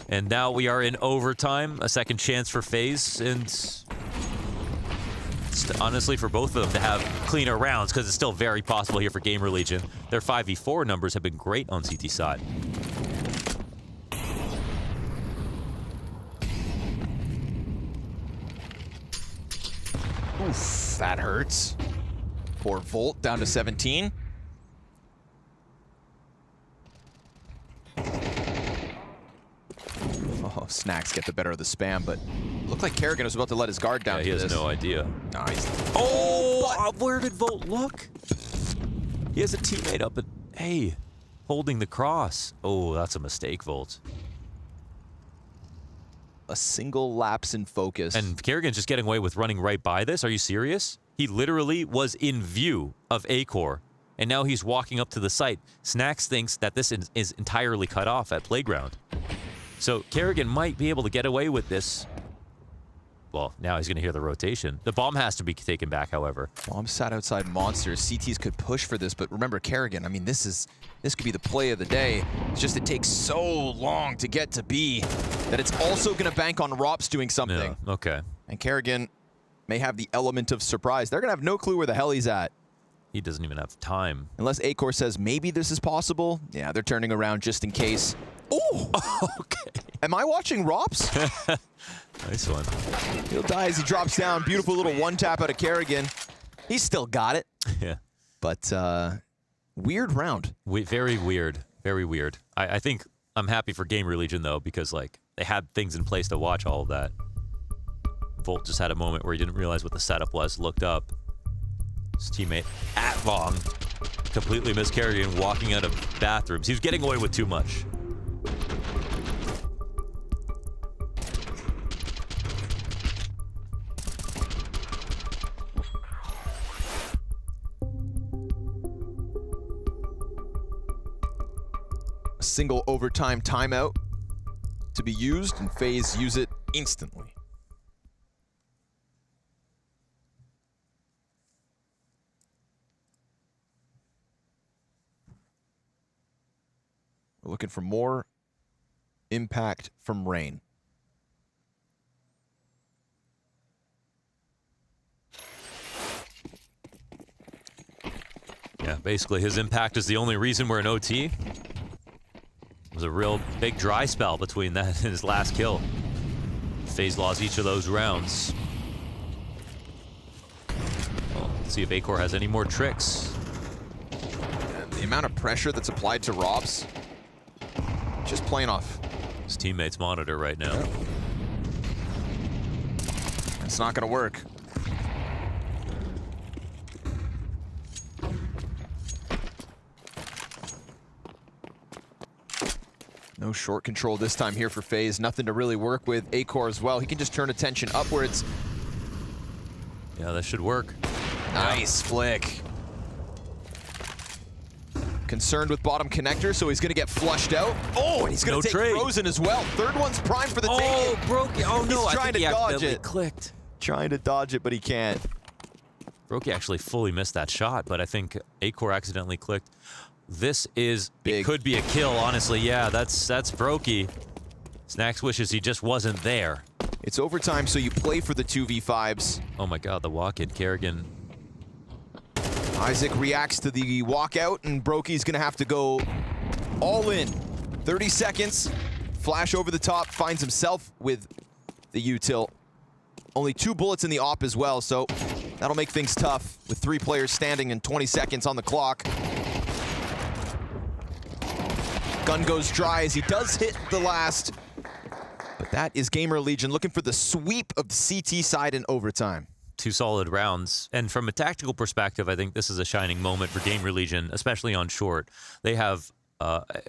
And now we are in overtime, a second chance for FaZe, and honestly for both of them to have cleaner rounds, because it's still very possible here for GamerLegion. Their 5v4 numbers have been great on CT side. Oof, that hurts. Poor Volt down to 17. Oh, Snax get the better of the spam, but looked like Kerrigan was about to let his guard down. Yeah, he has no idea. Nice. Oh, where did Volt look? He has a teammate up at A, holding the cross. Oh, that's a mistake, Volt. A single lapse in focus. And Kerrigan's just getting away with running right by this. Are you serious? He literally was in view of A-Core, and now he's walking up to the site. Snax thinks that this is entirely cut off at Playground. So Kerrigan might be able to get away with this. Well, now he's going to hear the rotation. The bomb has to be taken back, however. Bomb sat outside Monsters. CTs could push for this, but remember Kerrigan, I mean, this could be the play of the day. It's just it takes so long to get to B that it's also going to bank on Rops doing something. Yeah, okay. And Kerrigan may have the element of surprise. They're going to have no clue where the hell he's at. He doesn't even have time. Unless A-Core says maybe this is possible. Yeah, they're turning around just in case. Oh! Okay. Am I watching Rops? Nice one. He'll die as he drops down. Beautiful little one-tap out of Kerrigan. He's still got it. Yeah. But weird round. Very weird. Very weird. I think I'm happy for GamerLegion, though, because like they had things in place to watch all of that. Volt just had a moment where he didn't realize what the setup was, looked up. His teammate, at.Long, completely missed Kerrigan walking out of bathrooms. He was getting away with too much. Single overtime timeout to be used, and FaZe use it instantly. We're looking for more impact from Rain. Yeah, basically his impact is the only reason we're in OT. It was a real big dry spell between that and his last kill. FaZe lost each of those rounds. Well, let's see if Acor has any more tricks. And the amount of pressure that's applied to Robs, just playing off his teammates' monitor right now. Yep. It's not going to work. No short control this time here for FaZe. Nothing to really work with. Acor as well. He can just turn attention upwards. Yeah, that should work. Nice flick. Concerned with bottom connector, so he's going to get flushed out. Oh, and he's going to take Frozen as well. Third one's primed for the take. Oh, broke it. Oh, no. He's trying to dodge it. Clicked. Trying to dodge it, but he can't. Brokey actually fully missed that shot, but I think Acor accidentally clicked. This is, big. It could be a kill, honestly. Yeah, that's Brokey. Snacks wishes he just wasn't there. It's overtime, so you play for the 2v5s. Oh my god, the walk-in, Kerrigan. Isaac reacts to the walkout, and Brokey's gonna have to go all in. 30 seconds, flash over the top, finds himself with the util. Only 2 bullets in the op as well, so that'll make things tough with 3 players standing and 20 seconds on the clock. Gun goes dry as he does hit the last. But that is GamerLegion looking for the sweep of the CT side in overtime. 2 solid rounds. And from a tactical perspective, I think this is a shining moment for GamerLegion, especially on short. They have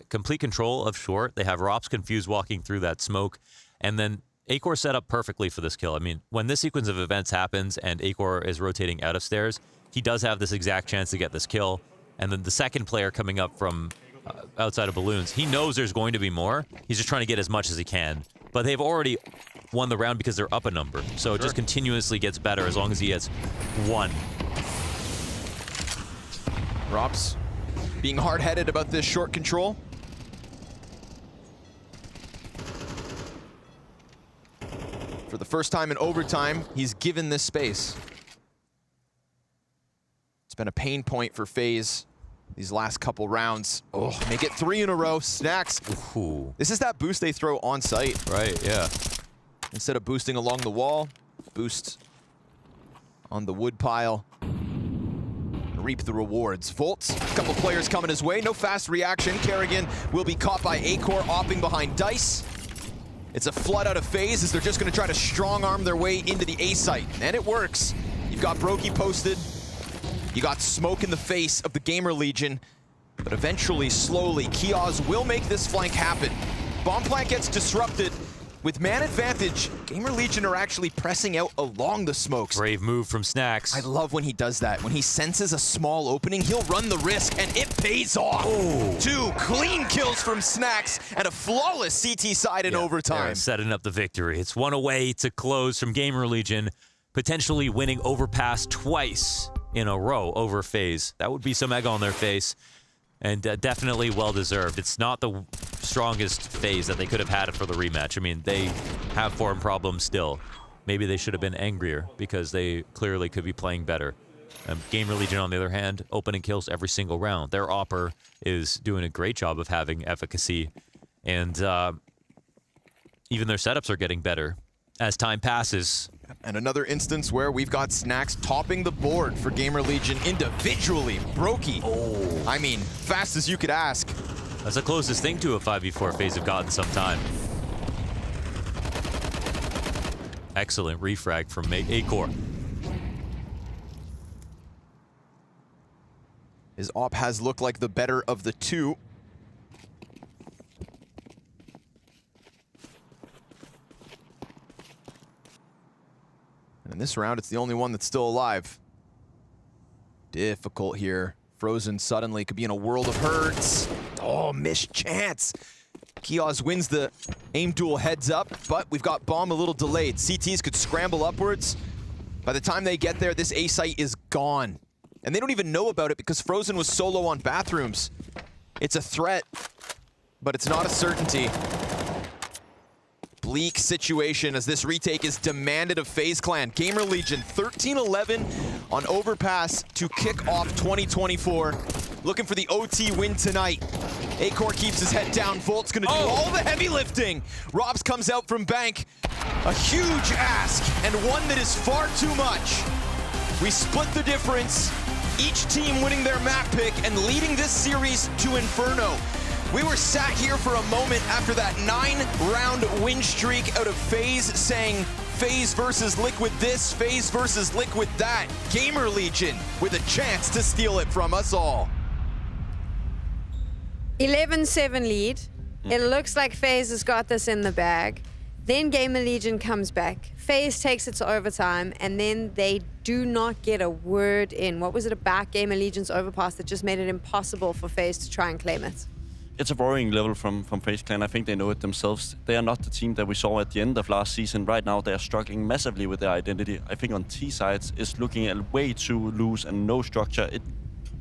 complete control of short. They have Rops confused walking through that smoke. And then Acor set up perfectly for this kill. I mean, when this sequence of events happens and Acor is rotating out of stairs, he does have this exact chance to get this kill. And then the second player coming up from outside of balloons, he knows there's going to be more. He's just trying to get as much as he can. But they've already won the round because they're up a number. So it just continuously gets better as long as he gets 1. Rops being hard-headed about this short control. For the first time in overtime, he's given this space. It's been a pain point for FaZe these last couple rounds. Oh, make it 3 in a row. Snacks. Ooh. This is that boost they throw on site. Right, yeah. Instead of boosting along the wall, boost on the wood pile. And reap the rewards. Volts, a couple players coming his way. No fast reaction. Kerrigan will be caught by Acor, opping behind Dice. It's a flood out of FaZe as they're just going to try to strong-arm their way into the A site. And it works. You've got Brokey posted. You got smoke in the face of the GamerLegion, but eventually, slowly, Kioz will make this flank happen. Bomb plant gets disrupted. With man advantage, GamerLegion are actually pressing out along the smokes. Brave move from Snacks. I love when he does that. When he senses a small opening, he'll run the risk, and it pays off. Oh. 2 clean kills from Snacks, and a flawless CT side in overtime. Setting up the victory. It's 1 away to close from GamerLegion, potentially winning Overpass twice in a row over FaZe. That would be some egg on their face, and definitely well-deserved. It's not the strongest FaZe that they could have had for the rematch. I mean, they have form problems still. Maybe they should have been angrier because they clearly could be playing better. GamerLegion, on the other hand, opening kills every single round. Their Opper is doing a great job of having efficacy, and even their setups are getting better as time passes. And another instance where we've got Snacks topping the board for GamerLegion individually. Brokey. Oh. I mean, fast as you could ask. That's the closest thing to a 5v4 FaZe have gotten some time. Excellent refrag from Acor. His op has looked like the better of the 2. And in this round, it's the only one that's still alive. Difficult here. Frozen suddenly could be in a world of hurts. Oh, missed chance. Kios wins the aim duel heads up, but we've got bomb a little delayed. CTs could scramble upwards. By the time they get there, this A site is gone. And they don't even know about it because Frozen was solo on bathrooms. It's a threat, but it's not a certainty. Bleak situation as this retake is demanded of FaZe Clan. GamerLegion 13-11 on Overpass to kick off 2024. Looking for the OT win tonight. Acor keeps his head down. Volt's gonna do all the heavy lifting. Robs comes out from bank. A huge ask and one that is far too much. We split the difference. Each team winning their map pick and leading this series to Inferno. We were sat here for a moment after that 9-round win streak out of FaZe saying FaZe versus Liquid this, FaZe versus Liquid that. GamerLegion with a chance to steal it from us all. 11-7 lead. It looks like FaZe has got this in the bag. Then GamerLegion comes back. FaZe takes it to overtime, and then they do not get a word in. What was it about GamerLegion's overpass that just made it impossible for FaZe to try and claim it? It's a worrying level from FaZe Clan. I think they know it themselves. They are not the team that we saw at the end of last season. Right now, they are struggling massively with their identity. I think on T sides, it's looking at way too loose and no structure. It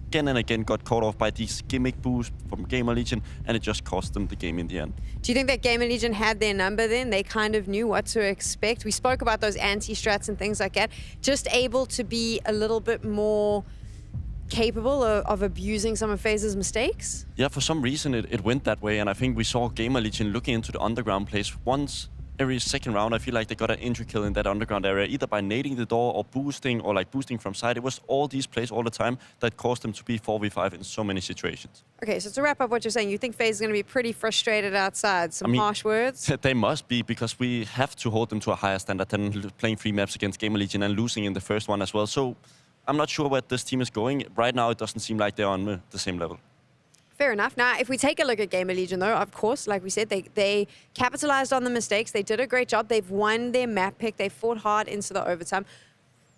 again and again got caught off by these gimmick boosts from GamerLegion, and it just cost them the game in the end. Do you think that GamerLegion had their number then? They kind of knew what to expect. We spoke about those anti-strats and things like that. Just able to be a little bit more capable of abusing some of FaZe's mistakes? Yeah, for some reason it went that way, and I think we saw GamerLegion looking into the underground place once every second round. I feel like they got an entry kill in that underground area, either by nading the door or boosting from side. It was all these plays all the time that caused them to be 4v5 in so many situations. Okay, so to wrap up what you're saying, you think FaZe is going to be pretty frustrated outside? Some harsh words? They must be, because we have to hold them to a higher standard than playing 3 maps against GamerLegion and losing in the first one as well. So I'm not sure where this team is going. Right now, it doesn't seem like they're on the same level. Fair enough. Now, if we take a look at GamerLegion, though, of course, like we said, they capitalized on the mistakes. They did a great job. They've won their map pick. They fought hard into the overtime.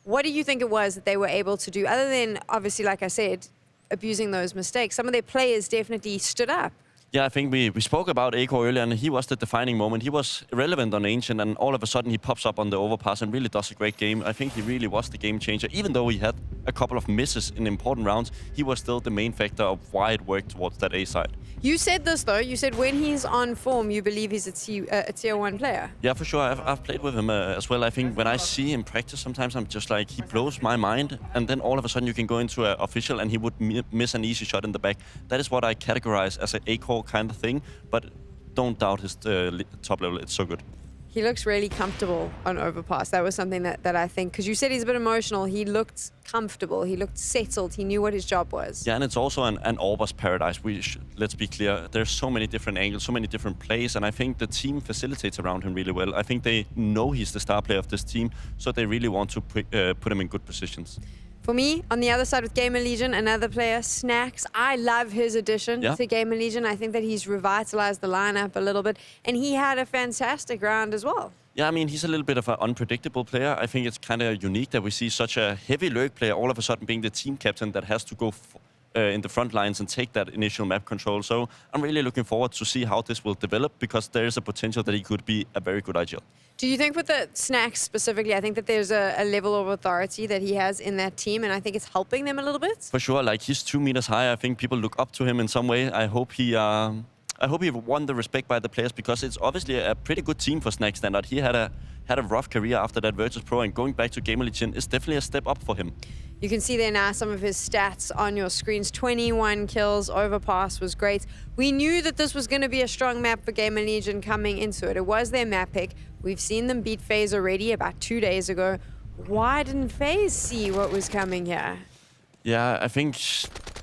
What do you think it was that they were able to do, other than, obviously, like I said, abusing those mistakes? Some of their players definitely stood up. Yeah, I think we spoke about Acor earlier, and he was the defining moment. He was irrelevant on Ancient, and all of a sudden he pops up on the overpass and really does a great game. I think he really was the game changer. Even though he had a couple of misses in important rounds, he was still the main factor of why it worked towards that A side. You said this, though. You said when he's on form, you believe he's a tier 1 player. Yeah, for sure. I've played with him as well. I think when I see him practice, sometimes I'm just like, he blows my mind. And then all of a sudden you can go into an official and he would miss an easy shot in the back. That is what I categorize as an Acor kind of thing. But don't doubt his top level. It's so good. He looks really comfortable on overpass. That was something that I think, because you said he's a bit emotional, he looked comfortable, he looked settled, he knew what his job was. Yeah, and it's also an Orbers paradise. Let's be clear, there's so many different angles, so many different plays, and I think the team facilitates around him really well. I think they know he's the star player of this team, so they really want to put him in good positions. For me, on the other side with GamerLegion, another player, Snacks. I love his addition to GamerLegion. I think that he's revitalized the lineup a little bit, and he had a fantastic round as well. Yeah, I mean, he's a little bit of an unpredictable player. I think it's kind of unique that we see such a heavy lurk player all of a sudden being the team captain that has to go in the front lines and take that initial map control. So I'm really looking forward to see how this will develop, because there is a potential that he could be a very good IGL. Do you think with the Snacks specifically, I think that there's a level of authority that he has in that team, and I think it's helping them a little bit? For sure, like he's 2 meters high. I think people look up to him in some way. I hope he won the respect by the players, because it's obviously a pretty good team for Snack Standard. He had a rough career after that Virtus Pro, and going back to GamerLegion is definitely a step up for him. You can see there now some of his stats on your screens. 21 kills, overpass was great. We knew that this was going to be a strong map for GamerLegion coming into it. It was their map pick. We've seen them beat FaZe already about 2 days ago. Why didn't FaZe see what was coming here? Yeah, I think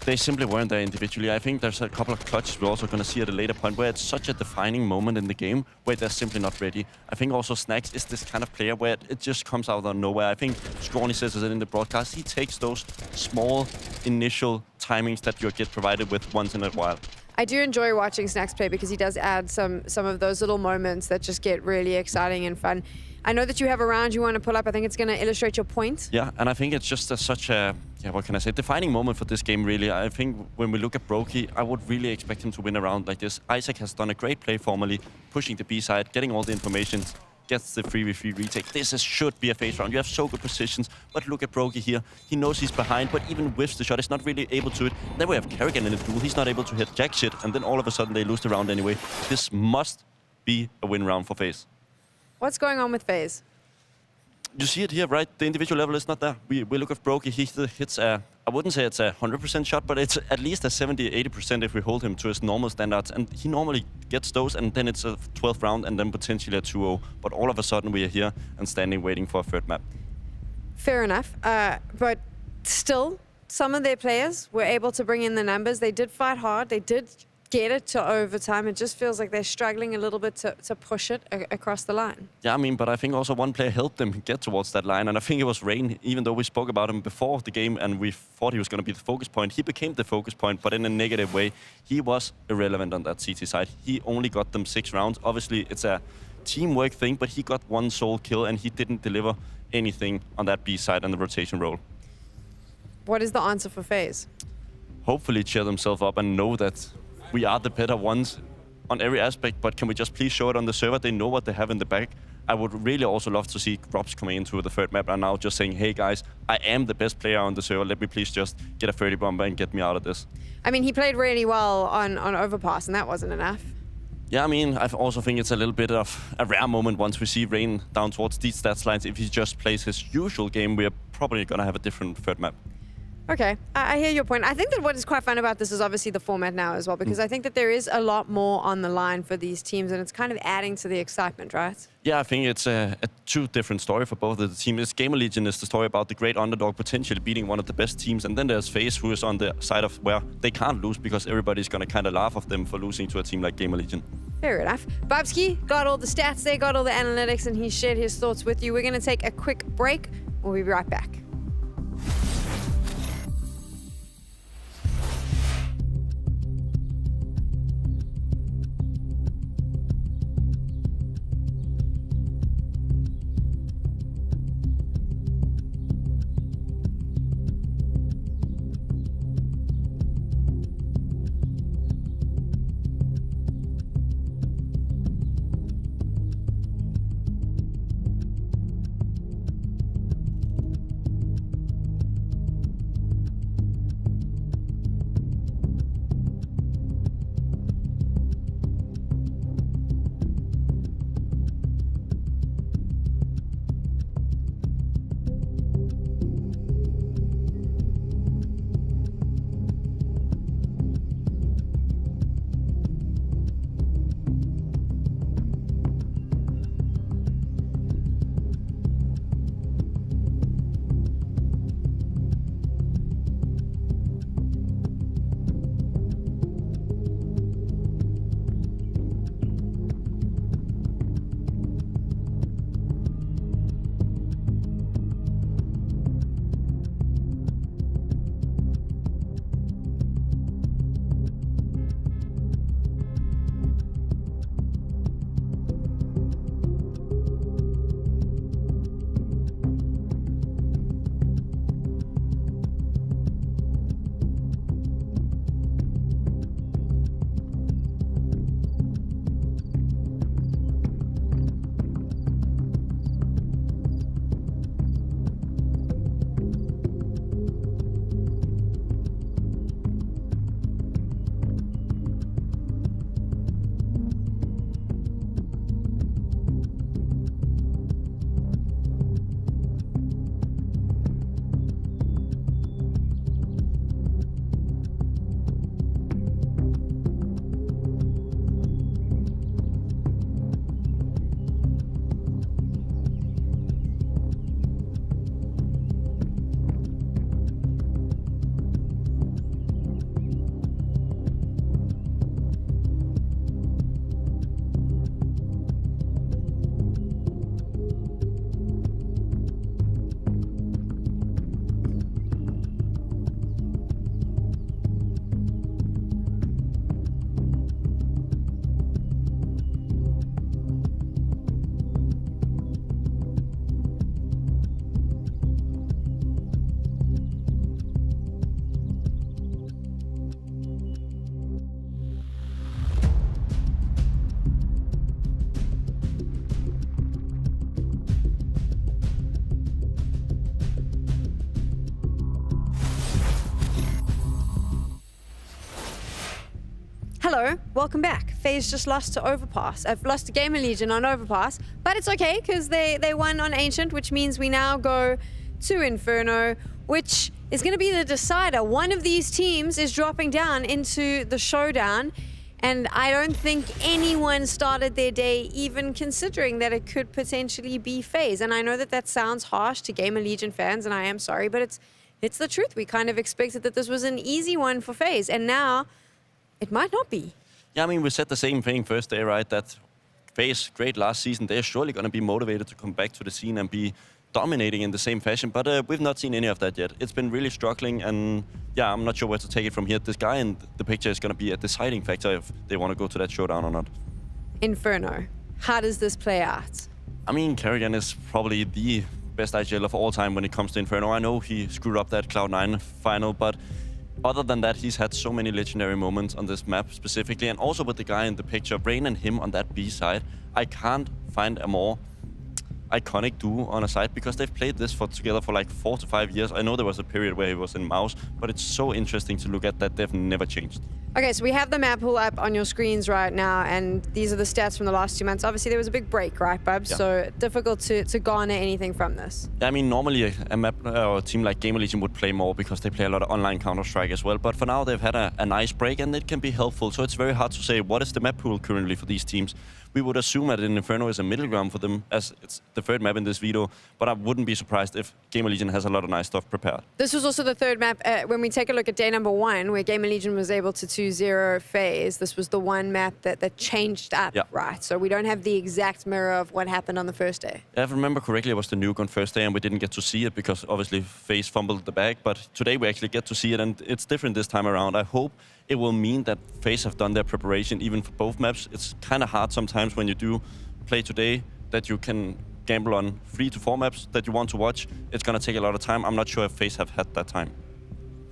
they simply weren't there individually. I think there's a couple of clutches we're also going to see at a later point where it's such a defining moment in the game where they're simply not ready. I think also Snacks is this kind of player where it just comes out of nowhere. I think Scrawny says it in the broadcast. He takes those small initial timings that you get provided with once in a while. I do enjoy watching Snacks play because he does add some of those little moments that just get really exciting and fun. I know that you have a round you want to pull up. I think it's going to illustrate your point. Yeah, and I think it's just such a, what can I say, defining moment for this game, really. I think when we look at Brokey, I would really expect him to win a round like this. Isaac has done a great play formally, pushing the B side, getting all the information, gets the 3v3 retake. This should be a FaZe round. You have so good positions, but look at Brokey here. He knows he's behind, but even whiffs the shot. He's not really able to it. Then we have Kerrigan in the duel. He's not able to hit jack shit, and then all of a sudden they lose the round anyway. This must be a win round for FaZe. What's going on with FaZe? You see it here, right? The individual level is not there. We look at Brokey. He hits a, I wouldn't say it's a 100% shot, but it's at least a 70-80% if we hold him to his normal standards. And he normally gets those, and then it's a 12th round, and then potentially a 2-0. But all of a sudden we are here and standing waiting for a third map. Fair enough. But still, some of their players were able to bring in the numbers. They did fight hard. They did get it to overtime. It just feels like they're struggling a little bit to push it across the line. Yeah, I mean, but I think also one player helped them get towards that line, and I think it was Rain. Even though we spoke about him before the game and we thought he was going to be the focus point, he became the focus point, but in a negative way. He was irrelevant on that CT side. He only got them 6 rounds. Obviously, it's a teamwork thing, but he got 1 sole kill, and he didn't deliver anything on that B side and the rotation role. What is the answer for FaZe? Hopefully cheer themselves up and know that we are the better ones on every aspect, but can we just please show it on the server? They know what they have in the bag. I would really also love to see Robs coming into the third map and now just saying, hey guys, I am the best player on the server. Let me please just get a 30 bomber and get me out of this. I mean, he played really well on Overpass, and that wasn't enough. Yeah, I mean, I also think it's a little bit of a rare moment once we see Rain down towards these stats lines. If he just plays his usual game, we're probably going to have a different third map. Okay, I hear your point. I think that what is quite fun about this is obviously the format now as well, because I think that there is a lot more on the line for these teams, and it's kind of adding to the excitement, right? Yeah, I think it's a two different story for both of the teams. GamerLegion is the story about the great underdog potentially beating one of the best teams, and then there's FaZe, who is on the side of where they can't lose because everybody's going to kind of laugh at them for losing to a team like GamerLegion. Fair enough. Babski got all the stats there, got all the analytics, and he shared his thoughts with you. We're going to take a quick break. We'll be right back. hello, welcome back. FaZe just lost to Overpass. I've lost to GamerLegion on Overpass, but it's okay because they won on Ancient, which means we now go to Inferno, which is going to be the decider. One of these teams is dropping down into the showdown, and I don't think anyone started their day even considering that it could potentially be FaZe. And I know that that sounds harsh to GamerLegion fans, and I am sorry, but it's the truth. We kind of expected that this was an easy one for FaZe, and now it might not be. Yeah, I mean, we said the same thing first day, right? That FaZe, great last season, they're surely going to be motivated to come back to the scene and be dominating in the same fashion, but we've not seen any of that yet. It's been really struggling, and yeah, I'm not sure where to take it from here. This guy in the picture is going to be a deciding factor if they want to go to that showdown or not. Inferno, how does this play out? I mean, Kerrigan is probably the best IGL of all time when it comes to Inferno. I know he screwed up that Cloud9 final, but other than that, he's had so many legendary moments on this map specifically, and also with the guy in the picture, Rain and him on that B side. I can't find a more iconic duo on a side because they've played this together for like 4 to 5 years. I know there was a period where he was in Mouse, but it's so interesting to look at that they've never changed. Okay, so we have the map pull up on your screens right now, and these are the stats from the last 2 months. Obviously, there was a big break, right, Bubs? Yeah. So difficult to garner anything from this. I mean, normally a map or a team like GamerLegion would play more because they play a lot of online Counter-Strike as well. But for now, they've had a nice break, and it can be helpful. So it's very hard to say what is the map pool currently for these teams. We would assume that Inferno is a middle ground for them, as it's the third map in this video. But I wouldn't be surprised if GamerLegion has a lot of nice stuff prepared. This was also the third map. When we take a look at day number 1, where GamerLegion was able to 2-0 FaZe, this was the one map that changed up, right? So we don't have the exact mirror of what happened on the first day. If I remember correctly, it was the nuke on first day, and we didn't get to see it because obviously FaZe fumbled the bag. But today we actually get to see it, and it's different this time around. I hope it will mean that FaZe have done their preparation even for both maps. It's kind of hard sometimes when you do play today that you can gamble on 3 to 4 maps that you want to watch. It's going to take a lot of time. I'm not sure if FaZe have had that time.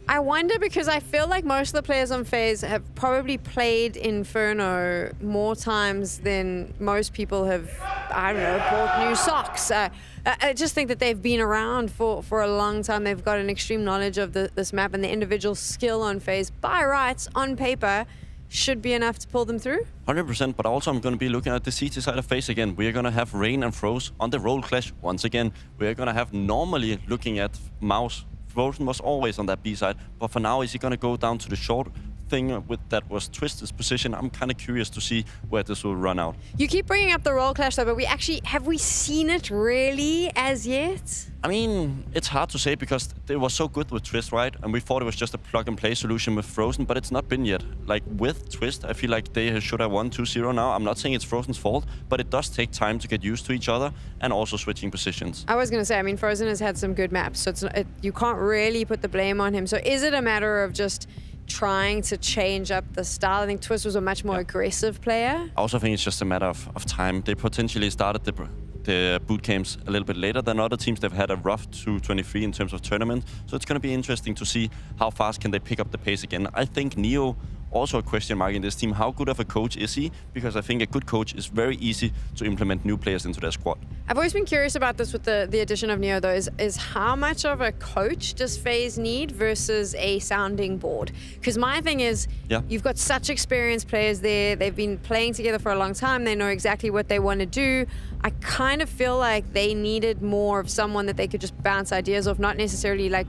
I wonder because I feel like most of the players on FaZe have probably played Inferno more times than most people have, I don't know, bought new socks. I just think that they've been around for a long time. They've got an extreme knowledge of this map, and the individual skill on FaZe, by rights, on paper, should be enough to pull them through. 100%, but also I'm going to be looking at the CT side of FaZe again. We're going to have Rain and Froze on the role clash once again. We're going to have normally looking at Mouse. Frozen was always on that B side, but for now, is he going to go down to the short thing with that was Twisted's position? I'm kind of curious to see where this will run out. You keep bringing up the role clash though, but have we seen it really as yet? I mean, it's hard to say because it was so good with Twist, right? And we thought it was just a plug-and-play solution with Frozen, but it's not been yet. Like, with Twist, I feel like they should have won 2-0 now. I'm not saying it's Frozen's fault, but it does take time to get used to each other and also switching positions. I was going to say, I mean, Frozen has had some good maps, so you can't really put the blame on him. So is it a matter of just trying to change up the style? I think Twist was a much more aggressive player. I also think it's just a matter of time. They potentially started the boot camps a little bit later than other teams. They've had a rough 2-23 in terms of tournament. So it's going to be interesting to see how fast can they pick up the pace again. I think Neo, also a question mark in this team. How good of a coach is he? Because I think a good coach is very easy to implement new players into their squad. I've always been curious about this with the addition of Neo, though, is how much of a coach does FaZe need versus a sounding board? Because my thing is, you've got such experienced players there. They've been playing together for a long time. They know exactly what they want to do. I kind of feel like they needed more of someone that they could just bounce ideas off, not necessarily like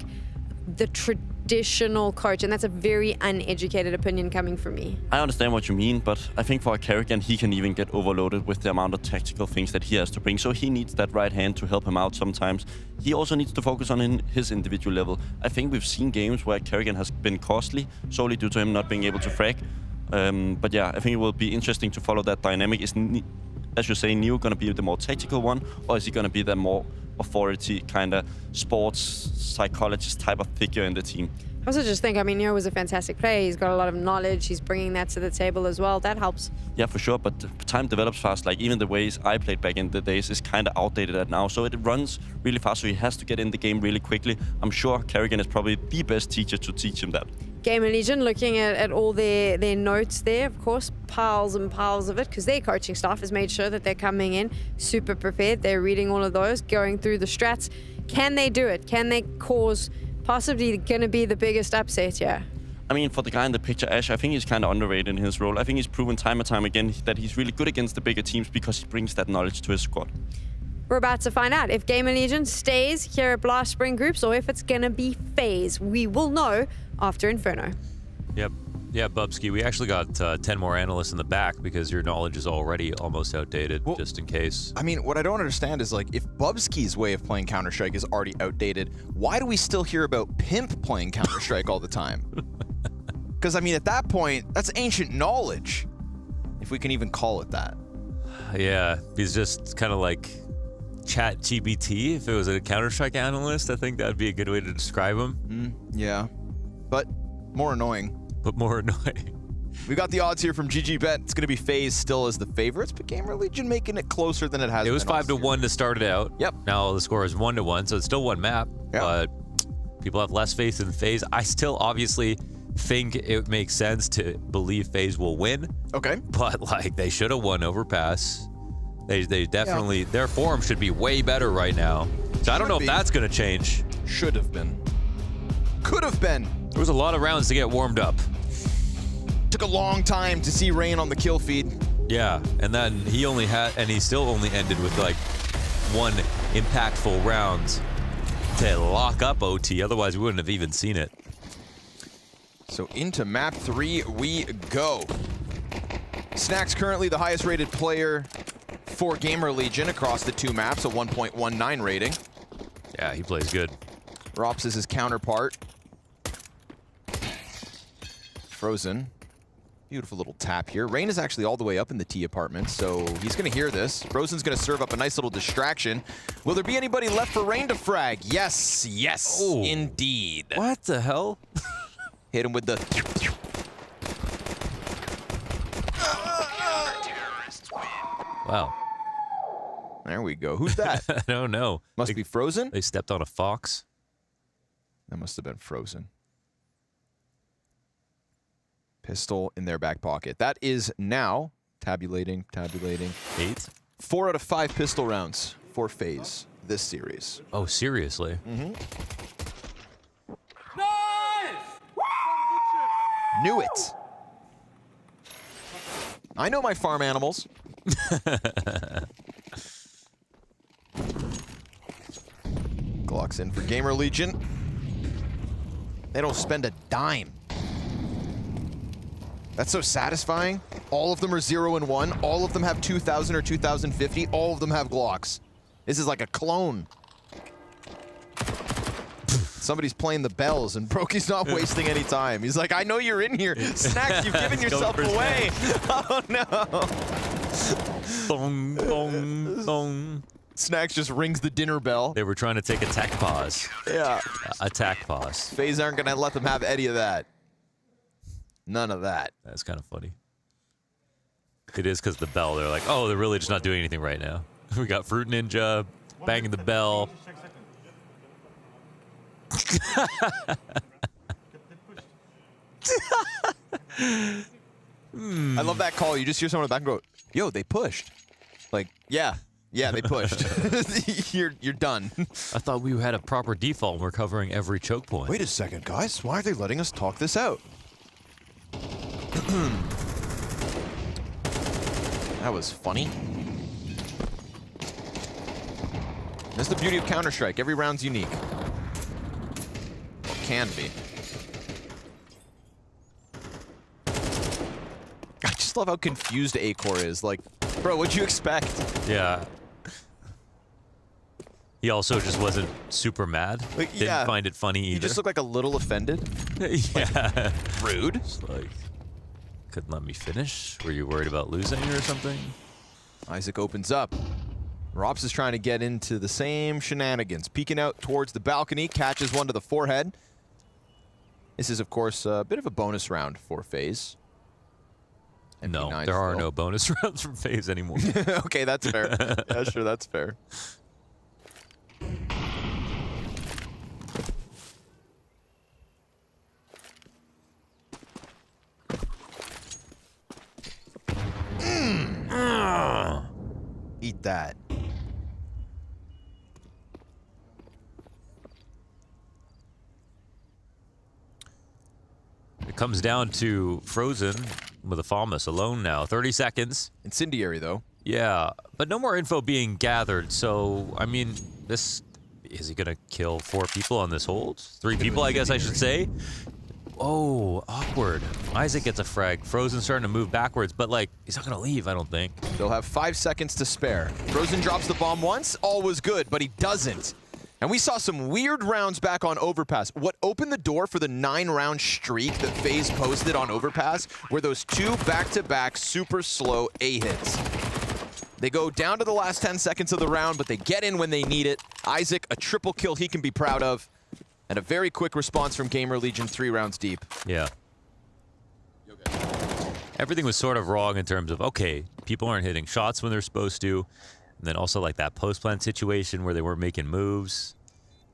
the traditional coach, and that's a very uneducated opinion coming from me. I understand what you mean, but I think for a Kerrigan, he can even get overloaded with the amount of tactical things that he has to bring, so he needs that right hand to help him out sometimes. He also needs to focus on his individual level. I think we've seen games where Kerrigan has been costly, solely due to him not being able to frag. But yeah, I think it will be interesting to follow that dynamic. Is, as you say, Neo going to be the more tactical one, or is he going to be the more authority kind of sports psychologist type of figure in the team? I also just think, I mean, Neo was a fantastic player. He's got a lot of knowledge. He's bringing that to the table as well. That helps. Yeah, for sure. But time develops fast. Like, even the ways I played back in the days is kind of outdated at now. So it runs really fast. So he has to get in the game really quickly. I'm sure Kerrigan is probably the best teacher to teach him that. GamerLegion, looking at all their notes there, of course, piles and piles of it, because their coaching staff has made sure that they're coming in super prepared. They're reading all of those, going through the strats. Can they do it? Can they cause possibly going to be the biggest upset here? I mean, for the guy in the picture, Ash, I think he's kind of underrated in his role. I think he's proven time and time again that he's really good against the bigger teams because he brings that knowledge to his squad. We're about to find out if GamerLegion stays here at Blast Spring Groups or if it's gonna be FaZe. We will know after Inferno. Yep. Yeah, Bubsky, we actually got 10 more analysts in the back because your knowledge is already almost outdated, just in case. I mean, what I don't understand is, like, if Bubsky's way of playing Counter-Strike is already outdated, why do we still hear about Pimp playing Counter-Strike all the time? Because, I mean, at that point, that's ancient knowledge, if we can even call it that. Yeah, he's just kind of like ChatGPT. If it was a Counter-Strike analyst, I think that would be a good way to describe him. Yeah, but more annoying. But more annoying. We got the odds here from GGBet. It's going to be FaZe still as the favorites, but GamerLegion making it closer than it has been. It was 5-1 to start it out. Yep. Now the score is 1-1, so it's still one map. Yep. But people have less faith in FaZe. I still obviously think it makes sense to believe FaZe will win. Okay. But like they should have won Overpass. They definitely their form should be way better right now. So I don't know if that's going to change. Should have been. Could have been. There was a lot of rounds to get warmed up. Took a long time to see Rain on the kill feed. Yeah, and then he still only ended with like one impactful round to lock up OT. Otherwise, we wouldn't have even seen it. So into map 3 we go. Snack's currently the highest rated player for GamerLegion across the 2 maps, a 1.19 rating. Yeah, he plays good. Rops is his counterpart. Frozen. Beautiful little tap here. Rain is actually all the way up in the T apartment, so he's going to hear this. Frozen's going to serve up a nice little distraction. Will there be anybody left for Rain to frag? Yes, yes, indeed. What the hell? Hit him with the... Wow. There we go. Who's that? I don't know. Must be Frozen? They stepped on a fox. That must have been Frozen. Pistol in their back pocket. That is now tabulating. 8. 4 out of 5 pistol rounds for FaZe this series. Oh, seriously? Mm-hmm. Knew it. I know my farm animals. Glock's in for GamerLegion. They don't spend a dime. That's so satisfying. All of them are 0 and 1. All of them have 2000 or 2050. All of them have Glocks. This is like a clone. Somebody's playing the bells, and Brokey's not wasting any time. He's like, I know you're in here. Snacks, you've given yourself away. Oh, no. Dong, dong, dong. Snacks just rings the dinner bell. They were trying to take attack pause. Yeah. Attack pause. FaZe aren't going to let them have any of that. None of that. That's kind of funny. It is because the bell. They're like, oh, they're really just not doing anything right now. We got Fruit Ninja banging the bell. I love that call. You just hear someone in the back go, yo, they pushed. Like, yeah, they pushed. You're done. I thought we had a proper default and we're covering every choke point. Wait a second, guys. Why are they letting us talk this out? That was funny. That's the beauty of Counter-Strike. Every round's unique. Well, can be. I just love how confused A-Core is. Like, bro, what'd you expect? Yeah. He also just wasn't super mad. Like, Didn't find it funny either. You just look like a little offended. Yeah. Like, rude. Just like, couldn't let me finish? Were you worried about losing or something? Isaac opens up. Rops is trying to get into the same shenanigans. Peeking out towards the balcony, catches one to the forehead. This is, of course, a bit of a bonus round for FaZe. No, there are no bonus rounds from FaZe anymore. Okay, that's fair. Yeah, sure, that's fair. Eat that. It comes down to Frozen with a Falmus alone now. 30 seconds. Incendiary, though. Yeah, but no more info being gathered. So, I mean, this... Is he going to kill 4 people on this hold? 3 people, I guess I should say. Oh, awkward. Isaac gets a frag. Frozen starting to move backwards, but, like, he's not going to leave, I don't think. They'll have 5 seconds to spare. Frozen drops the bomb once. All was good, but he doesn't. And we saw some weird rounds back on Overpass. What opened the door for the 9-round streak that FaZe posted on Overpass were those 2 back-to-back super slow A-hits. They go down to the last 10 seconds of the round, but they get in when they need it. Isaac, a triple kill he can be proud of. And a very quick response from GamerLegion 3 rounds deep. Yeah. Everything was sort of wrong in terms of, okay, people aren't hitting shots when they're supposed to. And then also like that post-plant situation where they weren't making moves.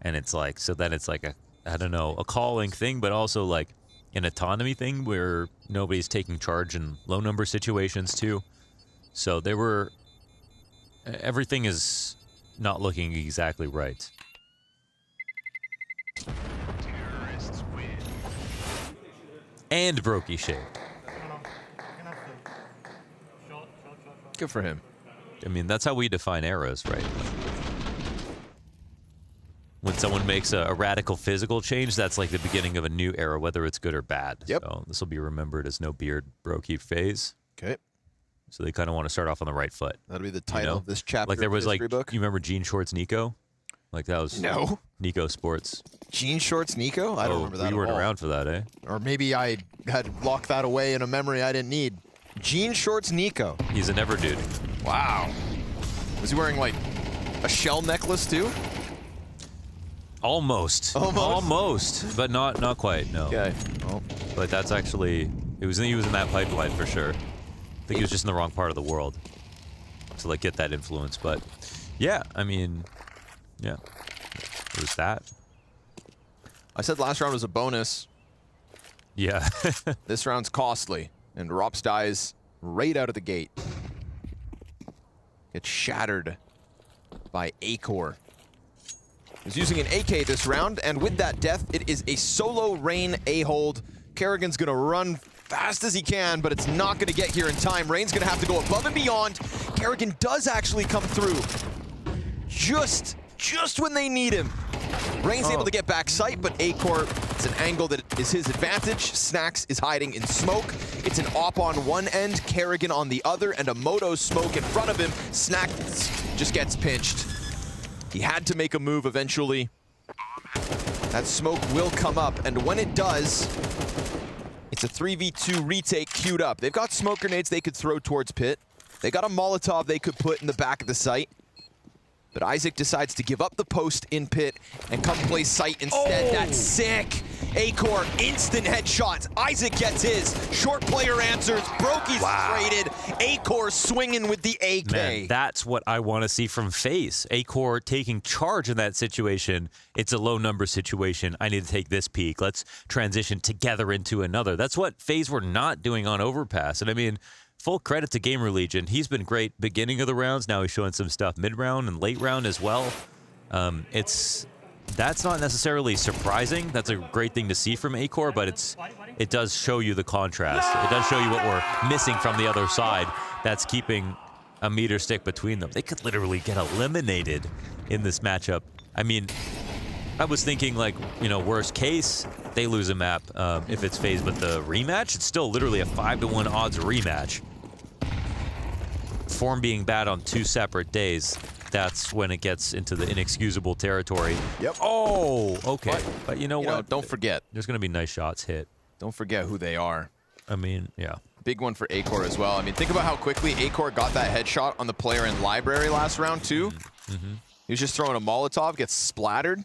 And it's like, so then it's like a, I don't know, a calling thing, but also like an autonomy thing where nobody's taking charge in low number situations too. So they were, everything is not looking exactly right. And Brokey shape. Good for him. I mean, that's how we define eras, right? When someone makes a radical physical change, that's like the beginning of a new era, whether it's good or bad. Yep. So this will be remembered as no beard Brokey phase. Okay. So they kind of want to start off on the right foot. That'll be the title of this chapter. Like there of was the like, history book. you remember Jean Shorts Nico? Like that was Nico Sports. Jean Shorts Nico? I don't remember that You weren't at all. around for that, eh? Or maybe I had locked that away in a memory I didn't need. Jean Shorts Nico. He's a never dude. Wow. Was he wearing like a shell necklace too? Almost. Almost, but not quite. No. Okay. Oh. But that's actually he was in that pipeline for sure. I think he was just in the wrong part of the world to like get that influence. But yeah, I mean, yeah, it was that. I said last round was a bonus. Yeah. This round's costly, and Rops dies right out of the gate. Gets shattered by Acor. He's using an AK this round, and with that death, it is a solo Rain A-hold. Kerrigan's gonna run fast as he can, but it's not gonna get here in time. Rain's gonna have to go above and beyond. Kerrigan does actually come through. Just when they need him. Rain's able to get back sight, but Acor, it's an angle that is his advantage. Snacks is hiding in smoke. It's an op on one end, Kerrigan on the other, and a Moto smoke in front of him. Snacks just gets pinched. He had to make a move eventually. That smoke will come up, and when it does, it's a 3v2 retake queued up. They've got smoke grenades they could throw towards Pit. They got a Molotov they could put in the back of the site. But Isaac decides to give up the post in Pit and come play site instead. That's sick. Acor, instant headshots. Isaac gets his. Short player answers. Brokey's traded. Acor swinging with the AK. Man, that's what I want to see from FaZe. Acor taking charge in that situation. It's a low number situation. I need to take this peak. Let's transition together into another. That's what FaZe were not doing on Overpass. And I mean, full credit to GamerLegion. He's been great beginning of the rounds. Now he's showing some stuff mid-round and late round as well. That's not necessarily surprising. That's a great thing to see from Acor, but it does show you the contrast. It does show you what we're missing from the other side. That's keeping a meter stick between them. They could literally get eliminated in this matchup. I mean, I was thinking like, you know, worst case, they lose a map if it's FaZe, but the rematch, it's still literally a 5-to-1 odds rematch. Form being bad on 2 separate days, that's when it gets into the inexcusable territory. Yep. Oh, okay. But you know what? Don't forget. There's going to be nice shots hit. Don't forget who they are. I mean, yeah. Big one for Acor as well. I mean, think about how quickly Acor got that headshot on the player in Library last round, too. Mm-hmm. He was just throwing a Molotov, gets splattered.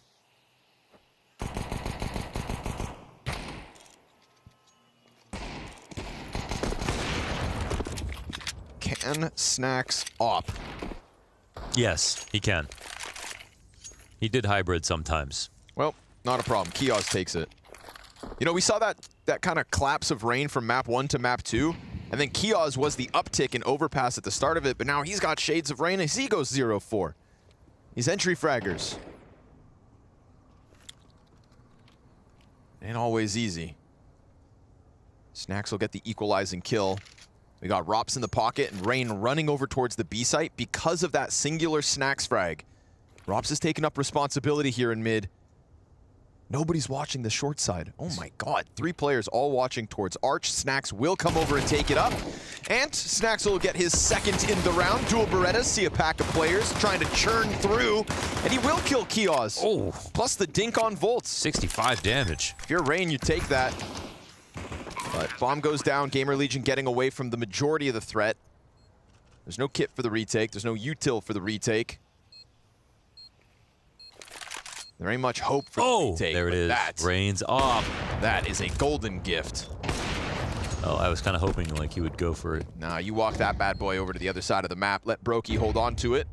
Can Snacks op? Yes, he can. He did hybrid sometimes. Well, not a problem. Kiosk takes it. You know, we saw that kind of collapse of Rain from map 1 to map 2, and then Kiosk was the uptick in Overpass at the start of it, but now he's got shades of Rain as he goes 0-4. He's entry fraggers. Ain't always easy. Snax will get the equalizing kill. We got Rops in the pocket and Rain running over towards the B site because of that singular Snax frag. Rops has taken up responsibility here in mid. Nobody's watching the short side. Oh my god, 3 players all watching towards Arch. Snax will come over and take it up. And Snax will get his second in the round. Dual Berettas, see a pack of players trying to churn through, and he will kill Kioz. Oh. Plus the dink on Volts. 65 damage. If you're Rain, you take that. But bomb goes down, GamerLegion getting away from the majority of the threat. There's no kit for the retake, there's no util for the retake. There ain't much hope for the retake. There it is. Rain's off. That is a golden gift. Oh, I was kind of hoping like he would go for it. Nah, you walk that bad boy over to the other side of the map. Let Brokey hold on to it.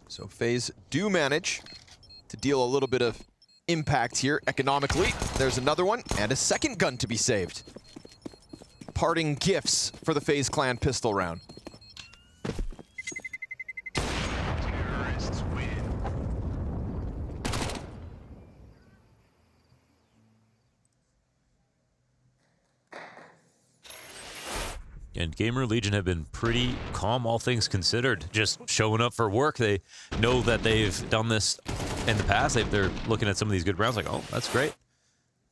So FaZe do manage to deal a little bit of impact here economically. There's another one and a second gun to be saved. Parting gifts for the FaZe clan pistol round. And GamerLegion have been pretty calm, all things considered. Just showing up for work. They know that they've done this in the past. They're looking at some of these good rounds like, oh, that's great.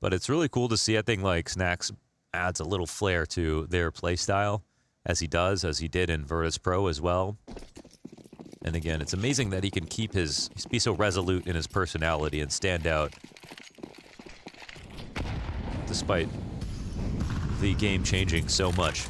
But it's really cool to see. I think like Snax adds a little flair to their play style, as he did in Virtus Pro as well. And again, it's amazing that he can be so resolute in his personality and stand out despite the game changing so much.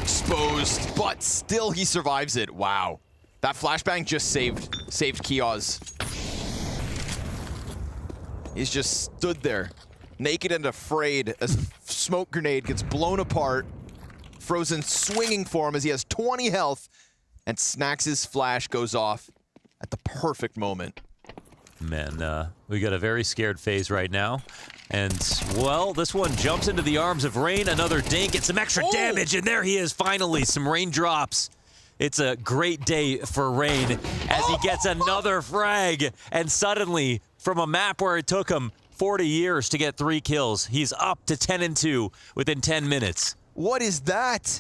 Exposed, but still he survives it. Wow. That flashbang just saved Kioz. He's just stood there, naked and afraid as a smoke grenade gets blown apart. Frozen swinging for him as he has 20 health, and Snax's flash goes off at the perfect moment. Man, we got a very scared FaZe right now. And, well, this one jumps into the arms of Rain. Another dink. It's some extra damage, and there he is, finally. Some raindrops. It's a great day for Rain as he gets another frag. And suddenly, from a map where it took him 40 years to get 3 kills, he's up to 10-2 within 10 minutes. What is that?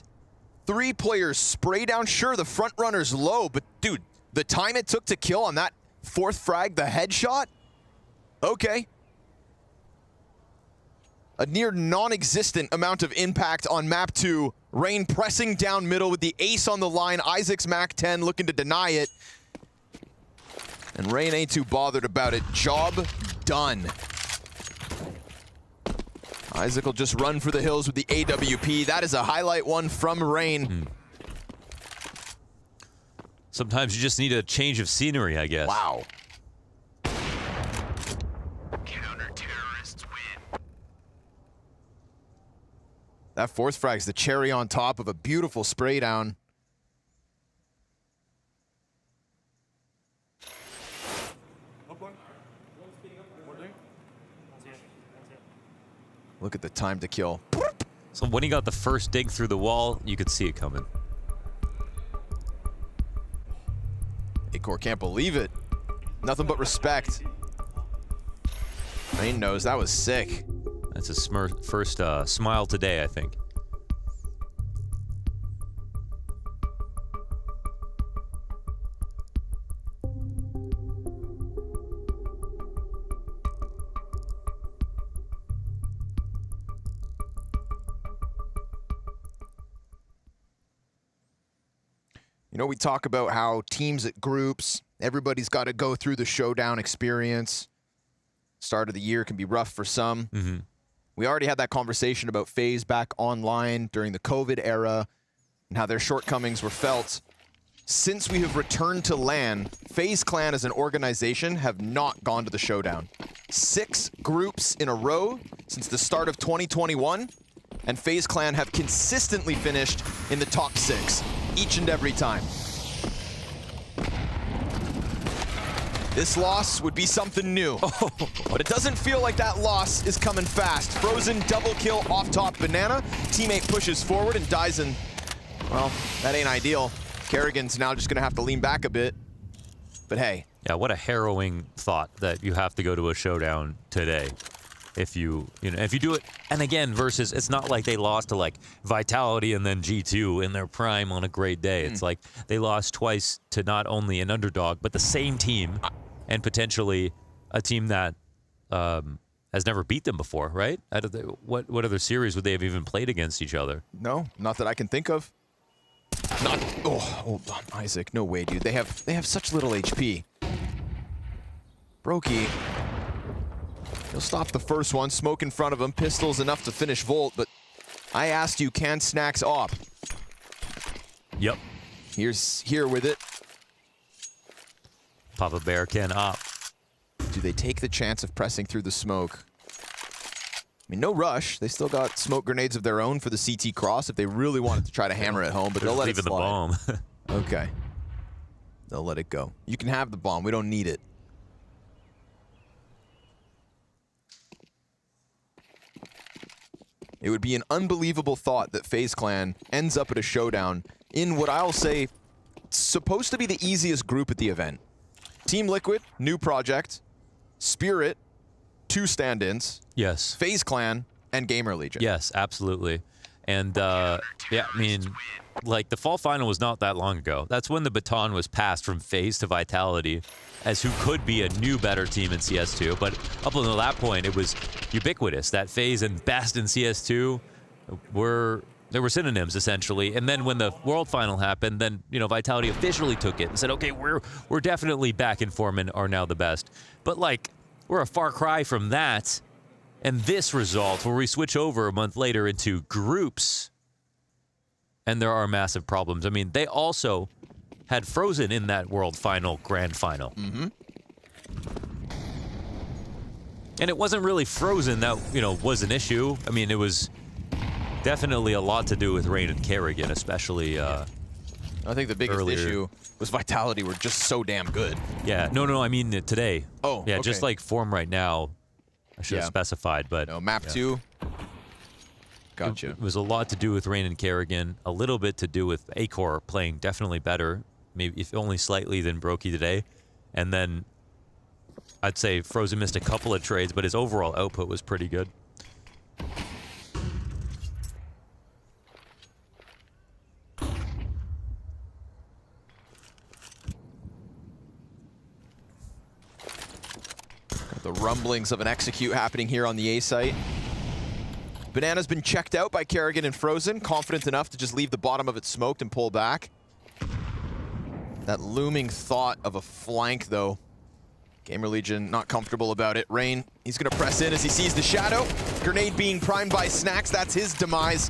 3 players spray down. Sure, the front runner's low, but, dude, the time it took to kill on that 4th frag, the headshot? Okay. A near non-existent amount of impact on map 2. Rain pressing down middle with the ace on the line. Isaac's Mac 10 looking to deny it. And Rain ain't too bothered about it. Job done. Isaac will just run for the hills with the AWP. That is a highlight one from Rain. Sometimes you just need a change of scenery, I guess. Wow. That 4th frag's the cherry on top of a beautiful spray down. Look at the time to kill. So when he got the first dig through the wall, you could see it coming. Acor can't believe it. Nothing but respect. Rain knows that was sick. That's his first smile today, I think. You know, we talk about how teams at groups, everybody's got to go through the showdown experience. Start of the year can be rough for some. We already had that conversation about FaZe back online during the COVID era and how their shortcomings were felt. Since we have returned to LAN, FaZe Clan as an organization have not gone to the showdown. 6 groups in a row since the start of 2021, and FaZe Clan have consistently finished in the top 6 each and every time. This loss would be something new. But it doesn't feel like that loss is coming fast. Frozen double kill off top Banana. Teammate pushes forward and dies in, well, that ain't ideal. Kerrigan's now just gonna have to lean back a bit. But hey. Yeah, what a harrowing thought that you have to go to a showdown today. If you do it, and again, versus, it's not like they lost to like Vitality and then G2 in their prime on a great day. It's like they lost twice to not only an underdog, but the same team, and potentially a team that has never beat them before, right? What other series would they have even played against each other? No, not that I can think of. Not, oh, hold on, Isaac, no way, dude. They have such little HP. Brokey. He'll stop the first one, smoke in front of him, pistols enough to finish Volt, but I asked you, can Snacks op? Yep. Here's here with it. Papa Bear can op. Do they take the chance of pressing through the smoke? I mean, no rush. They still got smoke grenades of their own for the CT cross if they really wanted to try to hammer it home, but they'll let it slide. The bomb. Okay. They'll let it go. You can have the bomb. We don't need it. It would be an unbelievable thought that FaZe Clan ends up at a showdown in what I'll say supposed to be the easiest group at the event. Team Liquid, new project. Spirit, 2 stand-ins. Yes. FaZe Clan and GamerLegion. Yes, absolutely. And yeah, I mean, like the fall final was not that long ago. That's when the baton was passed from FaZe to Vitality as who could be a new, better team in CS2. But up until that point, it was ubiquitous that FaZe and best in CS2 were synonyms essentially. And then when the world final happened, then Vitality officially took it and said, okay, we're definitely back in form and are now the best. But like we're a far cry from that. And this result, where we switch over a month later into groups, and there are massive problems. I mean, they also had Frozen in that world final, grand final. And it wasn't really Frozen that, was an issue. I mean, it was definitely a lot to do with Rain and Kerrigan, especially I think the biggest issue was Vitality were just so damn good. Yeah, no, I mean today. Oh, yeah, okay. just like form right now. I should have specified, but... No, map 2. Gotcha. It was a lot to do with Rain and Kerrigan, a little bit to do with Acor playing definitely better, maybe if only slightly than Brokey today. And then I'd say Frozen missed a couple of trades, but his overall output was pretty good. The rumblings of an execute happening here on the A site. Banana's been checked out by Kerrigan and Frozen, confident enough to just leave the bottom of it smoked and pull back. That looming thought of a flank, though. GamerLegion not comfortable about it. Rain, he's gonna press in as he sees the shadow. Grenade being primed by Snacks, that's his demise.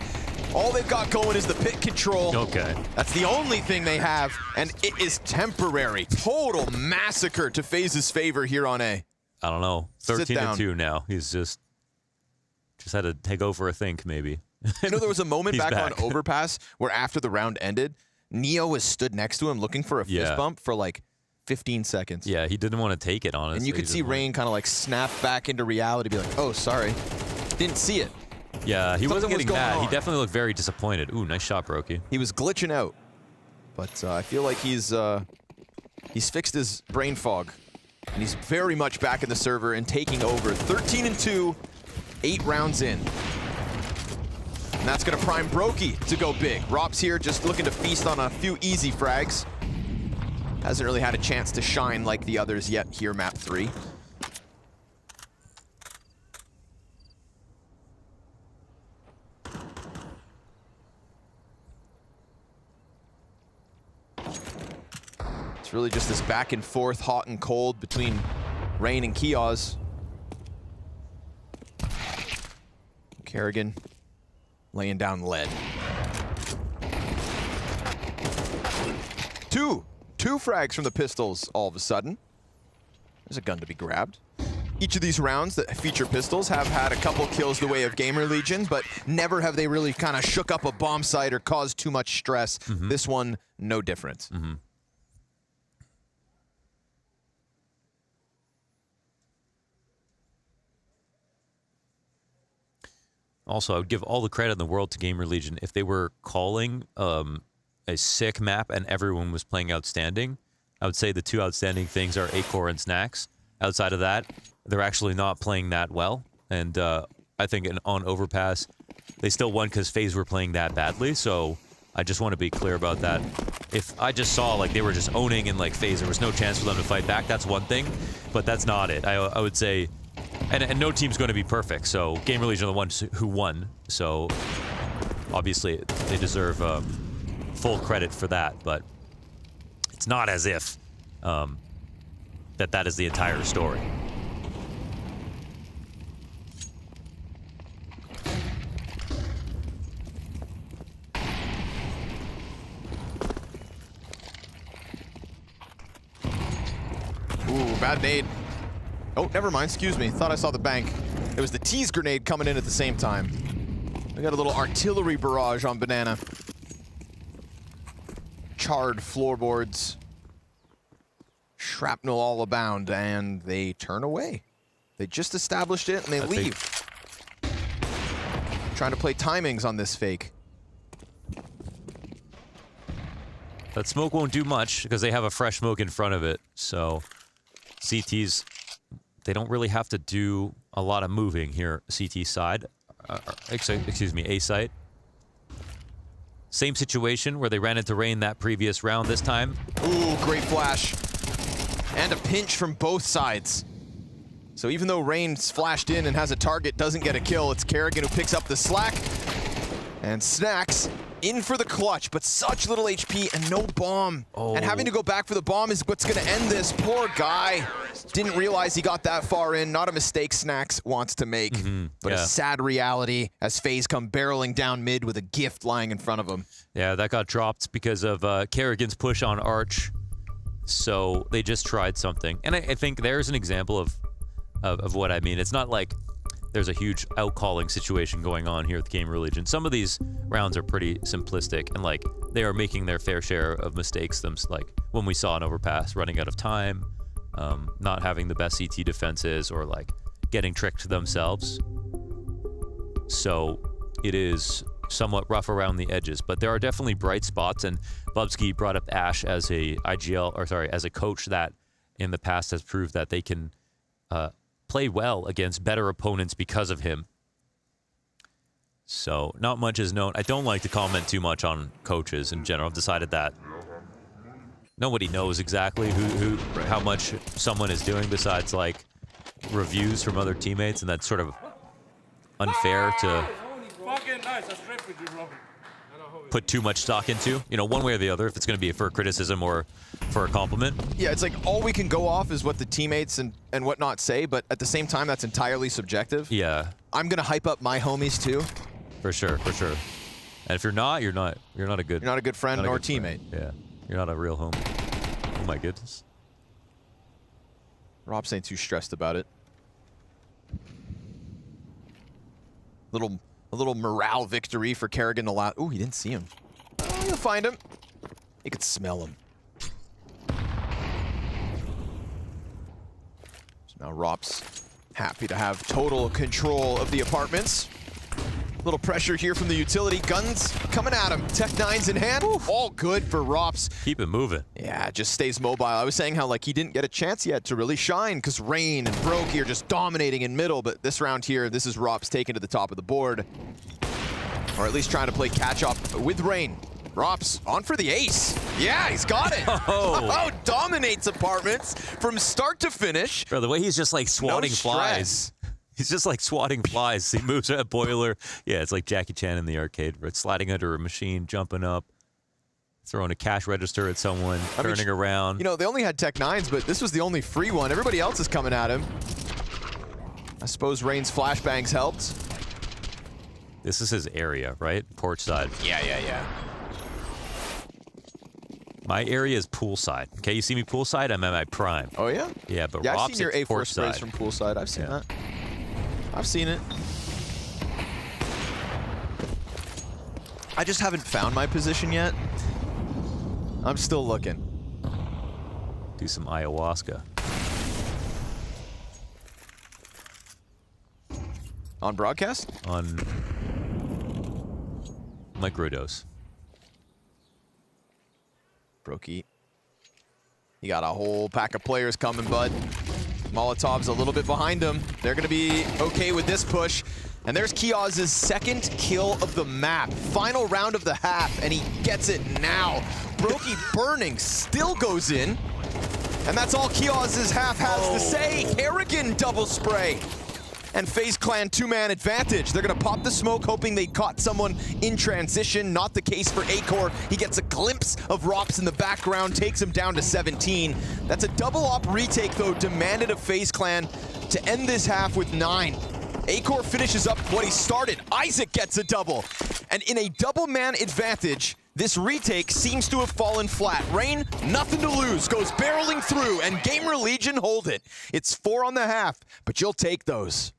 All they've got going is the pit control. Okay. That's the only thing they have, and it is temporary. Total massacre to FaZe's favor here on A. I don't know. 13-2 now. He's just had to take over a think, maybe. There was a moment back on back. Overpass where after the round ended, Neo was stood next to him looking for a fist bump for like 15 seconds. Yeah, he didn't want to take it, honestly. And you could see Rain kind of like snap back into reality, be like, oh, sorry. Didn't see it. Yeah, he wasn't getting mad. on. He definitely looked very disappointed. Ooh, nice shot, Brokey. He was glitching out. But I feel like he's fixed his brain fog. And he's very much back in the server and taking over. 13-2, 8 rounds in. And that's going to prime Brokey to go big. Rob's here just looking to feast on a few easy frags. Hasn't really had a chance to shine like the others yet here, map 3. It's really just this back and forth, hot and cold between Rain and Kioz. Kerrigan laying down lead. Two frags from the pistols all of a sudden. There's a gun to be grabbed. Each of these rounds that feature pistols have had a couple kills the way of GamerLegion, but never have they really kind of shook up a bomb site or caused too much stress. This one, no different. also, I would give all the credit in the world to GamerLegion if they were calling a sick map and everyone was playing outstanding. I would say the two outstanding things are Acore and Snacks. Outside of that, they're actually not playing that well. And I think on Overpass, they still won because FaZe were playing that badly. So I just want to be clear about that. If I just saw like they were just owning and like FaZe, there was no chance for them to fight back, that's one thing. But that's not it. I would say, and no team's going to be perfect. So GamerLegion are the ones who won. So obviously they deserve full credit for that. But it's not as if that is the entire story. Ooh, bad nade. Oh, never mind, excuse me. Thought I saw the bank. It was the tease grenade coming in at the same time. We got a little artillery barrage on Banana. Charred floorboards. Shrapnel all abound, and they turn away. They just established it, and they leave. Trying to play timings on this fake. That smoke won't do much because they have a fresh smoke in front of it. So CT's, they don't really have to do a lot of moving here, CT side. Excuse me, A site. Same situation where they ran into Rain that previous round this time. Ooh, great flash. And a pinch from both sides. So even though Rain's flashed in and has a target, doesn't get a kill, it's Kerrigan who picks up the slack. And Snacks in for the clutch, but such little HP and no bomb. Oh. And having to go back for the bomb is what's gonna end this. Poor guy. Didn't realize he got that far in. Not a mistake Snacks wants to make, but a sad reality as FaZe come barreling down mid with a gift lying in front of him. Yeah, that got dropped because of Kerrigan's push on Arch. So they just tried something. And I think there's an example of what I mean. It's not like there's a huge out-calling situation going on here with GamerLegion. Some of these rounds are pretty simplistic, and like they are making their fair share of mistakes. Like when we saw an overpass, running out of time, not having the best CT defenses, or like getting tricked themselves. So it is somewhat rough around the edges, but there are definitely bright spots. And Bubsky brought up Ash as a as a coach that in the past has proved that they can play well against better opponents because of him. So not much is known. I don't like to comment too much on coaches in general. I've decided that nobody knows exactly how much someone is doing besides like reviews from other teammates, and that's sort of unfair to put too much stock into, you know, one way or the other, if it's going to be for a criticism or for a compliment. Yeah, it's like all we can go off is what the teammates and whatnot say, but at the same time, that's entirely subjective. Yeah. I'm going to hype up my homies too. For sure, for sure. And if you're not a good... You're not a good friend nor teammate. Yeah. You're not a real homie. Oh my goodness. Rob's ain't too stressed about it. A little morale victory for Kerrigan to last. Ooh, he didn't see him. Oh, you'll find him. You could smell him. So now Rob's happy to have total control of the apartments. Little pressure here from the utility. Guns coming at him. Tech-9's in hand. All good for Rops. Keep it moving. Yeah, just stays mobile. I was saying how like he didn't get a chance yet to really shine because Rain and Brokey are just dominating in middle, but this round here, this is Rops taken to the top of the board. Or at least trying to play catch-up with Rain. Rops on for the ace. Yeah, he's got it. Oh, dominates apartments from start to finish. Bro, the way he's just like swatting flies. He's just like swatting flies. He moves at a boiler. Yeah, it's like Jackie Chan in the arcade, where it's sliding under a machine, jumping up, throwing a cash register at someone, turning around. You know, they only had Tech-9s, but this was the only free one. Everybody else is coming at him. I suppose Rain's flashbangs helped. This is his area, right? Porch side. Yeah. My area is poolside. Okay, you see me poolside? I'm at my prime. Oh, yeah? Yeah, but yeah, I've Rob's seen your A4 sprays side. from poolside. I've seen that. I've seen it. I just haven't found my position yet. I'm still looking. Do some ayahuasca. On broadcast? On Microdose. Brokey. You got a whole pack of players coming, bud. Molotov's a little bit behind him. They're going to be okay with this push. And there's Kioz's second kill of the map. Final round of the half, and he gets it now. Brokey burning still goes in. And that's all Kioz's half has to say. Harrigan double spray. And FaZe Clan two-man advantage. They're going to pop the smoke, hoping they caught someone in transition. Not the case for Acor. He gets a glimpse of Rops in the background, takes him down to 17. That's a double op retake, though, demanded of FaZe Clan to end this half with 9. Acor finishes up what he started. Isaac gets a double. And in a double-man advantage, this retake seems to have fallen flat. Rain, nothing to lose, goes barreling through, and GamerLegion hold it. It's 4 on the half, but you'll take those.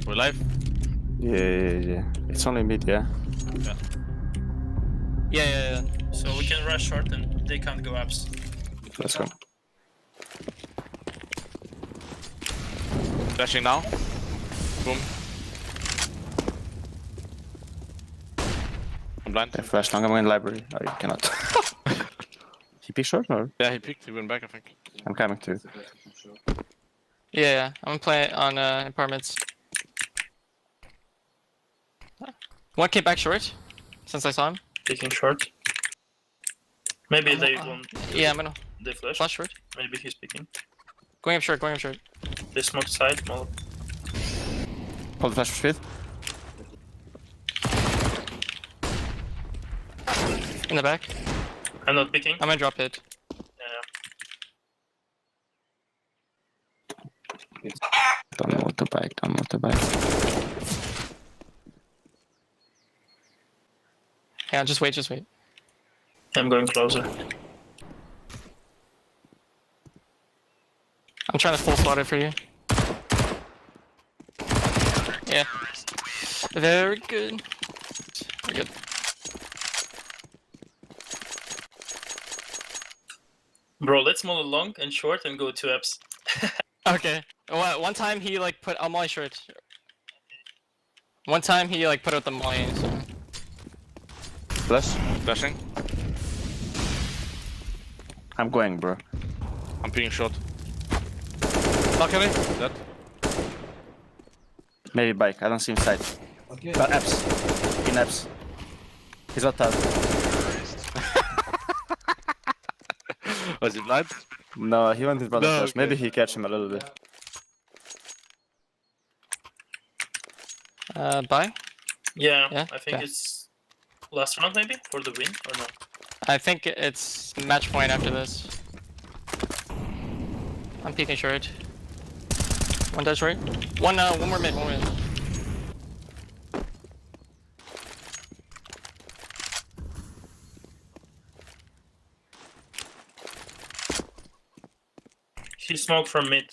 We're live? Yeah. It's only mid, yeah? Yeah. So we can rush short and they can't go apps. Let's go. Flashing now. Boom. I'm blind. They flash long, I'm going library. Oh, you cannot. He picked short or? Yeah, he picked. He went back, I think. I'm coming too. Yeah. I'm playing on apartments. One came back short, since I saw him. Taking short. Maybe they won't. Yeah, I'm gonna. They flash. Flash short. Maybe he's picking. Going up short, going up short. They smoke side. Well, Hold the flash for speed. In the back. I'm not picking. I'm gonna drop it. Yeah. Don't motorbike, don't motorbike. Yeah, just wait. I'm going closer. I'm trying to full slot it for you. Yeah. Very good. Very good. Bro, let's mull long and short and go 2 apps. Okay. One time he like put I'm molly short. One time he like put out the molly. So. Flash. Flashing. I'm going, bro. I'm picking short. Balcony. Dead. Maybe bike, I don't see him side. Okay. But apps. In apps. He's not out. Was he blind? No, he went in front of No, flash. okay. Maybe he catch him a little bit. Bye? Yeah, I think okay. it's last round maybe for the win or no? I think it's match point after this. I'm peeking short. One does right. One more mid, one more mid. He smoked from mid.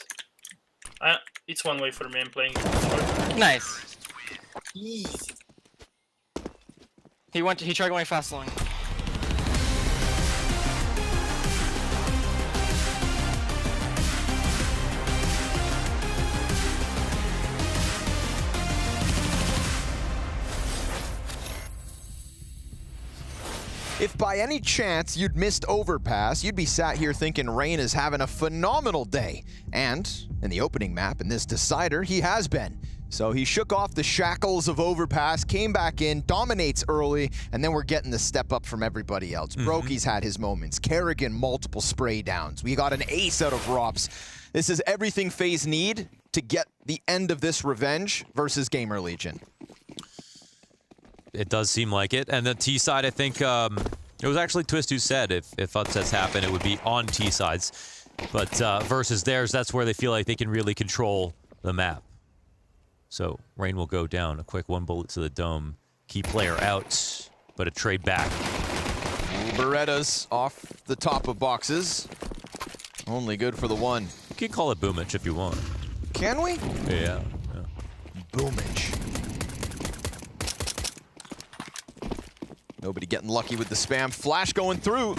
It's one way for me, I'm playing short. Nice. Easy. He tried going fast long. If by any chance you'd missed Overpass, you'd be sat here thinking Rain is having a phenomenal day. And in the opening map, in this decider, he has been. So he shook off the shackles of Overpass, came back in, dominates early, and then we're getting the step up from everybody else. Brokey's had his moments. Kerrigan, multiple spray downs. We got an ace out of Rops. This is everything FaZe need to get the end of this revenge versus GamerLegion. It does seem like it. And the T side, I think, it was actually Twist who said if upsets happen, it would be on T sides. But versus theirs, that's where they feel like they can really control the map. So Rain will go down. A quick 1 bullet to the dome. Key player out, but a trade back. Berettas off the top of boxes. Only good for the one. You can call it Boomich if you want. Can we? Yeah. Boomich. Nobody getting lucky with the spam. Flash going through.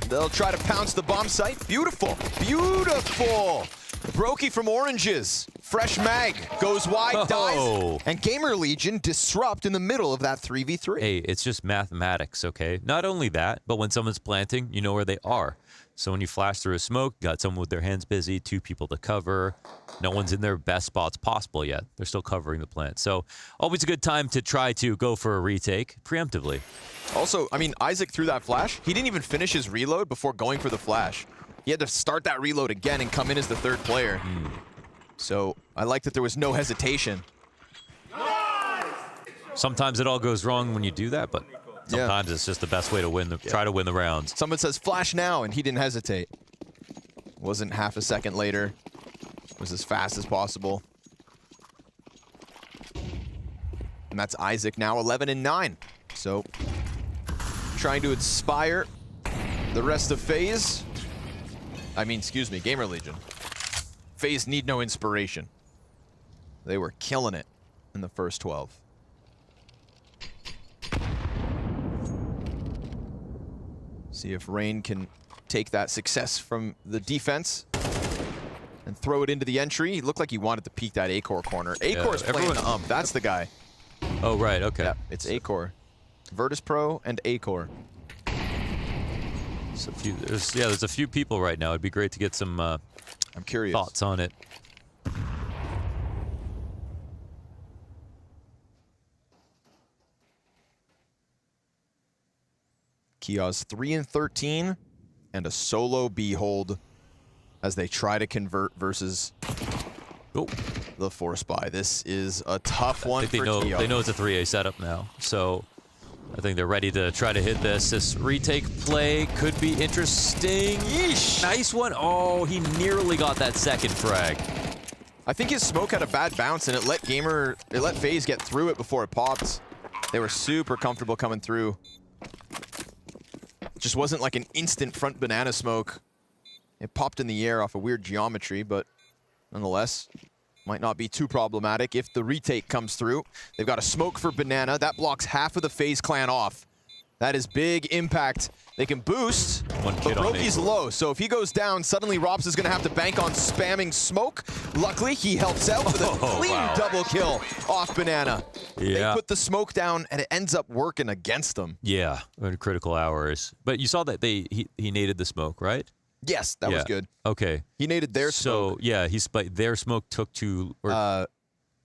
They'll try to pounce the bomb site. Beautiful. Beautiful. Brokey from Oranges. Fresh mag. Goes wide, dies. And GamerLegion disrupt in the middle of that 3v3. Hey, it's just mathematics, okay? Not only that, but when someone's planting, you know where they are. So when you flash through a smoke, you got someone with their hands busy, 2 people to cover. No one's in their best spots possible yet. They're still covering the plant. So always a good time to try to go for a retake preemptively. Also, I mean, Isaac threw that flash. He didn't even finish his reload before going for the flash. He had to start that reload again and come in as the 3rd player. So I like that there was no hesitation. Sometimes it all goes wrong when you do that, but sometimes it's just the best way to win the try to win the rounds. Someone says flash now, and he didn't hesitate. Wasn't half a second later. It was as fast as possible. And that's Isaac now 11 and 9. So trying to inspire the rest of FaZe. I mean, excuse me, GamerLegion. FaZe need no inspiration. They were killing it in the first 12. See if Rain can take that success from the defense and throw it into the entry. He looked like he wanted to peek that A-Core corner. A-Core's playing the That's the guy. Oh, right, okay. Yeah, it's A-Core. Virtus Pro and A-Core. There's a few people right now. It'd be great to get some I'm curious. Thoughts on it. Kia's 3 and 13 and a solo B hold as they try to convert versus the Force Buy. This is a tough one for Kia. They know it's a 3A setup now, so I think they're ready to try to hit this. This retake play could be interesting. Yeesh. Nice one. Oh, he nearly got that second frag. I think his smoke had a bad bounce and it let FaZe get through it before it popped. They were super comfortable coming through. Just wasn't like an instant front banana smoke. It popped in the air off a weird geometry, but nonetheless, might not be too problematic if the retake comes through. They've got a smoke for banana. That blocks half of the FaZe clan off. That is big impact. They can boost, but Brokey's low, so if he goes down, suddenly Robs is going to have to bank on spamming smoke. Luckily, he helps out with a clean double kill off banana. Yeah. They put the smoke down, and it ends up working against them. Yeah, in critical hours. But you saw that he naded the smoke, right? Yes, that was good. Okay. He naded their smoke. So, yeah, their smoke took to...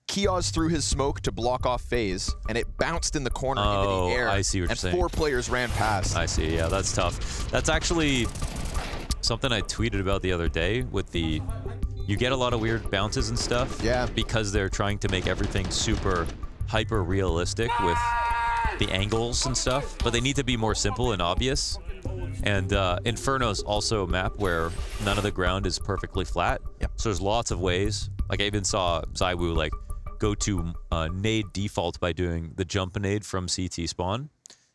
Kia's threw his smoke to block off FaZe, and it bounced in the corner into the air. I see what you're saying. 4 players ran past. I see, yeah, that's tough. That's actually something I tweeted about the other day with the... You get a lot of weird bounces and stuff. Yeah. Because they're trying to make everything super hyper-realistic with the angles and stuff, but they need to be more simple and obvious. And Inferno's also a map where none of the ground is perfectly flat. Yep. So there's lots of ways. Like I even saw Zywoo like go to nade default by doing the jump nade from CT spawn,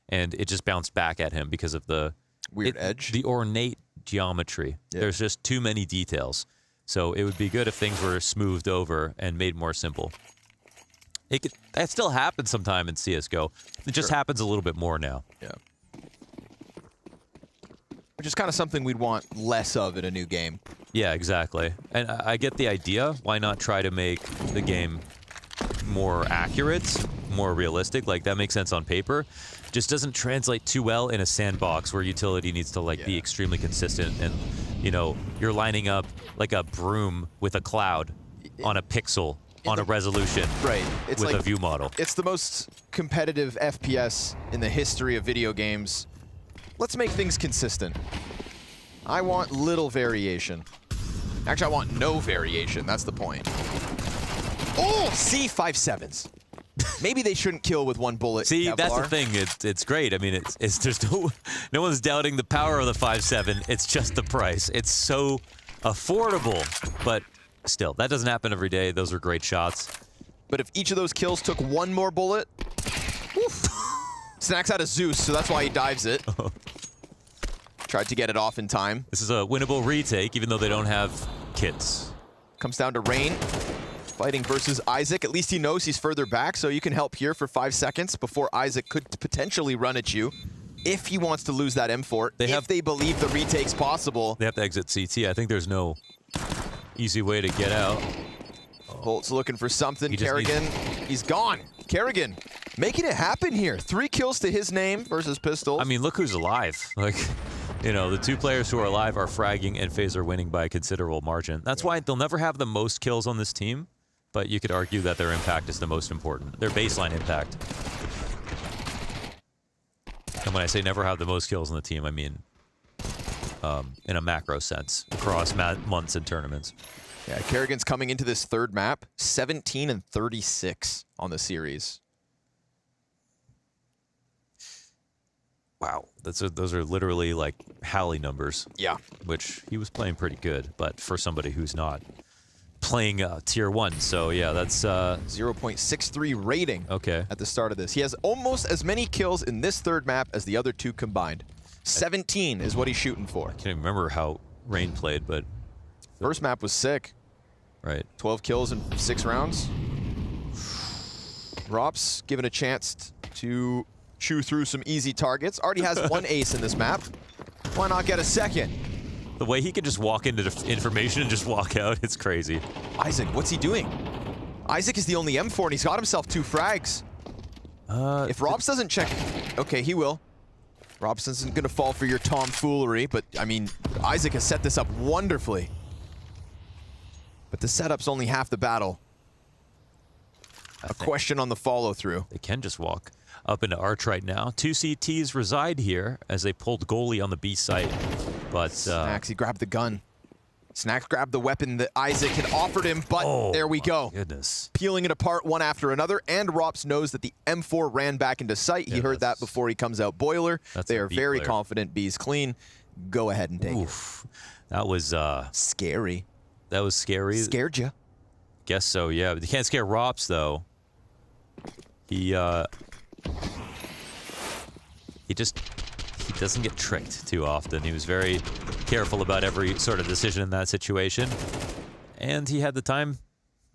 and it just bounced back at him because of the weird edge, the ornate geometry. Yep. There's just too many details. So it would be good if things were smoothed over and made more simple. That still happens sometime in CSGO. It just happens a little bit more now. Yeah. Which is kind of something we'd want less of in a new game. Yeah, exactly. And I get the idea. Why not try to make the game more accurate, more realistic? Like, that makes sense on paper. Just doesn't translate too well in a sandbox where utility needs to, like, be extremely consistent. And, you know, you're lining up like a broom with a cloud on a pixel on a resolution it's with like, a view model. It's the most competitive FPS in the history of video games. Let's make things consistent. I want little variation. Actually, I want no variation. That's the point. Oh, C57s. Maybe they shouldn't kill with one bullet. See, Kevlar. that's the thing. It's great. I mean, it's there's no one's doubting the power of the 5.7. It's just the price. It's so affordable, but still, that doesn't happen every day. Those are great shots. But if each of those kills took one more bullet, Snacks out of Zeus, so that's why he dives it. Tried to get it off in time. This is a winnable retake, even though they don't have kits. Comes down to Rain. Fighting versus Isaac. At least he knows he's further back, so you can help here for 5 seconds before Isaac could potentially run at you if he wants to lose that M4. If they believe the retake's possible. They have to exit CT. I think there's no easy way to get out. Holt's looking for something. Kerrigan, he's gone. Kerrigan making it happen here. 3 kills to his name versus Pistols. I mean, look who's alive. Like, you know, the 2 players who are alive are fragging and FaZe are winning by a considerable margin. That's why they'll never have the most kills on this team, but you could argue that their impact is the most important. Their baseline impact. And when I say never have the most kills on the team, I mean in a macro sense, across months and tournaments. Yeah, Kerrigan's coming into this 3rd map, 17 and 36 on the series. Wow, those are literally like Halley numbers. Yeah. Which he was playing pretty good, but for somebody who's not playing tier 1, so yeah, that's 0.63 rating. Okay. At the start of this, he has almost as many kills in this 3rd map as the other 2 combined. 17 is what he's shooting for. I can't even remember how Rain played, but first map was sick. Right. 12 kills in 6 rounds. Rops given a chance to chew through some easy targets. Already has 1 ace in this map. Why not get a second? The way he can just walk into information and just walk out, it's crazy. Isaac, what's he doing? Isaac is the only M4 and he's got himself 2 frags. If Robs doesn't check, okay, he will. Robs isn't gonna fall for your tomfoolery, but I mean, Isaac has set this up wonderfully. But the setup's only half the battle. A question on the follow-through. They can just walk up into Arch right now. 2 CTs reside here as they pulled goalie on the B site. But Snacks, he grabbed the gun. Snacks grabbed the weapon that Isaac had offered him, but there we go. Goodness. Peeling it apart one after another, and Rops knows that the M4 ran back into sight. He heard that before he comes out boiler. They are very confident B's clean. Go ahead and take it. That was scary. That was scary. Scared you? Guess so, yeah. But you can't scare Rops, though. He doesn't get tricked too often. He was very careful about every sort of decision in that situation. And he had the time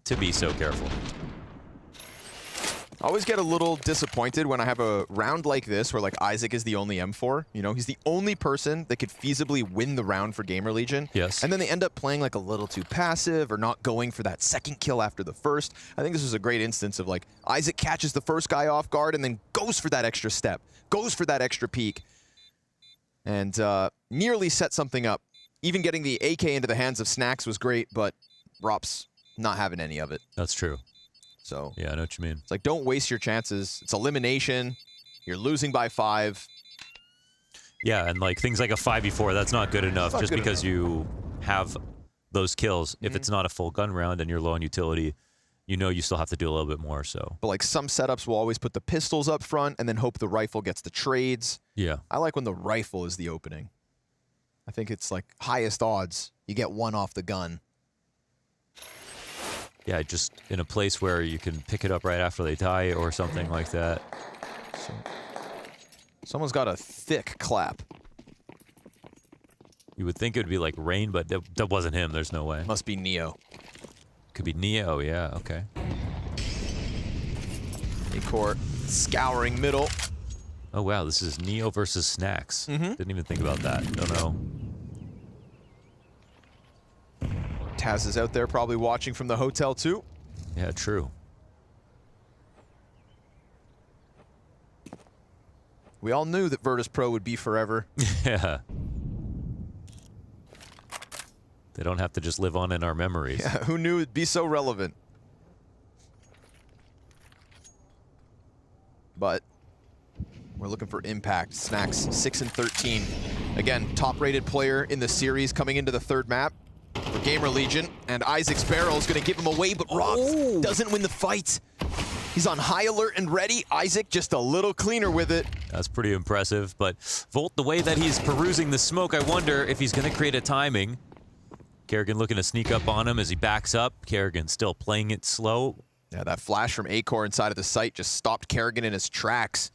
to be so careful. I always get a little disappointed when I have a round like this where like Isaac is the only M4. You know, he's the only person that could feasibly win the round for GamerLegion. Yes. And then they end up playing like a little too passive or not going for that second kill after the first. I think this was a great instance of like Isaac catches the first guy off guard and then goes for that extra step, goes for that extra peek, and nearly set something up. Even getting the AK into the hands of Snacks was great, but Rops not having any of it. That's true. So yeah, I know what you mean. It's like, don't waste your chances. It's elimination. You're losing by 5. Yeah, and like things like a 5v4, that's not good enough just because you have those kills. If it's not a full gun round and you're low on utility, you know you still have to do a little bit more. So, but like some setups will always put the pistols up front and then hope the rifle gets the trades. Yeah. I like when the rifle is the opening. I think it's like highest odds. You get 1 off the gun. Yeah, just in a place where you can pick it up right after they die or something like that. So, someone's got a thick clap. You would think it would be like Rain, but that wasn't him. There's no way. Must be Neo. Could be Neo, yeah, okay. A-Core scouring middle. Oh, wow, this is Neo versus Snacks. Didn't even think about that. Don't know. Taz is out there probably watching from the hotel too. Yeah, true. We all knew that Virtus Pro would be forever. Yeah. They don't have to just live on in our memories. Yeah, who knew it'd be so relevant? But we're looking for impact. Snacks 6 and 13. Again, top-rated player in the series coming into the 3rd map for GamerLegion, and Isaac's barrel is going to give him away, but Robs doesn't win the fight. He's on high alert and ready. Isaac just a little cleaner with it. That's pretty impressive, but Volt, the way that he's perusing the smoke, I wonder if he's going to create a timing. Kerrigan looking to sneak up on him as he backs up. Kerrigan still playing it slow. Yeah, that flash from A-Core inside of the site just stopped Kerrigan in his tracks.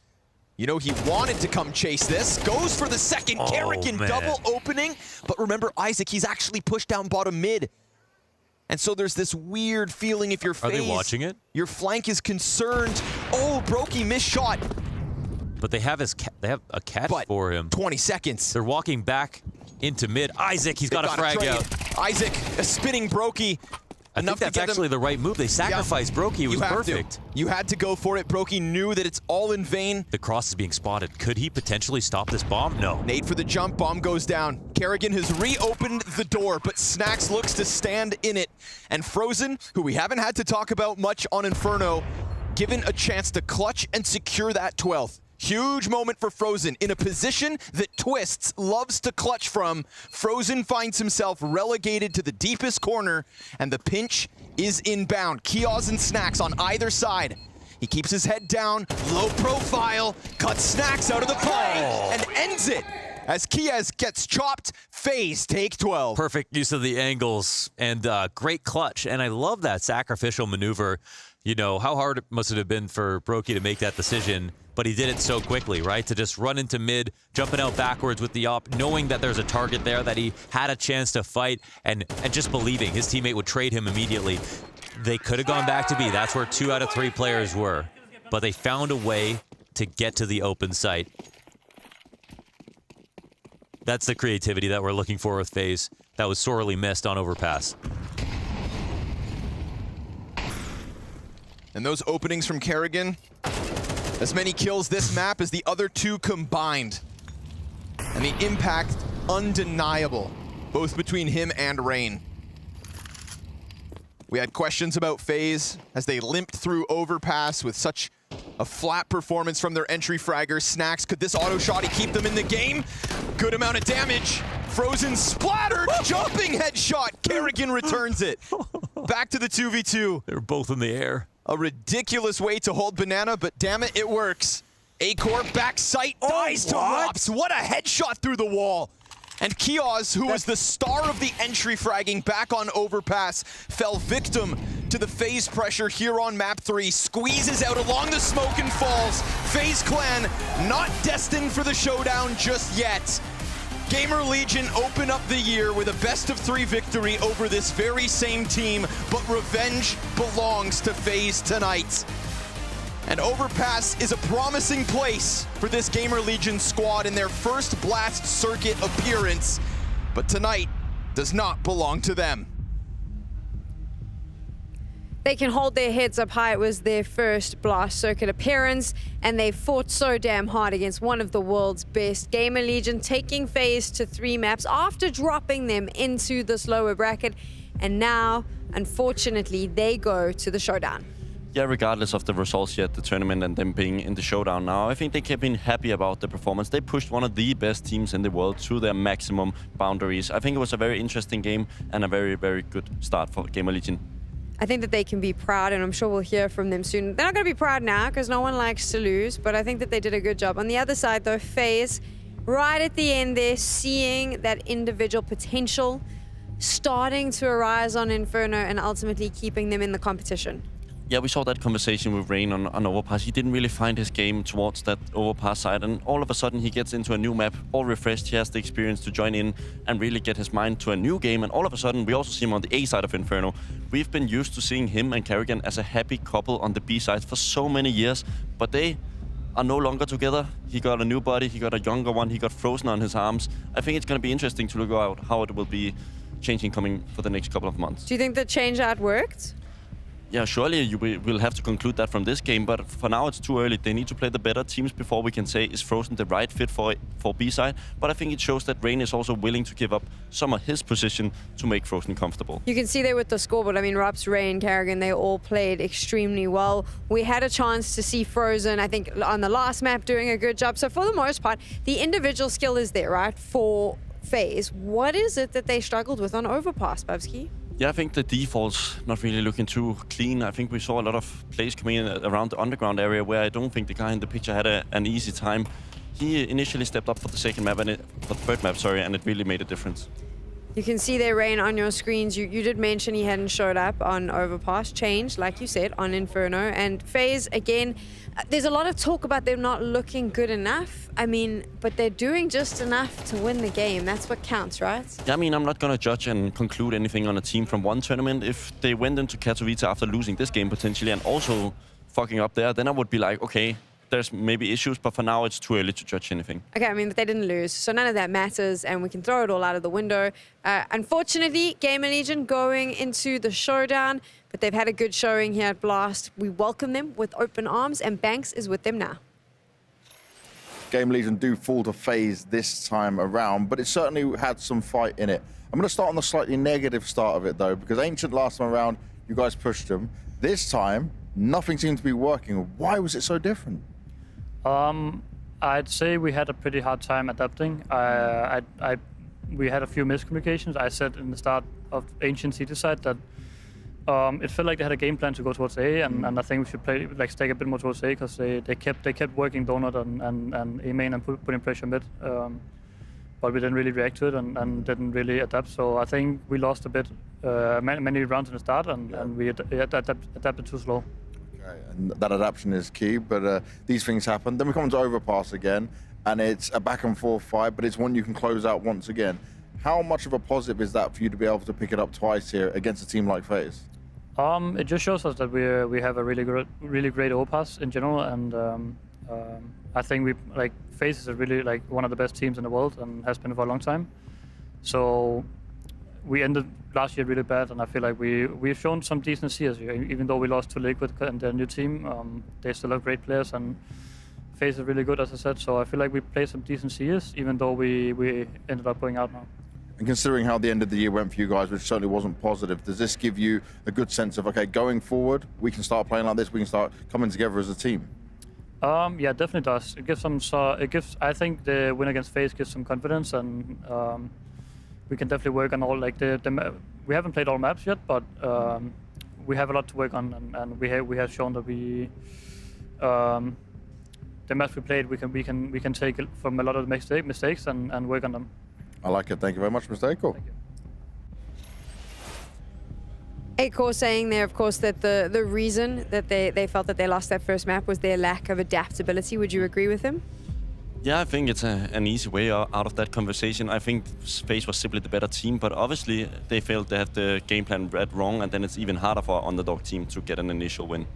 You know, he wanted to come chase this. Goes for the second. Kerrigan double opening. But remember, Isaac, he's actually pushed down bottom mid. And so there's this weird feeling if you're FaZe. Are they watching it? Your flank is concerned. Oh, Brokey missed shot. But they have a catch for him. 20 seconds. They're walking back into mid. Isaac, he's got a frag out. Isaac, a spinning Brokey. I think that's actually the right move. They sacrificed Brokey. It was perfect. You had to go for it. Brokey knew that it's all in vain. The cross is being spotted. Could he potentially stop this bomb? No. Nade for the jump. Bomb goes down. Kerrigan has reopened the door, but Snax looks to stand in it. And Frozen, who we haven't had to talk about much on Inferno, given a chance to clutch and secure that 12th. Huge moment for Frozen. In a position that Twists loves to clutch from, Frozen finds himself relegated to the deepest corner, and the pinch is inbound. Kiosk and Snax on either side. He keeps his head down, low profile, cuts Snax out of the play, and ends it. As Kiez gets chopped, FaZe take 12. Perfect use of the angles and great clutch. And I love that sacrificial maneuver. You know, how hard must it have been for Brokey to make that decision? But he did it so quickly, right? To just run into mid, jumping out backwards with the op, knowing that there's a target there, that he had a chance to fight, and just believing his teammate would trade him immediately. They could have gone back to B. That's where 2 out of 3 players were. But they found a way to get to the open site. That's the creativity that we're looking for with FaZe. That was sorely missed on overpass. And those openings from Kerrigan, as many kills this map as the other 2 combined. And the impact undeniable, both between him and Rain. We had questions about FaZe as they limped through overpass with such a flat performance from their entry fraggers. Snax, could this auto shotty keep them in the game? Good amount of damage. Frozen splattered, jumping headshot. Kerrigan returns it. Back to the 2v2. They're both in the air. A ridiculous way to hold Banana, but damn it, it works. A-Core back sight, dies to Rops. What a headshot through the wall. And Kiosk, who was the star of the entry fragging back on overpass, fell victim to the FaZe pressure here on map 3. Squeezes out along the smoke and falls. FaZe clan not destined for the showdown just yet. GamerLegion open up the year with a best-of-3 victory over this very same team, but revenge belongs to FaZe tonight. And Overpass is a promising place for this GamerLegion squad in their first Blast Circuit appearance, but tonight does not belong to them. They can hold their heads up high. It was their first Blast Circuit appearance, and they fought so damn hard against one of the world's best. GamerLegion taking FaZe to 3 maps after dropping them into this lower bracket, and now, unfortunately, they go to the showdown. Yeah, regardless of the results yet, the tournament and them being in the showdown now, I think they have been happy about the performance. They pushed one of the best teams in the world to their maximum boundaries. I think it was a very interesting game and a very, very good start for GamerLegion. I think that they can be proud, and I'm sure we'll hear from them soon. They're not going to be proud now because no one likes to lose, but I think that they did a good job. On the other side, though, FaZe, right at the end there, seeing that individual potential starting to arise on Inferno and ultimately keeping them in the competition. Yeah, we saw that conversation with Rain on Overpass. He didn't really find his game towards that Overpass side, and all of a sudden he gets into a new map, all refreshed. He has the experience to join in and really get his mind to a new game, and all of a sudden we also see him on the A side of Inferno. We've been used to seeing him and Kerrigan as a happy couple on the B side for so many years, but they are no longer together. He got a new body, he got a younger one, he got Frozen on his arms. I think it's going to be interesting to look out how it will be changing coming for the next couple of months. Do you think the change out worked? Yeah, surely you will have to conclude that from this game, but for now it's too early. They need to play the better teams before we can say is Frozen the right fit for B-side. But I think it shows that Rain is also willing to give up some of his position to make Frozen comfortable. You can see there with the scoreboard. I mean, Rops, Rain, Kerrigan, they all played extremely well. We had a chance to see Frozen, I think, on the last map doing a good job. So for the most part, the individual skill is there, right, for FaZe. What is it that they struggled with on Overpass, Babsky? Yeah, I think the default's not really looking too clean. I think we saw a lot of plays coming in around the underground area where I don't think the guy in the picture had an easy time. He initially stepped up for the second map and for the third map, sorry, and it really made a difference. You can see their Rain on your screens. You did mention he hadn't showed up on Overpass. Change, like you said, on Inferno. And FaZe, again, there's a lot of talk about them not looking good enough. I mean, but they're doing just enough to win the game. That's what counts, right? Yeah, I mean, I'm not going to judge and conclude anything on a team from one tournament. If they went into Katowice after losing this game potentially and also fucking up there, then I would be like, okay, there's maybe issues, but for now it's too early to judge anything. Okay, I mean, but they didn't lose, so none of that matters, and we can throw it all out of the window. Unfortunately, GamerLegion going into the showdown, but they've had a good showing here at Blast. We welcome them with open arms, and Banks is with them now. GamerLegion do fall to FaZe this time around, but it certainly had some fight in it. I'm going to start on the slightly negative start of it, though, because Ancient last time around, you guys pushed them. This time, nothing seemed to be working. Why was it so different? I'd say we had a pretty hard time adapting. We had a few miscommunications. I said in the start of Ancient City side that it felt like they had a game plan to go towards A, and I think we should play stake a bit more towards A because they kept working donut and A main and putting pressure mid, but we didn't really react to it and didn't really adapt. So I think we lost a bit many rounds in the start and we adapted too slow. And that adaptation is key, but these things happen. Then we come to Overpass again, and it's a back and forth fight, but it's one you can close out once again. How much of a positive is that for you to be able to pick it up twice here against a team like FaZe? It just shows us that we have a really great Overpass in general, and I think FaZe is really one of the best teams in the world and has been for a long time. So we ended last year really bad, and I feel like we've shown some decent CS here. Even though we lost to Liquid and their new team, they still have great players, and FaZe is really good, as I said. So I feel like we played some decent CS, even though we ended up going out now. And considering how the end of the year went for you guys, which certainly wasn't positive, does this give you a good sense of, okay, going forward, we can start playing like this, we can start coming together as a team? Yeah, it definitely does. It gives some. I think the win against FaZe gives some confidence, and we can definitely work on all we haven't played all maps yet, but we have a lot to work on, and we have shown that the maps we played we can take from a lot of the mistakes and work on them. I like it. Thank you very much, Mr. Echo. Acore saying there, of course, that the reason that they felt that they lost that first map was their lack of adaptability. Would you agree with him? Yeah, I think it's an easy way out of that conversation. I think FaZe was simply the better team, but obviously they felt they had the game plan read wrong, and then it's even harder for our underdog team to get an initial win.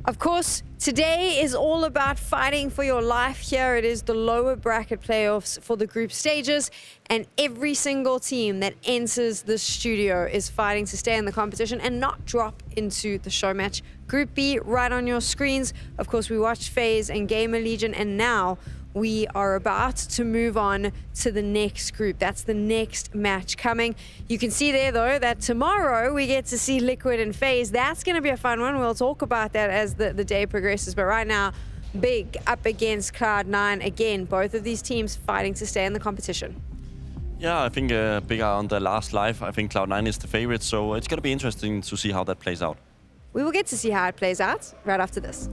Of course, today is all about fighting for your life here. It is the lower bracket playoffs for the group stages, and every single team that enters the studio is fighting to stay in the competition and not drop into the show match. Group B right on your screens. Of course, we watched FaZe and GamerLegion, and now we are about to move on to the next group. That's the next match coming. You can see there, though, that tomorrow we get to see Liquid and FaZe. That's going to be a fun one. We'll talk about that as the day progresses. But right now, Big up against Cloud9. Again, both of these teams fighting to stay in the competition. Yeah, I think Big are on the last life. I think Cloud9 is the favorite, so it's going to be interesting to see how that plays out. We will get to see how it plays out right after this.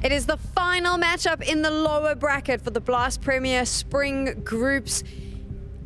It is the final matchup in the lower bracket for the Blast Premier Spring Groups.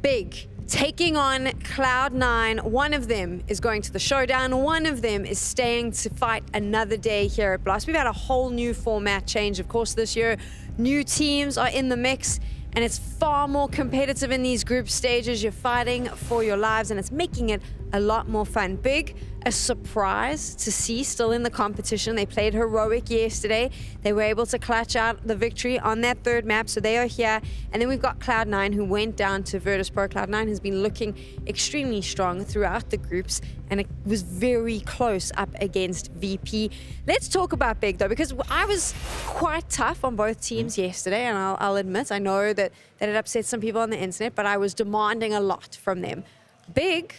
Big taking on Cloud9. One of them is going to the showdown. One of them is staying to fight another day here at Blast. We've had a whole new format change, of course, this year. New teams are in the mix, and it's far more competitive in these group stages. You're fighting for your lives, and it's making it a lot more fun. Big, a surprise to see still in the competition. They played heroic yesterday. They were able to clutch out the victory on that third map, so they are here. And then we've got Cloud9, who went down to Virtus.pro. Cloud9 has been looking extremely strong throughout the groups, and it was very close up against VP. Let's talk about Big, though, because I was quite tough on both teams yesterday, and I'll admit, I know that it upset some people on the internet, but I was demanding a lot from them. Big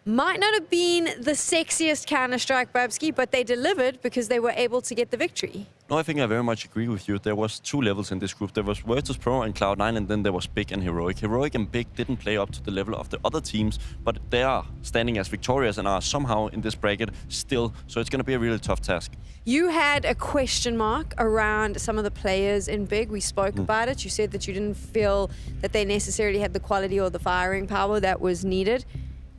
might not have been the sexiest Counter-Strike, Babski, but they delivered because they were able to get the victory. No, I think I very much agree with you. There was two levels in this group. There was Virtus.pro and Cloud9, and then there was Big and Heroic. Heroic and Big didn't play up to the level of the other teams, but they are standing as victorious and are somehow in this bracket still. So it's going to be a really tough task. You had a question mark around some of the players in Big. We spoke about it. You said that you didn't feel that they necessarily had the quality or the firing power that was needed.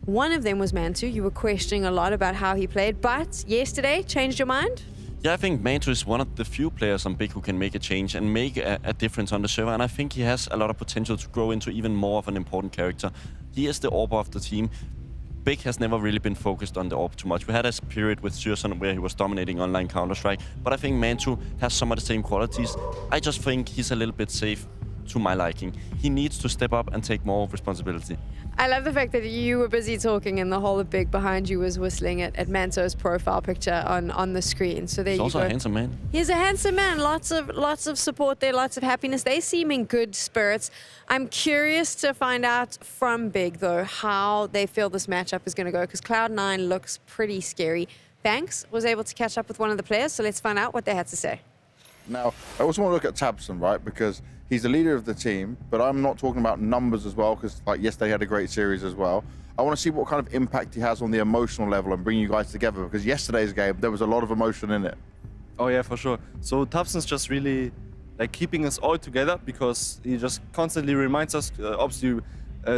One of them was Mantu. You were questioning a lot about how he played, but yesterday changed your mind? Yeah, I think Mantu is one of the few players on Big who can make a change and make a difference on the server, and I think he has a lot of potential to grow into even more of an important character. He is the AWP of the team. Big has never really been focused on the AWP too much. We had a period with Syrson where he was dominating online Counter-Strike, but I think Mantu has some of the same qualities. I just think he's a little bit safe to my liking. He needs to step up and take more responsibility. I love the fact that you were busy talking and the whole of Big behind you was whistling at Manto's profile picture on the screen. So there He's you also go. a handsome man. He's a handsome man. Lots of support there, lots of happiness. They seem in good spirits. I'm curious to find out from Big, though, how they feel this matchup is going to go, because Cloud9 looks pretty scary. Banks was able to catch up with one of the players, so let's find out what they had to say. Now, I also want to look at tabseN, right? Because he's the leader of the team, but I'm not talking about numbers as well, because like yesterday he had a great series as well. I want to see what kind of impact he has on the emotional level and bring you guys together, because yesterday's game, there was a lot of emotion in it. Oh yeah, for sure. So tabseN's just really like keeping us all together, because he just constantly reminds us, obviously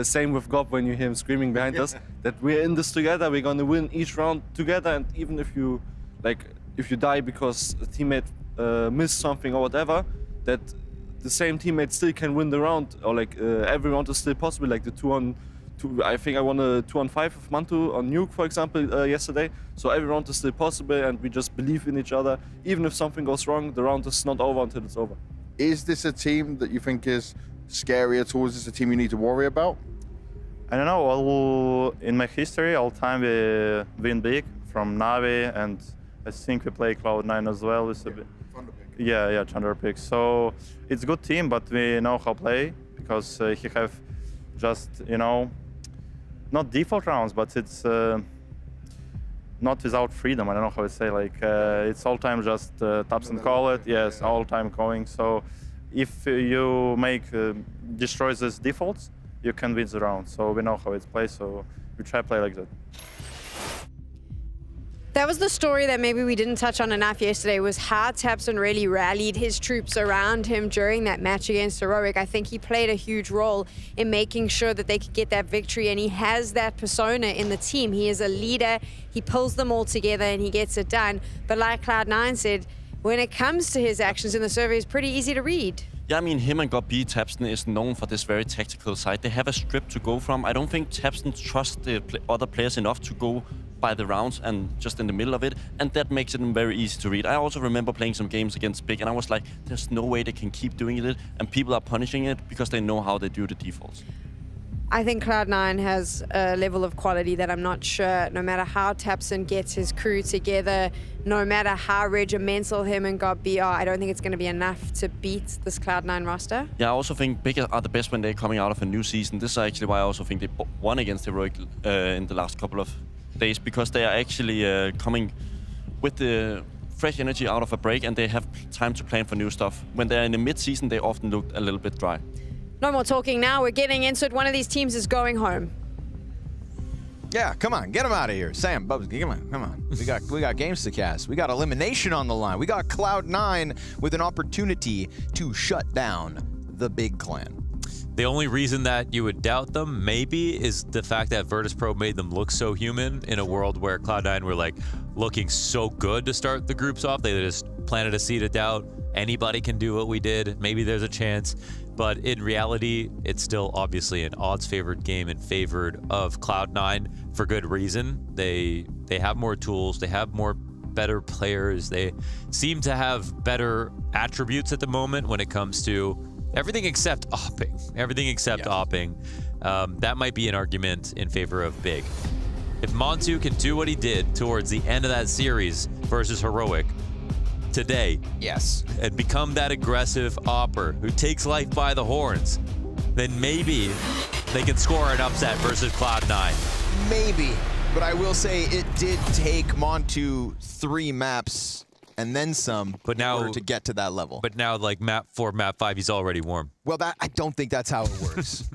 same with Gob when you hear him screaming behind us, that we're in this together, we're going to win each round together, and even if you die because a teammate missed something or whatever, that the same teammate still can win the round, or like every round is still possible, like the 2-on-2. I think I won a 2-on-5 with Mantu on Nuke, for example, yesterday. So every round is still possible, and we just believe in each other. Even if something goes wrong, the round is not over until it's over. Is this a team that you think is scary at all? Is this a team you need to worry about? I don't know. In my history, all time we win big from Navi, and I think we play Cloud9 as well. It's a bit. Yeah, Thunderpick. So it's a good team, but we know how to play, because he have just, not default rounds, but it's not without freedom. I don't know how to say, like, it's all time just taps and call it. Yes, all time calling. So if you destroy these defaults, you can win the round. So we know how it's played, so we try to play like that. That was the story that maybe we didn't touch on enough yesterday, was how tabseN really rallied his troops around him during that match against Heroic. I think he played a huge role in making sure that they could get that victory, and he has that persona in the team. He is a leader, he pulls them all together and he gets it done. But like Cloud9 said, when it comes to his actions in the server, it's pretty easy to read. Yeah, I mean, him and GoB tabseN is known for this very tactical side. They have a script to go from. I don't think tabseN trusts the other players enough to go by the rounds and just in the middle of it, and that makes it very easy to read. I also remember playing some games against Big, and I was like, there's no way they can keep doing it, and people are punishing it because they know how they do the defaults. I think Cloud9 has a level of quality that I'm not sure, no matter how tabseN gets his crew together, no matter how regimental him and GoB are, I don't think it's going to be enough to beat this Cloud9 roster. Yeah, I also think Big are the best when they're coming out of a new season. This is actually why I also think they won against Heroic in the last couple of days, because they are actually coming with the fresh energy out of a break, and they have time to plan for new stuff. When they're in the mid-season, they often look a little bit dry. No more talking now. We're getting into it. One of these teams is going home. Yeah, come on, get him out of here. Sam, Bubs, come on. We got games to cast. We got elimination on the line. We got Cloud9 with an opportunity to shut down the big clan. The only reason that you would doubt them, maybe, is the fact that Virtus.pro made them look so human in a world where Cloud9 were like looking so good to start the groups off. They just planted a seed of doubt. Anybody can do what we did. Maybe there's a chance. But in reality, it's still obviously an odds-favored game in favor of Cloud9 for good reason. They have more tools. They have more better players. They seem to have better attributes at the moment when it comes to everything except opping. Everything except opping. That might be an argument in favor of Big. If Montu can do what he did towards the end of that series versus Heroic today, yes, and become that aggressive opper who takes life by the horns, then maybe they can score an upset versus Cloud9. Maybe, but I will say it did take Montu 3 maps and then some in order to get to that level. But now, like map 4, map 5, he's already warm. Well, I don't think that's how it works.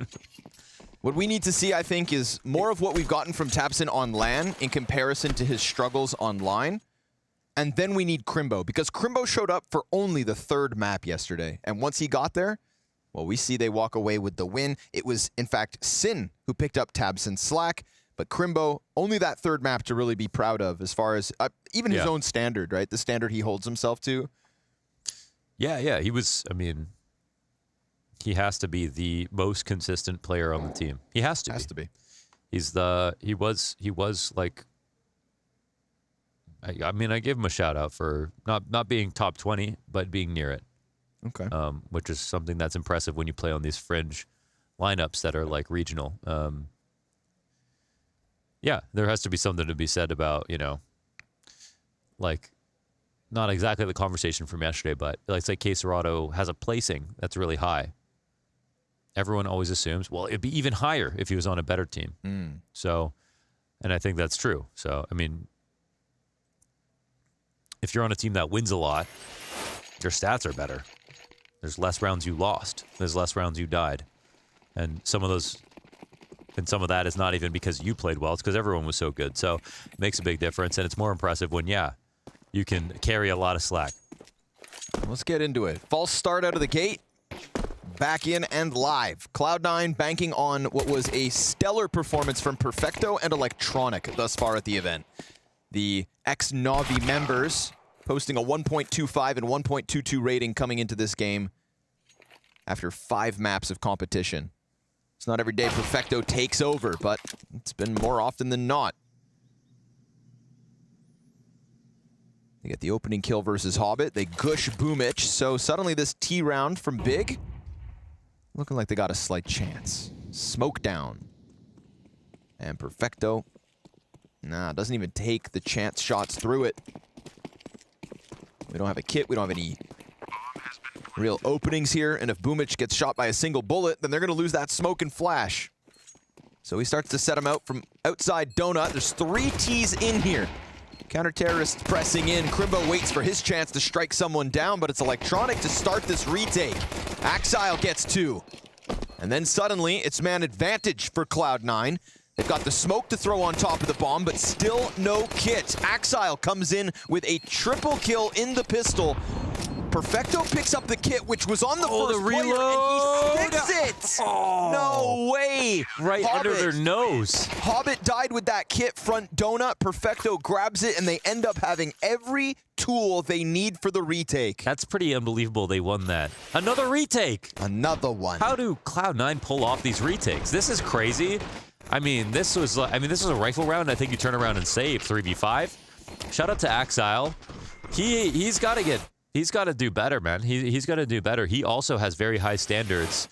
What we need to see, I think, is more of what we've gotten from tabseN on LAN in comparison to his struggles online. And then we need Crimbo, because Crimbo showed up for only the 3rd map yesterday. And once he got there, well, we see they walk away with the win. It was, in fact, Sin who picked up tabseN slack. But Crimbo, only that 3rd map to really be proud of as far as even his own standard, right? The standard he holds himself to. Yeah. He was, I mean, he has to be the most consistent player on the team. He has to be. He was like, I mean, I give him a shout out for not being top 20, but being near it. Okay. Which is something that's impressive when you play on these fringe lineups that are like regional. Yeah, there has to be something to be said about, you know, like, not exactly the conversation from yesterday, but let's say Caserado has a placing that's really high. Everyone always assumes, well, it'd be even higher if he was on a better team. So, and I think that's true. So, I mean, if you're on a team that wins a lot, your stats are better. There's less rounds you lost. There's less rounds you died. And some of that is not even because you played well. It's because everyone was so good. So it makes a big difference. And it's more impressive when, you can carry a lot of slack. Let's get into it. False start out of the gate. Back in and live. Cloud9 banking on what was a stellar performance from Perfecto and Electronic thus far at the event. The ex-Navi members posting a 1.25 and 1.22 rating coming into this game after 5 maps of competition. It's not every day Perfecto takes over, but it's been more often than not. They get the opening kill versus Hobbit. They gush Boomich, so suddenly this T round from Big looking like they got a slight chance. Smoke down. And Perfecto, doesn't even take the chance shots through it. We don't have a kit, we don't have any real openings here, and if Boomich gets shot by a single bullet, then they're gonna lose that smoke and flash. So he starts to set him out from outside Donut. There's 3 Ts in here. Counter-terrorists pressing in. Crimbo waits for his chance to strike someone down, but it's Electronic to start this retake. Axile gets 2. And then suddenly, it's man advantage for Cloud9. They've got the smoke to throw on top of the bomb, but still no kit. Axile comes in with a triple kill in the pistol. Perfecto picks up the kit, which was on the first player, and he sticks it! No way! Right under their nose. Hobbit died with that kit, front donut. Perfecto grabs it, and they end up having every tool they need for the retake. That's pretty unbelievable they won that. Another retake! Another one. How do Cloud9 pull off these retakes? This is crazy. I mean, this was a rifle round. I think you turn around and save 3v5. Shout out to Axile. He's got to do better, man. He's got to do better. He also has very high standards.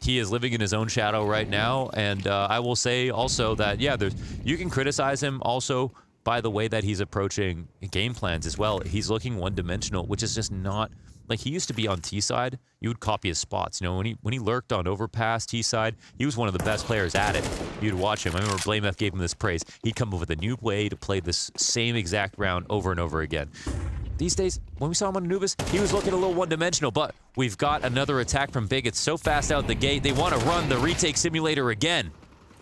He is living in his own shadow right now, and I will say also that, you can criticize him also by the way that he's approaching game plans as well. He's looking one-dimensional, which is just not... Like, he used to be on T-side. You would copy his spots. You know, when he lurked on overpass T-side, he was one of the best players at it. You'd watch him. I remember BlameF gave him this praise. He'd come up with a new way to play this same exact round over and over again. These days, when we saw him on Anubis, he was looking a little one-dimensional, but we've got another attack from Big. It's so fast out the gate. They want to run the retake simulator again.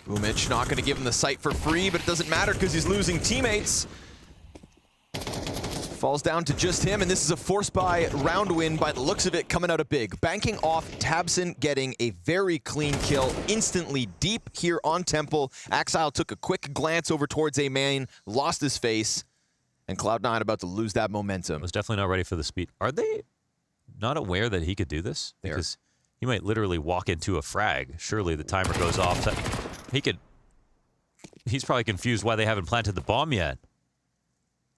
Umich not going to give him the site for free, but it doesn't matter because he's losing teammates. Falls down to just him, and this is a force buy round win by the looks of it coming out of big. Banking off tabseN getting a very clean kill, instantly deep here on Temple. Axile took a quick glance over towards A main, lost his face, and Cloud9 about to lose that momentum. Was definitely not ready for the speed. Are they not aware that he could do this? Because he might literally walk into a frag. Surely the timer goes off. He could... He's probably confused why they haven't planted the bomb yet.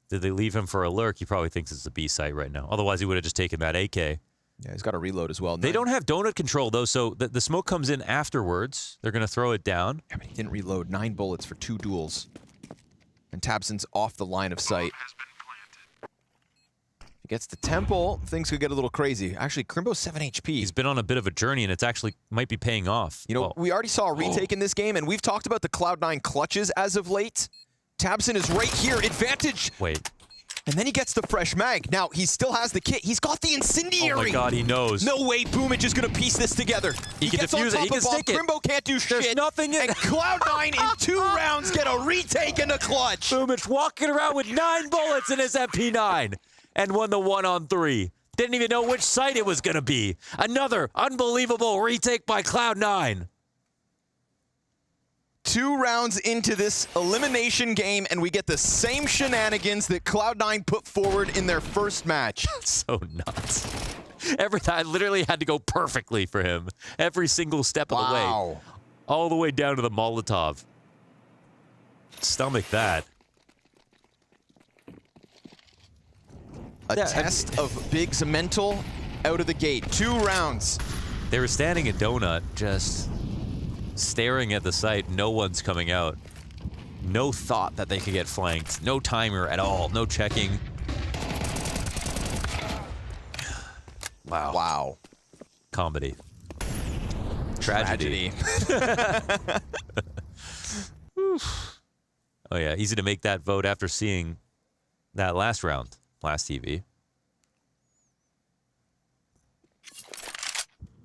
Did they leave him for a lurk? He probably thinks it's the B site right now. Otherwise, he would have just taken that AK. Yeah, he's got to reload as well. They don't have donut control, though, so the smoke comes in afterwards. They're going to throw it down. Yeah, but he didn't reload. 9 bullets for 2 duels. And tabseN's off the line of sight. He gets the Temple. Things could get a little crazy. Actually, Crimbo's 7 HP. He's been on a bit of a journey, and it's actually might be paying off. You know, we already saw a retake in this game, and we've talked about the Cloud9 clutches as of late. tabseN is right here. Advantage. Wait. And then he gets the fresh mag. Now, he still has the kit. He's got the incendiary. Oh my god, he knows. No way Boomage is going to piece this together. He can gets defuse on it. He top can of Bob. stick it. Crimbo can't do shit. There's nothing in And Cloud9 in 2 rounds get a retake and a clutch. Boomage walking around with 9 bullets in his MP9 and won the 1-on-3. Didn't even know which site it was going to be. Another unbelievable retake by Cloud9. 2 rounds into this elimination game, and we get the same shenanigans that Cloud9 put forward in their first match. So nuts. Every time, literally had to go perfectly for him. Every single step of the way. All the way down to the Molotov. Stomach that. A test of Big's mental out of the gate. 2 rounds. They were standing at Donut, just staring at the site. No one's coming out. No thought that they could get flanked. No timer at all. No checking. Wow. Wow. Comedy. Tragedy. Oh yeah, easy to make that vote after seeing that last round, last TV.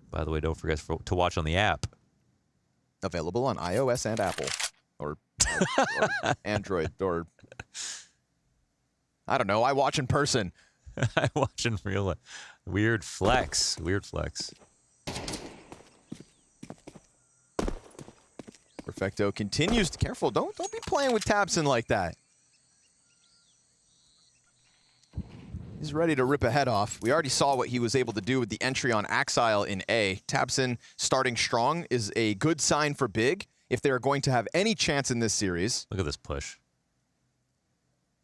By the way, don't forget to watch on the app. Available on iOS and Apple. Or Android, or... I don't know, I watch in person. I watch in real life. Weird flex. Weird flex. Perfecto continues to... Careful, don't be playing with tabseN like that. He's ready to rip a head off. We already saw what he was able to do with the entry on Axile in A. tabseN starting strong is a good sign for Big if they're going to have any chance in this series. Look at this push.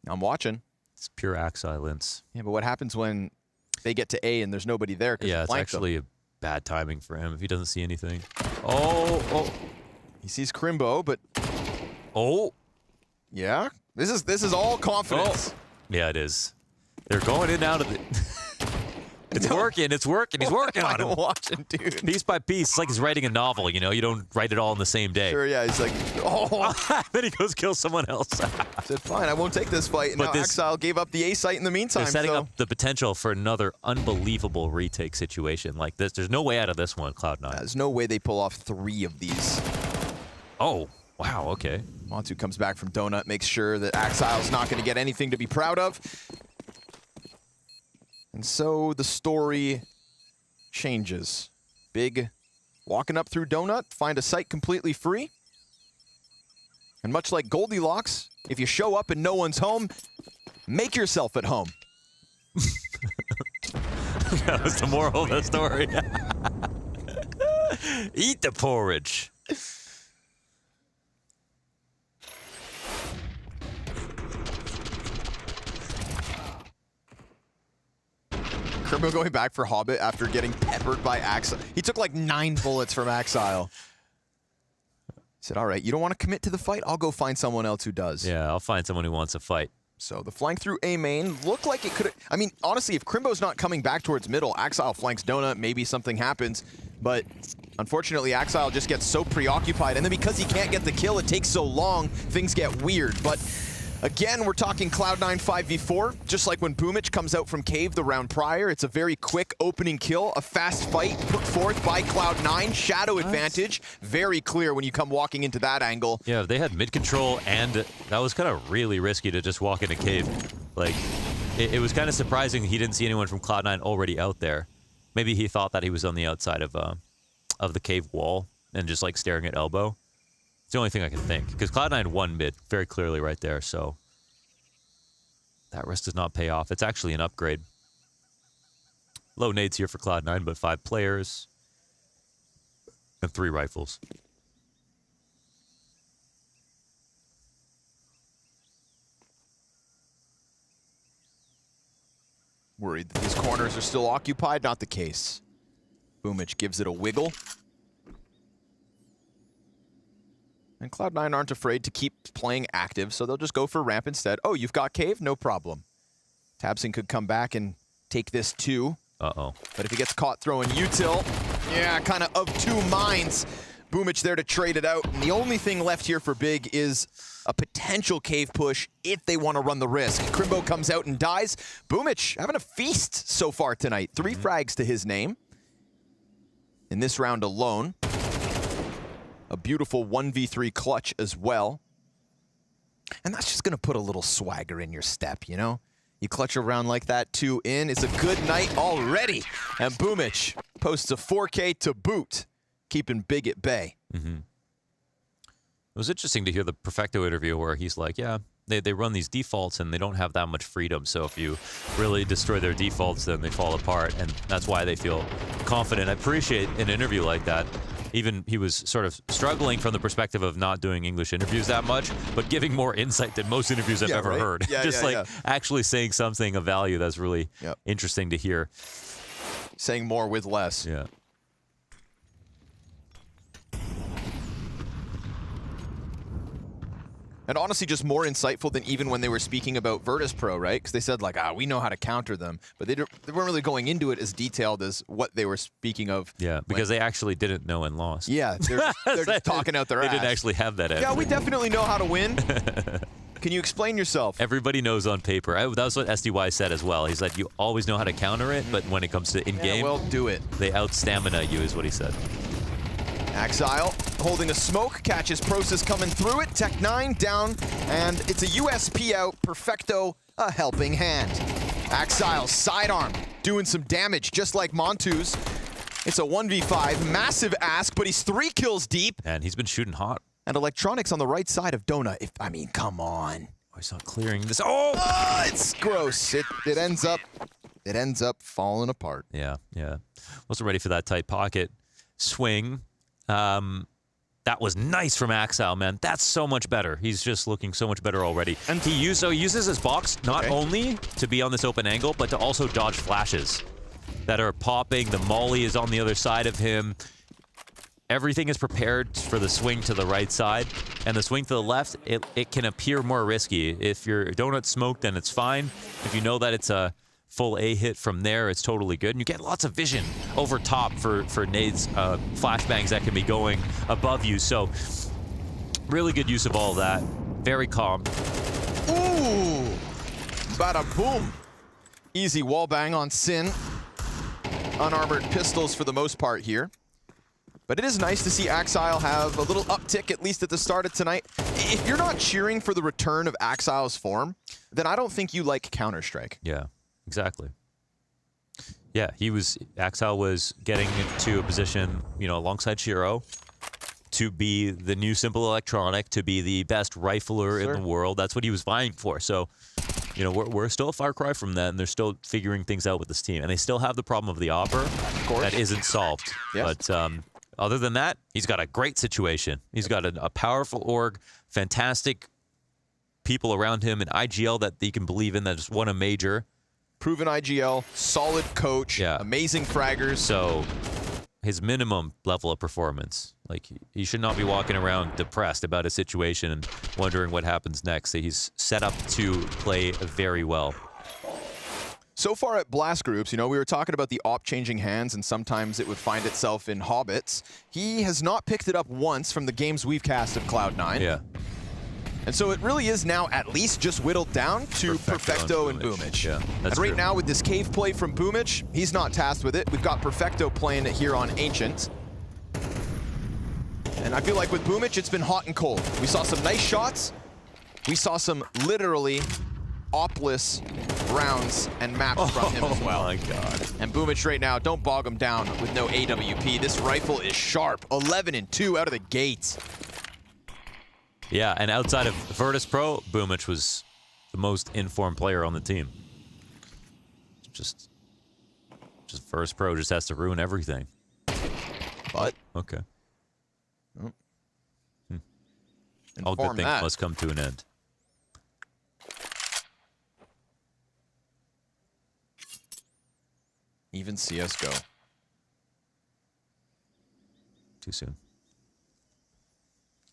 I'm watching. It's pure Axile-ince. Yeah, but what happens when they get to A and there's nobody there? Yeah, it's actually a bad timing for him if he doesn't see anything. Oh. He sees Crimbo, but... Oh. Yeah, this is all confidence. Oh. Yeah, it is. They're going in and out of the... It's working. He's working on it. Watching, dude. Piece by piece. It's like he's writing a novel, you know? You don't write it all in the same day. Sure, yeah. He's like, oh. Then he goes kill someone else. Said, fine, I won't take this fight. And now Axile gave up the A site in the meantime. They're setting up the potential for another unbelievable retake situation like this. There's no way out of this one, Cloud9. There's no way they pull off 3 of these. Oh, wow, okay. Montu comes back from Donut, makes sure that Axile's not going to get anything to be proud of. And so the story changes. Big walking up through Donut, find a site completely free. And much like Goldilocks, if you show up and no one's home, make yourself at home. That was the moral of the story. Eat the porridge. Crimbo going back for Hobbit after getting peppered by Axile. He took like 9 bullets from Axile. He said, all right, you don't want to commit to the fight? I'll go find someone else who does. Yeah, I'll find someone who wants to fight. So the flank through A main looked like it could... I mean, honestly, if Crimbo's not coming back towards middle, Axile flanks Donut, maybe something happens. But unfortunately, Axile just gets so preoccupied. And then because he can't get the kill, it takes so long, things get weird. But Again, we're talking Cloud9 5v4, just like when Boomich comes out from Cave the round prior. It's a very quick opening kill, a fast fight put forth by Cloud9, shadow advantage, very clear when you come walking into that angle. Yeah, they had mid control, and that was kind of really risky to just walk into Cave. Like, it was kind of surprising he didn't see anyone from Cloud9 already out there. Maybe he thought that he was on the outside of the Cave wall and just like staring at elbow. It's the only thing I can think, because Cloud9 won mid very clearly right there, so that risk does not pay off. It's actually an upgrade. Low nades here for Cloud9, but 5 players and 3 rifles. Worried that these corners are still occupied, not the case. Boomich gives it a wiggle. And Cloud9 aren't afraid to keep playing active, so they'll just go for ramp instead. Oh, you've got Cave? No problem. Tabson could come back and take this too. Uh-oh. But if he gets caught throwing util, yeah, kind of two minds. Boomich there to trade it out. And the only thing left here for Big is a potential Cave push if they want to run the risk. Crimbo comes out and dies. Boomich having a feast so far tonight. 3 frags to his name in this round alone. A beautiful 1v3 clutch as well. And that's just going to put a little swagger in your step, you know? You clutch a round like that 2 in. It's a good night already. And Boomich posts a 4K to boot, keeping Big at bay. Mm-hmm. It was interesting to hear the Perfecto interview where he's like, yeah, they run these defaults and they don't have that much freedom. So if you really destroy their defaults, then they fall apart. And that's why they feel confident. I appreciate an interview like that. Even he was sort of struggling from the perspective of not doing English interviews that much, but giving more insight than most interviews I've ever heard. Yeah, Just actually saying something of value that's really interesting to hear. Saying more with less. Yeah. And honestly, just more insightful than even when they were speaking about Virtus Pro, right? Because they said, like, we know how to counter them. But they weren't really going into it as detailed as what they were speaking of. Yeah, because they actually didn't know and lost. Yeah, they're just talking out their ass. They didn't actually have that. Yeah, we definitely know how to win. Can you explain yourself? Everybody knows on paper. That was what SDY said as well. He said, you always know how to counter it, but when it comes to in-game, well, do it. They out-stamina you, is what he said. Exile holding a smoke, catches Prosus coming through it. Tech9 down, and it's a USP out. Perfecto, a helping hand. Exile sidearm, doing some damage, just like Montu's. It's a 1v5, massive ask, but he's 3 kills deep. And he's been shooting hot. And Electronics on the right side of Dona. I mean, come on. Oh, he's not clearing this. Oh, it's gross. It ends up falling apart. Yeah, yeah. Wasn't ready for that tight pocket swing. That was nice from Axile, man. That's so much better. He's just looking so much better already. And he uses his box not only to be on this open angle, but to also dodge flashes that are popping. The molly is on the other side of him. Everything is prepared for the swing to the right side, and the swing to the left, it can appear more risky. If your donut smoked, then it's fine. If you know that it's a full A hit from there, it's totally good. And you get lots of vision over top for nades, flashbangs that can be going above you. So really good use of all of that. Very calm. Ooh! Bada boom. Easy wall bang on Sin. Unarmored pistols for the most part here. But it is nice to see Axile have a little uptick, at least at the start of tonight. If you're not cheering for the return of Axile's form, then I don't think you like Counter-Strike. Yeah. Exactly. Yeah, Axile was getting into a position, alongside Shiro to be the new Simple Electronic, to be the best rifler in the world. That's what he was vying for. So, we're still a far cry from that, and they're still figuring things out with this team. And they still have the problem of the Opper that isn't solved. Yes. But other than that, he's got a great situation. He's got a powerful org, fantastic people around him, an IGL that he can believe in that just won a major. Proven IGL, solid coach, amazing fraggers. So his minimum level of performance, like he should not be walking around depressed about his situation and wondering what happens next. He's set up to play very well. So far at Blast Groups, we were talking about the op changing hands, and sometimes it would find itself in Hobbits. He has not picked it up once from the games we've cast of Cloud9. Yeah. And so it really is now at least just whittled down to Perfecto and Boomich. Yeah, and right now with this cave play from Boomich, he's not tasked with it. We've got Perfecto playing it here on Ancient. And I feel like with Boomich, it's been hot and cold. We saw some nice shots. We saw some literally opless rounds and maps from him as well. Oh my God. And Boomich right now, don't bog him down with no AWP. This rifle is sharp. 11-2 out of the gates. Yeah, and outside of Virtus Pro, Boomich was the most informed player on the team. Just Virtus Pro just has to ruin everything. But okay. Oh. All good things must come to an end. Even CSGO. Too soon.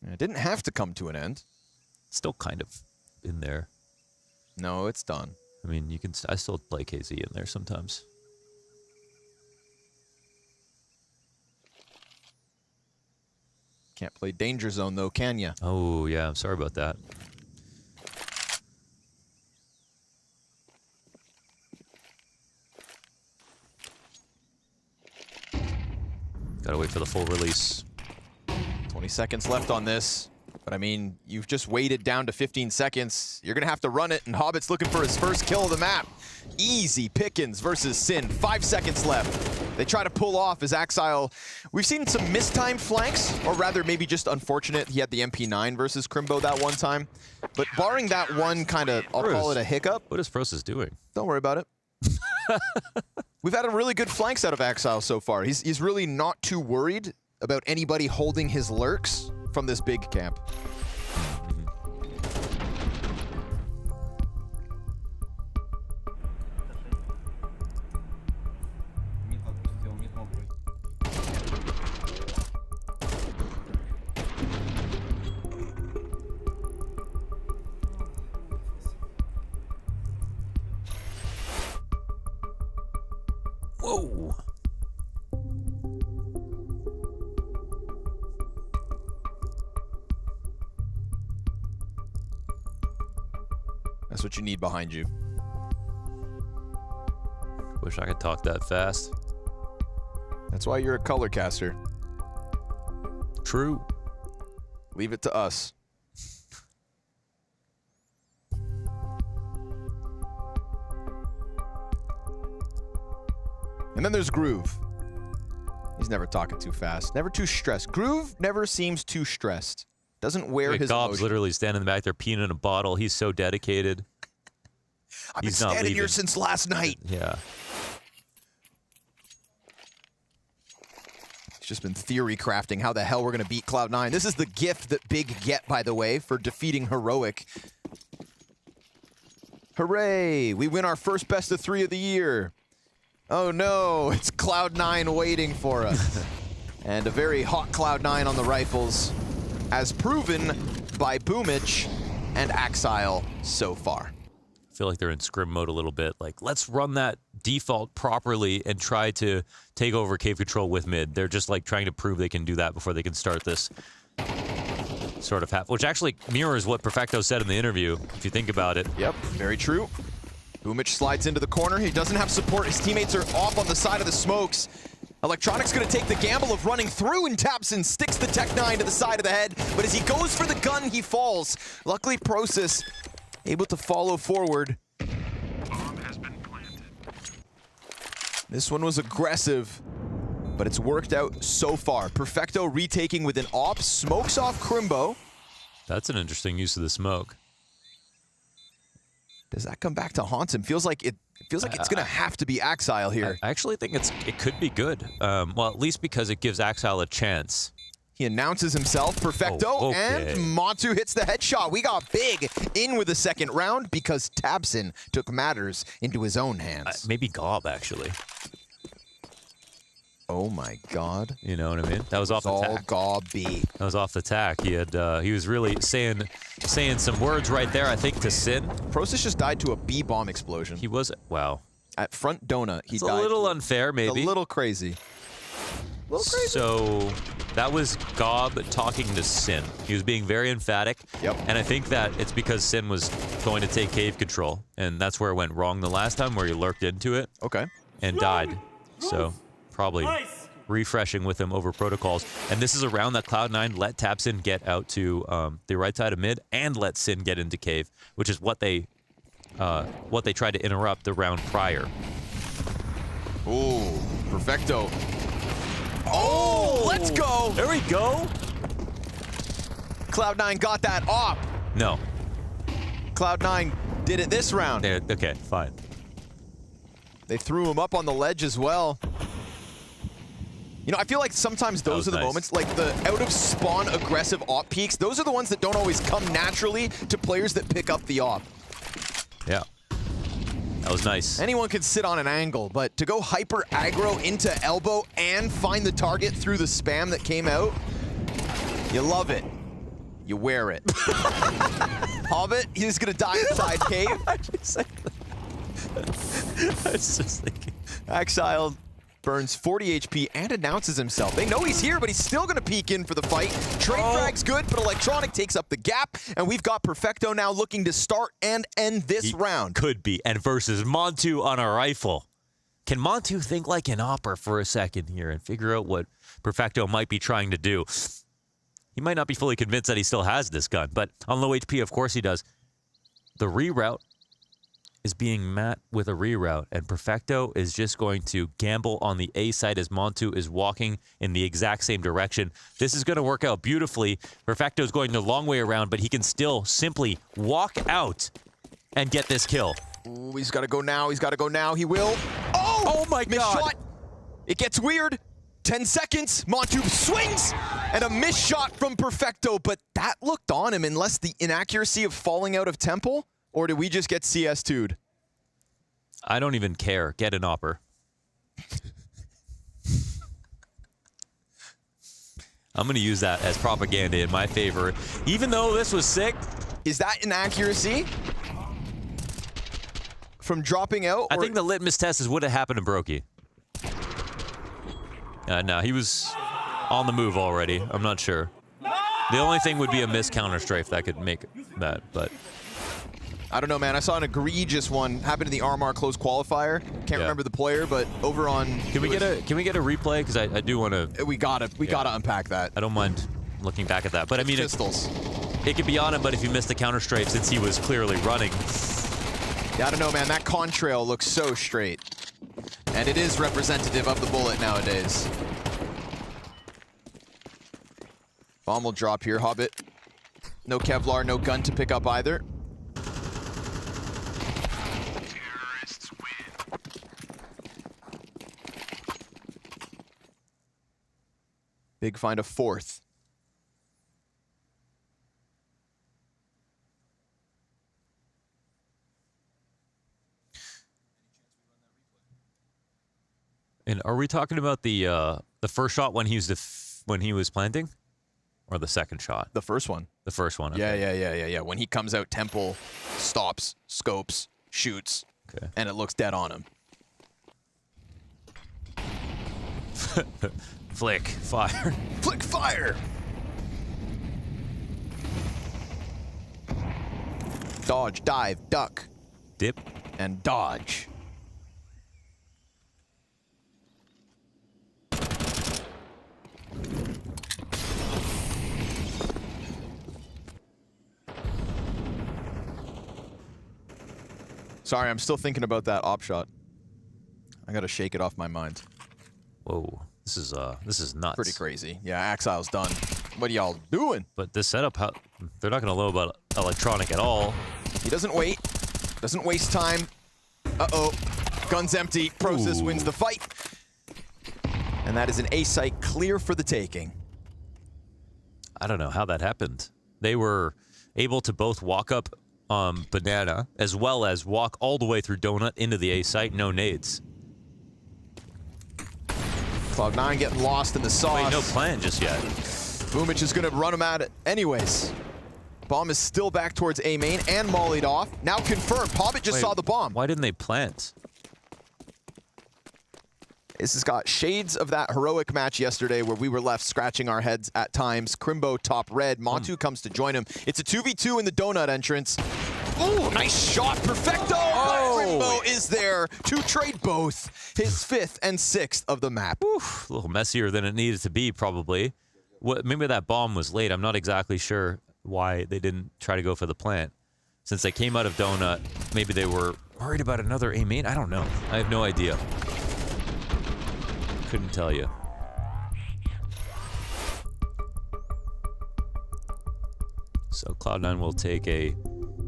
It didn't have to come to an end. Still kind of in there. No, it's done. I mean, you can. I still play KZ in there sometimes. Can't play Danger Zone though, can ya? Oh yeah, I'm sorry about that. Gotta wait for the full release. 20 seconds left on this. But I mean, you've just waited down to 15 seconds. You're gonna have to run it, and Hobbit's looking for his first kill of the map. Easy pickings versus Sin. 5 seconds left. They try to pull off as Axile. We've seen some mistimed flanks, or rather maybe just unfortunate. He had the MP9 versus Crimbo that one time. But barring that one kind of, I'll call it a hiccup. What is Prosus doing? Don't worry about it. We've had a really good flanks out of Axile so far. He's really not too worried about anybody holding his lurks from this big camp. Whoa. That's what you need behind you. Wish I could talk that fast. That's why you're a color caster. True. Leave it to us. And then there's Groove. He's never talking too fast. Never too stressed. Groove never seems too stressed. Doesn't wear his Gobb's emotion. literally standing in the back there peeing in a bottle. He's so dedicated. I've been standing here since last night. Yeah. He's just been theory crafting how the hell we're going to beat Cloud9. This is the gift that Big get, by the way, for defeating Heroic. Hooray! We win our first best of 3 of the year. Oh no, it's Cloud9 waiting for us. And a very hot Cloud9 on the rifles, as proven by Boomich and Axile so far. I feel like they're in scrim mode a little bit. Like, let's run that default properly and try to take over cave control with mid. They're just like trying to prove they can do that before they can start this sort of half, which actually mirrors what Perfecto said in the interview, if you think about it. Yep, very true. Boomich slides into the corner. He doesn't have support. His teammates are off on the side of the smokes. Electronic's going to take the gamble of running through, and Tapson sticks the Tech-9 to the side of the head. But as he goes for the gun, he falls. Luckily, Prosus able to follow forward. This one was aggressive, but it's worked out so far. Perfecto retaking with an AWP, smokes off Crimbo. That's an interesting use of the smoke. Does that come back to haunt him? Feels like it's going to have to be Axile here. I actually think it could be good. Well, at least because it gives Axile a chance. He announces himself, Perfecto, and Montu hits the headshot. We got Big in with the second round because Tabson took matters into his own hands. Maybe Gob, actually. Oh my God. You know what I mean? That was off the tack. Gob B. That was off the tack. He had he was really saying some words right there, I think, to Sin. Prosus just died to a B-bomb explosion. He was, wow. At front donut, he died. It's a little unfair, maybe. A little crazy. So that was Gob talking to Sin. He was being very emphatic. Yep. And I think that it's because Sin was going to take cave control. And that's where it went wrong the last time, where he lurked into it. Okay. And died. So probably refreshing with him over protocols. And this is a round that Cloud9 let Tapsin get out to the right side of mid and let Sin get into cave, which is what they tried to interrupt the round prior. Ooh, perfecto. Oh, let's go. There we go. Cloud9 got that op. No. Cloud9 did it this round. Yeah, okay, fine. They threw him up on the ledge as well. You know, I feel like sometimes those are the moments, like the out-of-spawn aggressive op peaks, those are the ones that don't always come naturally to players that pick up the op. Yeah. That was nice. Anyone can sit on an angle, but to go hyper aggro into elbow and find the target through the spam that came out, you love it. You wear it. Hobbit, he's gonna die inside cave. I was just thinking. Exiled burns 40 HP and announces himself. They know he's here, but he's still gonna peek in for the fight. Trade frag's good, but Electronic takes up the gap, and we've got Perfecto now looking to start and end this round. Could be, and versus Montu on a rifle. Can Montu think like an opera for a second here and figure out what Perfecto might be trying to do? He might not be fully convinced that he still has this gun, but on low HP, of course he does. The reroute is being met with a reroute, and Perfecto is just going to gamble on the A side as Montu is walking in the exact same direction. This is going to work out beautifully. Perfecto is going the long way around, but he can still simply walk out and get this kill. Ooh, he's got to go now. He's got to go now. He will. Oh my missed God. shot. It gets weird. 10 seconds. Montu swings, and a missed shot from Perfecto, but that looked on him unless the inaccuracy of falling out of temple. Or did we just get CS2'd? I don't even care. Get an opper. I'm going to use that as propaganda in my favor. Even though this was sick. Is that inaccuracy? From dropping out? I think the litmus test is what had happened to Brokey. No, he was on the move already. I'm not sure. The only thing would be a missed counter-strafe that could make that, but... I don't know, man. I saw an egregious one happen in the RMR close qualifier. Can't remember the player, but over on... Can we get a replay? Because I do want to... We gotta unpack that. I don't mind looking back at that. But I mean, pistols. It could be on him, but if you missed the counter strafe since he was clearly running. Yeah, I don't know, man. That contrail looks so straight. And it is representative of the bullet nowadays. Bomb will drop here, Hobbit. No Kevlar, no gun to pick up either. Big find a fourth. And are we talking about the first shot when he was planting, or the second shot? The first one. The first one. Okay. Yeah. When he comes out, temple, stops, scopes, shoots, and it looks dead on him. Flick, fire. Flick, fire! Dodge, dive, duck. Dip. And dodge. Sorry, I'm still thinking about that op shot. I gotta shake it off my mind. Whoa. This is nuts. Pretty crazy. Yeah, Axile's done. What are y'all doing? But this setup, they're not going to know about Electronic at all. He doesn't wait. Doesn't waste time. Uh-oh. Gun's empty. Process wins the fight. And that is an A site clear for the taking. I don't know how that happened. They were able to both walk up Banana as well as walk all the way through Donut into the A site. No nades. Cloud9 getting lost in the sauce. Wait, no plan just yet. Boomich is going to run him at it anyways. Bomb is still back towards A main and mollied off. Now confirmed. Hobbit just saw the bomb. Why didn't they plant? This has got shades of that heroic match yesterday where we were left scratching our heads at times. Crimbo top red. Matu comes to join him. It's a 2v2 in the donut entrance. Oh, nice shot. Perfecto. Crimbo is there to trade both his 5th and 6th of the map. A little messier than it needed to be, probably. Maybe that bomb was late. I'm not exactly sure why they didn't try to go for the plant. Since they came out of donut, maybe they were worried about another A main. I don't know. I have no idea. Couldn't tell you. So Cloud9 will take a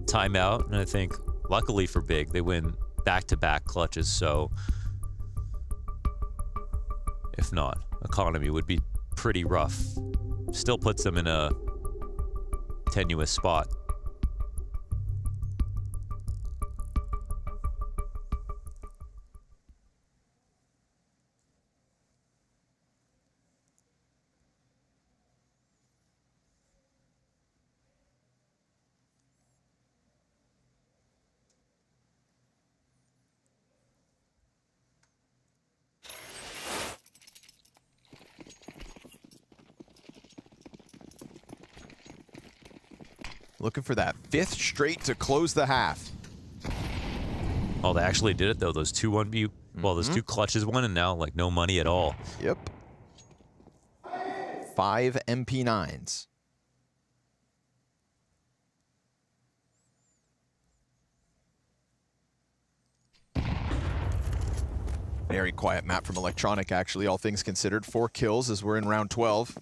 timeout, and I think, luckily for Big, they win back-to-back clutches, so if not, economy would be pretty rough. Still puts them in a tenuous spot. Looking for that 5th straight to close the half. Oh, they actually did it, though. Those 2 1v... Well, those 2 clutches won, and now, like, no money at all. Yep. 5 MP9s. Very quiet map from Electronic, actually, all things considered. 4 kills as we're in round 12.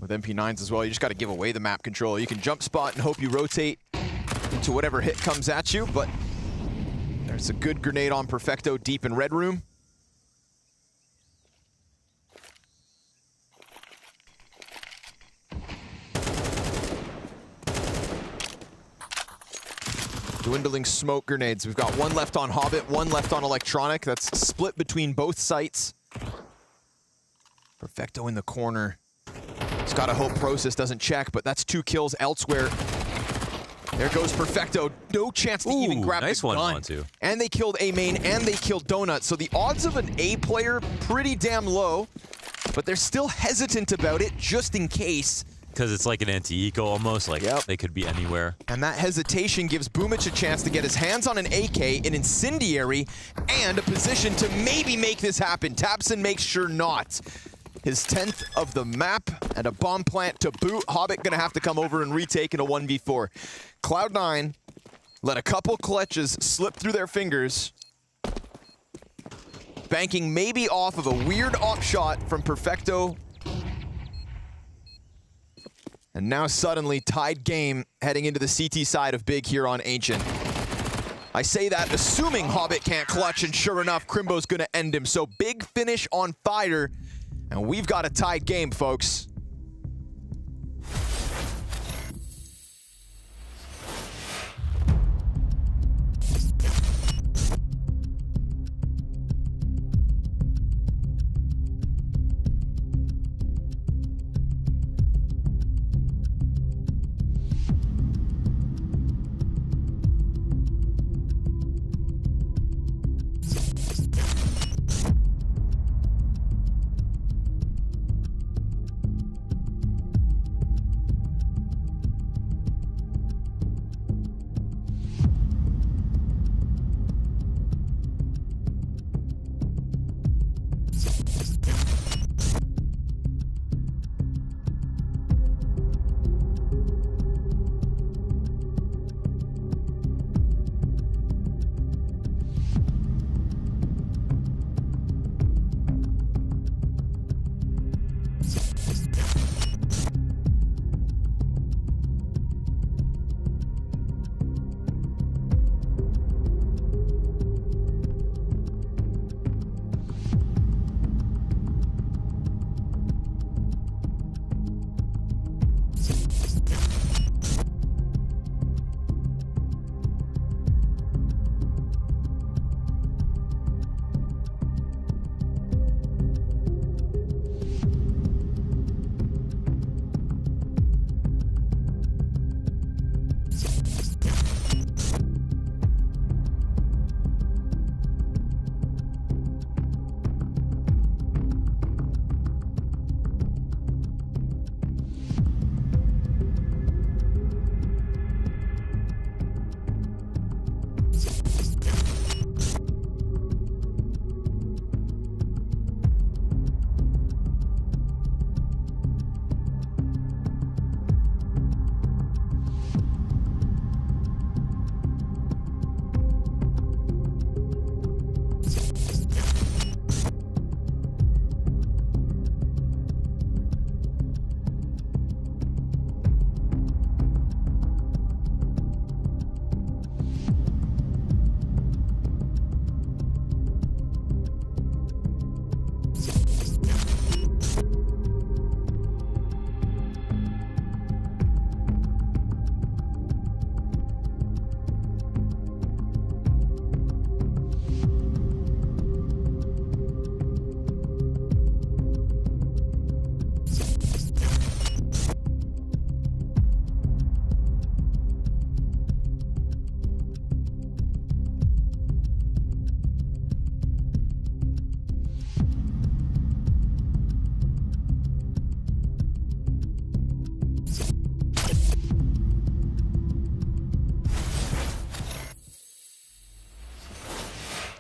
With MP9s as well, you just got to give away the map control. You can jump spot and hope you rotate into whatever hit comes at you, but there's a good grenade on Perfecto deep in red room. Dwindling smoke grenades. We've got 1 left on Hobbit, 1 left on Electronic. That's split between both sites. Perfecto in the corner. He's got to hope Process doesn't check, but that's 2 kills elsewhere. There goes Perfecto. No chance to even grab nice the gun. one, Matu. And they killed A main, and they killed Donut. So the odds of an A player, pretty damn low, but they're still hesitant about it, just in case. Because it's like an anti-eco almost, like they could be anywhere. And that hesitation gives Boomich a chance to get his hands on an AK, an incendiary, and a position to maybe make this happen. Tabson makes sure not. His 10th of the map, and a bomb plant to boot. Hobbit gonna have to come over and retake in a 1v4. Cloud9 let a couple clutches slip through their fingers, banking maybe off of a weird op shot from Perfecto. And now suddenly tied game heading into the CT side of Big here on Ancient. I say that assuming Hobbit can't clutch, and sure enough, Crimbo's gonna end him. So Big finish on fire. And we've got a tied game, folks.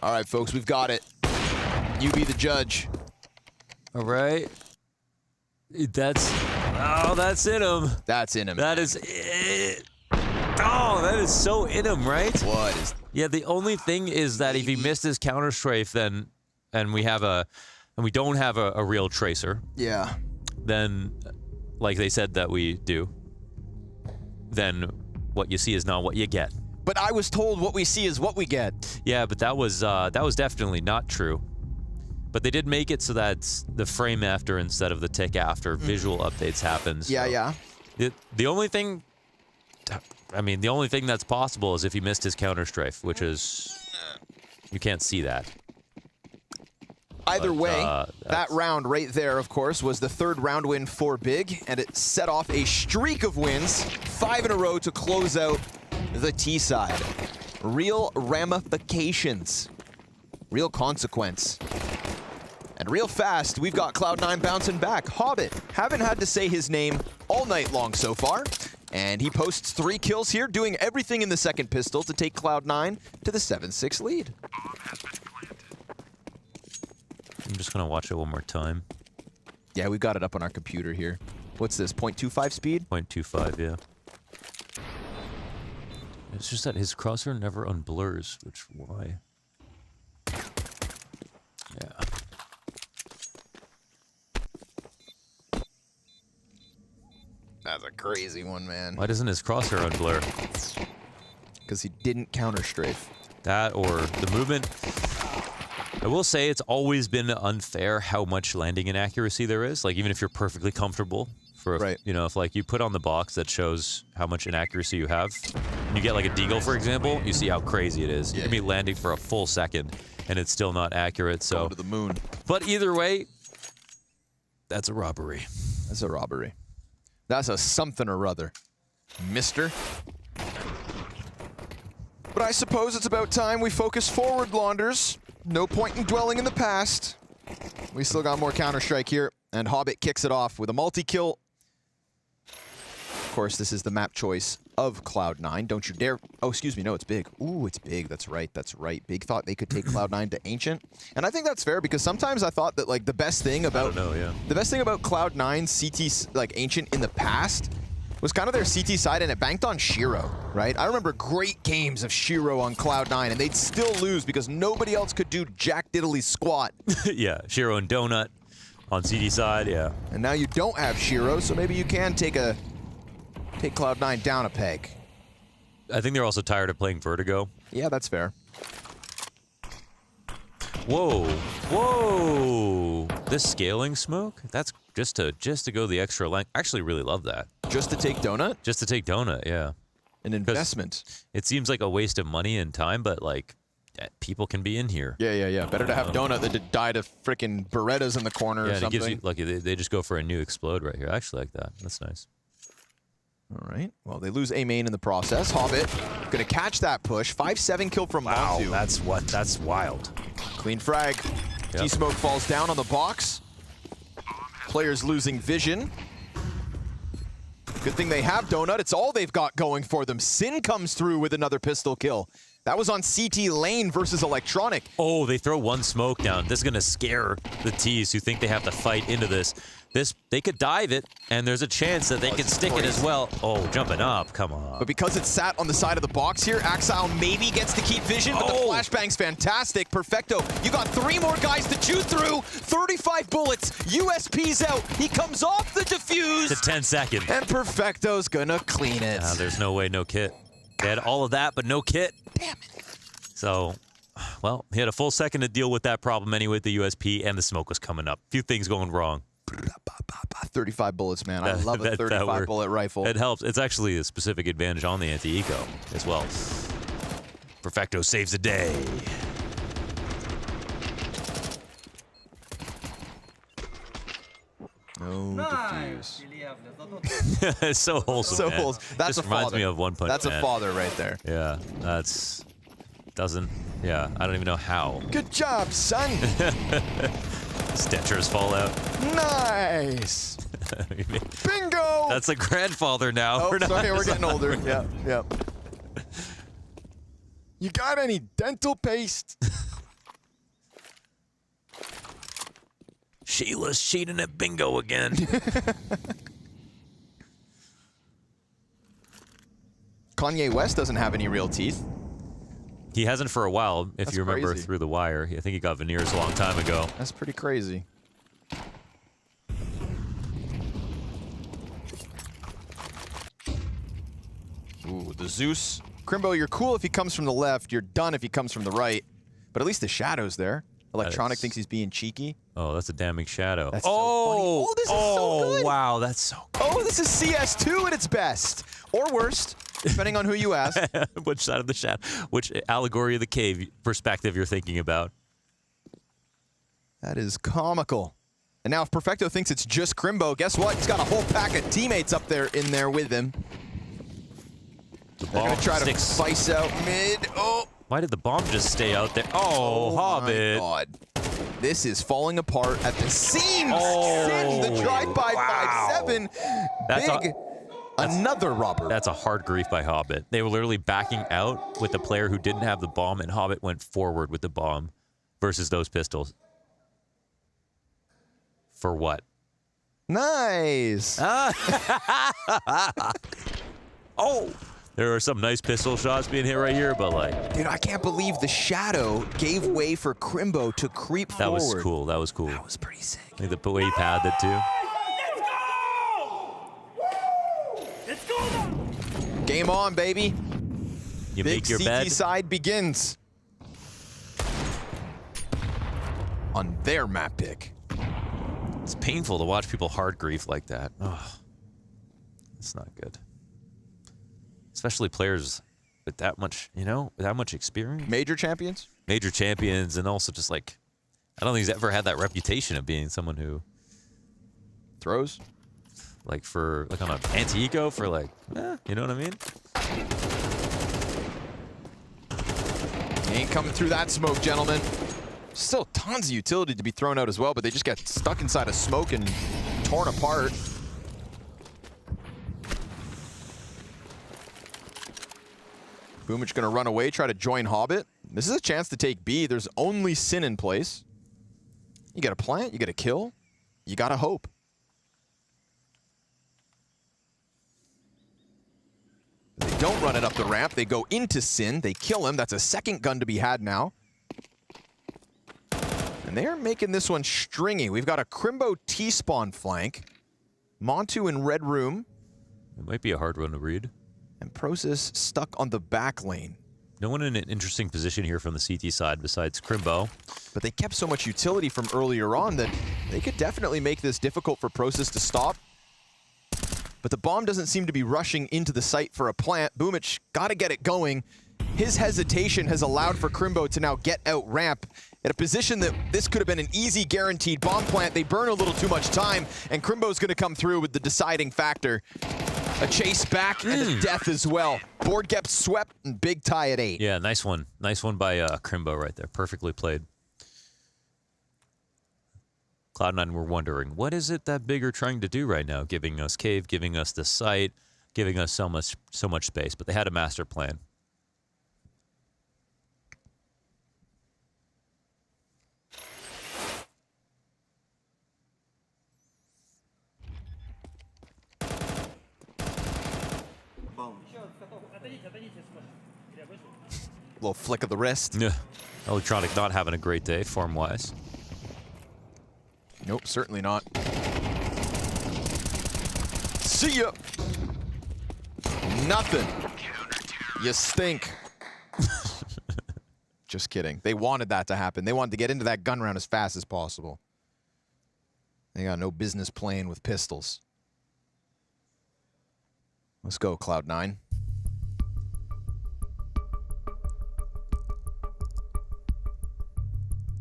All right, folks, we've got it. You be the judge. All right. That's in him. That's in him. That is it. Oh, that is so in him, right? What is? Yeah, the only thing is that if he missed his counter strafe, then we don't have a real tracer. Yeah. Then, like they said that we do, then what you see is not what you get. But I was told what we see is what we get. Yeah, but that was definitely not true. But they did make it so that the frame after instead of the tick after visual updates happens. Yeah, so yeah. The only thing, I mean, the only thing that's possible is if he missed his counter strafe, which is, you can't see that. Either way, that round right there, of course, was the third round win for Big, and it set off a streak of wins, 5 in a row to close out the T side. Real ramifications, real consequence. And real fast, we've got Cloud9 bouncing back. Hobbit, haven't had to say his name all night long so far. And he posts 3 kills here, doing everything in the second pistol to take Cloud9 to the 7-6 lead. I'm just gonna watch it one more time. Yeah, we've got it up on our computer here. What's this, 0.25 speed? 0.25, yeah. It's just that his crosshair never unblurs, why? Yeah. That's a crazy one, man. Why doesn't his crosshair unblur? Because he didn't counter strafe. That or the movement. I will say it's always been unfair how much landing inaccuracy there is. Like even if you're perfectly comfortable for, you know, if like you put on the box that shows how much inaccuracy you have, and you get like a deagle, for example, you see how crazy it is. You can be landing for a full second and it's still not accurate. So going to the moon. But either way, that's a robbery. That's a robbery. That's a something or other, mister. But I suppose it's about time we focus forward, Launders. No point in dwelling in the past. We still got more Counter-Strike here, and Hobbit kicks it off with a multi-kill. Of course, this is the map choice of Cloud9. Don't you dare. Oh, excuse me. No, it's Big. Ooh, it's Big. That's right. That's right. Big thought they could take Cloud9 to Ancient. And I think that's fair because sometimes I thought that like the best thing about the best thing about Cloud9's CT like Ancient in the past was kind of their CT side, and it banked on Shiro, right? I remember great games of Shiro on Cloud9, and they'd still lose because nobody else could do jack diddly squat. Yeah, Shiro and Donut on CT side, yeah. And now you don't have Shiro, so maybe you can take Cloud9 down a peg. I think they're also tired of playing Vertigo. Yeah, that's fair. Whoa, whoa! This scaling smoke? That's just to go the extra length. I actually really love that. Just to take Donut? Just to take Donut, yeah. An investment. It seems like a waste of money and time, but like people can be in here. Yeah. Better to have Donut than to die to frickin' Berettas in the corner or something. Yeah, it gives you, they just go for a new explode right here. I actually like that. That's nice. All right. Well, they lose A main in the process. Hobbit gonna catch that push. 5-7 kill from Montu. Wow, that's wild. Clean frag. T-Smoke falls down on the box. Players losing vision. Good thing they have Donut. It's all they've got going for them. Sin comes through with another pistol kill. That was on CT lane versus Electronic. Oh, they throw one smoke down. This is gonna scare the T's who think they have to fight into this. They could dive it, and there's a chance that they can stick it as well. Oh, jumping up, come on. But because it's sat on the side of the box here, Axile maybe gets to keep vision, but the flashbang's fantastic. Perfecto, you got 3 more guys to chew through. 35 bullets, USP's out. He comes off the defuse. To 10 seconds. And Perfecto's gonna clean it. There's no way, no kit. They had all of that, but no kit. Damn it. So, well, he had a full second to deal with that problem anyway with the USP, and the smoke was coming up. A few things going wrong. 35 bullets, man. I love a 35 bullet rifle. It helps. It's actually a specific advantage on the anti-eco as well. Perfecto saves the day. No defuse. It's so wholesome. So man. wholesome. That's Just a reminds father. me of One Punch That's Man. a father right there. Yeah, yeah, I don't even know how. Good job, son. Stitchers fall out. Nice. Bingo. That's a grandfather now. Oh, sorry, we're getting older. Yeah. You got any dental paste? Sheila's cheating at bingo again. Kanye West doesn't have any real teeth. He hasn't for a while, if That's you remember crazy. through the wire. I think he got veneers a long time ago. That's pretty crazy. Ooh, the Zeus. Crimbo, you're cool if he comes from the left. You're done if he comes from the right. But at least the shadow's there. Electronic thinks he's being cheeky. Oh, that's a damning shadow. That's so funny. Oh, this is so good. Wow, that's so Oh, this is CS2 at its best. Or worst, depending on who you ask. Which side of the shadow? Which allegory of the cave perspective you're thinking about? That is comical. And now if Perfecto thinks it's just Crimbo, guess what? He's got a whole pack of teammates up there in there with him. The They're going to try to spice out mid. Oh. Why did the bomb just stay out there? Oh, Hobbit. My God. This is falling apart at the seams. Oh, Sin, the drive-by wow. 5-7. That's Big. Another robber. That's a hard grief by Hobbit. They were literally backing out with the player who didn't have the bomb, and Hobbit went forward with the bomb versus those pistols. For what? Nice. Oh. There are some nice pistol shots being hit right here, but like... Dude, I can't believe the shadow gave way for Crimbo to creep That forward. was cool. That was cool. That was pretty sick. Like the way he padded it, too. Game on, baby. You Big make your CT bed. side begins. On their map pick. It's painful to watch people hard grief like that. Oh, it's not good. Especially players with that much, you know, with that much experience. Major champions? Major champions, and also just like, I don't think he's ever had that reputation of being someone who throws. Like for, like on an anti-eco for like, you know what I mean? Ain't coming through that smoke, gentlemen. Still tons of utility to be thrown out as well, but they just got stuck inside of smoke and torn apart. Boomich gonna run away, try to join Hobbit. This is a chance to take B. There's only Sin in place. You gotta plant, you gotta kill, you gotta hope. They don't run it up the ramp, they go into Sin, they kill him. That's a second gun to be had now. And they're making this one stringy. We've got a Crimbo T-spawn flank. Montu in red room. It might be a hard one to read. And Prosis stuck on the back lane. No one in an interesting position here from the CT side besides Crimbo. But they kept so much utility from earlier on that they could definitely make this difficult for Prosis to stop. But the bomb doesn't seem to be rushing into the site for a plant. Boomich got to get it going. His hesitation has allowed for Crimbo to now get out ramp at a position that this could have been an easy guaranteed bomb plant. They burn a little too much time, and Crimbo's going to come through with the deciding factor. A chase back and a death as well. Board gets swept and big tie at 8. Yeah, nice one. Nice one by Crimbo right there. Perfectly played. Cloud9 were wondering, what is it that Big are trying to do right now? Giving us cave, giving us the site, giving us so much space. But they had a master plan. Little flick of the wrist. Yeah. Electronic not having a great day form-wise. Nope, certainly not. See ya! Nothing. You stink. Just kidding. They wanted that to happen. They wanted to get into that gun round as fast as possible. They got no business playing with pistols. Let's go, Cloud9.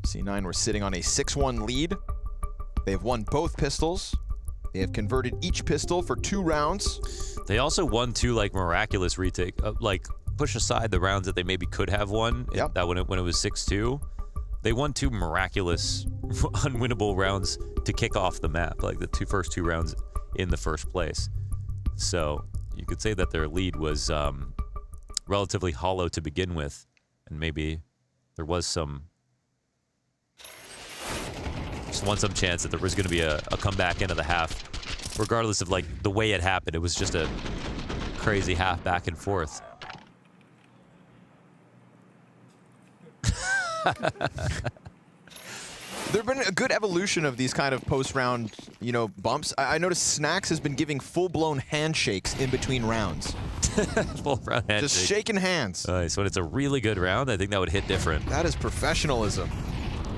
C9 were sitting on a 6-1 lead. They have won both pistols. They have converted each pistol for 2 rounds. They also won 2 like miraculous retake, like push aside the rounds that they maybe could have won. Yep. That when it was 6-2, they won 2 miraculous, unwinnable rounds to kick off the map, like the first two rounds in the first place. So you could say that their lead was relatively hollow to begin with, and maybe there was some just want some chance that there was going to be a comeback into the half. Regardless of like the way it happened, it was just a crazy half back and forth. There've been a good evolution of these kind of post-round, you know, bumps. I noticed Snacks has been giving full-blown handshakes in between rounds. Full round handshake. Just shaking hands. So when it's a really good round, I think that would hit different. That is professionalism.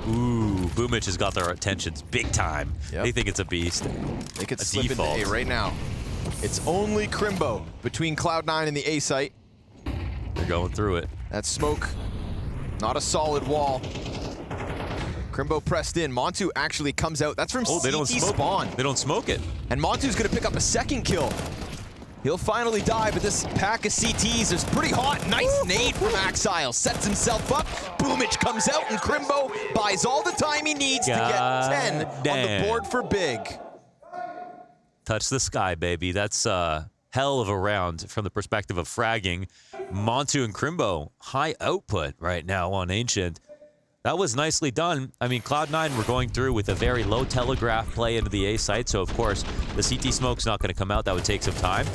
Ooh, Boomich has got their attentions big time. Yep. They think it's a beast. They could a slip default. into A right now. It's only Crimbo between Cloud9 and the A site. They're going through it. That smoke, not a solid wall. Crimbo pressed in. Montu actually comes out. That's from they don't CT smoke spawn. They don't smoke it. And Montu's going to pick up a second kill. He'll finally die, but this pack of CTs is pretty hot. Nice nade from Axile. Sets himself up. Boomich comes out, and Crimbo buys all the time he needs to get 10 on the board for big. Touch the sky, baby. That's hell of a round from the perspective of fragging. Montu and Crimbo, high output right now on Ancient. That was nicely done. I mean, Cloud9 were going through with a very low telegraph play into the A site, so of course, the CT smoke's not going to come out. That would take some time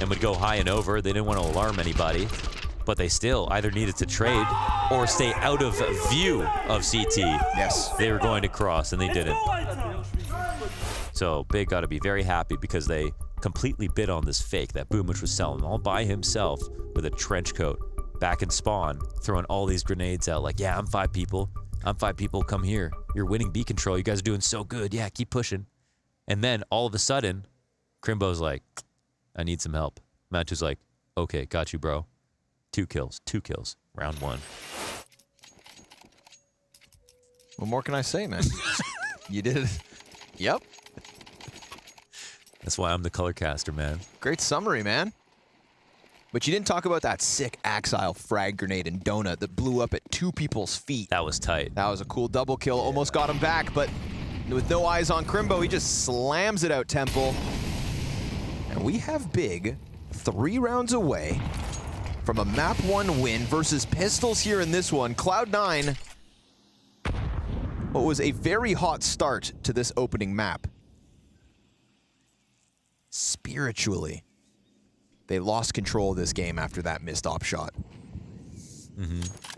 and would go high and over. They didn't want to alarm anybody, but they still either needed to trade or stay out of view of CT. Yes. They were going to cross, and they didn't. So Big got to be very happy because they completely bid on this fake that Boomich was selling all by himself with a trench coat. Back in spawn, throwing all these grenades out like, yeah, I'm 5 people. I'm 5 people, come here. You're winning B control. You guys are doing so good. Yeah, keep pushing. And then all of a sudden, Crimbo's like, I need some help. Mantu's like, okay, got you, bro. 2 kills, round 1. What more can I say, man? You did it. Yep. That's why I'm the color caster, man. Great summary, man. But you didn't talk about that sick Axile frag grenade in Donut that blew up at 2 people's feet. That was tight. That was a cool double kill. Almost got him back, but with no eyes on Crimbo, he just slams it out Temple. And we have Big 3 rounds away from a map 1 win versus Pistols here in this one. Cloud9, what was a very hot start to this opening map. Spiritually, they lost control of this game after that missed op shot.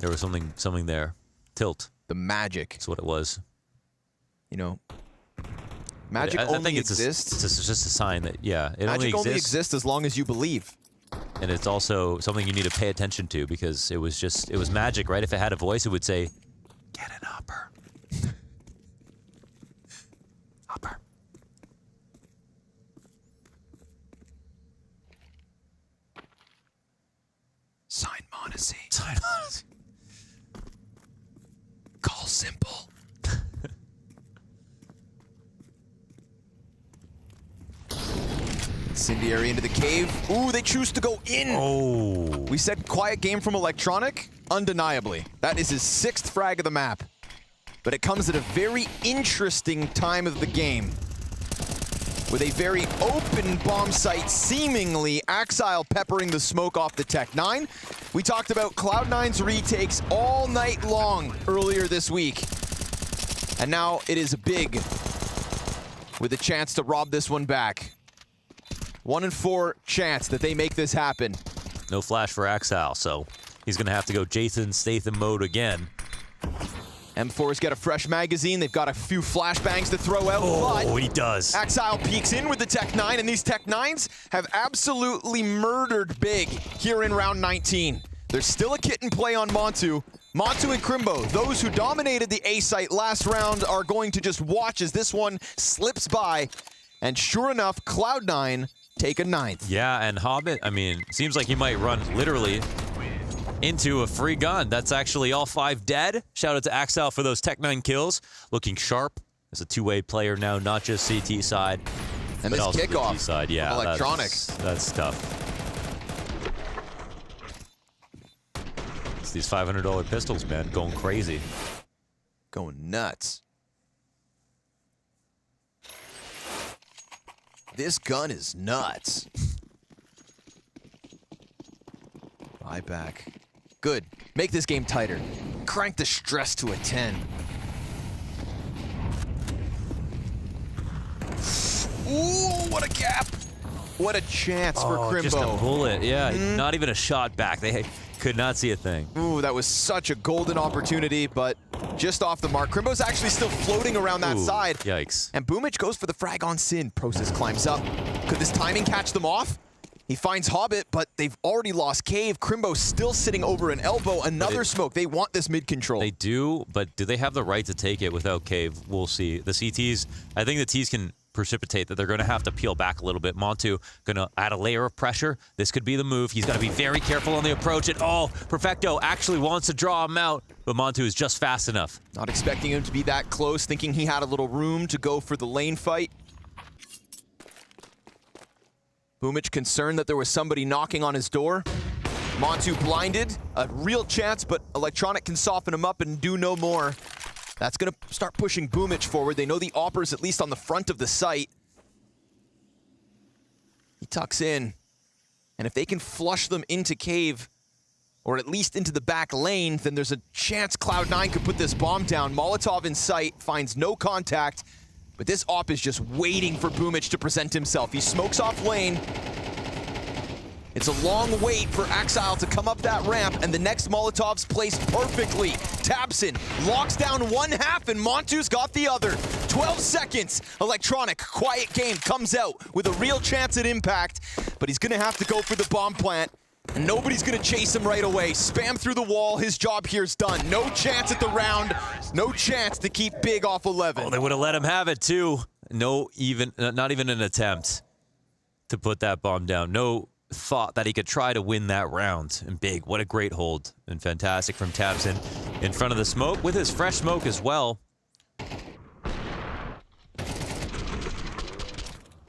There was something there. Tilt. The magic. That's what it was. You know, magic only exists. It's just a sign that, yeah, it magic only exists as long as you believe. And it's also something you need to pay attention to because it was magic, right? If it had a voice, it would say, get an upper. Upper. Sign Monacy. Sign Monacy. Call simple. Incendiary into the cave. Ooh, they choose to go in. Oh. We said quiet game from Electronic. Undeniably. That is his 6th frag of the map. But it comes at a very interesting time of the game. With a very open bomb site, seemingly Axile peppering the smoke off the Tech9. We talked about Cloud9's retakes all night long earlier this week. And now it is Big with a chance to rob this one back. 1 in 4 chance that they make this happen. No flash for Axile, so he's going to have to go Jason Statham mode again. M4's got a fresh magazine. They've got a few flashbangs to throw out. Oh, he does. Axile peeks in with the Tech9, and these Tech9s have absolutely murdered Big here in round 19. There's still a kit in play on Montu. Montu and Crimbo, those who dominated the A site last round, are going to just watch as this one slips by. And sure enough, Cloud9 take a 9th. Yeah, and Hobbit, I mean, seems like he might run literally into a free gun. That's actually all 5 dead. Shout out to Axile for those Tech9 kills. Looking sharp as a 2-way player now, not just CT side, and but this also kickoff the T side. Yeah, Electronic. That's tough. It's these $500 pistols, man, going crazy. Going nuts. This gun is nuts. Buyback. Good. Make this game tighter. Crank the stress to a 10. Ooh, what a gap. What a chance for Crimbo. Just a bullet, yeah. Not even a shot back. They could not see a thing. Ooh, that was such a golden opportunity, but just off the mark. Crimbo's actually still floating around that side. Yikes. And Boomich goes for the frag on Sin. Process climbs up. Could this timing catch them off? He finds Hobbit, but they've already lost Cave. Crimbo's still sitting over an elbow. Another smoke. They want this mid control. They do, but do they have the right to take it without Cave? We'll see. The CTs, I think the Ts can precipitate that they're going to have to peel back a little bit. Montu going to add a layer of pressure. This could be the move. He's got to be very careful on the approach. And Perfecto actually wants to draw him out, but Montu is just fast enough. Not expecting him to be that close, thinking he had a little room to go for the lane fight. Boomich concerned that there was somebody knocking on his door. Montu blinded. A real chance, but Electronic can soften him up and do no more. That's going to start pushing Boomich forward. They know the Opper's at least on the front of the site. He tucks in. And if they can flush them into Cave, or at least into the back lane, then there's a chance Cloud9 could put this bomb down. Molotov in sight, finds no contact. But this Op is just waiting for Boomich to present himself. He smokes off lane. It's a long wait for Axile to come up that ramp, and the next Molotov's placed perfectly. tabseN locks down one half, and Montu's got the other. 12 seconds. Electronic, quiet game, comes out with a real chance at impact, but he's going to have to go for the bomb plant. And nobody's going to chase him right away. Spam through the wall. His job here's done. No chance at the round. No chance to keep Big off 11. Oh, they would have let him have it, too. Not even an attempt to put that bomb down. No thought that he could try to win that round. And Big, what a great hold. And fantastic from tabseN in front of the smoke with his fresh smoke as well.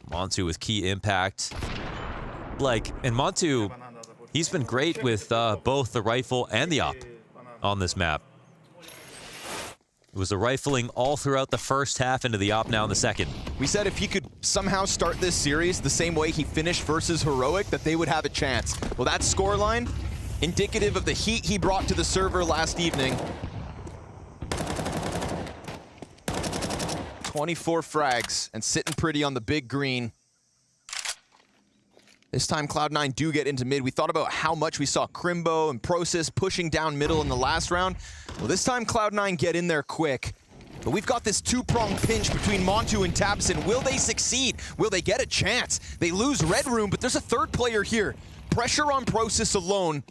Montu with key impact. And Montu, he's been great with both the rifle and the op on this map. It was the rifling all throughout the first half into the op now in the second. We said if he could somehow start this series the same way he finished versus Heroic, that they would have a chance. Well, that scoreline, indicative of the heat he brought to the server last evening. 24 frags and sitting pretty on the big green. This time, Cloud9 do get into mid. We thought about how much we saw Crimbo and Process pushing down middle in the last round. Well, this time, Cloud9 get in there quick. But we've got this two-pronged pinch between Montu and tabseN. Will they succeed? Will they get a chance? They lose Red Room, but there's a third player here. Pressure on Process alone.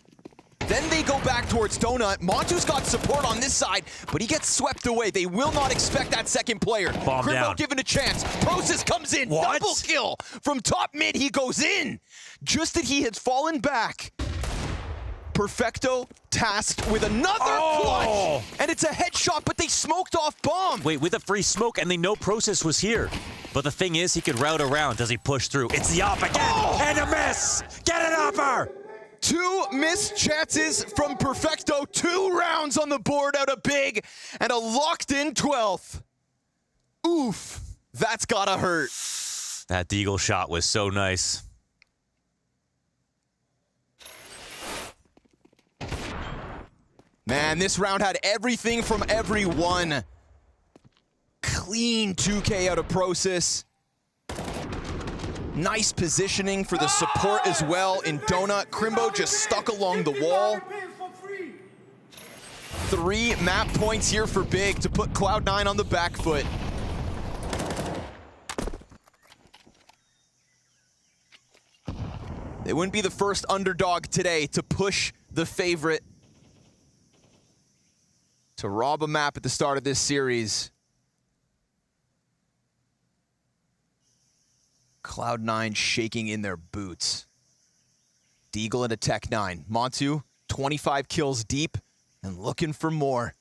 Then they go back towards Donut. Montu's got support on this side, but he gets swept away. They will not expect that second player. Bomb Crimbo down. given a chance. Process comes in. What? Double kill from top mid. He goes in. Just that he has fallen back. Perfecto tasked with another clutch. And it's a headshot, but they smoked off bomb. Wait, with a free smoke, and they know Process was here. But the thing is, he could route around. Does he push through? It's the op again, and a miss! Get an opper! 2 missed chances from Perfecto. 2 rounds on the board out of Big, and a locked-in 12th. Oof, that's gotta hurt. That Deagle shot was so nice. Man, this round had everything from everyone. Clean 2K out of Process. Nice positioning for the support as well in Donut. Crimbo just stuck along the wall. 3 map points here for Big to put Cloud9 on the back foot. They wouldn't be the first underdog today to push the favorite to rob a map at the start of this series. Cloud9 shaking in their boots. Deagle into Tech9. Montu, 25 kills deep and looking for more.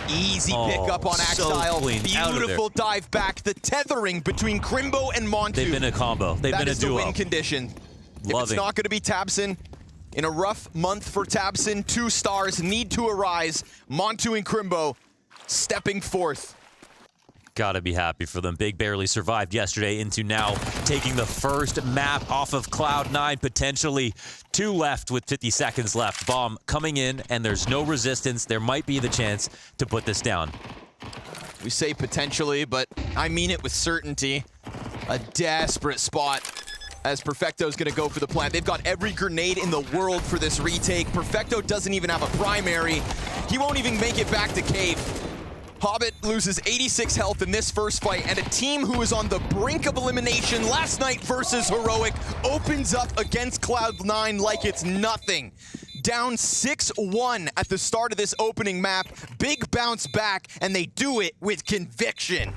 Easy pickup on Axile. So clean. Beautiful dive back. The tethering between Crimbo and Montu. They've been a combo. They've been a duo. That is the win condition. If it's not going to be tabseN, in a rough month for tabseN, 2 stars need to arise. Montu and Crimbo stepping forth. Gotta be happy for them. Big barely survived yesterday into now taking the first map off of Cloud9, potentially 2 left with 50 seconds left. Bomb coming in, and there's no resistance. There might be the chance to put this down. We say potentially, but I mean it with certainty. A desperate spot as Perfecto's gonna go for the plant. They've got every grenade in the world for this retake. Perfecto doesn't even have a primary. He won't even make it back to Cave. Hobbit loses 86 health in this first fight, and a team who was on the brink of elimination last night versus Heroic opens up against Cloud9 like it's nothing. Down 6-1 at the start of this opening map. Big bounce back, and they do it with conviction.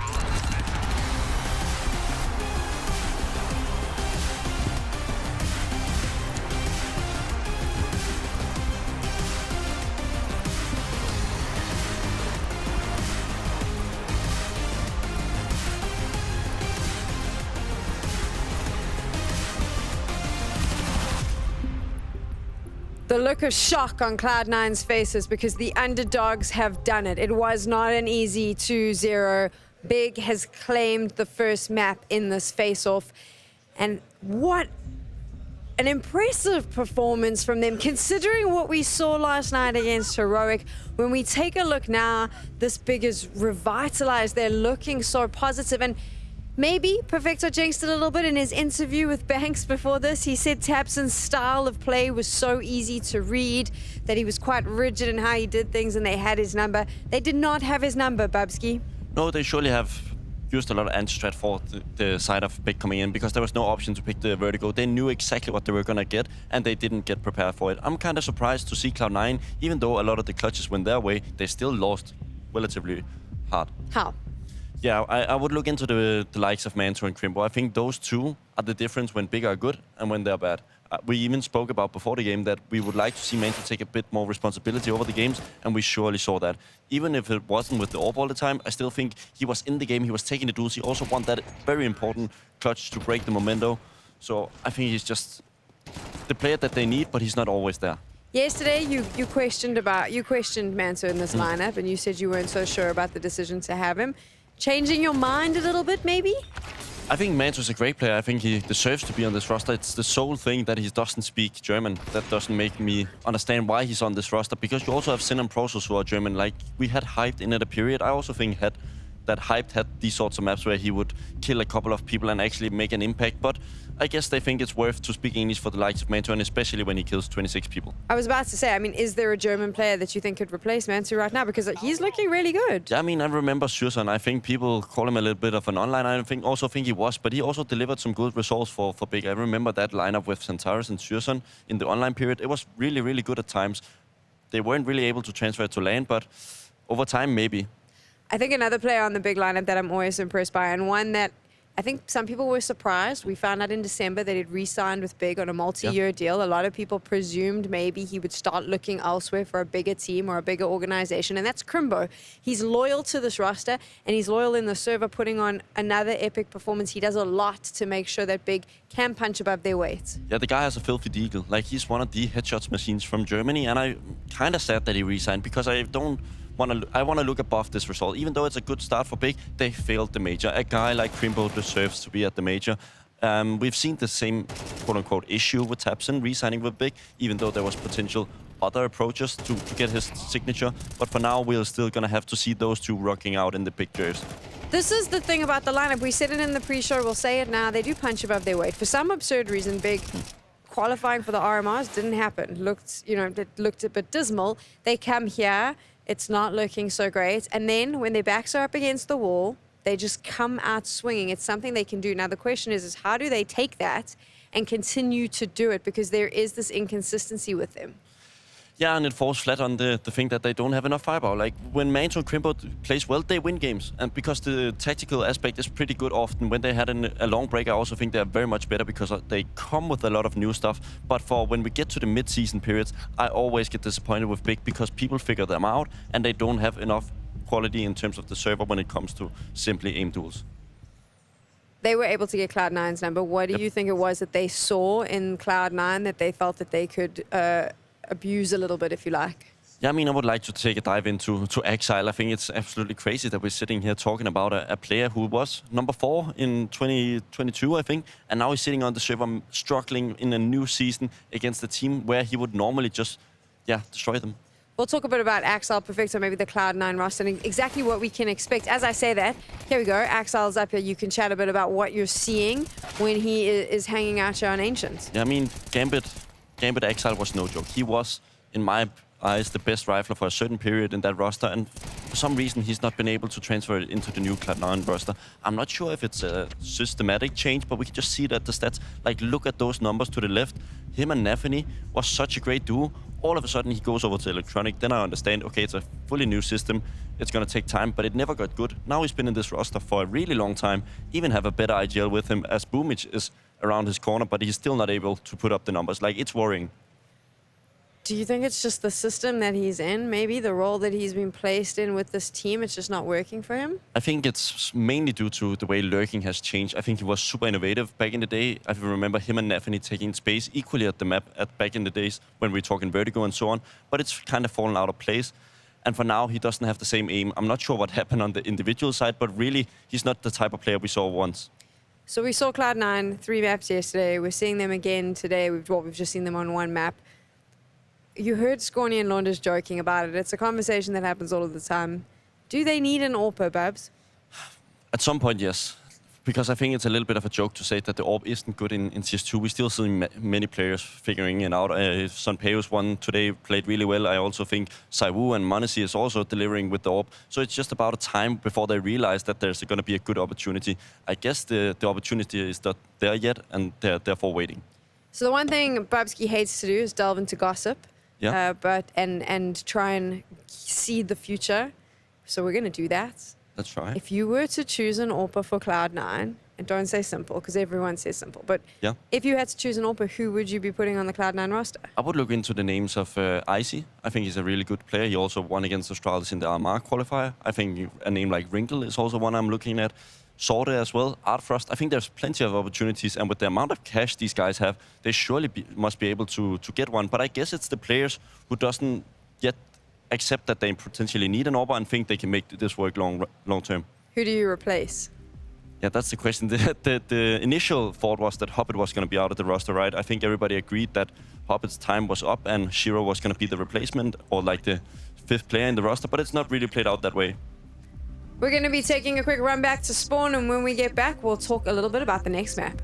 The look of shock on Cloud9's faces because the underdogs have done it. It was not an easy 2-0. Big has claimed the first map in this face-off. And what an impressive performance from them, considering what we saw last night against Heroic. When we take a look now, this Big is revitalized. They're looking so positive. And maybe Perfecto jinxed it a little bit in his interview with Banks before this. He said tabseN's style of play was so easy to read, that he was quite rigid in how he did things, and they had his number. They did not have his number, Babski. No, they surely have used a lot of anti-strat for the side of Big coming in, because there was no option to pick the vertigo. They knew exactly what they were going to get, and they didn't get prepared for it. I'm kind of surprised to see Cloud9, even though a lot of the clutches went their way, they still lost relatively hard. How? Yeah, I would look into the likes of Manto and Crimbo. I think those two are the difference when Big are good and when they're bad. We even spoke about before the game that we would like to see Manto take a bit more responsibility over the games, and we surely saw that. Even if it wasn't with the AWP all the time, I still think he was in the game, he was taking the duels. He also won that very important clutch to break the momentum. So I think he's just the player that they need, but he's not always there. Yesterday, you questioned Manto in this lineup, and you said you weren't so sure about the decision to have him. Changing your mind a little bit, maybe? I think Manto's a great player. I think he deserves to be on this roster. It's the sole thing that he doesn't speak German. That doesn't make me understand why he's on this roster, because you also have Sin and Prosos who are German. Like, we had Hyped in at a period. I also think that Hyped had these sorts of maps where he would kill a couple of people and actually make an impact. But I guess they think it's worth to speak English for the likes of Manto, and especially when he kills 26 people. I was about to say, I mean, is there a German player that you think could replace Manto right now? Because he's looking really good. Yeah, I mean, I remember Surson. I think people call him a little bit of an online. I also think he was, but he also delivered some good results for Big. I remember that lineup with Santaris and Surson in the online period. It was really, really good at times. They weren't really able to transfer it to LAN, but over time, maybe. I think another player on the Big lineup that I'm always impressed by, and one that I think some people were surprised. We found out in December that he'd re-signed with Big on a multi-year deal. A lot of people presumed maybe he would start looking elsewhere for a bigger team or a bigger organization, and that's Crimbo. He's loyal to this roster, and he's loyal in the server, putting on another epic performance. He does a lot to make sure that Big can punch above their weight. Yeah, the guy has a filthy deagle. Like, he's one of the headshots machines from Germany, and I'm kind of sad that he re-signed, because I want to look above this result. Even though it's a good start for Big, they failed the major. A guy like Crimbo deserves to be at the major. We've seen the same quote-unquote issue with tabseN re-signing with Big, even though there was potential other approaches to get his signature. But for now, we're still going to have to see those two rocking out in the Big jersey. This is the thing about the lineup. We said it in the pre-show, we'll say it now. They do punch above their weight. For some absurd reason, Big qualifying for the RMRs didn't happen. It looked a bit dismal. They come here. It's not looking so great. And then when their backs are up against the wall, they just come out swinging. It's something they can do. Now, the question is how do they take that and continue to do it? Because there is this inconsistency with them. Yeah, and it falls flat on the thing that they don't have enough firepower. Like, when Manto and Crimbo plays well, they win games. And because the tactical aspect is pretty good often, when they had a long break, I also think they're very much better because they come with a lot of new stuff. But for when we get to the mid-season periods, I always get disappointed with Big because people figure them out and they don't have enough quality in terms of the server when it comes to simply aim duels. They were able to get Cloud9's number. What do you think it was that they saw in Cloud9 that they felt that they could abuse a little bit, if you like? Yeah, I mean, I would like to take a dive into Exile. I think it's absolutely crazy that we're sitting here talking about a player who was number 4 in 2022, I think, and now he's sitting on the server struggling in a new season against a team where he would normally just, destroy them. We'll talk a bit about Axel, Perfecto, maybe the Cloud9 roster, and exactly what we can expect. As I say that, here we go. Axel's up here. You can chat a bit about what you're seeing when he is hanging out here on Ancient. Yeah, I mean, Gambit Exile was no joke. He was, in my eyes, the best rifler for a certain period in that roster, and for some reason, he's not been able to transfer it into the new Cloud9 roster. I'm not sure if it's a systematic change, but we can just see that the stats, like, look at those numbers to the left. Him and Nafany was such a great duo. All of a sudden, he goes over to Electronic. Then I understand, okay, it's a fully new system. It's going to take time, but it never got good. Now he's been in this roster for a really long time. Even have a better IGL with him as Boomich is around his corner, but he's still not able to put up the numbers. Like, it's worrying. Do you think it's just the system that he's in? Maybe the role that he's been placed in with this team, it's just not working for him? I think it's mainly due to the way lurking has changed. I think he was super innovative back in the day. I remember him and Nafany taking space equally at the map back in the days when we were talking Vertigo and so on. But it's kind of fallen out of place. And for now, he doesn't have the same aim. I'm not sure what happened on the individual side, but really, he's not the type of player we saw once. So we saw Cloud9 3 maps yesterday. We're seeing them again today. We've just seen them on 1 map. You heard Scorny and Launders joking about it. It's a conversation that happens all of the time. Do they need an AWP, Babs? At some point, yes. Because I think it's a little bit of a joke to say that the AWP isn't good in CS2. We still see many players figuring it out. Sunpeus one today played really well. I also think Saiwu and Monesi is also delivering with the AWP. So it's just about a time before they realize that there's going to be a good opportunity. I guess the opportunity is not there yet, and they're therefore waiting. So the one thing Babski hates to do is delve into gossip. Yeah. And try and see the future. So we're going to do that. That's right. If you were to choose an AWPer for Cloud9, and don't say simple, because everyone says simple, but yeah, if you had to choose an AWPer, who would you be putting on the Cloud9 roster? I would look into the names of Icy. I think he's a really good player. He also won against Astralis in the RMR qualifier. I think a name like Wrinkle is also one I'm looking at. Sorte as well, Artfrost. I think there's plenty of opportunities, and with the amount of cash these guys have, they surely must be able to get one. But I guess it's the players who doesn't yet accept that they potentially need an AWPer and think they can make this work long term. Who do you replace? Yeah, that's the question. The initial thought was that Hobbit was going to be out of the roster, right? I think everybody agreed that Hobbit's time was up and Shiro was going to be the replacement or like the 5th player in the roster, but it's not really played out that way. We're going to be taking a quick run back to spawn, and when we get back, we'll talk a little bit about the next map.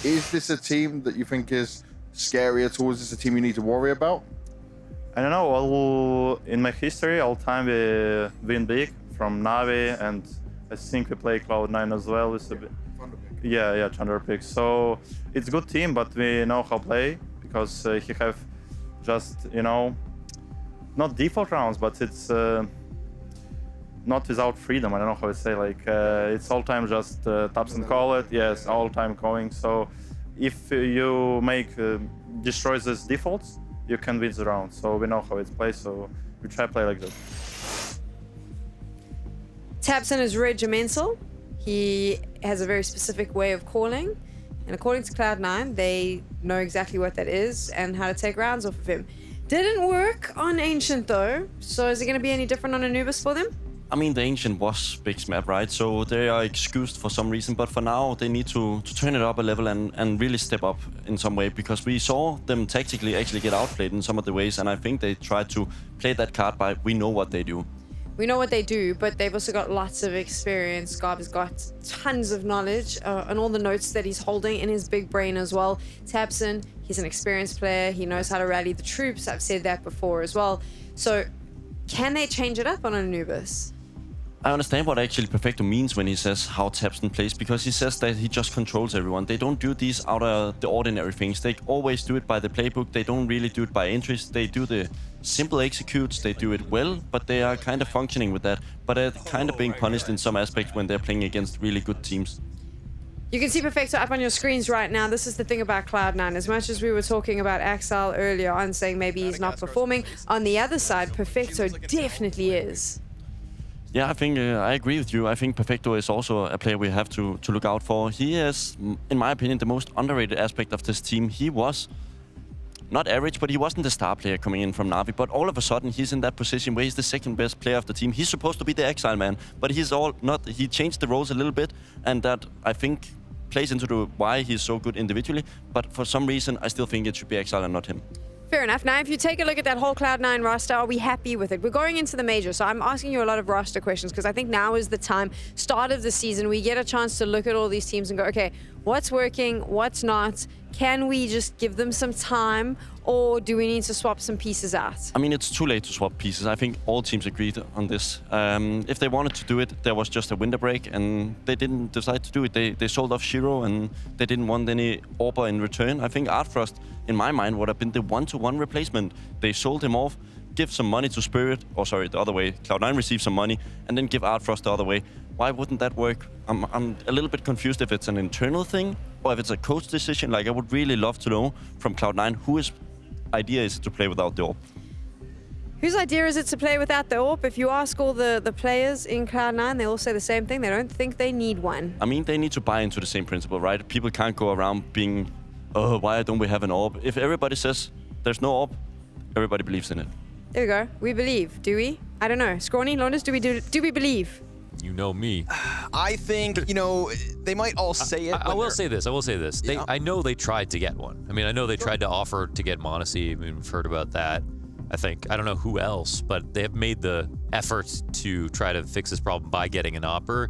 Is this a team that you think is scary at all? Is this a team you need to worry about? I don't know. All in my history, all time we win big from Navi, and I think we play Cloud9 as well. It's a bit, yeah, Chandler pick. So it's a good team, but we know how to play because he have just not default rounds, but it's not without freedom. I don't know how to say. Like it's all time just taps and call it. Yes, all time calling. So if you destroy these defaults, you can win the round. So we know how it's played. So we try to play like that. tabseN is regimental. He has a very specific way of calling, and according to Cloud9, they know exactly what that is and how to take rounds off of him. Didn't work on Ancient though, so is it going to be any different on Anubis for them? I mean, the Ancient was big map, right? So they are excused for some reason, but for now, they need to turn it up a level and really step up in some way, because we saw them tactically actually get outplayed in some of the ways, and I think they tried to play that card by we know what they do. We know what they do, but they've also got lots of experience. Garb has got tons of knowledge and all the notes that he's holding in his big brain as well. tabseN, he's an experienced player. He knows how to rally the troops. I've said that before as well. So can they change it up on Anubis? I understand what actually Perfecto means when he says how tabseN plays, because he says that he just controls everyone. They don't do these out of the ordinary things. They always do it by the playbook. They don't really do it by entries. They do the simple executes. They do it well, but they are kind of functioning with that. But they're kind of being punished in some aspects when they're playing against really good teams. You can see Perfecto up on your screens right now. This is the thing about Cloud9. As much as we were talking about Axel earlier on, saying maybe he's not performing, on the other side, Perfecto definitely is. Yeah, I think I agree with you. I think Perfecto is also a player we have to look out for. He is, in my opinion, the most underrated aspect of this team. He was not average, but he wasn't the star player coming in from Na'Vi. But all of a sudden, he's in that position where he's the second best player of the team. He's supposed to be the exile man, but he's not. He changed the roles a little bit, and that, I think, plays into the why he's so good individually. But for some reason, I still think it should be exile and not him. Fair enough. Now, if you take a look at that whole Cloud9 roster, are we happy with it? We're going into the major, so I'm asking you a lot of roster questions because I think now is the time, start of the season, we get a chance to look at all these teams and go, okay, what's working, what's not? Can we just give them some time, or do we need to swap some pieces out? I mean, it's too late to swap pieces. I think all teams agreed on this. If they wanted to do it, there was just a winter break, and they didn't decide to do it. They sold off Shiro, and they didn't want any Orba in return. I think Artfrost, in my mind, would have been the one-to-one replacement. They sold him off, give some money to Spirit, or sorry, the other way. Cloud9 received some money, and then give Artfrost the other way. Why wouldn't that work? I'm a little bit confused if it's an internal thing, or if it's a coach decision. Like, I would really love to know from Cloud9 whose idea is it to play without the AWP. Whose idea is it to play without the AWP? If you ask all the players in Cloud9, they all say the same thing. They don't think they need one. I mean, they need to buy into the same principle, right? People can't go around being, oh, why don't we have an AWP? If everybody says there's no AWP, everybody believes in it. There we go. We believe, do we? I don't know. Scrawny, Londis, do we believe? You know me. I think, they might all say it. I will say this. I know they tried to get one. I mean, I know they tried to offer to get m0NESY. I mean, we've heard about that. I don't know who else, but they have made the effort to try to fix this problem by getting an AWPer.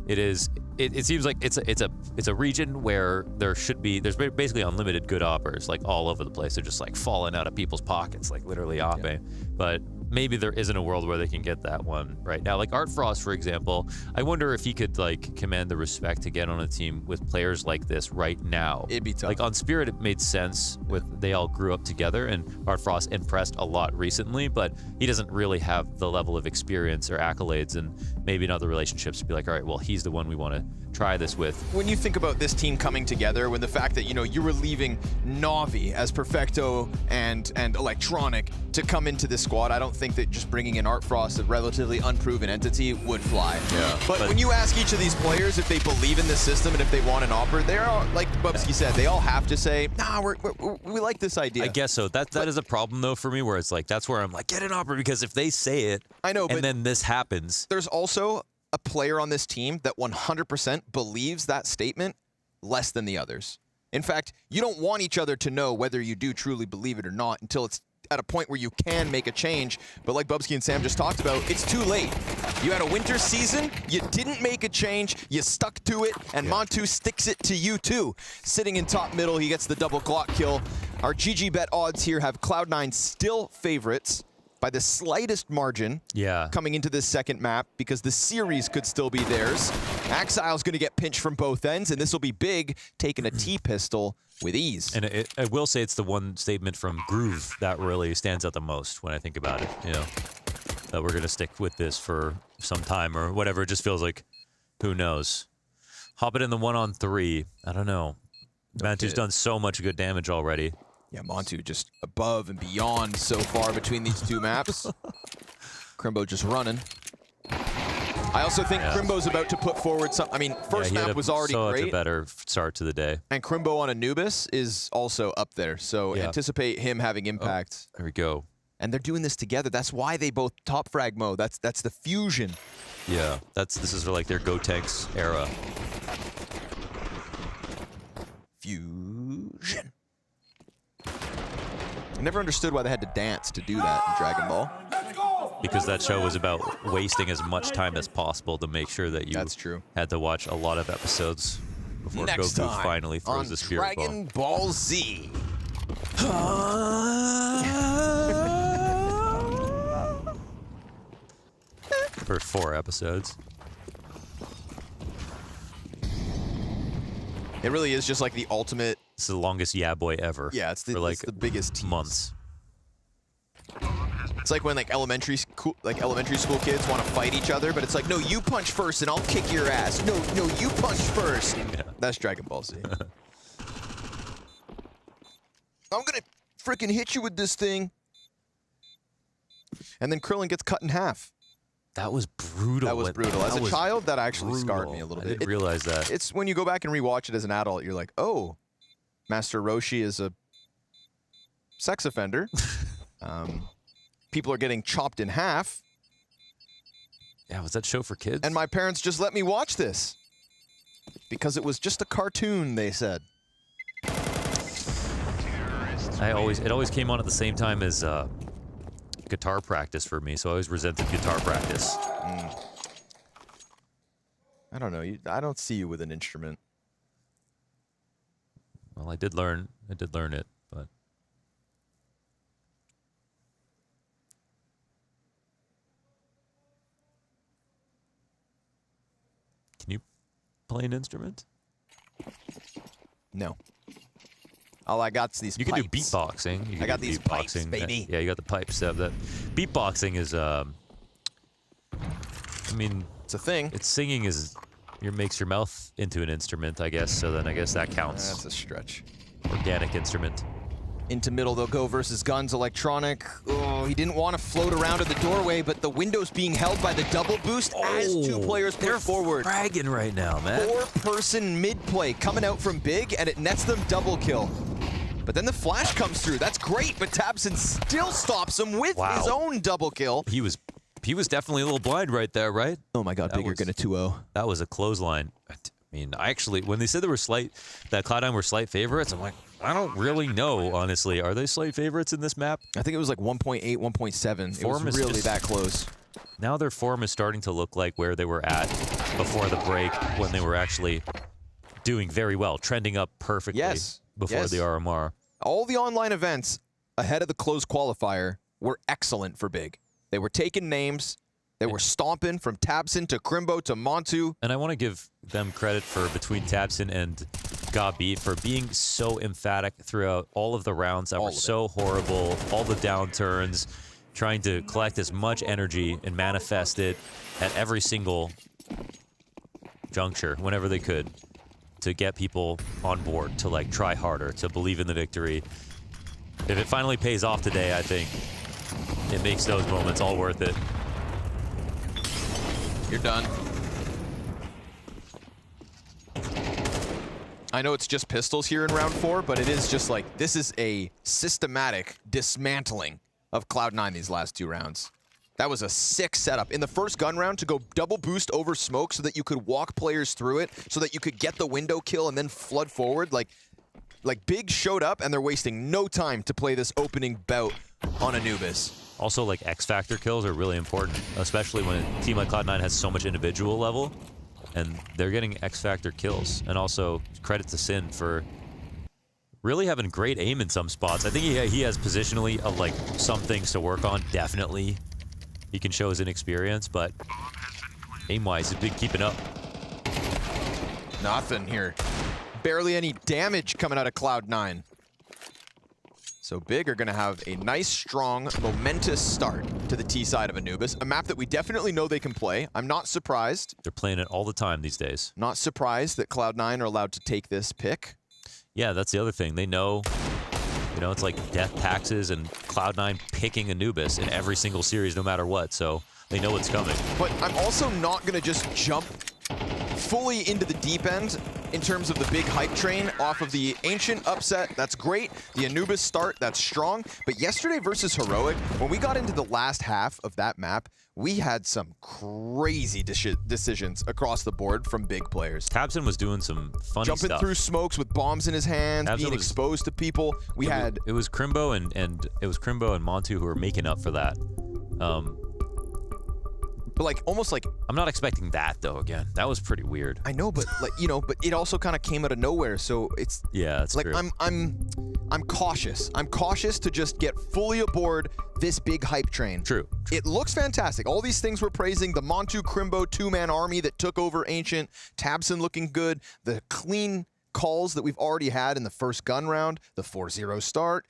It seems like it's a region where there's basically unlimited good AWPers, like all over the place. They're just like falling out of people's pockets, like literally AWPing. Yeah. But maybe there isn't a world where they can get that one right now. Like Artfrost, for example, I wonder if he could like command the respect to get on a team with players like this right now. It'd be tough. Like on Spirit, it made sense they all grew up together, and Artfrost impressed a lot recently, but he doesn't really have the level of experience or accolades, and maybe in other relationships to be like, all right, well, he's the one we want to try this with. When you think about this team coming together, when the fact that, you were leaving Na'Vi as Perfecto and Electronic to come into this squad, I don't think that just bringing in Artfrost, a relatively unproven entity, would fly. Yeah, but when you ask each of these players if they believe in this system and if they want an AWPer, they're all, like Bubsky said, they all have to say, nah, we like this idea. I guess so. That is a problem, though, for me, where it's like, that's where I'm like, get an AWPer, because if they say it, I know, and then this happens. There's also a player on this team that 100% believes that statement less than the others. In fact, you don't want each other to know whether you do truly believe it or not until it's at a point where you can make a change. But like Bubsky and Sam just talked about, it's too late. You had a winter season, you didn't make a change, you stuck to it, and Montu sticks it to you too. Sitting in top middle, he gets the double Glock kill. Our GG bet odds here have Cloud9 still favorites by the slightest margin coming into this second map, because the series could still be theirs. Axile's going to get pinched from both ends, and this will be big, taking a T-pistol with ease. And I will say it's the one statement from Groove that really stands out the most when I think about it, you know, that we're going to stick with this for some time or whatever. It just feels like, who knows? Hop it in the 1-on-3. I don't know. Mantu's done so much good damage already. Yeah, Montu just above and beyond so far between these two maps. Crimbo just running. I also think Crimbo's about to put forward some. I mean, first map was already great. A better start to the day. And Crimbo on Anubis is also up there, so anticipate him having impact. There we go. And they're doing this together. That's why they both top frag mode. That's the fusion. Yeah, this is like their GoTanks era. Fusion. I never understood why they had to dance to do that in Dragon Ball. Because that show was about wasting as much time as possible to make sure that you had to watch a lot of episodes before Goku finally throws the spirit Dragon Ball Z. For 4 episodes. It really is just like the ultimate. It's the longest yeah boy ever. Yeah, it's the, for like it's the biggest tease. months. It's like when like elementary school kids want to fight each other, but it's like, no, you punch first and I'll kick your ass. No, you punch first. Yeah. That's Dragon Ball Z. I'm gonna freaking hit you with this thing. And then Krillin gets cut in half. That was brutal. That was brutal. As a child, that actually scarred me a little bit. I didn't realize that. It's when you go back and rewatch it as an adult, you're like, oh, Master Roshi is a sex offender. People are getting chopped in half. Yeah, was that show for kids? And my parents just let me watch this. Because it was just a cartoon, they said. It always came on at the same time as guitar practice for me, so I always resented guitar practice. I don't know. I don't see you with an instrument. Well, I did learn it, but can you play an instrument? No. All I got's these You pipes. can do beatboxing. I got these pipes, baby. Yeah, you got the pipes. That beatboxing is, I mean, it's a thing. It's singing makes your mouth into an instrument, I guess. So then I guess that counts. That's a stretch. Organic instrument. Into middle, they'll go versus Guns Electronic. Oh, he didn't want to float around in the doorway, but the window's being held by the double boost as 2 players push forward. They're fragging right now, man. 4-person mid play coming out from big, and it nets them double kill. But then the flash comes through. That's great, but Tabson still stops him with his own double kill. He was definitely a little blind right there, right? Oh my God, Bigger gonna 2-0. That was a clothesline. I mean, I actually, when they said that Cloud9 were slight favorites, I'm like, I don't really know, honestly. Are they slight favorites in this map? I think it was like 1.8, 1.7. It was really that close. Now their form is starting to look like where they were at before the break, when they were actually doing very well, trending up perfectly before the RMR. All the online events ahead of the closed qualifier were excellent for Big. They were taking names. They were stomping from Tabson to Crimbo to Montu. And I want to give them credit for between Tabson and Gabi for being so emphatic throughout all of the rounds that were so horrible, all the downturns, trying to collect as much energy and manifest it at every single juncture, whenever they could, to get people on board, to like try harder, to believe in the victory. If it finally pays off today, I think it makes those moments all worth it. You're done. I know it's just pistols here in round 4, but it is just like, this is a systematic dismantling of Cloud9 these last 2 rounds. That was a sick setup. In the first gun round, to go double boost over smoke so that you could walk players through it, so that you could get the window kill and then flood forward. Like Big showed up, and they're wasting no time to play this opening bout on Anubis. Also, like, X Factor kills are really important, especially when a team like Cloud9 has so much individual level, and they're getting X Factor kills. And also, credit to Sin for really having great aim in some spots. I think he has positionally like some things to work on. Definitely, he can show his inexperience, but aim-wise, he's been keeping up. Nothing here. Barely any damage coming out of Cloud9. So Big are going to have a nice, strong, momentous start to the T side of Anubis, a map that we definitely know they can play. I'm not surprised. They're playing it all the time these days. Not surprised that Cloud9 are allowed to take this pick. Yeah, that's the other thing. They know, you know, it's like death taxes and Cloud9 picking Anubis in every single series no matter what, so they know what's coming. But I'm also not going to just jump fully into the deep end in terms of the big hype train off of the Ancient upset. That's great. The Anubis start, that's strong. But yesterday versus Heroic, when we got into the last half of that map, we had some crazy decisions across the board from big players. tabseN was doing some funny Jumping stuff. through smokes with bombs in his hands, being exposed to people. It was Crimbo and it was Crimbo and Montu who were making up for that. But like almost like I'm not expecting that though. Again, that was pretty weird. I know, but like but it also kind of came out of nowhere. So it's it's like true. I'm cautious. I'm cautious to just get fully aboard this big hype train. True. It looks fantastic. All these things we're praising: the Montu Crimbo two-man army that took over Ancient, tabseN looking good, the clean calls that we've already had in the first gun round, the 4-0 start.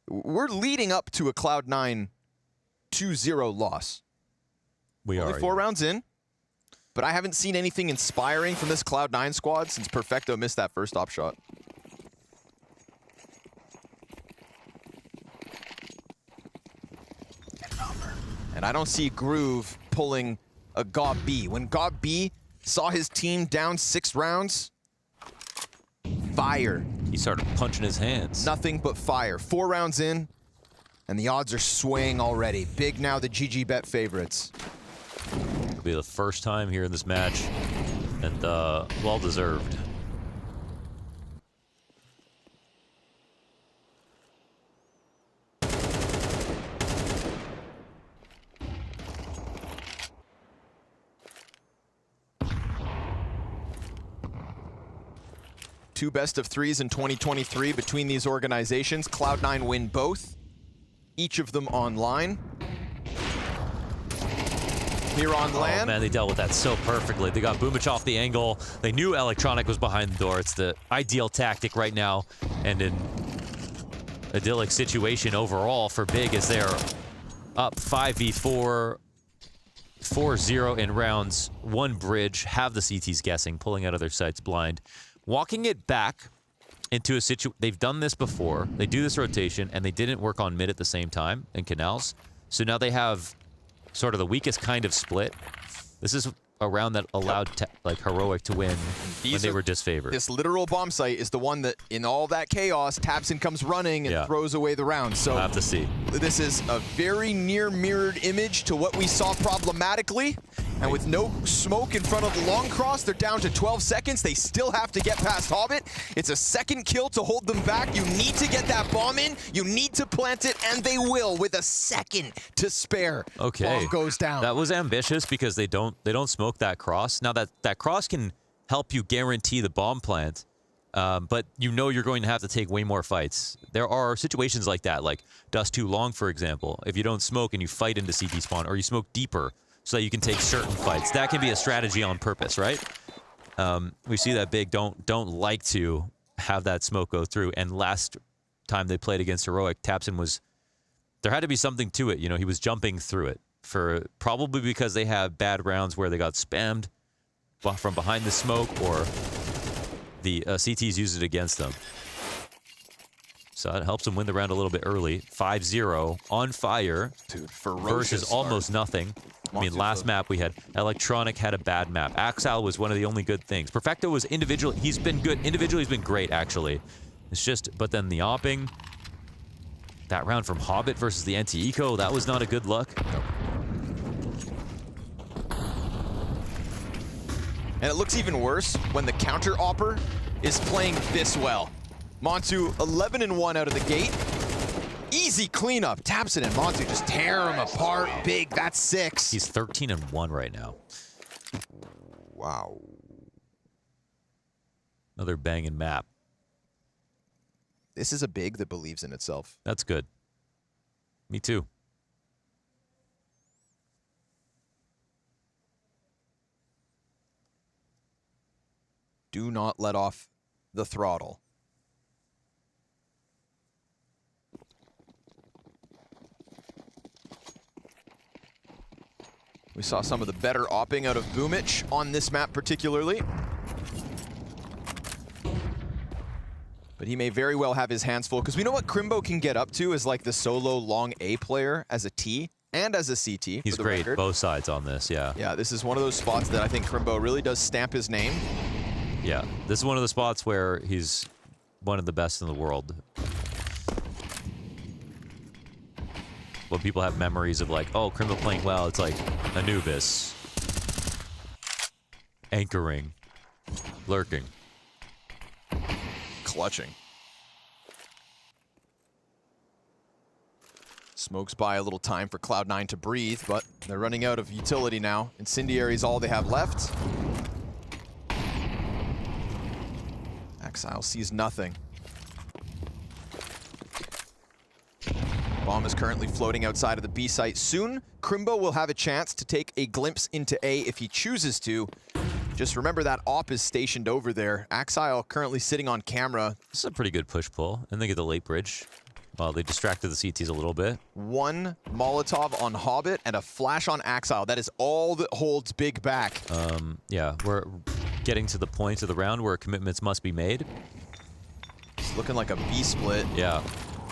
We're leading up to a Cloud9 2-0 loss. We Only are 4 rounds in, but I haven't seen anything inspiring from this Cloud9 squad since Perfecto missed that first op shot. And I don't see Groove pulling a Gob B. When Gob B saw his team down 6 rounds, fire. He started punching his hands. Nothing but fire. 4 rounds in, and the odds are swaying already. Big now the GG bet favorites. It'll be the first time here in this match, and well-deserved. Two best of 3s in 2023 between these organizations. Cloud9 win both, each of them online. Here on land. Oh man, they dealt with that so perfectly. They got Boomich off the angle. They knew Electronic was behind the door. It's the ideal tactic right now, and an idyllic situation overall for Big as they're up 5v4, 4-0 in rounds, 1 bridge, have the CTs guessing, pulling out of their sights blind. Walking it back into a situation, they've done this before. They do this rotation, and they didn't work on mid at the same time in Canals. So now they have sort of the weakest kind of split. This is a round that allowed like Heroic to win when they were disfavored. This literal bomb site is the one that, in all that chaos, tabseN comes running and throws away the round. So I'll have to see. This is a very near mirrored image to what we saw problematically. And with no smoke in front of the long cross, they're down to 12 seconds. They still have to get past Hobbit. It's a second kill to hold them back. You need to get that bomb in. You need to plant it, and they will with a second to spare. Okay. Bomb goes down. That was ambitious because they don't smoke that cross. Now that cross can help you guarantee the bomb plant, but you know you're going to have to take way more fights. There are situations like that, like Dust Too Long, for example. If you don't smoke and you fight into CT spawn, or you smoke deeper so that you can take certain fights, that can be a strategy on purpose, right? We see that Big don't like to have that smoke go through. And last time they played against Heroic, tabseN there had to be something to it. You know, he was jumping through it. Probably because they have bad rounds where they got spammed from behind the smoke, or the CTs used it against them. So that helps them win the round a little bit early. 5-0 on fire. Dude, versus almost nothing. I mean, last map we had Electronic had a bad map. Axal was one of the only good things. Perfecto was individually, he's been good. Individually, he's been great, actually. It's just, but then the opping, that round from Hobbit versus the NT-Eco, that was not a good look. And it looks even worse when the counter-opper is playing this well. Montu 11-1 out of the gate. Easy cleanup. Tapson and Monzu just tear him apart. Big, that's 6. He's 13-1 right now. Wow. Another banging map. This is a big that believes in itself. That's good. Me too. Do not let off the throttle. We saw some of the better opping out of Boomich on this map particularly. But he may very well have his hands full, because we know what Crimbo can get up to as like the solo long A player as a T and as a CT. He's great, both sides on this, yeah. Yeah, this is one of those spots that I think Crimbo really does stamp his name. Yeah, this is one of the spots where he's one of the best in the world. When people have memories of like, oh, Crimbo playing well, it's like Anubis, anchoring, lurking, clutching. Smokes by a little time for Cloud9 to breathe, but they're running out of utility now. Incendiary is all they have left. Exile sees nothing. Bomb is currently floating outside of the B site. Soon, Crimbo will have a chance to take a glimpse into A if he chooses to. Just remember that op is stationed over there. Exile currently sitting on camera. This is a pretty good push-pull, and they get the late bridge. Well, they distracted the CTs a little bit. One Molotov on Hobbit and a flash on Exile. That is all that holds Big back. Yeah, we're getting to the point of the round where commitments must be made. It's looking like a B split. Yeah,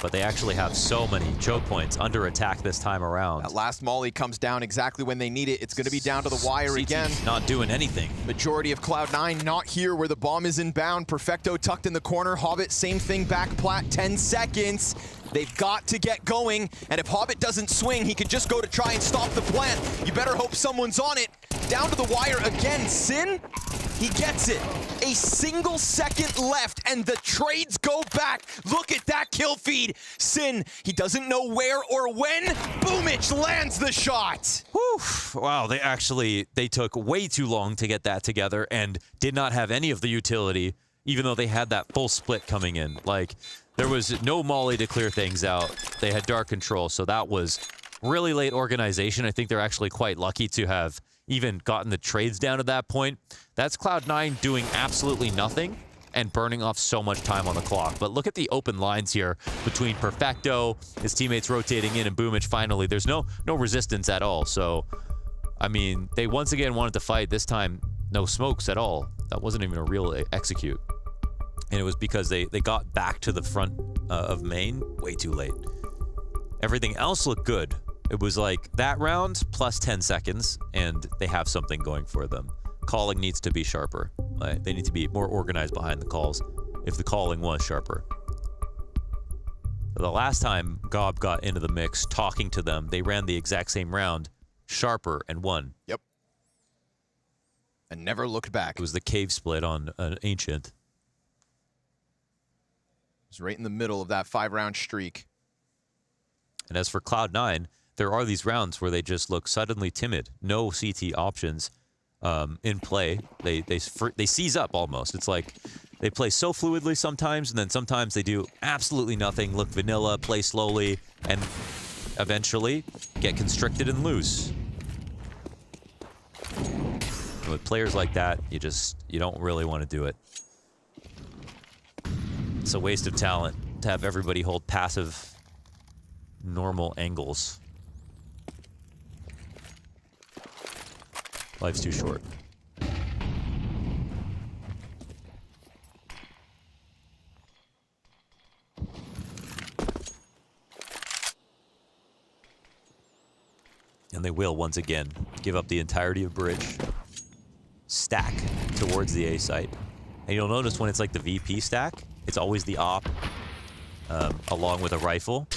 but they actually have so many choke points under attack this time around. That last molly comes down exactly when they need it. It's going to be down to the wire CT again. Not doing anything. Majority of Cloud9 not here where the bomb is inbound. Perfecto tucked in the corner. Hobbit, same thing, back plat, 10 seconds. They've got to get going, and if Hobbit doesn't swing, he could just go to try and stop the plant. You better hope someone's on it. Down to the wire again. Sin, he gets it. A single second left, and the trades go back. Look at that kill feed. Sin, he doesn't know where or when. Boomich lands the shot. Whew. Wow, they took way too long to get that together and did not have any of the utility, even though they had that full split coming in. Like, there was no molly to clear things out. They had dark control, so that was really late organization. I think they're actually quite lucky to have even gotten the trades down to that point. That's Cloud9 doing absolutely nothing and burning off so much time on the clock. But look at the open lines here between Perfecto, his teammates rotating in, and Boomich finally. There's no resistance at all. So, I mean, they once again wanted to fight. This time, no smokes at all. That wasn't even a real execute. And it was because they got back to the front of main way too late. Everything else looked good. It was like that round plus 10 seconds, and they have something going for them. Calling needs to be sharper. They need to be more organized behind the calls if the calling was sharper. The last time Gob got into the mix, talking to them, they ran the exact same round, sharper, and won. Yep. And never looked back. It was the cave split on an Ancient. It was right in the middle of that 5-round streak. And as for Cloud9, there are these rounds where they just look suddenly timid. No CT options in play. They seize up almost. It's like they play so fluidly sometimes, and then sometimes they do absolutely nothing, look vanilla, play slowly, and eventually get constricted and lose. And with players like that, you don't really want to do it. It's a waste of talent to have everybody hold passive, normal angles. Life's too short. And they will, once again, give up the entirety of bridge, stack towards the A site. And you'll notice when it's like the VP stack, it's always the op along with a rifle.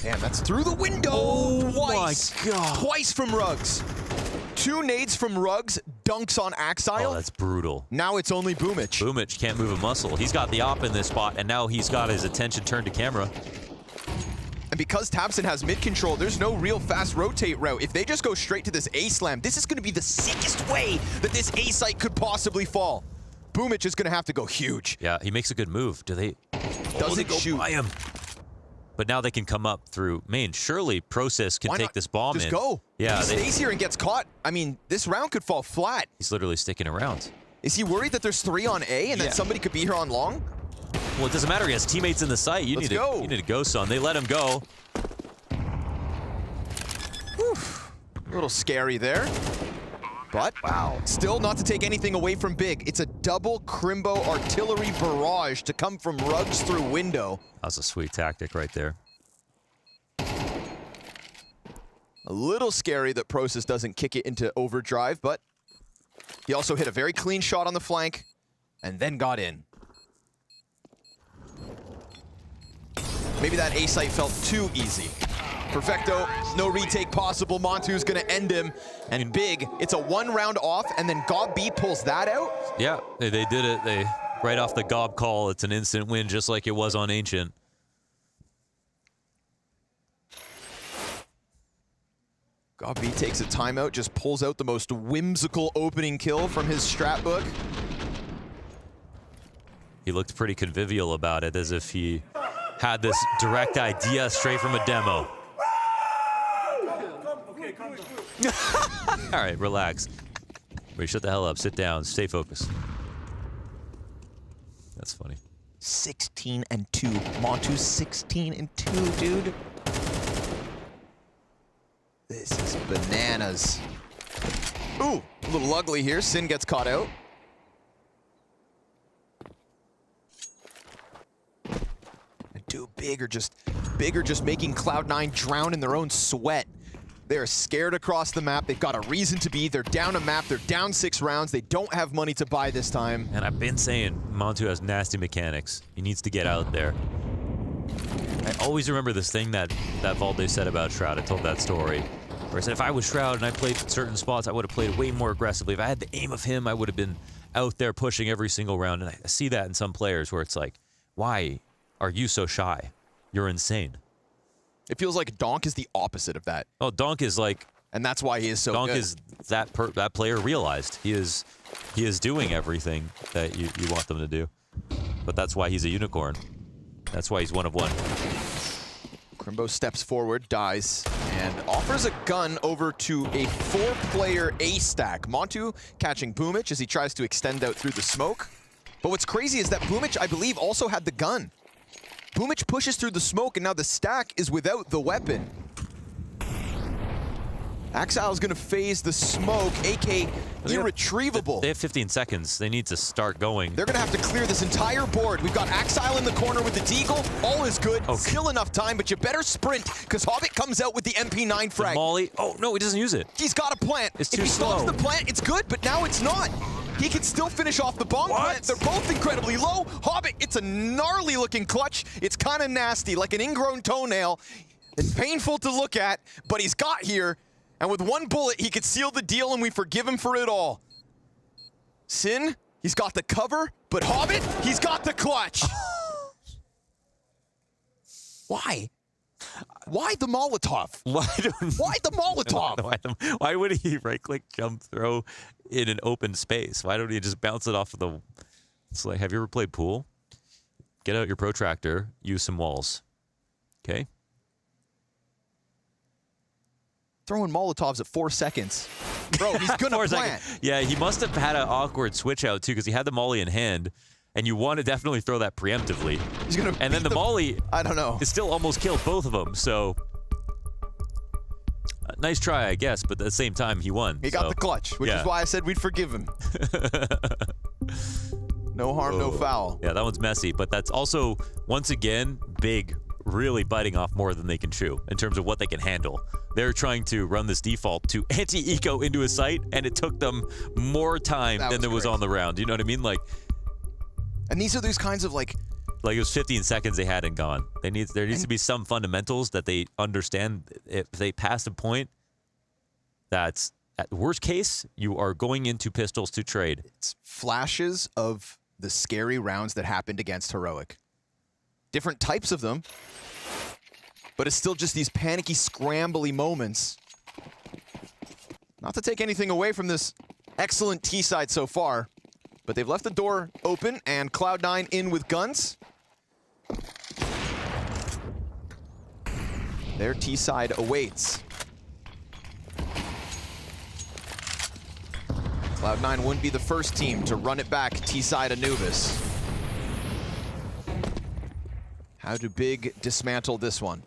Damn, that's through the window. Oh Twice. my God. Twice from Ruggs. 2 nades from Ruggs, dunks on Axile. Oh, that's brutal. Now it's only Boomich. Boomich can't move a muscle. He's got the op in this spot, and now he's got his attention turned to camera. And because tabseN has mid control, there's no real fast rotate route. If they just go straight to this A-slam, this is going to be the sickest way that this A-site could possibly fall. Boomich is going to have to go huge. Yeah, he makes a good move. Do they? Doesn't go shoot. by him. But now they can come up through main. Surely Process can Why take not this bomb just in. go. Yeah, if he stays here and gets caught, I mean, this round could fall flat. He's literally sticking around. Is he worried that there's 3 on A and that somebody could be here on long? Well, it doesn't matter. He has teammates in the site. You need to go, son. They let him go. Whew. A little scary there. But still not to take anything away from Big. It's a double Crimbo artillery barrage to come from Ruggs through window. That was a sweet tactic right there. A little scary that Process doesn't kick it into overdrive, but he also hit a very clean shot on the flank and then got in. Maybe that A site felt too easy. Perfecto, no retake possible. Montu's gonna end him. And Big, it's a 1 round off, and then Gob B pulls that out? Yeah, they did it. They right off the Gob call, it's an instant win, just like it was on Ancient. Gob B takes a timeout, just pulls out the most whimsical opening kill from his strat book. He looked pretty convivial about it, as if he had this direct idea straight from a demo. All right, relax. Wait, shut the hell up. Sit down. Stay focused. That's funny. 16-2. Montu's 16-2, dude. This is bananas. Ooh, a little ugly here. Sin gets caught out. And too big or just making Cloud9 drown in their own sweat. They're scared across the map. They've got a reason to be. They're down a map. They're down 6 rounds. They don't have money to buy this time. And I've been saying Montu has nasty mechanics. He needs to get out there. I always remember this thing that Valde said about Shroud. I told that story. Where I said if I was Shroud and I played certain spots, I would have played way more aggressively. If I had the aim of him, I would have been out there pushing every single round. And I see that in some players where it's like, why are you so shy? You're insane. It feels like Donk is the opposite of that. Oh, Donk is like... And that's why he is so Donk good. is that player realized. He is doing everything that you want them to do. But that's why he's a unicorn. That's why he's 1 of 1. Crimbo steps forward, dies, and offers a gun over to a 4-player A-stack. Montu catching Boomich as he tries to extend out through the smoke. But what's crazy is that Boomich, I believe, also had the gun. Boomich pushes through the smoke, and now the stack is without the weapon. Axile's gonna phase the smoke, AK irretrievable. They have 15 seconds. They need to start going. They're gonna have to clear this entire board. We've got Axile in the corner with the Deagle. All is good. Okay. Still enough time, but you better sprint, because Hobbit comes out with the MP9 frag. The Molly. Oh, no, he doesn't use it. He's got a plant. It's if too he slow. stops the plant, it's good, but now it's not. He can still finish off the bomb plant. They're both incredibly low. Hobbit, it's a gnarly looking clutch. It's kind of nasty, like an ingrown toenail. It's painful to look at, but he's got here. And with 1 bullet, he could seal the deal, and we forgive him for it all. Sin, he's got the cover, but Hobbit, he's got the clutch. Why? Why the Molotov? Why the Molotov? Why would he right-click, jump, throw in an open space? Why don't he just bounce it off of the... It's like, have you ever played pool? Get out your protractor, use some walls. Okay? Throwing Molotovs at 4 seconds. Bro, he's gonna 4 plant. seconds. Yeah, he must have had an awkward switch out too, because he had the Molly in hand, and you want to definitely throw that preemptively. He's gonna and then the Molly, I don't know, it still almost killed both of them. So nice try, I guess, but at the same time, he won. He got the clutch, which is why I said we'd forgive him. No harm, no foul. Yeah, that one's messy, but that's also, once again, Big really biting off more than they can chew in terms of what they can handle. They're trying to run this default to anti-eco into a site, and it took them more time than there was on the round. You know what I mean? Like, and these are those kinds of like it was 15 seconds they had and gone. There needs to be some fundamentals that they understand. If they pass a point, that's At worst case, you are going into pistols to trade. It's flashes of the scary rounds that happened against Heroic. Different types of them, but it's still just these panicky, scrambly moments. Not to take anything away from this excellent T side so far, but they've left the door open and Cloud9 in with guns. Their T side awaits. Cloud9 wouldn't be the first team to run it back T side Anubis. How do Big dismantle this one?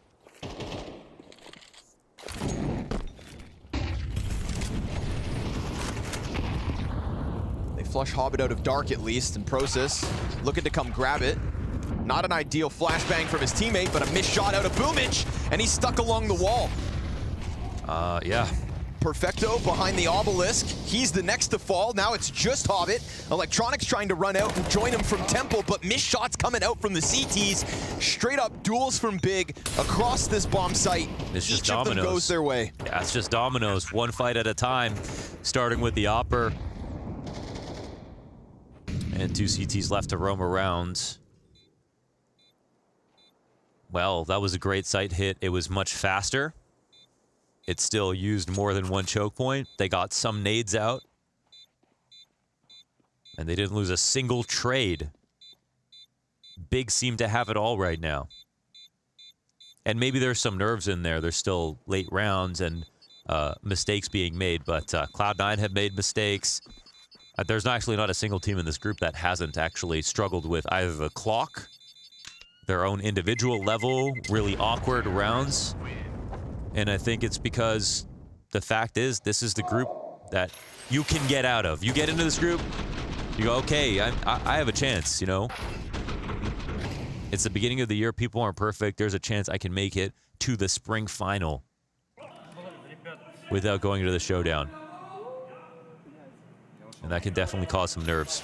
They flush Hobbit out of Dark at least, and Process looking to come grab it. Not an ideal flashbang from his teammate, but a missed shot out of Boomich, and he's stuck along the wall. Yeah. Perfecto behind the obelisk. He's the next to fall. Now it's just Hobbit. Electronics trying to run out and join him from Temple, but missed shots coming out from the CTs. Straight up duels from Big across this bomb site. It's just Each dominoes. of them goes their way. Yeah, it's just dominoes, one fight at a time, starting with the Opper. And 2 CTs left to roam around. Well, that was a great site hit. It was much faster. It still used more than one choke point. They got some nades out. And they didn't lose a single trade. Big seemed to have it all right now. And maybe there's some nerves in there. There's still late rounds and mistakes being made. But Cloud9 have made mistakes. There's actually not a single team in this group that hasn't actually struggled with either the clock, their own individual level, really awkward rounds. And I think it's because the fact is, this is the group that you can get out of. You get into this group, you go, okay, I have a chance, you know? It's the beginning of the year, people aren't perfect. There's a chance I can make it to the spring final without going to the showdown. And that can definitely cause some nerves.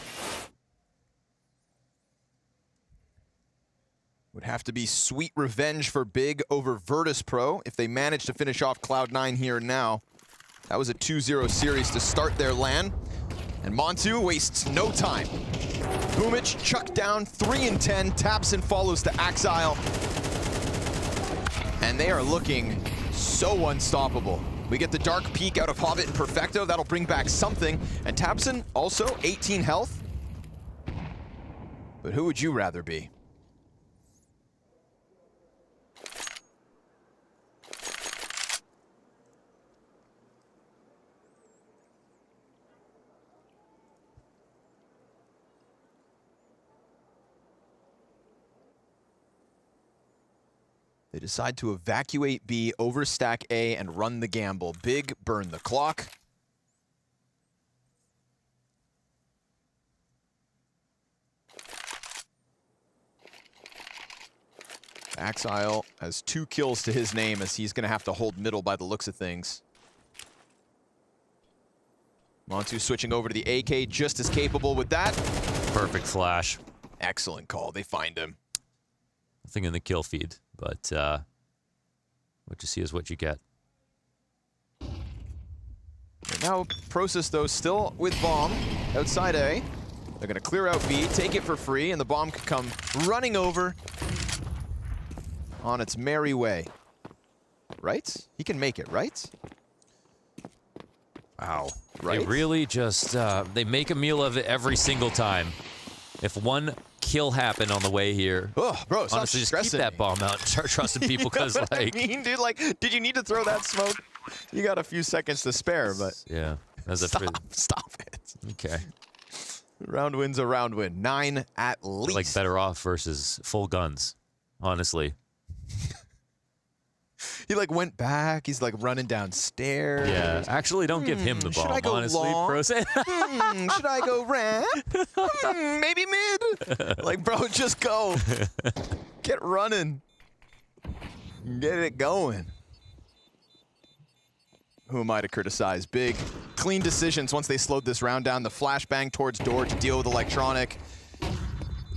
Would have to be sweet revenge for Big over Virtus Pro if they manage to finish off Cloud9 here and now. That was a 2-0 series to start their LAN. And Montu wastes no time. Boomich chucked down 3 and 10. Tapson follows to Axile. And they are looking so unstoppable. We get the dark peek out of Hobbit and Perfecto. That'll bring back something. And Tapson also 18 health. But who would you rather be? They decide to evacuate B, overstack A, and run the gamble. Big burn the clock. Axile has 2 kills to his name as he's going to have to hold middle by the looks of things. Montu switching over to the AK, just as capable with that. Perfect flash. Excellent call. They find him. Nothing in the kill feed, but what you see is what you get. And now Process, though, still with bomb outside A. They're going to clear out B, take it for free, and the bomb could come running over on its merry way. Right? He can make it, right? Wow. Right? They really just, they make a meal of it every single time. If one kill happened on the way here, bro, honestly, just keep that bomb out and start trusting people, because, like... I mean, dude, like, did you need to throw that smoke? You got a few seconds to spare, but... Yeah. Stop it. Okay. Round win's a round win. 9 at least. Like, better off versus full guns, honestly. He, like, went back. He's, like, running downstairs. Yeah. Actually, don't give him the bomb, should I go honestly. long? Should I go ramp? Maybe mid. Like, bro, just go. Get running. Get it going. Who am I to criticize? Big, clean decisions once they slowed this round down. The flashbang towards door to deal with Electronic.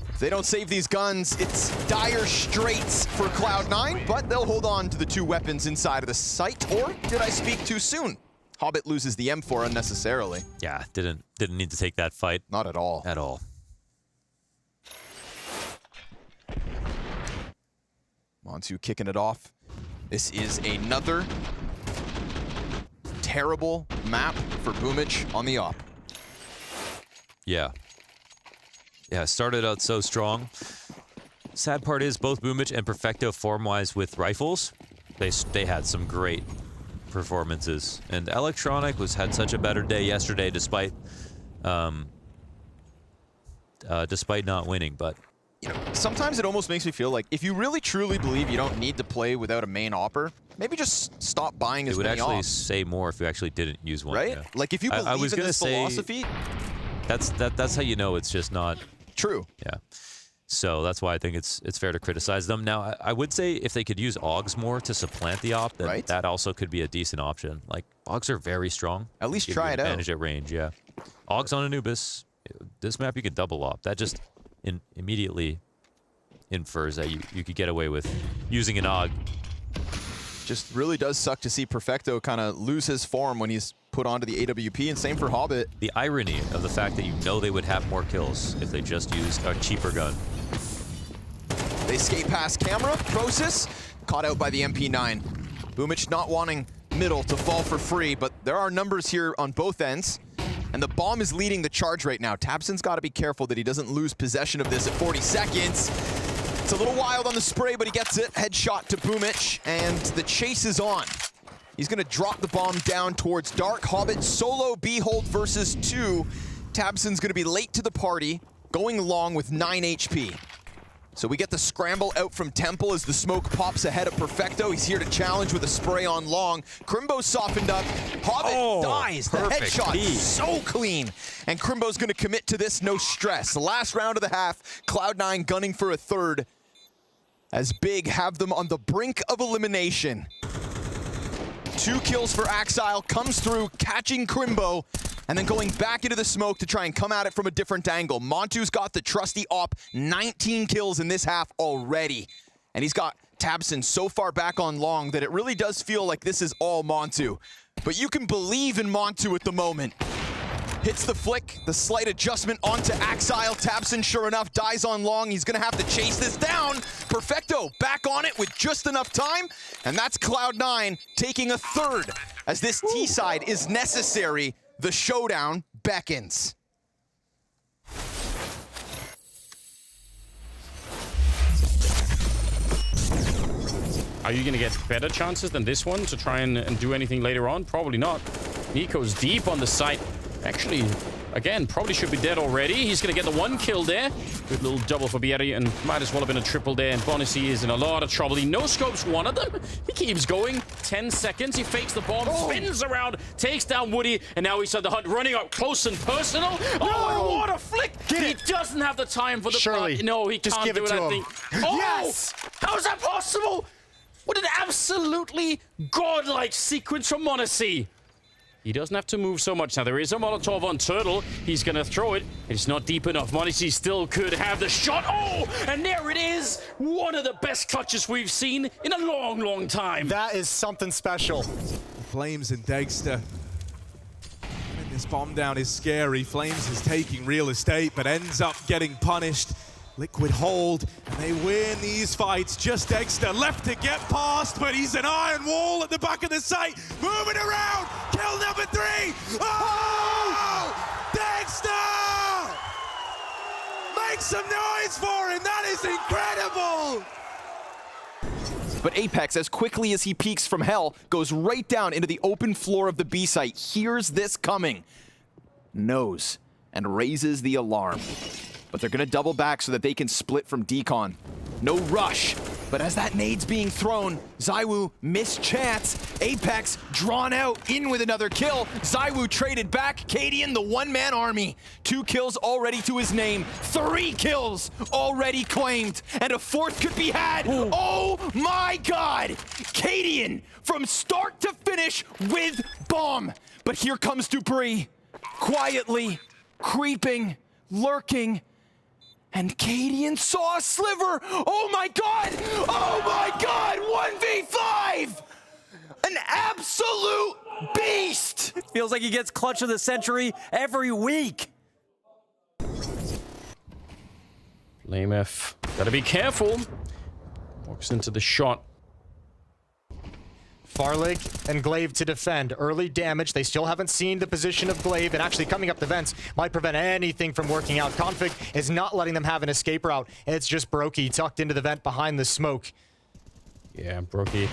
If they don't save these guns, it's dire straits for Cloud9, but they'll hold on to the 2 weapons inside of the site. Or did I speak too soon? Hobbit loses the M4 unnecessarily. Yeah, didn't need to take that fight. Not at all. At all. Montu kicking it off. This is another terrible map for Boomich on the op. Yeah. Yeah, started out so strong. Sad part is both Boomich and Perfecto form-wise with rifles, they had some great performances. And Electronic had such a better day yesterday despite not winning, but you know, sometimes it almost makes me feel like if you really truly believe you don't need to play without a main opper, maybe just stop buying as many ops. It would actually ops. say more if you actually didn't use one. Right? Yeah. Like if you believe in this philosophy, that's how you know it's just not true. Yeah. So that's why I think it's fair to criticize them. Now, I would say if they could use Augs more to supplant the op, then that also could be a decent option. Like, Augs are very strong. At least try it out. Advantage at range, yeah. Augs on Anubis. This map you can double op. That just immediately infers that you could get away with using an AUG. Just really does suck to see Perfecto kind of lose his form when he's put onto the AWP, and same for Hobbit. The irony of the fact that you know they would have more kills if they just used a cheaper gun. They skate past camera. Prosis caught out by the MP9. Boomich not wanting middle to fall for free, but there are numbers here on both ends. And the bomb is leading the charge right now. tabseN's got to be careful that he doesn't lose possession of this at 40 seconds. It's a little wild on the spray, but he gets it. Headshot to Boomich, and the chase is on. He's going to drop the bomb down towards Dark. Hobbit solo Behold versus 2. tabseN's going to be late to the party, going long with 9 HP. So we get the scramble out from Temple as the smoke pops ahead of Perfecto. He's here to challenge with a spray on long. Crimbo softened up. Hobbit dies. The headshot so clean. And Crimbo's going to commit to this, no stress. The last round of the half, Cloud9 gunning for a third. As Big have them on the brink of elimination. 2 kills for Axile, comes through, catching Crimbo, and then going back into the smoke to try and come at it from a different angle. Montu's got the trusty op, 19 kills in this half already. And he's got tabseN so far back on long that it really does feel like this is all Montu. But you can believe in Montu at the moment. Hits the flick, the slight adjustment onto Axile. tabseN, sure enough, dies on long. He's gonna have to chase this down. Perfecto back on it with just enough time. And that's Cloud9 taking a third. As this T-side is necessary, the showdown beckons. Are you gonna get better chances than this one to try and do anything later on? Probably not. Nico's deep on the site. Actually, again, probably should be dead already. He's going to get the 1 kill there. Good little double for Bieri, and might as well have been a triple there. And Bonacy is in a lot of trouble. He no-scopes one of them. He keeps going. 10 seconds. He fakes the bomb, spins around, takes down Woody, and now he's on the hunt, running up close and personal. Oh, and what a flick! He doesn't have the time for the plant. No, he can't do it, I think. Oh, yes! How is that possible? What an absolutely godlike sequence from Bonacy. He doesn't have to move so much. Now, there is a Molotov on Turtle. He's going to throw it. It's not deep enough. Bonacy still could have the shot. Oh, and there it is. One of the best clutches we've seen in a long, long time. That is something special. Flames and Dagster. This bomb down is scary. Flames is taking real estate, but ends up getting punished. Liquid hold, and they win these fights. Just Dagster left to get past, but he's an iron wall at the back of the site. Moving around, kill number 3. Oh! Dagster! Make some noise for him, that is incredible! But Apex, as quickly as he peeks from hell, goes right down into the open floor of the B site, hears this coming, knows, and raises the alarm. But they're gonna double back so that they can split from Decon. No rush, but as that nade's being thrown, ZywOo mischance. Apex drawn out, in with another kill. ZywOo traded back, Cadian the one-man army. 2 kills already to his name, 3 kills already claimed, and a 4th could be had. Ooh. Oh my God! Cadian from start to finish with bomb. But here comes Dupree, quietly, creeping, lurking, and Cadian saw a sliver. Oh my God! Oh my God! 1v5! An absolute beast! Feels like he gets clutch of the century every week. Flame F. Gotta be careful. Walks into the shot. Farlig and Glaive to defend. Early damage. They still haven't seen the position of Glaive, and actually coming up the vents might prevent anything from working out. Config is not letting them have an escape route. It's just Brokey tucked into the vent behind the smoke. Yeah, Brokey.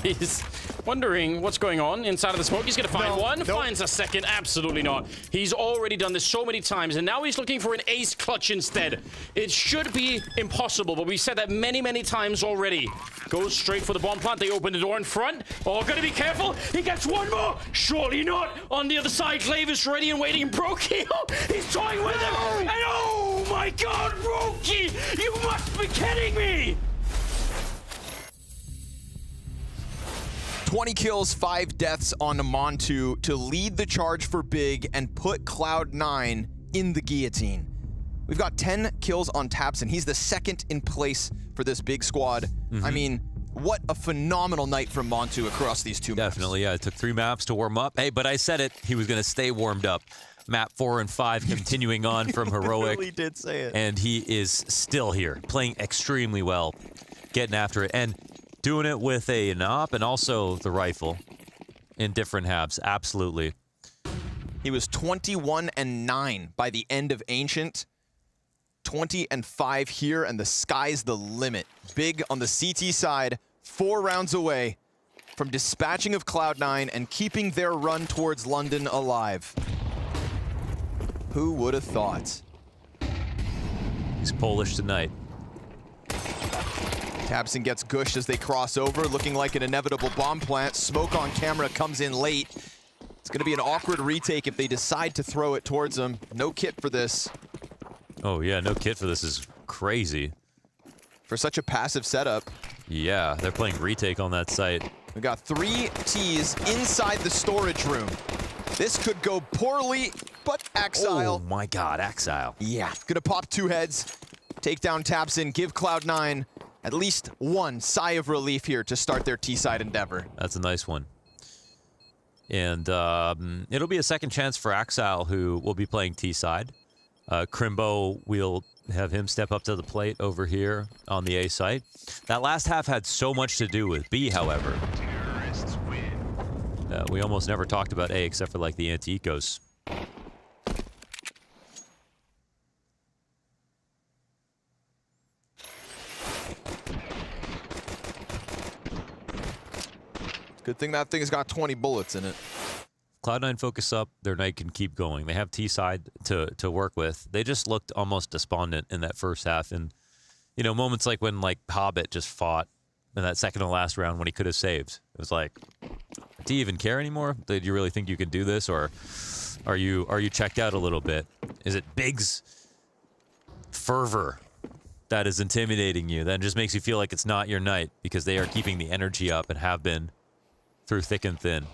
He's wondering what's going on inside of the smoke. He's going to find one. Finds a second. Absolutely not. He's already done this so many times, and now he's looking for an ace clutch instead. It should be impossible, but we said that many, many times already. Goes straight for the bomb plant. They open the door in front. Oh, gotta be careful. He gets one more. Surely not. On the other side, Glaive is ready and waiting. And Brokey, he's toying with him. And oh my God, Brokey, you must be kidding me. 20 kills, 5 deaths on Montu to lead the charge for Big and put Cloud9 in the guillotine. We've got 10 kills on tabseN. He's the second in place for this Big squad. I mean, what a phenomenal night from Montu across these two maps. Definitely, yeah. It took 3 maps to warm up. Hey, but I said it. He was going to stay warmed up. Map 4 and 5 continuing on from Heroic. Really did say it. And he is still here, playing extremely well, getting after it. And doing it with a AWP and also the rifle in different halves. Absolutely. He was 21-9 by the end of Ancient. 20-5 here, and the sky's the limit. Big on the CT side, 4 rounds away from dispatching of Cloud9 and keeping their run towards London alive. Who would have thought? He's Polish tonight. tabseN gets gushed as they cross over, looking like an inevitable bomb plant. Smoke on camera comes in late. It's going to be an awkward retake if they decide to throw it towards him. No kit for this. Oh, yeah, no kit for this is crazy. For such a passive setup. Yeah, they're playing retake on that site. We got 3 Ts inside the storage room. This could go poorly, but Axile. Oh my God, Axile. Yeah, gonna pop 2 heads, take down tabseN, give Cloud9 at least one sigh of relief here to start their T-side endeavor. That's a nice one. And it'll be a second chance for Axile, who will be playing T-side. Crimbo, we'll have him step up to the plate over here on the A site. That last half had so much to do with B, however. We almost never talked about A except for like the anti-ecos. Good thing that thing's got 20 bullets in it. Cloud9 focus up, their night can keep going. They have T-side to work with. They just looked almost despondent in that first half. And, you know, moments like when, like, Hobbit just fought in that second to last round when he could have saved. It was like, do you even care anymore? Do you really think you can do this? Or are you checked out a little bit? Is it Big's fervor that is intimidating you? That just makes you feel like it's not your night because they are keeping the energy up and have been through thick and thin.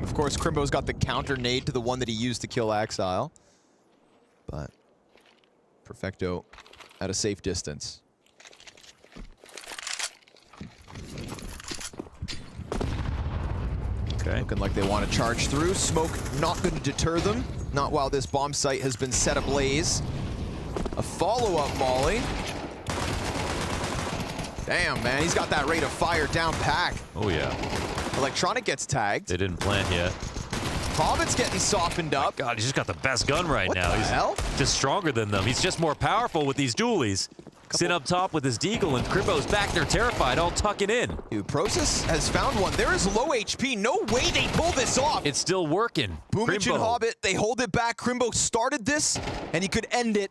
Of course, Crimbo's got the counter nade to the one that he used to kill Axile. But Perfecto at a safe distance. Okay. Looking like they want to charge through. Smoke not going to deter them. Not while this bomb site has been set ablaze. A follow-up molly. Damn, man, he's got that rate of fire down pack. Oh, yeah. Electronic gets tagged. They didn't plant yet. Hobbit's getting softened up. God, he's just got the best gun right now. He's hell? just stronger than them. He's just more powerful with these dualies. Sit up top with his deagle, and Crimbo's back there terrified, all tucking in. Dude, Process has found one. There is low HP. No way they pull this off. It's still working. Boomich and Hobbit, they hold it back. Crimbo started this, and he could end it.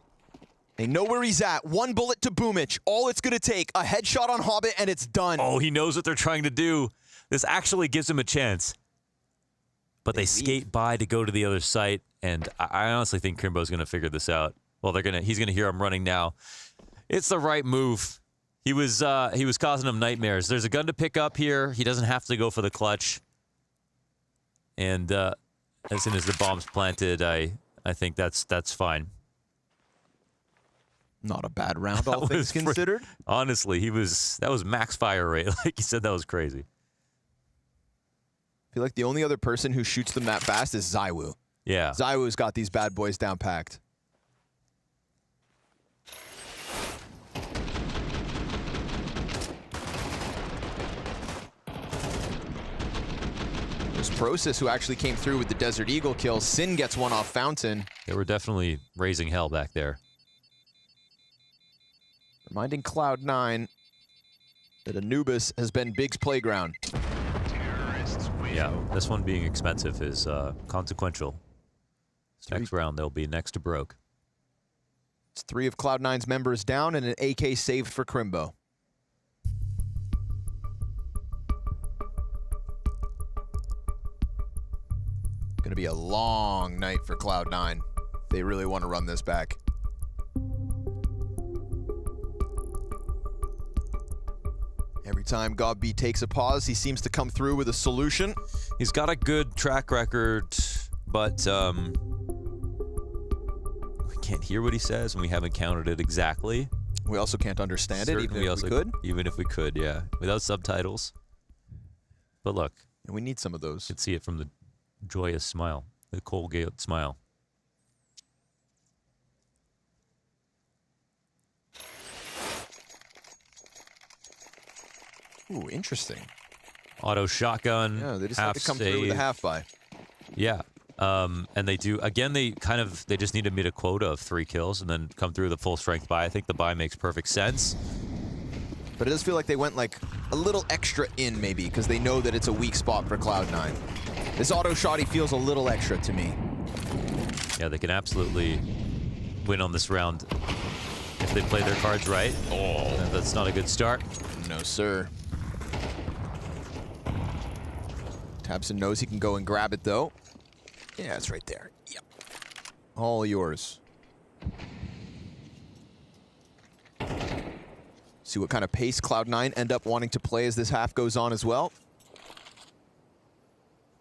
They know where he's at. 1 bullet to Boomich. All it's going to take, a headshot on Hobbit, and it's done. Oh, he knows what they're trying to do. This actually gives him a chance. But they skate by to go to the other site, and I honestly think Crimbo's going to figure this out. Well, he's going to hear him running now. It's the right move. He was causing him nightmares. There's a gun to pick up here. He doesn't have to go for the clutch. And as soon as the bomb's planted, I think that's fine. Not a bad round, all things considered. Honestly, that was max fire rate. Like you said, that was crazy. I feel like the only other person who shoots them that fast is Zywoo. Yeah. Zywoo's got these bad boys down packed. There's Process who actually came through with the Desert Eagle kill. Sin gets one off Fountain. They were definitely raising hell back there. Reminding Cloud9 that Anubis has been Big's playground. Yeah, this one being expensive is consequential. Next round, they'll be next to broke. It's 3 of Cloud9's members down and an AK saved for Crimbo. Gonna be a long night for Cloud9. They really want to run this back. Every time GobB takes a pause, he seems to come through with a solution. He's got a good track record, but we can't hear what he says, and we haven't counted it exactly. We also can't understand it, even if we could. Even if we could, yeah. Without subtitles. But look. And we need some of those. You can see it from the joyous smile, the Colgate smile. Ooh, interesting. Auto shotgun. Yeah, they just have to come through with a half buy. Yeah. And they do, again, they just need to meet a quota of 3 kills and then come through the full strength buy. I think the buy makes perfect sense. But it does feel like they went like a little extra in maybe because they know that it's a weak spot for Cloud9. This auto shotty feels a little extra to me. Yeah, they can absolutely win on this round if they play their cards right. Oh, that's not a good start. No, sir. Tabson knows he can go and grab it, though. Yeah, it's right there. Yep. All yours. See what kind of pace Cloud9 end up wanting to play as this half goes on as well.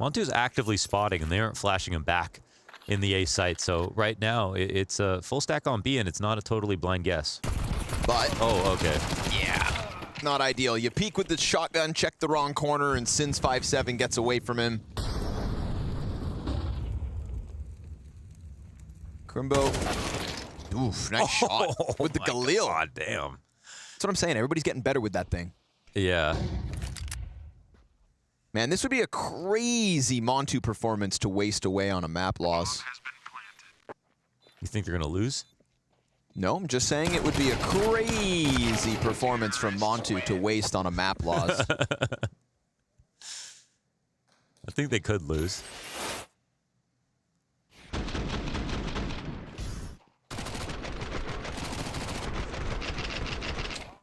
Montu's actively spotting, and they aren't flashing him back in the A site. So right now, it's a full stack on B, and it's not a totally blind guess. But... Oh, okay. Yeah. Not ideal. You peek with the shotgun, check the wrong corner, and Sins 5-7 gets away from him. Crimbo. Oof, nice shot with the Galil. God damn. That's what I'm saying. Everybody's getting better with that thing. Yeah. Man, this would be a crazy Montu performance to waste away on a map loss. You think they're going to lose? No, I'm just saying it would be a crazy performance from Montu to waste on a map loss. I think they could lose.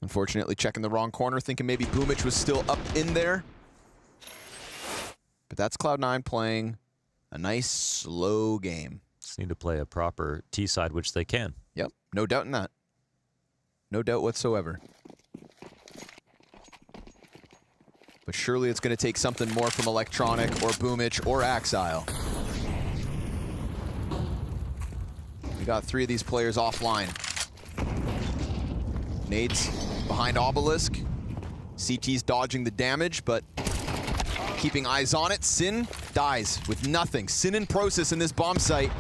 Unfortunately, checking the wrong corner, thinking maybe Boomich was still up in there. But that's Cloud9 playing a nice, slow game. Just need to play a proper T-side, which they can. Yep, no doubt in that. No doubt whatsoever. But surely it's going to take something more from Electronic or Boomich or Axile. We got 3 of these players offline. Nades behind Obelisk. CT's dodging the damage, but keeping eyes on it. Sin dies with nothing. Sin and Process in this bomb site.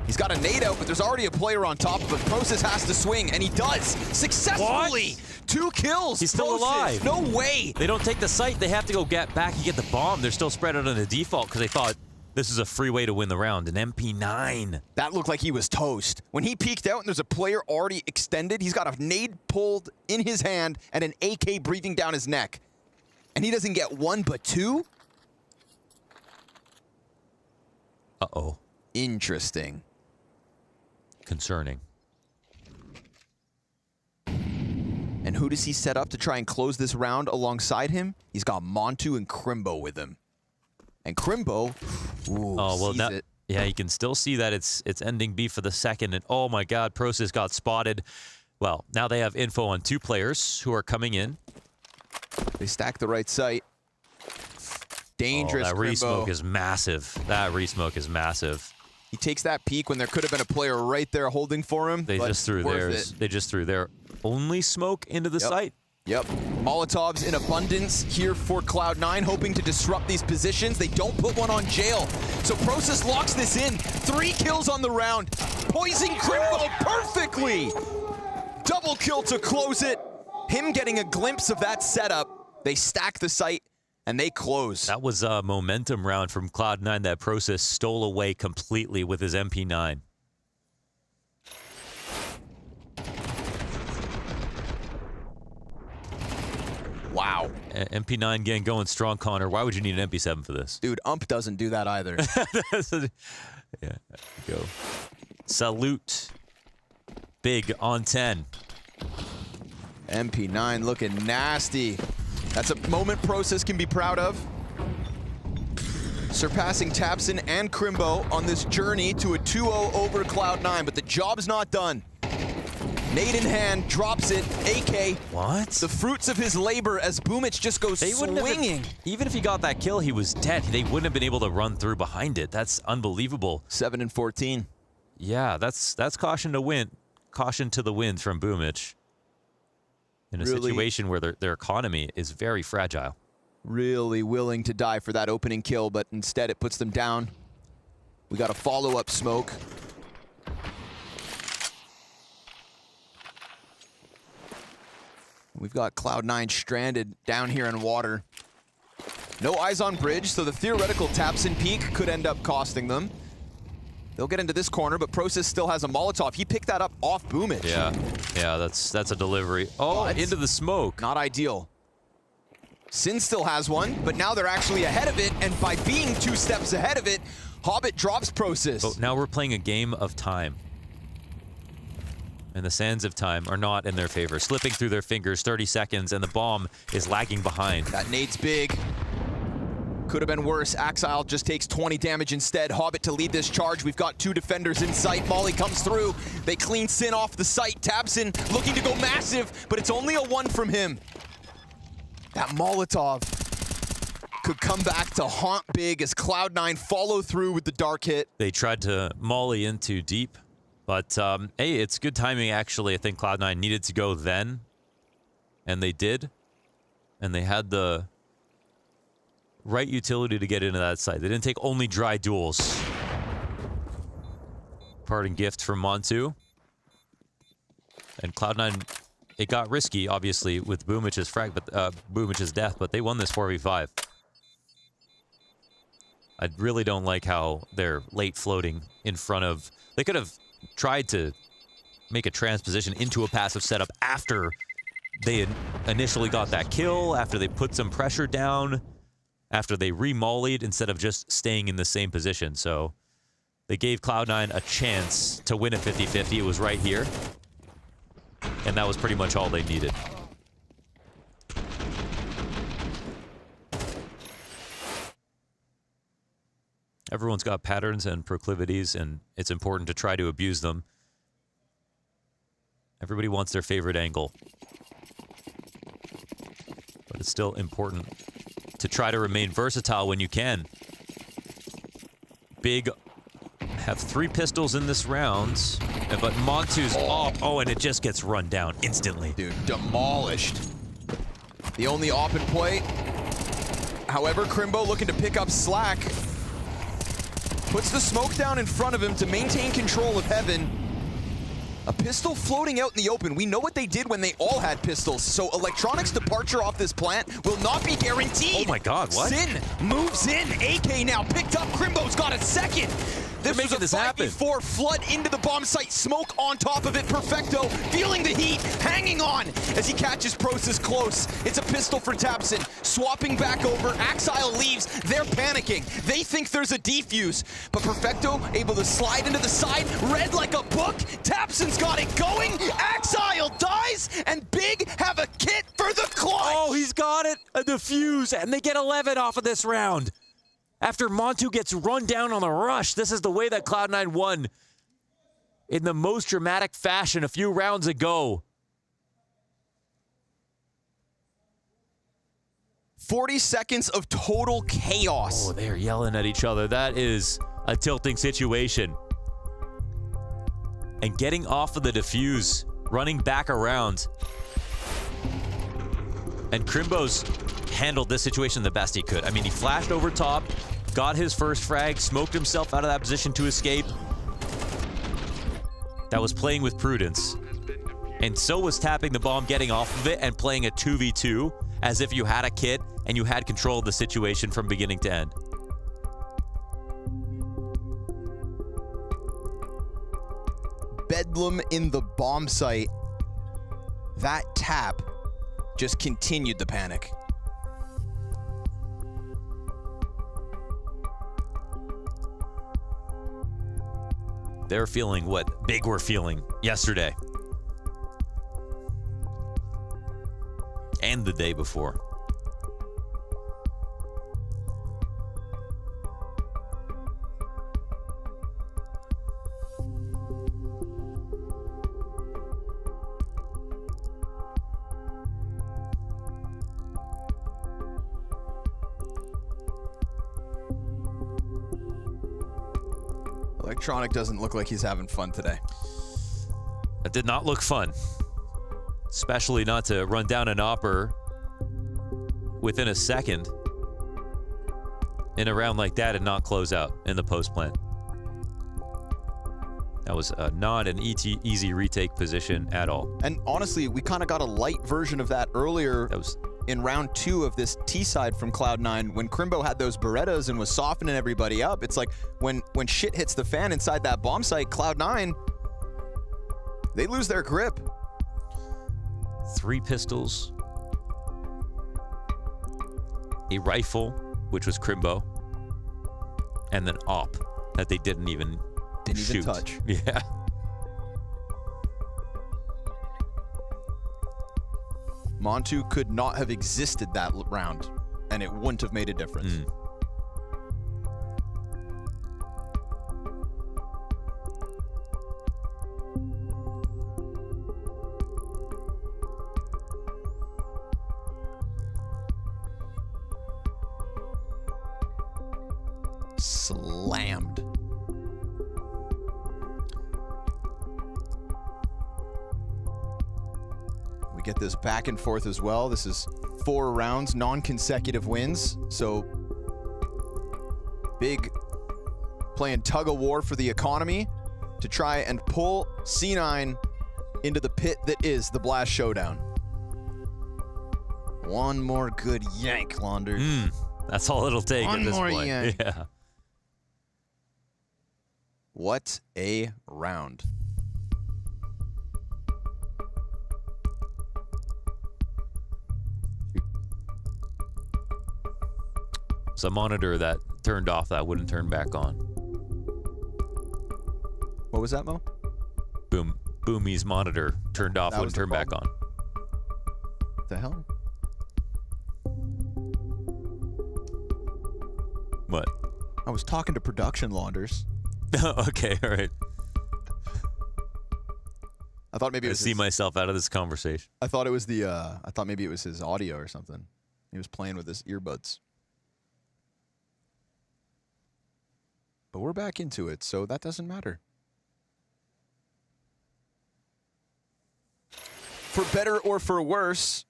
He's got a nade out, but there's already a player on top, but Process has to swing, and he does successfully. What? 2 kills. He's still alive. No way. They don't take the site. They have to go get back and get the bomb. They're still spread out on the default because they thought this is a free way to win the round. An MP9. That looked like he was toast. When he peeked out and there's a player already extended, he's got a nade pulled in his hand and an AK breathing down his neck. And he doesn't get 1 but 2? Uh-oh. Interesting. Concerning. And who does he set up to try and close this round alongside him? He's got Montu and Crimbo with him. And Crimbo, well, now, it. Yeah, you can still see that it's ending B for the second. And oh my God, Process got spotted. Well, now they have info on 2 players who are coming in. They stack the right site. Dangerous. That Crimbo. re-smoke is massive. That re-smoke is massive. He takes that peek when there could have been a player right there holding for him. They just threw theirs. They just threw their only smoke into the site. Yep. Molotovs in abundance here for Cloud9, hoping to disrupt these positions. They don't put one on jail. So Process locks this in. 3 kills on the round. Poising Crimbo perfectly. Double kill to close it. Him getting a glimpse of that setup. They stack the site and they close. That was a momentum round from Cloud9 that Process stole away completely with his MP9. Wow. MP9 getting going strong, Connor. Why would you need an MP7 for this? Dude, Ump doesn't do that either. Yeah, go. Salute. Big on 10. MP9 looking nasty. That's a moment Process can be proud of. Surpassing Tapson and Crimbo on this journey to a 2-0 over Cloud9, but the job's not done. Nade in hand, drops it, AK. What? The fruits of his labor as Boomich just goes swinging. Even if he got that kill, he was dead. They wouldn't have been able to run through behind it. That's unbelievable. 7 and 14. Yeah, that's caution to win. Caution to the wind from Boomich. In a situation where their economy is very fragile. Really willing to die for that opening kill, but instead it puts them down. We got a follow-up smoke. We've got Cloud9 stranded down here in water. No eyes on bridge, so the theoretical Tapson peek could end up costing them. They'll get into this corner, but Process still has a Molotov. He picked that up off Boomich. Yeah, that's a delivery. Oh, into the smoke. Not ideal. Sin still has one, but now they're actually ahead of it, and by being 2 steps ahead of it, Hobbit drops Process. But now we're playing a game of time. And the sands of time are not in their favor. Slipping through their fingers, 30 seconds, and the bomb is lagging behind. That nade's big. Could have been worse. Axile just takes 20 damage instead. Hobbit to lead this charge. We've got 2 defenders in sight. Molly comes through. They clean Sin off the site. Tabson looking to go massive, but it's only a 1 from him. That Molotov could come back to haunt big as Cloud9 follow through with the dark hit. They tried to molly in too deep, but hey, it's good timing actually. I think Cloud9 needed to go then, and they did, and they had the right utility to get into that site. They didn't take only dry duels. Parting gift from Montu. And Cloud9, it got risky, obviously, with Boomich's Boomich's death, but they won this 4v5. I really don't like how they're late floating in front of... They could have tried to make a transposition into a passive setup after they initially got that kill, after they put some pressure down, after they re-mollied instead of just staying in the same position. So they gave Cloud9 a chance to win a 50-50. It was right here. And that was pretty much all they needed. Everyone's got patterns and proclivities, and it's important to try to abuse them. Everybody wants their favorite angle. But it's still important to try to remain versatile when you can. Big have 3 pistols in this round, but Montu's off. Oh, and it just gets run down instantly. Dude, demolished. The only op in play. However, Crimbo looking to pick up slack. Puts the smoke down in front of him to maintain control of Heaven. A pistol floating out in the open. We know what they did when they all had pistols, so Electronics' departure off this plant will not be guaranteed. Oh my god, what? Sin moves in. AK now picked up. Crimbo's got a second. This was a 5v4 flood into the bomb site. Smoke on top of it. Perfecto feeling the heat, hanging on as he catches Process close. It's a pistol for Tapson. Swapping back over. Axile leaves. They're panicking. They think there's a defuse, but Perfecto able to slide into the side. Read like a book. Tapson's got it going. Axile dies, and Big have a kit for the clutch. Oh, he's got it. A defuse, and they get 11 off of this round. After Montu gets run down on the rush, this is the way that Cloud9 won in the most dramatic fashion a few rounds ago. 40 seconds of total chaos. Oh, they're yelling at each other. That is a tilting situation. And getting off of the defuse, running back around. And Crimbo's handled this situation the best he could. I mean, he flashed over top, got his first frag, smoked himself out of that position to escape. That was playing with prudence. And so was tapping the bomb, getting off of it, and playing a 2v2 as if you had a kit and you had control of the situation from beginning to end. Bedlam in the bomb site. That tap just continued the panic. They're feeling what Big were feeling yesterday. And the day before. Electronic doesn't look like he's having fun today. That did not look fun. Especially not to run down an opper within a second in a round like that and not close out in the post plant. That was not an easy retake position at all. And honestly, we kind of got a light version of that earlier. That was in round 2 of this T side from Cloud9 when Crimbo had those Berettas and was softening everybody up. It's like when shit hits the fan inside that bomb site, Cloud9, they lose their grip. 3 pistols, a rifle, which was Crimbo, and then op that they didn't even shoot. Touch. Yeah. Montu could not have existed that round, and it wouldn't have made a difference. Slammed. We get this back and forth as well. This is 4 rounds, non-consecutive wins. So Big playing tug of war for the economy to try and pull C9 into the pit that is the Blast Showdown. One more good yank, Launders. That's all it'll take at this point. Yank. Yeah. What a round. It's a monitor that turned off that wouldn't turn back on. What was that, Mo? Boomy's monitor turned off, wouldn't turn back on. What the hell? What? I was talking to production, Launders. Okay, all right. I thought maybe it was see myself out of this conversation. I thought it was the I thought maybe it was his audio or something. He was playing with his earbuds. But we're back into it, so that doesn't matter. For better or for worse,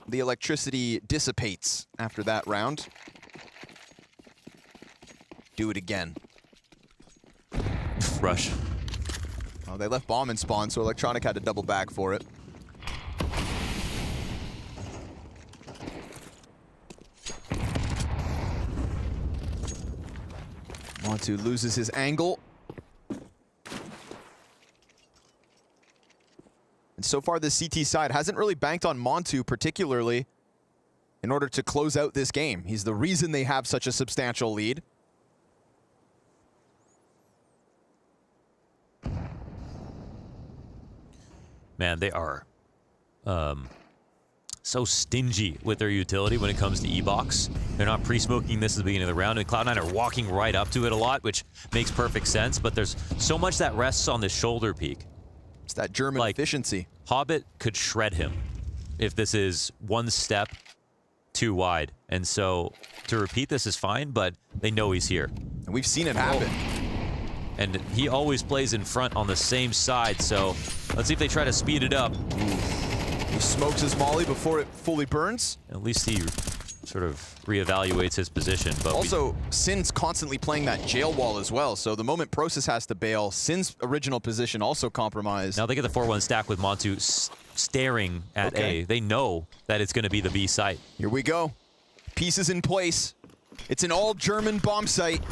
the electricity dissipates after that round. Do it again. Rush. Oh, they left bomb in spawn, so Electronic had to double back for it. Montu loses his angle. And so far, the CT side hasn't really banked on Montu particularly in order to close out this game. He's the reason they have such a substantial lead. Man, they are so stingy with their utility when it comes to E-Box. They're not pre-smoking this at the beginning of the round, and Cloud9 are walking right up to it a lot, which makes perfect sense, but there's so much that rests on the shoulder peak. It's that German efficiency. Hobbit could shred him if this is one step too wide, and so to repeat this is fine, but they know he's here. And We've seen it happen. And he always plays in front on the same side, so let's see if they try to speed it up. He smokes his molly before it fully burns. At least he sort of reevaluates his position. But also, Sin's constantly playing that jail wall as well, so the moment Process has to bail, Sin's original position also compromised. Now they get the 4-1 stack with Montu staring at A. They know that it's going to be the B site. Here we go. Pieces in place. It's an all-German bomb site.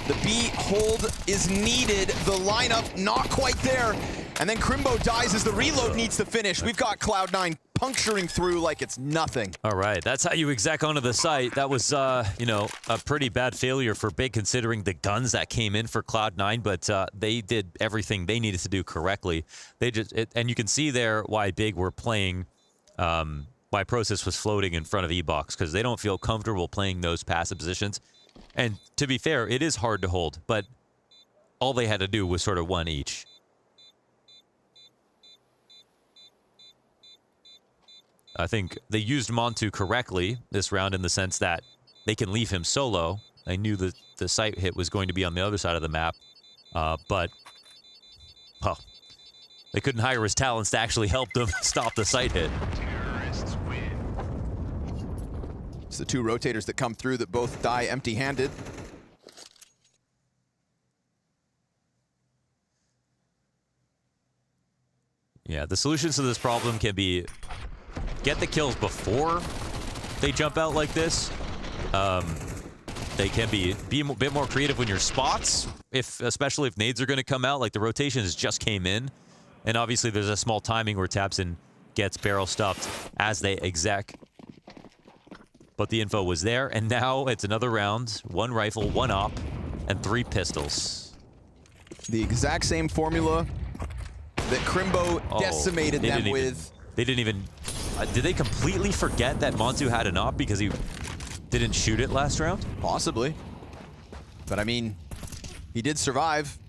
The B hold is needed. The lineup not quite there. And then Crimbo dies as the reload needs to finish. We've got Cloud9 puncturing through like it's nothing. All right, that's how you exec onto the site. That was, you know, a pretty bad failure for Big considering the guns that came in for Cloud9, but they did everything they needed to do correctly. They just, and you can see there why Big were playing, why Process was floating in front of E-Box, because they don't feel comfortable playing those passive positions. And to be fair, it is hard to hold, but all they had to do was sort of one each. I think they used Montu correctly this round in the sense that they can leave him solo. They knew that the site hit was going to be on the other side of the map, but well, they couldn't hire his talents to actually help them stop the site hit. It's the two rotators that come through that both die empty-handed. Yeah, the solutions to this problem can be get the kills before they jump out like this. They can be a bit more creative when your spots, especially if nades are going to come out, like the rotations just came in. And obviously there's a small timing where Tabson gets barrel stuffed as they exec. But the info was there, and now it's another round. 1 rifle, 1 op, and 3 pistols. The exact same formula that Crimbo decimated them with. They didn't even... did they completely forget that Montu had an op because he didn't shoot it last round? Possibly. But I mean, he did survive.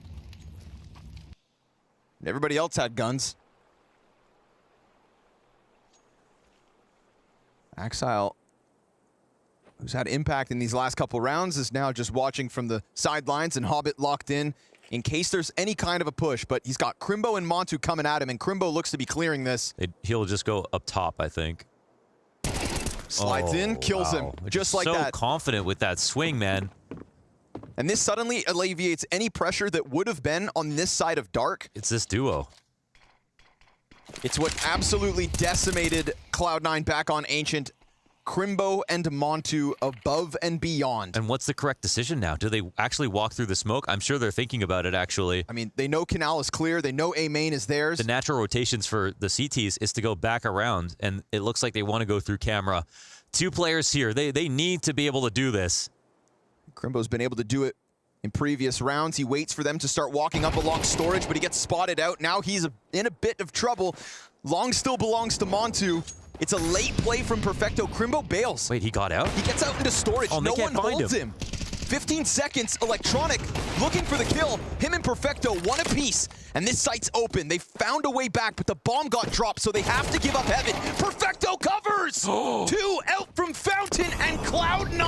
And everybody else had guns. Axile, who's had impact in these last couple rounds, is now just watching from the sidelines, and Hobbit locked in case there's any kind of a push. But he's got Crimbo and Montu coming at him, and Crimbo looks to be clearing this. He'll just go up top, I think. Slides in, kills him, just like that. So confident with that swing, man. And this suddenly alleviates any pressure that would have been on this side of Dark. It's this duo. It's what absolutely decimated Cloud9 back on Ancient. Crimbo and Montu above and beyond. And what's the correct decision now? Do they actually walk through the smoke? I'm sure they're thinking about it, actually. I mean, they know Canal is clear. They know A main is theirs. The natural rotations for the CTs is to go back around, and it looks like they want to go through camera. 2 players here. They need to be able to do this. Crimbo's been able to do it in previous rounds. He waits for them to start walking up along storage, but he gets spotted out. Now he's in a bit of trouble. Long still belongs to Montu. It's a late play from Perfecto. Crimbo bails. Wait, he got out? He gets out into storage. No one holds him. 15 seconds. Electronic looking for the kill. Him and Perfecto, 1 apiece. And this site's open. They found a way back, but the bomb got dropped, so they have to give up heaven. Perfecto covers! 2 out from Fountain, and Cloud9